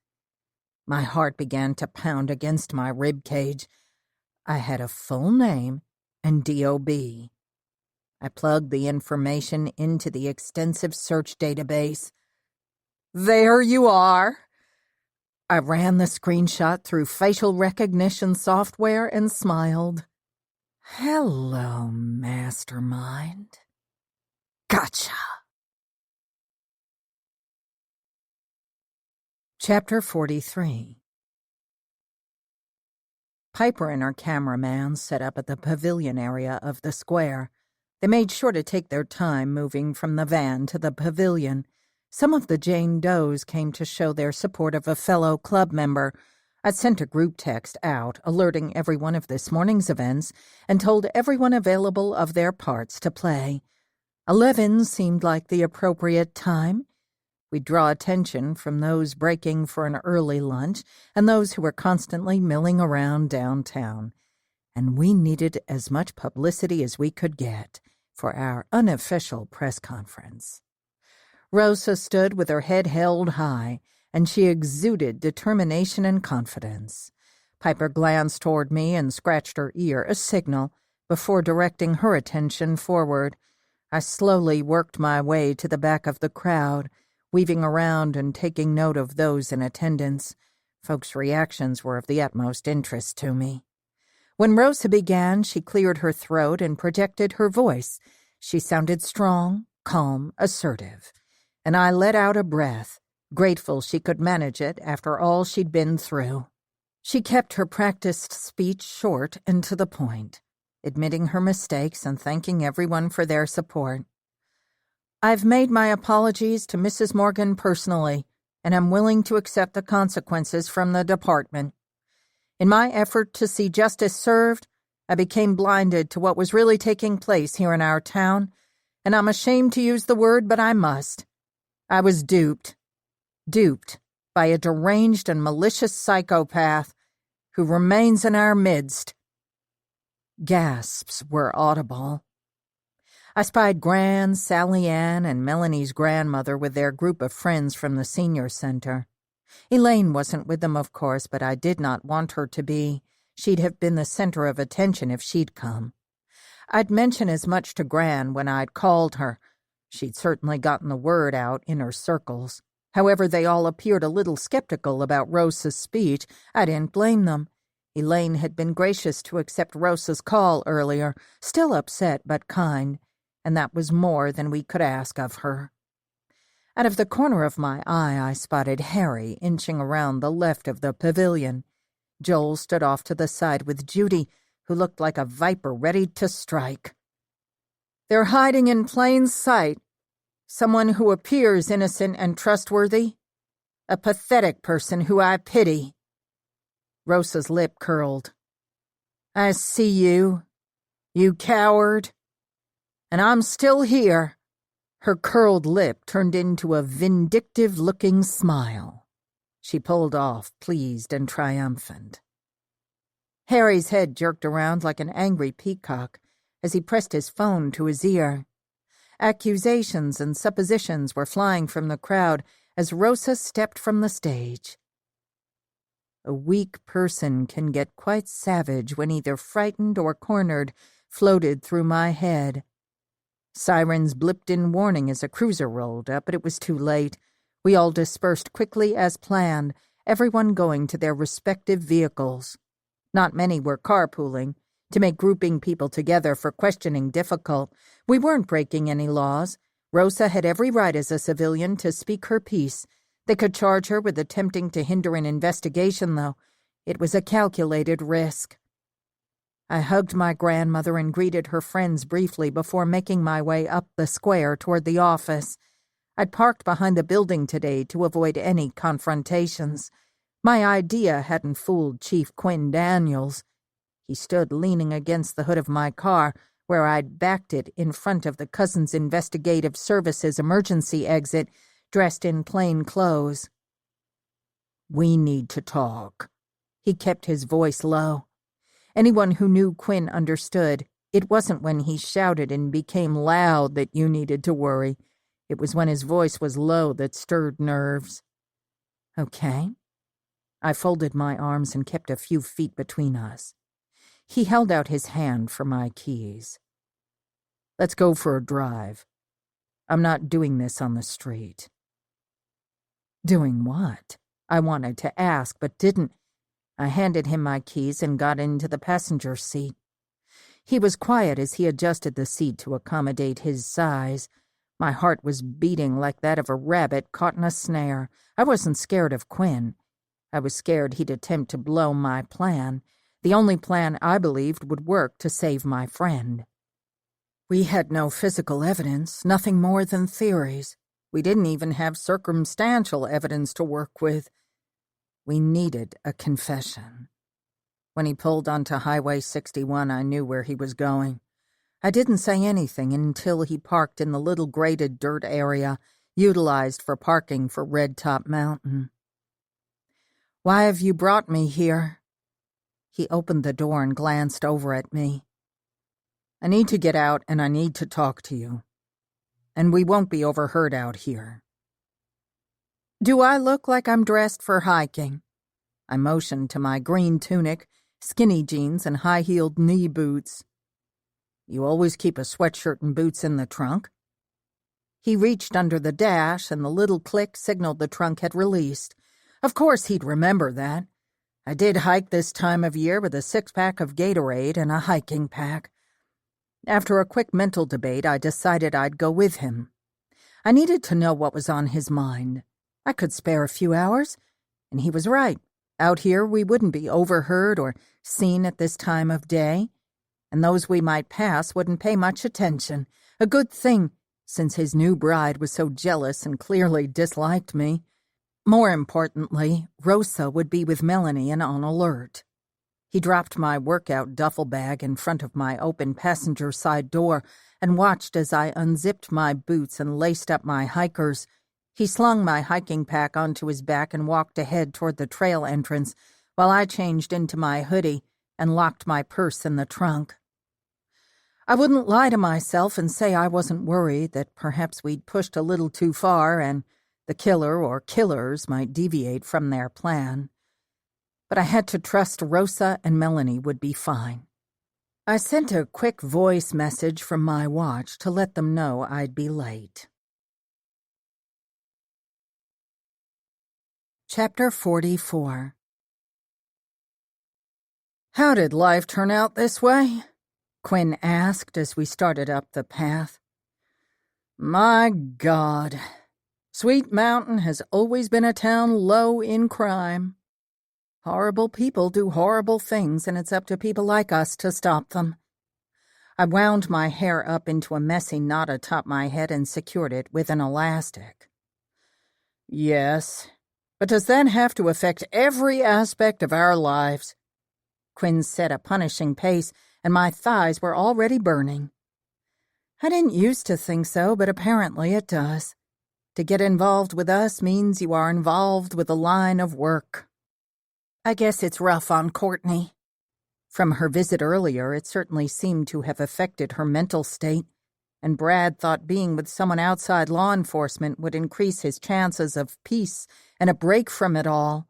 My heart began to pound against my rib cage. I had a full name and DOB. I plugged the information into the extensive search database. There you are. I ran the screenshot through facial recognition software and smiled. Hello, mastermind. Gotcha. Chapter 43. Piper and her cameraman set up at the pavilion area of the square. They made sure to take their time moving from the van to the pavilion. Some of the Jane Does came to show their support of a fellow club member. I sent a group text out alerting everyone of this morning's events and told everyone available of their parts to play. 11 seemed like the appropriate time. We'd draw attention from those breaking for an early lunch and those who were constantly milling around downtown. And we needed as much publicity as we could get for our unofficial press conference. Rosa stood with her head held high, and she exuded determination and confidence. Piper glanced toward me and scratched her ear, a signal, before directing her attention forward. I slowly worked my way to the back of the crowd, weaving around and taking note of those in attendance. Folks' reactions were of the utmost interest to me. When Rosa began, she cleared her throat and projected her voice. She sounded strong, calm, assertive, and I let out a breath, grateful she could manage it after all she'd been through. She kept her practiced speech short and to the point, admitting her mistakes and thanking everyone for their support. I've made my apologies to Mrs. Morgan personally, and am willing to accept the consequences from the department. In my effort to see justice served, I became blinded to what was really taking place here in our town, and I'm ashamed to use the word, but I must. I was duped by a deranged and malicious psychopath who remains in our midst. Gasps were audible. I spied Gran, Sally Ann, and Melanie's grandmother with their group of friends from the senior center. Elaine wasn't with them, of course, but I did not want her to be. She'd have been the center of attention if she'd come. I'd mention as much to Gran when I'd called her, She'd certainly gotten the word out in her circles. However, they all appeared a little skeptical about Rosa's speech. I didn't blame them. Elaine had been gracious to accept Rosa's call earlier, still upset but kind, and that was more than we could ask of her. Out of the corner of my eye, I spotted Harry inching around the left of the pavilion. Joel stood off to the side with Judy, who looked like a viper ready to strike. "They're hiding in plain sight. Someone who appears innocent and trustworthy. A pathetic person who I pity." Rosa's lip curled. "I see you, you coward. And I'm still here." Her curled lip turned into a vindictive-looking smile. She pulled off, pleased and triumphant. Harry's head jerked around like an angry peacock as he pressed his phone to his ear. Accusations and suppositions were flying from the crowd as Rosa stepped from the stage. A weak person can get quite savage when either frightened or cornered, floated through my head. Sirens blipped in warning as a cruiser rolled up, but it was too late. We all dispersed quickly as planned, everyone going to their respective vehicles. Not many were carpooling, to make grouping people together for questioning difficult. We weren't breaking any laws. Rosa had every right as a civilian to speak her piece. They could charge her with attempting to hinder an investigation, though. It was a calculated risk. I hugged my grandmother and greeted her friends briefly before making my way up the square toward the office. I'd parked behind the building today to avoid any confrontations. My idea hadn't fooled Chief Quinn Daniels. He stood leaning against the hood of my car, where I'd backed it in front of the Cousins Investigative Services emergency exit, dressed in plain clothes. "We need to talk." He kept his voice low. Anyone who knew Quinn understood. It wasn't when he shouted and became loud that you needed to worry. It was when his voice was low that stirred nerves. "Okay." I folded my arms and kept a few feet between us. He held out his hand for my keys. "Let's go for a drive. I'm not doing this on the street." Doing what? I wanted to ask, but didn't. I handed him my keys and got into the passenger seat. He was quiet as he adjusted the seat to accommodate his size. My heart was beating like that of a rabbit caught in a snare. I wasn't scared of Quinn. I was scared he'd attempt to blow my plan, the only plan I believed would work to save my friend. We had no physical evidence, nothing more than theories. We didn't even have circumstantial evidence to work with. We needed a confession. When he pulled onto Highway 61, I knew where he was going. I didn't say anything until he parked in the little graded dirt area utilized for parking for Red Top Mountain. "Why have you brought me here?" He opened the door and glanced over at me. "I need to get out and I need to talk to you. And we won't be overheard out here." "Do I look like I'm dressed for hiking?" I motioned to my green tunic, skinny jeans, and high-heeled knee boots. "You always keep a sweatshirt and boots in the trunk?" He reached under the dash, and the little click signaled the trunk had released. Of course he'd remember that. I did hike this time of year with a 6-pack of Gatorade and a hiking pack. After a quick mental debate, I decided I'd go with him. I needed to know what was on his mind. I could spare a few hours, and he was right. Out here we wouldn't be overheard or seen at this time of day, and those we might pass wouldn't pay much attention. A good thing, since his new bride was so jealous and clearly disliked me. More importantly, Rosa would be with Melanie and on alert. He dropped my workout duffel bag in front of my open passenger side door and watched as I unzipped my boots and laced up my hikers. He slung my hiking pack onto his back and walked ahead toward the trail entrance, while I changed into my hoodie and locked my purse in the trunk. I wouldn't lie to myself and say I wasn't worried that perhaps we'd pushed a little too far and the killer or killers might deviate from their plan. But I had to trust Rosa and Melanie would be fine. I sent a quick voice message from my watch to let them know I'd be late. Chapter 44. How did life turn out this way? Quinn asked as we started up the path. My God. Sweet Mountain has always been a town low in crime. Horrible people do horrible things, and it's up to people like us to stop them. I wound my hair up into a messy knot atop my head and secured it with an elastic. Yes, but does that have to affect every aspect of our lives? Quinn set a punishing pace, and my thighs were already burning. I didn't used to think so, but apparently it does. To get involved with us means you are involved with the line of work. I guess it's rough on Courtney. From her visit earlier, it certainly seemed to have affected her mental state, and Brad thought being with someone outside law enforcement would increase his chances of peace and a break from it all.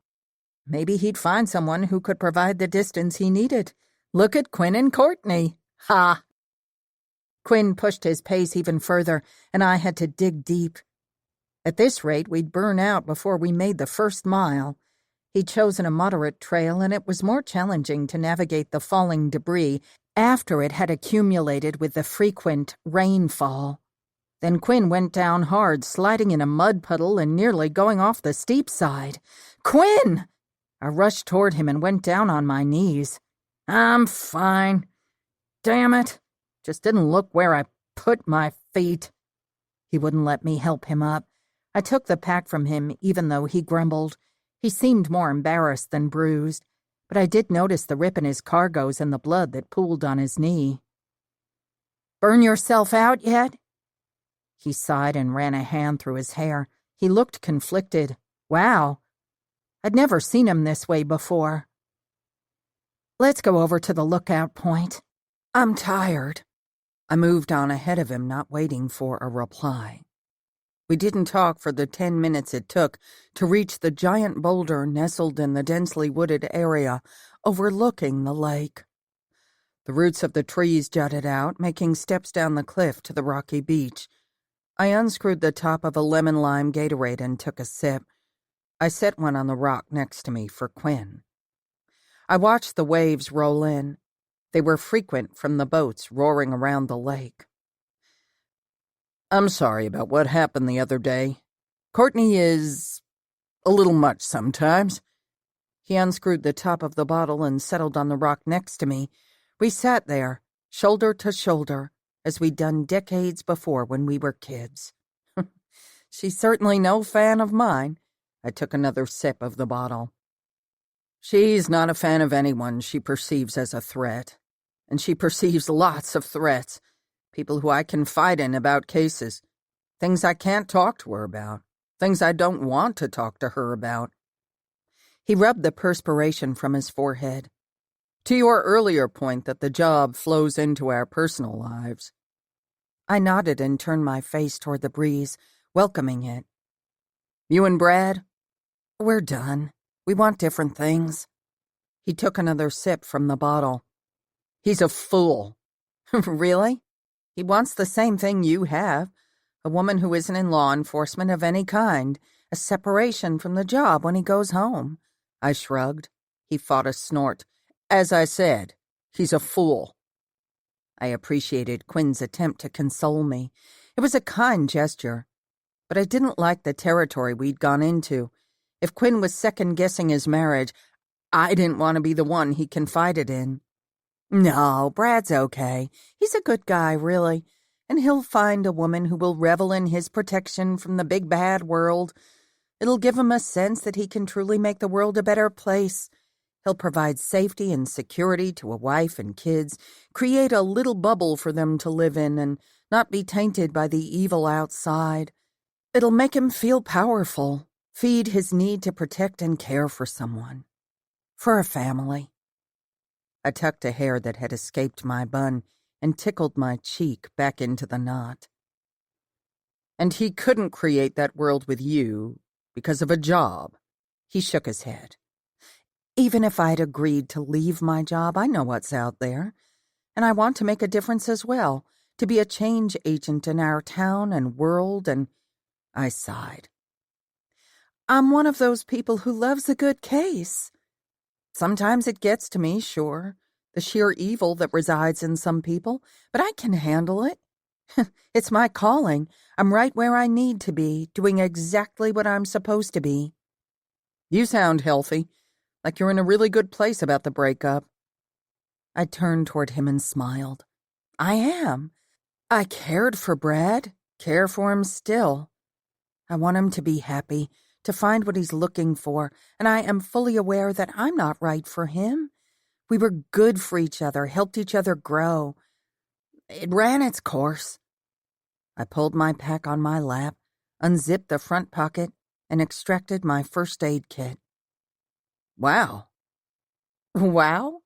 Maybe he'd find someone who could provide the distance he needed. Look at Quinn and Courtney. Ha! Quinn pushed his pace even further, and I had to dig deep. At this rate, we'd burn out before we made the first mile. He'd chosen a moderate trail, and it was more challenging to navigate the falling debris after it had accumulated with the frequent rainfall. Then Quinn went down hard, sliding in a mud puddle and nearly going off the steep side. Quinn! I rushed toward him and went down on my knees. I'm fine. Damn it. Just didn't look where I put my feet. He wouldn't let me help him up. I took the pack from him, even though he grumbled. He seemed more embarrassed than bruised, but I did notice the rip in his cargoes and the blood that pooled on his knee. Burn yourself out yet? He sighed and ran a hand through his hair. He looked conflicted. Wow. I'd never seen him this way before. Let's go over to the lookout point. I'm tired. I moved on ahead of him, not waiting for a reply. We didn't talk for the 10 minutes it took to reach the giant boulder nestled in the densely wooded area overlooking the lake. The roots of the trees jutted out, making steps down the cliff to the rocky beach. I unscrewed the top of a lemon-lime Gatorade and took a sip. I set one on the rock next to me for Quinn. I watched the waves roll in. They were frequent from the boats roaring around the lake. I'm sorry about what happened the other day. Courtney is a little much sometimes. He unscrewed the top of the bottle and settled on the rock next to me. We sat there, shoulder to shoulder, as we'd done decades before when we were kids. She's certainly no fan of mine. I took another sip of the bottle. She's not a fan of anyone she perceives as a threat. And she perceives lots of threats. People who I confide in about cases. Things I can't talk to her about. Things I don't want to talk to her about. He rubbed the perspiration from his forehead. To your earlier point that the job flows into our personal lives. I nodded and turned my face toward the breeze, welcoming it. You and Brad? We're done. We want different things. He took another sip from the bottle. He's a fool. Really? He wants the same thing you have. A woman who isn't in law enforcement of any kind. A separation from the job when he goes home. I shrugged. He fought a snort. As I said, he's a fool. I appreciated Quinn's attempt to console me. It was a kind gesture. But I didn't like the territory we'd gone into. If Quinn was second-guessing his marriage, I didn't want to be the one he confided in. No, Brad's okay. He's a good guy, really. And he'll find a woman who will revel in his protection from the big bad world. It'll give him a sense that he can truly make the world a better place. He'll provide safety and security to a wife and kids, create a little bubble for them to live in and not be tainted by the evil outside. It'll make him feel powerful, feed his need to protect and care for someone. For a family. I tucked a hair that had escaped my bun and tickled my cheek back into the knot. And he couldn't create that world with you because of a job. He shook his head. Even if I'd agreed to leave my job, I know what's out there. And I want to make a difference as well, to be a change agent in our town and world, and I sighed. I'm one of those people who loves a good case. Sometimes it gets to me, sure, the sheer evil that resides in some people, but I can handle it. It's my calling. I'm right where I need to be, doing exactly what I'm supposed to be. You sound healthy, like you're in a really good place about the breakup. I turned toward him and smiled. I am. I cared for Brad, care for him still. I want him to be happy, to find what he's looking for, and I am fully aware that I'm not right for him. We were good for each other, helped each other grow. It ran its course. I pulled my pack on my lap, unzipped the front pocket, and extracted my first aid kit. Wow. Wow?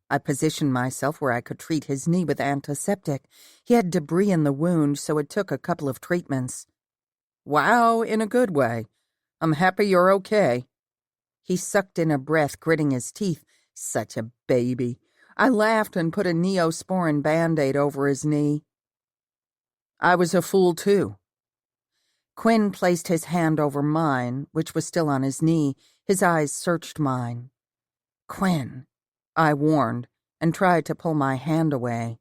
I positioned myself where I could treat his knee with antiseptic. He had debris in the wound, so it took a couple of treatments. Wow, in a good way. I'm happy you're okay. He sucked in a breath, gritting his teeth. Such a baby. I laughed and put a Neosporin Band-Aid over his knee. I was a fool, too. Quinn placed his hand over mine, which was still on his knee. His eyes searched mine. Quinn, I warned, and tried to pull my hand away.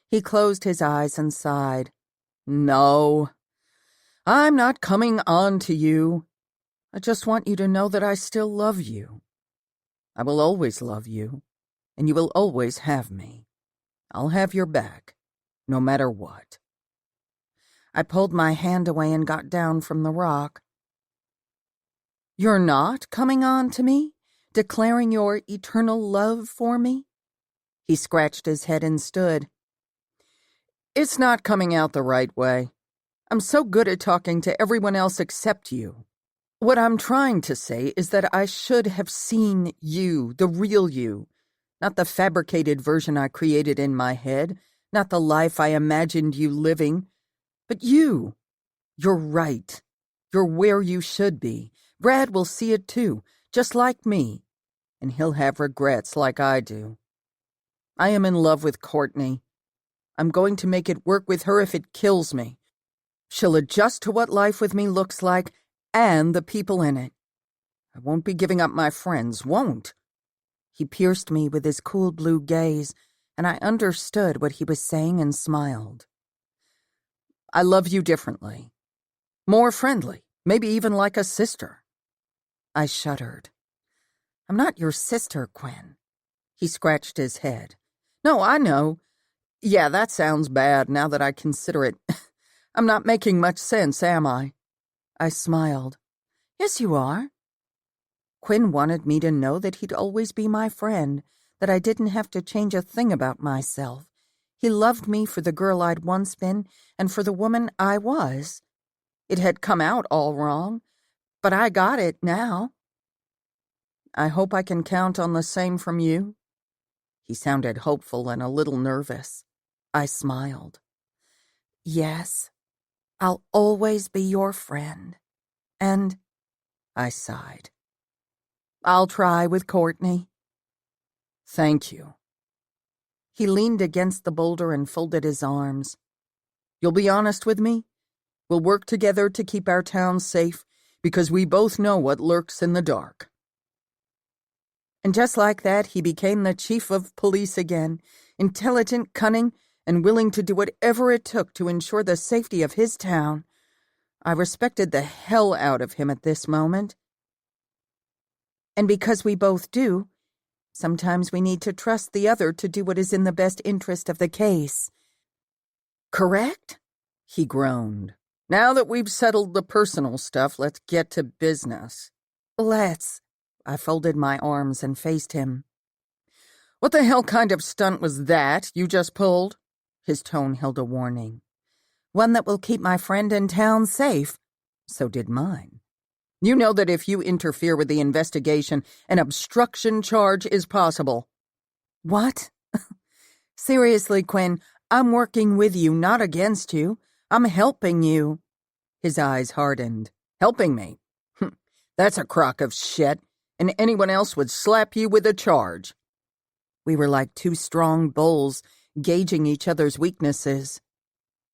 He closed his eyes and sighed. No, I'm not coming on to you. I just want you to know that I still love you. I will always love you, and you will always have me. I'll have your back, no matter what. I pulled my hand away and got down from the rock. You're not coming on to me? Declaring your eternal love for me? He scratched his head and stood. It's not coming out the right way. I'm so good at talking to everyone else except you. What I'm trying to say is that I should have seen you, the real you, not the fabricated version I created in my head, not the life I imagined you living, but you. You're right. You're where you should be. Brad will see it too, just like me, and he'll have regrets like I do. I am in love with Courtney. I'm going to make it work with her if it kills me. She'll adjust to what life with me looks like and the people in it. I won't be giving up my friends, won't. He pierced me with his cool blue gaze, and I understood what he was saying and smiled. I love you differently. More friendly, maybe even like a sister. I shuddered. I'm not your sister, Quinn. He scratched his head. No, I know. Yeah, that sounds bad now that I consider it. I'm not making much sense, am I? I smiled. Yes, you are. Quinn wanted me to know that he'd always be my friend, that I didn't have to change a thing about myself. He loved me for the girl I'd once been and for the woman I was. It had come out all wrong, but I got it now. I hope I can count on the same from you. He sounded hopeful and a little nervous. I smiled. Yes, I'll always be your friend. And I sighed. I'll try with Courtney. Thank you. He leaned against the boulder and folded his arms. You'll be honest with me? We'll work together to keep our town safe because we both know what lurks in the dark. And just like that, he became the chief of police again, intelligent, cunning, and willing to do whatever it took to ensure the safety of his town. I respected the hell out of him at this moment. And because we both do, sometimes we need to trust the other to do what is in the best interest of the case. Correct? He groaned. Now that we've settled the personal stuff, let's get to business. Let's. I folded my arms and faced him. What the hell kind of stunt was that you just pulled? His tone held a warning. One that will keep my friend in town safe. So did mine. You know that if you interfere with the investigation, an obstruction charge is possible. What? Seriously, Quinn, I'm working with you, not against you. I'm helping you. His eyes hardened. Helping me? That's a crock of shit, and anyone else would slap you with a charge. We were like two strong bulls, gauging each other's weaknesses.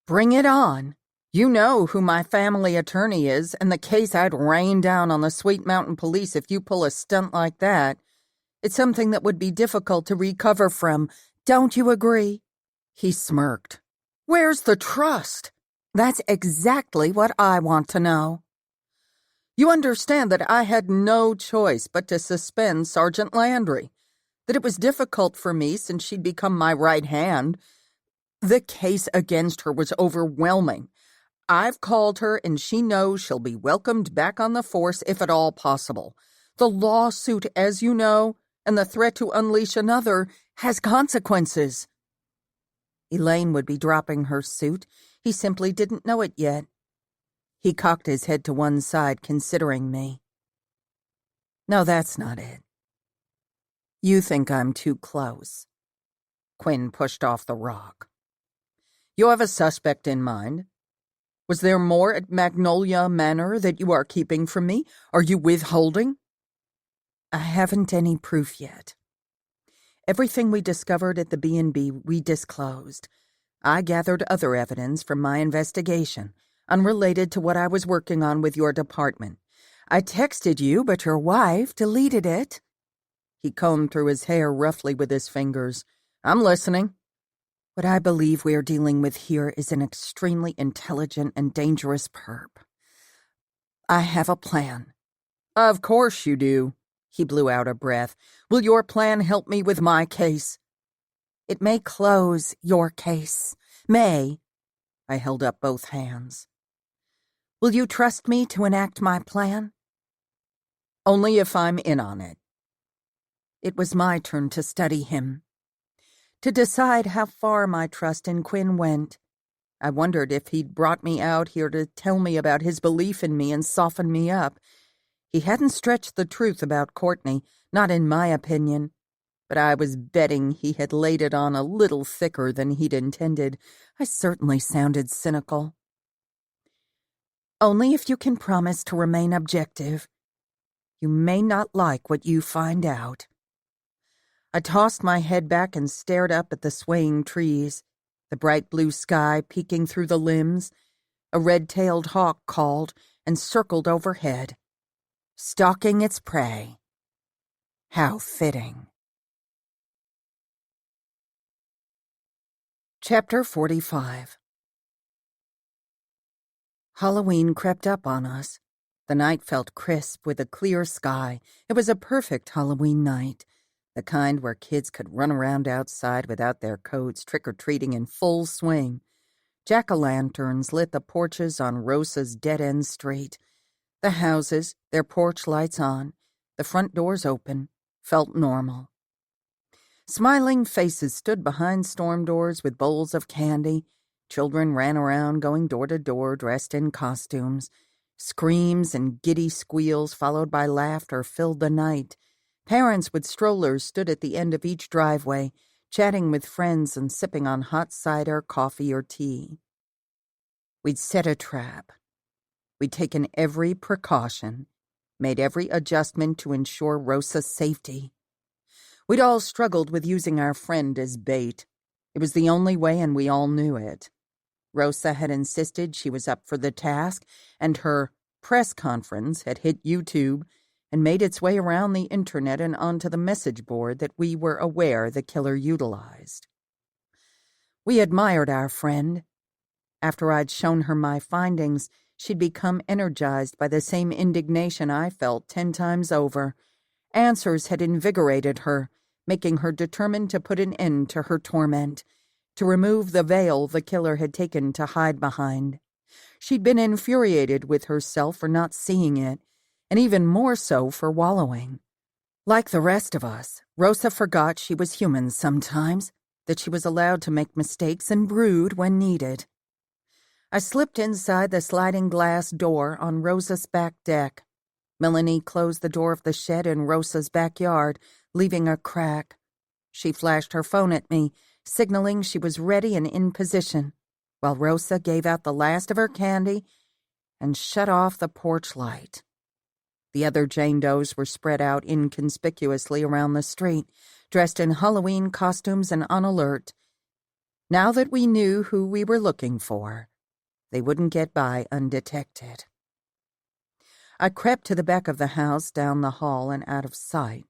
Bring it on. You know who my family attorney is, and the case I'd rain down on the Sweet Mountain Police if you pull a stunt like that. It's something that would be difficult to recover from. Don't you agree? He smirked. Where's the trust? That's exactly what I want to know. You understand that I had no choice but to suspend Sergeant Landry, that it was difficult for me since she'd become my right hand. The case against her was overwhelming. I've called her, and she knows she'll be welcomed back on the force if at all possible. The lawsuit, as you know, and the threat to unleash another has consequences. Elaine would be dropping her suit. He simply didn't know it yet. He cocked his head to one side, considering me. No, that's not it. You think I'm too close. Quinn pushed off the rock. You have a suspect in mind? Was there more at Magnolia Manor that you are keeping from me? Are you withholding? I haven't any proof yet. Everything we discovered at the B&B we disclosed. I gathered other evidence from my investigation, unrelated to what I was working on with your department. I texted you, but your wife deleted it. He combed through his hair roughly with his fingers. I'm listening. What I believe we're dealing with here is an extremely intelligent and dangerous perp. I have a plan. Of course you do. He blew out a breath. Will your plan help me with my case? It may close your case. May. I held up both hands. Will you trust me to enact my plan? Only if I'm in on it. It was my turn to study him, to decide how far my trust in Quinn went. I wondered if he'd brought me out here to tell me about his belief in me and soften me up. He hadn't stretched the truth about Courtney, not in my opinion, but I was betting he had laid it on a little thicker than he'd intended. I certainly sounded cynical. Only if you can promise to remain objective. You may not like what you find out. I tossed my head back and stared up at the swaying trees, the bright blue sky peeking through the limbs. A red-tailed hawk called and circled overhead, stalking its prey. How fitting. Chapter 45. Halloween crept up on us. The night felt crisp with a clear sky. It was a perfect Halloween night. The kind where kids could run around outside without their coats, trick-or-treating in full swing. Jack-o'-lanterns lit the porches on Rosa's dead-end street. The houses, their porch lights on, the front doors open, felt normal. Smiling faces stood behind storm doors with bowls of candy. Children ran around going door to door dressed in costumes. Screams and giddy squeals followed by laughter filled the night. Parents with strollers stood at the end of each driveway, chatting with friends and sipping on hot cider, coffee, or tea. We'd set a trap. We'd taken every precaution, made every adjustment to ensure Rosa's safety. We'd all struggled with using our friend as bait. It was the only way, and we all knew it. Rosa had insisted she was up for the task, and her press conference had hit YouTube and made its way around the internet and onto the message board that we were aware the killer utilized. We admired our friend. After I'd shown her my findings, she'd become energized by the same indignation I felt 10 times over. Answers had invigorated her, making her determined to put an end to her torment, to remove the veil the killer had taken to hide behind. She'd been infuriated with herself for not seeing it, and even more so for wallowing. Like the rest of us, Rosa forgot she was human sometimes, that she was allowed to make mistakes and brood when needed. I slipped inside the sliding glass door on Rosa's back deck. Melanie closed the door of the shed in Rosa's backyard, leaving a crack. She flashed her phone at me, signaling she was ready and in position, while Rosa gave out the last of her candy and shut off the porch light. The other Jane Does were spread out inconspicuously around the street, dressed in Halloween costumes and on alert. Now that we knew who we were looking for, they wouldn't get by undetected. I crept to the back of the house, down the hall, and out of sight.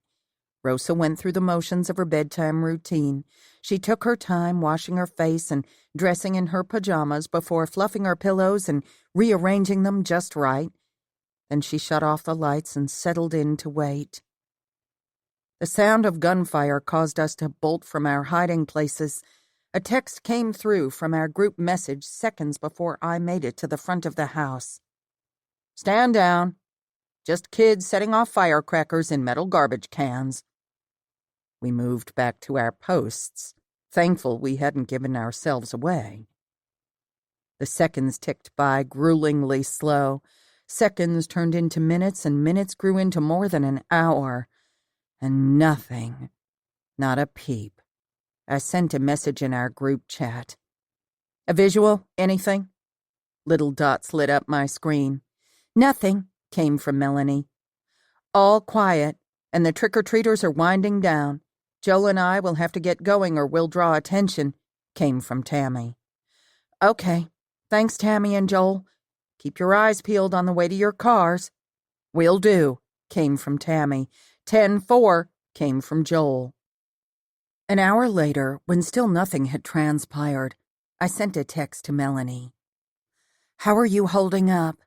Rosa went through the motions of her bedtime routine. She took her time washing her face and dressing in her pajamas before fluffing her pillows and rearranging them just right. Then she shut off the lights and settled in to wait. The sound of gunfire caused us to bolt from our hiding places. A text came through from our group message seconds before I made it to the front of the house. "Stand down. Just kids setting off firecrackers in metal garbage cans." We moved back to our posts, thankful we hadn't given ourselves away. The seconds ticked by, gruelingly slow. Seconds turned into minutes, and minutes grew into more than an hour. And nothing. Not a peep. I sent a message in our group chat. "A visual? Anything?" Little dots lit up my screen. "Nothing," came from Melanie. "All quiet, and the trick-or-treaters are winding down. Joel and I will have to get going or we'll draw attention," came from Tammy. "Okay. Thanks, Tammy and Joel. Keep your eyes peeled on the way to your cars." "Will do," came from Tammy. 10-4 came from Joel. An hour later, when still nothing had transpired, I sent a text to Melanie. "How are you holding up?"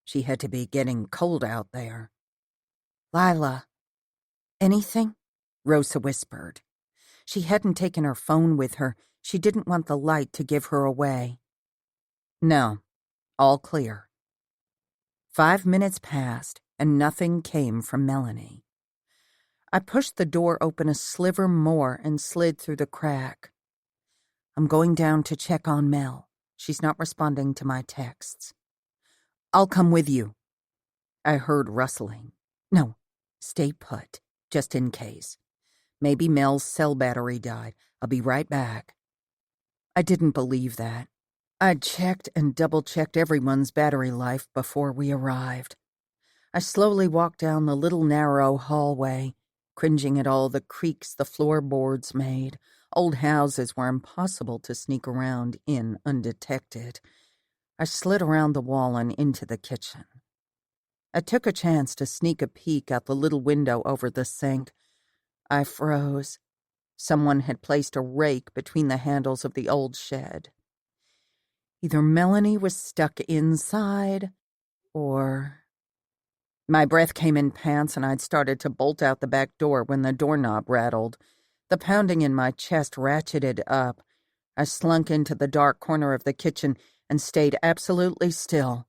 She had to be getting cold out there. "Lyla." "Anything?" Rosa whispered. She hadn't taken her phone with her. She didn't want the light to give her away. "No. All clear." 5 minutes passed, and nothing came from Melanie. I pushed the door open a sliver more and slid through the crack. "I'm going down to check on Mel. She's not responding to my texts." "I'll come with you." I heard rustling. "No, stay put, just in case. Maybe Mel's cell battery died. I'll be right back." I didn't believe that. I'd checked and double-checked everyone's battery life before we arrived. I slowly walked down the little narrow hallway, cringing at all the creaks the floorboards made. Old houses were impossible to sneak around in undetected. I slid around the wall and into the kitchen. I took a chance to sneak a peek out the little window over the sink. I froze. Someone had placed a rake between the handles of the old shed. Either Melanie was stuck inside, or... My breath came in pants, and I'd started to bolt out the back door when the doorknob rattled. The pounding in my chest ratcheted up. I slunk into the dark corner of the kitchen and stayed absolutely still.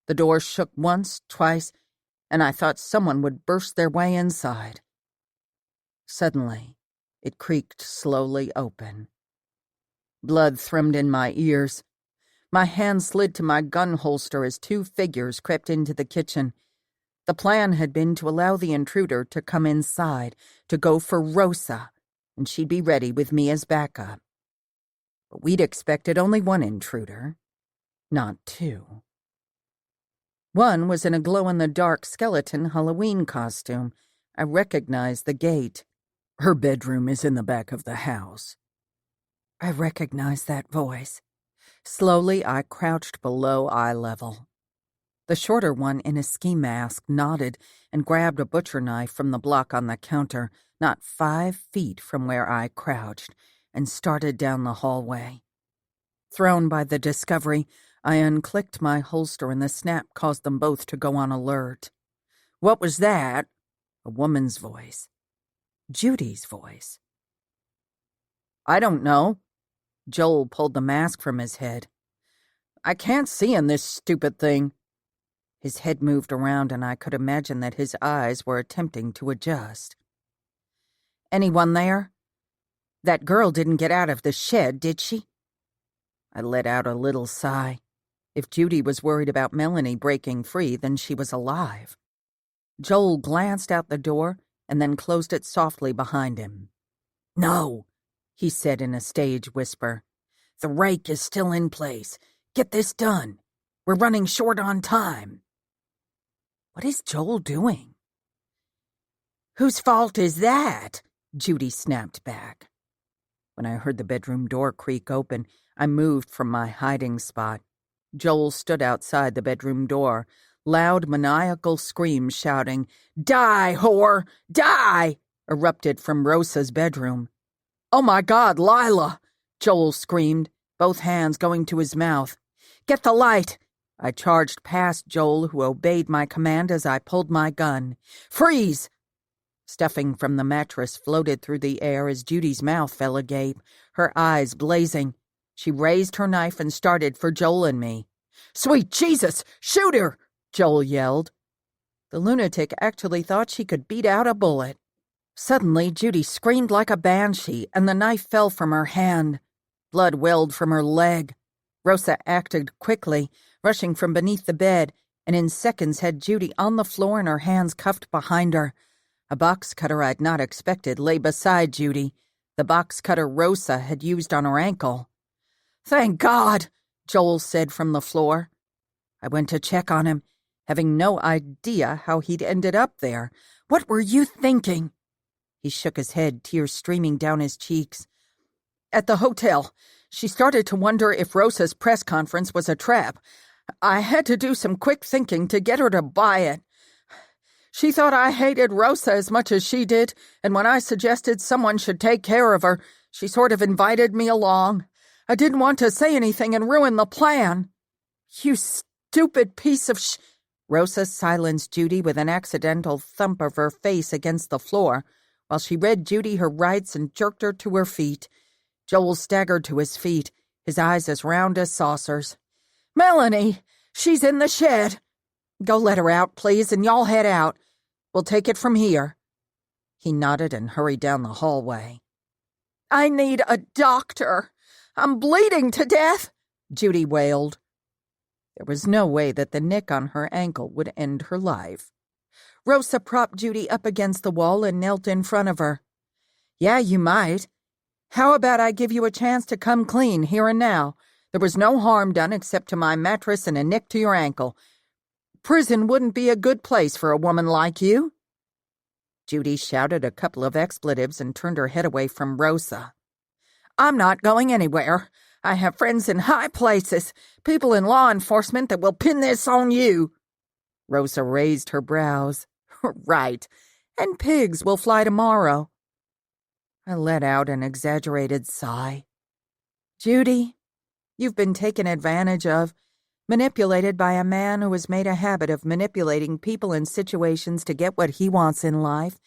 The door shook once, twice, and I thought someone would burst their way inside. Suddenly, it creaked slowly open. Blood thrummed in my ears. My hand slid to my gun holster as 2 figures crept into the kitchen. The plan had been to allow the intruder to come inside, to go for Rosa, and she'd be ready with me as backup. But we'd expected only one intruder, not 2. One was in a glow-in-the-dark skeleton Halloween costume. I recognized the gait. "Her bedroom is in the back of the house." I recognized that voice. Slowly, I crouched below eye level. The shorter one in a ski mask nodded and grabbed a butcher knife from the block on the counter, not 5 feet from where I crouched, and started down the hallway. Thrown by the discovery, I unclicked my holster and the snap caused them both to go on alert. "What was that?" A woman's voice. Judy's voice. "I don't know." Joel pulled the mask from his head. "I can't see in this stupid thing." His head moved around, and I could imagine that his eyes were attempting to adjust. "Anyone there? That girl didn't get out of the shed, did she?" I let out a little sigh. If Judy was worried about Melanie breaking free, then she was alive. Joel glanced out the door and then closed it softly behind him. "No," he said in a stage whisper. "The rake is still in place. Get this done. We're running short on time." What is Joel doing? Whose fault is that? Judy snapped back. When I heard the bedroom door creak open, I moved from my hiding spot. Joel stood outside the bedroom door, loud maniacal screams shouting, "Die, whore! Die!" erupted from Rosa's bedroom. "Oh my God, Lyla!" Joel screamed, both hands going to his mouth. "Get the light!" I charged past Joel, who obeyed my command as I pulled my gun. "Freeze!" Stuffing from the mattress floated through the air as Judy's mouth fell agape, her eyes blazing. She raised her knife and started for Joel and me. "Sweet Jesus! Shoot her!" Joel yelled. The lunatic actually thought she could beat out a bullet. Suddenly, Judy screamed like a banshee, and the knife fell from her hand. Blood welled from her leg. Rosa acted quickly, rushing from beneath the bed, and in seconds had Judy on the floor and her hands cuffed behind her. A box cutter I'd not expected lay beside Judy, the box cutter Rosa had used on her ankle. "Thank God," Joel said from the floor. I went to check on him, having no idea how he'd ended up there. "What were you thinking?" He shook his head, tears streaming down his cheeks. "At the hotel, she started to wonder if Rosa's press conference was a trap. I had to do some quick thinking to get her to buy it. She thought I hated Rosa as much as she did, and when I suggested someone should take care of her, she sort of invited me along. I didn't want to say anything and ruin the plan." "You stupid piece of sh—" Rosa silenced Judy with an accidental thump of her face against the floor, while she read Judy her rights and jerked her to her feet. Joel staggered to his feet, his eyes as round as saucers. "Melanie, she's in the shed. Go let her out, please, and y'all head out. We'll take it from here." He nodded and hurried down the hallway. "I need a doctor. I'm bleeding to death," Judy wailed. There was no way that the nick on her ankle would end her life. Rosa propped Judy up against the wall and knelt in front of her. "Yeah, you might. How about I give you a chance to come clean here and now? There was no harm done except to my mattress and a nick to your ankle. Prison wouldn't be a good place for a woman like you." Judy shouted a couple of expletives and turned her head away from Rosa. "I'm not going anywhere. I have friends in high places, people in law enforcement that will pin this on you." Rosa raised her brows. "Right. And pigs will fly tomorrow." I let out an exaggerated sigh. "Judy, you've been taken advantage of, manipulated by a man who has made a habit of manipulating people in situations to get what he wants in life,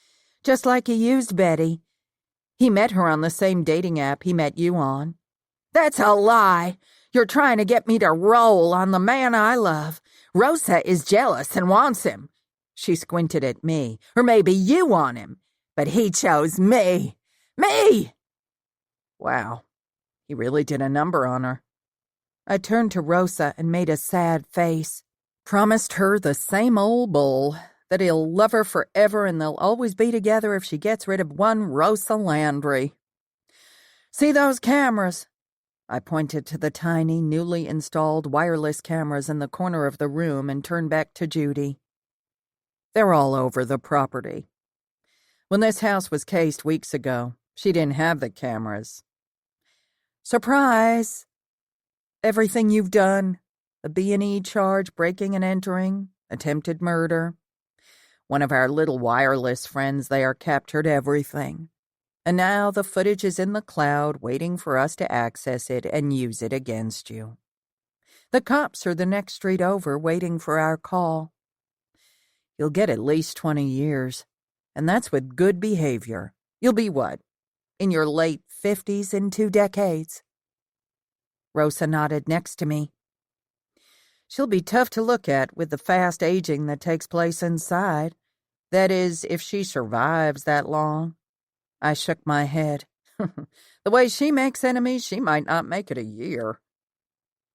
just like he used Betty. He met her on the same dating app he met you on." "That's a lie. You're trying to get me to roll on the man I love. Rosa is jealous and wants him." She squinted at me. "Or maybe you want him. But he chose me. Me!" Wow, he really did a number on her. I turned to Rosa and made a sad face. Promised her the same old bull, that he'll love her forever and they'll always be together if she gets rid of one Rosa Landry. "See those cameras?" I pointed to the tiny, newly installed wireless cameras in the corner of the room and turned back to Judy. "They're all over the property. When this house was cased weeks ago, she didn't have the cameras. Surprise! Everything you've done, a B&E charge, breaking and entering, attempted murder. One of our little wireless friends there captured everything. And now the footage is in the cloud waiting for us to access it and use it against you. The cops are the next street over waiting for our call. You'll get at least 20 years, and that's with good behavior. You'll be what? In your late 50s in 2 decades. Rosa nodded next to me. "She'll be tough to look at with the fast aging that takes place inside. That is, if she survives that long." I shook my head. "The way she makes enemies, she might not make it a year."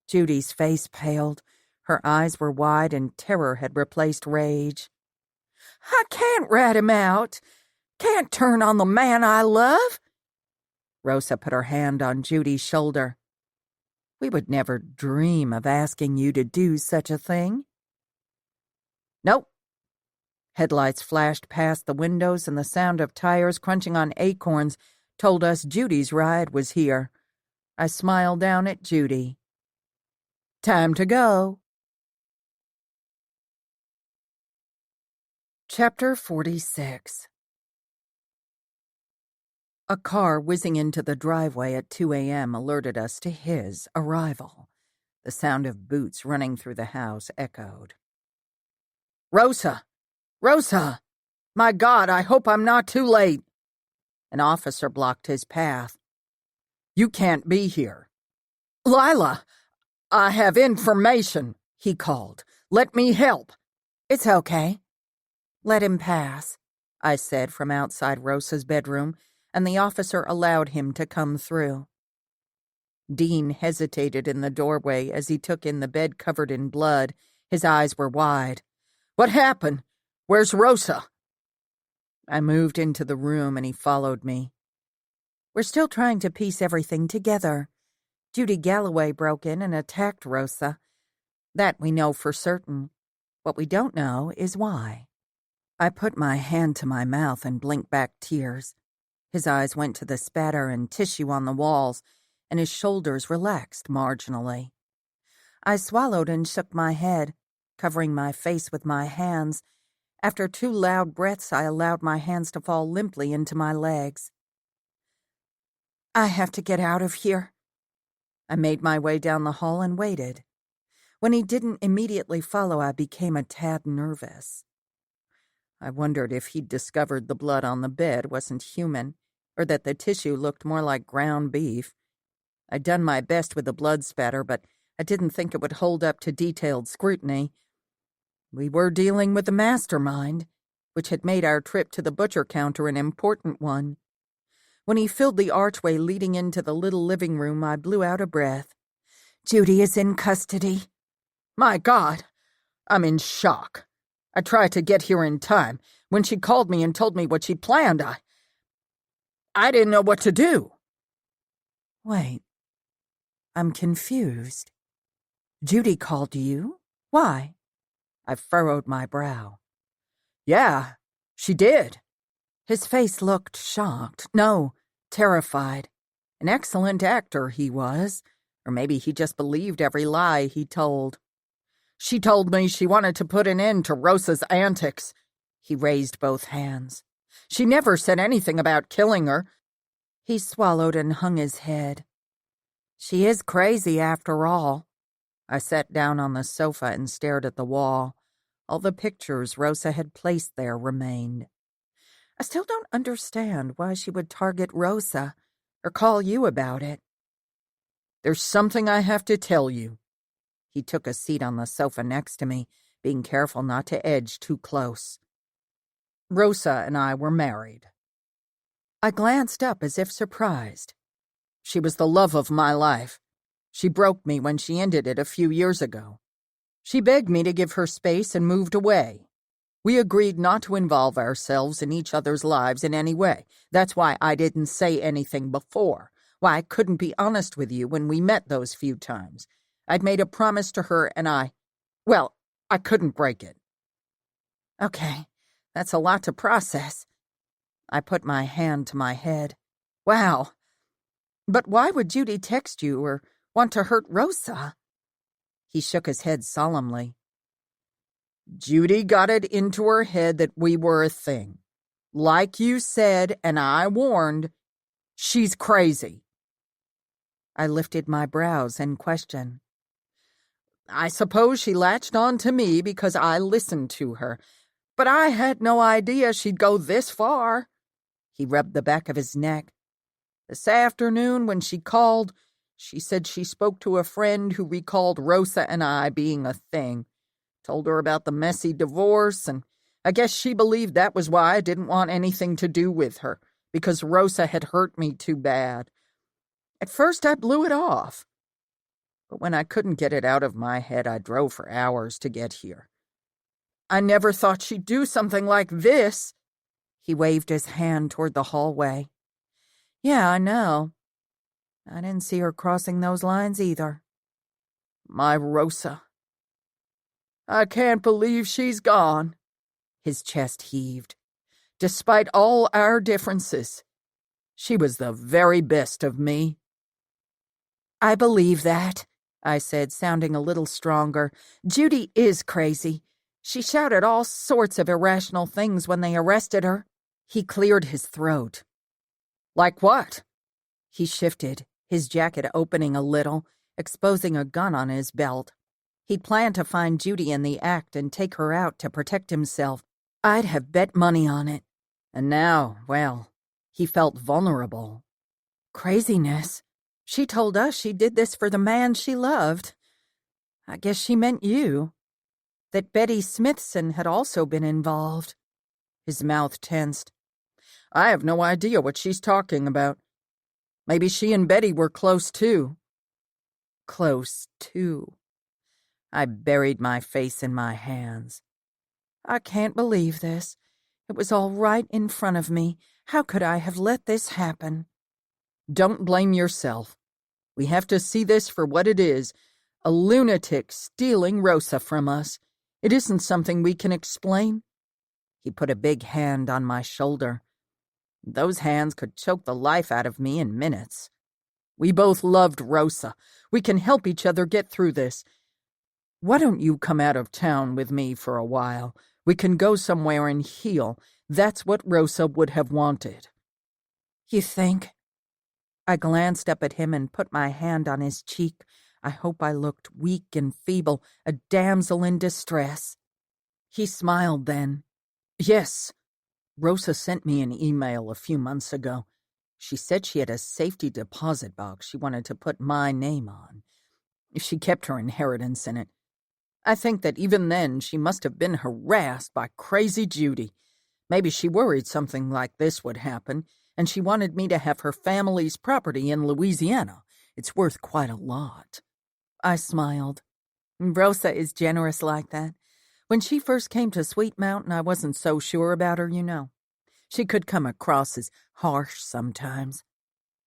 Judy's face paled. Her eyes were wide and terror had replaced rage. "I can't rat him out. Can't turn on the man I love." Rosa put her hand on Judy's shoulder. "We would never dream of asking you to do such a thing." "Nope, Headlights flashed past the windows, and the sound of tires crunching on acorns told us Judy's ride was here. I smiled down at Judy. Time to go. Chapter 46. A car whizzing into the driveway at 2 a.m. alerted us to his arrival. The sound of boots running through the house echoed. Rosa! Rosa! My God, I hope I'm not too late. An officer blocked his path. You can't be here. Lyla, I have information, he called. Let me help. It's okay. Let him pass, I said from outside Rosa's bedroom, and the officer allowed him to come through. Dean hesitated in the doorway as he took in the bed covered in blood. His eyes were wide. What happened? Where's Rosa? I moved into the room and he followed me. We're still trying to piece everything together. Judy Galloway broke in and attacked Rosa. That we know for certain. What we don't know is why. I put my hand to my mouth and blinked back tears. His eyes went to the spatter and tissue on the walls, and his shoulders relaxed marginally. I swallowed and shook my head, covering my face with my hands. After 2 loud breaths, I allowed my hands to fall limply into my legs. I have to get out of here. I made my way down the hall and waited. When he didn't immediately follow, I became a tad nervous. I wondered if he'd discovered the blood on the bed wasn't human, or that the tissue looked more like ground beef. I'd done my best with the blood spatter, but I didn't think it would hold up to detailed scrutiny. We were dealing with the mastermind, which had made our trip to the butcher counter an important one. When he filled the archway leading into the little living room, I blew out a breath. Judy is in custody. My God, I'm in shock. I tried to get here in time. When she called me and told me what she planned, I didn't know what to do. Wait. I'm confused. Judy called you? Why? I furrowed my brow. Yeah, she did. His face looked shocked. No, terrified. An excellent actor he was. Or maybe he just believed every lie he told. She told me she wanted to put an end to Rosa's antics. He raised both hands. She never said anything about killing her. He swallowed and hung his head. She is crazy after all. I sat down on the sofa and stared at the wall. All the pictures Rosa had placed there remained. I still don't understand why she would target Rosa or call you about it. There's something I have to tell you. He took a seat on the sofa next to me, being careful not to edge too close. Rosa and I were married. I glanced up as if surprised. She was the love of my life. She broke me when she ended it a few years ago. She begged me to give her space and moved away. We agreed not to involve ourselves in each other's lives in any way. That's why I didn't say anything before, why I couldn't be honest with you when we met those few times. I'd made a promise to her and I couldn't break it. Okay, that's a lot to process. I put my hand to my head. Wow. But why would Judy text you or want to hurt Rosa? He shook his head solemnly. Judy got it into her head that we were a thing. Like you said, and I warned, she's crazy. I lifted my brows in question. I suppose she latched on to me because I listened to her, but I had no idea she'd go this far. He rubbed the back of his neck. This afternoon, when she called, she said she spoke to a friend who recalled Rosa and I being a thing. Told her about the messy divorce, and I guess she believed that was why I didn't want anything to do with her, because Rosa had hurt me too bad. At first I blew it off. But when I couldn't get it out of my head, I drove for hours to get here. I never thought she'd do something like this. He waved his hand toward the hallway. Yeah, I know. I didn't see her crossing those lines either. My Rosa. I can't believe she's gone. His chest heaved. Despite all our differences, she was the very best of me. I believe that, I said, sounding a little stronger. Judy is crazy. She shouted all sorts of irrational things when they arrested her. He cleared his throat. Like what? He shifted, his jacket opening a little, exposing a gun on his belt. He'd planned to find Judy in the act and take her out to protect himself. I'd have bet money on it. And now, well, he felt vulnerable. Craziness. She told us she did this for the man she loved. I guess she meant you. That Betty Smithson had also been involved. His mouth tensed. I have no idea what she's talking about. Maybe she and Betty were close, too. Close, too. I buried my face in my hands. I can't believe this. It was all right in front of me. How could I have let this happen? Don't blame yourself. We have to see this for what it is. A lunatic stealing Rosa from us. It isn't something we can explain. He put a big hand on my shoulder. Those hands could choke the life out of me in minutes. We both loved Rosa. We can help each other get through this. Why don't you come out of town with me for a while? We can go somewhere and heal. That's what Rosa would have wanted. You think? I glanced up at him and put my hand on his cheek. I hope I looked weak and feeble, a damsel in distress. He smiled then. Yes. Rosa sent me an email a few months ago. She said she had a safety deposit box she wanted to put my name on. She kept her inheritance in it. I think that even then she must have been harassed by crazy Judy. Maybe she worried something like this would happen, and she wanted me to have her family's property in Louisiana. It's worth quite a lot. I smiled. Rosa is generous like that. When she first came to Sweet Mountain, I wasn't so sure about her, you know. She could come across as harsh sometimes.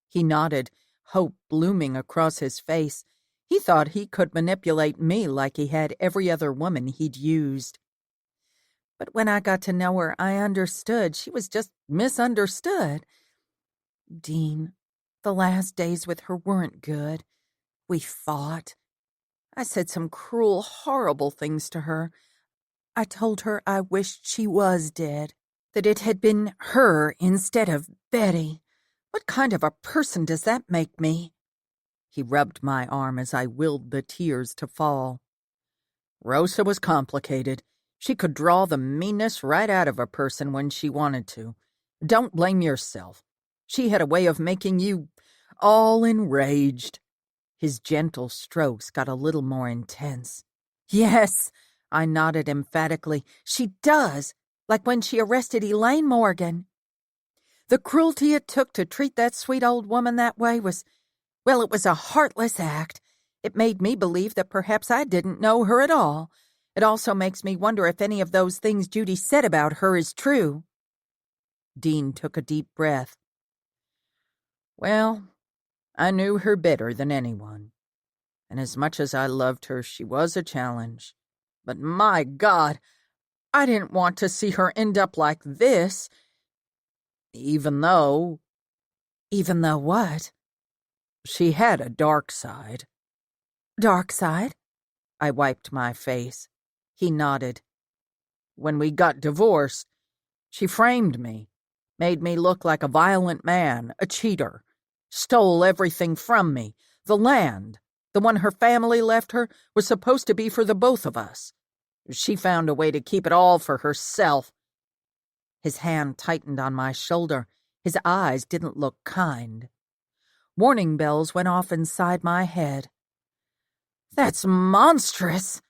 He nodded, hope blooming across his face. He thought he could manipulate me like he had every other woman he'd used. But when I got to know her, I understood she was just misunderstood. Dean, the last days with her weren't good. We fought. I said some cruel, horrible things to her. I told her I wished she was dead, that it had been her instead of Betty. What kind of a person does that make me? He rubbed my arm as I willed the tears to fall. Rosa was complicated. She could draw the meanness right out of a person when she wanted to. Don't blame yourself. She had a way of making you all enraged. His gentle strokes got a little more intense. Yes, I nodded emphatically. She does, like when she arrested Elaine Morgan. The cruelty it took to treat that sweet old woman that way was, well, it was a heartless act. It made me believe that perhaps I didn't know her at all. It also makes me wonder if any of those things Judy said about her is true. Dean took a deep breath. Well, I knew her better than anyone. And as much as I loved her, she was a challenge. But my God, I didn't want to see her end up like this. Even though... Even though what? She had a dark side. Dark side? I wiped my face. He nodded. When we got divorced, she framed me, made me look like a violent man, a cheater, stole everything from me. The land, the one her family left her, was supposed to be for the both of us. She found a way to keep it all for herself. His hand tightened on my shoulder. His eyes didn't look kind. Warning bells went off inside my head. That's monstrous.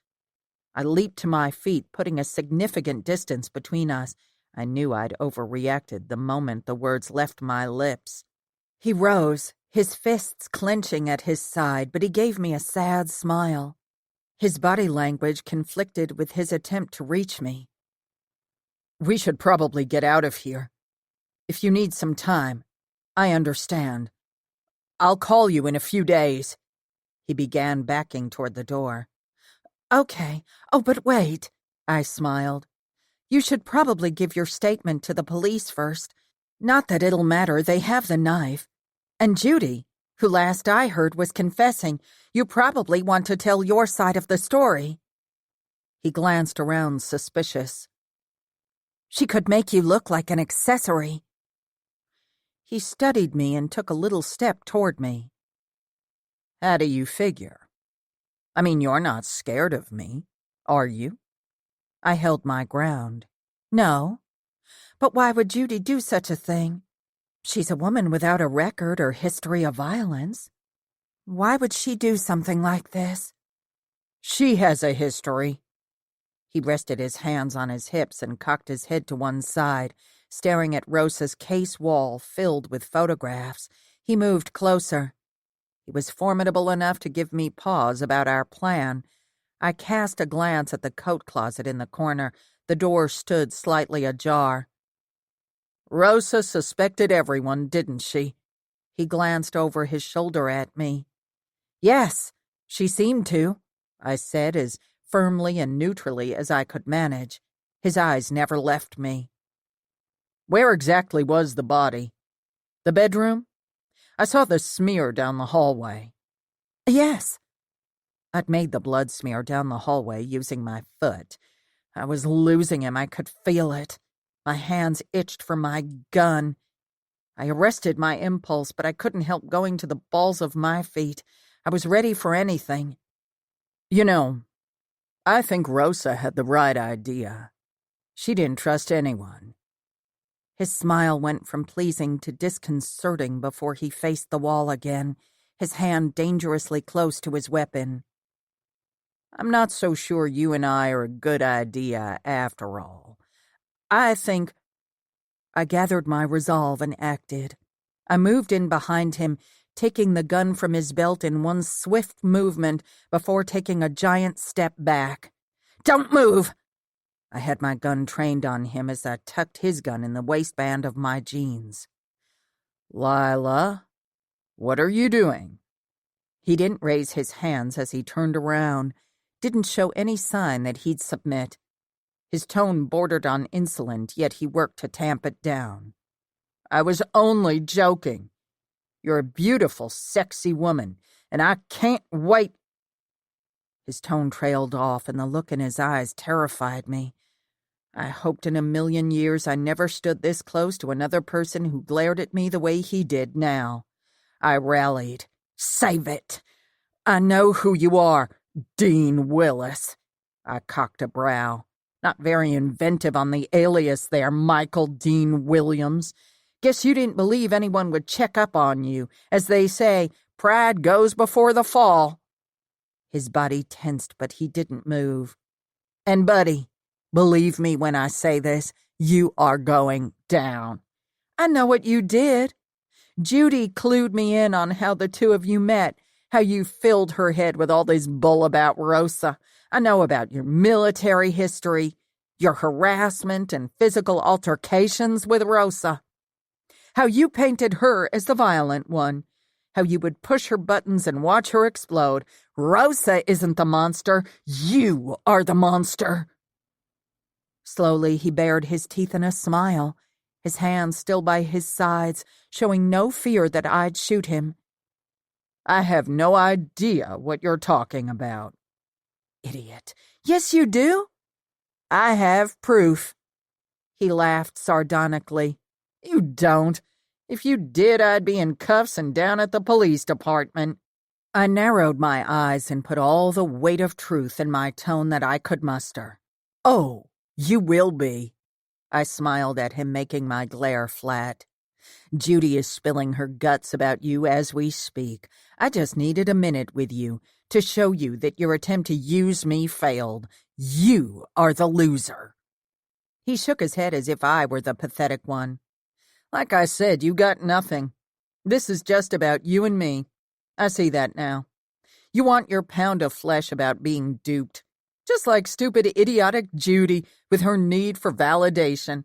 I leaped to my feet, putting a significant distance between us. I knew I'd overreacted the moment the words left my lips. He rose, his fists clenching at his side, but he gave me a sad smile. His body language conflicted with his attempt to reach me. We should probably get out of here. If you need some time, I understand. I'll call you in a few days. He began backing toward the door. Okay. Oh, but wait, I smiled. You should probably give your statement to the police first. Not that it'll matter, they have the knife. And Judy, who last I heard was confessing, you probably want to tell your side of the story." He glanced around suspicious. "She could make you look like an accessory." He studied me and took a little step toward me. "How do you figure? I mean, you're not scared of me, are you?" I held my ground. "No. But why would Judy do such a thing? She's a woman without a record or history of violence. Why would she do something like this?" "She has a history." He rested his hands on his hips and cocked his head to one side, staring at Rosa's case wall filled with photographs. He moved closer. He was formidable enough to give me pause about our plan. I cast a glance at the coat closet in the corner. The door stood slightly ajar. "Rosa suspected everyone, didn't she?" He glanced over his shoulder at me. "Yes, she seemed to," I said as firmly and neutrally as I could manage. His eyes never left me. "Where exactly was the body? The bedroom? I saw the smear down the hallway." "Yes." I'd made the blood smear down the hallway using my foot. I was losing him. I could feel it. My hands itched for my gun. I arrested my impulse, but I couldn't help going to the balls of my feet. I was ready for anything. "You know, I think Rosa had the right idea. She didn't trust anyone." His smile went from pleasing to disconcerting before he faced the wall again, his hand dangerously close to his weapon. "I'm not so sure you and I are a good idea after all. I think—" I gathered my resolve and acted. I moved in behind him, taking the gun from his belt in one swift movement before taking a giant step back. "Don't move!" I had my gun trained on him as I tucked his gun in the waistband of my jeans. "Lyla, what are you doing?" He didn't raise his hands as he turned around, didn't show any sign that he'd submit. His tone bordered on insolent, yet he worked to tamp it down. "I was only joking. You're a beautiful, sexy woman, and I can't wait—" His tone trailed off, and the look in his eyes terrified me. I hoped in a million years I never stood this close to another person who glared at me the way he did now. I rallied. "Save it! I know who you are, Dean Willis." I cocked a brow. "Not very inventive on the alias there, Michael Dean Williams. Guess you didn't believe anyone would check up on you. As they say, pride goes before the fall." His body tensed, but he didn't move. "And, buddy, believe me when I say this, you are going down. I know what you did. Judy clued me in on how the two of you met, how you filled her head with all this bull about Rosa. I know about your military history, your harassment and physical altercations with Rosa. How you painted her as the violent one. How you would push her buttons and watch her explode. Rosa isn't the monster. You are the monster." Slowly, he bared his teeth in a smile, his hands still by his sides, showing no fear that I'd shoot him. "I have no idea what you're talking about." "Idiot. Yes, you do." "I have proof." He laughed sardonically. "You don't. If you did, I'd be in cuffs and down at the police department." I narrowed my eyes and put all the weight of truth in my tone that I could muster. "Oh, you will be." I smiled at him, making my glare flat. "Judy is spilling her guts about you as we speak. I just needed a minute with you to show you that your attempt to use me failed. You are the loser." He shook his head as if I were the pathetic one. "Like I said, you got nothing. This is just about you and me. I see that now. You want your pound of flesh about being duped. Just like stupid, idiotic Judy with her need for validation.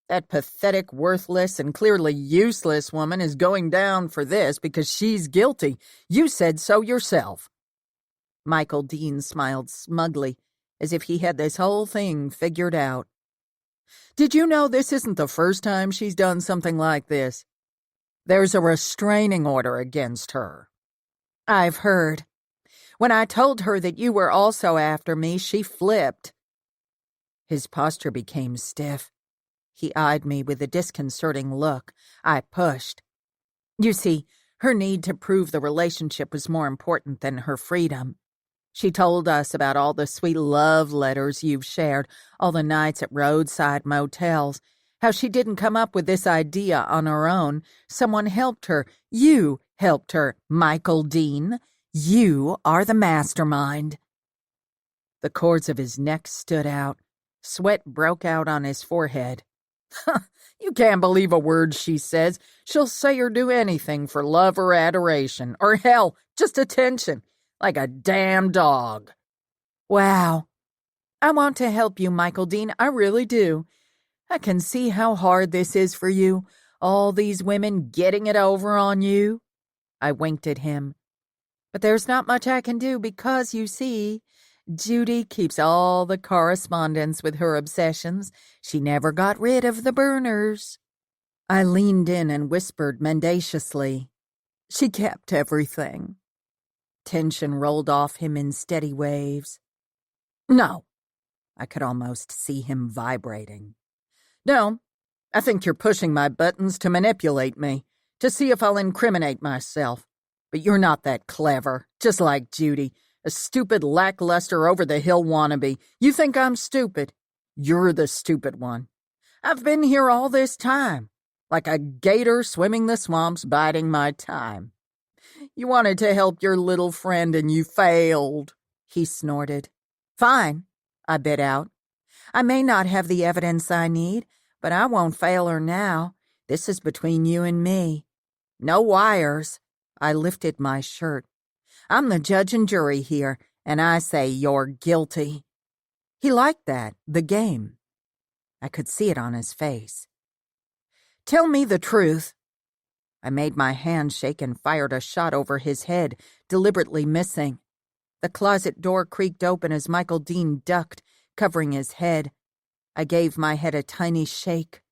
That pathetic, worthless, and clearly useless woman is going down for this because she's guilty. You said so yourself." Michael Dean smiled smugly, as if he had this whole thing figured out. Did you know this isn't the first time she's done something like this? There's a restraining order against her." "I've heard. When I told her that you were also after me, she flipped." His posture became stiff. He eyed me with a disconcerting look. I pushed. You see, her need to prove the relationship was more important than her freedom. She told us about all the sweet love letters you've shared, all the nights at roadside motels, how she didn't come up with this idea on her own. Someone helped her. You helped her, Michael Dean. You are the mastermind. The cords of his neck stood out. Sweat broke out on his forehead. You can't believe a word she says. She'll say or do anything for love or adoration, or hell, just attention, like a damn dog. Wow. I want to help you, Michael Dean. I really do. I can see how hard this is for you, all these women getting it over on you. I winked at him. But there's not much I can do because, you see, Judy keeps all the correspondence with her obsessions. She never got rid of the burners. I leaned in and whispered mendaciously. She kept everything. Tension rolled off him in steady waves. No. I could almost see him vibrating. No, I think you're pushing my buttons to manipulate me, to see if I'll incriminate myself. But you're not that clever, just like Judy, a stupid, lackluster, over-the-hill wannabe. You think I'm stupid. You're the stupid one. I've been here all this time, like a gator swimming the swamps, biding my time. You wanted to help your little friend and you failed, he snorted. Fine, I bit out. I may not have the evidence I need, but I won't fail her now. This is between you and me. No wires. I lifted my shirt. I'm the judge and jury here, and I say you're guilty. He liked that, the game. I could see it on his face. Tell me the truth. I made my hand shake and fired a shot over his head, deliberately missing. The closet door creaked open as Michael Dean ducked, covering his head. I gave my head a tiny shake.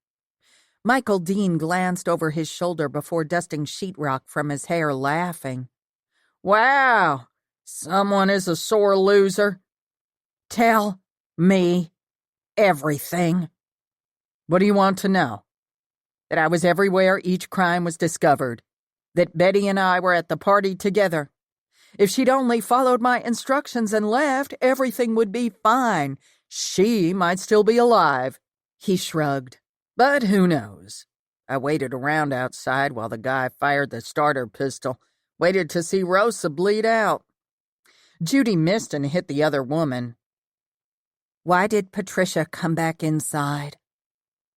Michael Dean glanced over his shoulder before dusting sheetrock from his hair, laughing. Wow, someone is a sore loser. Tell me everything. What do you want to know? That I was everywhere each crime was discovered. That Betty and I were at the party together. If she'd only followed my instructions and left, everything would be fine. She might still be alive. He shrugged. But who knows? I waited around outside while the guy fired the starter pistol, waited to see Rosa bleed out. Judy missed and hit the other woman. Why did Patricia come back inside?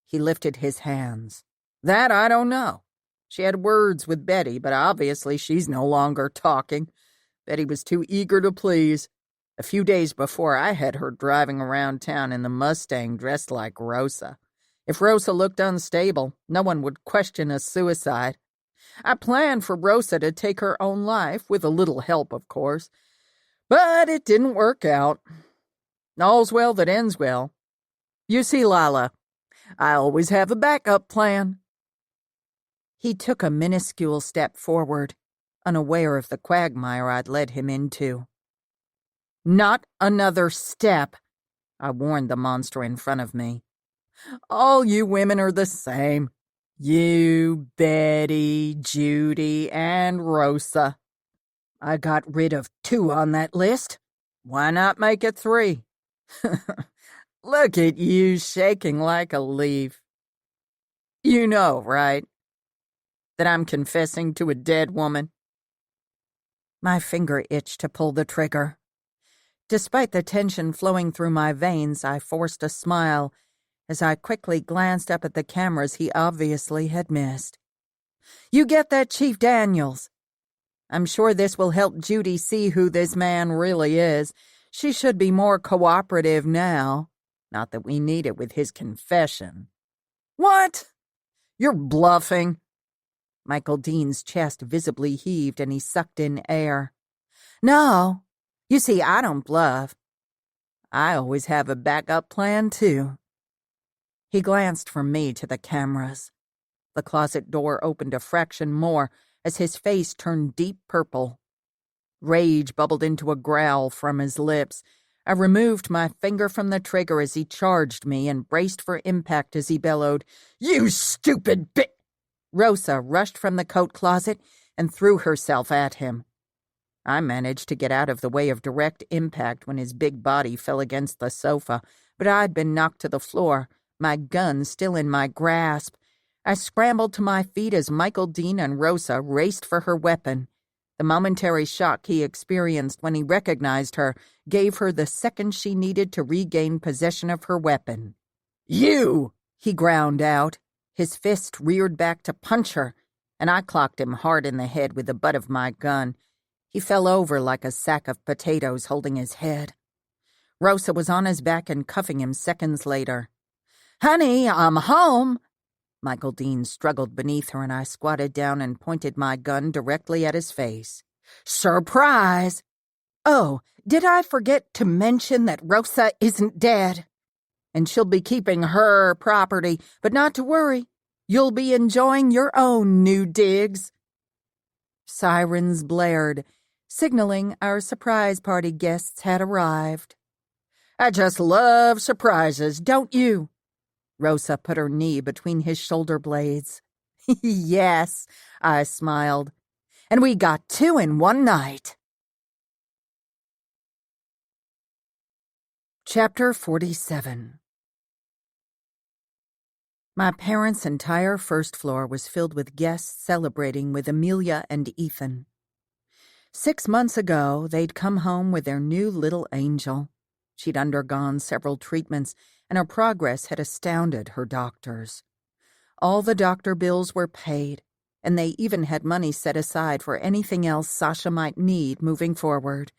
He lifted his hands. That I don't know. She had words with Betty, but obviously she's no longer talking. Betty was too eager to please. A few days before, I had her driving around town in the Mustang dressed like Rosa. If Rosa looked unstable, no one would question a suicide. I planned for Rosa to take her own life, with a little help, of course. But it didn't work out. All's well that ends well. You see, Lyla, I always have a backup plan. He took a minuscule step forward, unaware of the quagmire I'd led him into. Not another step, I warned the monster in front of me. All you women are the same. You, Betty, Judy, and Rosa. I got rid of 2 on that list. Why not make it 3? Look at you shaking like a leaf. You know, right? That I'm confessing to a dead woman. My finger itched to pull the trigger. Despite the tension flowing through my veins, I forced a smile as I quickly glanced up at the cameras he obviously had missed. You get that, Chief Daniels? I'm sure this will help Judy see who this man really is. She should be more cooperative now. Not that we need it with his confession. What? You're bluffing. Michael Dean's chest visibly heaved and he sucked in air. No. You see, I don't bluff. I always have a backup plan, too. He glanced from me to the cameras. The closet door opened a fraction more as his face turned deep purple. Rage bubbled into a growl from his lips. I removed my finger from the trigger as he charged me and braced for impact as he bellowed, "You stupid bit!" Rosa rushed from the coat closet and threw herself at him. I managed to get out of the way of direct impact when his big body fell against the sofa, but I'd been knocked to the floor, my gun still in my grasp. I scrambled to my feet as Michael Dean and Rosa raced for her weapon. The momentary shock he experienced when he recognized her gave her the second she needed to regain possession of her weapon. "You!" he ground out. His fist reared back to punch her, and I clocked him hard in the head with the butt of my gun. He fell over like a sack of potatoes, holding his head. Rosa was on his back and cuffing him seconds later. "Honey, I'm home!" Michael Dean struggled beneath her, and I squatted down and pointed my gun directly at his face. "Surprise! Oh, did I forget to mention that Rosa isn't dead? And she'll be keeping her property, but not to worry. You'll be enjoying your own new digs." Sirens blared, signaling our surprise party guests had arrived. "I just love surprises, don't you?" Rosa put her knee between his shoulder blades. "Yes," I smiled. "And we got 2 in one night." Chapter 47. My parents' entire first floor was filled with guests celebrating with Amelia and Ethan. 6 months ago, they'd come home with their new little angel. She'd undergone several treatments, and her progress had astounded her doctors. All the doctor bills were paid, and they even had money set aside for anything else Sasha might need moving forward.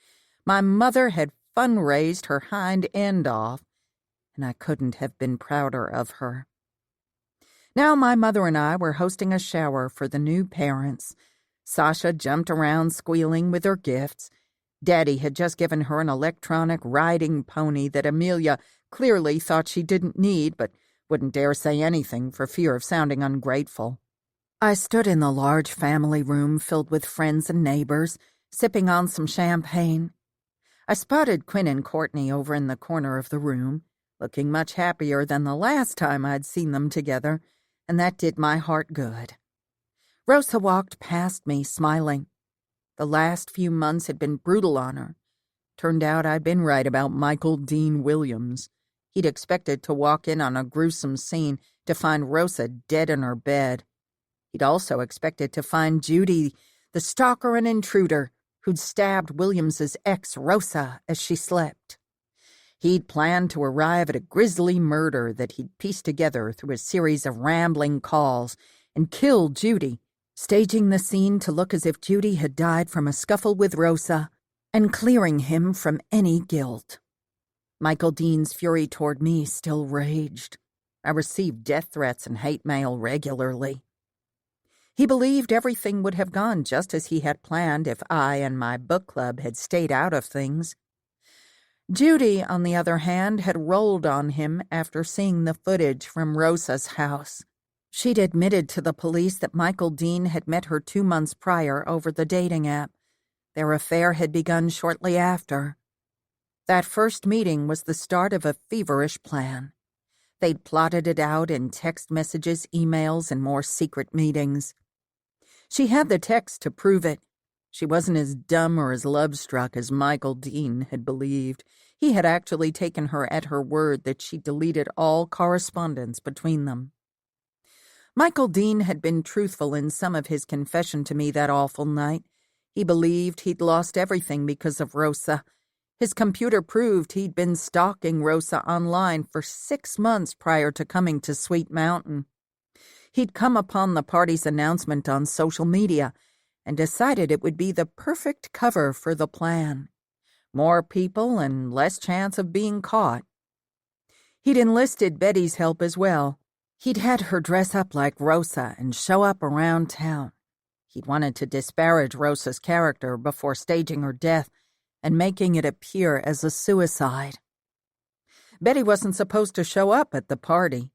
My mother had fundraised her hind end off, and I couldn't have been prouder of her. Now my mother and I were hosting a shower for the new parents. Sasha jumped around squealing with her gifts. Daddy had just given her an electronic riding pony that Amelia clearly thought she didn't need, but wouldn't dare say anything for fear of sounding ungrateful. I stood in the large family room filled with friends and neighbors, sipping on some champagne. I spotted Quinn and Courtney over in the corner of the room, looking much happier than the last time I'd seen them together, and that did my heart good. Rosa walked past me, smiling. The last few months had been brutal on her. Turned out I'd been right about Michael Dean Williams. He'd expected to walk in on a gruesome scene to find Rosa dead in her bed. He'd also expected to find Judy, the stalker and intruder, who'd stabbed Williams's ex, Rosa, as she slept. He'd planned to arrive at a grisly murder that he'd pieced together through a series of rambling calls and kill Judy, staging the scene to look as if Judy had died from a scuffle with Rosa and clearing him from any guilt. Michael Dean's fury toward me still raged. I received death threats and hate mail regularly. He believed everything would have gone just as he had planned if I and my book club had stayed out of things. Judy, on the other hand, had rolled on him after seeing the footage from Rosa's house. She'd admitted to the police that Michael Dean had met her 2 months prior over the dating app. Their affair had begun shortly after. That first meeting was the start of a feverish plan. They'd plotted it out in text messages, emails, and more secret meetings. She had the text to prove it. She wasn't as dumb or as love-struck as Michael Dean had believed. He had actually taken her at her word that she deleted all correspondence between them. Michael Dean had been truthful in some of his confession to me that awful night. He believed he'd lost everything because of Rosa. His computer proved he'd been stalking Rosa online for 6 months prior to coming to Sweet Mountain. He'd come upon the party's announcement on social media and decided it would be the perfect cover for the plan. More people and less chance of being caught. He'd enlisted Betty's help as well. He'd had her dress up like Rosa and show up around town. He'd wanted to disparage Rosa's character before staging her death and making it appear as a suicide. Betty wasn't supposed to show up at the party.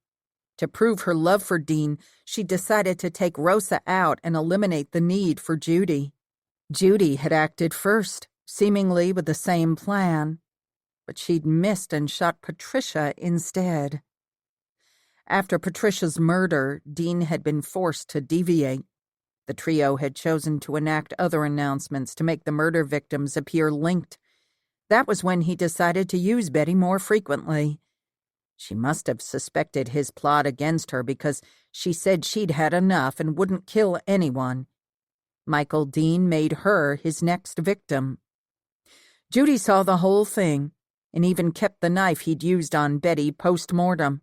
To prove her love for Dean, she decided to take Rosa out and eliminate the need for Judy. Judy had acted first, seemingly with the same plan, but she'd missed and shot Patricia instead. After Patricia's murder, Dean had been forced to deviate. The trio had chosen to enact other announcements to make the murder victims appear linked. That was when he decided to use Betty more frequently. She must have suspected his plot against her because she said she'd had enough and wouldn't kill anyone. Michael Dean made her his next victim. Judy saw the whole thing and even kept the knife he'd used on Betty post-mortem.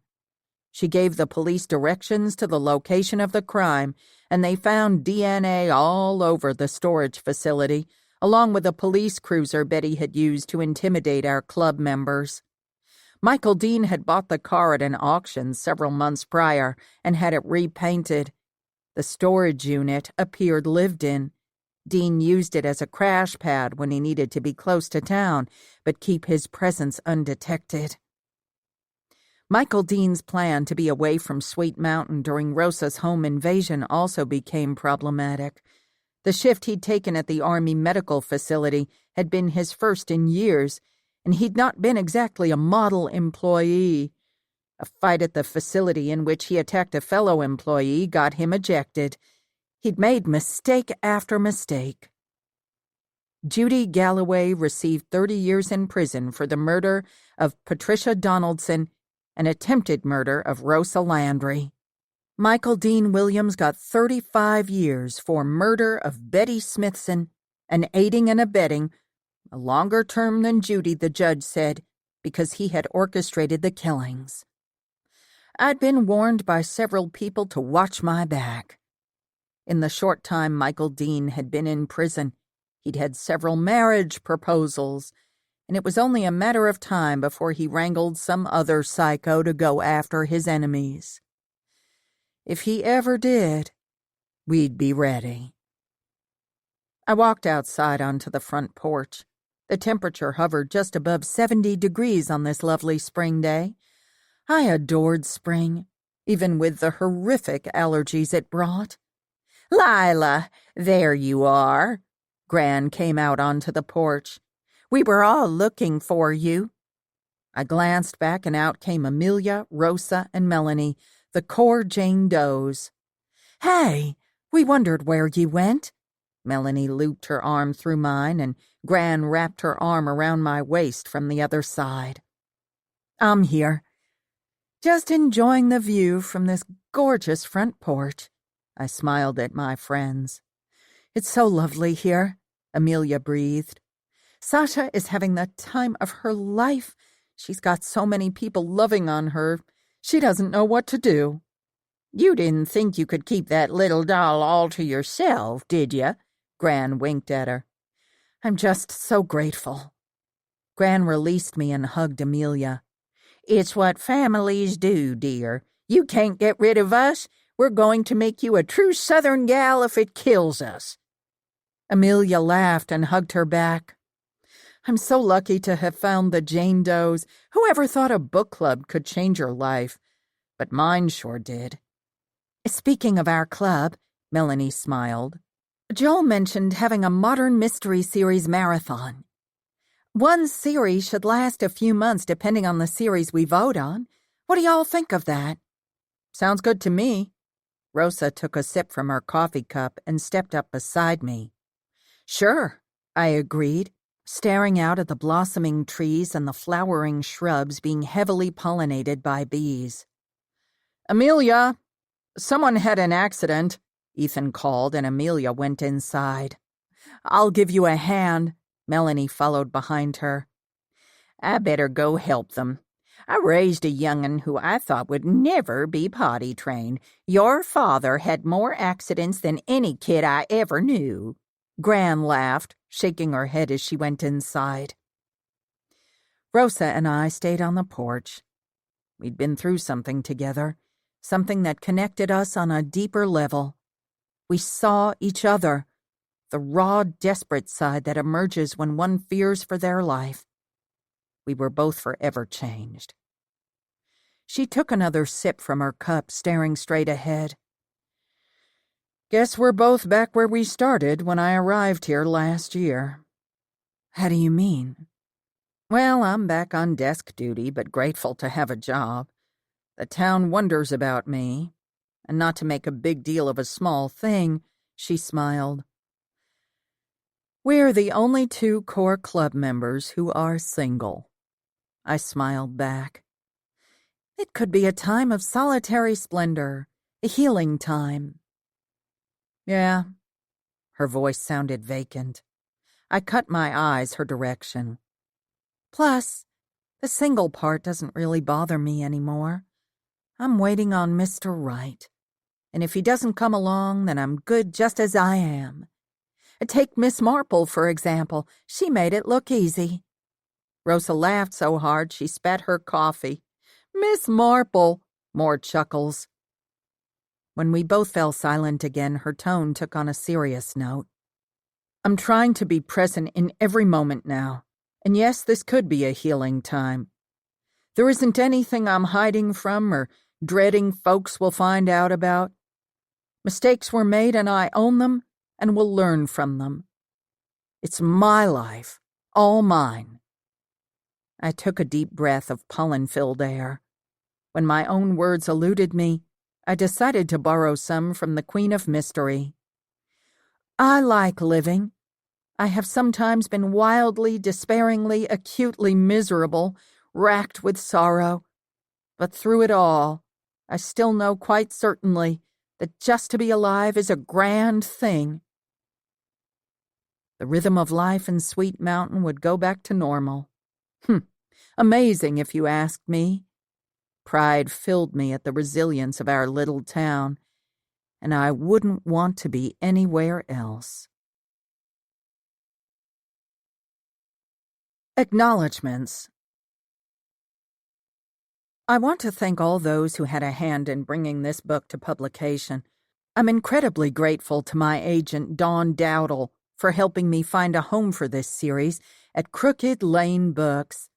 She gave the police directions to the location of the crime, and they found DNA all over the storage facility, along with a police cruiser Betty had used to intimidate our club members. Michael Dean had bought the car at an auction several months prior and had it repainted. The storage unit appeared lived in. Dean used it as a crash pad when he needed to be close to town, but keep his presence undetected. Michael Dean's plan to be away from Sweet Mountain during Rosa's home invasion also became problematic. The shift he'd taken at the Army Medical Facility had been his first in years, and he'd not been exactly a model employee. A fight at the facility in which he attacked a fellow employee got him ejected. He'd made mistake after mistake. Judy Galloway received 30 years in prison for the murder of Patricia Donaldson and attempted murder of Rosa Landry. Michael Dean Williams got 35 years for murder of Betty Smithson and aiding and abetting, a longer term than Judy, the judge said, because he had orchestrated the killings. I'd been warned by several people to watch my back. In the short time Michael Dean had been in prison, he'd had several marriage proposals, and it was only a matter of time before he wrangled some other psycho to go after his enemies. If he ever did, we'd be ready. I walked outside onto the front porch. The temperature hovered just above 70 degrees on this lovely spring day. I adored spring, even with the horrific allergies it brought. "Lyla, there you are." Gran came out onto the porch. "We were all looking for you." I glanced back and out came Amelia, Rosa, and Melanie, the core Jane Does. "Hey, we wondered where you went." Melanie looped her arm through mine, and Gran wrapped her arm around my waist from the other side. "I'm here. Just enjoying the view from this gorgeous front porch." I smiled at my friends. "It's so lovely here," Amelia breathed. "Sasha is having the time of her life. She's got so many people loving on her. She doesn't know what to do." "You didn't think you could keep that little doll all to yourself, did you?" Gran winked at her. "I'm just so grateful." Gran released me and hugged Amelia. "It's what families do, dear. You can't get rid of us. We're going to make you a true Southern gal if it kills us." Amelia laughed and hugged her back. "I'm so lucky to have found the Jane Does. Whoever thought a book club could change your life? But mine sure did." "Speaking of our club," Melanie smiled, "Joel mentioned having a modern mystery series marathon. One series should last a few months depending on the series we vote on. What do y'all think of that?" "Sounds good to me." Rosa took a sip from her coffee cup and stepped up beside me. "Sure," I agreed, staring out at the blossoming trees and the flowering shrubs being heavily pollinated by bees. "Amelia, someone had an accident," Ethan called, and Amelia went inside. "I'll give you a hand." Melanie followed behind her. "I better go help them. I raised a young'un who I thought would never be potty trained. Your father had more accidents than any kid I ever knew." Gran laughed, shaking her head as she went inside. Rosa and I stayed on the porch. We'd been through something together, something that connected us on a deeper level. We saw each other, the raw, desperate side that emerges when one fears for their life. We were both forever changed. She took another sip from her cup, staring straight ahead. Guess we're both back where we started when I arrived here last year. How do you mean? Well, I'm back on desk duty, but grateful to have a job. The town wonders about me. And not to make a big deal of a small thing, she smiled. We're the only 2 core club members who are single. I smiled back. It could be a time of solitary splendor, a healing time. Yeah. Her voice sounded vacant. I cut my eyes her direction. Plus, the single part doesn't really bother me anymore. I'm waiting on Mr. Right. And if he doesn't come along, then I'm good just as I am. Take Miss Marple, for example. She made it look easy. Rosa laughed so hard she spat her coffee. Miss Marple! More chuckles. When we both fell silent again, her tone took on a serious note. I'm trying to be present in every moment now. And yes, this could be a healing time. There isn't anything I'm hiding from or dreading folks will find out about. Mistakes were made and I own them and will learn from them. It's my life, all mine. I took a deep breath of pollen-filled air. When my own words eluded me, I decided to borrow some from the Queen of Mystery. I like living. I have sometimes been wildly, despairingly, acutely miserable, racked with sorrow. But through it all, I still know quite certainly that just to be alive is a grand thing. The rhythm of life in Sweet Mountain would go back to normal. Amazing, if you asked me. Pride filled me at the resilience of our little town, and I wouldn't want to be anywhere else. Acknowledgements. I want to thank all those who had a hand in bringing this book to publication. I'm incredibly grateful to my agent, Dawn Dowdle, for helping me find a home for this series at Crooked Lane Books.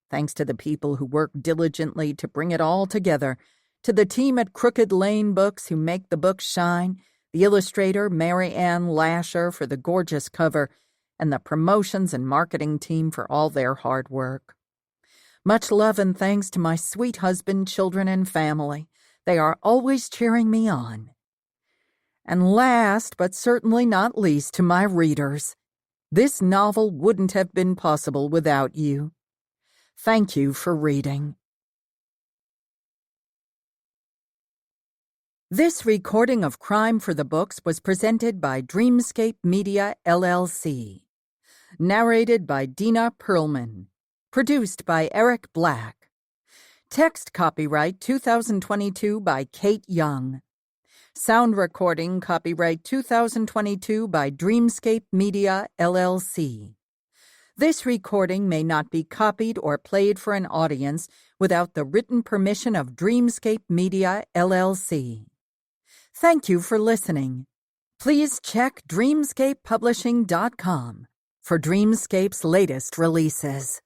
Thanks to the people who worked diligently to bring it all together, to the team at Crooked Lane Books who make the book shine, the illustrator Mary Ann Lasher for the gorgeous cover, and the promotions and marketing team for all their hard work. Much love and thanks to my sweet husband, children, and family. They are always cheering me on. And last, but certainly not least, to my readers. This novel wouldn't have been possible without you. Thank you for reading. This recording of Crime for the Books was presented by Dreamscape Media, LLC. Narrated by Dina Perlman. Produced by Eric Black. Text copyright 2022 by Kate Young. Sound recording copyright 2022 by Dreamscape Media, LLC. This recording may not be copied or played for an audience without the written permission of Dreamscape Media, LLC. Thank you for listening. Please check dreamscapepublishing.com for Dreamscape's latest releases.